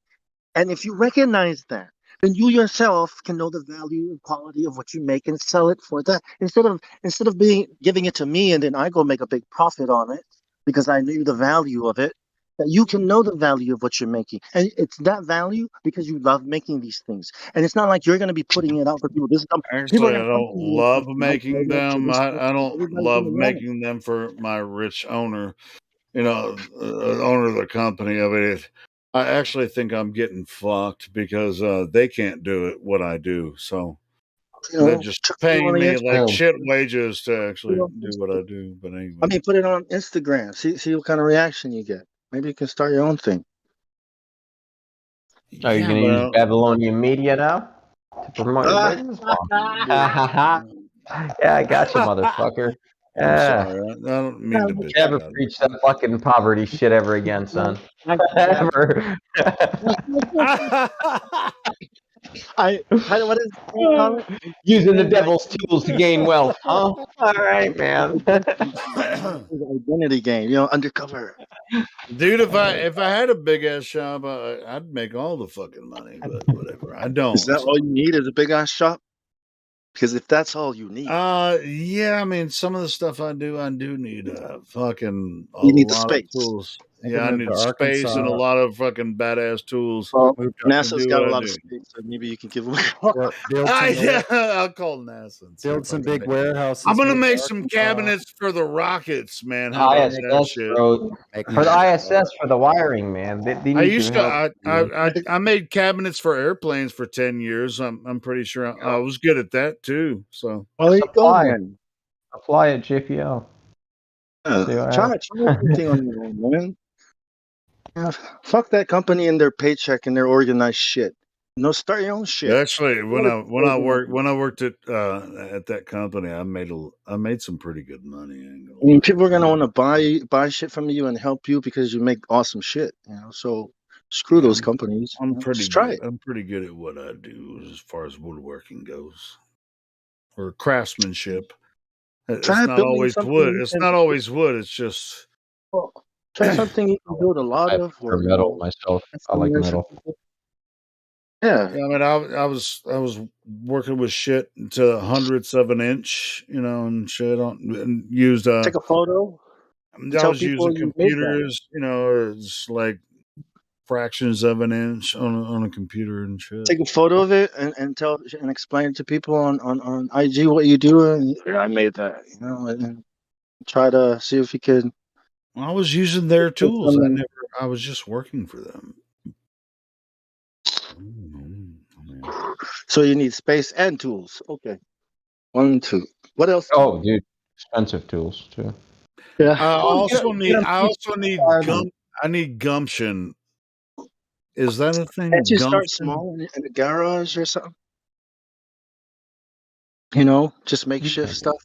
And if you recognize that, then you yourself can know the value and quality of what you make and sell it for that. Instead of being giving it to me and then I go make a big profit on it because I knew the value of it, that you can know the value of what you're making. And it's that value because you love making these things. And it's not like you're gonna be putting it out for people. People are Actually, I gonna come don't to you love and like making to them. this stuff. I don't Everybody's love gonna want it. making them for my rich owner. Owner of the company of it. I actually think I'm getting fucked because they can't do it what I do. So You they're know, just chuck it on paying the me like Instagram. shit wages to Put it actually on do what I Facebook. do. But I anyway, mean, put it on Instagram. See what kind of reaction you get. Maybe you can start your own thing. are you yeah, gonna use but Babylonian media now to promote your business? Yeah, I got you, motherfucker. I'm Yeah. sorry. I don't mean to bitch Never about preach that fucking poverty shit ever again, son. Ever. What is it call it? Using the Identity, devil's tools to gain wealth, huh? All right, man. identity game. You know, undercover. Dude, if I had a big ass shop, I'd make all the fucking money. But whatever, I Is don't. that So. all you need? Is a big ass shop? Because if that's all you need, Yeah. I mean, some of the stuff I do need fucking a you need the lot of space. tools. Yeah, I moved need to space and a Arkansas. lot of fucking badass tools. Well, Moved to, I can NASA's do got a what I lot of do. space, so maybe you can give them a call. build some Yeah, I'll call NASA and see build if I some can big make. warehouses. I'm gonna moved to make some Arkansas. cabinets for the rockets, man. How about that ISS, shit? bro. Make For the my ISS, for the wiring, man. They I need your used to. help. I made cabinets for airplanes for 10 years. I'm pretty sure I was good at that too. So Well, there you go, Apply it. then. Apply at JPL. See what Try happens. everything on your own, man. Yeah, fuck that company and their paycheck and their organized shit. No, start your own shit. actually, when I worked at that company, I made some pretty good money. I ain't gonna I mean, lie. people are gonna want to buy shit from you and help you because you make awesome shit. So screw those companies. I'm pretty Just try good. it. I'm pretty good at what I do as far as woodworking goes, or craftsmanship. It's Try not building always something wood. you It's can. not always wood. It's just Well, try something you can build a lot I of, prefer or metal myself. I like metal. Yeah. Yeah, I mean, I was working with shit to hundredths of an inch, and shit and used Take a photo. And I tell was people using you made that. computers, it's like fractions of an inch on a computer and shit. Take a photo of it and tell and explain to people on IG what you do, and yeah, I made that. And try to see if you could. I was using their Put tools. some- I was just working for them. So you need space and tools. Okay. 1, 2. What else? Oh, dude, expensive tools too. Yeah. I also get 'em need I need gumption. Is that a thing? Can't you start Gumption? small in a garage or something? Just makeshift stuff.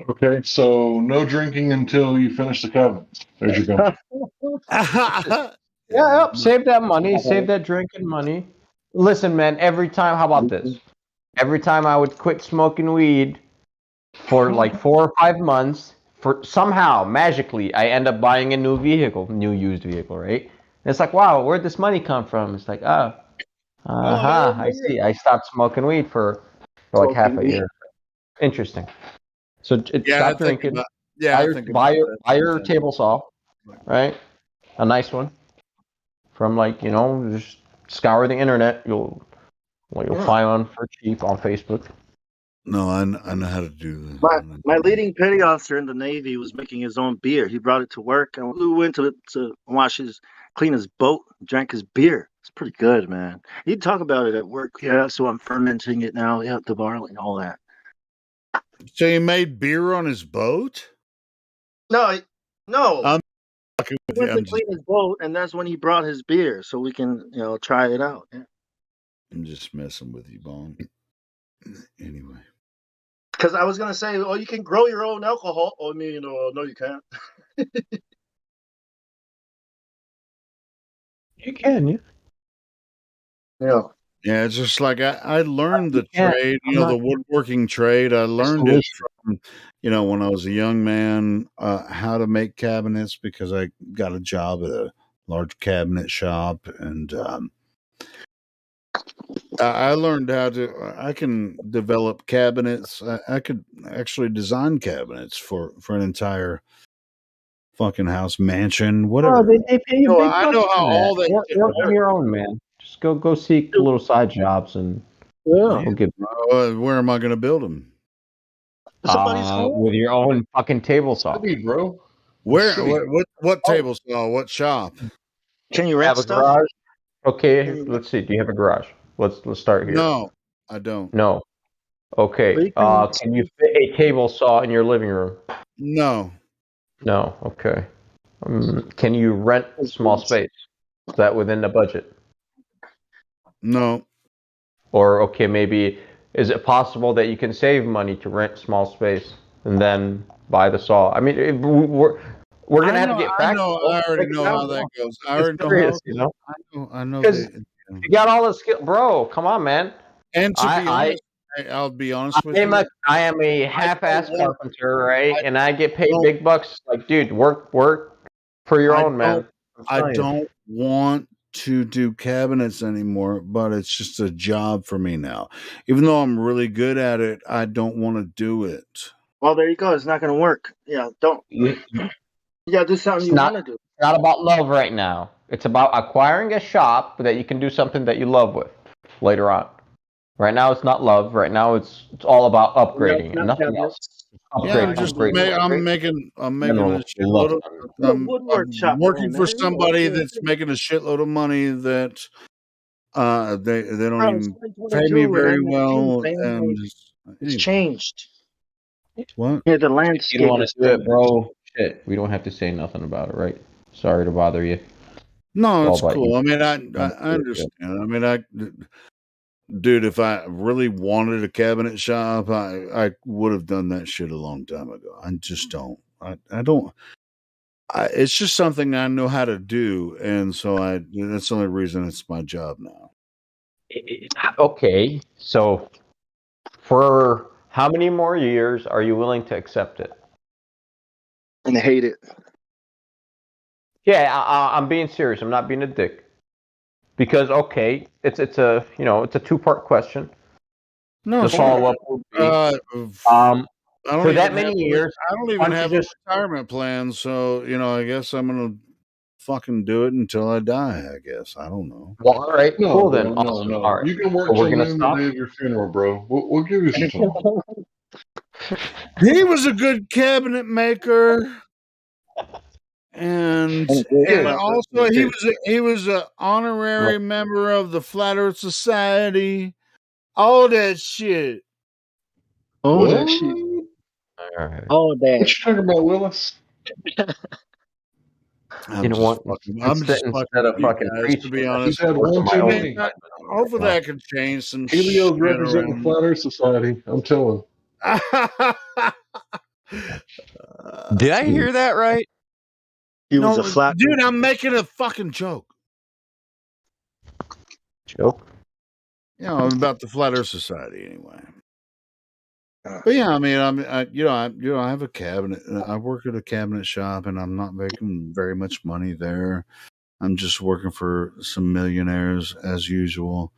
Okay, so no drinking until you finish the cabinet. There's your gun. Yeah, save that money. Save that drinking money. Listen, man. Every time, how about this? Every time I would quit smoking weed for like 4 or 5 months, for somehow magically I end up buying a new used vehicle, right? And it's like, wow, where'd this money come from? It's like, I see. I stopped smoking weed for like half a year. Interesting. So stop drinking. Buy your table saw, right? A nice one. From just scour the internet. You'll find one for cheap on Facebook. No, I know how to do that. My leading petty officer in the Navy was making his own beer. He brought it to work, and we went to clean his boat, drank his beer. It's pretty good, man. He'd talk about it at work. Yeah, so I'm fermenting it now. Yeah, the barley and all that. So he made beer on his boat? No. I'm fucking with He you. went to clean his boat, and that's when he brought his beer, so we can try it out. Yeah. I'm just messing with you, Bone. Anyway. Because I was gonna say, oh, you can grow your own alcohol. Oh, I mean, no, you can't. You can, yeah. Yeah. Yeah, it's just like I learned the trade, the woodworking trade. I learned it from, when I was a young man, how to make cabinets because I got a job at a large cabinet shop, and I learned I can develop cabinets. I could actually design cabinets for an entire fucking house, mansion, whatever. Oh, they pay you big I bucks know how for all that. that Work on your own, man. Just go seek little side jobs and Yeah. we'll get where am I going to build them? with your own fucking table saw. Bro. Where? What table saw? What shop? Can you Have a garage? Okay, let's see. Do you have a garage? Let's start here. No, I don't. No. Okay. Can you fit a table saw in your living room? No. No. Okay. Can you rent small space? Is that within the budget? No. Or maybe is it possible that you can save money to rent small space and then buy the saw? I mean, we're gonna have to get practical. I already know how that goes. I already know how. I know. Because you got all the skill, bro. Come on, man. And to be honest, I'll be honest with you. I am a half-ass carpenter, right? And I get paid big bucks. Like, dude, work for your own, man. I don't want to do cabinets anymore, but it's just a job for me now. Even though I'm really good at it, I don't want to do it. Well, there you go. It's not going to work. Yeah, don't. You got to do something you want to do. not about love right now. It's about acquiring a shop that you can do something that you love with later on. Right now, it's not love. Right now, it's all about upgrading and nothing else. Yeah, Upgrade, upgrade, I'm making a shitload of. I'm working for somebody that's making a shitload of money that they don't Bro, it's even pay me 2022, very man. well, It's and It's changed. what? Yeah, the If you don't landscape want has to do it, changed. bro, shit, we don't have to say nothing about it, right? Sorry to bother you. No, It's all it's about cool. you. I mean, I understand. I mean, dude, if I really wanted a cabinet shop, I would have done that shit a long time ago. I just don't. I don't. It's just something I know how to do, and so that's the only reason it's my job now. Okay, so for how many more years are you willing to accept it? And I hate it. Yeah, I'm being serious. I'm not being a dick. Because okay, it's a it's a two-part question. No, The it's not. follow-up would be I don't for even that many years. I don't why even don't you have just a retirement plan, so I guess I'm gonna fucking do it until I die. I guess I don't know. Well, all right, No, cool bro, then. no, Awesome. no. All right, You can work so we're till gonna noon the stop. day of your funeral, bro. We'll give you some time. He was a good cabinet maker, and also he was an honorary member of the Flat Earth Society. All that shit. Oh, What? that shit. All right. Oh, that. What you talking about, Willis? I'm just fucking instead with of you fucking guys, to preaching, be I honest. You've had one I too mean, many. hopefully I can change some Helio's shit representing the around. Flat Earth Society. I'm telling. Did I hear that right? He was a flat. Dude, I'm making a fucking joke. Joke? About the Flat Earth Society, anyway. But yeah, I mean, I have a cabinet. I work at a cabinet shop, and I'm not making very much money there. I'm just working for some millionaires as usual.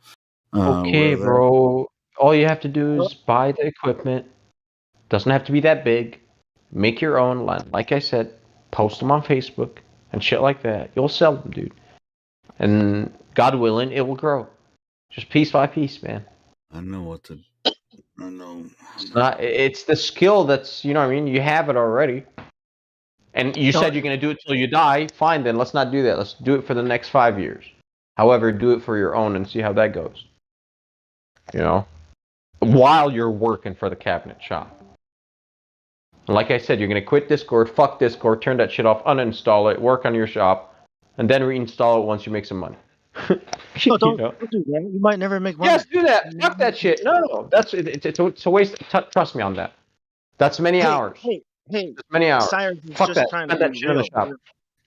Okay, bro. All you have to do is buy the equipment. Doesn't have to be that big. Make your own. Like I said, post them on Facebook and shit like that. You'll sell them, dude. And God willing, it will grow. Just piece by piece, man. I know what to. I know. It's not. It's the skill that's. You know what I mean? You have it already. And you said you're gonna do it till you die. Fine, then let's not do that. Let's do it for the next 5 years. However, do it for your own and see how that goes. While you're working for the cabinet shop. Like I said, you're going to quit Discord, fuck Discord, turn that shit off, uninstall it, work on your shop, and then reinstall it once you make some money. No, don't do that. You might never make money. Yes, do that. Fuck that shit. No. It's a waste. Trust me on that. That's many hours. Hey, That's many hours. Cyrus is Fuck just that. trying to Spend that be shit on the real. shop.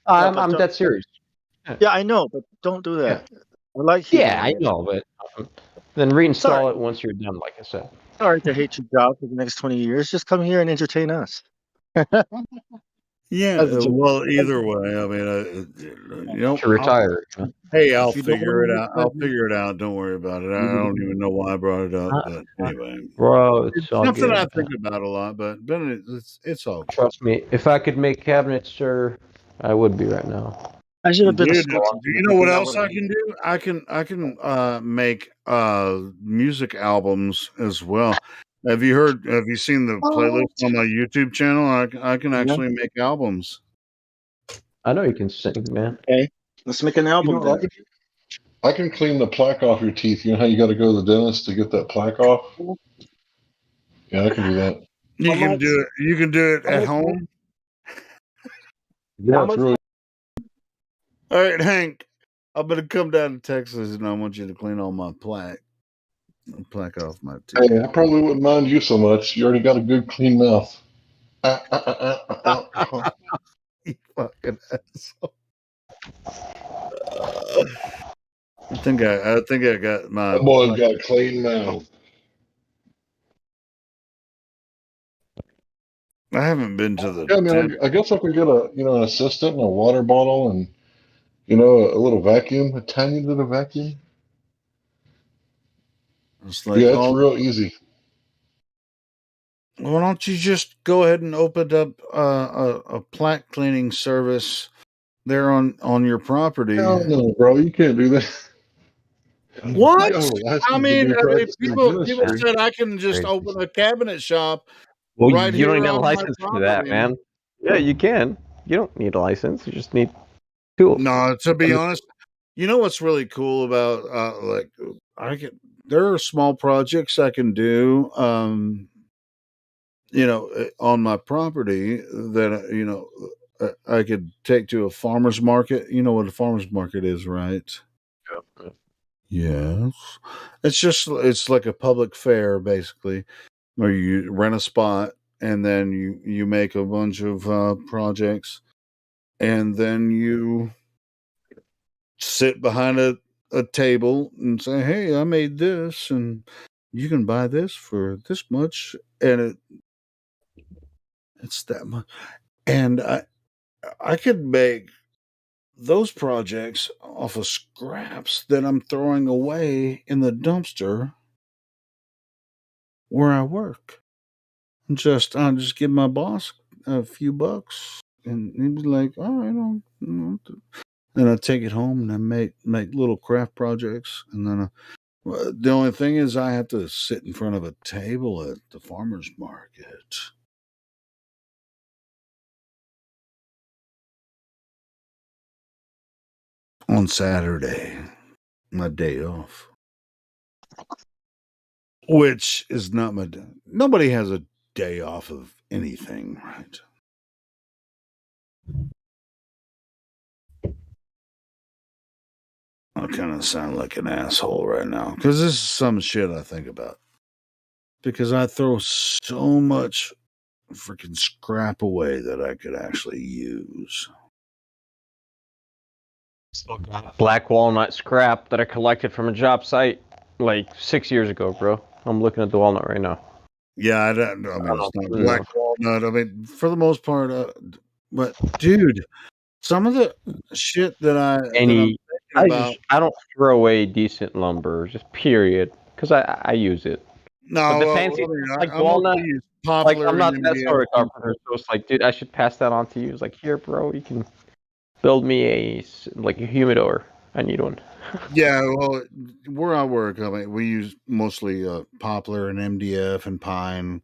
But I'm dead serious. Yeah, I know, but don't do that. I like you. Yeah, I know, but then reinstall Sorry. it once you're done, like I said. Sorry to hate your job for the next 20 years. Just come here and entertain us. Yeah, well, either way, I mean, To retire. Hey, I'll If you don't figure it want out. to- I'll figure it out. Don't worry about it. I don't even know why I brought it up, but anyway, Bro, it's all something good. I think about a lot. But it's all good. Trust me, if I could make cabinets, sir, I would be right now. I should have been a Dude, school do you know what else I can do? I can make music albums as well. Have you seen the playlist on my YouTube channel? I can actually make albums. I know you can sing, man. Okay, let's make an album then. I can clean the plaque off your teeth. You know how you got to go to the dentist to get that plaque off? Yeah, I can do that. You can do it. You can do it at home. Yeah, it's really. All right, Hank. I'm gonna come down to Texas, and I want you to clean all my plaque off my teeth. Hey, I probably wouldn't mind you so much. You already got a good clean mouth. You fucking asshole. I think I got my. That boy's got a clean mouth. I haven't been to the. Yeah, I mean, I guess I could get an assistant and a water bottle and a little vacuum, a tiny little vacuum. It's like, yeah, it's real easy. Why don't you just go ahead and open up a plaque cleaning service there on your property. No, bro, you can't do that. What? You have a license I to mean, be practicing people ministry. said I can just open a cabinet shop Well, right you don't here need a on my license for that, property. man. Yeah, you can. You don't need a license. You just need tools. No, to be honest, you know what's really cool about there are small projects I can do on my property that I could take to a farmer's market. You know what a farmer's market is, right? Yeah. Yes. It's like a public fair basically, where you rent a spot and then you make a bunch of projects, and then you sit behind a table and say, "Hey, I made this, and you can buy this for this much," and it's that much. And I could make those projects off of scraps that I'm throwing away in the dumpster where I work. I'll just give my boss a few bucks, and he'd be like, "Oh, I don't know." And I take it home and I make little craft projects, and then the only thing is I have to sit in front of a table at the farmer's market. On Saturday, my day off. Which is not my day. Nobody has a day off of anything, right? I kind of sound like an asshole right now because this is some shit I think about. Because I throw so much freaking scrap away that I could actually use. Black walnut scrap that I collected from a job site like 6 years ago, bro. I'm looking at the walnut right now. Yeah, I mean, it's not black walnut. I mean, for the most part, but dude, some of the shit that I'm thinking about. I don't throw away decent lumber, just period, because I use it. No, but the fancy like walnut, like I'm not that sort of carpenter, so it's like, dude, I should pass that on to you. It's like, here, bro, you can build me a humidor. I need one. Yeah, well, where I work, I mean, we use mostly poplar and MDF and pine,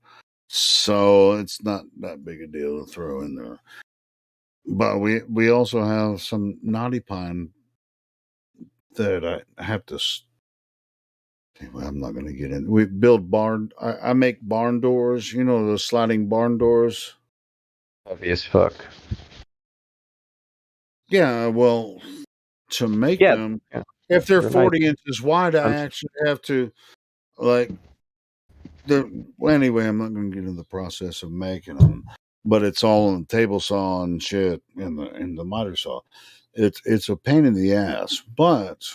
so it's not that big a deal to throw in there. But we also have some knotty pine that I have to. Anyway, I'm not going to get in. We build barn. I make barn doors. You know those sliding barn doors. Heavy as fuck. Yeah, well, to make them, if they're 40 inches wide, I actually have to anyway, I'm not going to get into the process of making them, but it's all on the table saw and shit in the miter saw. It's a pain in the ass, but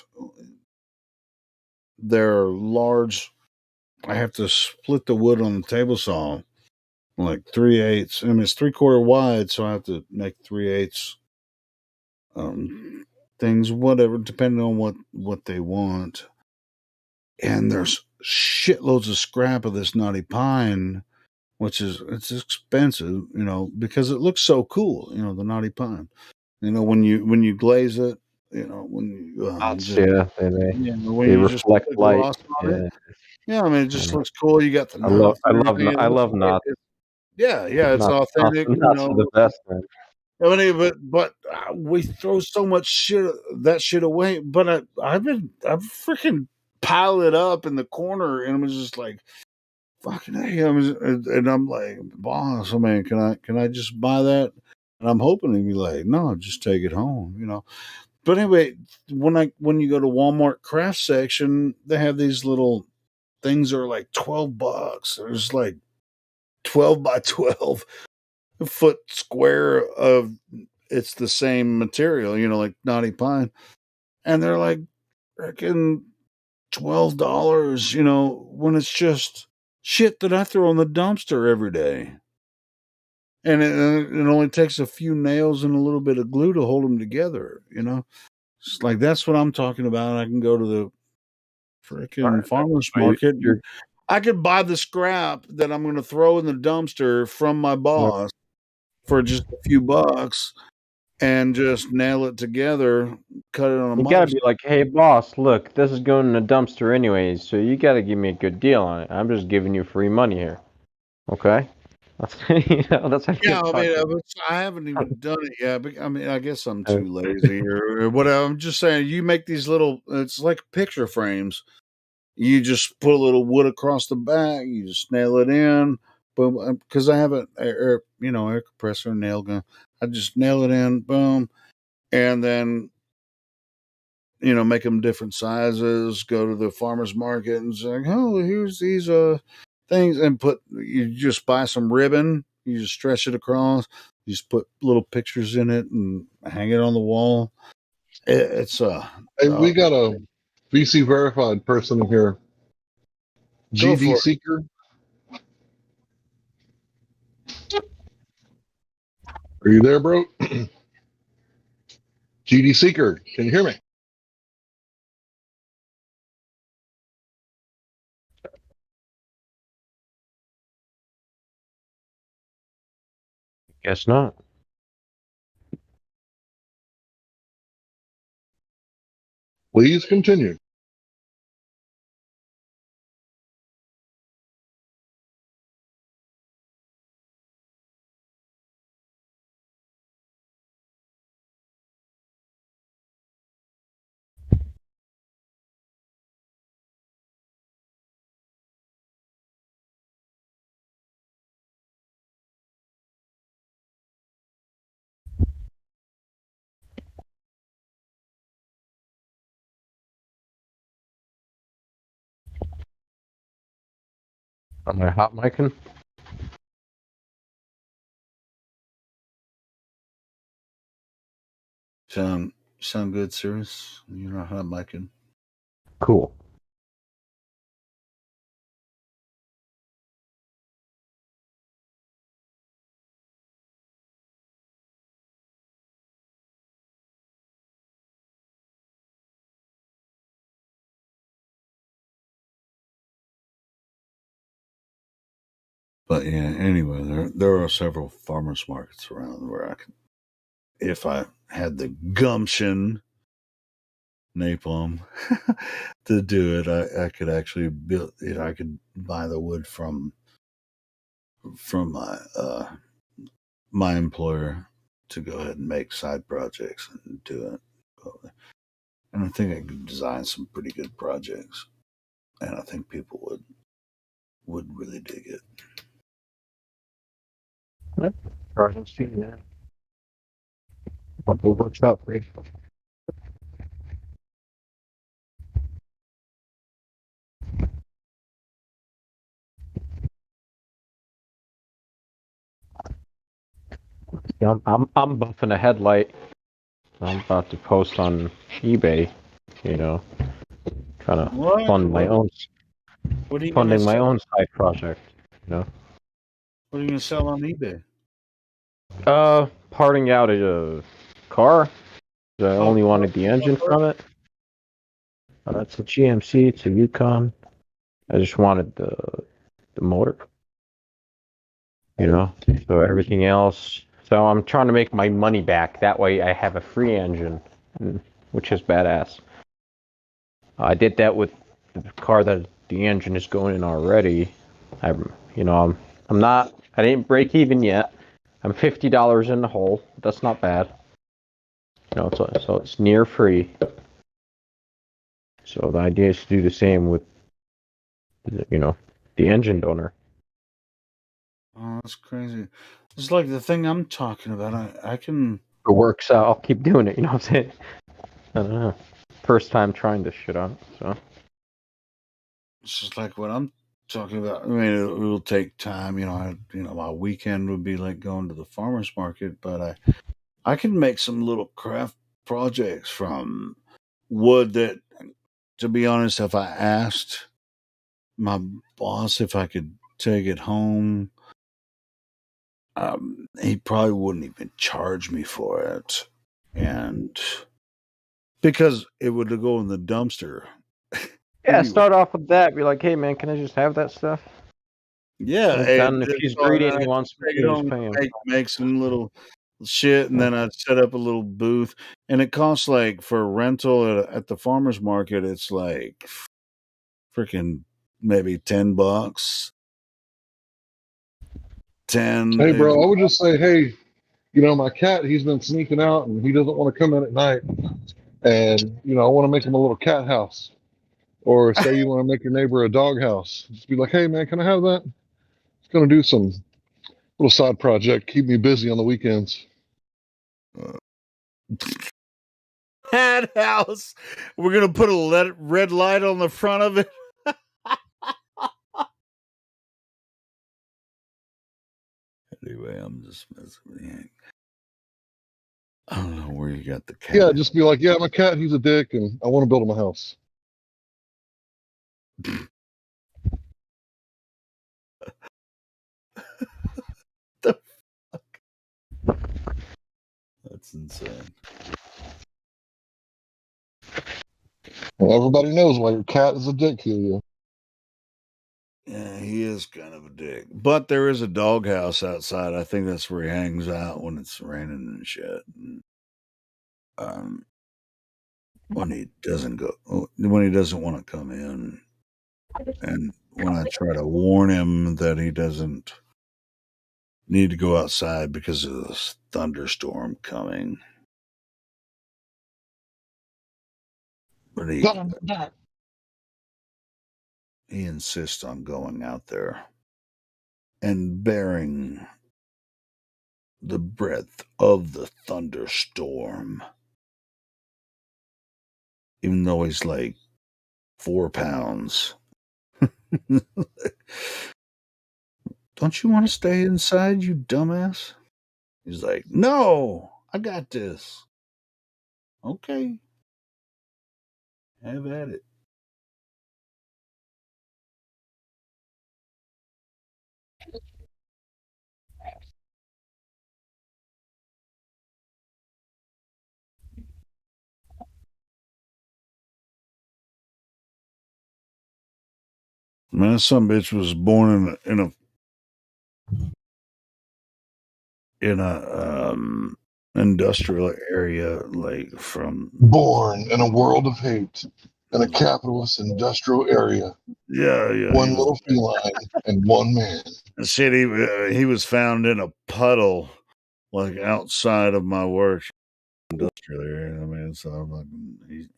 they're large. I have to split the wood on the table saw like 3/8. I mean, it's 3/4 wide, so I have to make 3/8 things, whatever, depending on what they want. And there's shitloads of scrap of this knotty pine, which it's expensive, because it looks so cool, the knotty pine. When you glaze it, when you they reflect put light. gloss on it. Yeah, I mean, it just looks cool. You got the knots. I love knots. Yeah, it's authentic. Knots are the best, man. I mean, but we throw so much shit away. But I've freaking piled it up in the corner, and it was just like, fucking hey, and I'm like, boss, I mean, can I just buy that? And I'm hoping he'd be like, no, just take it home, But anyway, when you go to Walmart craft section, they have these little things that are like $12. There's like 12 by 12 foot square of it's the same material, like knotty pine, and they're like freaking $12, when it's just shit that I throw in the dumpster every day. And it only takes a few nails and a little bit of glue to hold them together, It's like, that's what I'm talking about. I can go to the freaking farmer's market. I could buy the scrap that I'm going to throw in the dumpster from my boss for just a few bucks and just nail it together, cut it on a You gotta miter. be like, hey boss, look, this is going in a dumpster anyways, so you gotta give me a good deal on it. I'm just giving you free money here. Okay? That's that's how you Yeah, I talk. mean, I haven't even done it yet. But, I mean, I guess I'm too lazy or whatever. I'm just saying, you make these little. It's like picture frames. You just put a little wood across the back. You just nail it in. Boom, because I have an air compressor, nail gun. I just nail it in, boom, and then make them different sizes. Go to the farmer's market and say, "Oh, here's these things," and you just buy some ribbon. You just stretch it across. You just put little pictures in it and hang it on the wall. It's Hey, we got a VC verified person in here. Go for GD it. Seeker. Are you there, bro? GD Seeker, can you hear me? Guess not. Please continue. Am I hot micing? Sound good, serious? You know how I'm liking. Cool. But yeah, anyway, there are several farmers markets around where I could, if I had the gumption, napalm, to do it, I could actually build it. I could buy the wood from my employer to go ahead and make side projects and do it. And I think I could design some pretty good projects, and I think people would really dig it. Try to see that. What works out for you? Yeah, I'm buffing a headlight. I'm about to post on eBay. Trying to fund my own. What are you Funding gonna my sell? own side project. What are you gonna sell on eBay? Parting out a car. I only wanted the engine from it. It's a GMC. It's a Yukon. I just wanted the motor. So everything else. So I'm trying to make my money back. That way I have a free engine, which is badass. I did that with the car that the engine is going in already. I didn't break even yet. I'm $50 in the hole. That's not bad. So it's near free. So the idea is to do the same with, the engine donor. Oh, that's crazy. It's like the thing I'm talking about. I can. If it works out, I'll keep doing it. You know what I'm saying? I don't know. First time trying this shit out, so. It's just like what I'm talking about. I mean, it'll take time. My weekend would be like going to the farmer's market, but I can make some little craft projects from wood that, to be honest, if I asked my boss if I could take it home, he probably wouldn't even charge me for it. And because it would go in the dumpster. Yeah, start off with that. Be like, hey man, can I just have that stuff? Yeah, And if he's greedy and he wants money, just pay him. Make some little shit, and then I'd set up a little booth, and it costs like for rental at the farmer's market, it's like freaking maybe $10. 10. Hey, bro, I would just say, hey, you know, my cat, he's been sneaking out and he doesn't want to come in at night. And, you know, I want to make him a little cat house. Or say you want to make your neighbor a dog house. Just be like, hey, man, can I have that? It's going to do some little side project, keep me busy on the weekends. Cat house. We're going to put a red light on the front of it. Anyway, I'm just messing with you. I don't know where you got the cat. Yeah, just be like, yeah, my cat, he's a dick, and I want to build him a house. The fuck? That's insane. Well, everybody knows why your cat is a dick, Helio. Yeah, he is kind of a dick. But there is a doghouse outside. I think that's where he hangs out when it's raining and shit. When he doesn't want to come in, and when I try to warn him that he doesn't need to go outside because of this thunderstorm coming. But he insists on going out there and bearing the breath of the thunderstorm. Even though he's like 4 pounds. Don't you want to stay inside, you dumbass? He's like, no, I got this. Okay. Have at it. Man, some bitch was born in a industrial area, like from Born in a world of hate in a capitalist industrial area. Yeah. One little feline and one man. Shit, he was found in a puddle, like outside of my work industrial area. I mean, so I'm like,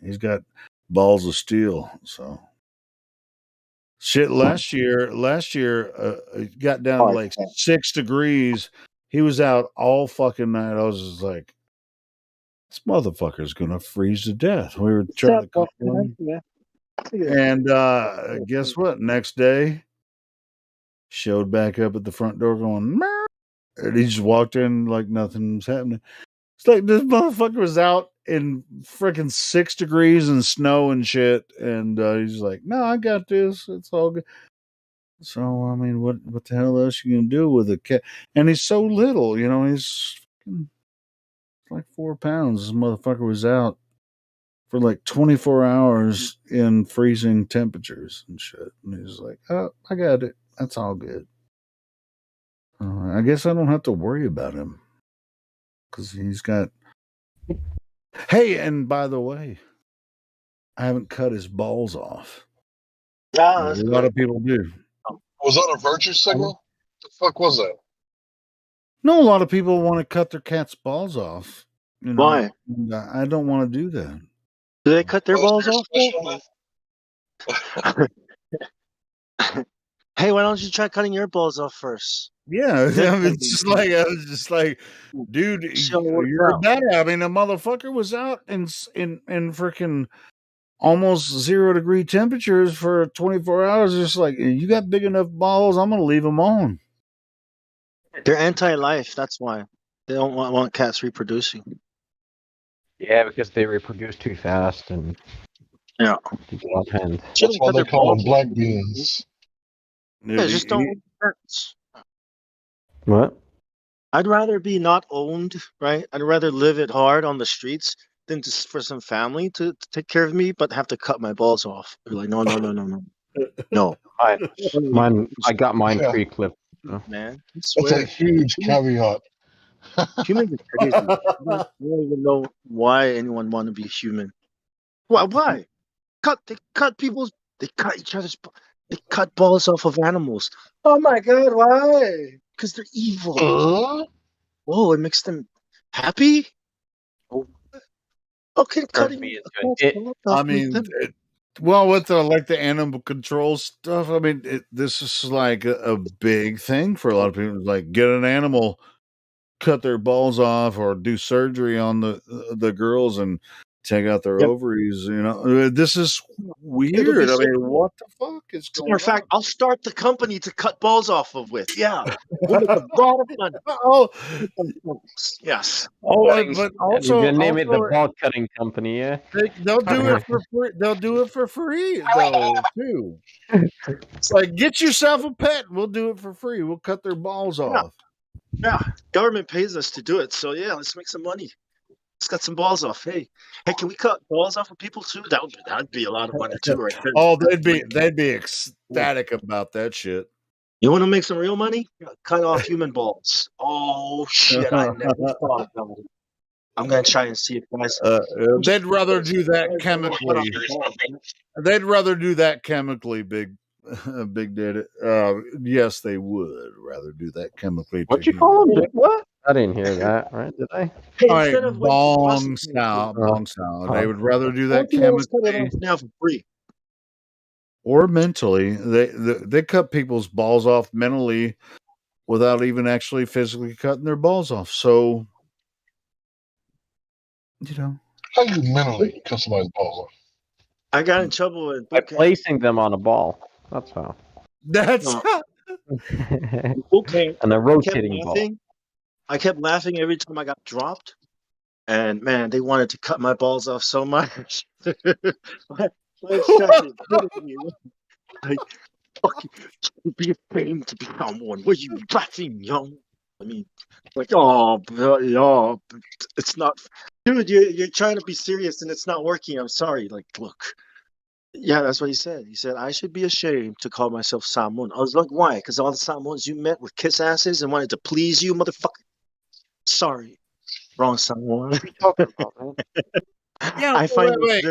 he's got balls of steel. So shit. Last year, it got down to like 6 degrees. He was out all fucking night. I was just like, this motherfucker's gonna freeze to death. We were trying to call him. And guess what? Next day, showed back up at the front door going, meow. And he just walked in like nothing was happening. It's like this motherfucker was out in freaking 6 degrees and snow and shit. And he's like, no, I got this. It's all good. So, I mean, what the hell else you gonna do with a cat? And he's so little, you know, he's like 4 pounds. This motherfucker was out for like 24 hours in freezing temperatures and shit. And he's like, oh, I got it. That's all good. I guess I don't have to worry about him because he's got. Hey, and by the way, I haven't cut his balls off. Ah, a lot of people do. Was that a virtue signal? What the fuck was that? No, a lot of people want to cut their cat's balls off. You know, Why? And, I don't want to do that. Do they cut their balls off? Hey, why don't you try cutting your balls off first? Yeah, I mean, I was just like, dude, you're bad. I mean, the motherfucker was out in freaking almost 0 degree temperatures for 24 hours. Just like, you got big enough balls, I'm gonna leave them on. They're anti-life. That's why they don't want cats reproducing. Yeah, because they reproduce too fast and yeah. That's why they call them black beans. Yeah, just don't want cats. What? I'd rather be not owned, right? I'd rather live it hard on the streets than just for some family to take care of me, but have to cut my balls off. They're like, no. No. I got mine pre-clipped. Man, That's a huge caveat. Humans are crazy. I don't even know why anyone want to be human. Why? They cut people's. They cut each other's. They cut balls off of animals. Oh my god! Why? Because they're evil. Whoa! It makes them happy. Okay, cutting. I mean, well, with the animal control stuff, I mean, this is like a big thing for a lot of people. Like, get an animal, cut their balls off, or do surgery on the girls and take out their ovaries. You know, this is weird. I mean, what the fuck is As a going matter of fact, I'll start the company to cut balls off of with. Yeah, we'll make a lot of money. Oh, yes. but And you're also, gonna name it the ball cutting company, yeah? they'll do it for free. They'll do it for free though too. It's like, get yourself a pet. We'll do it for free. We'll cut their balls off. Yeah, government pays us to do it, so yeah, let's make some money. Let's cut some balls off. Hey, can we cut balls off of people too? That'd be a lot of money too, right there. Oh, they'd be ecstatic about that shit. You want to make some real money? Cut off human balls. Oh shit! I never thought about it. I'm gonna try and see if guys. They'd rather do that chemically. They'd rather do that chemically, big daddy. Yes, they would rather do that chemically. What you call them? What? I didn't hear that. Right? Did I? Hey, All right, instead of bong sound. They would rather do that chemically now for free. or mentally. They cut people's balls off mentally without even actually physically cutting their balls off. So, you know, how you mentally cut somebody's balls off? I got in trouble with by placing them on a ball. That's how. That's okay. And a rotating ball. I kept laughing every time I got dropped, and man, they wanted to cut my balls off so much. Like, fuck you, be ashamed to be someone. What are you laughing, young? I mean, like, yeah, it's not, dude. You're trying to be serious, and it's not working. I'm sorry. Like, look. Yeah, that's what he said. He said, I should be ashamed to call myself Samoan. I was like, why? Because all the Samoans you met were kiss asses and wanted to please you, motherfucker. Sorry. Wrong Samoan. Yeah, I find wait.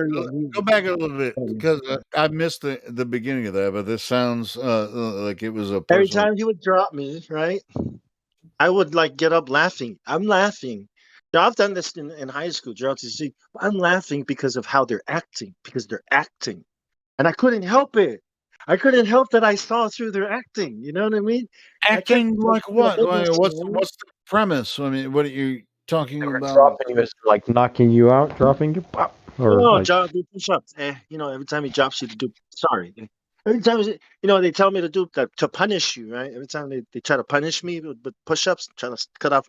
Go back a little bit because I missed the beginning of that, but this sounds like it was a personal... Every time you would drop me, right, I would like get up laughing. I'm laughing. Now, I've done this in high school, drugs. You see, I'm laughing because of how they're acting, and I couldn't help it. I couldn't help that I saw through their acting. You know what I mean? Acting like what? What's the premise? I mean, what are you talking about? Dropping you is like knocking you out, dropping you. Pop, or no, like... do push-ups. Every time he drops you to do. Sorry. Every time, they tell me to do that to punish you, right? Every time they try to punish me with push-ups, try to cut off.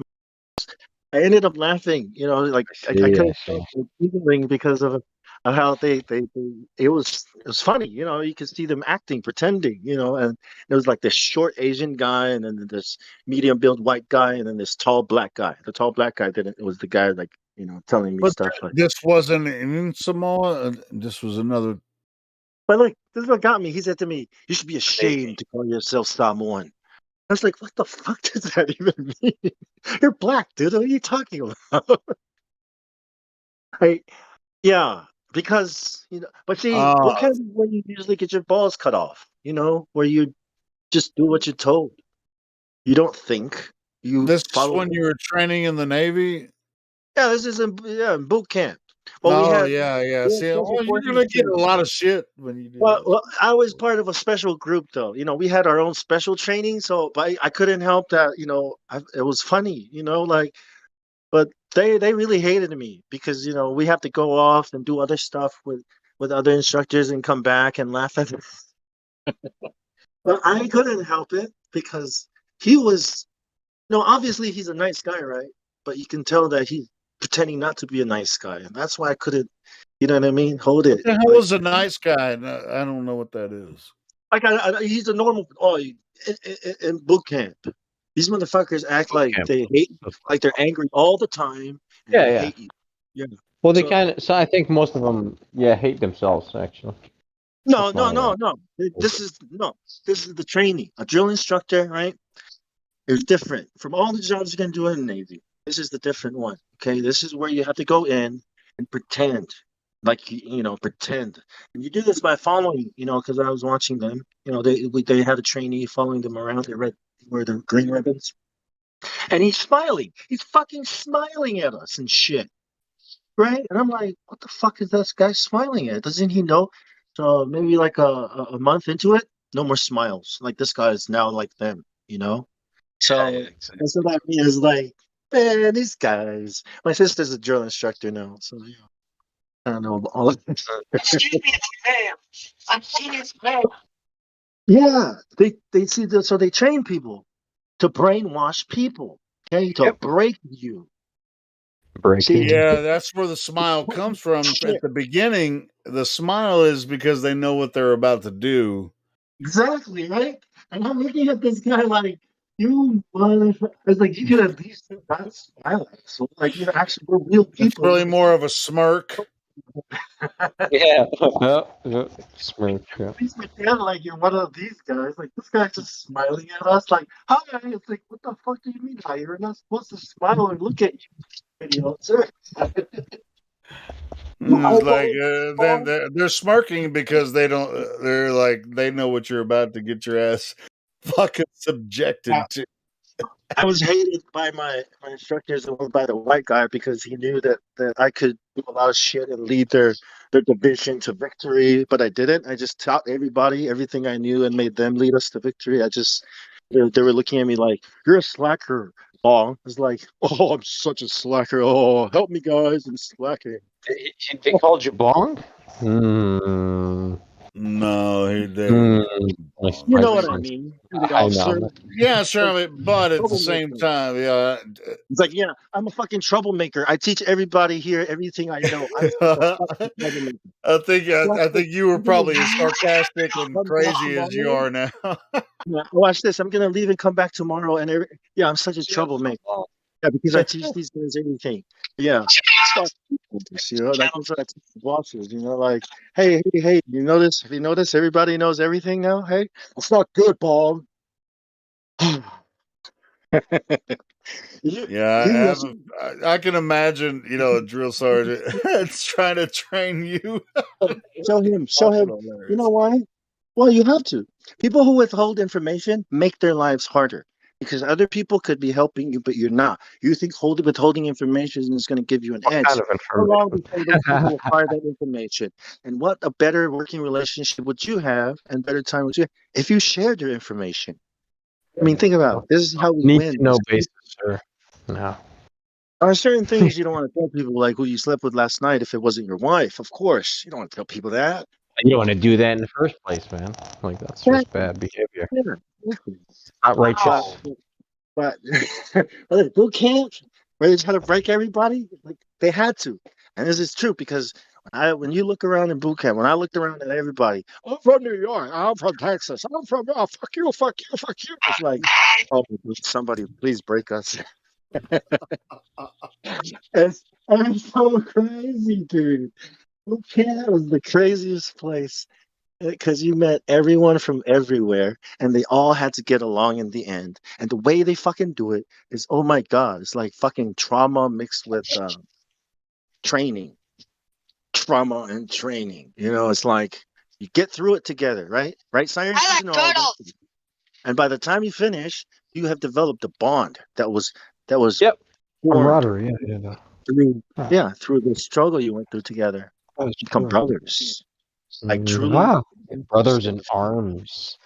I ended up laughing. I couldn't stop giggling because of how it was funny. You could see them acting, pretending. And it was like this short Asian guy, and then this medium built white guy, and then this tall black guy. The tall black guy it was the guy telling me stuff like. This wasn't in Samoa. This was another. But like, this is what got me. He said to me, "You should be ashamed to call yourself Samoan." I was like, what the fuck does that even mean? You're black, dude. What are you talking about? Yeah, because, but see, what kind of when you usually get your balls cut off, where you just do what you're told. You don't think. This is when you were training in the Navy? Yeah, this is in boot camp. Well, yeah. See, you're going to get a lot of shit when you do that. Well, I was part of a special group, though. We had our own special training, but I couldn't help that. It was funny, but they really hated me because we have to go off and do other stuff with other instructors and come back and laugh at it. But I couldn't help it because he was, obviously he's a nice guy, right? But you can tell that he's pretending not to be a nice guy, and that's why I couldn't. You know what I mean? Hold it. What the hell is a nice guy? I don't know what that is. Like he's a normal. In boot camp, these motherfuckers act like they hate, like they're angry all the time. Yeah. Hate you. Yeah. Well, they kind of. So I think most of them, hate themselves actually. No. This is the training. A drill instructor, right? Is different from all the jobs you're gonna do in the Navy. This is the different one. Okay, this is where you have to go in and pretend, like pretend. And you do this by following, because I was watching them. They had a trainee following them around. They wear the green ribbons, and he's smiling. He's fucking smiling at us and shit, right? And I'm like, what the fuck is this guy smiling at? Doesn't he know? So maybe like a month into it, no more smiles. Like this guy is now like them, So that's what I mean. Is like, man, these guys. My sister's a drill instructor now, so I don't know all of this. Excuse me, ma'am. I'm serious, ma'am. Yeah, they see the, so they train people to brainwash people, okay, to break you. Breaking. Yeah, that's where the smile comes from. At the beginning, the smile is because they know what they're about to do. Exactly, right? And I'm looking at this guy like, you motherfucker. It's like, you could at least not smile. So, like, actually, we're real people. It's really more of a smirk. Yeah. Smirk. Yeah. At least pretend like you're one of these guys. Like, this guy's just smiling at us, like, hi. It's like, what the fuck do you mean, hi? You're not supposed to smile and look at you, sir. Then they're smirking because they don't. They're like they know what you're about to get your ass fucking subjected to. I was hated by my instructors and by the white guy because he knew that I could do a lot of shit and lead their division to victory, but I didn't. I just taught everybody everything I knew and made them lead us to victory. They were looking at me like, you're a slacker, Paul. I was like, oh, I'm such a slacker. Oh, help me, guys. I'm slacking. They called you Bong? No, he didn't. You know what I mean? The officer. Yeah, sure, but at the same time, yeah. It's like, yeah, I'm a fucking troublemaker. I teach everybody here everything I know. I'm a fucking troublemaker. I think you were probably as sarcastic and crazy as you are now. Yeah, watch this. I'm gonna leave and come back tomorrow, and I'm such a troublemaker. Yeah, because I teach these guys everything. Yeah, fuck this, that's what I teach the bosses. Like, hey, you notice? Have you noticed? Everybody knows everything now. Hey, it's not good, Bob. I can imagine, a drill sergeant trying to train you. Show him. You know why? Well, you have to. People who withhold information make their lives harder because other people could be helping you, but you're not. You think withholding information is going to give you an edge. Kind of How long before those people acquire that information? And what a better working relationship would you have and better time would you have if you shared your information? I mean, think about it. This is how we Need win. to know basis, sir. No. There are certain things you don't want to tell people, like who you slept with last night if it wasn't your wife. Of course, you don't want to tell people that. You don't want to do that in the first place, man. Like, that's just bad behavior. Yeah. Not righteous. But at boot camp, where they try to break everybody, like they had to. And this is true because when you look around in boot camp, when I looked around at everybody, I'm from New York, I'm from Texas, I'm from fuck you. It's like, oh, somebody please break us. It's so crazy, dude. Boot camp was the craziest place because you met everyone from everywhere and they all had to get along in the end. And the way they fucking do it is, oh my God, it's like fucking trauma mixed with training. Trauma and training. It's like you get through it together, right? Right, Cyrus? I like turtles. And by the time you finish, you have developed a bond that was camaraderie. through the struggle you went through together. Become brothers. Like truly. Wow. Brothers in arms.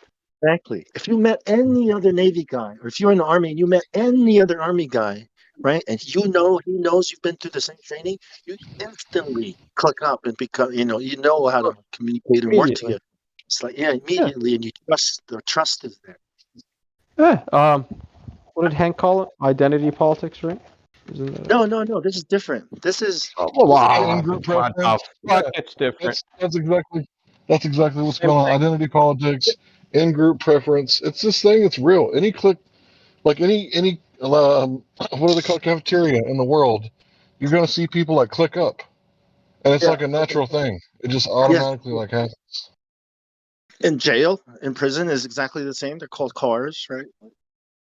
Exactly. If you met any other Navy guy, or if you're in the Army and you met any other Army guy, right, and he knows you've been through the same training, you instantly click up and become, you know how to communicate and work together. It's like, immediately, and you trust, the trust is there. Yeah. What did Hank call it? Identity politics, right? No. This is different. This is it's different. That's exactly what's going on. Identity politics, in-group preference. It's this thing. It's real. Any click, like any what do they call it, cafeteria in the world, you're gonna see people like click up, and it's like a natural thing. It just automatically like happens. In jail, in prison is exactly the same. They're called cars, right?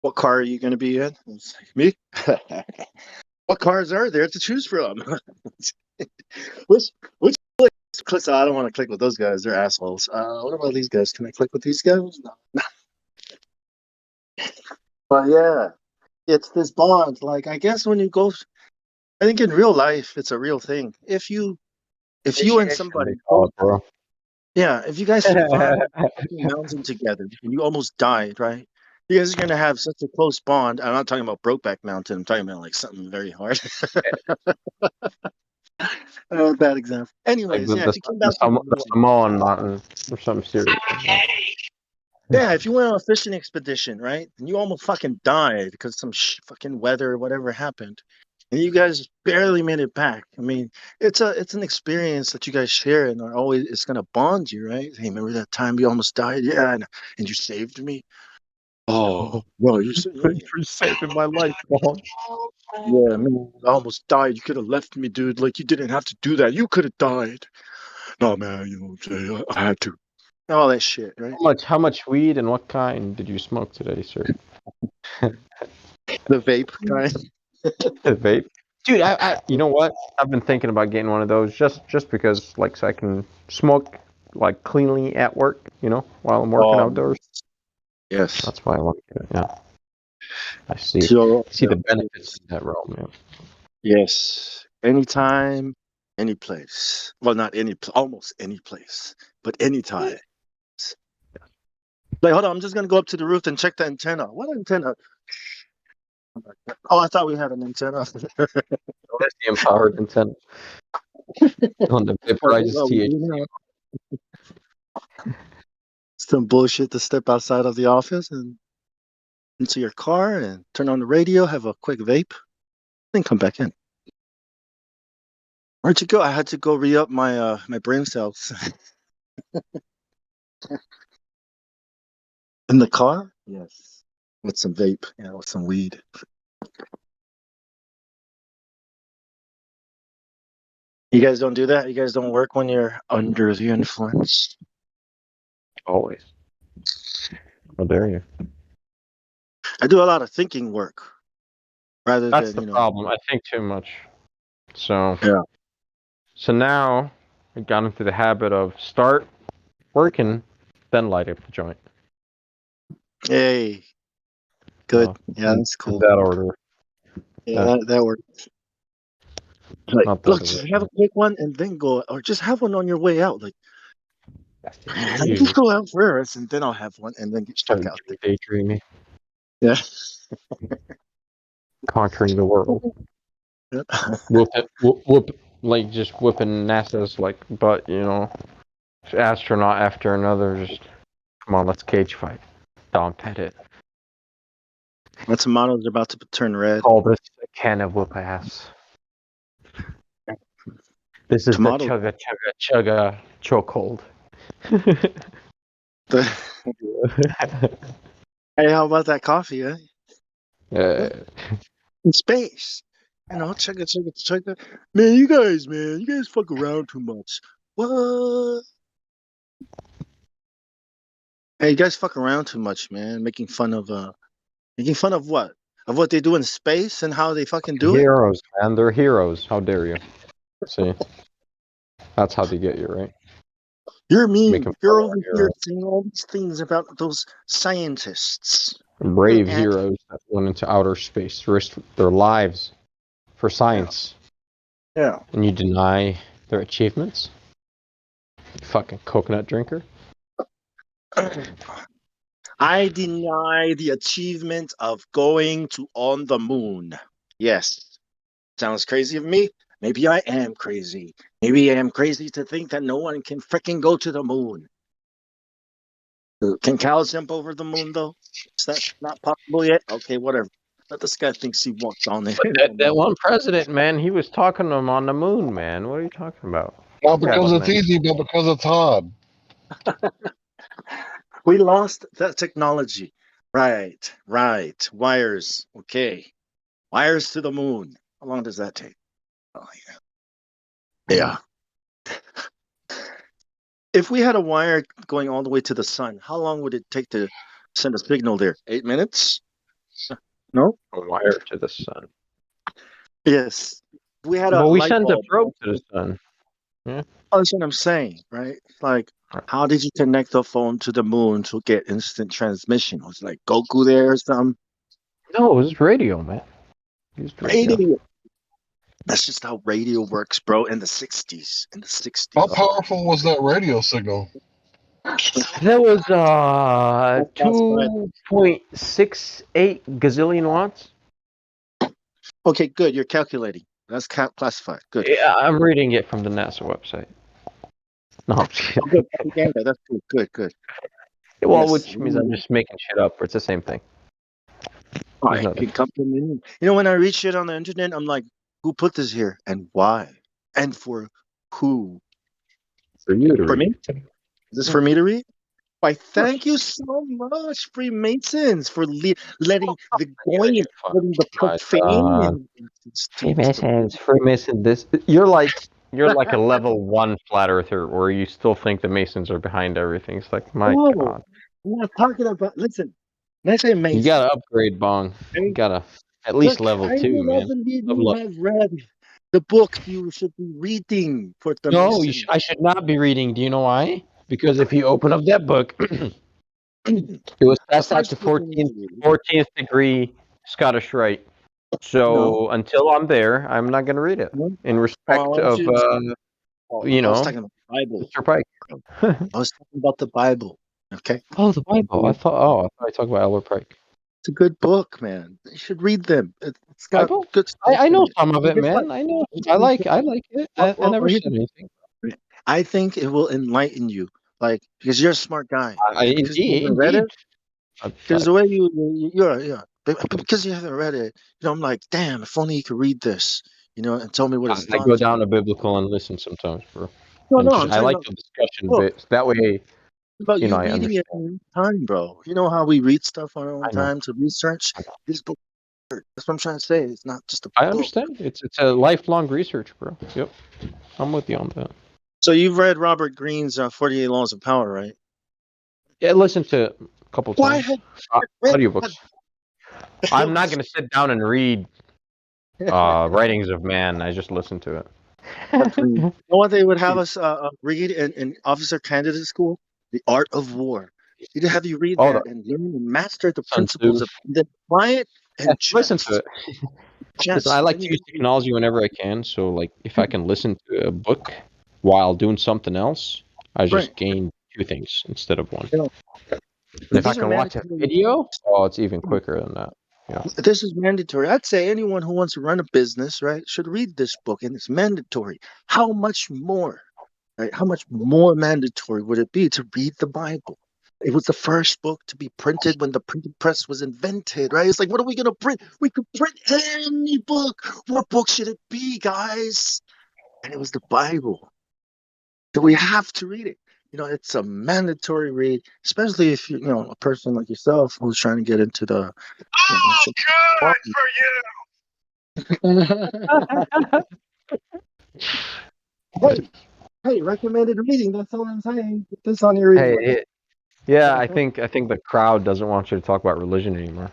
what car are you going to be in? It's like, me? What cars are there to choose from? which clicks? I don't want to click with those guys. They're assholes. What about these guys? Can I click with these guys? No. But yeah, it's this bond. Like, I guess when you go, I think in real life, it's a real thing. If you and somebody, bro. yeah, if you guys survive a mountain together and you almost died, right? You guys are gonna have such a close bond. I'm not talking about Brokeback Mountain. I'm talking about like something very hard. Bad example. Like Anyways, the, yeah, the, if you came the, back from the the moon, Samoan mountain or something serious. yeah, if you went on a fishing expedition, right, and you almost fucking died because some fucking weather or whatever happened, and you guys barely made it back. I mean, it's an experience that you guys share and are always it's gonna bond you, right? Hey, remember that time you almost died? Yeah, and you saved me. Oh, well, you said, Thanks for saving my life, Paul. yeah, man, I almost died. You could have left me, dude. Like, you didn't have to do that. You could have died. No, man, you know what I'm saying? I had to. All that shit, right? How much weed and what kind did you smoke today, sir? The vape kind. The vape, dude. You know what? I've been thinking about getting one of those just because, like, so I can smoke like cleanly at work. You know, while I'm working outdoors. Yes. That's why I want to get it. Yeah. I see So, the benefits in that realm, man. yes. Anytime, any place. Well, not any, almost any place, but anytime. Like, hold on, I'm just gonna go up to the roof and check the antenna. What antenna? Oh, I thought we had an antenna. That's the empowered intent on the vaporizes Well, we THC. do now. Some bullshit to step outside of the office and into your car and turn on the radio, have a quick vape, then come back in. Where'd you go? I had to go re-up my my brain cells. In the car? Yes. With some vape, yeah, with some weed. You guys don't do that? You guys don't work when you're under the influence? Always. How dare you? I do a lot of thinking work rather That's than, the problem. I think too much. So yeah. So now I got into the habit of start working, then light up the joint. Hey. Good. So, Yeah, that's cool. In that order. Yeah, that works. Like, Not look, that just way. have a quick one and then go, or just have one on your way out. Like, let me You just go out first, and then I'll have one, and then get stuck start out there. daydreaming, Yeah. conquering the world. Whoop, like just whooping NASA's like butt, you know, astronaut after another. Just come on, let's cage fight. Dom Pettit. My tomatoes are about to turn red. Call this a can of whoop ass. This is Tomato. the chugga chokehold. Hey, how about that coffee, eh? Uh, In space. You know, chugga. Man, you guys fuck around too much. What? Hey, you guys fuck around too much, man. Making fun of what? Of what they do in space and how they fucking do it? heroes, man. They're heroes. How dare you? See? That's how they get you, right? You're mean. Make 'em You're fun of over our here heroes. saying all these things about those scientists. Brave And heroes that went into outer space, risked their lives for science. yeah. And you deny their achievements? You fucking coconut drinker. I deny the achievement of going to on the moon. Yes. Sounds crazy of me? Maybe I am crazy. Maybe I am crazy to think that no one can fricking go to the moon. Can cows jump over the moon, though? Is that not possible yet? Okay, whatever. But this guy thinks he walked on there. But that one president, man, he was talking to him on the moon, man. What are you talking about? Not Yeah, because but it's man, easy, but because it's hard. we lost that technology. Right. Wires. Okay. Wires to the moon. How long does that take? Oh, yeah. If we had a wire going all the way to the sun, how long would it take to send a signal there? 8 minutes? No. A wire to the sun. Yes. We had a Well, we light sent a bulb. probe to the sun. Yeah. Oh, that's what I'm saying, right? Like, how did you connect the phone to the moon to get instant transmission? Was it like Goku there or something? No, it was radio, man. Used radio. Radio. That's just how radio works, bro. In the '60s. In the '60s. How powerful was that radio signal? That was 2.68 gazillion watts. Okay, good. You're calculating. That's classified. Good. Yeah, I'm reading it from the NASA website. No, I'm just kidding. Good propaganda. That's good. Good. Good. Well, Yes. which means I'm just making shit up. It's the same thing. I can come to me. You know, when I read shit on the internet, I'm like, who put this here and why? And for who? For you to For read. me? Is this for me to read? Why, thank you so much, Freemasons, for letting the goyim, letting the profane. Freemason. This you're like a level 1 flat earther, where you still think the Masons are behind everything. It's like, my God. I'm not talking about. Listen, when I say Mason, You gotta upgrade, Bong. You gotta at least level 2, man. I believe Level you up. have read the book you should be reading for the No, Mason. I should not be reading. Do you know why? Because if you open up that book, it was passed out to 14th degree Scottish Rite. So until I'm there, I'm not going to read it. In respect of, you I was know, talking about the Bible. Mr. Pike. I was talking about the Bible. Okay. Oh, the Bible. I thought I talked about Albert Pike. It's a good book, man. You should read them. It's got Bible? good stuff. I know in it. some of it, Guess man. what? I know. I like it. I never here's said anything. I think it will enlighten you, like, because you're a smart guy. Because you haven't read Indeed. it. Because the way because you haven't read it, you know, I'm like, damn, if only you could read this, you know, and tell me what his I thoughts go are. down to biblical and listen sometimes, bro. No, And no, just, I'm I talking like about the discussion book. bits. That way, About you know, you I reading understand. it in your time, bro. You know how we read stuff on our own I know. time to research? This book, that's what I'm trying to say. It's not just a I book. understand. It's a lifelong research, bro. Yep. I'm with you on that. So you've read Robert Greene's 48 Laws of Power, right? Yeah, I listened to it a couple Why times. have you read Audiobooks. I'm not going to sit down and read writings of man. I just listen to it. You know what they would have us read in officer candidate school? The Art of War. They'd have you read that and learn and master the Sun principles Tzu. of the quiet and Listen to it. chess. Listen, I like to use technology whenever I can. So, like, if I can listen to a book while doing something else, I just gain 2 things instead of 1. And if I can watch a video, it's even quicker than that. Yeah. This is mandatory. I'd say anyone who wants to run a business, right, should read this book, and it's mandatory. How much more, right? How much more mandatory would it be to read the Bible? It was the first book to be printed when the printing press was invented, right? It's like, what are we going to print? We could print any book. What book should it be, guys? And it was the Bible. So we have to read it. You know, it's a mandatory read, especially if you know, a person like yourself who's trying to get into the. Hey, recommended reading. That's all I'm saying. Put this on your reading list. Yeah, I think the crowd doesn't want you to talk about religion anymore.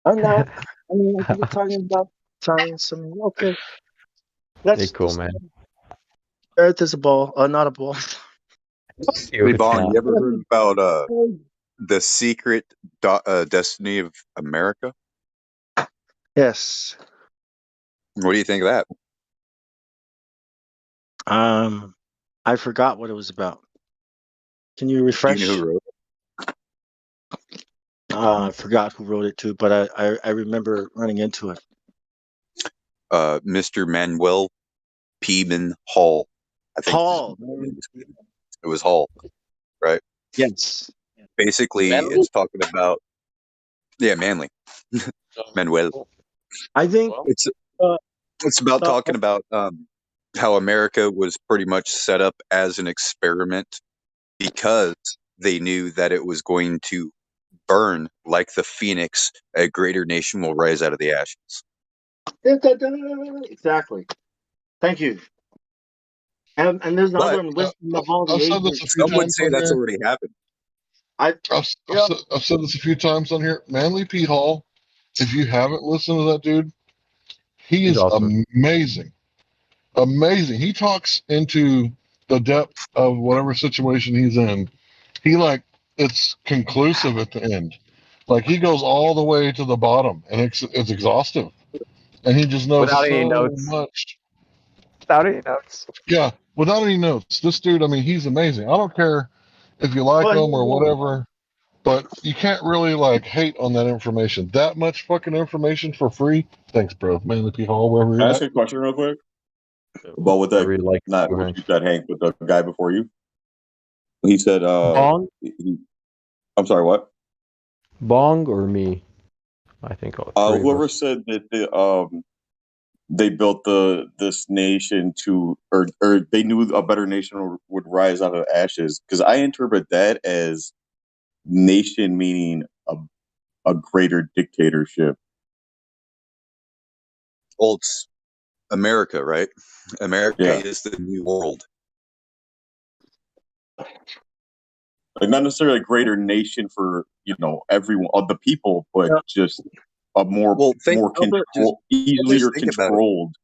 I'm not. I mean, I think we're talking about science. I mean, okay. Hey, cool, man. Earth is a ball, not a ball. Hey, Bong, you ever heard about the secret destiny of America? Yes. What do you think of that? I forgot what it was about. Can you refresh? Do you know who wrote it? I forgot who wrote it too, but I remember running into it. Mr. Manuel Peeman Hall. I think Hall. It was Hall, right? Yes. Basically, it's talking about Manly. Manuel. I think it's about talking about how America was pretty much set up as an experiment because they knew that it was going to burn like the phoenix. A greater nation will rise out of the ashes. Exactly. Thank you. And there's another one, wisdom of all the ages. Some would say that's already happened. I've said this a few times on here. Manly P. Hall If you haven't listened to that dude, he He's is awesome. amazing. Amazing. He talks into the depth of whatever situation he's in. He like it's conclusive at the end. Like he goes all the way to the bottom, and it's exhaustive. And he just knows Without any so notes. much. Without any notes. Yeah, without any notes. This dude, I mean, he's amazing. I don't care if you like Well, him or whatever, but you can't really like hate on that information. That much fucking information for free. Thanks, bro. Manly P Hall, wherever Can you're I ask at. you a question real quick? About what I that, really like not you, what Hank. you said, Hank, but the guy before you. He said, Bong? I'm sorry, what? Bong or me? I think all three of Whoever us. said that they built this nation to, or they knew a better nation would rise out of ashes. Because I interpret that as nation meaning a greater dictatorship. Well, it's America, right? America Yeah. is the new world. Like not necessarily a greater nation for everyone of the people, but just a more easier controlled.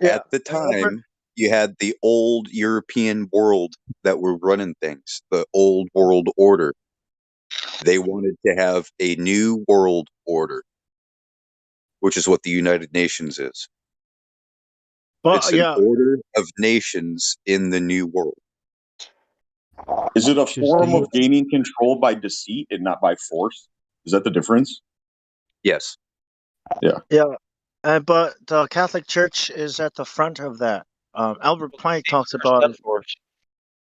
At the time, you had the old European world that were running things, the old world order. They wanted to have a new world order, which is what the United Nations is. It's an order of nations in the new world. Is it a form of gaining control by deceit and not by force? Is that the difference? Yes. Yeah. Yeah, but the Catholic Church is at the front of that. Albert Pike talks about it.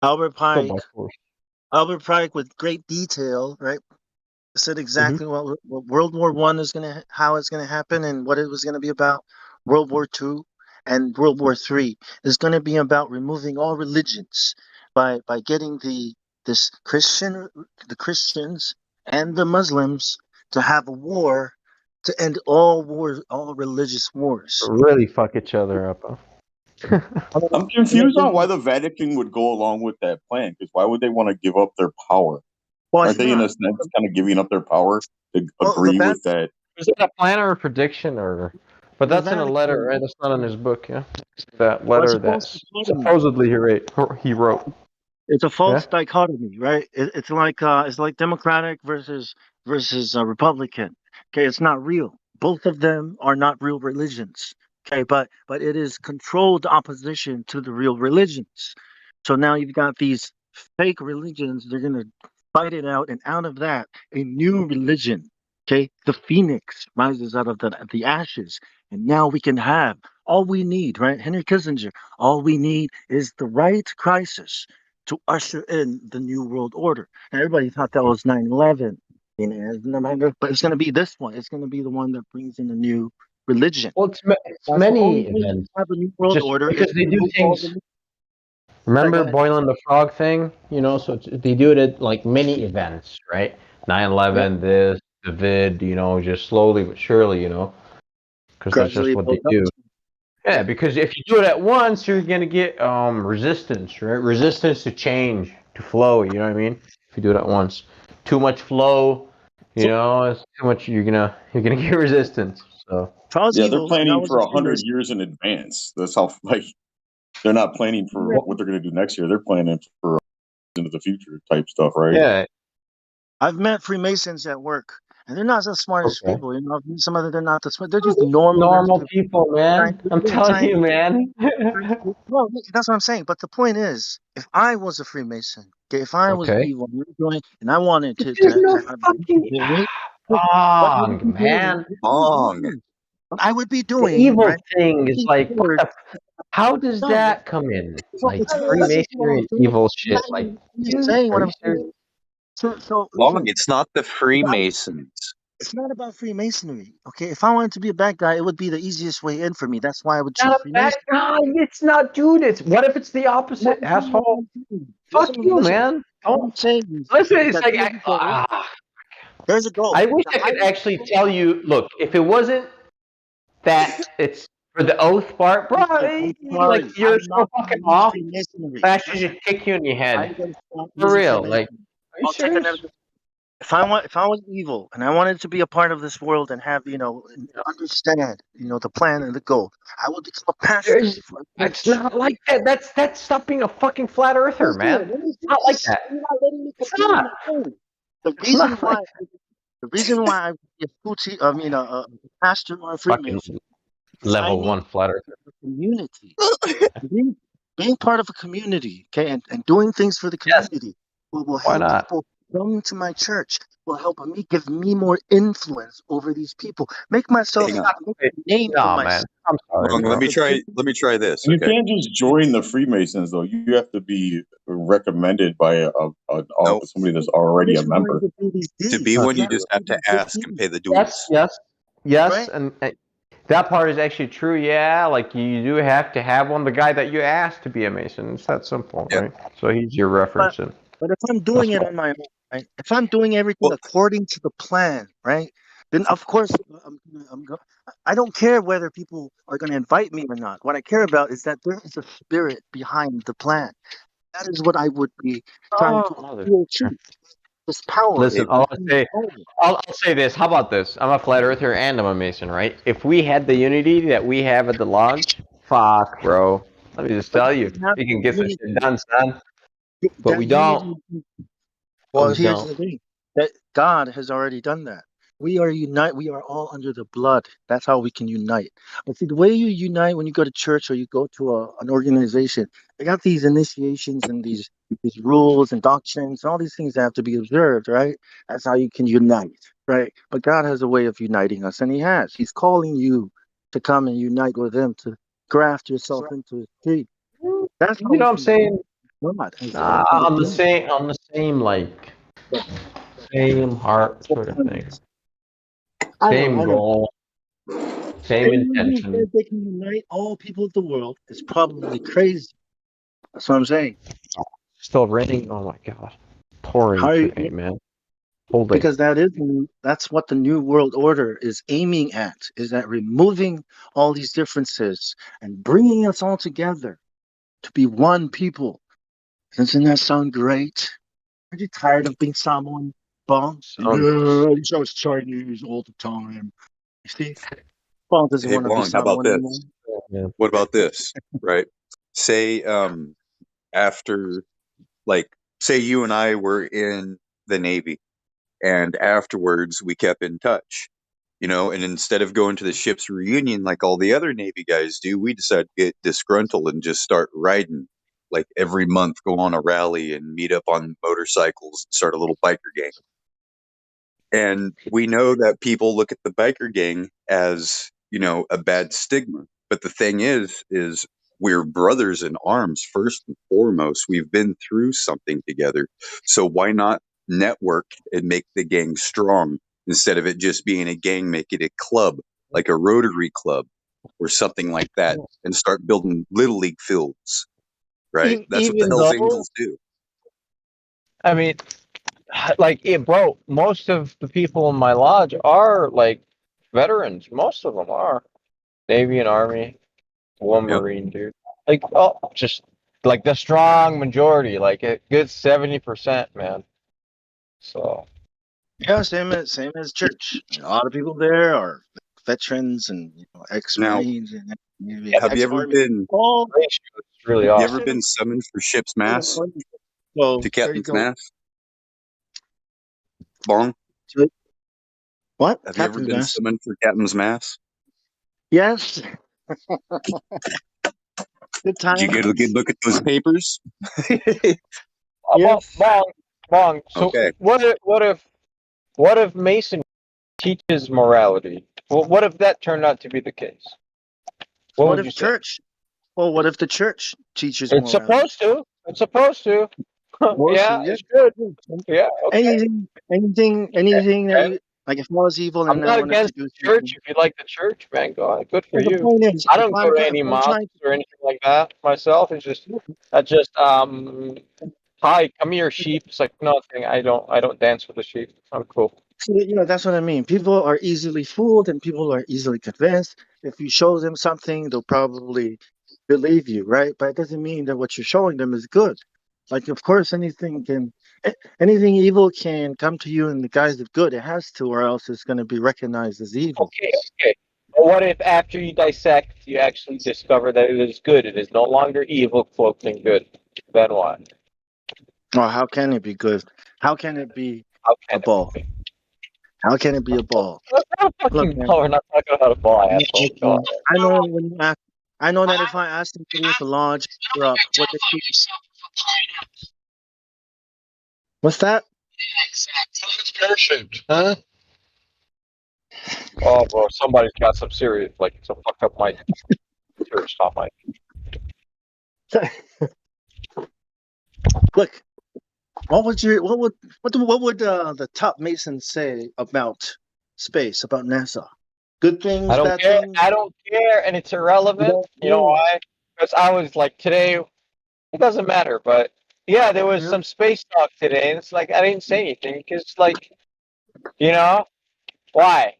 Albert Pike. Albert Pike, with great detail, right, said exactly what World War I is how it's gonna happen, and what it was gonna be about. World War II and World War III is gonna be about removing all religions by getting the Christians and the Muslims to have a war to end all wars, all religious wars. Really fuck each other up. Huh? I'm confused on why the Vatican would go along with that plan. Because why would they want to give up their power? Well, Aren't they in a sense kind of giving up their power to agree with that? Is it a plan or a prediction, or? But The that's in a letter, Vatican. right? That's not in his book, yeah. It's that Well, it's letter a false that dichotomy. supposedly he wrote. It's a false Yeah? dichotomy, right? It's like Democratic versus Republican. Okay, it's not real. Both of them are not real religions. Okay, but it is controlled opposition to the real religions. So now you've got these fake religions. They're gonna fight it out, and out of that, a new religion. Okay, the phoenix rises out of the ashes, and now we can have all we need, right? Henry Kissinger. All we need is the right crisis to usher in the new world order. And everybody thought that was 9/11, but it's going to be this one. It's going to be the one that brings in a new religion. Well, it's So many only way to events. have a new world Just order because is they to do remove all things. the. Remember Go ahead. boiling the frog thing? You know, so they do it at like many events, right? 9/11, this, the vid, you know, just slowly but surely, you know, because that's just Gradually what they build up do. to. Yeah, because if you do it at once, you're gonna get resistance, right? Resistance to change, to flow. You know what I mean? If you do it at once, too much flow, you know, it's too much. You're gonna get resistance. So Yeah, they're planning for 100 years in advance. That's how they're not planning for what they're going to do next year. They're planning for into the future type stuff, right? yeah. I've met Freemasons at work, and they're not the smartest people. You know, some of them they're not the smart. They're just normal people, man. I'm telling you, man. Well, that's what I'm saying. But the point is, if I was a Freemason, okay, if I was Okay. evil and I wanted to There's no have fucking what I would bong, be doing, man. what I would be The doing, evil right? thing is like, what the? How does No, that come in? so Like it's not. This is what Freemasonry I'm and saying. evil shit. Like, I'm just dude, saying are what you I'm serious? saying. So Long, listen. it's not the Freemasons. It's not about Freemasonry, okay? If I wanted to be a bad guy, it would be the easiest way in for me. That's why I would choose Not a bad Freemasonry. guy. It's not, dude. It's what if it's the opposite, asshole? Fuck you, man. What I'm saying Listen. is It's that like there's a goal. There's a goal. I wish The I could higher actually tell you. Look, if it wasn't that it's for the oath part, bro, I'm sorry. like you're I'm so not going fucking to use off. Freemasonry. I should Listen, just kick you in your I'm head. going to stop For using real. Freemasonry. Like, are you I'll take serious? another. if I was evil and I wanted to be a part of this world and have understand the plan and the goal, I would become a pastor. It's not like that. That's stop being a fucking flat earther, man. It's not like that. You're not letting me It's complete not. my goal. The It's reason not why like the reason why I be a a pastor or a fucking Freemason is I level need one flat earther. a community. Being part of a community, okay, and doing things for the community will Why help not? people come to my church, will help me give me more influence over these people, make myself Hang on. make a name for No, man. myself. I'm sorry, Wrong. Let bro. me try. Let me try this. You Okay. can't just join the Freemasons though. You have to be recommended by No. somebody that's already a member. To be Not one, you true. just have to ask and pay the Yes, dues. yes, Right? and that part is actually true. Yeah, like you do have to have one. The guy that you asked to be a Mason. It's that simple, Yep. right? So he's your But referencing. but if I'm doing it on my own, right? If I'm doing everything according to the plan, right? Then of course I don't care whether people are going to invite me or not. What I care about is that there is a spirit behind the plan. That is what I would be trying to appeal to. This power. Listen, I'll say this. How about this? I'm a flat earther and I'm a Mason, right? If we had the unity that we have at the lodge, fuck, bro. Let me just tell you, we can get some shit done, son. But we That don't. unity. But Well, we here's don't. the thing. That God has already done that. We are unite. We are all under the blood. That's how we can unite. But see, the way you unite when you go to church or you go to an organization, they got these initiations and these rules and doctrines and all these things that have to be observed, right? That's how you can unite, right? But God has a way of uniting us, and He has. He's calling you to come and unite with Him, to graft yourself into His tree. That's how You know we what I'm can unite saying? with God On the same like same heart sort of thing. I Same know. goal. Same Anyone who intention. says they can unite all people of the world is probably crazy. That's what I'm saying. Still raining. Oh my god. Pouring How are you, today, man. Holy. because that's what the new world order is aiming at, is that removing all these differences and bringing us all together to be one people. Doesn't that sound great? Are you tired of being someone? Bong? Yeah, he's just Chinese all the time. You see? Bong doesn't Hey, want to be Vaughn, how about someone anymore. this? What about this? Right. Say, after, like, say you and I were in the Navy, and afterwards we kept in touch, and instead of going to the ship's reunion like all the other Navy guys do, we decided to get disgruntled and just start riding. Like every month, go on a rally and meet up on motorcycles and start a little biker gang. And we know that people look at the biker gang as, a bad stigma. But the thing is we're brothers in arms first and foremost. We've been through something together. So why not network and make the gang strong instead of it just being a gang, make it a club, like a Rotary Club or something like that, and start building little league fields, right? That's what the Even Hells though, Angels do. I mean, like, bro, most of the people in my lodge are like veterans. Most of them are Navy and Army, one Yep. Marine, dude. Like, oh, just like the strong majority, like a good 70%, man. So Yeah, same as church. A lot of people there are veterans and Now, ex-marines and maybe have you ever ex-army. been All it's really you ever awesome. been summoned for ship's mass so to there you captain's go. mass? Bong? What? Have you ever Captain's been Mass? summoned for captain's mass? Yes. Good Did you get a good times. look at those papers? Yes. Wrong. So Okay. what if Mason teaches morality? Well, what if that turned out to be the case? What What would you if say? church? Well, what if the church teaches It's morality? supposed to. It's supposed to. Also, Yeah, yeah. it should. Yeah, okay. Anything that you like. If I was evil I'm and I not wanted to against do the church. something, If you like the church, man, go on. Good for well, the you. point is, I if don't go to any if I'm mosques trying or anything like that myself. It's just, hi, come here, sheep. It's like nothing. I don't dance with the sheep. I'm cool. see, that's what I mean. People are easily fooled and people are easily convinced. If you show them something, they'll probably believe you, right? But it doesn't mean that what you're showing them is good. Like, of course, anything can Anything evil can come to you in the guise of good. It has to, or else it's going to be recognized as evil. Okay. But what if after you dissect, you actually discover that it is good? It is no longer evil cloaked in good. Then what? Or how can it be good? How can it be a ball? How can it be a ball? Look, man. We're not talking about a ball, asshole. Go on. I know when you ask. I know that if I ask them to leave the lodge, you're up. What they keep. What's that? It's pear-shaped, huh? Oh, bro, somebody's got some serious, like, some fucked up mic. Serious top mic. Look, what would the top Masons say about space, about NASA? Good things, I don't bad care. things. I don't care, and it's irrelevant. You know why? Because I was like, today, it doesn't matter, but yeah, there was some space talk today, and it's like, I didn't say anything, because, like, you know, why?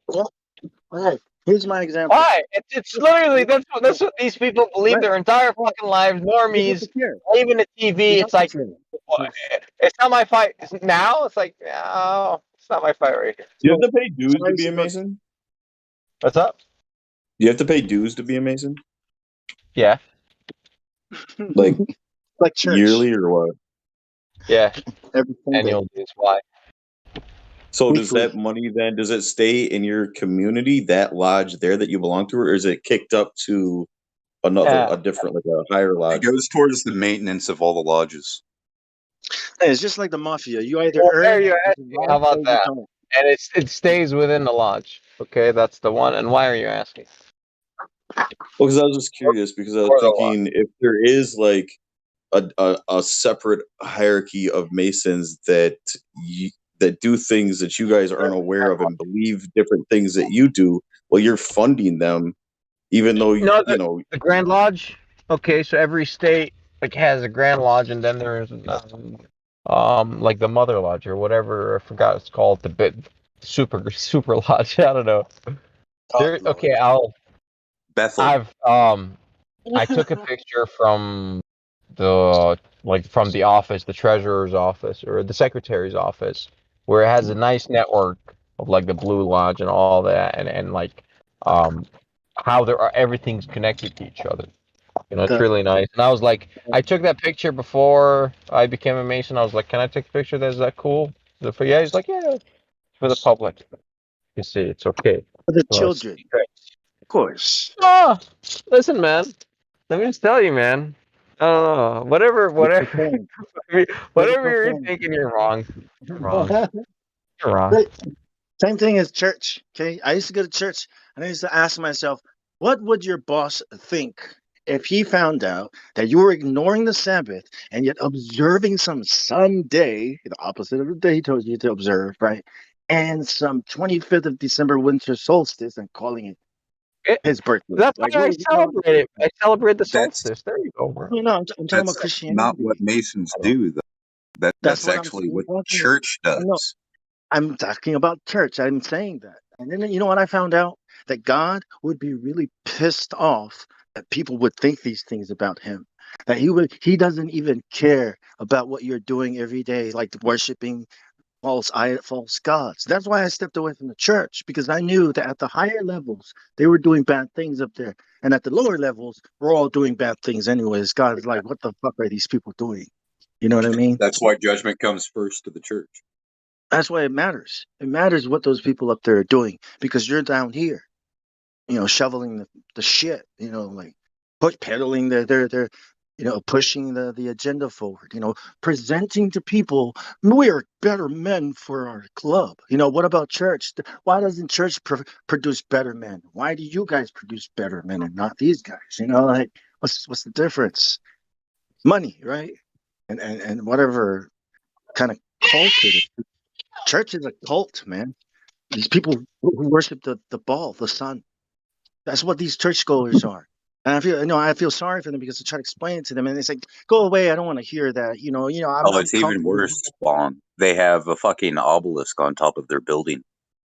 Okay, here's my example. Why? It's literally, that's what these people believe their entire fucking lives. Normies, even the TV, it's like, it's not my fight. Now, it's like, no, it's not my fight right here. You have to pay dues to be a Mason? What's up? You have to pay dues to be a Mason? Yeah. Like, like church. Yearly or what? Yeah. Annual dues. Why? So does that money then, does it stay in your community, that lodge there that you belong to, or is it kicked up to a different, like a higher lodge? It goes towards the maintenance of all the lodges. Hey, it's just like the mafia. You either Well, earn. there you asking. How about that? Don't. And it stays within the lodge. Okay, that's the one. And why are you asking? Well, because I was just curious, because I was thinking if there is like a separate hierarchy of Masons that that do things that you guys aren't aware of and believe different things that you do, well, you're funding them, even though you know the Grand Lodge. Okay, so every state like has a Grand Lodge, and then there's like the Mother Lodge or whatever. I forgot it's called, the bit super lodge. I don't know. Okay, I've I took a picture from from the office, the treasurer's office or the secretary's office, where it has a nice network of like the Blue Lodge and all that, and like how everything's connected to each other. You know, it's really nice. And I was like, I took that picture before I became a Mason. I was like, can I take a picture? Is that cool? Yeah, he's like, yeah, it's for the public. You see, it's okay. For the children. Of course. Oh, listen, man. Let me just tell you, man. I don't know. Whatever you're thinking, you're wrong. You're wrong. You're wrong. Same thing as church. Okay, I used to go to church, and I used to ask myself, what would your boss think if he found out that you were ignoring the Sabbath and yet observing some Sunday, the opposite of the day he told you to observe, right? And some 25th of December winter solstice and calling it his birthday. That's why I celebrate it. I celebrate the solstice. There you go, bro. You know, I'm talking about Christianity. Not what Masons do, though. That's actually what church does. I'm talking about church. I'm saying that. And then you know what I found out? That God would be really pissed off that people would think these things about him. That he doesn't even care about what you're doing every day, like worshiping false gods. That's why I stepped away from the church, because I knew that at the higher levels they were doing bad things up there. And at the lower levels, we're all doing bad things anyways. God is like, what the fuck are these people doing? You know what I mean? That's why judgment comes first to the church. That's why it matters. It matters what those people up there are doing, because you're down here, you know, shoveling the shit, you know, like peddling their pushing the agenda forward, you know, presenting to people, we are better men for our club. You know, what about church? Why doesn't church produce better men? Why do you guys produce better men and not these guys? You know, like what's the difference? Money, right? And whatever kind of cult it is. Church is a cult, man. These people who worship the ball, the sun. That's what these churchgoers are. And I feel sorry for them, because I try to explain it to them, and they say, "Go away! I don't want to hear that." It's even worse, Spawn. They have a fucking obelisk on top of their building,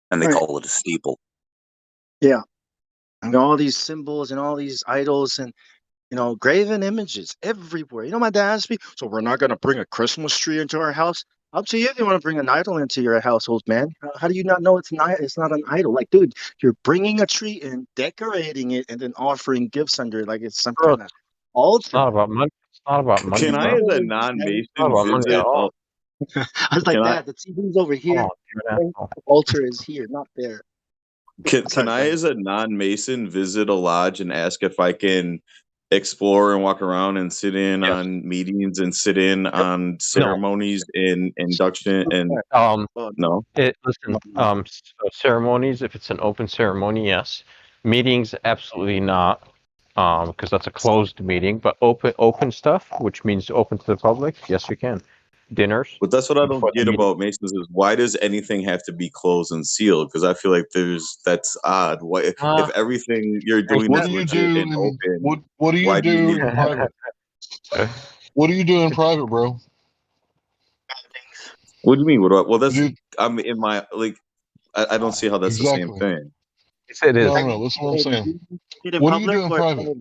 and they call it a steeple. Yeah, and all these symbols and all these idols and graven images everywhere. You know, my dad asked me, "So we're not going to bring a Christmas tree into our house?" Up to you if you want to bring an idol into your household, man. How do you not know it's not an idol? Like, dude, you're bringing a tree in, decorating it, and then offering gifts under it like it's some Bro, kind of altar. it's not about money. It's not about money, Can I, bro. as a It's not non-Mason, about money at visit? all. I was like, Can I? Dad, the TV's over here. Oh, you're an asshole. The altar is here, not there. Can Sorry, I, go ahead. as a non-Mason, visit a lodge and ask if I can explore and walk around and sit in Yes. on meetings and sit in on No. ceremonies and induction and no? Listen, so ceremonies, if it's an open ceremony, yes. Meetings, absolutely not, because that's a closed meeting. But open stuff, which means open to the public, yes, you can. Dinners. But that's what I before don't the get meeting. about Masons is why does anything have to be closed and sealed? Because I feel like that's odd. Why if everything you're doing What is do you legit do and in open? what do you Why do you do need? in private? What do you do in private, bro? What do you mean? What do I? Well, You that's do I'm in my like. I don't see how that's the same exactly. thing. It is. No, that's what I'm saying. It in What do you do public in or private?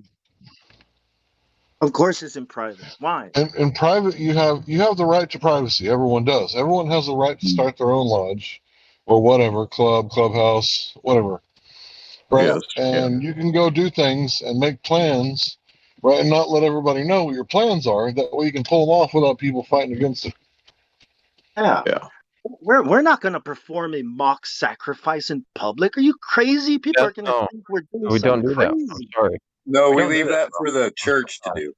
of course it's in private. Why? In private, you have the right to privacy. Everyone does. Everyone has the right to start their own lodge, or whatever clubhouse, whatever. Right? Yes. Yeah. And you can go do things and make plans, right? And not let everybody know what your plans are. That way, you can pull them off without people fighting against it. Yeah. Yeah. We're not gonna perform a mock sacrifice in public. Are you crazy? People Yeah, are gonna no, think we're doing we don't something do that. I'm crazy. sorry. No, We we don't do leave that, that bro. for the I'm so church to sorry. do.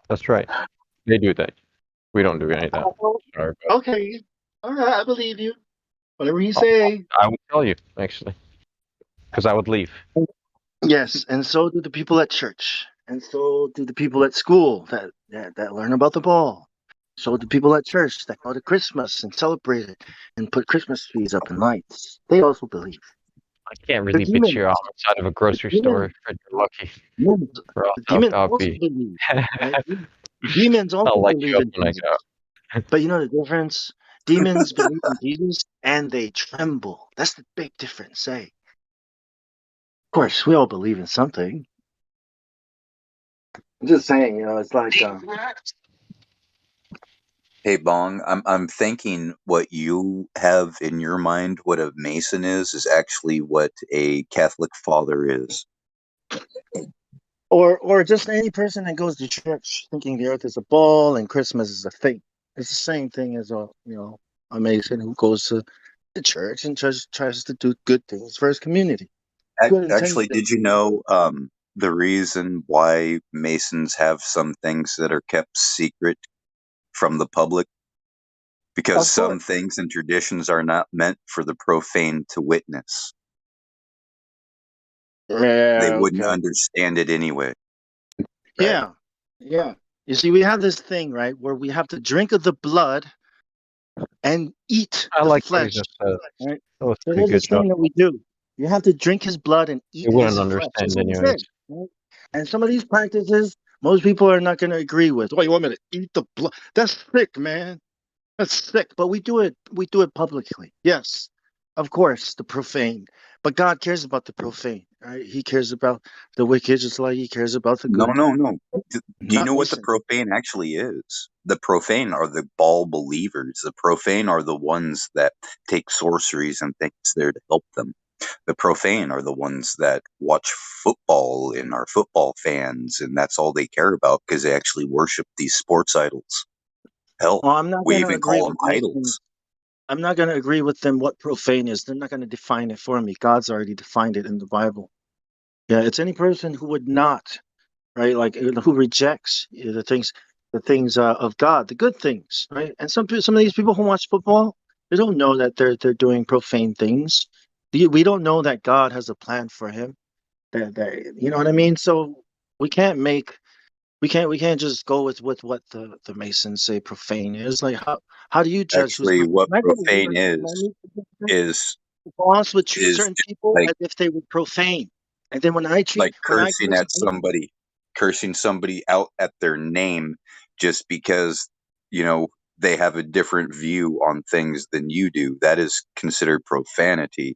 That's right. They do that. We don't do any of that. Sorry, but Okay. All right, I believe you. Whatever you say. I would tell you actually, because I would leave. Yes, and so do the people at church, and so do the people at school that learn about the ball. So do people at church that go to Christmas and celebrate it and put Christmas trees up and lights. They also believe. I can't The really beat you demons, outside of a grocery the store demons, if you're lucky. demons, Or else the demons I'll also be. believe. Right? Demons also I'll light you believe up in when I Jesus. get out. But you know the difference? Demons believe in Jesus and they tremble. That's the big difference, eh? Of course, we all believe in something. I'm just saying, it's like Hey Bong, I'm thinking what you have in your mind, what a Mason is actually what a Catholic father is. or just any person that goes to church thinking the earth is a ball and Christmas is a thing. It's the same thing as a Mason who goes to the church and tries to do good things for his community. Good Actually, intention. did you know the reason why Masons have some things that are kept secret from the public? Because Of some course. things and traditions are not meant for the profane to witness. Yeah. They wouldn't Okay. understand it anyway. Yeah. Yeah. You see, we have this thing, right, where we have to drink of the blood and eat I the like what he flesh. just said. Right? That was a So pretty there's good this job. thing that we do. You have to drink his blood and eat They wouldn't his flesh. understand That's what it anyways. says. Right? And some of these practices, most people are not going to agree with. Oh, you want me to eat the blood? That's sick, man. That's sick. But we do it. We do it publicly. Yes, of course, the profane. But God cares about the profane, right? He cares about the wicked just like he cares about the No, good. no, no. Do you Not know what the Mason. profane actually is? The profane are the ball believers. The profane are the ones that take sorceries and things there to help them. The profane are the ones that watch football and are football fans, and that's all they care about because they actually worship these sports idols. Hell, Well, I'm not we going to even agree call with them Masons. idols. I'm not going to agree with them what profane is. They're not going to define it for me. God's already defined it in the Bible. Yeah, it's any person who would not, right? Like who rejects the things of God, the good things, right? And some of these people who watch football, they don't know that they're doing profane things. We don't know that God has a plan for him. That you know what I mean? So we can't make we can't just go with what the Masons say profane is. Like how do you judge who's Actually, profane? what Can I give a profane real example? is The boss would treat is certain people like as if they were profane, and then when I cursing curse at somebody, cursing somebody out at their name just because, they have a different view on things than you do. That is considered profanity.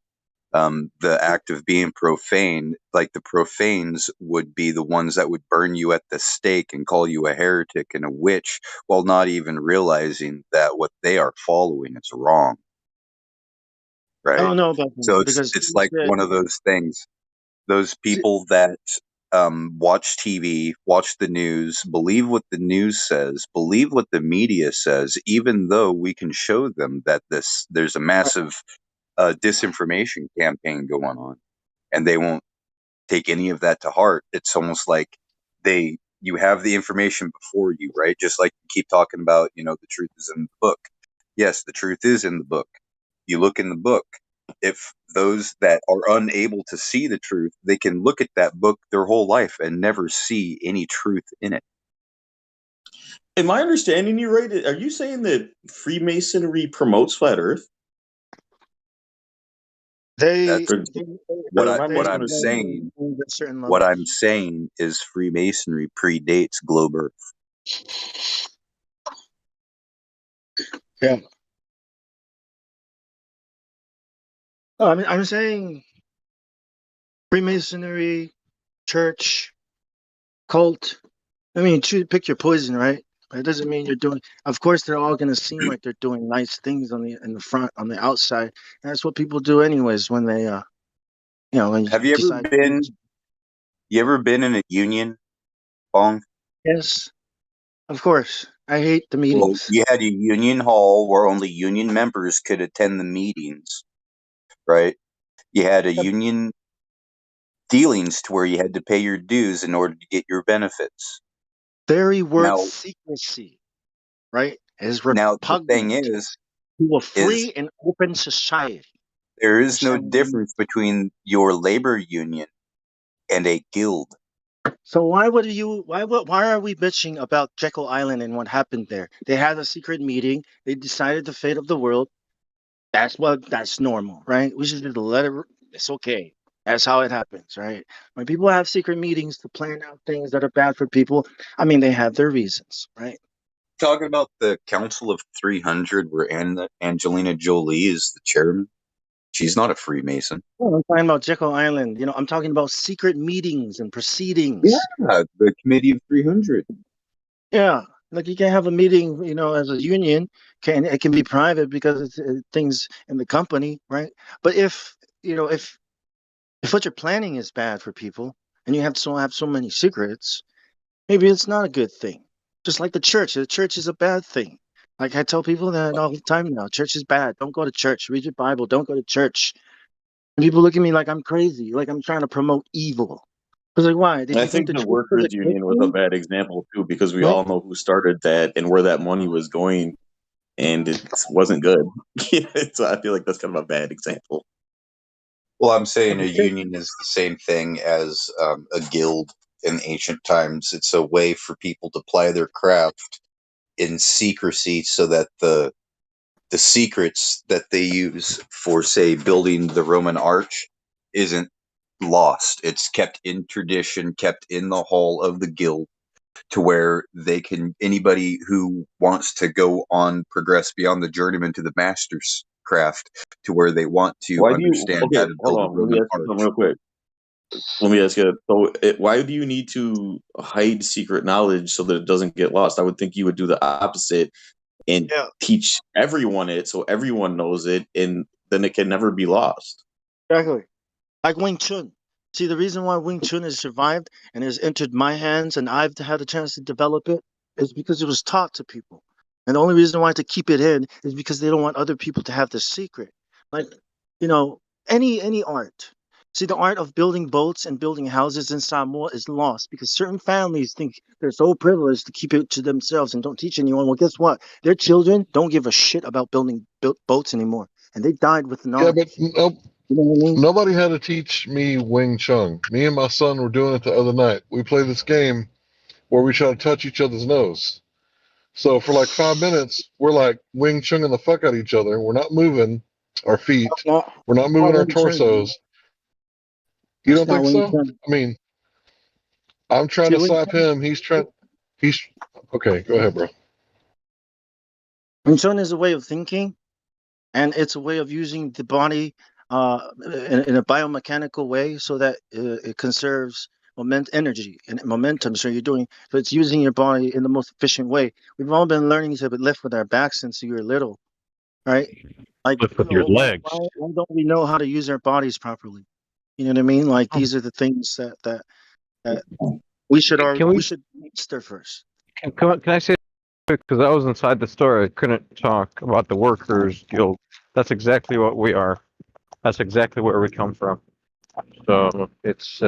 the act of being profane, like the profanes would be the ones that would burn you at the stake and call you a heretic and a witch while not even realizing that what they are following is wrong. Right? I don't know about that So because it's you like said, one of those things. Those people that watch TV, watch the news, believe what the news says, believe what the media says, even though we can show them that there's a massive disinformation campaign going on, and they won't take any of that to heart. It's almost like you have the information before you, right? Just like you keep talking about, the truth is in the book. Yes, the truth is in the book. You look in the book. If those that are unable to see the truth, they can look at that book their whole life and never see any truth in it. Am I understanding you right? Are you saying that Freemasonry promotes flat Earth? What I'm saying. What I'm saying is Freemasonry predates globe Earth. Yeah. Oh, I'm saying Freemasonry, church, cult. I mean, pick your poison, right? It doesn't mean you're doing. Of course, they're all going to seem like they're doing nice things in the front, on the outside. And that's what people do, anyways. When they, when Have you ever decide. been in a union, Bong? Yes, of course. I hate the Well, meetings. you had a union hall where only union members could attend the meetings, right? You had a union dealings to where you had to pay your dues in order to get your benefits. Very word Now, secrecy, right, is now the thing repugnant to a free and open society. there is no difference between your labor union and a guild. So why are we bitching about Jekyll Island and what happened there? They had a secret meeting. They decided the fate of the world. That's normal, right? We should just let it. It's okay. That's how it happens, right? When people have secret meetings to plan out things that are bad for people, I mean, they have their reasons, right? Talking about the Council of 300 where Angelina Jolie is the chairman. She's not a Freemason. Well, I'm talking about Jekyll Island. I'm talking about secret meetings and proceedings. Yeah, the Committee of 300. Yeah, like you can have a meeting, as a union. It can be private because it's things in the company, right? But if what you're planning is bad for people and you have so many secrets, maybe it's not a good thing. Just like the church is a bad thing. Like I tell people that all the time now, church is bad. Don't go to church. Read your Bible. Don't go to church. And people look at me like I'm crazy, like I'm trying to promote evil. I was like, why? Did I you think think the the church was workers' a good union was a thing? bad example too, because we Right? all know who started that and where that money was going, and it wasn't good. So I feel like that's kind of a bad example. Well, I'm saying a union is the same thing as a guild in ancient times. It's a way for people to ply their craft in secrecy so that the secrets that they use for, say, building the Roman arch isn't lost. It's kept in tradition, kept in the hall of the guild, to where anybody who wants to go on, progress beyond the journeyman to the master's craft, to where they want to understand how to build a Hold on. Let me Roman ask you arch. something real quick. Let me ask you, so why do you need to hide secret knowledge so that it doesn't get lost? I would think you would do the opposite and teach everyone it so everyone knows it, and then it can never be lost. Exactly. Like Wing Chun. See, the reason why Wing Chun has survived and has entered my hands and I've had a chance to develop it is because it was taught to people. And the only reason why to keep it in is because they don't want other people to have the secret. Like, any art. See, the art of building boats and building houses in Samoa is lost because certain families think they're so privileged to keep it to themselves and don't teach anyone. Well, guess what? Their children don't give a shit about building boats anymore. And they died with knowledge. Yeah, but nope. Nobody had to teach me Wing Chun. Me and my son were doing it the other night. We play this game where we try to touch each other's nose. So for like 5 minutes, we're like Wing Chunging the fuck out of each other. We're not moving our feet. We're not moving our torsos. You don't think so? I mean, I'm trying to slap him. He's okay. Go ahead, bro. Wing Chun is a way of thinking, and it's a way of using the body in a biomechanical way so that it conserves energy and momentum. So it's using your body in the most efficient way. We've all been learning to lift with our backs since we were little, right? Like, Lift with your legs. why don't we know how to use our bodies properly? You know what I mean? Like, these are the things that we should master first. Can I say, because I was inside the store, I couldn't talk about the workers guild. That's exactly what we are. That's exactly where we come from. So it's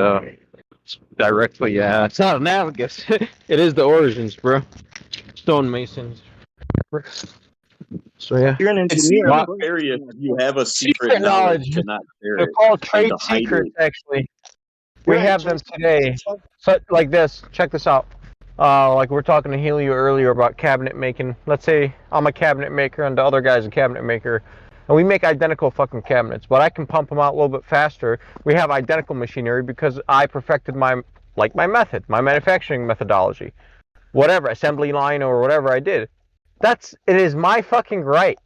directly, it's not analogous. It is the origins, bro. Stonemasons. So yeah. You're an It engineer. seems of not course. fair if you have a Secret knowledge. to not share They're it called and trade to hide secrets, it. actually. We Right, have them today. So, like this. Check this out. Like we were talking to Helio earlier about cabinet making. Let's say I'm a cabinet maker and the other guy's a cabinet maker, and we make identical fucking cabinets, but I can pump them out a little bit faster. We have identical machinery because I perfected my method, my manufacturing methodology, whatever assembly line or whatever I did. It is my fucking right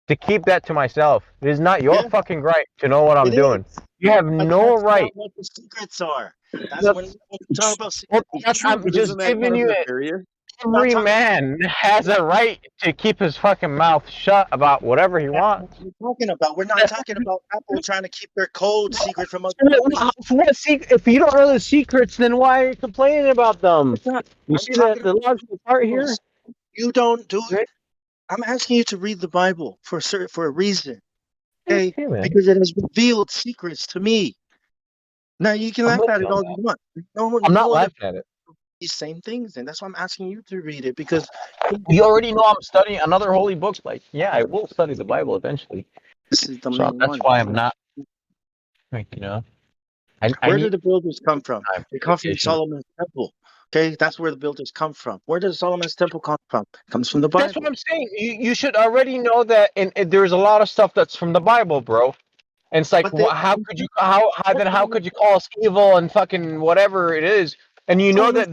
to keep that to myself. It is not your fucking right to know what I'm doing. You have no right. What the secrets are. That's when we talk about secrets. I'm just giving you it. Every man has a right to keep his fucking mouth shut about whatever he wants. We're not talking about Apple trying to keep their code secret from other If you don't know the secrets, then why are you complaining about them? You see the logical part here? You don't do it. I'm asking you to read the Bible for a reason. Okay? Because it has revealed secrets to me. Now you can laugh at it all you want. I'm not laughing at it. These same things, and that's why I'm asking you to read it, because you already know I'm studying another holy books. Like, yeah, I will study the Bible eventually. This is the so main that's one. why I'm not. Like, you know, where do the builders come from? They come from Solomon's temple. Okay, that's where the builders come from. Where does Solomon's temple come from? It comes from the Bible. That's what I'm saying. You should already know that, and there's a lot of stuff that's from the Bible, bro. And it's like, how could you how could you call us evil and fucking whatever it is? And you know that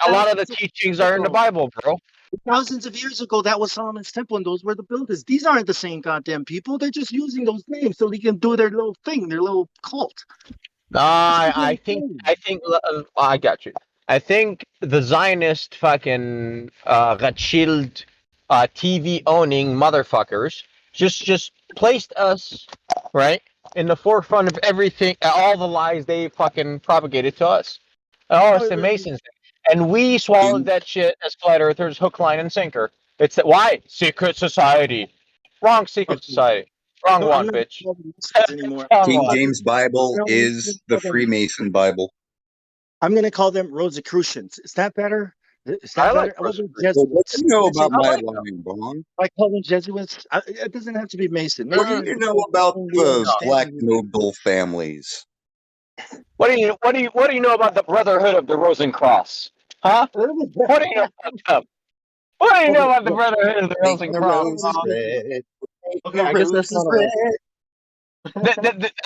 a lot of the teachings are in the Bible, bro. Thousands of years ago, that was Solomon's temple, and those were the builders. These aren't the same goddamn people. They're just using those names so they can do their little thing, their little cult. I think I got you. I think the Zionist fucking Rothschild TV owning motherfuckers just placed us right in the forefront of everything, all the lies they fucking propagated to us. It's the Masons, and we swallowed that shit as flat earthers, hook, line, and sinker. It's that why secret society, wrong secret society, wrong one, bitch. King James Bible is the Freemason Bible. I'm going to call them Rosicrucians. Is that better? Is that better? What do you know about my line, Bong? I call them Jesuits. It doesn't have to be Mason. What do you know about the black noble families? What do you know about the Brotherhood of the Rosencross? Huh? What do you know about them? What do you know about the Brotherhood of the Rosencross? Okay, I guess that's not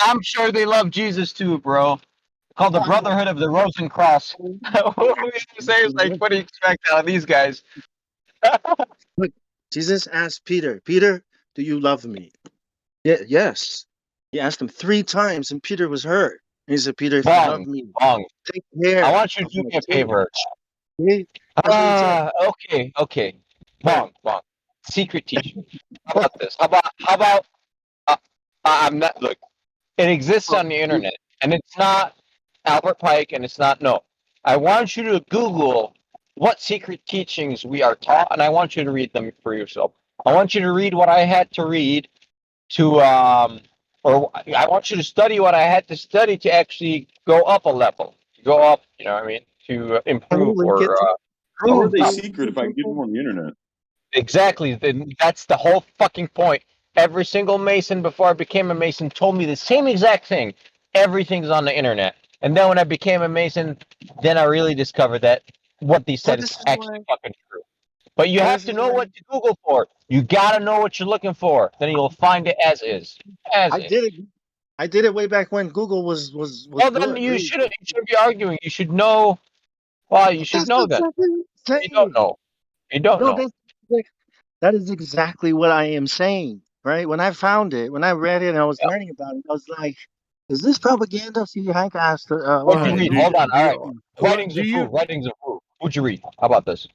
I'm sure they love Jesus too, bro. Called the Brotherhood of the Rosencross. What do you say? It's like, what do you expect out of these guys? Look, Jesus asked Peter, Peter, do you love me? Yeah, yes. He asked him 3 times, and Peter was hurt. And he said, Peter, if you love me, take care. I want you to do me a favor. Okay. Bong. Secret teaching. How about this? How about I'm not, look, it exists on the internet, and it's not Albert Pike, and it's not, no. I want you to Google what secret teachings we are taught, and I want you to read them for yourself. I want you to read what I had to read to, or I want you to study what I had to study to actually go up a level, go up, you know what I mean, to improve or How are they secret if I can get them on the internet? Exactly. That's the whole fucking point. Every single Mason before I became a Mason told me the same exact thing. Everything's on the internet. And then when I became a Mason, then I really discovered that what they said is actually fucking true. But you have to know what to Google for. You gotta know what you're looking for. Then you'll find it as is. I did it way back when Google was well, then you shouldn't be arguing. You should know. Well, you should know that. You don't know. You don't know. That is exactly what I am saying. right? When I found it, when I read it and I was learning about it, I was like, is this propaganda? See, Hank asked, What'd you read? Hold on. All right. Writings of proof. Writings of proof. What'd you read? How about this?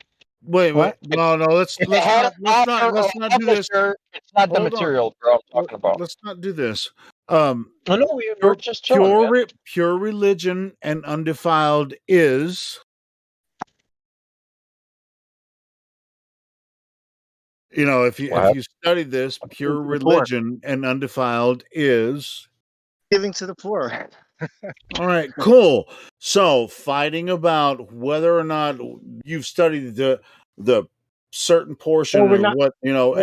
Wait. No. Let's If it had an author or a not do this. publisher, it's not the Hold on. material, bro. I'm talking about. Let's not do this. I know we're just chilling, man. Pure religion and undefiled is. You know, if you study this, pure religion and undefiled is giving to the poor. All right, cool. So, fighting about whether or not you've studied the certain portion Well, we're of not- what no. we're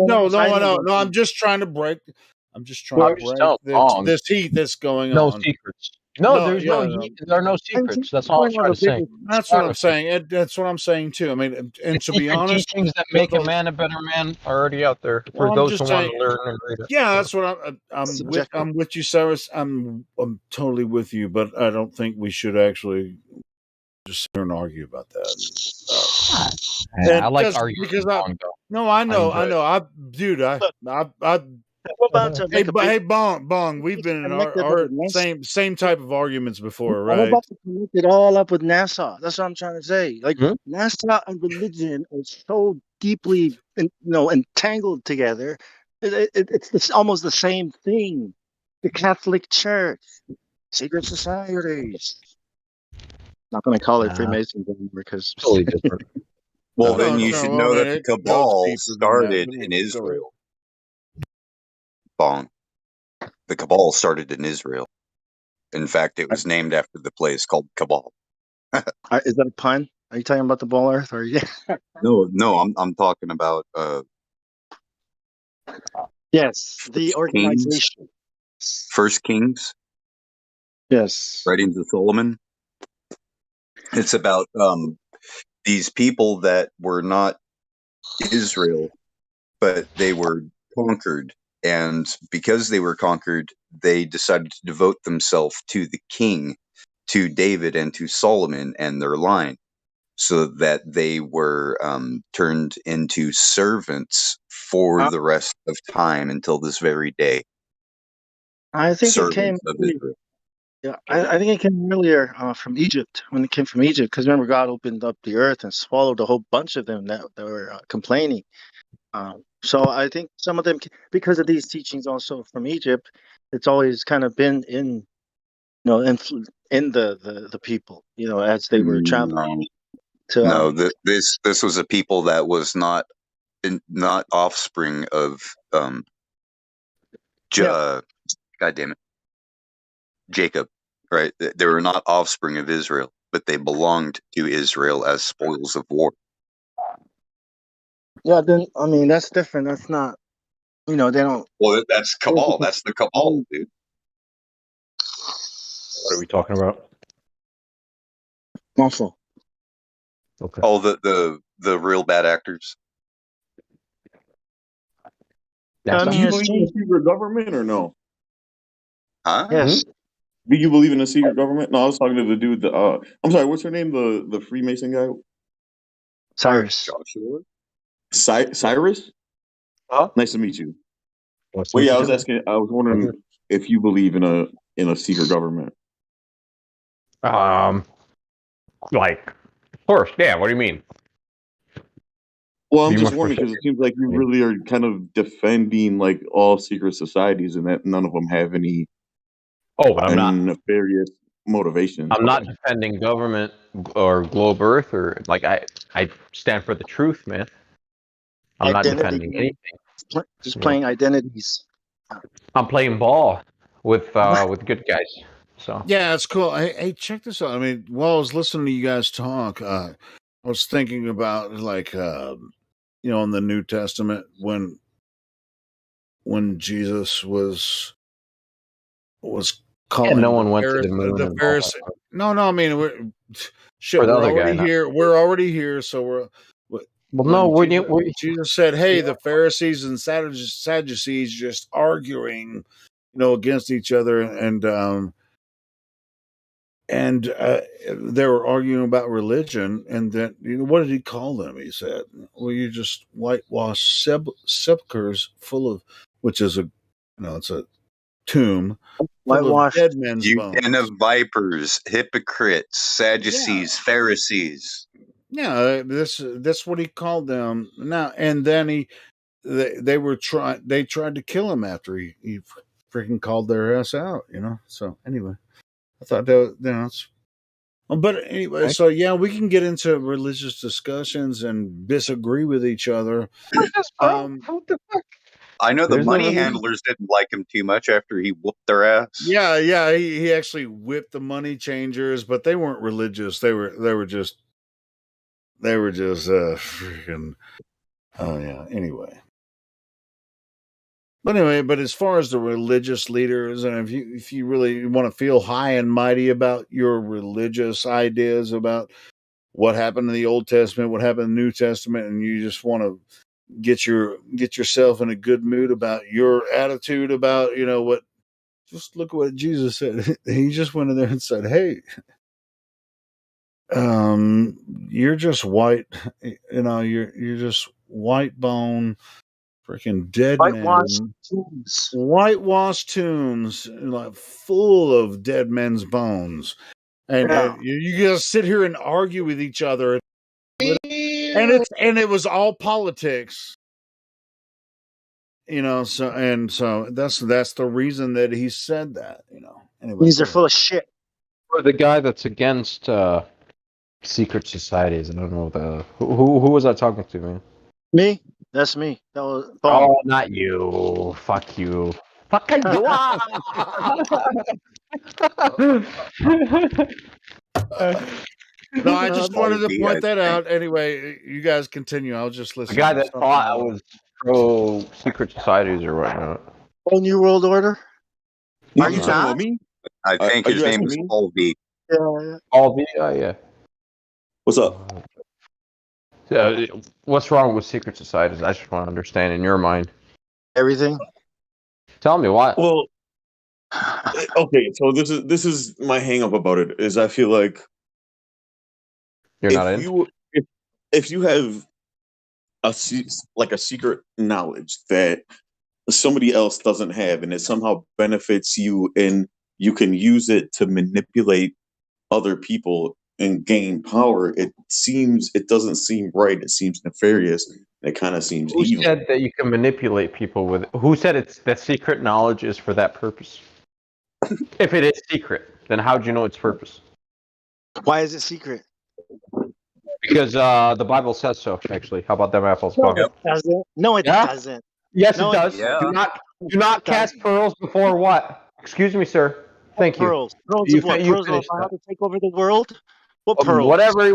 not fighting about I'm just trying to break. I'm just Well, trying I'm to just break telling this heat that's going No on. secrets. No, there's no heat. There are no secrets. That's all I'm trying to say. That's what I'm saying. That's what I'm saying too. I mean, and to be Secret honest, teachings that make a man a better man are already out there for I'm those just who want saying- to learn and read it. Yeah, that's what I'm with you, Cyrus. I'm totally with you, but I don't think we should actually just sit here and argue about that. I like just arguing because wrong, though. No, I know. enjoy it. Hey, Bong, we've been in our same type of arguments before, I'm right? about to connect it all up with NASA. That's what I'm trying to say. Like Hmm? NASA and religion are so deeply, entangled together. It's almost the same thing. The Catholic Church, secret societies. Not going to call it Freemasons anymore because totally different. Well, then you should know that the cabal started in Israel. Bong. The cabal started in Israel. In fact, it was named after the place called Cabal. Is that a pun? Are you talking about the Ball Earth? Or No, I'm talking about yes, the organization. First Kings. Yes. Writings of Solomon. It's about these people that were not Israel, but they were conquered. And because they were conquered, they decided to devote themselves to the king, to David and to Solomon and their line, so that they were turned into servants for the rest of time until this very day. I think it came. Servants of Israel. Yeah, I think it came earlier from Egypt, when it came from Egypt, because remember God opened up the earth and swallowed a whole bunch of them that were complaining. So I think some of them, because of these teachings also from Egypt, it's always kind of been in the people, as they were traveling. No, this was a people that was not offspring of God damn it, Jacob, right? They were not offspring of Israel, but they belonged to Israel as spoils of war. Yeah, then I mean that's different. That's not, they don't. Well, that's cabal. That's the cabal, dude. What are we talking about? Muscle. Okay. Oh, the real bad actors. Do you believe in a secret government or no? Huh? Yes. Do you believe in a secret government? No, I was talking to the dude. I'm sorry. What's her name? The Freemason guy. Cyrus. Cyrus. Nice to meet you. Well, yeah, I was asking. I was wondering if you believe in a secret government. Like, of course, yeah. What do you mean? Well, I'm Be just more wondering because it seems like you really are kind of defending like all secret societies, and that none of them have any. Oh, but I'm not nefarious motivations. I'm not defending government or globe Earth or like I stand for the truth, man. I'm not defending anything. Just playing identities. I'm playing ball with good guys. So Yeah, it's cool. Hey, check this out. I mean, while I was listening to you guys talk, I was thinking about like in the New Testament when Jesus was calling no one went to the moon. The Pharisee. No, I mean we're already here. We're already here, so we're. Jesus said, "Hey, the Pharisees and Sadducees just arguing, against each other, and they were arguing about religion, and then what did he call them? He said, "Well, you just whitewash sepulchres full of which is it's a tomb full of Whitewashed. dead men's You bones. den of vipers, hypocrites, Sadducees, Pharisees. Yeah, that's what he called them. Now and then they tried to kill him after he freaking called their ass out. So anyway, I thought that's. But anyway, so yeah, we can get into religious discussions and disagree with each other. What the fuck? I know the There's no money religion. handlers didn't like him too much after he whooped their ass. Yeah, he actually whipped the money changers, but they weren't religious. They were just freaking. Oh yeah. Anyway. But as far as the religious leaders, and if you really want to feel high and mighty about your religious ideas about what happened in the Old Testament, what happened in the New Testament, and you just want to get yourself in a good mood about your attitude about what, just look at what Jesus said. He just went in there and said, "Hey, you're just white, you're just white bone." Freaking dead whitewashed tombs, like full of dead men's bones, and you just sit here and argue with each other, and it was all politics, So that's the reason that he said that, Anyway, These are full of shit. Or the guy that's against secret societies. I don't know who was I talking to, man? Me? That's me. That was Oh, not you. Fuck you. Fuck you. No, I just wanted to point that out. Anyway, you guys continue. I'll just listen. The guy that thought I was pro secret societies or whatnot. Whole New World Order? Are you talking about me? I think his name is Paul V. Yeah. Paul V. Yeah. What's up? What's wrong with secret societies? I just want to understand in your mind. Everything. Tell me why. Well, okay. So this is my hang up about it. Is I feel like you're not in. If you have a secret knowledge that somebody else doesn't have, and it somehow benefits you, and you can use it to manipulate other people and gain power, it doesn't seem right. It seems nefarious. It kind of seems evil. Who said that you can manipulate people with it? Who said that secret knowledge is for that purpose? If it is secret, then how'd you know its purpose? Why is it secret? Because the Bible says so, actually. How about them apples? No, it doesn't. No, it doesn't. Yes, No, it does. yeah. Do not cast pearls before what? Excuse me, sir. Thank you. Pearls. Pearls of what? Pearls of how to take over the world? What pearls?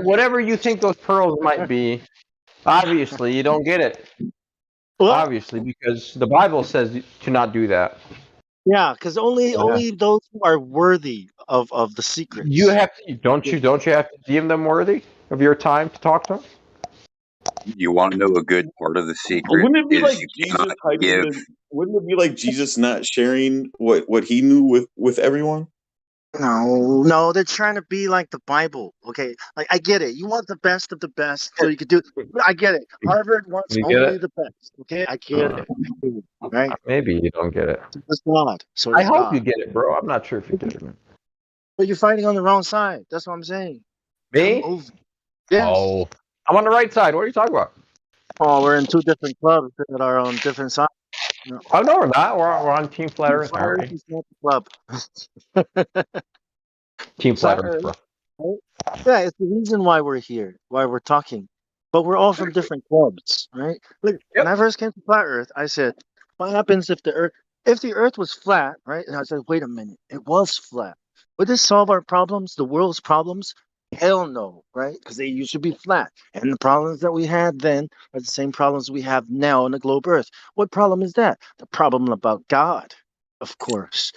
Whatever you think those pearls might be, obviously you don't get it. What? Obviously, because the Bible says to not do that. Yeah, because only those who are worthy of the secrets. You have to, don't you have to deem them worthy of your time to talk to them? You want to know a good part of the secret? Wouldn't it be is like you Jesus cannot hiding give. Wouldn't it be like Jesus not sharing what he knew with everyone? No, they're trying to be like the Bible. Okay, like I get it. You want the best of the best, so you could do. I get it. Harvard wants You get only it? the best. Okay, I get it. Right? Maybe you don't get it. It's God. So I it's hope God. you get it, bro. I'm not sure if you get it, man. But you're fighting on the wrong side. That's what I'm saying. Me? Come over. Yes. Oh, I'm on the right side. What are you talking about? Oh, we're in two different clubs that are on different sides. No. Oh no, we're not. We're on Team Flat Earth. All Flat Earth right. is not the club. Team Flat Earth, bro. Right? Yeah, it's the reason why we're here, why we're talking. But we're all from different clubs, right? Look, when I first came to Flat Earth, I said, what happens if the Earth was flat, right? And I said, wait a minute, it was flat. Would this solve our problems, the world's problems? Hell no, right? Because they used to be flat. And the problems that we had then are the same problems we have now on the globe Earth. What problem is that? The problem about God, of course.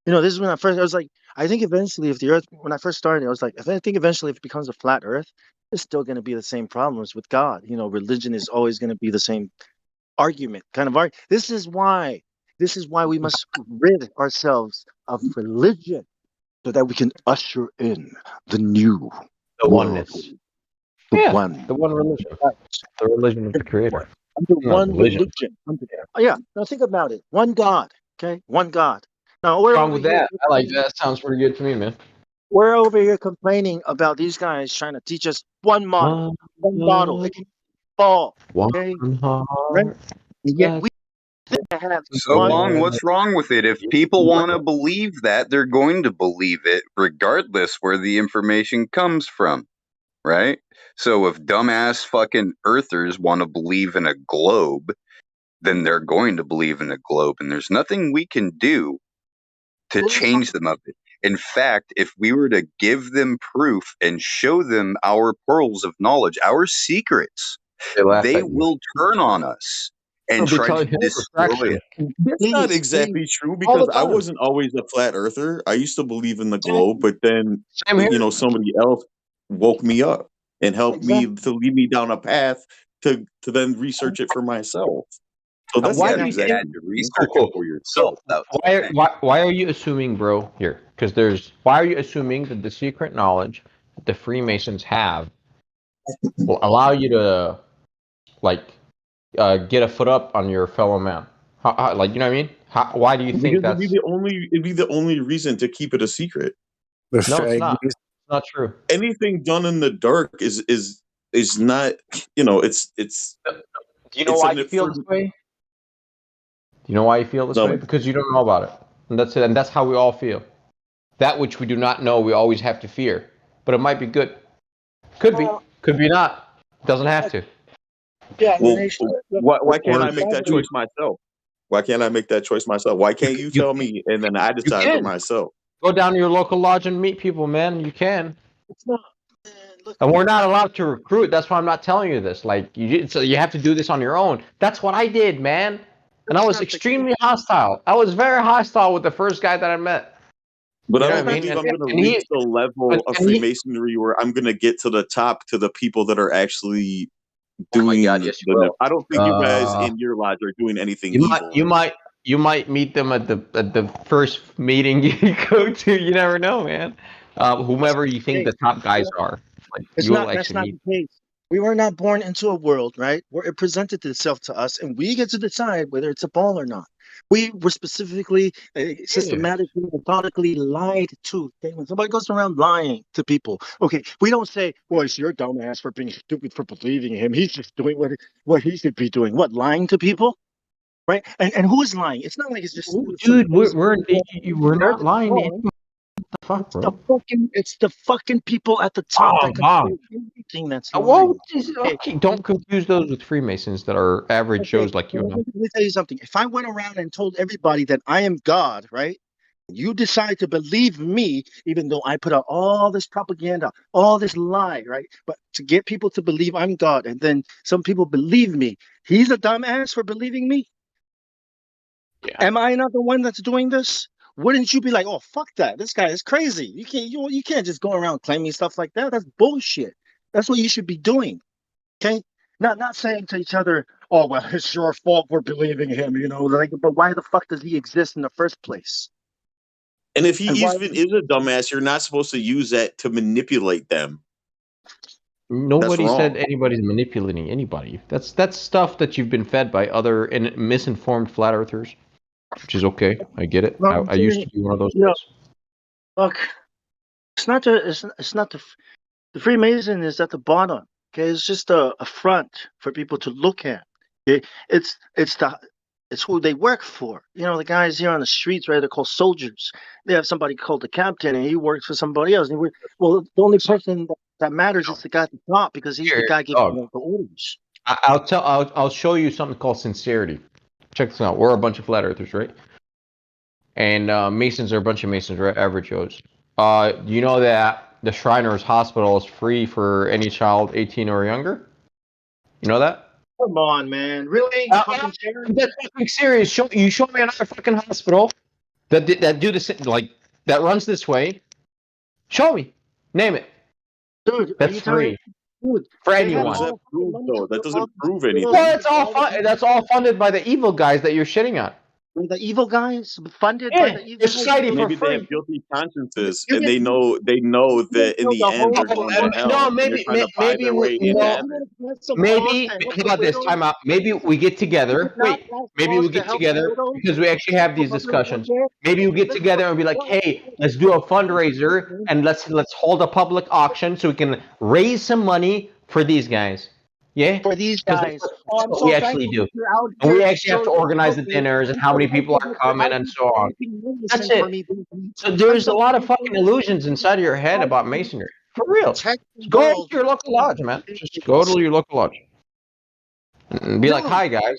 This is when I was like, I think eventually when I first started, I was like, I think eventually if it becomes a flat Earth, it's still going to be the same problems with God. Religion is always going to be the same argument, kind of argument. This is why we must rid ourselves of religion so that we can usher in the new The world. oneness. The Yeah, one. the one religion. The religion of the Creator. under Not one religion. religion. Yeah, now think about it. One God. Okay, one God. Now we're What's wrong over with here. that? I like that. Sounds pretty good to me, man. We're over here complaining about these guys trying to teach us one model, one model. It can fall. Okay, right? And yet we have So one. long, what's wrong with it? If people want to believe that, they're going to believe it, regardless where the information comes from, right? So if dumbass fucking earthers want to believe in a globe, then they're going to believe in a globe, and there's nothing we can do to change them of it. In fact, if we were to give them proof and show them our pearls of knowledge, our secrets, they will turn on us and They'll be try to telling him for destroy it. That's not exactly true because I wasn't always a flat earther. I used to believe in the globe, but then somebody else woke me up and helped me to lead me down a path to then research it for myself. So that's Why not do you exactly think? true. Research it for yourself. Why are you assuming, bro? Here, because why are you assuming that the secret knowledge that the Freemasons have will allow you to get a foot up on your fellow man? Like, you know what I mean? Why do you think Because that's? it'd be the only reason to keep it a secret. No, it's not. It's not true. Anything done in the dark is not, it's Do you know why you feel this way? Do you know why you feel this way? Because you don't know about it, and that's it. And that's how we all feel. That which we do not know, we always have to fear. But it might be good. Could be not. Doesn't have to. Yeah. Well, why can't I make that choice myself? Why can't I make that choice myself? Why can't you tell me and then I decide for can. myself? Go down to your local lodge and meet people, man. You can. It's not. And we're not allowed to recruit. That's why I'm not telling you this. Like so you have to do this on your own. That's what I did, man. And I was extremely hostile. I was very hostile with the first guy that I met. But You I know don't what I think mean? I'm going to And he- reach the level of and he- Freemasonry where I'm going to get to the top to the people that are actually doing. yes, you will. I don't think you guys in your lodge are doing anything evil. You might meet them at the first meeting you go to. You never know, man. Whomever you think the top guys are, like you will That's actually not meet. the case. We were not born into a world, right, where it presented itself to us, and we get to decide whether it's a ball or not. We were specifically, systematically, methodically lied to. Okay? When somebody goes around lying to people, okay, we don't say, "Well, it's your dumbass for being stupid for believing him. He's just doing what he should be doing." What, lying to people, right? And who is lying? It's not like it's just Dude, we're not lying to anyone. What the fuck, bro? It's the fucking people at the top that control everything that's lying. Okay, don't confuse those with Freemasons that are average Joes like you and I. Let me tell you something. If I went around and told everybody that I am God, right? You decide to believe me, even though I put out all this propaganda, all this lie, right? But to get people to believe I'm God, and then some people believe me. He's a dumbass for believing me. Yeah. Am I not the one that's doing this? Wouldn't you be like, "Oh, fuck that! This guy is crazy. You can't just go around claiming stuff like that. That's bullshit. That's what you should be doing." Okay, not saying to each other, "Oh, well, it's your fault for believing him," but why the fuck does he exist in the first place? And if he And why- even is a dumbass, you're not supposed to use that to manipulate them. Nobody That's said wrong. anybody's manipulating anybody. That's stuff that you've been fed by other misinformed flat earthers, which is okay. I get it. No, I used to be one of those you know, guys. look, it's not the Freemason is at the bottom. Okay, it's just a front for people to look at. Okay, it's who they work for. The guys here on the streets, right? They're called soldiers. They have somebody called the captain, and he works for somebody else. Well, the only person that matters is the guy at the top because he's the guy giving the orders. I'll show you something called sincerity. Check this out. We're a bunch of flat earthers, right? And Masons are a bunch of Masons, right? Average Joes. You know that the Shriners Hospital is free for any child 18 or younger? You know that? Come on, man. Really? Fucking charity? That's fucking serious. Show me another fucking hospital that do this, like, that runs this way. Show me. Name it. Dude, that's free. For anyone. What does that prove, though? That doesn't prove anything. Well, that's all funded by the evil guys that you're shitting on. the evil guys, funded by Yeah, the evil it's guys. society for Maybe they have free. guilty consciences, You and get they know you get that in build the a end whole they're going to No, hell, and they're maybe trying to buy their way into no. you heaven. gonna pass some laws Maybe to help how the about this? widows. Time out. Maybe we get You would together. not Wait, pass maybe laws we to get help the together widows because we actually have these from under discussions. welfare. Maybe we get Listen, together and be like, hey, let's do a fundraiser and let's hold a public auction so we can raise some money for these guys. Yeah, for these because guys. that's Oh, I'm what we so actually thankful do, that you're out and we here actually have to organize the dinners and how many people are coming and so on. That's listen for it. me, baby. So I'm there's a so lot of thankful fucking illusions inside of your head about that masonry. For real. protect the Just go to world. your local lodge, man. Just go to your local lodge and be like, No, "Hi guys.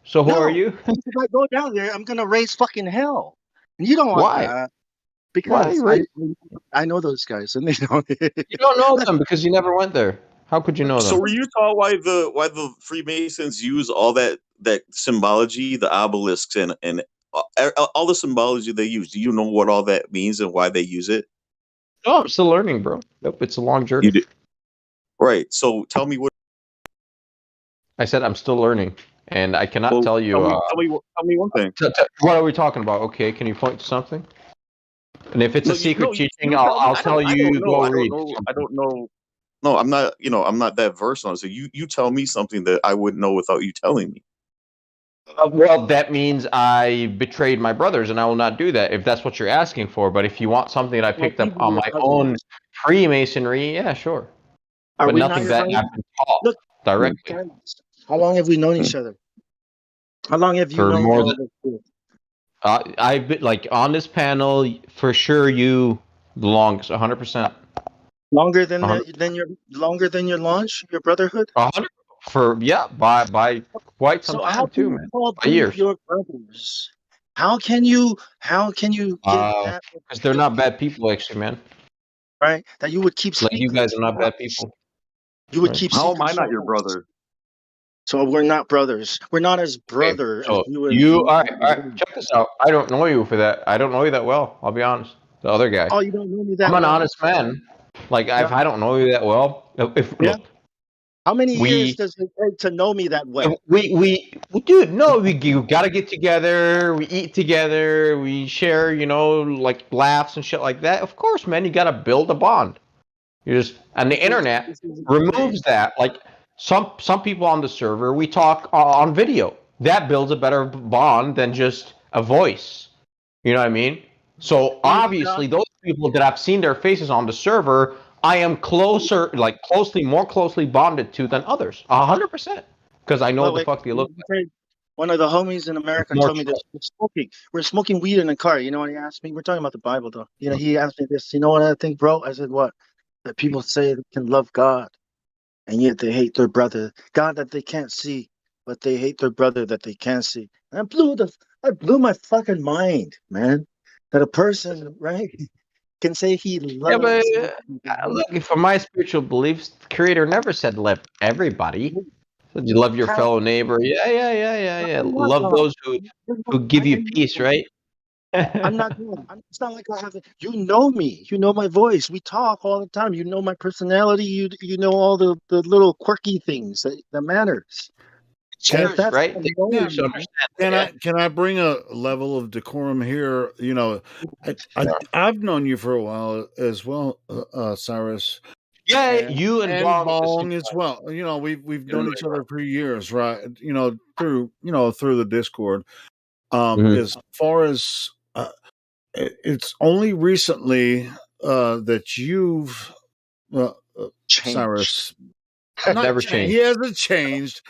So who are no. you?" If I go down there, I'm gonna raise fucking hell. And you don't want Why? that Why? because Right? I know those guys and they don't. You don't know them because you never went there. How could you know So them? were you taught why the Freemasons use all that symbology, the obelisks, and all the symbology they use? Do you know what all that means and why they use it? Oh, I'm still learning, bro. Nope, it's a long You journey. did right. So tell me what. I said I'm still learning, and I cannot Well, tell you. tell me one thing. What are we talking about? Okay, can you point to something? And if it's No, a secret teaching, you tell me. I'll tell I don't you know. go I don't read know. I something. don't know. No, I'm not. I'm not that versed on it. So you tell me something that I wouldn't know without you telling me. Well, that means I betrayed my brothers, and I will not do that if that's what you're asking for. But if you want something that I Well, picked up these are on your my own brothers. Freemasonry, yeah, sure. Are But we not nothing your that brothers? I've been taught Look, directly guys, how long have we known each other? How long have you for known more all than this shit? I've been like on this panel for sure. You the longest, 100%. Longer than 100, your launch, your brotherhood? 100 for yeah, by quite some So how time too, can you man. call By them years. your brothers? How can you get that Because they're not bad people, actually, man. right? That you would keep Like you guys secrets are from not bad us. people, You would right? keep How am I secrets not from your us. brother? So we're not brothers. We're not as Okay, brother as so you and you all right, check this out. I don't know you for that. I don't know you that well. I'll be honest. The other guy. Oh, you don't know me I'm that an well. honest man. Like Yeah. if I don't know you that well, if Yeah. look, How many years we does it take to know me that well? dude, no, we gotta get together. We eat together. We share, like laughs and shit like that. Of course, man, you gotta build a bond. And the internet This is removes that. Like some people on the server, we talk on video. That builds a better bond than just a voice. You know what I mean? So You know, Doc, obviously, those people that I've seen their faces on the server, I am more closely bonded to than others. 100%, because I know what well, the wait, fuck they look like. okay. One of the homies in America More told me this. trust. We're smoking weed in the car. You know what he asked me? We're talking about the Bible, though. He asked me this. You know what I think, bro? I said, what? That people say they can love God, and yet they hate their brother, God that they can't see, but they hate their brother that they can see. And I blew my fucking mind, man. That a person, right, can say he Yeah, but loves. look, for my spiritual beliefs, the Creator never said love everybody. Said you love your How? fellow neighbor. Yeah. I'm not Love God. those who give I you am not peace, God. right? I'm not God. It's not like I have. You know me. You know my voice. We talk all the time. You know my personality. You know all the little quirky things that matters. And if Cheers, that's right? not They knowing should me, understand that, yeah. Can I bring a level of decorum here? I've known you for a while as well, Cyrus. Yeah, you and And Bong at the same Bong as time. well. We've You're known right, each bro. other for years, right? Through the Discord. Mhm. As far as it's only recently that you've changed. Cyrus I've not never changed. He changed. hasn't changed,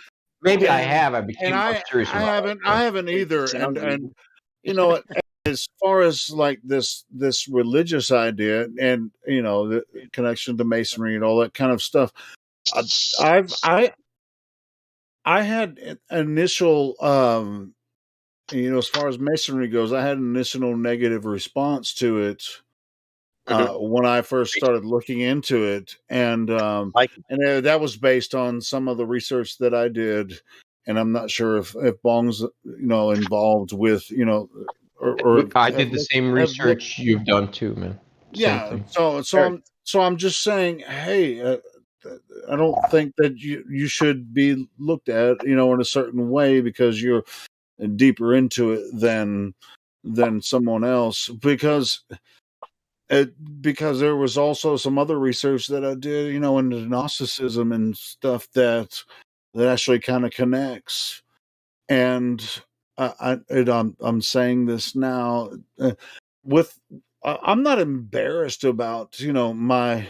Maybe I and have. I became more serious I in my life, haven't. bro. I haven't either. Sounds And you know what? As far as like this religious idea, and the connection to masonry and all that kind of stuff, I've I had initial as far as masonry goes, I had an initial negative response to it when I first started looking into it, and that was based on some of the research that I did, and I'm not sure if Bong's involved with or I have did the same looked. research you've done too, man. Same Yeah, thing. I'm just saying, hey, I don't think that you should be looked at in a certain way because you're deeper into it than someone else, because there was also some other research that I did, into Gnosticism and stuff that actually kind of connects. And I'm saying this now I'm not embarrassed about my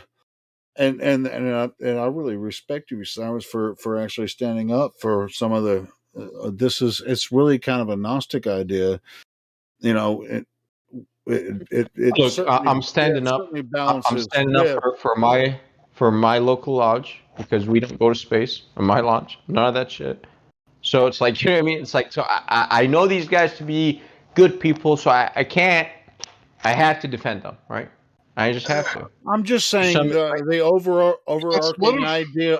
and I really respect you, Cyrus, for actually standing up for some of the. It's really kind of a Gnostic idea, It Look, I'm standing up. certainly I'm balances standing up for my local lodge because we don't go to space in my lodge. None of that shit. So it's like, you know what I mean? It's like, so I know these guys to be good people, so I can't. I have to defend them, right? I just have to. I'm just saying the overarching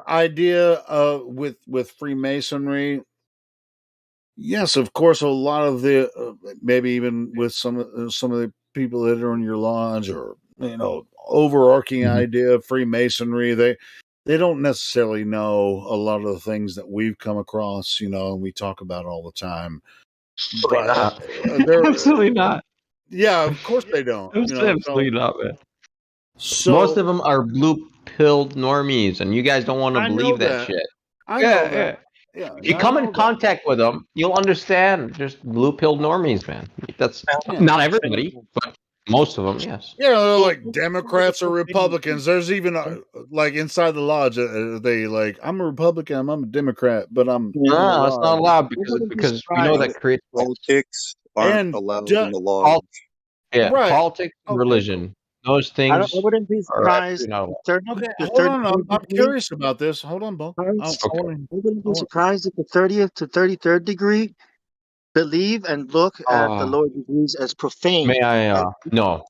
idea with Freemasonry. Yes, of course, a lot of the maybe even with some of the people that are in your lodge, or overarching idea of Freemasonry, they don't necessarily know a lot of the things that we've come across, and we talk about all the time. But Absolutely not. Yeah, of course they don't. Absolutely not, man. So most of them are blue-pilled normies, and you guys don't want to believe that shit. I know that. Yeah, If you come in contact with them, you'll understand. Just blue-pilled normies, man. That's not everybody, but most of them, yes. Yeah, they're like Democrats or Republicans. There's even like inside the lodge, they like, I'm a Republican, I'm a Democrat, but I'm no, it's not allowed because we know that creates politics aren't allowed in the law. Yeah, Right. politics and religion. Those things. I wouldn't be surprised. Okay, hold on. I'm curious about this. Hold on, Bo. I wouldn't be surprised if the 30th to 33rd degree believe and look at the lower degrees as profane. May I? No,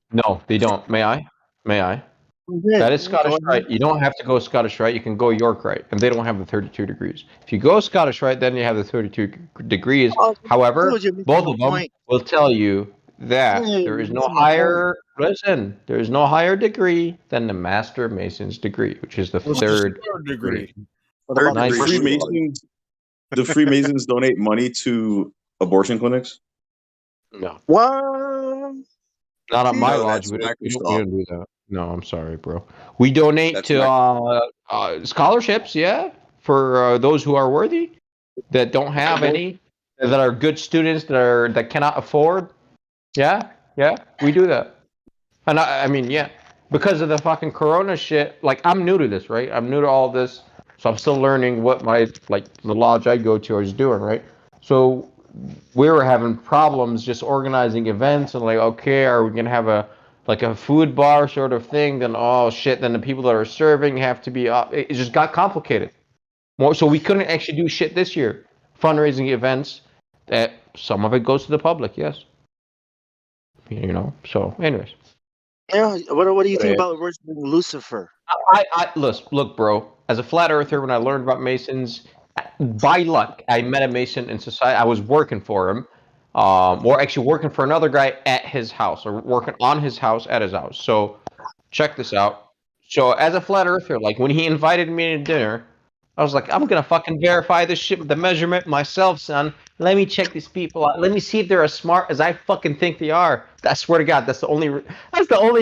they don't. May I? That is Scottish Rite. You don't have to go Scottish Rite. You can go York Rite, and they don't have the 32 degrees. If you go Scottish Rite, then you have the 32 degrees. However, both of them will tell you that there is no higher. Listen, there is no higher degree than the Master Mason's degree, which is the third degree. Do Freemasons donate money to abortion clinics? No. What? Not on my lodge. We don't do that. No, I'm sorry, bro. We donate to scholarships, yeah, for those who are worthy, that don't have any, that are good students, that cannot afford. Yeah, we do that. And I mean, yeah, because of the fucking Corona shit. Like, I'm new to this, right? I'm new to all this, so I'm still learning what the lodge I go to is doing, right? So we were having problems just organizing events and like, okay, are we gonna have a food bar sort of thing? Then oh shit, then the people that are serving have to be up. It just got complicated. So we couldn't actually do shit this year. Fundraising events, that some of it goes to the public, yes. So anyways. Yeah, what do you think about worshiping Lucifer? I look, bro. As a flat earther, when I learned about Masons, by luck, I met a Mason in society. I was working for him, or actually working for another guy at his house, or working on his house at his house. So, check this out. So, as a flat earther, like when he invited me to dinner, I was like, I'm gonna fucking verify this shit with the measurement myself, son. Let me check these people out. Let me see if they're as smart as I fucking think they are. I swear to God, that's the only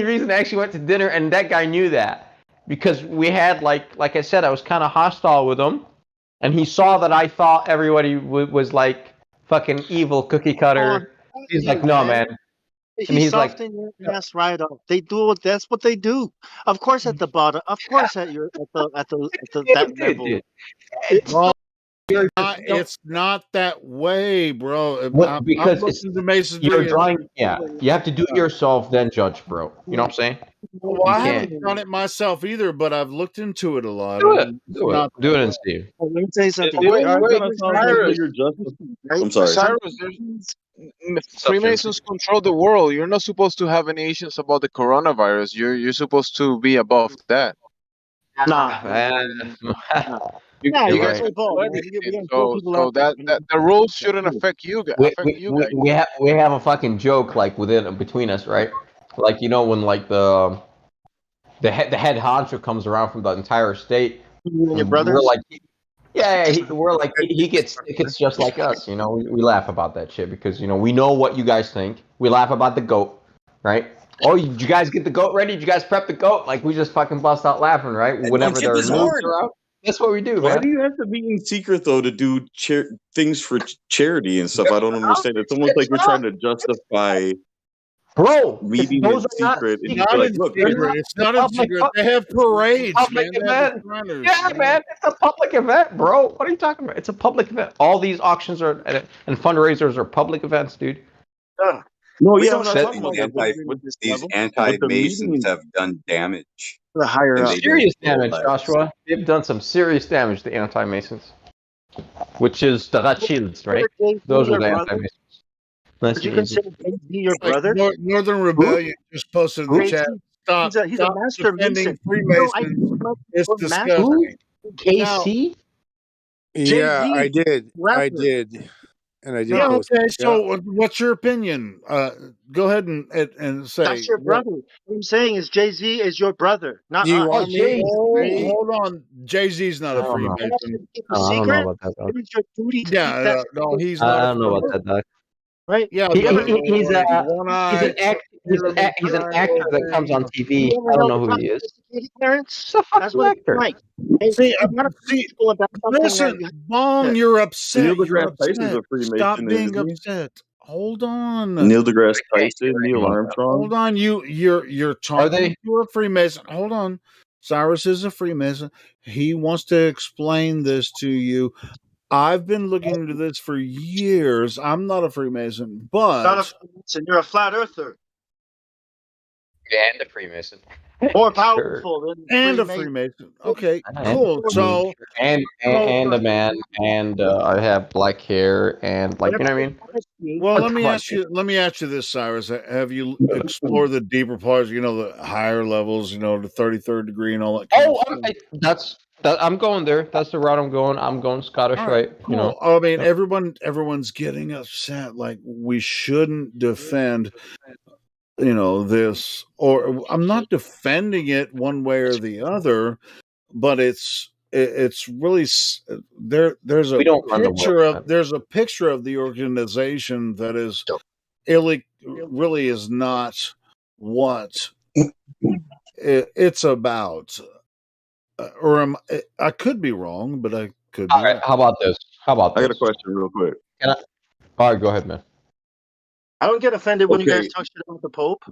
reason I actually went to dinner, and that guy knew that. Because we had, like I said, I was kind of hostile with him, and he saw that I thought everybody was like fucking evil cookie cutter. He's like, no, man. And he's like, that's right off. They do it. That's what they do. Of course, at the bottom. Of course, at that level. It's not that way, bro. Because you're drawing. Yeah, you have to do it yourself, then judge, bro. You know what I'm saying? Well, I haven't done it myself either, but I've looked into it a lot. Do it and see. Let me tell you something. I'm sorry. Cyrus, Freemasons control the world. You're not supposed to have any issues about the coronavirus. You're supposed to be above that. Nah, You guys right. so that the rules shouldn't affect you guys. We have a fucking joke like between us, right? Like when like the head honcho comes around from the entire state. You and your brothers? Yeah, we're like he gets tickets just like us. You know, we laugh about that shit because we know what you guys think. We laugh about the goat, right? Oh, did you guys get the goat ready? Did you guys prep the goat? Like we just fucking bust out laughing, right? Whenever there are news around, that's what we do, Why man. do you have to be in secret though to do things for charity and stuff? I don't understand. It's almost like you're trying to justify. Bro, meeting in those are not secret. And Not like, in look, secret. It's not in secret. They have parades, public man. They have event. runners. Yeah, man, it's a public event, bro. What are you talking about? It's a public event. All these auctions and fundraisers are public events, dude. No, We yeah, I'm don't not set talking about these that. these But the anti-Masons meeting, have done damage. The higher and up. they didn't Serious damage, realize. Joshua. They've done some serious damage to anti-Masons, which is the Rothschilds, right? Those are the anti-Masons. Nice Would you to meet you. consider Jay-Z your Like brother? Northern Rebellion just posted in the Jay-Z, chat. Stop, he's a stop master defending mason. Freemasons. It's disgusting. KC? Yeah, I did. I rapper. did. And I did Yeah, post okay. it. Yeah. So, what's your opinion? Go ahead and say. That's your brother. What I'm saying is Jay-Z is your brother, not You us. want me? Hold on. Jay-Z's not a I don't know. Freemason. Keep I a don't know secret. about that, dog. It is your duty to keep Yeah, that no, he's I not a don't know about Freemason. that, dog. right. Yeah, He's but he's like a one-eyed, he's an actor that comes on TV. You ever I don't held know a who he is. security clearance? He's a That's fucking what it's actor. like. Hey, See, you gotta be peaceful about something listen, that you Bong, you're upset. Neil You're deGrasse Tyson's upset. a Freemason, Stop being isn't he? upset. Hold on. Neil deGrasse Tyson, Neil Armstrong. Hold on. You're talking they? to a Freemason. Hold on. Cyrus is a Freemason. He wants to explain this to you. I've been looking into this for years. I'm not a Freemason, not a but Freemason, you're a flat earther. Yeah, and a Freemason. More Sure. powerful than and a Freemason. Freemason. Okay, And- cool. So and a man, and I have black hair, and like you know what I mean. well, What let the me fuck, ask you. Let me ask you this, Cyrus. Have you explored the deeper parts? The higher levels. The 33rd degree and all that. Oh, I'm going there. That's the route I'm going. I'm going Scottish, All right? Cool. I mean, everyone's getting upset. Like we shouldn't defend, this. Or I'm not defending it one way or the other, but it's really there's a We don't run the picture world, of there's a picture of the organization that is really is not what it's about. I could be wrong, but I could be All right. right. How about this? I got a question real quick. All right, go ahead, man. I don't get offended when you guys Okay. talk shit about the Pope.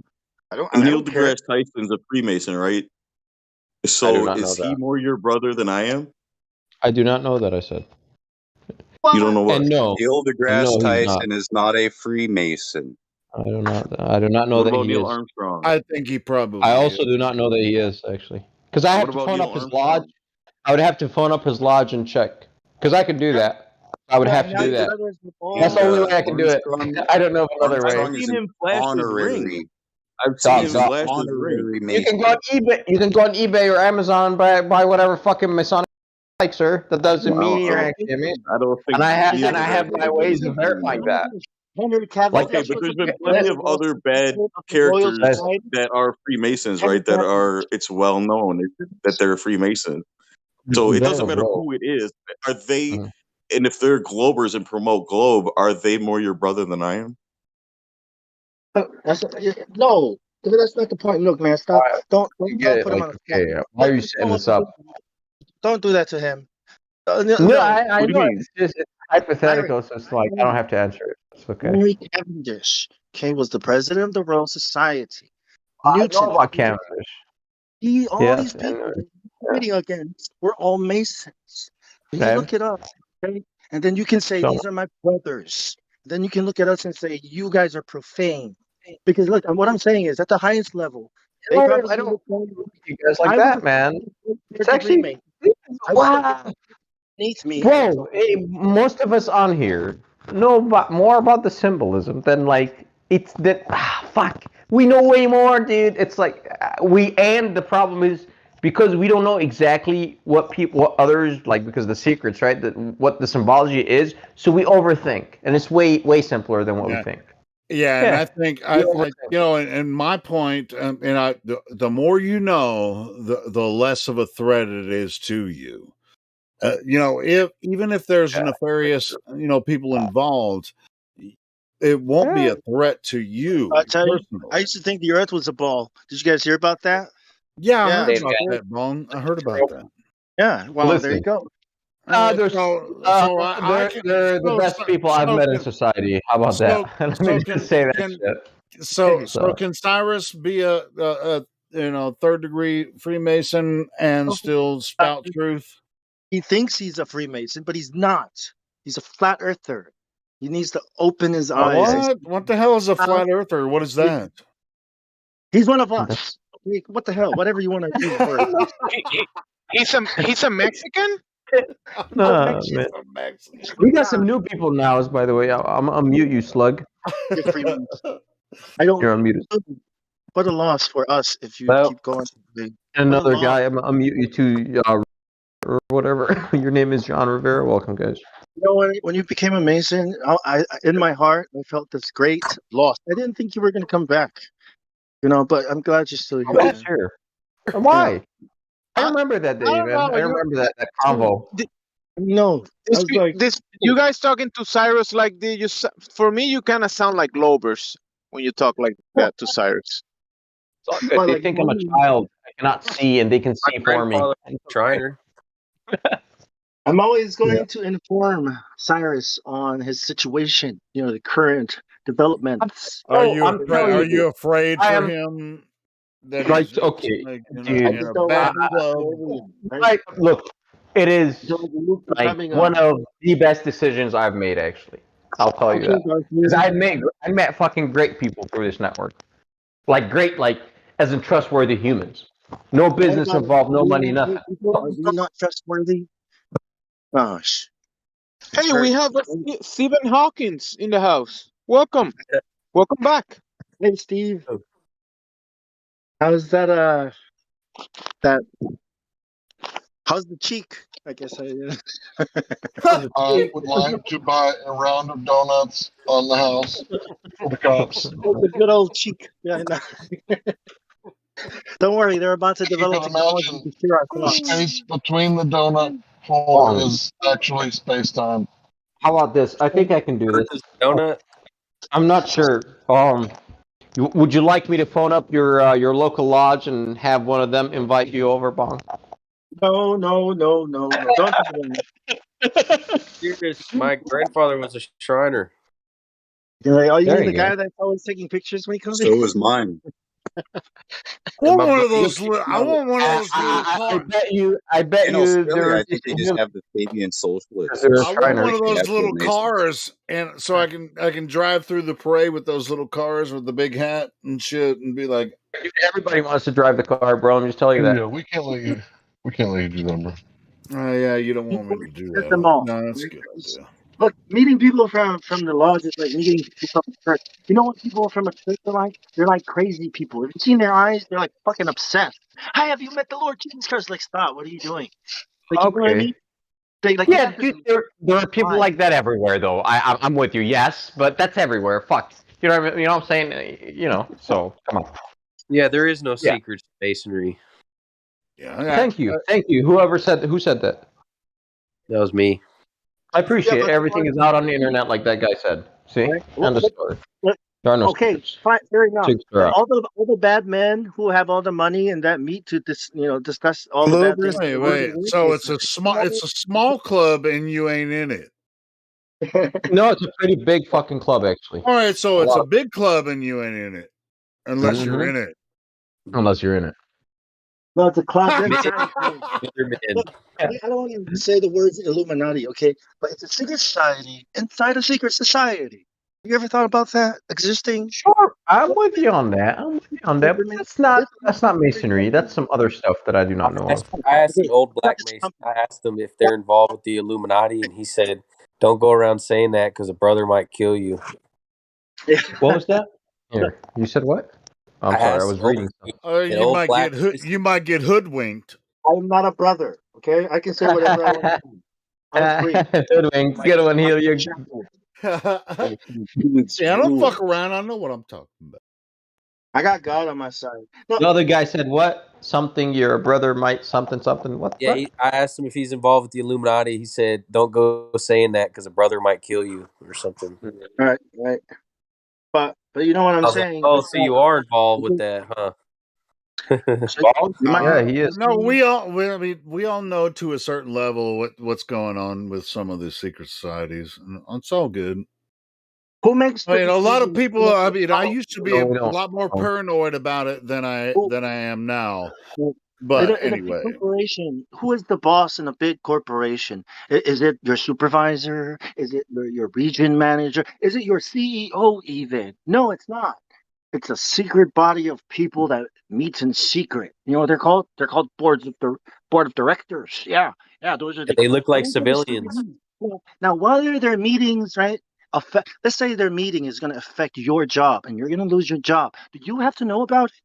I don't Neil care. deGrasse Tyson's a Freemason, right? I do So not know is he that. more your brother than I am? I do not know that. I said. You don't know what? And no, Neil deGrasse he's not. Tyson is not a Freemason. I do not know What that about he Neil is. Armstrong? I think he probably. I also do not know that he is actually, because I What have to about phone Neil up his Armstrong? lodge. I would have to phone up his lodge and check, because I could do that. I would have to do that. That's the only way I can do it. I don't know of another way. I've seen him flash his ring. I've Stop, seen him stop. flash his ring. You can go on eBay. You can go on eBay or Amazon buy whatever fucking Masonic like, sir. That doesn't mean you're actually a Mason. I don't think. And I Neil have deGrasse my Tyson ways is a of verifying Freemason. that. Henry Cavill. Like, Okay, but there's been plenty of other bad characters that are Freemasons, right? That are, it's well known that they're Freemasons. So it doesn't matter who it is. Are they, and if they're Globers and promote Globe, are they more your brother than I am? No, that's not the point. Look, man, stop. Don't put him on the spot. Why are you setting this up? Don't do that to him. No, I know it's just it's hypothetical, so it's like I don't have to answer it. It's okay. Henry Cavendish, was the president of the Royal Society. I know about Cavendish. All these people fighting against were all Masons. You look it up, okay? And then you can say these are my brothers. Then you can look at us and say you guys are profane. Because look, what I'm saying is at the highest level, they probably I don't you guys like that, man. It's actually wow. Me. Bro, most of us on here know more about the symbolism than like it's that. Fuck, we know way more, dude. It's like and the problem is because we don't know exactly what others like because the secrets, right? What the symbology is, so we overthink, and it's way simpler than what we think. Yeah, and I think and my point, the more you know, the less of a threat it is to you. even if there's nefarious, people involved, it won't be a threat to you I tell you, personally. I used to think the Earth was a ball. Did you guys hear about that? Yeah, I heard about that, Bone. I heard about that. Yeah. Well, there you Listen, go. they're the best people I've met in society. How about that? Let me just say that shit. So can Cyrus be a third degree Freemason and still spout truth? He thinks he's a Freemason, but he's not. He's a flat earther. He needs to open his eyes. What the hell is a flat earther? What is that? He's one of us. What the hell? Whatever you want to use the word. He's a Mexican? Man. We got some new people now, by the way. I'll mute you, Slug. I don't. You're unmuted. What a loss for us if you keep going. Another guy, I'll mute you too, or whatever. Your name is John Rivera. Welcome, guys. You know, when you became a Mason, I in my heart, I felt this great loss. I didn't think you were going to come back. But I'm glad you're still here. I'm here. Why? I remember that day, man. I remember that convo. No, you guys talking to Cyrus like this? For me, you kind of sound like Lobers when you talk like that to Cyrus. They think I'm a child. I cannot see, and they can see for me. Shriner. I'm always going to inform Cyrus on his situation. The current developments. Are you afraid for him? Like, okay, look, it is like one of the best decisions I've made. Actually, I'll tell you that because I met fucking great people through this network, like great, like as in trustworthy humans. No business involved, no money, nothing. Are you not trustworthy? Gosh. Hey, we have Stephen Hawkins in the house. Welcome back. Hey, Steve. How's that? How's the cheek? I guess I would like to buy a round of donuts on the house for the cops. The good old cheek. Yeah, I know. Don't worry, they're about to develop technology to cure our The thoughts. space between the donut hole is actually space time. How about this? I think I can do this. Donut. I'm not sure. Would you like me to phone up your local lodge and have one of them invite you over, Bong? No. Don't do that. Serious. My grandfather was a Shriner. Are you the guy that's always taking pictures when he comes in? So is mine. I want one of those little cars. I bet In you. Australia, I think they just have the Fabian Socialists. I want one of those little cars, and so I can drive through the parade with those little cars with the big hat and shit, and be like, everybody wants to drive the car, bro. I'm just telling you that. Yeah, we can't let you. We can't let you do that, bro. Oh yeah, you don't want me to do that. No, that's a good idea. Look, meeting people from the lodge is like meeting people from the church. You know what people from a church are like? They're like crazy people. Have you seen their eyes? They're like fucking obsessed. Hi, have you met the Lord Jesus Christ? Like, stop. What are you doing? Like, you know what I mean? Dude, there are people like that everywhere, though. I'm with you, yes, but that's everywhere. Fuck, you know what I mean? You know what I'm saying? So come on. Yeah, there is no secret masonry. Yeah. Thank you. Who said that? That was me. I appreciate it. Everything is out on the internet, like that guy said. See, end of story. There are no secrets. Fine, fair enough. Are All the bad men who have all the money and that meet to discuss all the bad things. Wait. So it's a small club, and you ain't in it. No, it's a pretty big fucking club, actually. All right, so it's a big club, and you ain't in it, unless you're in it. Unless you're in it. No, it's a club. I don't want to say the words Illuminati, okay? But it's a secret society inside a secret society. You ever thought about that existing? Sure, I'm with you on that. But that's not masonry. That's some other stuff that I do not know of. I asked the old black mason. I asked them if they're involved with the Illuminati, and he said, "Don't go around saying that because a brother might kill you." What was that? Here, you said what? I'm sorry, I was reading something. You might get hoodwinked. I'm not a brother, okay? I can say whatever I want to say. I'm free. Hoodwinked. Good one, heal your. Yeah, I don't fuck around. I know what I'm talking about. I got God on my side. No, The other guy said what? Something your brother might something. What? Yeah, I asked him if he's involved with the Illuminati. He said, "Don't go saying that because a brother might kill you or something." right, right. But you know what I'm I was like, saying? "Oh, It's so you are involved with that, huh?" you might he is. No, I mean, we all know to a certain level what's going on with some of the secret societies, and it's all good. Who makes I the mean, a lot of decision? people. I mean, I used to be No, a we don't. lot more paranoid about it than I am now. But In a big anyway, corporation, who is the boss in a big corporation? Is it your supervisor? Is it your region manager? Is it your CEO even? No, it's not. It's a secret body of people that meets in secret. You know what they're called? They're called board of directors. Yeah, yeah. Those are And the. they look like Those are the secret civilians. meetings. Now, what are their meetings, right? Let's say their meeting is going to affect your job, and you're going to lose your job. Do you have to know about it?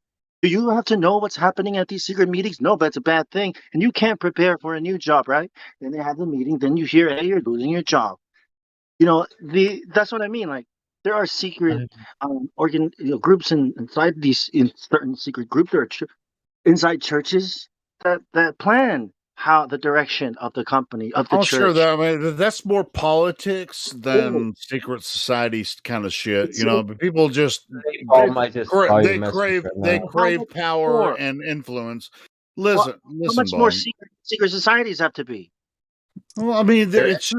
Do you have to know what's happening at these secret meetings? No, but it's a bad thing, and you can't prepare for a new job, right? Then they have the meeting. Then you hear, hey, you're losing your job. You know, that's what I mean. Like there are secret groups inside these in certain secret groups. There are inside churches that plan how the direction of the company of the oh, sure. church. That I mean, that's more politics than secret society kind of shit, It's you know. But people just Paul might just saw your message right they now. crave power more? and influence. Well, Listen, how much more Bone. secret societies have to be? Well, I mean, it's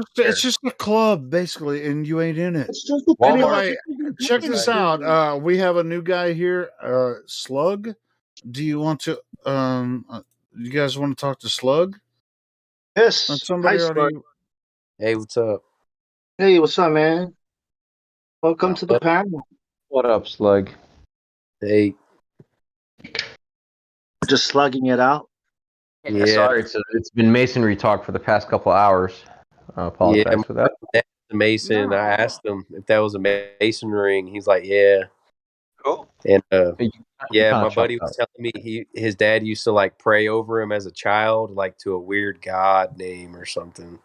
just a club basically, and you ain't in it. It's just a Anyway, club. check this out. We have a new guy here, Slug. Do you want to? You guys want to talk to Slug? Yes. Somebody Hi, already. Slug. Hey, what's up? Hey, what's up, man? Welcome to the panel. What up, Slug? Hey. Just slugging it out. Yeah, sorry, it's been masonry talk for the past couple hours. I apologize for that. The Mason. I asked him if that was a Mason ring. He's like, "Yeah." Cool. And kinda my chucked buddy was telling me his dad used to like pray over him as a child, like to a weird god name or something.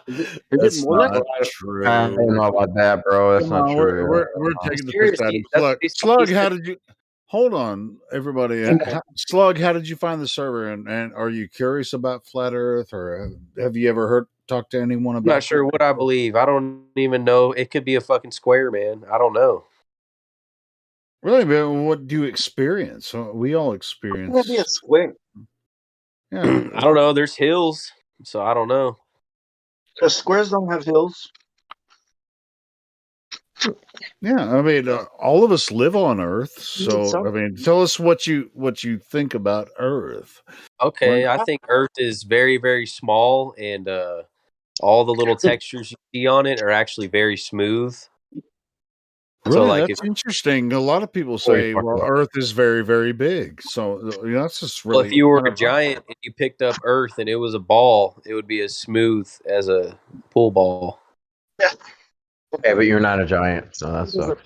Is it That's Molech? not true. I don't know about that, bro. That's Come not on, true. we're taking the piss out of Seriously, him. that's Slug, what he Slug, how said. did you? Hold on, everybody. Slug, how did you find the server? And are you curious about flat Earth, or have you ever talked to anyone I'm about? not sure what I believe. I don't even know. It could be a fucking square, man. I don't know. Really, but what do you experience? We all experience. It's gonna be a square. Yeah, I don't know. There's hills, so I don't know. The squares don't have hills. yeah. I mean, all of us live on Earth, so I mean, tell us what you think about Earth. Okay, I think Earth is very, very small, and all the little textures you see on it are actually very smooth. Really, So, like, that's interesting. A lot of people say, "Well, Earth is very, very big." So, you know, that's just well, really. if you were a giant and you picked up Earth and it was a ball, it would be as smooth as a pool ball. Okay, but you're not a giant, so that sucks.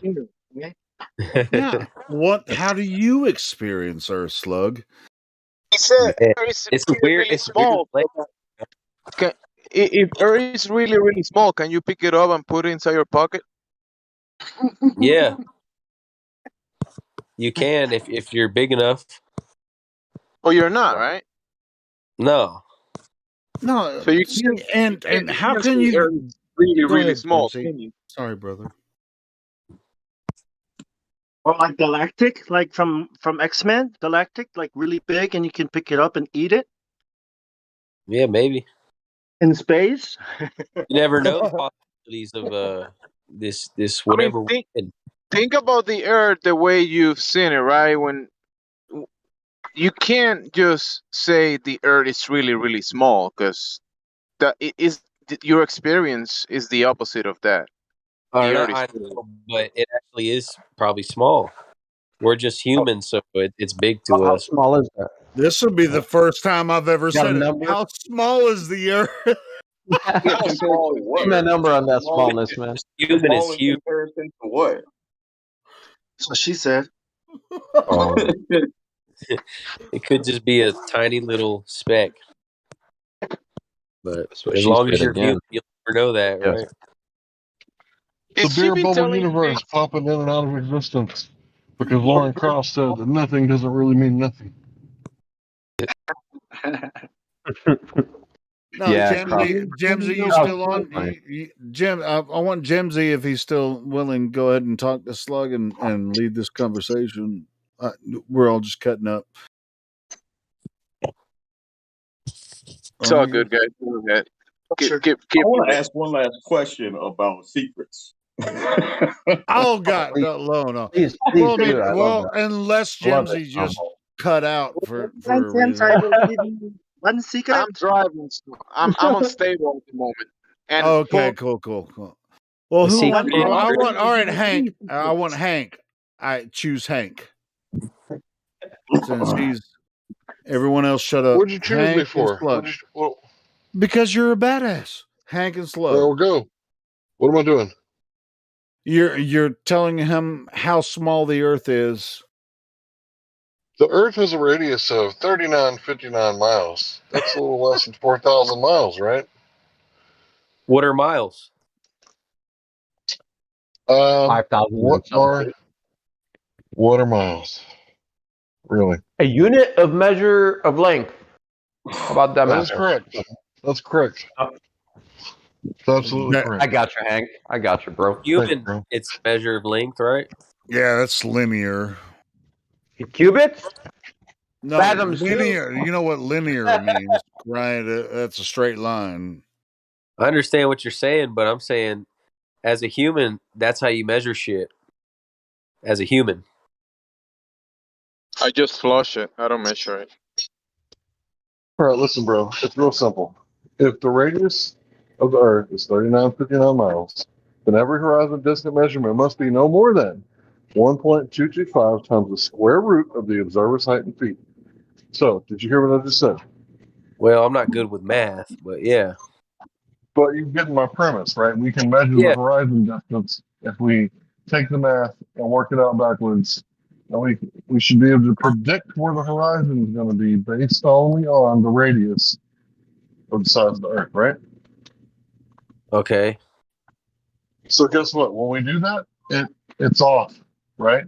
Yeah. What? How do you experience Earth, Slug? He said Man, Earth is it's really, weird. really It's a weird small. place. If Earth is really, really small, can you pick it up and put it inside your pocket? Yeah, you can if you're big enough. Oh, you're not, right? No. No. So you see, can't, and how can't can say you? Earth is really, Go really ahead, small, Jonesy. can you? Sorry, brother. Or like Galactic, like from X-Men, Galactic, like really big, and you can pick it up and eat it Yeah, maybe. in space. You never know the possibilities of this I mean, whatever. think about the Earth the way you've seen it, right? When you can't just say the Earth is really, really small, because that it is your experience is the opposite of that. The Earth is I know, but it actually is probably small. We're just humans, so it's big to How us. small is that? This would be the first time I've ever Got a said it. number? How small is the Earth? How small is Give me a number on that smallness, man. Human is small in huge. comparison to what? So she said. Oh. It could just be a tiny little speck. But That's what as she long as said you're again. human, you'll never know that, Yes. right? The Is she bare been bubble telling universe popping in and out of existence. Because Lauren Cross said that nothing doesn't really mean nothing. No, Yeah, Jimsy, you still on? Jim, I want Jimsy, if he's still willing, go ahead and talk to Slug and lead this conversation. We're all just cutting up. It's all good, guys. Go ahead. Keep I want to ask one last question about secrets. Oh God, no. Please Well, I do. mean, I love that. unless I love it. Jimsy just cut out for One a reason. one secret. I'm driving. So I'm unstable at the moment. And Okay, cool. Well, The who secret wants? is I want. All right, Three Hank. secrets. I want Hank. I choose Hank. Since he's everyone else, shut up. What'd you choose me Hank and for? Slug. Well, Because you're a badass. Hank and Slug. there we go. What am I doing? You're telling him how small the Earth is. The Earth has a radius of 3959 miles. That's a little less than 4,000 miles, right? What are miles? 5,000 what are miles? Really? A unit of measure of length. How about that, That is math? correct. That's correct. It's absolutely correct. I got you, Hank. I got you, bro. Human, it's measure of length, right? Yeah, that's linear. Cubits? No, Fathoms linear. You know what linear means, right? That's a straight line. I understand what you're saying, but I'm saying, as a human, that's how you measure shit. As a human. I just flush it. I don't measure it. All right, listen, bro. It's real simple. If the radius of the Earth is 3959 miles, then every horizon distant measurement must be no more than 1.225 times the square root of the observer's height in feet. So, did you hear what I just said? Well, I'm not good with math, but yeah. But you're getting my premise, right? We can measure the horizon distance if we take the math and work it out backwards. And we should be able to predict where the horizon is going to be based only on the radius of the size of the Earth, right? Okay. So guess what? When we do that, it's off, right?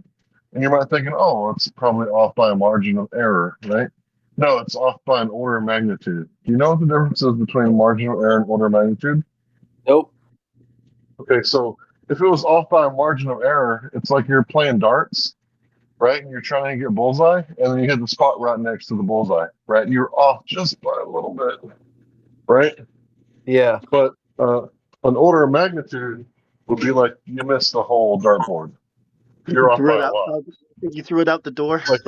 And you might thinking, oh, it's probably off by a margin of error, right? No, it's off by an order of magnitude. Do you know what the difference is between margin of error and order of magnitude? Nope. Okay, so if it was off by a margin of error, it's like you're playing darts, right? And you're trying to get bullseye, and then you hit the spot right next to the bullseye, right? You're off just by a little bit, right? Yeah. But an order of magnitude would be like you missed the whole dartboard. You're off by a lot. You threw it out the door. Like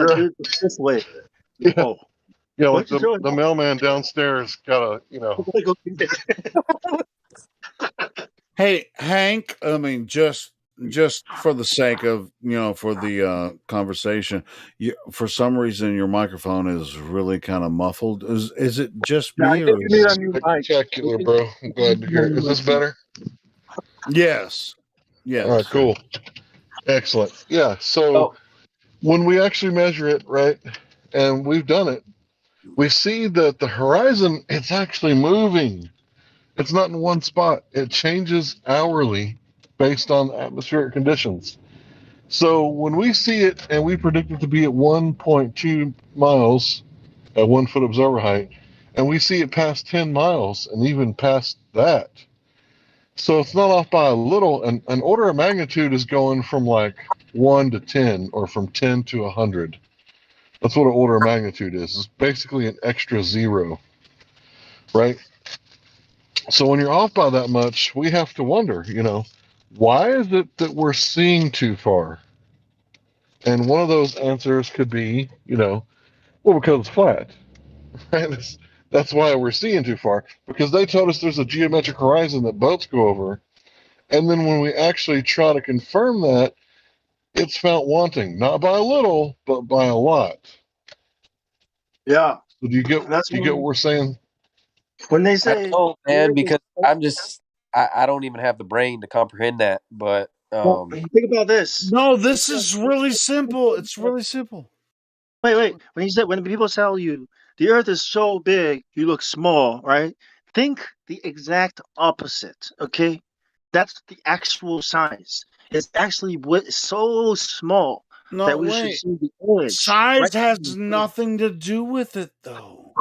this way. Yeah. Oh. Yeah, like the mailman downstairs got Hey, Hank, I mean, just for the sake of, for the conversation, for some reason your microphone is really kind of muffled. Is it just me? Or spectacular, bro. I'm glad to hear it. Is this better? Yes. Yes. All right, cool. Excellent. Yeah, so when we actually measure it, right, and we've done it, we see that the horizon, it's actually moving. It's not in one spot. It changes hourly based on atmospheric conditions. So when we see it and we predict it to be at 1.2 miles at 1 foot observer height, and we see it past 10 miles and even past that. So it's not off by a little. An order of magnitude is going from like 1 to 10 or from 10 to 100. That's what an order of magnitude is. It's basically an extra zero, right? So when you're off by that much, we have to wonder, why is it that we're seeing too far? And one of those answers could be, well, because it's flat, right? That's why we're seeing too far, because they told us there's a geometric horizon that boats go over. And then when we actually try to confirm that, it's found wanting, not by a little, but by a lot. Yeah. So do you get what we're saying? When they say, I don't, man, because I don't even have the brain to comprehend that. But think about this. No, this is really simple. It's really simple. Wait. When people tell you the Earth is so big, you look small, right? Think the exact opposite. Okay, that's the actual size. It's actually so small No, that we should wait. see the edge. Size right? has nothing to do with it, though.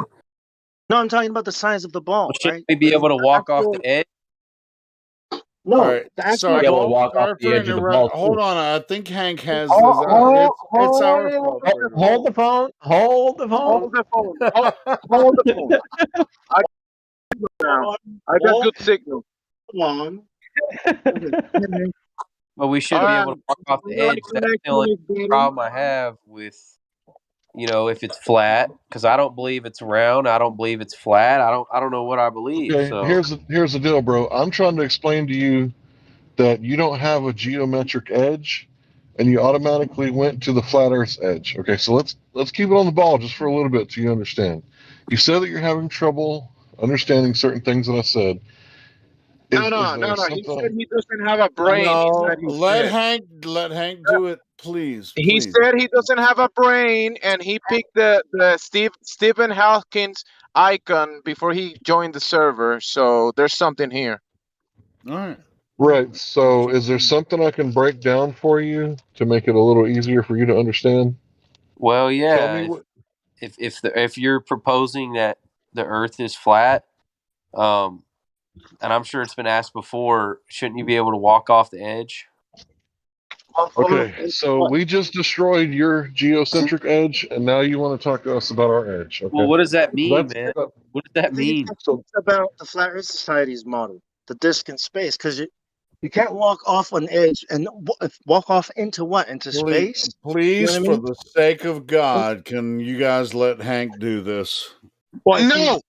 No, I'm talking about the size of the ball, Should right? we be able to walk off the edge? No, All right. the actual Sorry, be able to walk off sorry the for edge of the interrupt. ball. Hold on. I think Hank has this. Hold It's our fault. Hold the phone. Hold the phone. Hold the phone. Hold the phone. I now. I got good signal. Come on. Well, we should be able to walk off the edge. That's the only problem I have with, if it's flat, because I don't believe it's round. I don't believe it's flat. I don't know what I believe. Okay, So here's the deal, bro. I'm trying to explain to you that you don't have a geometric edge, and you automatically went to the flat Earth's edge. Okay, so let's keep it on the ball just for a little bit so you understand. You said that you're having trouble understanding certain things that I said. No. He said he doesn't have a brain. No, He let said. Hank do it, please. He said he doesn't have a brain, and he picked the Stephen Hawkins icon before he joined the server. So there's something here. All right. Right. So, is there something I can break down for you to make it a little easier for you to understand? well, Tell yeah. me what. If you're proposing that the Earth is flat, and I'm sure it's been asked before, shouldn't you be able to walk off the edge? Okay, so we just destroyed your geocentric edge, and now you want to talk to us about our edge. Okay. Well, what does that mean, That's man? What does that mean? It's about the Flat Earth Society's model, the disk in space, because you can't walk off an edge and walk off into what? Into space? Please, You know what I for mean? the sake of God, can you guys let Hank do this? Well,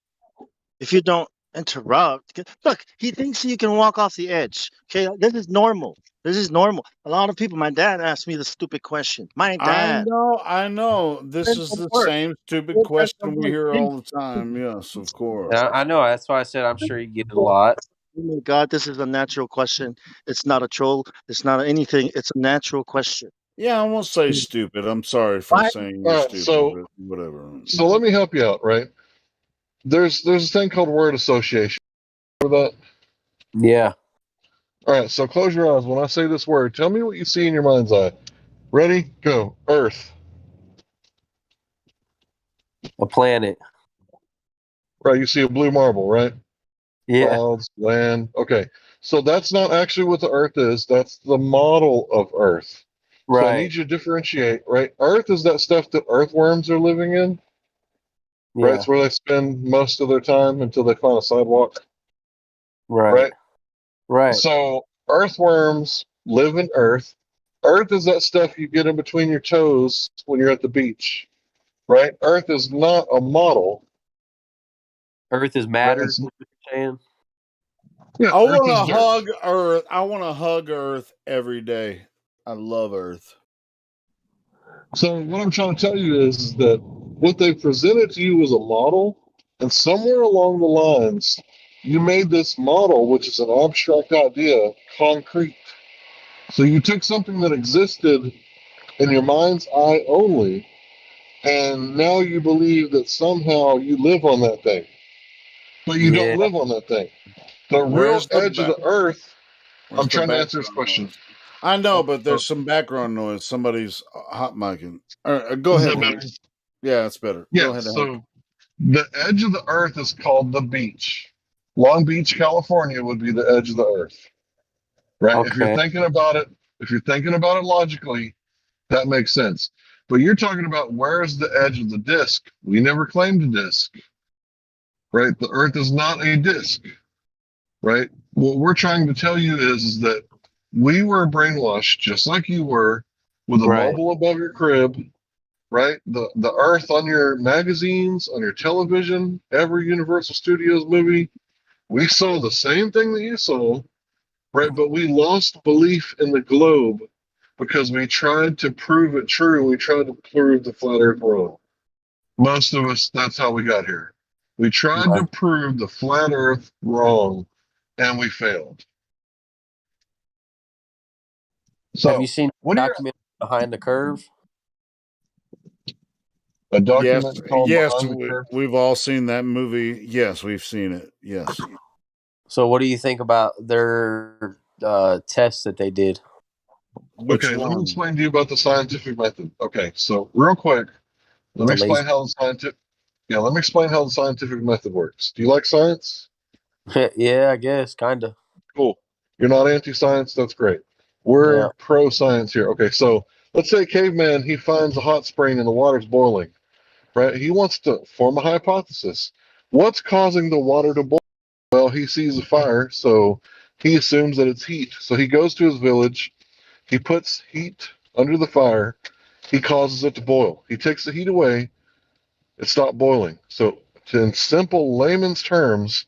if you don't interrupt, look, he thinks you can walk off the edge. Okay, this is normal. This is normal. A lot of people. My dad asked me the stupid question. My dad. I know. This is the same stupid question we hear all the time. Yes, of course. I know. That's why I said I'm sure you get it a lot. Oh my God, this is a natural question. It's not a troll. It's not anything. It's a natural question. Yeah, I won't say stupid. I'm sorry for saying you're stupid, so but whatever. so let me help you out. Right? There's a thing called word association. Remember that? Yeah. All right. So close your eyes when I say this word. Tell me what you see in your mind's eye. Ready? Go. Earth. A planet. Right. You see a blue marble, right? Yeah. Clouds, land. Okay. So that's not actually what the Earth is. That's the model of Earth. So I Right. need you to differentiate, right? Earth is that stuff that earthworms are living in, right? Yeah. It's where they spend most of their time until they find a sidewalk, Right. right? Right. So earthworms live in Earth. Earth is that stuff you get in between your toes when you're at the beach, right? Earth is not a model. Earth is matter. Is what you're saying? Yeah, I Earth want is to dirt. hug Earth. I want to hug Earth every day. I love Earth. So what I'm trying to tell you is that what they presented to you was a model, and somewhere along the lines, you made this model, which is an abstract idea, concrete. So you took something that existed in your mind's eye only, and now you believe that somehow you live on that thing. But you Yeah. don't live on that thing. The real Where's the edge of the Earth, Where's I'm the trying to answer this background question. noise? I know, but there's some background noise. Somebody's hot micing. Go Is ahead, that Hank. better? Yeah, it's better. Yeah, Go ahead, Hank. so the edge of the Earth is called the beach. Long Beach, California would be the edge of the Earth. Right? If you're Okay. thinking about it, logically, that makes sense. But you're talking about where's the edge of the disk? We never claimed a disk. Right? The Earth is not a disk. Right? What we're trying to tell you is that we were brainwashed just like you were with a Right. mobile above your crib, right? The Earth on your magazines, on your television, every Universal Studios movie. We saw the same thing that you saw, right? But we lost belief in the globe because we tried to prove it true. We tried to prove the flat Earth wrong. Most of us, that's how we got here. We tried to Right. prove the flat Earth wrong, and we failed. So, Have you seen what the do you documentary Behind the Curve? a Yes, document called Behind the Curve? we've all seen that movie. Yes, we've seen it. Yes. So, what do you think about their tests that they did? Okay, let me explain to you about the scientific method. Okay, so real quick, let me explain how the scientific method works. Do you like science? Yeah, I guess, kind of. Cool. You're not anti-science. That's great. Yeah. We're pro-science here. Okay, so let's say caveman, he finds a hot spring and the water's boiling, right? He wants to form a hypothesis. What's causing the water to boil? Well, he sees a fire, so he assumes that it's heat. So he goes to his village. He puts heat under the fire. He causes it to boil. He takes the heat away. It stopped boiling. So, in simple layman's terms,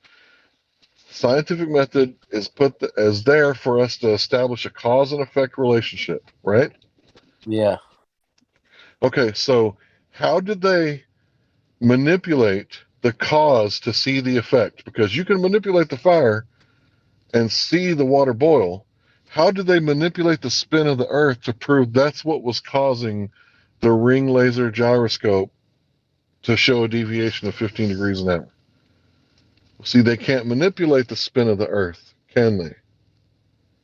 scientific method is put as there for us to establish a cause and effect relationship, right? Yeah. Okay, so how did they manipulate the cause to see the effect? Because you can manipulate the fire and see the water boil. How did they manipulate the spin of the earth to prove that's what was causing the ring laser gyroscope to show a deviation of 15 degrees an hour? See, they can't manipulate the spin of the earth, can they?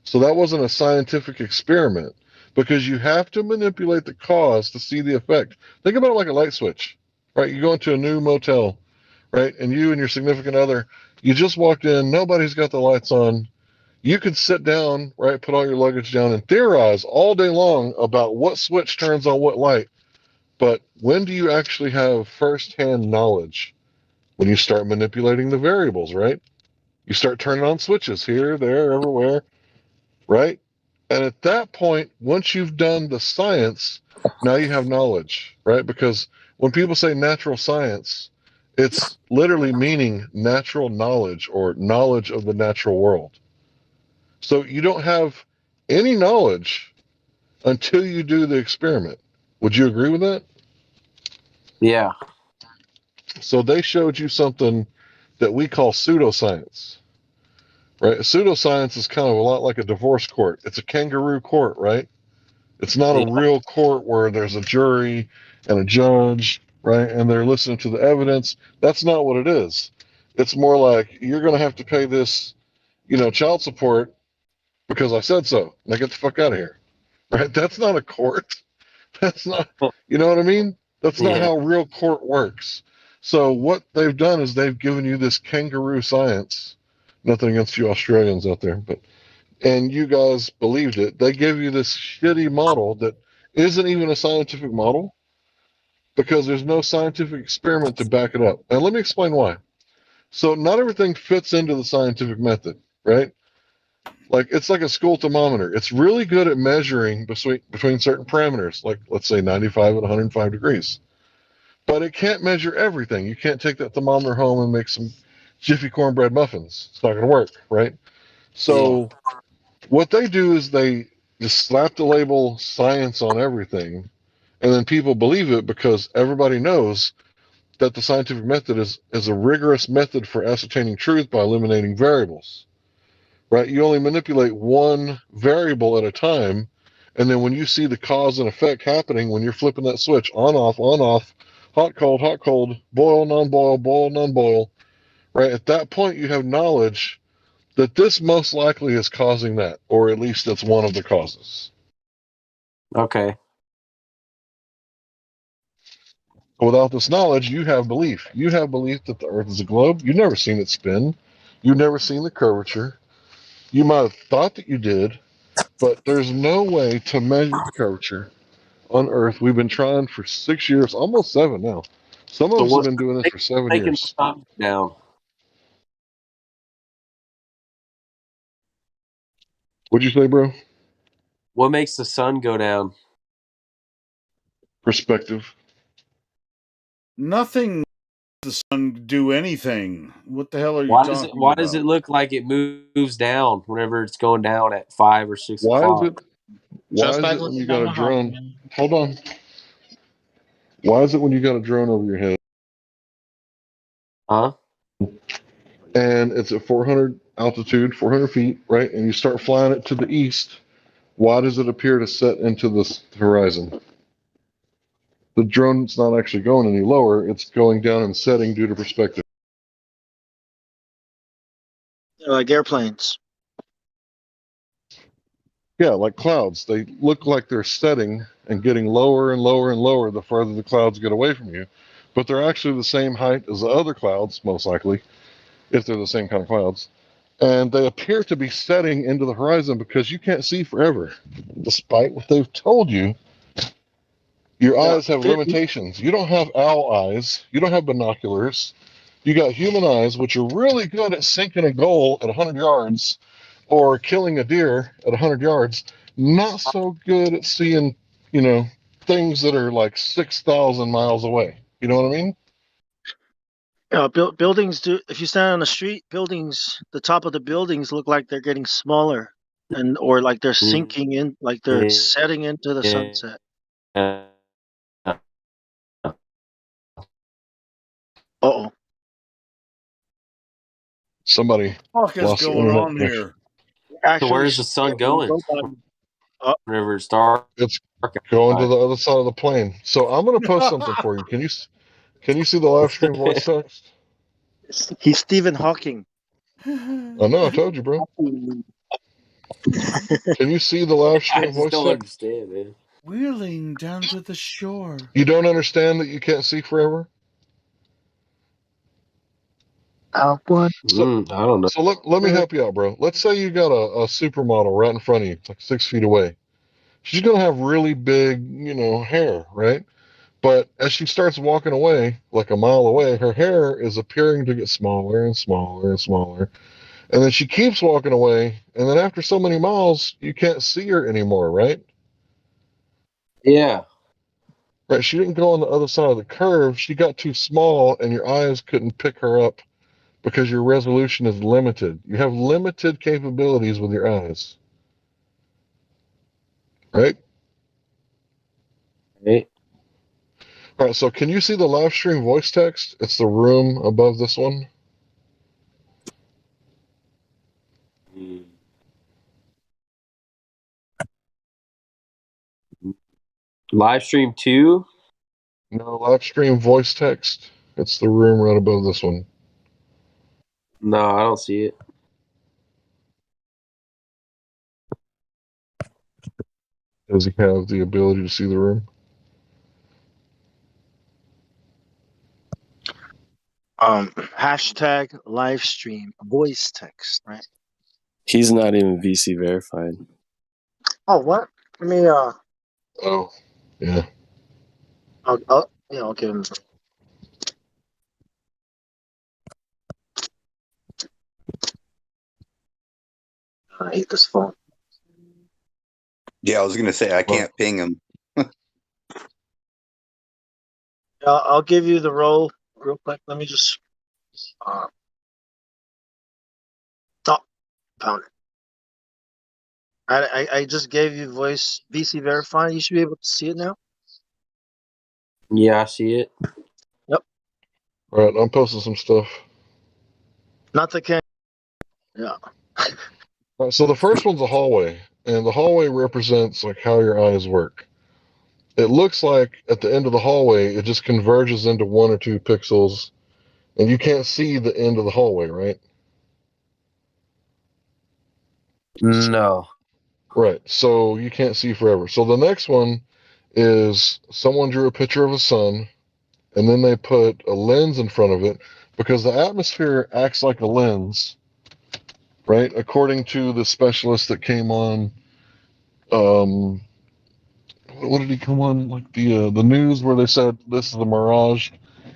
So that wasn't a scientific experiment because you have to manipulate the cause to see the effect. Think about it like a light switch, right? You go into a new motel, right? And you and your significant other, you just walked in, nobody's got the lights on. You could sit down, right? Put all your luggage down and theorize all day long about what switch turns on what light. But when do you actually have firsthand knowledge? When you start manipulating the variables, right? You start turning on switches here, there, everywhere, right? And at that point, once you've done the science, now you have knowledge, right? Because when people say natural science, it's literally meaning natural knowledge or knowledge of the natural world. So you don't have any knowledge until you do the experiment. Would you agree with that? Yeah. So they showed you something that we call pseudoscience, right? Pseudoscience is kind of a lot like a divorce court. It's a kangaroo court, right? It's not a real court where there's a jury and a judge, right? And they're listening to the evidence. That's not what it is. It's more like you're going to have to pay this, child support because I said so. Now get the fuck out of here, right? That's not a court. That's not, you know what I mean? That's not how real court works. So what they've done is they've given you this kangaroo science. Nothing against you Australians out there, and you guys believed it. They gave you this shitty model that isn't even a scientific model because there's no scientific experiment to back it up. And let me explain why. So not everything fits into the scientific method, right? Like it's like a school thermometer. It's really good at measuring between certain parameters, like let's say 95 and 105 degrees. But it can't measure everything. You can't take that thermometer home and make some jiffy cornbread muffins. It's not going to work, right? So what they do is they just slap the label science on everything, and then people believe it because everybody knows that the scientific method is a rigorous method for ascertaining truth by eliminating variables. Right? You only manipulate one variable at a time, and then when you see the cause and effect happening, when you're flipping that switch on, off, hot, cold, boil, non-boil, right? At that point, you have knowledge that this most likely is causing that, or at least that's one of the causes. Okay. Without this knowledge, you have belief. You have belief that the Earth is a globe. You've never seen it spin. You've never seen the curvature. You might have thought that you did, but there's no way to measure the curvature on Earth. We've been trying for 6 years, almost 7 now. Some of us have been doing this for 7 years. Down. What'd you say, bro? What makes the sun go down? Perspective. Nothing the sun do anything. What the hell are you talking about? Why does it look like it moves down whenever it's going down at 5 or 6 o'clock? Why is it when you got a drone? Hold on. Why is it when you got a drone over your head? Huh? And it's at 400 altitude, 400 feet, right? And you start flying it to the east. Why does it appear to set into the horizon? The drone's not actually going any lower. It's going down and setting due to perspective. They're like airplanes. Yeah, like clouds. They look like they're setting and getting lower and lower and lower the further the clouds get away from you. But they're actually the same height as the other clouds, most likely, if they're the same kind of clouds. And they appear to be setting into the horizon because you can't see forever. Despite what they've told you, your eyes have limitations. You don't have owl eyes. You don't have binoculars. You got human eyes, which are really good at sinking a goal at 100 yards or killing a deer at 100 yards. Not so good at seeing, things that are like 6,000 miles away. You know what I mean? Yeah, buildings do. If you stand on the street, buildings, the top of the buildings look like they're getting smaller, or like they're sinking in, like they're setting into the sunset. Uh-oh. Somebody What is lost the going internet on connection. here? So where's the sun going? Whenever it's dark. It's going to the other side of the plane. So I'm going to post something for you. Can you see the live stream voice text? He's Stephen Hawking. I know, I told you, bro. Can you see the live I stream just voice don't text? understand, man. Wheeling down to the shore. You don't understand that you can't see forever? I want. So, I don't know. so let me help you out, bro. Let's say you got a supermodel right in front of you, like 6 feet away. She's gonna have really big, hair, right? But as she starts walking away, like a mile away, her hair is appearing to get smaller and smaller and smaller. And then she keeps walking away, and then after so many miles, you can't see her anymore, right? Yeah. Right. She didn't go on the other side of the curve. She got too small, and your eyes couldn't pick her up because your resolution is limited. You have limited capabilities with your eyes. Right? Right. All right, so can you see the live stream voice text? It's the room above this one. Live stream 2? No, live stream voice text. It's the room right above this one. No, I don't see it. Does he have the ability to see the room? Hashtag live stream voice text, right? He's not even VC verified. Oh, what? Let me Oh, yeah. I'll give him. I hate this phone. Yeah, I was gonna say I can't ping him. I'll give you the role real quick. Let me just found it. I just gave you voice VC verify. You should be able to see it now. Yeah, I see it. Yep. All right, I'm posting some stuff. Not the can. Yeah. All right, so the first one's a hallway, and the hallway represents like how your eyes work. It looks like at the end of the hallway, it just converges into 1 or 2 pixels, and you can't see the end of the hallway, right? No. Right. So you can't see forever. So the next one is someone drew a picture of a sun, and then they put a lens in front of it because the atmosphere acts like a lens, right? According to the specialist that came on, what did he come on, like the news where they said this is a mirage.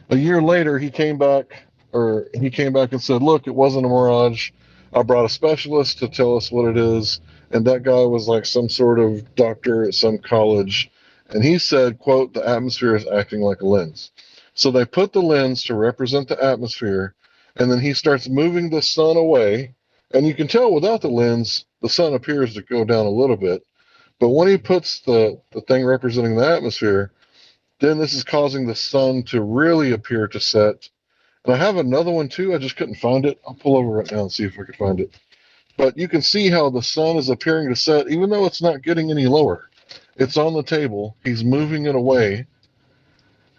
A year later, he came back and said, "Look, it wasn't a mirage. I brought a specialist to tell us what it is." And that guy was like some sort of doctor at some college, and he said, "Quote: the atmosphere is acting like a lens." So they put the lens to represent the atmosphere, and then he starts moving the sun away, and you can tell without the lens, the sun appears to go down a little bit. But when he puts the thing representing the atmosphere, then this is causing the sun to really appear to set. And I have another one too. I just couldn't find it. I'll pull over right now and see if I can find it. But you can see how the sun is appearing to set, even though it's not getting any lower. It's on the table. He's moving it away,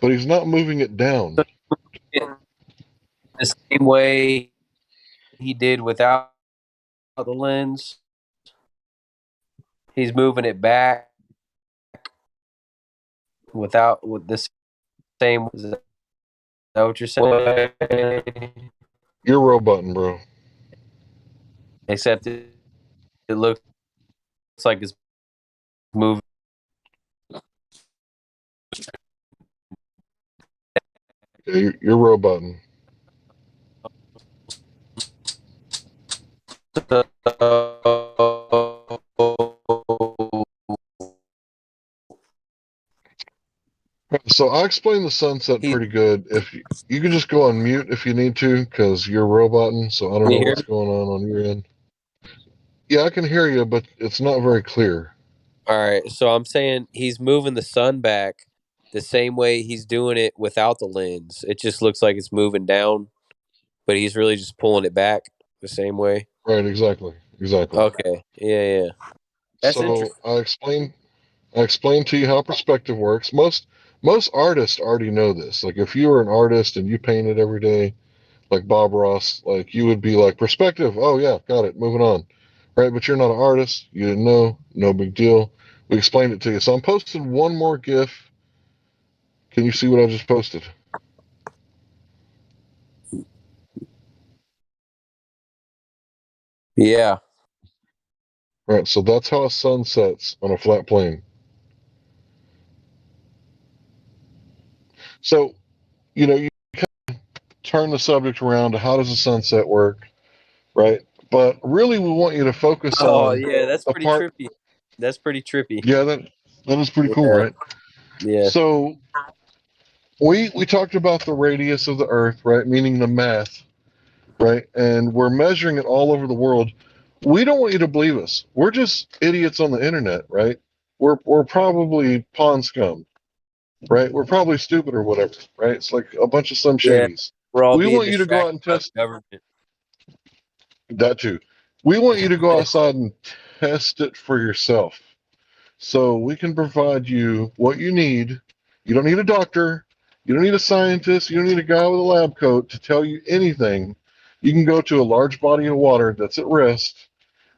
but he's not moving it down. The same way he did without the lens. he's moving it back without with the same. Is that what you're saying? You're roboting, bro. Except it looks like it's moving. Yeah, you're roboting. So I explained the sunset pretty good. If you can just go on mute if you need to, because you're roboting. So I don't Can you know hear what's me? going on your end. Yeah, I can hear you, but it's not very clear. All right, so I'm saying he's moving the sun back the same way he's doing it without the lens. It just looks like it's moving down, but he's really just pulling it back the same way. Right, exactly. Okay, yeah. That's So interesting. I explained to you how perspective works. Most artists already know this. Like if you were an artist and you painted every day, like Bob Ross, like you would be like perspective. Oh yeah, got it. Moving on. Right, but you're not an artist. You didn't know. No big deal. We explained it to you. So I'm posting one more GIF. Can you see what I just posted? Yeah. Right. So that's how a sun sets on a flat plane. So you turn the subject around to how does a sunset work, right? But really, we want you to focus Oh on yeah, that's the pretty part. trippy. That's pretty trippy. Yeah, that is pretty cool, Yeah. right? Yeah. So we talked about the radius of the Earth, right? Meaning the math, right? And we're measuring it all over the world. We don't want you to believe us. We're just idiots on the internet, right? We're probably pond scum, right? We're probably stupid or whatever, right? It's like a bunch of Slim Yeah. Shadys. We're all We being want you to go out distracted and by the test government. that too. We want you to go outside and test it for yourself. So we can provide you what you need. You don't need a doctor. You don't need a scientist. You don't need a guy with a lab coat to tell you anything. You can go to a large body of water that's at rest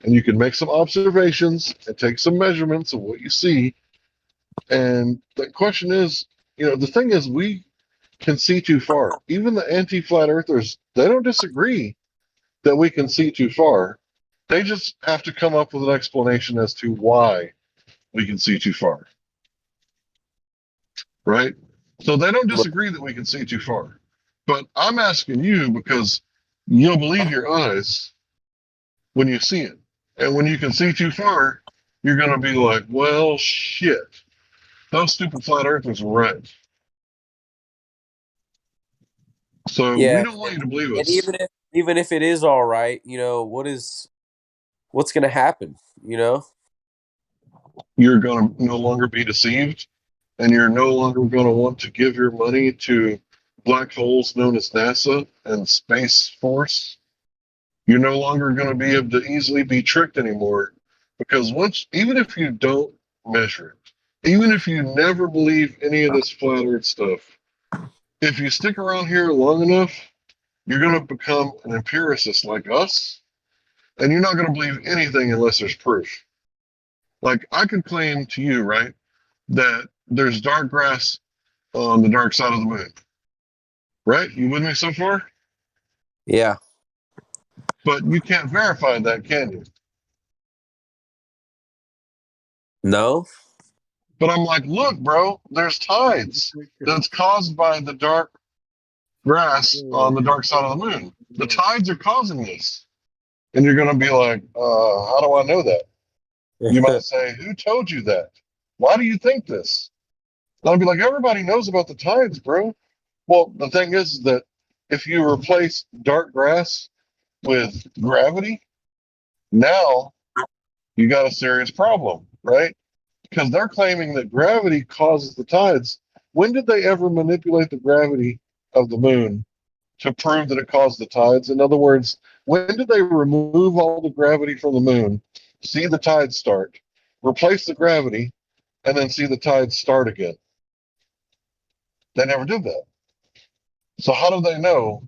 and you can make some observations and take some measurements of what you see. And the question is, the thing is, we can see too far. Even the anti flat earthers, they don't disagree that we can see too far. They just have to come up with an explanation as to why we can see too far. Right? So they don't disagree that we can see too far. But I'm asking you because you'll believe your eyes when you see it. And when you can see too far, you're going to be like, well, shit. Those stupid flat earthers were right. So we Yeah. don't want you to believe And us. even if it is all right, what's gonna happen, You're going to no longer be deceived. And you're no longer going to want to give your money to black holes known as NASA and Space Force. You're no longer going to be able to easily be tricked anymore because even if you don't measure it, even if you never believe any of this flat earth stuff, if you stick around here long enough, you're going to become an empiricist like us, and you're not going to believe anything unless there's proof. Like I could claim to you, right, that there's dark grass on the dark side of the moon. Right? You with me so far? Yeah. But you can't verify that, can you? No. But I'm like, look, bro, there's tides that's caused by the dark grass on the dark side of the moon. The tides are causing this. And you're going to be like, how do I know that? You might say, who told you that? Why do you think this? And I'll be like, everybody knows about the tides, bro. Well, the thing is that if you replace dark grass with gravity, now you got a serious problem, right? Because they're claiming that gravity causes the tides. When did they ever manipulate the gravity of the moon to prove that it caused the tides? In other words, when did they remove all the gravity from the moon, see the tides start, replace the gravity, and then see the tides start again? They never did that. So how do they know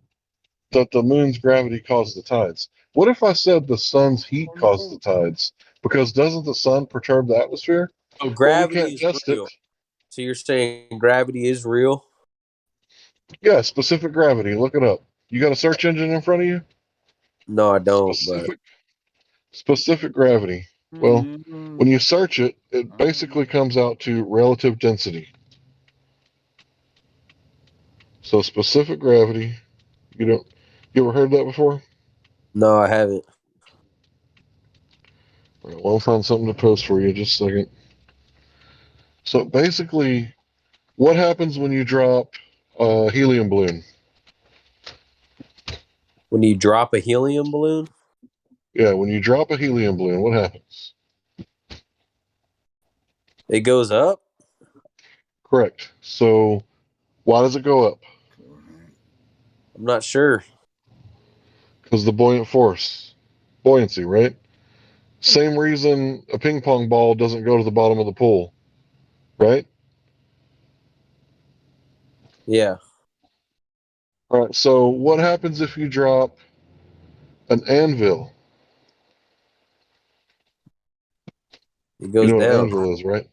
that the moon's gravity causes the tides? What if I said the sun's heat causes the tides? Because doesn't the sun perturb the atmosphere? Oh, Well, we gravity can't is test it. real. So you're saying gravity is real? Yeah, specific gravity. Look it up. You got a search engine in front of you? No, I don't. But Specific gravity. Well, when you search it, it basically comes out to relative density. So specific gravity. You ever heard that before? no, I haven't. All right, well, I'll find something to post for you. Just a second. So basically, what happens when you drop a helium balloon? When you drop a helium balloon? Yeah, when you drop a helium balloon, what happens? It goes up? Correct. So why does it go up? I'm not sure. Because the buoyancy, right? Same reason a ping pong ball doesn't go to the bottom of the pool, right? Yeah. All right. So what happens if you drop an anvil? It You goes know what an down. anvil is, right?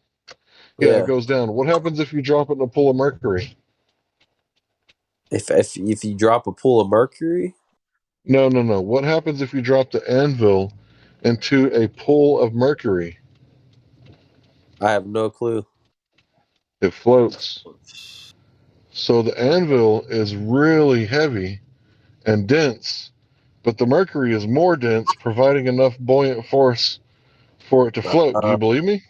Yeah, it Yeah. goes down. What happens if you drop it in a pool of mercury? If you drop a pool of mercury? No. What happens if you drop the anvil into a pool of mercury? I have no clue. It floats. So the anvil is really heavy and dense, but the mercury is more dense, providing enough buoyant force for it to float. Do you believe me?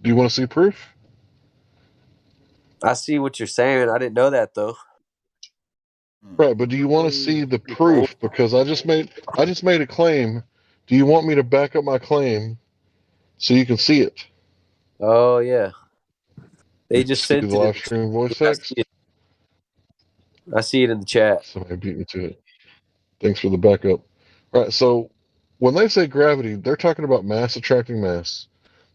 Do you want to see proof? I see what you're saying. I didn't know that though. Right, but do you want to see the proof? Because I just made a claim. Do you want me to back up my claim so you can see it? Oh yeah. They You just see the sent it in live the stream voice chat. text? I see it in the chat. Somebody beat me to it. Thanks for the backup. All right, so when they say gravity, they're talking about mass attracting mass.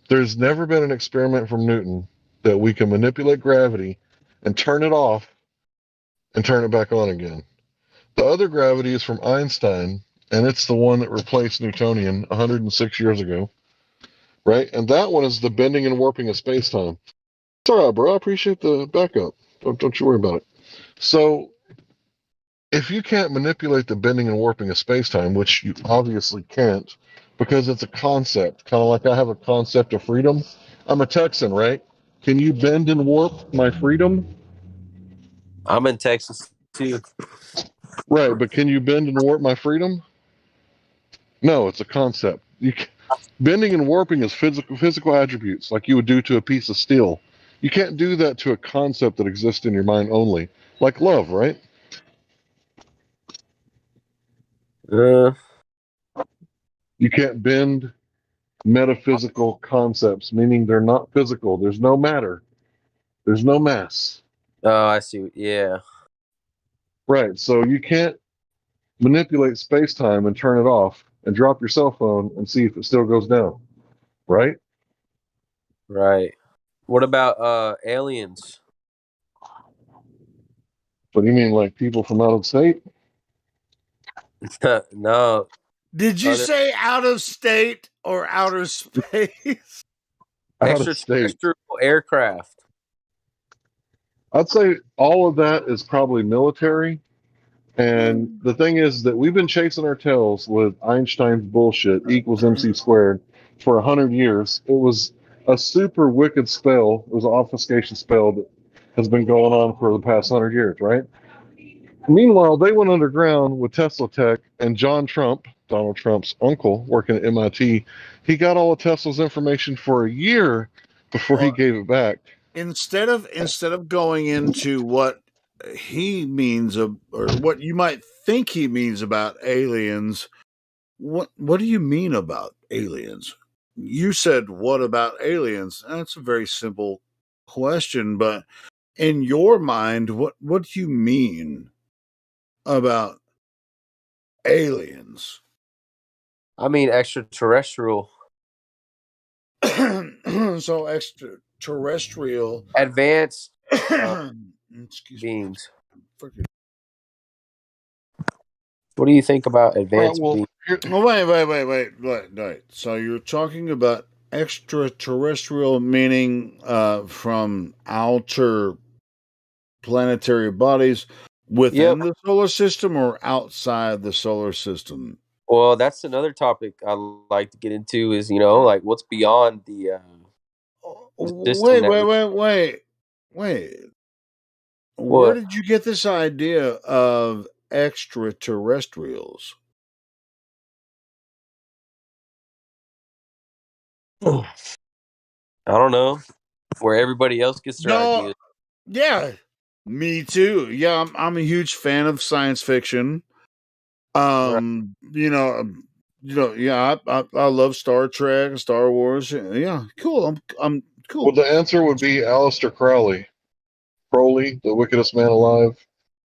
There's never been an experiment from Newton that we can manipulate gravity and turn it off and turn it back on again. The other gravity is from Einstein, and it's the one that replaced Newtonian 106 years ago, right? And that one is the bending and warping of space-time. It's all right, bro. I appreciate the backup. Don't you worry about it. So if you can't manipulate the bending and warping of space-time, which you obviously can't, because it's a concept, kind of like I have a concept of freedom. I'm a Texan, right? Can you bend and warp my freedom? I'm in Texas too. Right, but can you bend and warp my freedom? No, it's a concept. Bending and warping is physical attributes, like you would do to a piece of steel. You can't do that to a concept that exists in your mind only, like love, right? You can't bend metaphysical concepts, meaning they're not physical. There's no matter. There's no mass. Oh, I see. Yeah. Right. So you can't manipulate space time and turn it off and drop your cell phone and see if it still goes down. Right? Right. What about aliens? What do you mean, like people from out of state? No. Did you say out of state or outer space? Out of state. Extraterrestrial aircraft. I'd say all of that is probably military. And the thing is that we've been chasing our tails with Einstein's bullshit, equals MC squared, for 100 years. It was a super wicked spell. It was an obfuscation spell that has been going on for the past 100 years, right? Meanwhile, they went underground with Tesla Tech, and John Trump, Donald Trump's uncle, working at MIT, he got all of Tesla's information for a year before he gave it back. Instead of going into what he means or what you might think he means about aliens, what do you mean about aliens? You said what about aliens? That's a very simple question, but in your mind, what do you mean about aliens? I mean extraterrestrial. So extraterrestrial Advanced excuse beings. me. What do you think about All right, advanced well, being? Wait. So you're talking about extraterrestrial, meaning from outer planetary bodies Yep. within the solar system or outside the solar system? Well, that's another topic I like to get into. Is like what's beyond the system Wait, that wait, we. wait, wait, wait. Where What? did you get this idea of extraterrestrials? I don't know where everybody else gets their No, ideas. yeah, me too. Yeah, I'm a huge fan of science fiction. Right. Yeah, I love Star Trek and Star Wars. Yeah, cool. I'm well, cool. the answer would be Aleister Crowley. Crowley, the wickedest man alive,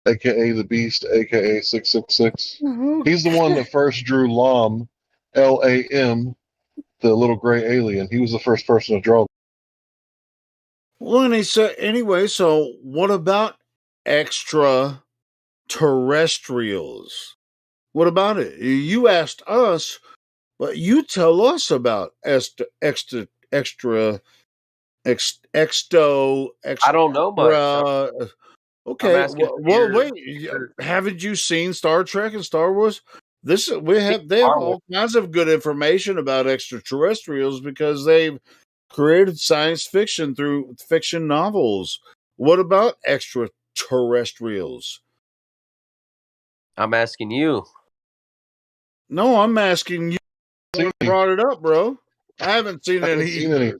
aka the Beast, aka 666. He's the one that first drew Lam, Lam, the little gray alien. He was the first person to draw. Well, anyway, so what about extraterrestrials? What about it? You asked us, but you tell us about exto I don't know much. extra. I'm Okay, asking for well, wait. your Haven't you seen Star Trek and Star Wars? They have Star Wars. all kinds of good information about extraterrestrials because they've created science fiction through fiction novels. What about extraterrestrials? I'm asking you. No, I'm asking you. Brought it up, bro. I haven't seen I haven't any. seen any.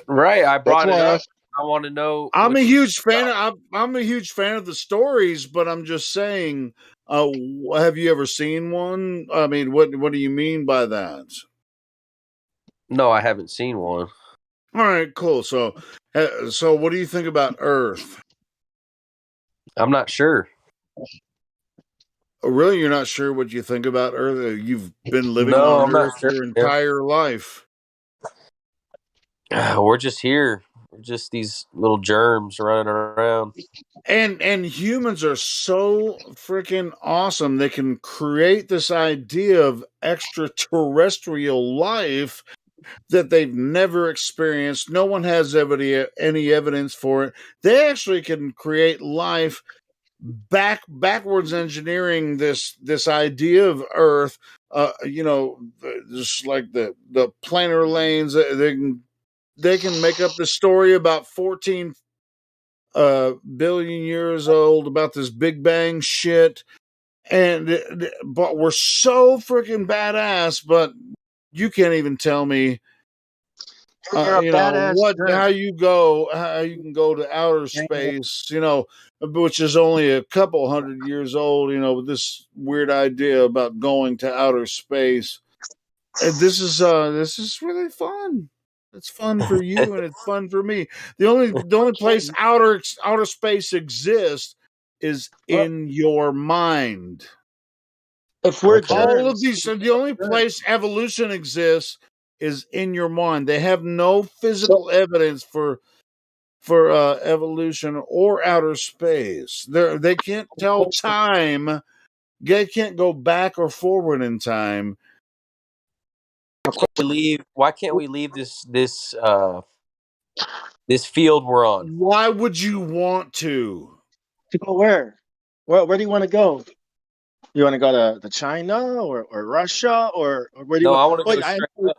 Right, I That's brought why it I up. asked. I want to know I'm a what you huge fan. about. I'm a huge fan of the stories, but I'm just saying. Have you ever seen one? I mean, what do you mean by that? No, I haven't seen one. All right, cool. So what do you think about Earth? I'm not sure. Oh, really, you're not sure what you think about Earth? You've been living No, on I'm not Earth sure. your Man. entire life. We're just here. We're just these little germs running around. And humans are so freaking awesome. They can create this idea of extraterrestrial life that they've never experienced. No one has any evidence for it. They actually can create life backwards engineering this idea of Earth. Just like the planar lanes. They can make up the story about 14 billion years old about this Big Bang shit, but we're so freaking badass. But you can't even tell me, You're a badass how jerk. you can go to outer space, which is only a couple hundred years old. With this weird idea about going to outer space. And this is really fun. It's fun for you and it's fun for me. The only place outer space exists is Well, in your mind. if we're Okay. All of germs, these, the only place evolution exists is in your mind. They have no physical evidence for evolution or outer space. They can't tell time. They can't go back or forward in time. Why can't we leave this field we're on? Why would you want to? to go where? Where do you want to go? You want to go to China or Russia or where do you No, want? I want to Wait, go straight up.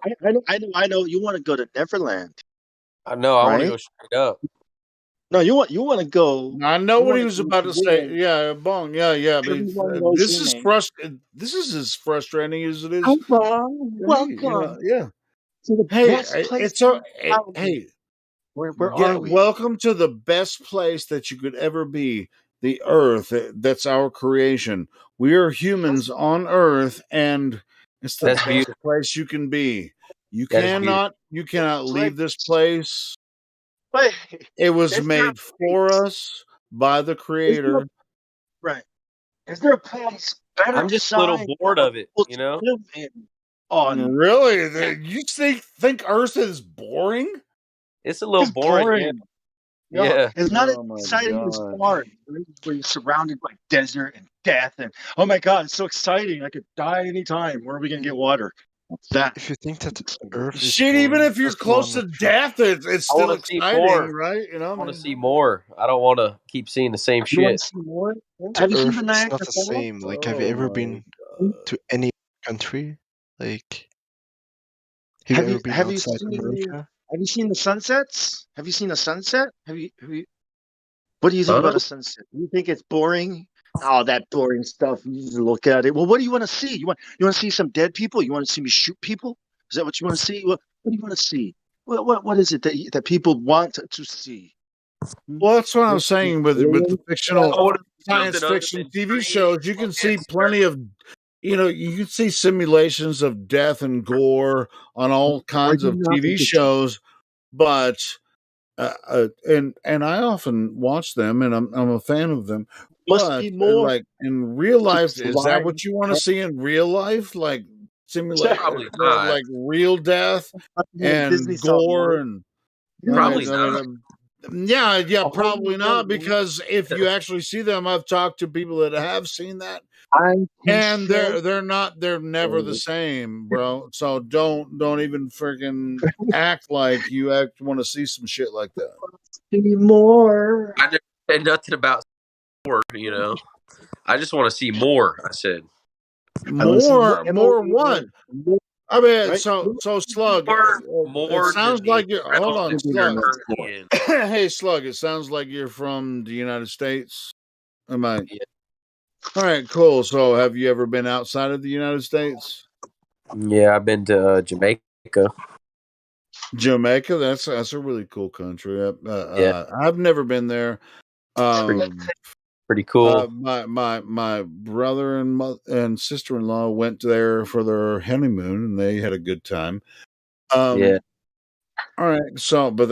I know. You want to go to Neverland, I want to right? go straight up. No, you want to go. I know You what want he to was go about to say. where Yeah, Bong. Yeah. But everyone knows this your is name. This is as frustrating as it Hi, is Bob. for me. Welcome Yeah. to the Hey, best place it's a on the hey. Where are we? Welcome to the best place that you could ever be, the Earth. That's our creation. We are humans on Earth, and it's the That's best beautiful. place you can be. That is beautiful. You cannot Place. leave this place. Wait, It was is there a made for place? us by the Is there a, Creator. right? Is there a place better I'm just a little designed bored for of it, people you to know? live in on? Really? Yeah, You think Earth is boring? It's a little it's boring, yeah. boring. No, Yeah. it's not as Oh my exciting as god. Mars, right? Where you're surrounded by desert and death and oh my god, it's so exciting. I could die anytime. Where are we gonna get water? That if you think that Earth is Shit, even if you're close to death, it's I still want to see exciting, more. right? You know, I want to see more. I don't want to keep seeing the same you want shit. to see more? the Have you seen Earth the is not Niagara the Falls? same. Like, have you Oh ever my been to any country? Like, have you ever been Have you outside seen America? the sunsets? Have you seen a sunset? Have you what do you think Huh? about a sunset? Do you think it's boring? Oh, that boring stuff. You just look at it. Well, what do you want to see? You want to see some dead people? You want to see me shoot people? Is that what you want to see? What do you want to see? What is it that people want to see? Well, that's what I was saying with the fictional I want to see science something other fiction than TV trees, shows. You can see plants, plenty of, you can see simulations of death and gore on all Are kinds you of not TV interested? shows, but and I often watch them, and I'm a fan of them. Must But be more like in real to life, is that survive. what you want to see in real life? Like simulate Probably not. like real death Disney and saw gore more. and Probably not. yeah, A whole probably new not, world. because if you actually see them, I've talked to people that have seen that, I can and say they're never the same, bro. So don't even freaking act like you want to see some shit like that. see more. I never said nothing about more. I just want to see more. I said I want to see more More what? more, I mean, right? so Slug, it more than sounds the like you're. Hold realm on, that we Slug. are currently in. Hey, Slug. It sounds like you're from the United States. Am I? Yeah. All right, cool. So, have you ever been outside of the United States? Yeah, I've been to Jamaica. Jamaica. That's a really cool country. Yeah, I've never been there. pretty cool. My brother and sister in law went there for their honeymoon, and they had a good time. Yeah. All right. So, but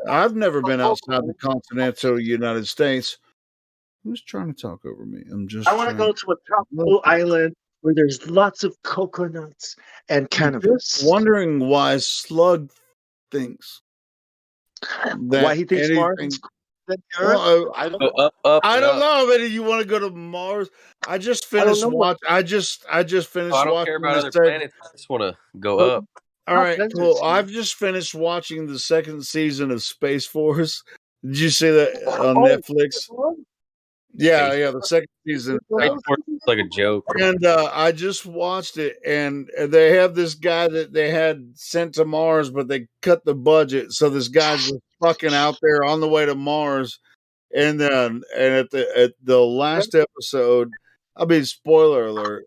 I've never been outside the continental United States. Who's trying to talk over me? I'm just I want to trying. go to a tropical island where there's lots of coconuts and cannabis. Wondering why Slug thinks that Why he thinks Mars anything. is cooler than Earth? Well, I don't Go know. up, I and don't up. know. Maybe you want to go to Mars. I just I don't finished know what watch. I just Oh, finished I don't care watching about the other second. planets. I just want to go well, up. All not right, deserts cool. here. I've just finished watching the second season of Space Force. Did you see that on Oh, Netflix? well, Yeah, Space yeah. The second season. Space Force is like a joke. And I just watched it, and they have this guy that they had sent to Mars, but they cut the budget, so this guy's just fucking out there on the way to Mars. And then, and at the last episode, I mean, spoiler alert.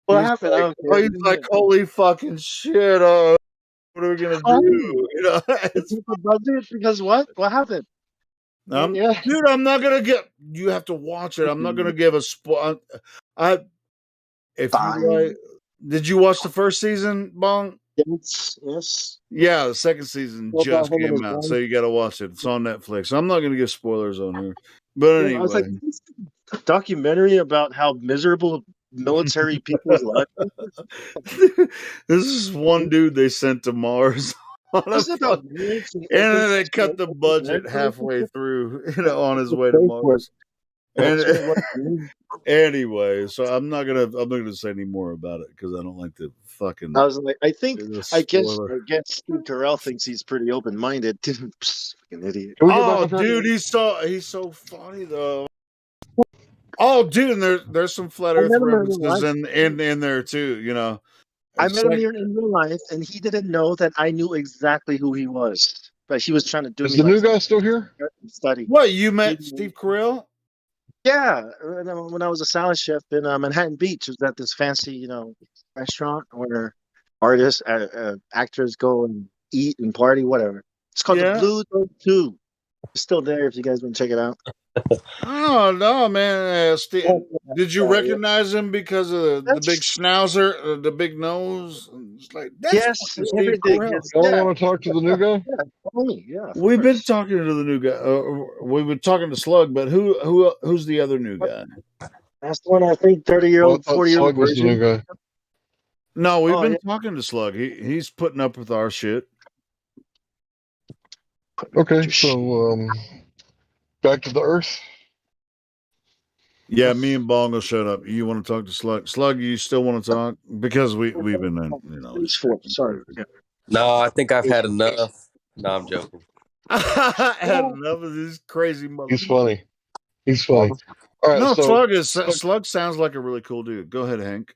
what He's happened? I like, don't care. holy fucking shit! What are we gonna Oh, do? they It's cut the budget because what? What happened? Yeah. dude, I'm not gonna get. You have to watch it. I'm not gonna give a spoil. I if you like, Fine. did you watch the first season, Bong? Yes. Yes. Yeah, the second season What about just him and came his out, so wife? you got to watch it. It's on Netflix. I'm not gonna give spoilers on here, but Yeah, I was like, anyway. is this a documentary about how miserable military people's lives are? This is one dude they sent to Mars on a What's it about fuck, marriage and and then ethics they cut the and budget marriage halfway relationship? through, on his Just way to pay for it. Mars. And That's what it means. anyway, so I'm not gonna say any more about it because I don't like to I fucking was like, I spoiler. guess Steve Carell thinks he's pretty open minded. Fucking idiot. Can we get back on track? Dude, he's so funny though. Oh, dude, and there's some flat I Earth met him in real references life. in there too. You know, I it's met him like, here in real life, and he didn't know that I knew exactly who he was. But he was trying to do Is me the like new guy still here? study. what you met Steve Carell? Yeah, when I was a salad chef in Manhattan Beach, it was at this fancy, restaurant where artists, actors go and eat and party, whatever. It's called the Yeah. Blue Dog 2. It's still there if you guys want to check it out. Oh no, man! Steve, did you Yeah. recognize him because of the big schnauzer, the big nose? It's like that's Yes, fucking Steve everything. Carell. Yes, Y'all want to talk to the new guy? yeah, follow me. Yeah, of We've been course. talking to the new guy. We've been talking to Slug, but who's the other new guy? That's the one I think 30-year-old, Well, I thought 40-year-old Slug was the new version. guy. No, we've Oh, been yeah. talking to Slug. He's putting up with our shit. Okay, so back to the Earth. Yeah, me and Bong will shut up. You want to talk to Slug? Slug, you still want to talk? Because we've been, Sorry. Yeah. No, I think I've had enough. No, I'm joking. I had enough of this crazy He's motherfucker. funny. He's funny. All right, No, so Slug sounds like a really cool dude. Go ahead, Hank.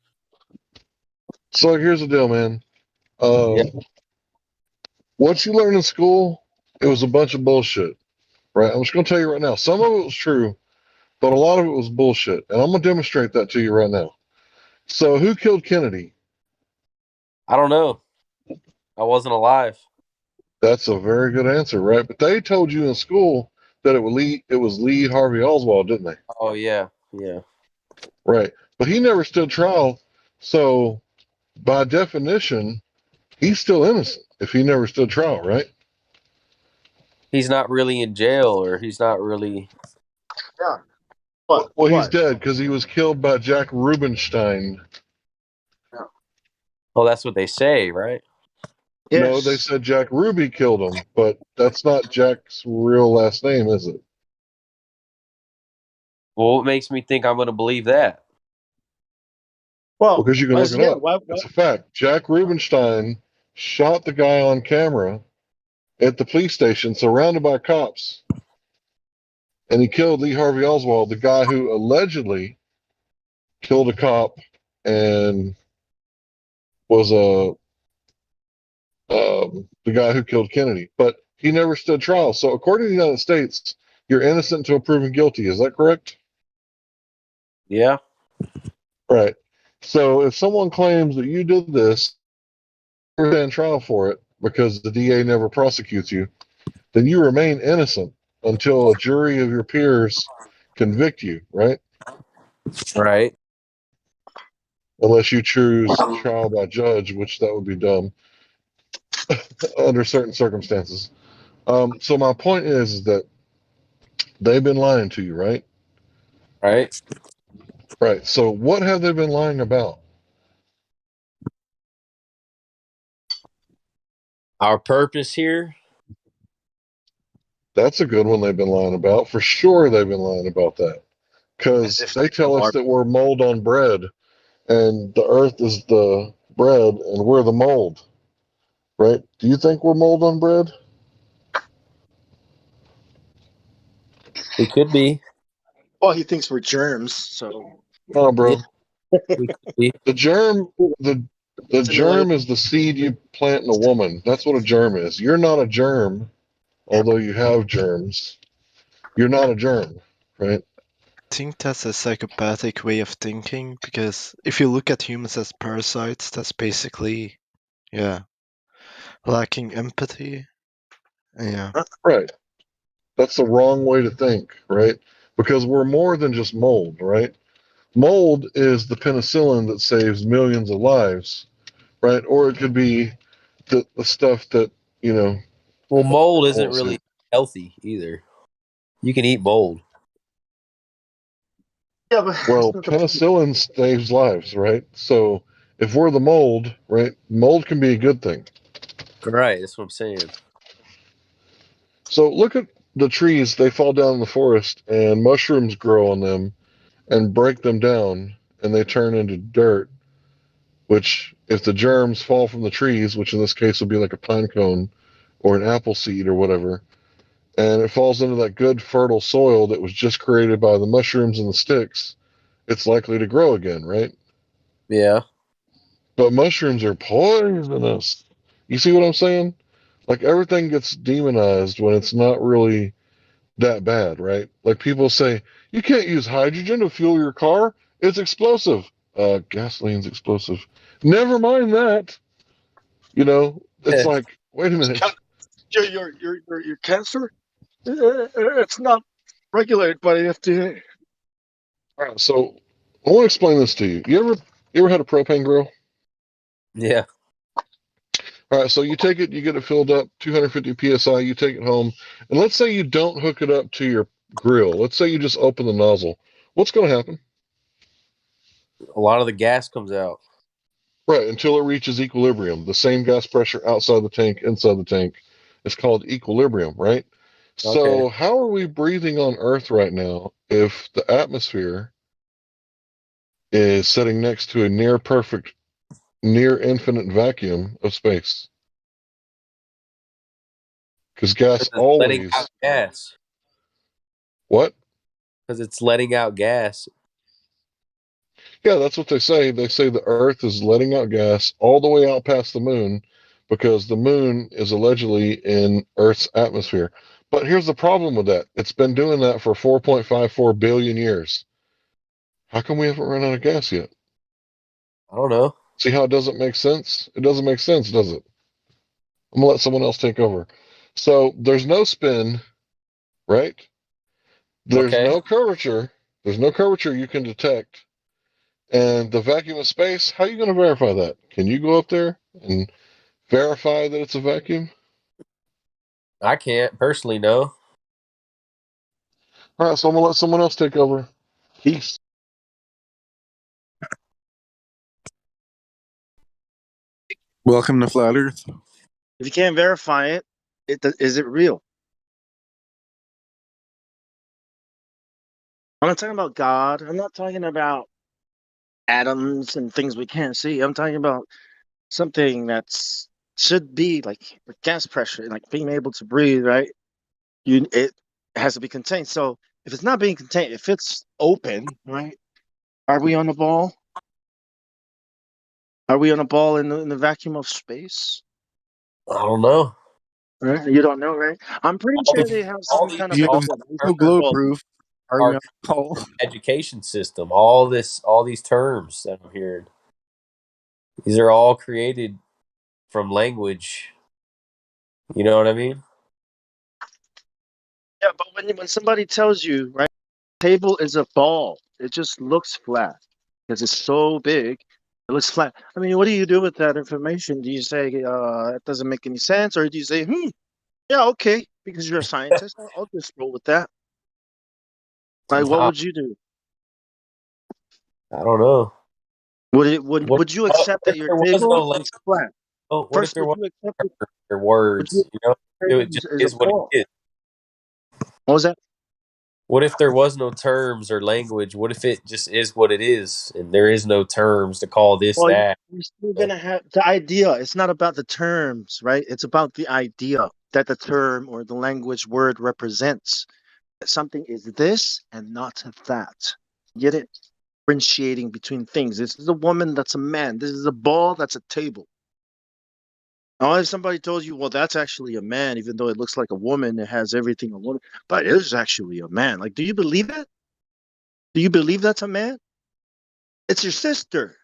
Slug, here's the deal, man. Yeah. What you learned in school, it was a bunch of bullshit, right? I'm just going to tell you right now. Some of it was true, but a lot of it was bullshit, and I'm going to demonstrate that to you right now. So, who killed Kennedy? I don't know. I wasn't alive. That's a very good answer, right? But they told you in school that it was Lee Harvey Oswald, didn't they? Oh yeah, yeah. Right. But he never stood trial, so by definition, he's still innocent if he never stood trial, right? He's not really in jail, or he's not really. Yeah. Well, he's dead because he was killed by Jack Rubenstein. Oh, that's what they say, right? No, they said Jack Ruby killed him, but that's not Jack's real last name, is it? Well, what makes me think I'm going to believe that? Well, Because you can look it up. It's a fact. Jack Rubenstein shot the guy on camera at the police station, surrounded by cops, and he killed Lee Harvey Oswald, the guy who allegedly killed a cop and was the guy who killed Kennedy. But he never stood trial. So according to the United States, you're innocent until proven guilty. Is that correct? Yeah. Right. So if someone claims that you did this, you stand trial for it because the DA never prosecutes you, then you remain innocent until a jury of your peers convict you, right? Right. Unless you choose trial by judge, which that would be dumb under certain circumstances. So my point is that they've been lying to you, right? Right. Right. So what have they been lying about? Our purpose here. That's a good one they've been lying about. For sure they've been lying about that. Because they tell us that we're mold on bread and the earth is the bread and we're the mold. Right? Do you think we're mold on bread? We could be. Well, he thinks we're germs, so. Oh, bro. Yeah. The germ is the seed you plant in a woman. That's what a germ is. You're not a germ, although you have germs. You're not a germ, right? I think that's a psychopathic way of thinking because if you look at humans as parasites, that's basically, lacking empathy. Yeah. Right. That's the wrong way to think, right? Because we're more than just mold, right? Mold is the penicillin that saves millions of lives, right? Or it could be the stuff that, Well, mold I isn't won't say. really healthy either. You can eat mold. Yeah, but Well, penicillin saves lives, right? So if we're the mold, right, mold can be a good thing. Right. That's what I'm saying. So look at the trees, they fall down in the forest and mushrooms grow on them and break them down and they turn into dirt, which if the germs fall from the trees, which in this case would be like a pine cone or an apple seed or whatever, and it falls into that good fertile soil that was just created by the mushrooms and the sticks, it's likely to grow again, right? Yeah. But mushrooms are poisonous. You see what I'm saying? Like everything gets demonized when it's not really that bad, right? Like people say, you can't use hydrogen to fuel your car. It's explosive. Gasoline's explosive. Never mind that. It's like, wait a minute. Your cancer? It's not regulated by the FDA. All right, so I want to explain this to you. You ever had a propane grill? Yeah. All right, so you take it, you get it filled up, 250 psi, you take it home, and let's say you don't hook it up to your grill. Let's say you just open the nozzle. What's going to happen? A lot of the gas comes out. Right, until it reaches equilibrium. The same gas pressure outside the tank, inside the tank. It's called equilibrium, right? So Okay. how are we breathing on Earth right now if the atmosphere is sitting next to a near perfect, near infinite vacuum of space. Because gas letting always. out gas. What? Because it's letting out gas. Yeah, that's what they say. They say the Earth is letting out gas all the way out past the moon because the moon is allegedly in Earth's atmosphere. But here's the problem with that. It's been doing that for 4.54 billion years. How come we haven't run out of gas yet? I don't know. See how it doesn't make sense? It doesn't make sense, does it? I'm going to let someone else take over. So there's no spin, right? There's Okay. no curvature. There's no curvature you can detect. And the vacuum of space, how are you going to verify that? Can you go up there and verify that it's a vacuum? I can't personally know. All right, so I'm going to let someone else take over. Peace. Welcome to Flat Earth. If you can't verify it, is it real? I'm not talking about God. I'm not talking about atoms and things we can't see. I'm talking about something that's should be like gas pressure, like being able to breathe, right? It has to be contained. So if it's not being contained, if it's open, right? Are we on a ball? Are we on a ball in the vacuum of space? I don't know. Right? You don't know, right? I'm pretty All sure these, they have all some these, kind of You all have calculation no these glow involved. proof. Are we are on a call? education system. All these terms that I'm hearing. These are all created from language. You know what I mean? Yeah, but when somebody tells you, right, table is a ball, it just looks flat because it's so big. It looks flat. I mean, what do you do with that information? Do you say it doesn't make any sense, or do you say, yeah, okay, because you're a scientist, I'll just roll with that. Like, what I, would you do? I don't know. Would you What accept that if your there was no table language? is flat? What if First, there would was you accept it? or Would you words? You know, it accept just it is a is what ball? it is. What was that? What if there was no terms or language? What if it just is what it is, and there is no terms to call this Well, that? you're still gonna have the idea. It's not about the terms, right? It's about the idea that the term or the language word represents. That something is this and not that. Get it? Differentiating between things. This is a woman, that's a man. This is a ball, that's a table. Now, if somebody told you, well, that's actually a man, even though it looks like a woman, it has everything a woman, but it is actually a man. Like, do you believe it? Do you believe that's a man? It's your sister.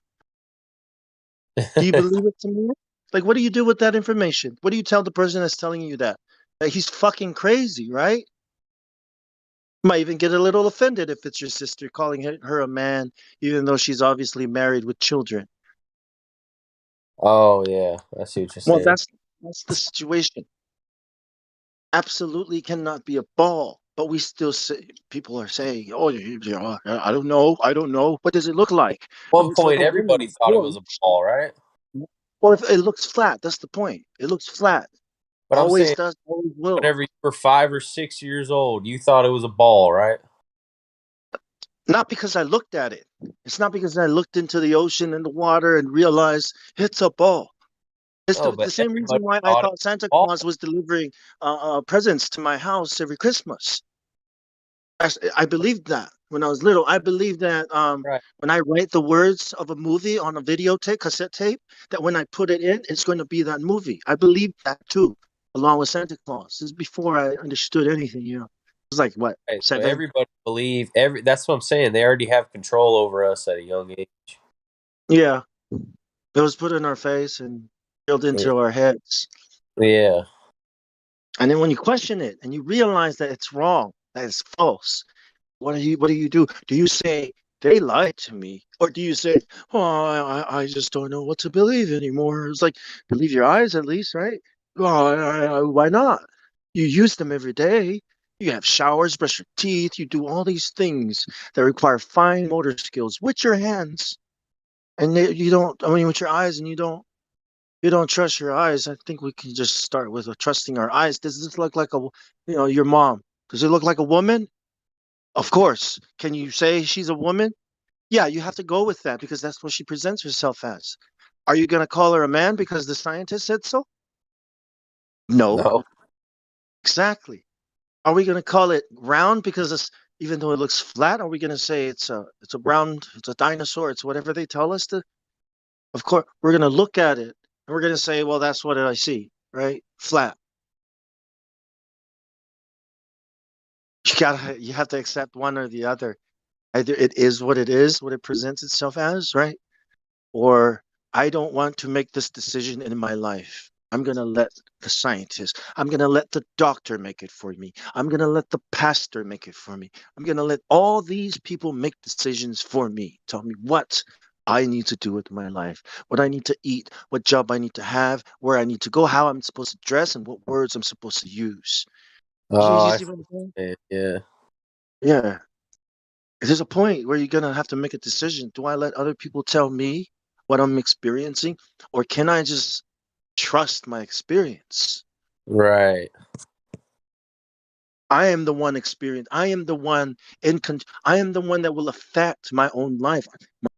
Do you believe it's a man? Like, what do you do with that information? What do you tell the person that's telling you that? That he's fucking crazy, right? Might even get a little offended if it's your sister calling her a man, even though she's obviously married with children. Oh yeah, I see what you're Well, saying. that's the situation. Absolutely cannot be a ball, but we still say people are saying, "Oh, I don't know, I don't know. What does it look like? At It one looks like point, a woman, everybody of thought it was a course." ball, right? Well, if it looks flat, that's the point. It looks flat. But I'm Always saying, does, always will. whenever you were 5 or 6 years old, you thought it was a ball, right? Not because I looked at it. It's not because I looked into the ocean and the water and realized it's a ball. It's No, the but same reason everybody why I thought it thought Santa was a Claus was delivering presents to my house every Christmas. I believed that when I was little. I believed that ball. Right. when I write the words of a movie on a videotape, cassette tape, that when I put it in, it's going to be that movie. I believed that too, along with Santa Claus. This is before I understood anything. It was like what, Right. So 7? everybody believe every. That's what I'm saying. They already have control over us at a young age. Yeah, it was put in our face and drilled Yeah. into our heads. Yeah. And then when you question it and you realize that it's wrong, that it's false, what do you do? Do you say they lied to me, or do you say, oh, I just don't know what to believe anymore? It's like, believe your eyes at least, right? Well, why not? You use them every day. You have showers, brush your teeth. You do all these things that require fine motor skills with your hands, and you don't. I mean, with your eyes, and you don't trust your eyes. I think we can just start with trusting our eyes. Does this look like your mom? Does it look like a woman? Of course. Can you say she's a woman? Yeah, you have to go with that because that's what she presents herself as. Are you going to call her a man because the scientist said so? No. No. Exactly. Are we going to call it round because even though it looks flat? Are we going to say it's a round, it's a dinosaur, it's whatever they tell us to? Of course, we're going to look at it and we're going to say, well, that's what I see, right? Flat. You have to accept one or the other. Either it is what it is, what it presents itself as, right? Or I don't want to make this decision in my life. I'm going to let the scientist, I'm going to let the doctor make it for me. I'm going to let the pastor make it for me. I'm going to let all these people make decisions for me. Tell me what I need to do with my life, what I need to eat, what job I need to have, where I need to go, how I'm supposed to dress, and what words I'm supposed to use. Oh, You I see what I'm saying? see. Yeah. Yeah. There's a point where you're gonna have to make a decision. Do I let other people tell me what I'm experiencing, or can I just trust my experience? Right. I am the one experience. I am the one I am the one that will affect my own life. My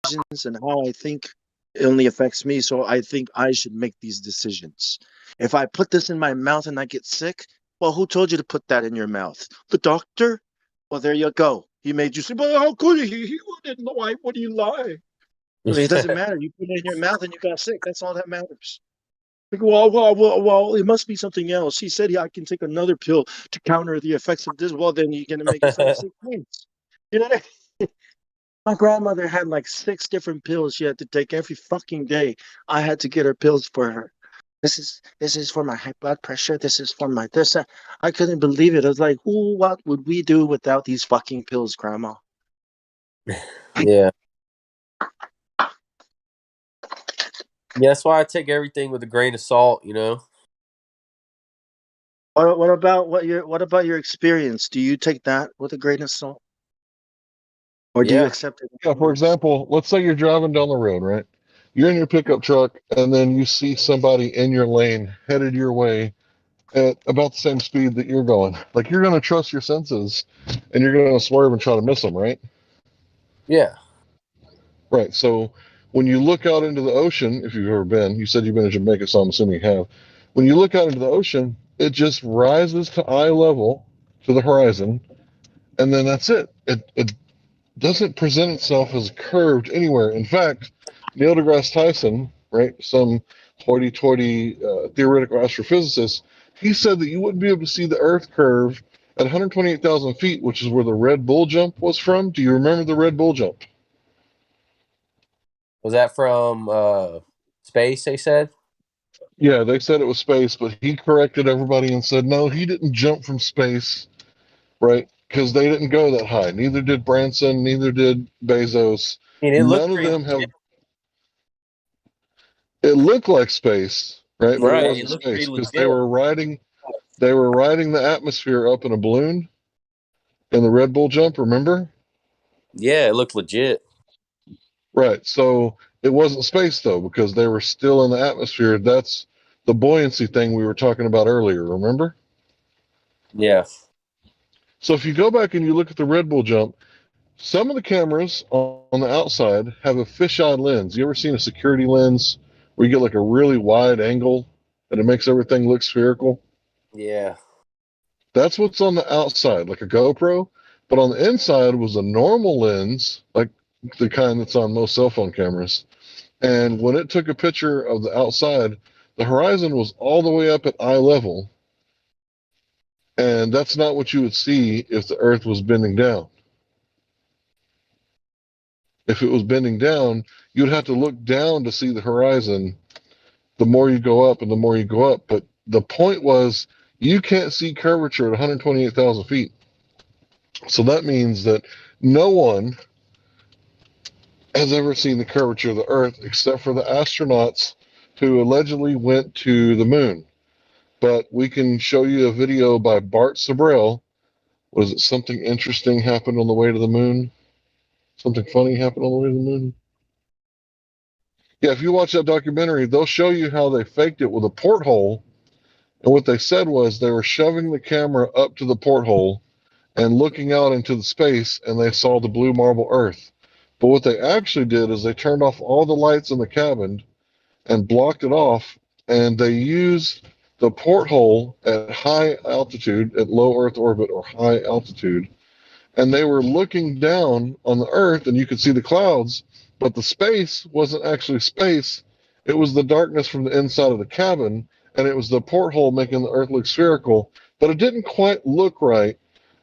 decisions and how I think only affects me. So I think I should make these decisions. If I put this in my mouth and I get sick, well, who told you to put that in your mouth? The doctor? Well, there you go. He made you say, well, how could he? He didn't know. Why would he lie? I mean, it doesn't matter. You put it in your mouth and you got sick. That's all that matters. Like, well, it must be something else. He said I can take another pill to counter the effects of this. Well, then you're going to make yourself sick. Twice. You know what I mean? My grandmother had like 6 different pills she had to take every fucking day. I had to get her pills for her. This is for my high blood pressure. This is for my this. I couldn't believe it. I was like, what would we do without these fucking pills, Grandma? Yeah. Yeah, that's why I take everything with a grain of salt, you know? What about what about your experience? Do you take that with a grain of salt, or do you Yeah. accept it? Yeah, for example, let's say you're driving down the road, right? You're in your pickup truck, and then you see somebody in your lane headed your way at about the same speed that you're going. Like, you're going to trust your senses, and you're going to swerve and try to miss them, right? Yeah. Right. So when you look out into the ocean, if you've ever been, you said you've been to Jamaica, so I'm assuming you have. When you look out into the ocean, it just rises to eye level to the horizon, and then that's it. It doesn't present itself as curved anywhere. In fact, Neil deGrasse Tyson, right, some hoity-toity theoretical astrophysicist, he said that you wouldn't be able to see the Earth curve at 128,000 feet, which is where the Red Bull jump was from. Do you remember the Red Bull jump? Was that from space, they said? Yeah, they said it was space, but he corrected everybody and said, no, he didn't jump from space, right? Because they didn't go that high. Neither did Branson, neither did Bezos. And it looked None of pretty them have. legit. It looked like space, right? But it Right. It wasn't looked pretty space because legit. they were riding the atmosphere up in a balloon in the Red Bull jump, remember? Yeah, it looked legit. Right. So it wasn't space though, because they were still in the atmosphere. That's the buoyancy thing we were talking about earlier, remember? Yeah. So if you go back and you look at the Red Bull jump, some of the cameras on the outside have a fisheye lens. You ever seen a security lens where you get like a really wide angle and it makes everything look spherical? Yeah. That's what's on the outside, like a GoPro. But on the inside was a normal lens, like the kind that's on most cell phone cameras. And when it took a picture of the outside, the horizon was all the way up at eye level. And that's not what you would see if the Earth was bending down. If it was bending down, you'd have to look down to see the horizon the more you go up and the more you go up. But the point was, you can't see curvature at 128,000 feet. So that means that no one has ever seen the curvature of the Earth except for the astronauts who allegedly went to the moon. But we can show you a video by Bart Sabrell. Was it something interesting happened on the way to the moon? Something funny happened on the way to the moon? Yeah, if you watch that documentary, they'll show you how they faked it with a porthole. And what they said was they were shoving the camera up to the porthole and looking out into the space, and they saw the blue marble Earth. But what they actually did is they turned off all the lights in the cabin and blocked it off, and they used the porthole at high altitude, at low Earth orbit or high altitude, and they were looking down on the Earth, and you could see the clouds, but the space wasn't actually space. It was the darkness from the inside of the cabin, and it was the porthole making the Earth look spherical, but it didn't quite look right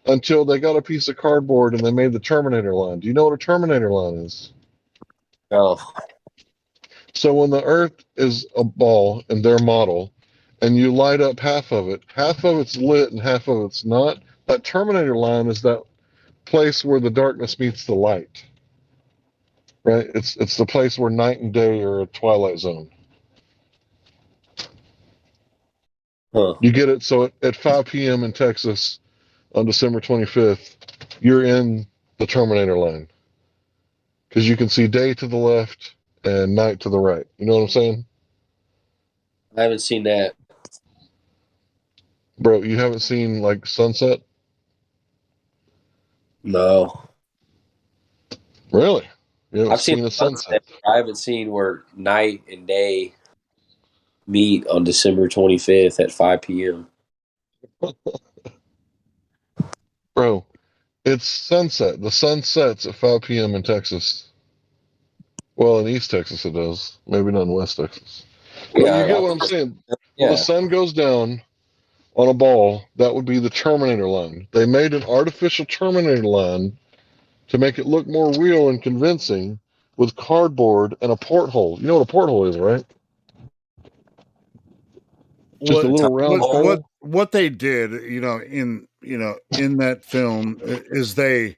until they got a piece of cardboard and they made the Terminator line. Do you know what a Terminator line is? Oh. So when the Earth is a ball in their model, and you light up half of it's lit and half of it's not. That Terminator line is that place where the darkness meets the light. Right? It's the place where night and day are a twilight zone. Huh. You get it. So at 5 p.m. in Texas on December 25th, you're in the Terminator line because you can see day to the left and night to the right. You know what I'm saying? I haven't seen that. Bro, you haven't seen like sunset? No. Really? You haven't I've seen seen a sunset? I haven't seen where night and day meet on December 25th at 5 p.m. Bro, it's sunset. The sun sets at 5 p.m. in Texas. Well, in East Texas it does. Maybe not in West Texas. But Yeah, you get what I'm saying. When the yeah. sun goes down on a ball, that would be the Terminator line. They made an artificial Terminator line to make it look more real and convincing with cardboard and a porthole. You know what a porthole is, right? Just a little round hole. What they did, in that film is they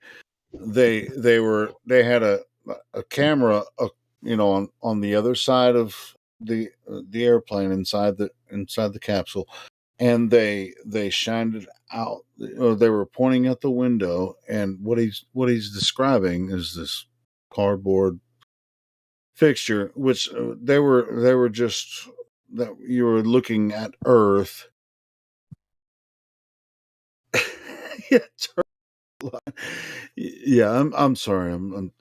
had a camera, on the other side of the airplane inside the capsule, and they shined it out. They were pointing out the window, and what he's describing is this cardboard fixture, which they were just that you were looking at Earth. Yeah, I'm sorry. I'm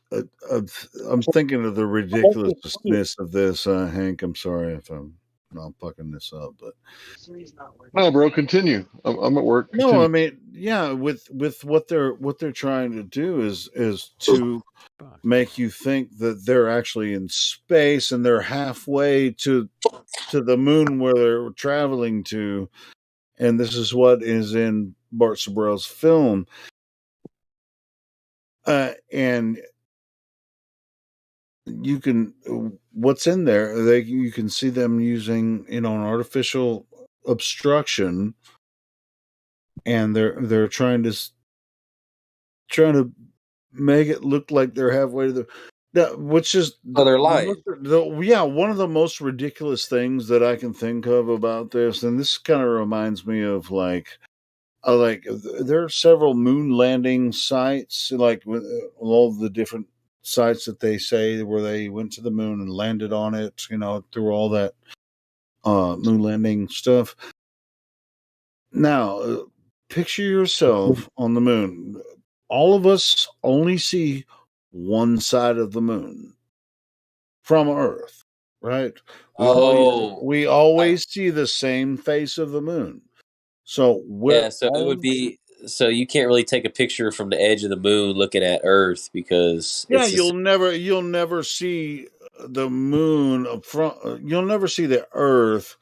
thinking of the ridiculousness of this, Hank. I'm sorry if I'm not fucking this up, but No, bro, continue. I'm at work. no, Continue. I mean, yeah, with what they're trying to do is to make you think that they're actually in space and they're halfway to the moon where they're traveling to, and this is what is in Bart Sabrell's film. And you can what's in there, you can see them using an artificial obstruction, and they're trying to make it look like they're halfway to which is they're lying. One of the most ridiculous things that I can think of about this, and this kind of reminds me of like there are several moon landing sites, like with all the different sites that they say where they went to the moon and landed on it, through all that moon landing stuff. Now, picture yourself on the moon. All of us only see one side of the moon from Earth, right? We always see the same face of the moon. So it would be so you can't really take a picture from the edge of the moon looking at Earth because you'll never see the moon up front. You'll never see the Earth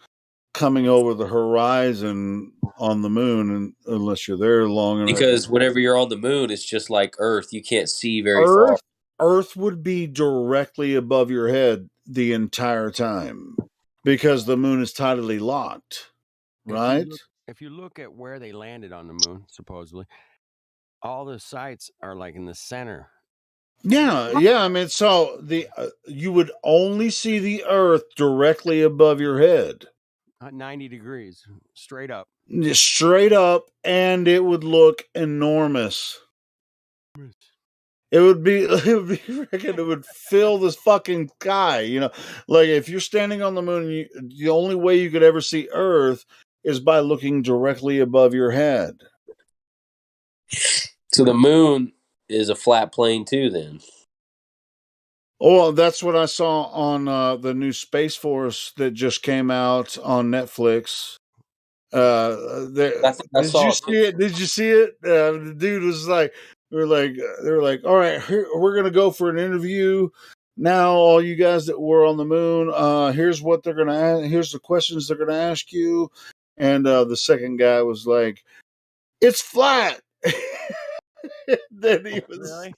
coming over the horizon on the moon unless you're there long enough. Because whenever you're on the moon, it's just like Earth. You can't see very far. Earth would be directly above your head the entire time because the moon is tidally locked, right? If you look at where they landed on the moon, supposedly, all the sites are like in the center. Yeah. I mean, so you would only see the Earth directly above your head, 90 degrees, straight up. Straight up, and it would look enormous. It would fill this fucking sky, like if you're standing on the moon, the only way you could ever see Earth is by looking directly above your head. So the moon is a flat plane too, then? Oh, that's what I saw on the new Space Force that just came out on Netflix. Did you see it? Did you see it? The dude was like, they were like, all right, we're gonna go for an interview. Now, all you guys that were on the moon, here's what they're gonna ask. Here's the questions they're gonna ask you. And the second guy was like, "It's flat." Then he was like,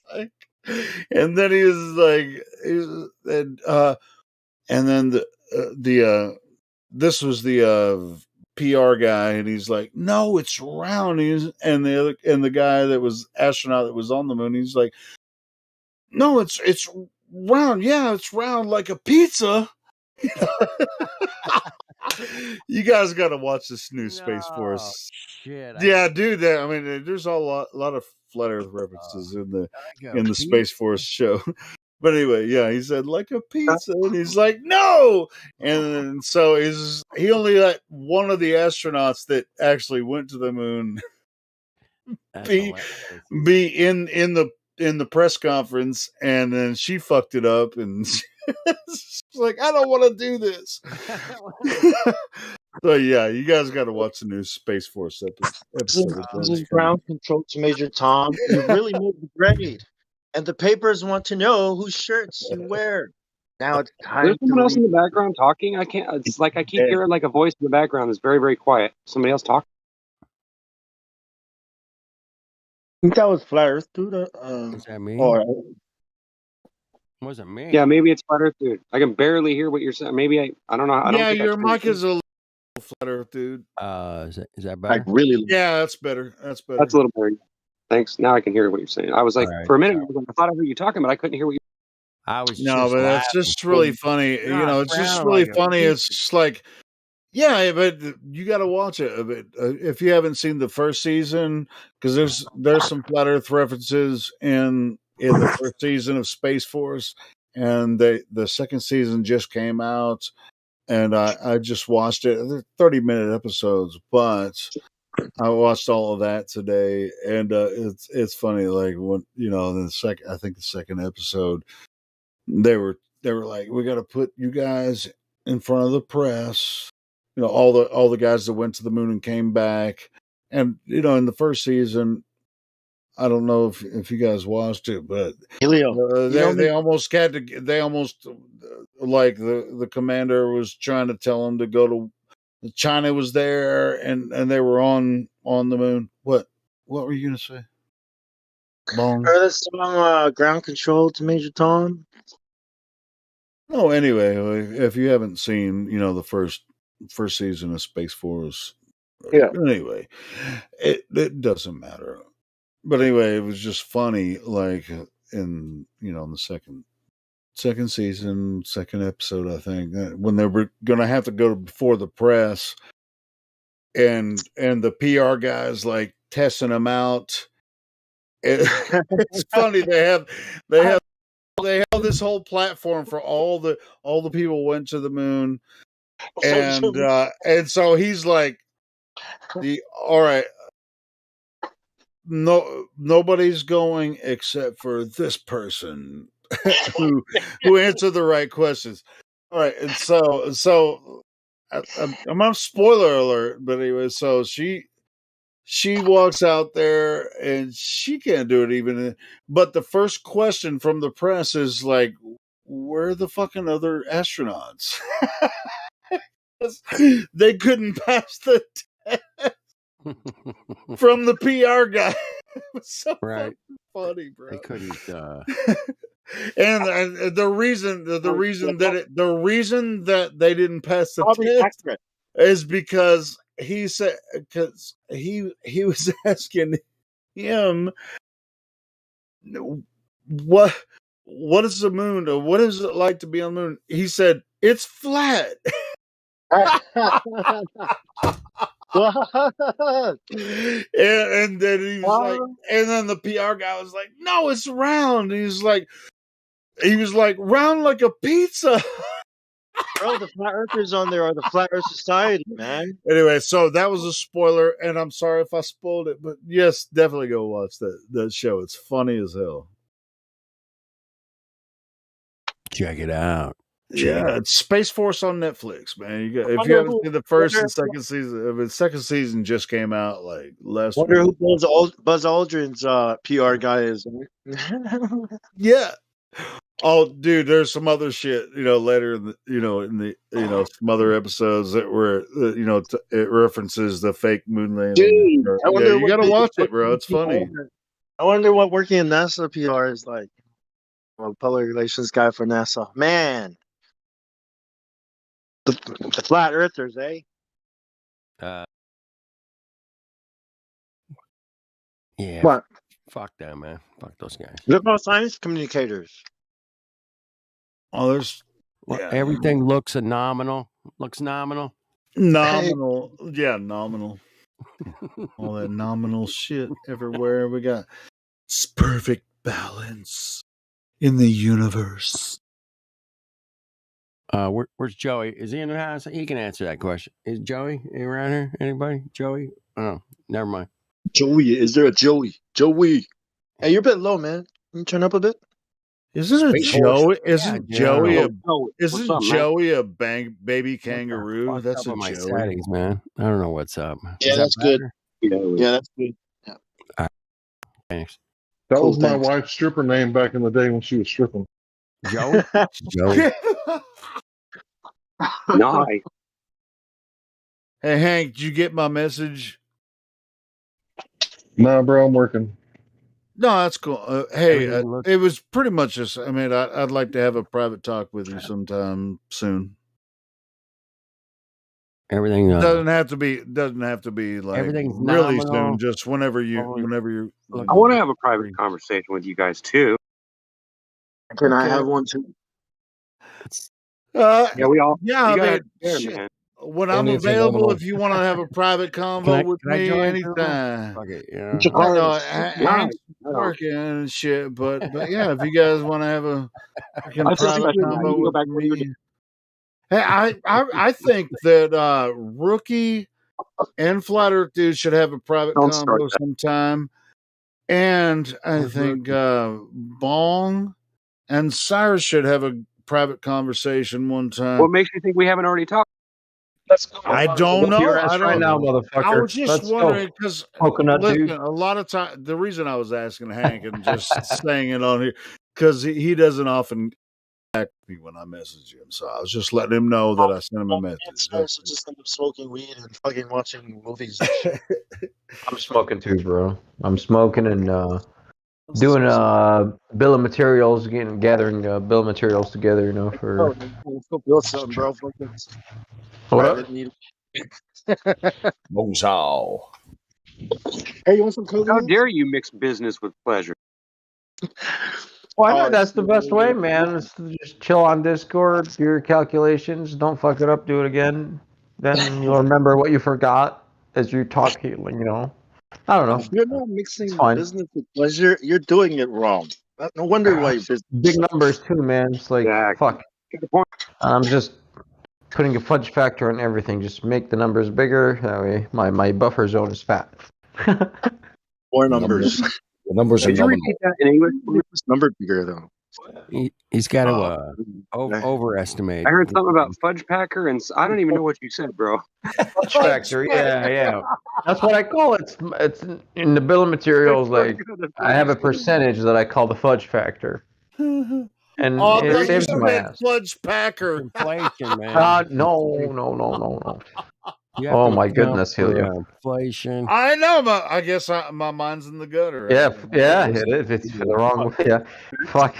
and then he was like, and then this was the PR guy, and he's like, "No, it's round." And the guy that was astronaut that was on the moon, he's like, "No, it's round. Yeah, it's round like a pizza." You guys got to watch this new Space Force. Shit. Yeah, dude. I mean, there's a lot of flat Earth references in the Space Force show. But anyway, yeah, he said like a pizza, and he's like, "No!" And so he only let one of the astronauts that actually went to the moon be in the press conference, and then she fucked it up, and she's like, "I don't want to do this." So yeah, you guys got to watch the new Space Force episode. This is ground control to Major Tom. You really made the grade. And the papers want to know whose shirts you wear. Now it's time There's to someone else in read. the background talking. I can't. It's like I keep hearing like a voice in the background that's very, very quiet. Somebody else talking. I think that was Flat Earth, dude. Is that me? Or Wasn't me. Yeah, maybe it's Flat Earth, dude. I can barely hear what you're saying. Maybe I don't know. I don't Yeah, think your mic is a little Flat Earth, dude. Is that better? like really? Yeah, that's better. That's better. That's a little better. Thanks. Now I can hear what you're saying. I was like, Right, for a minute, I thought I heard you talking, but I couldn't hear what you. I was No, just but that's laughing. just really funny. You're not It's just frowning really like a funny. pizza. It's just like, yeah, but you got to watch it a bit if you haven't seen the first season, because there's some Flat Earth references in the first season of Space Force, and the second season just came out, and I just watched it. They're 30-minute episodes, but I watched all of that today, and it's funny. Like when I think the second episode, they were like, we got to put you guys in front of the press. All the guys that went to the moon and came back, and in the first season, I don't know if you guys watched it, but they almost had to. They almost like the commander was trying to tell them to go to. China was there, and they were on the moon. What were you gonna say? Bong. Heard this song, Ground Control to Major Tom? No, anyway, if you haven't seen, the first season of Space Force, Yeah. Anyway, it doesn't matter. But anyway, it was just funny, like in in the second season, second episode, I think, when they were gonna have to go before the press, and the PR guys like testing them out. It's funny they have this whole platform for all the people went to the moon, and so he's like, all right, nobody's going except for this person who answered the right questions. All right, and so I'm on spoiler alert, but anyway, so she walks out there and she can't do it even. But the first question from the press is like, where are the fucking other astronauts? They couldn't pass the test from the PR guy. It was so funny, bro. They couldn't. And the reason that they didn't pass the test is because he said, because he was asking him what is the moon, or what is it like to be on the moon. He said it's flat. And then he was like, and then the PR guy was like, no, it's round. He was like round like a pizza. Bro, the Flat Earthers on there are the Flat Earth Society, man. Anyway, so that was a spoiler, and I'm sorry if I spoiled it, but yes, definitely go watch that show. It's funny as hell. Check it out. Yeah, it's Space Force on Netflix, man. If you haven't seen the first and second season, the second season just came out like last week. Wonder who Buzz Aldrin's PR guy is. Yeah. Oh, dude, there's some other shit, later in some other episodes that were, it references the fake moon landing. Dude, I wonder you got to watch it, bro. It's funny. I wonder what working in NASA PR is like. Well, public relations guy for NASA. Man. The flat earthers, eh? Yeah. What? Fuck them, man. Fuck those guys. Look about science communicators. Oh, there's everything looks nominal. Looks nominal. Nominal. Yeah, nominal. All that nominal shit everywhere. We got perfect balance in the universe. Where's Joey? Is he in the house? He can answer that question. Is Joey around here? Anybody? Joey? Oh, never mind. Joey, is there a Joey? Joey. Hey, you're a bit low, man. Can you turn up a bit? Isn't it Joey? Isn't Joey a baby kangaroo? That's a my Joey. settings, man. I don't know what's up. Yeah, that's good. Yeah, that's good. Yeah. All right. Thanks. That was my wife's stripper name back in the day when she was stripping. Joey? Joey. Nice. Hey, Hank, did you get my message? Nah, bro, I'm working. No, that's cool. Hey, it was pretty much just. I mean, I'd like to have a private talk with you sometime soon. Everything doesn't have to be like everything's really nominal. soon. Just whenever you. I want to have a private conversation with you guys too. Can I have one too? Yeah, we all. Yeah, you gotta man. share, Shit. man. When I'm available, if you want to have a private convo with me anytime. Okay, I know Hank's working and shit, but yeah, if you guys want to have a private convo with me. Hey, I think that Rookie and Flat Earth Dude should have a private convo sometime. And I think Bong and Cyrus should have a private conversation one time. What makes you think we haven't already talked? I don't know. I don't now, know. motherfucker. I was just Let's wondering go. because Coconut listen, dude. a lot of time. The reason I was asking Hank and just saying it on here because he doesn't often back me when I message him, so I was just letting him know that I sent him a message. Just end up smoking weed and fucking watching movies. I'm smoking too, bro. I'm smoking and doing bill of materials, gathering bill of materials together, for. Let's go build something, bro. What up? Mozal. Hey, you want some coconut? How dare you mix business with pleasure? Well, I know that's the best way, man. Is to just chill on Discord, do your calculations, don't fuck it up, do it again. Then you'll remember what you forgot as you talk, I don't know. If you're not mixing business with pleasure, you're doing it wrong. No wonder why you're business. Big numbers too, man. It's like, fuck. I'm just putting a fudge factor on everything. Just make the numbers bigger. That way my buffer zone is fat. More numbers. The numbers are Could you nominal. repeat that in English? Number bigger though. He's got to overestimate. I heard something about fudge packer, and I don't even know what you said, bro. Fudge factor, yeah. That's what I call it. It's in the bill of materials. Like I have a percentage that I call the fudge factor, and it saves my ass. Fudge packer. Inflation, man. No. Oh my goodness, Helio. Inflation. I know, but I guess my mind's in the gutter. Yeah, it is. It's the wrong way. Yeah, fuck,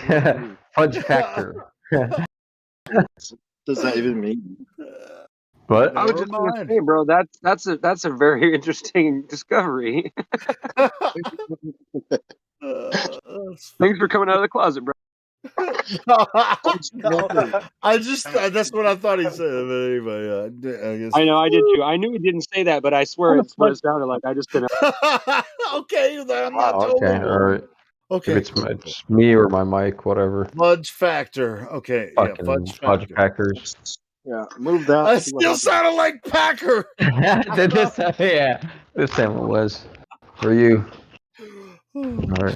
fudge factor. Does that even mean? What? I was just gonna say, bro, that's a very interesting discovery. Thanks for coming out of the closet, bro. No, that's what I thought he said. But anyway, I guess. I know, I did too. I knew he didn't say that, but I swear it's what it sounded like. I just didn't. Okay, then I'm not told. Okay, all right. Okay, if it's me or my mic, whatever. Fudge factor. Okay, fucking fudge packers. Yeah, move that. I still sounded like Packer. This time it was for you. All right.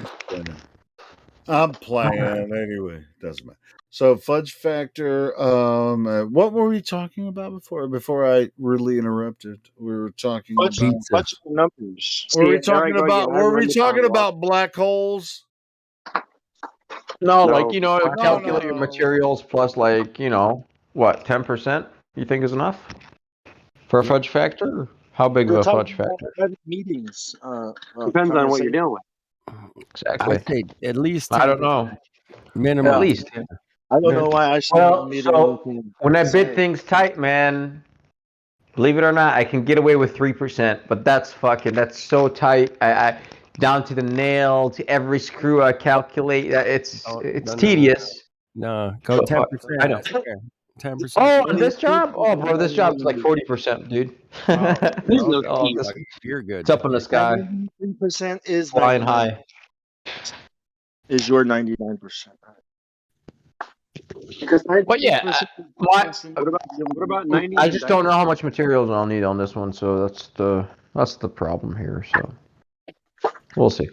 I'm playing anyway. Doesn't matter. So fudge factor. What were we talking about before? Before I really interrupted, we were talking Fudge, about. fudge the numbers. Were we See, there I talking go again. about? I Were run we the talking time watch. about black holes? No, like, No, calculate your materials plus, like, what, 10%? You think is enough for a fudge factor? How big of We're a talking fudge about factor? private meetings. depends on what you're dealing with. Exactly. I'd say at least 10%. I don't know. Minimum. At least. I don't know why I should Well, meet so anything. when I bid things tight, man, believe it or not, I can get away with 3%, but that's so tight. I down to the nail, to every screw I calculate. It's No. tedious. No, go 10%. I know. That's fair. 10%. Oh, on this job? Oh, bro, this job's like 40%, dude. There's no Oh, cheese. You're good. It's up in the sky, 93% is flying 99. high. Is your 99%? Because But yeah, What about 90? I just don't know how much materials I'll need on this one, so that's the problem here. So we'll see.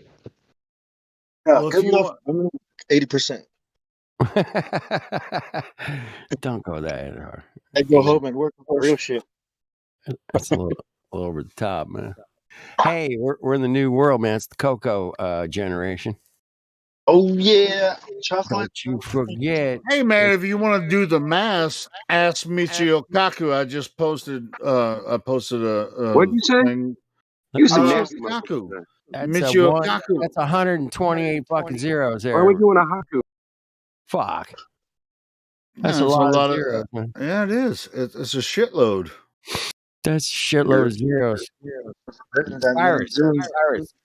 Yeah, good enough. 80%. Don't go that hard. I go home and work on real shit. That's a little over the top, man. Hey, we're in the new world, man. It's the cocoa generation. Oh yeah, chocolate. Don't you forget. Hey man, if you want to do the math, ask Michio Kaku. I just posted. I posted a. What'd you say? Thing. You said Michio Kaku. That's Michio Kaku. Kaku. That's 128 fucking zeros there. Why are we doing a haku? Fuck. That's Yeah, a it's lot of zeros, man. Yeah, it is. It's a shitload. That's a shitload of zeros. Cyrus.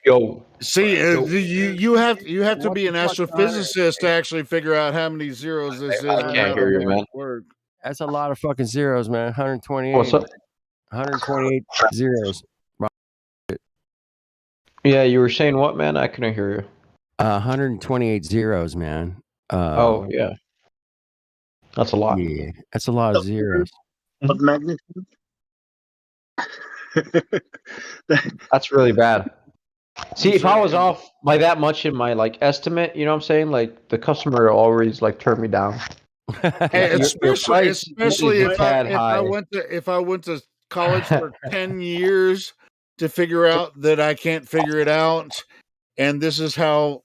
Yo. See, you have to be an astrophysicist to actually figure out how many zeros this is. I can't hear you, man. That's a lot of fucking zeros, man. 128. What's up? 128 zeros. Yeah, you were saying what, man? I couldn't hear you. 128 zeros, man. Oh yeah, that's a lot. Yeah, that's a lot of zeros. Of magnitude. That's really bad. See, if I was off by that much in my estimate, you know what I'm saying? Like the customer always turn me down. Hey, especially if I high. went to college for 10 years to figure out that I can't figure it out, and this is how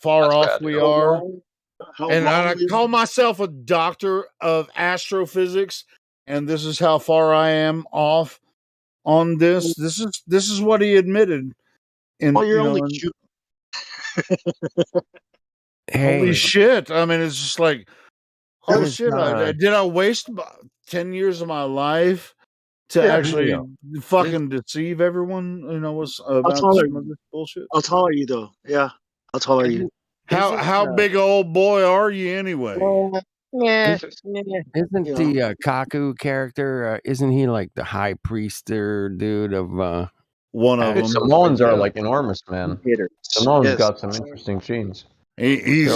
far off we are. And I call myself a doctor of astrophysics, and this is how far I am off on this. This is what he admitted. Holy shit! I mean, it's just like, oh shit! Did I waste 10 years of my life to actually fucking deceive everyone? What's about some of this bullshit? How tall are you, though? Yeah, how tall are you? How big an old boy are you anyway? Isn't the Kaku character? Isn't he like the high priest dude of? One of them. Samoans are enormous, man. Samoans got some interesting genes. He's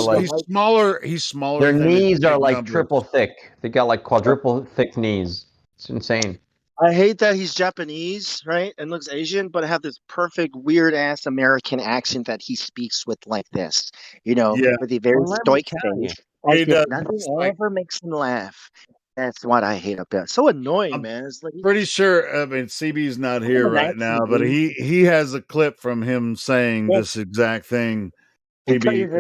smaller. He's smaller. Their than knees are numbers. triple thick. They got quadruple thick knees. It's insane. I hate that he's Japanese, right, and looks Asian, but have this perfect weird ass American accent that he speaks with like this, with a very stoic face. Nothing ever makes him laugh. That's what I hate about it. So annoying, man. It's like, pretty sure. I mean, CB's not here right now, but he has a clip from him saying this exact thing. CB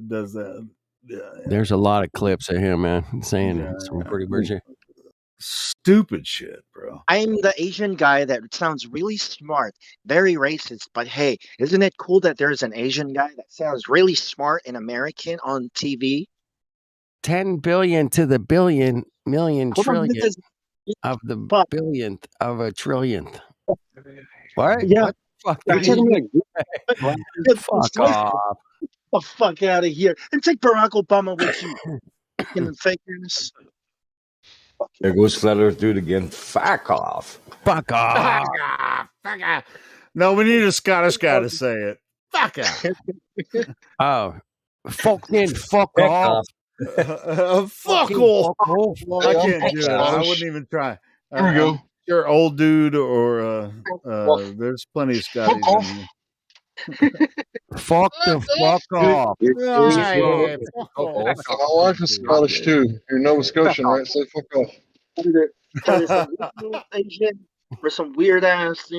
does that. Yeah. There's a lot of clips of him, man, saying some pretty weird shit. Stupid shit, bro. I'm the Asian guy that sounds really smart, very racist, but hey, isn't it cool that there's an Asian guy that sounds really smart and American on TV? 10 billion to the million trillion of the billionth of a trillionth. What? Yeah. What You're telling me fuck off. Get the fuck out of here. And take Barack Obama with you. Fucking fakers. There goes Flat Earth Dude again. Fuck off. Fuck off. Fuck off. No, we need a Scottish guy to say it. Fuck off. Oh. Fucking fuck off. Fuck off. I can't do it. I wouldn't even try. Here we go. You're old dude or there's plenty of Scotties in here. Fuck the fuck off. Right. My wife is Scottish too. You're Nova Scotian, right? Say fuck off. Either some Asian or some weird ass,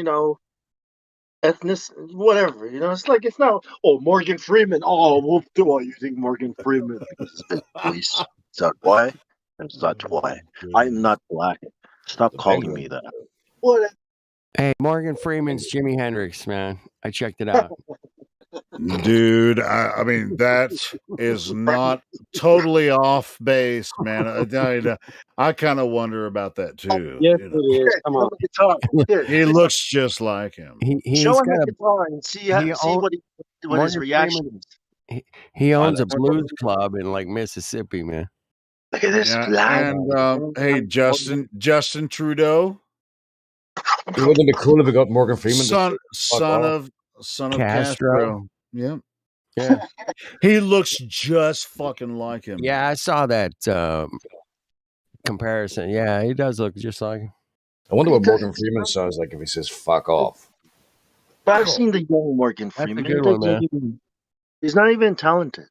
ethnic, whatever. It's not. Oh, Morgan Freeman. Oh, we'll do all using Morgan Freeman because it's been police. Is that why? Is that why? I'm not black. Stop calling me that. What? Hey, Morgan Freeman's Jimi Hendrix, man. I checked it out. Dude, I mean, that is not totally off base, man. I kind of wonder about that too. Yes, it is. Come on. Guitar. Here, He looks just like him. show He's him got the a guitar and see what his Morgan reaction Freeman, is. he owns a blues club in like Mississippi, man. Look at this Yeah, and hey, Justin Trudeau. It wouldn't be cool if we got Morgan Freeman. Son of Castro. Yep. Yeah. He looks just fucking like him. Yeah, I saw that comparison. Yeah, he does look just like him. I wonder what Morgan Freeman sounds like if he says "fuck off." But I've seen the young Morgan Freeman. That's a good one, man. He's not even talented.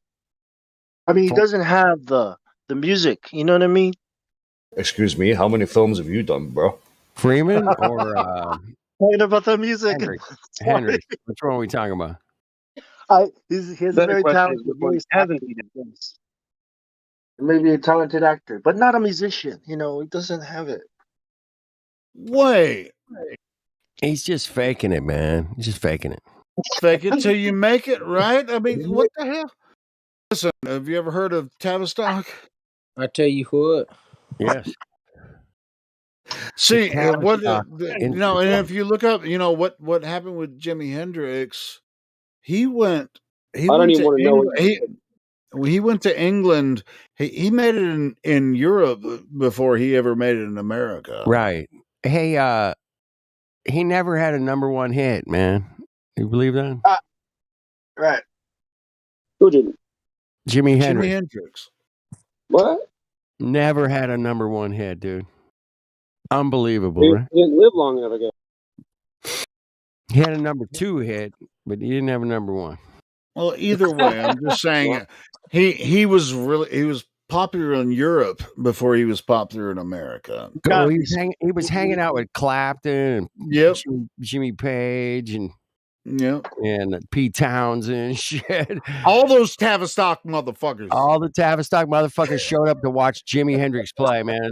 I mean, he doesn't have the music. You know what I mean? Excuse me, how many films have you done, bro? Freeman or talking about the music? Henry. Which one are we talking about? He has a very talented voice. Maybe a talented actor, but not a musician. He doesn't have it. Wait. He's just faking it, man. He's just faking it. Fake it till you make it, right? I mean, what the hell? Listen, have you ever heard of Tavistock? I tell you what. Yes. See, and if you look up, what happened with Jimi Hendrix, he went to England. He made it in Europe before he ever made it in America. Right. Hey, he never had a number one hit, man. You believe that? Right. Who didn't? Jimi Jimi Hendrix. Hendrix. What? Never had a number one hit, dude. Unbelievable, He right? didn't live long enough ago. He had a number two hit, but he didn't have a number one. Well, either way, I'm just saying he was popular in Europe before he was popular in America. Oh, he was hanging out with Clapton and Jimmy Page and Pete Townsend and shit. All those Tavistock motherfuckers. All the Tavistock motherfuckers showed up to watch Jimi Hendrix play, man.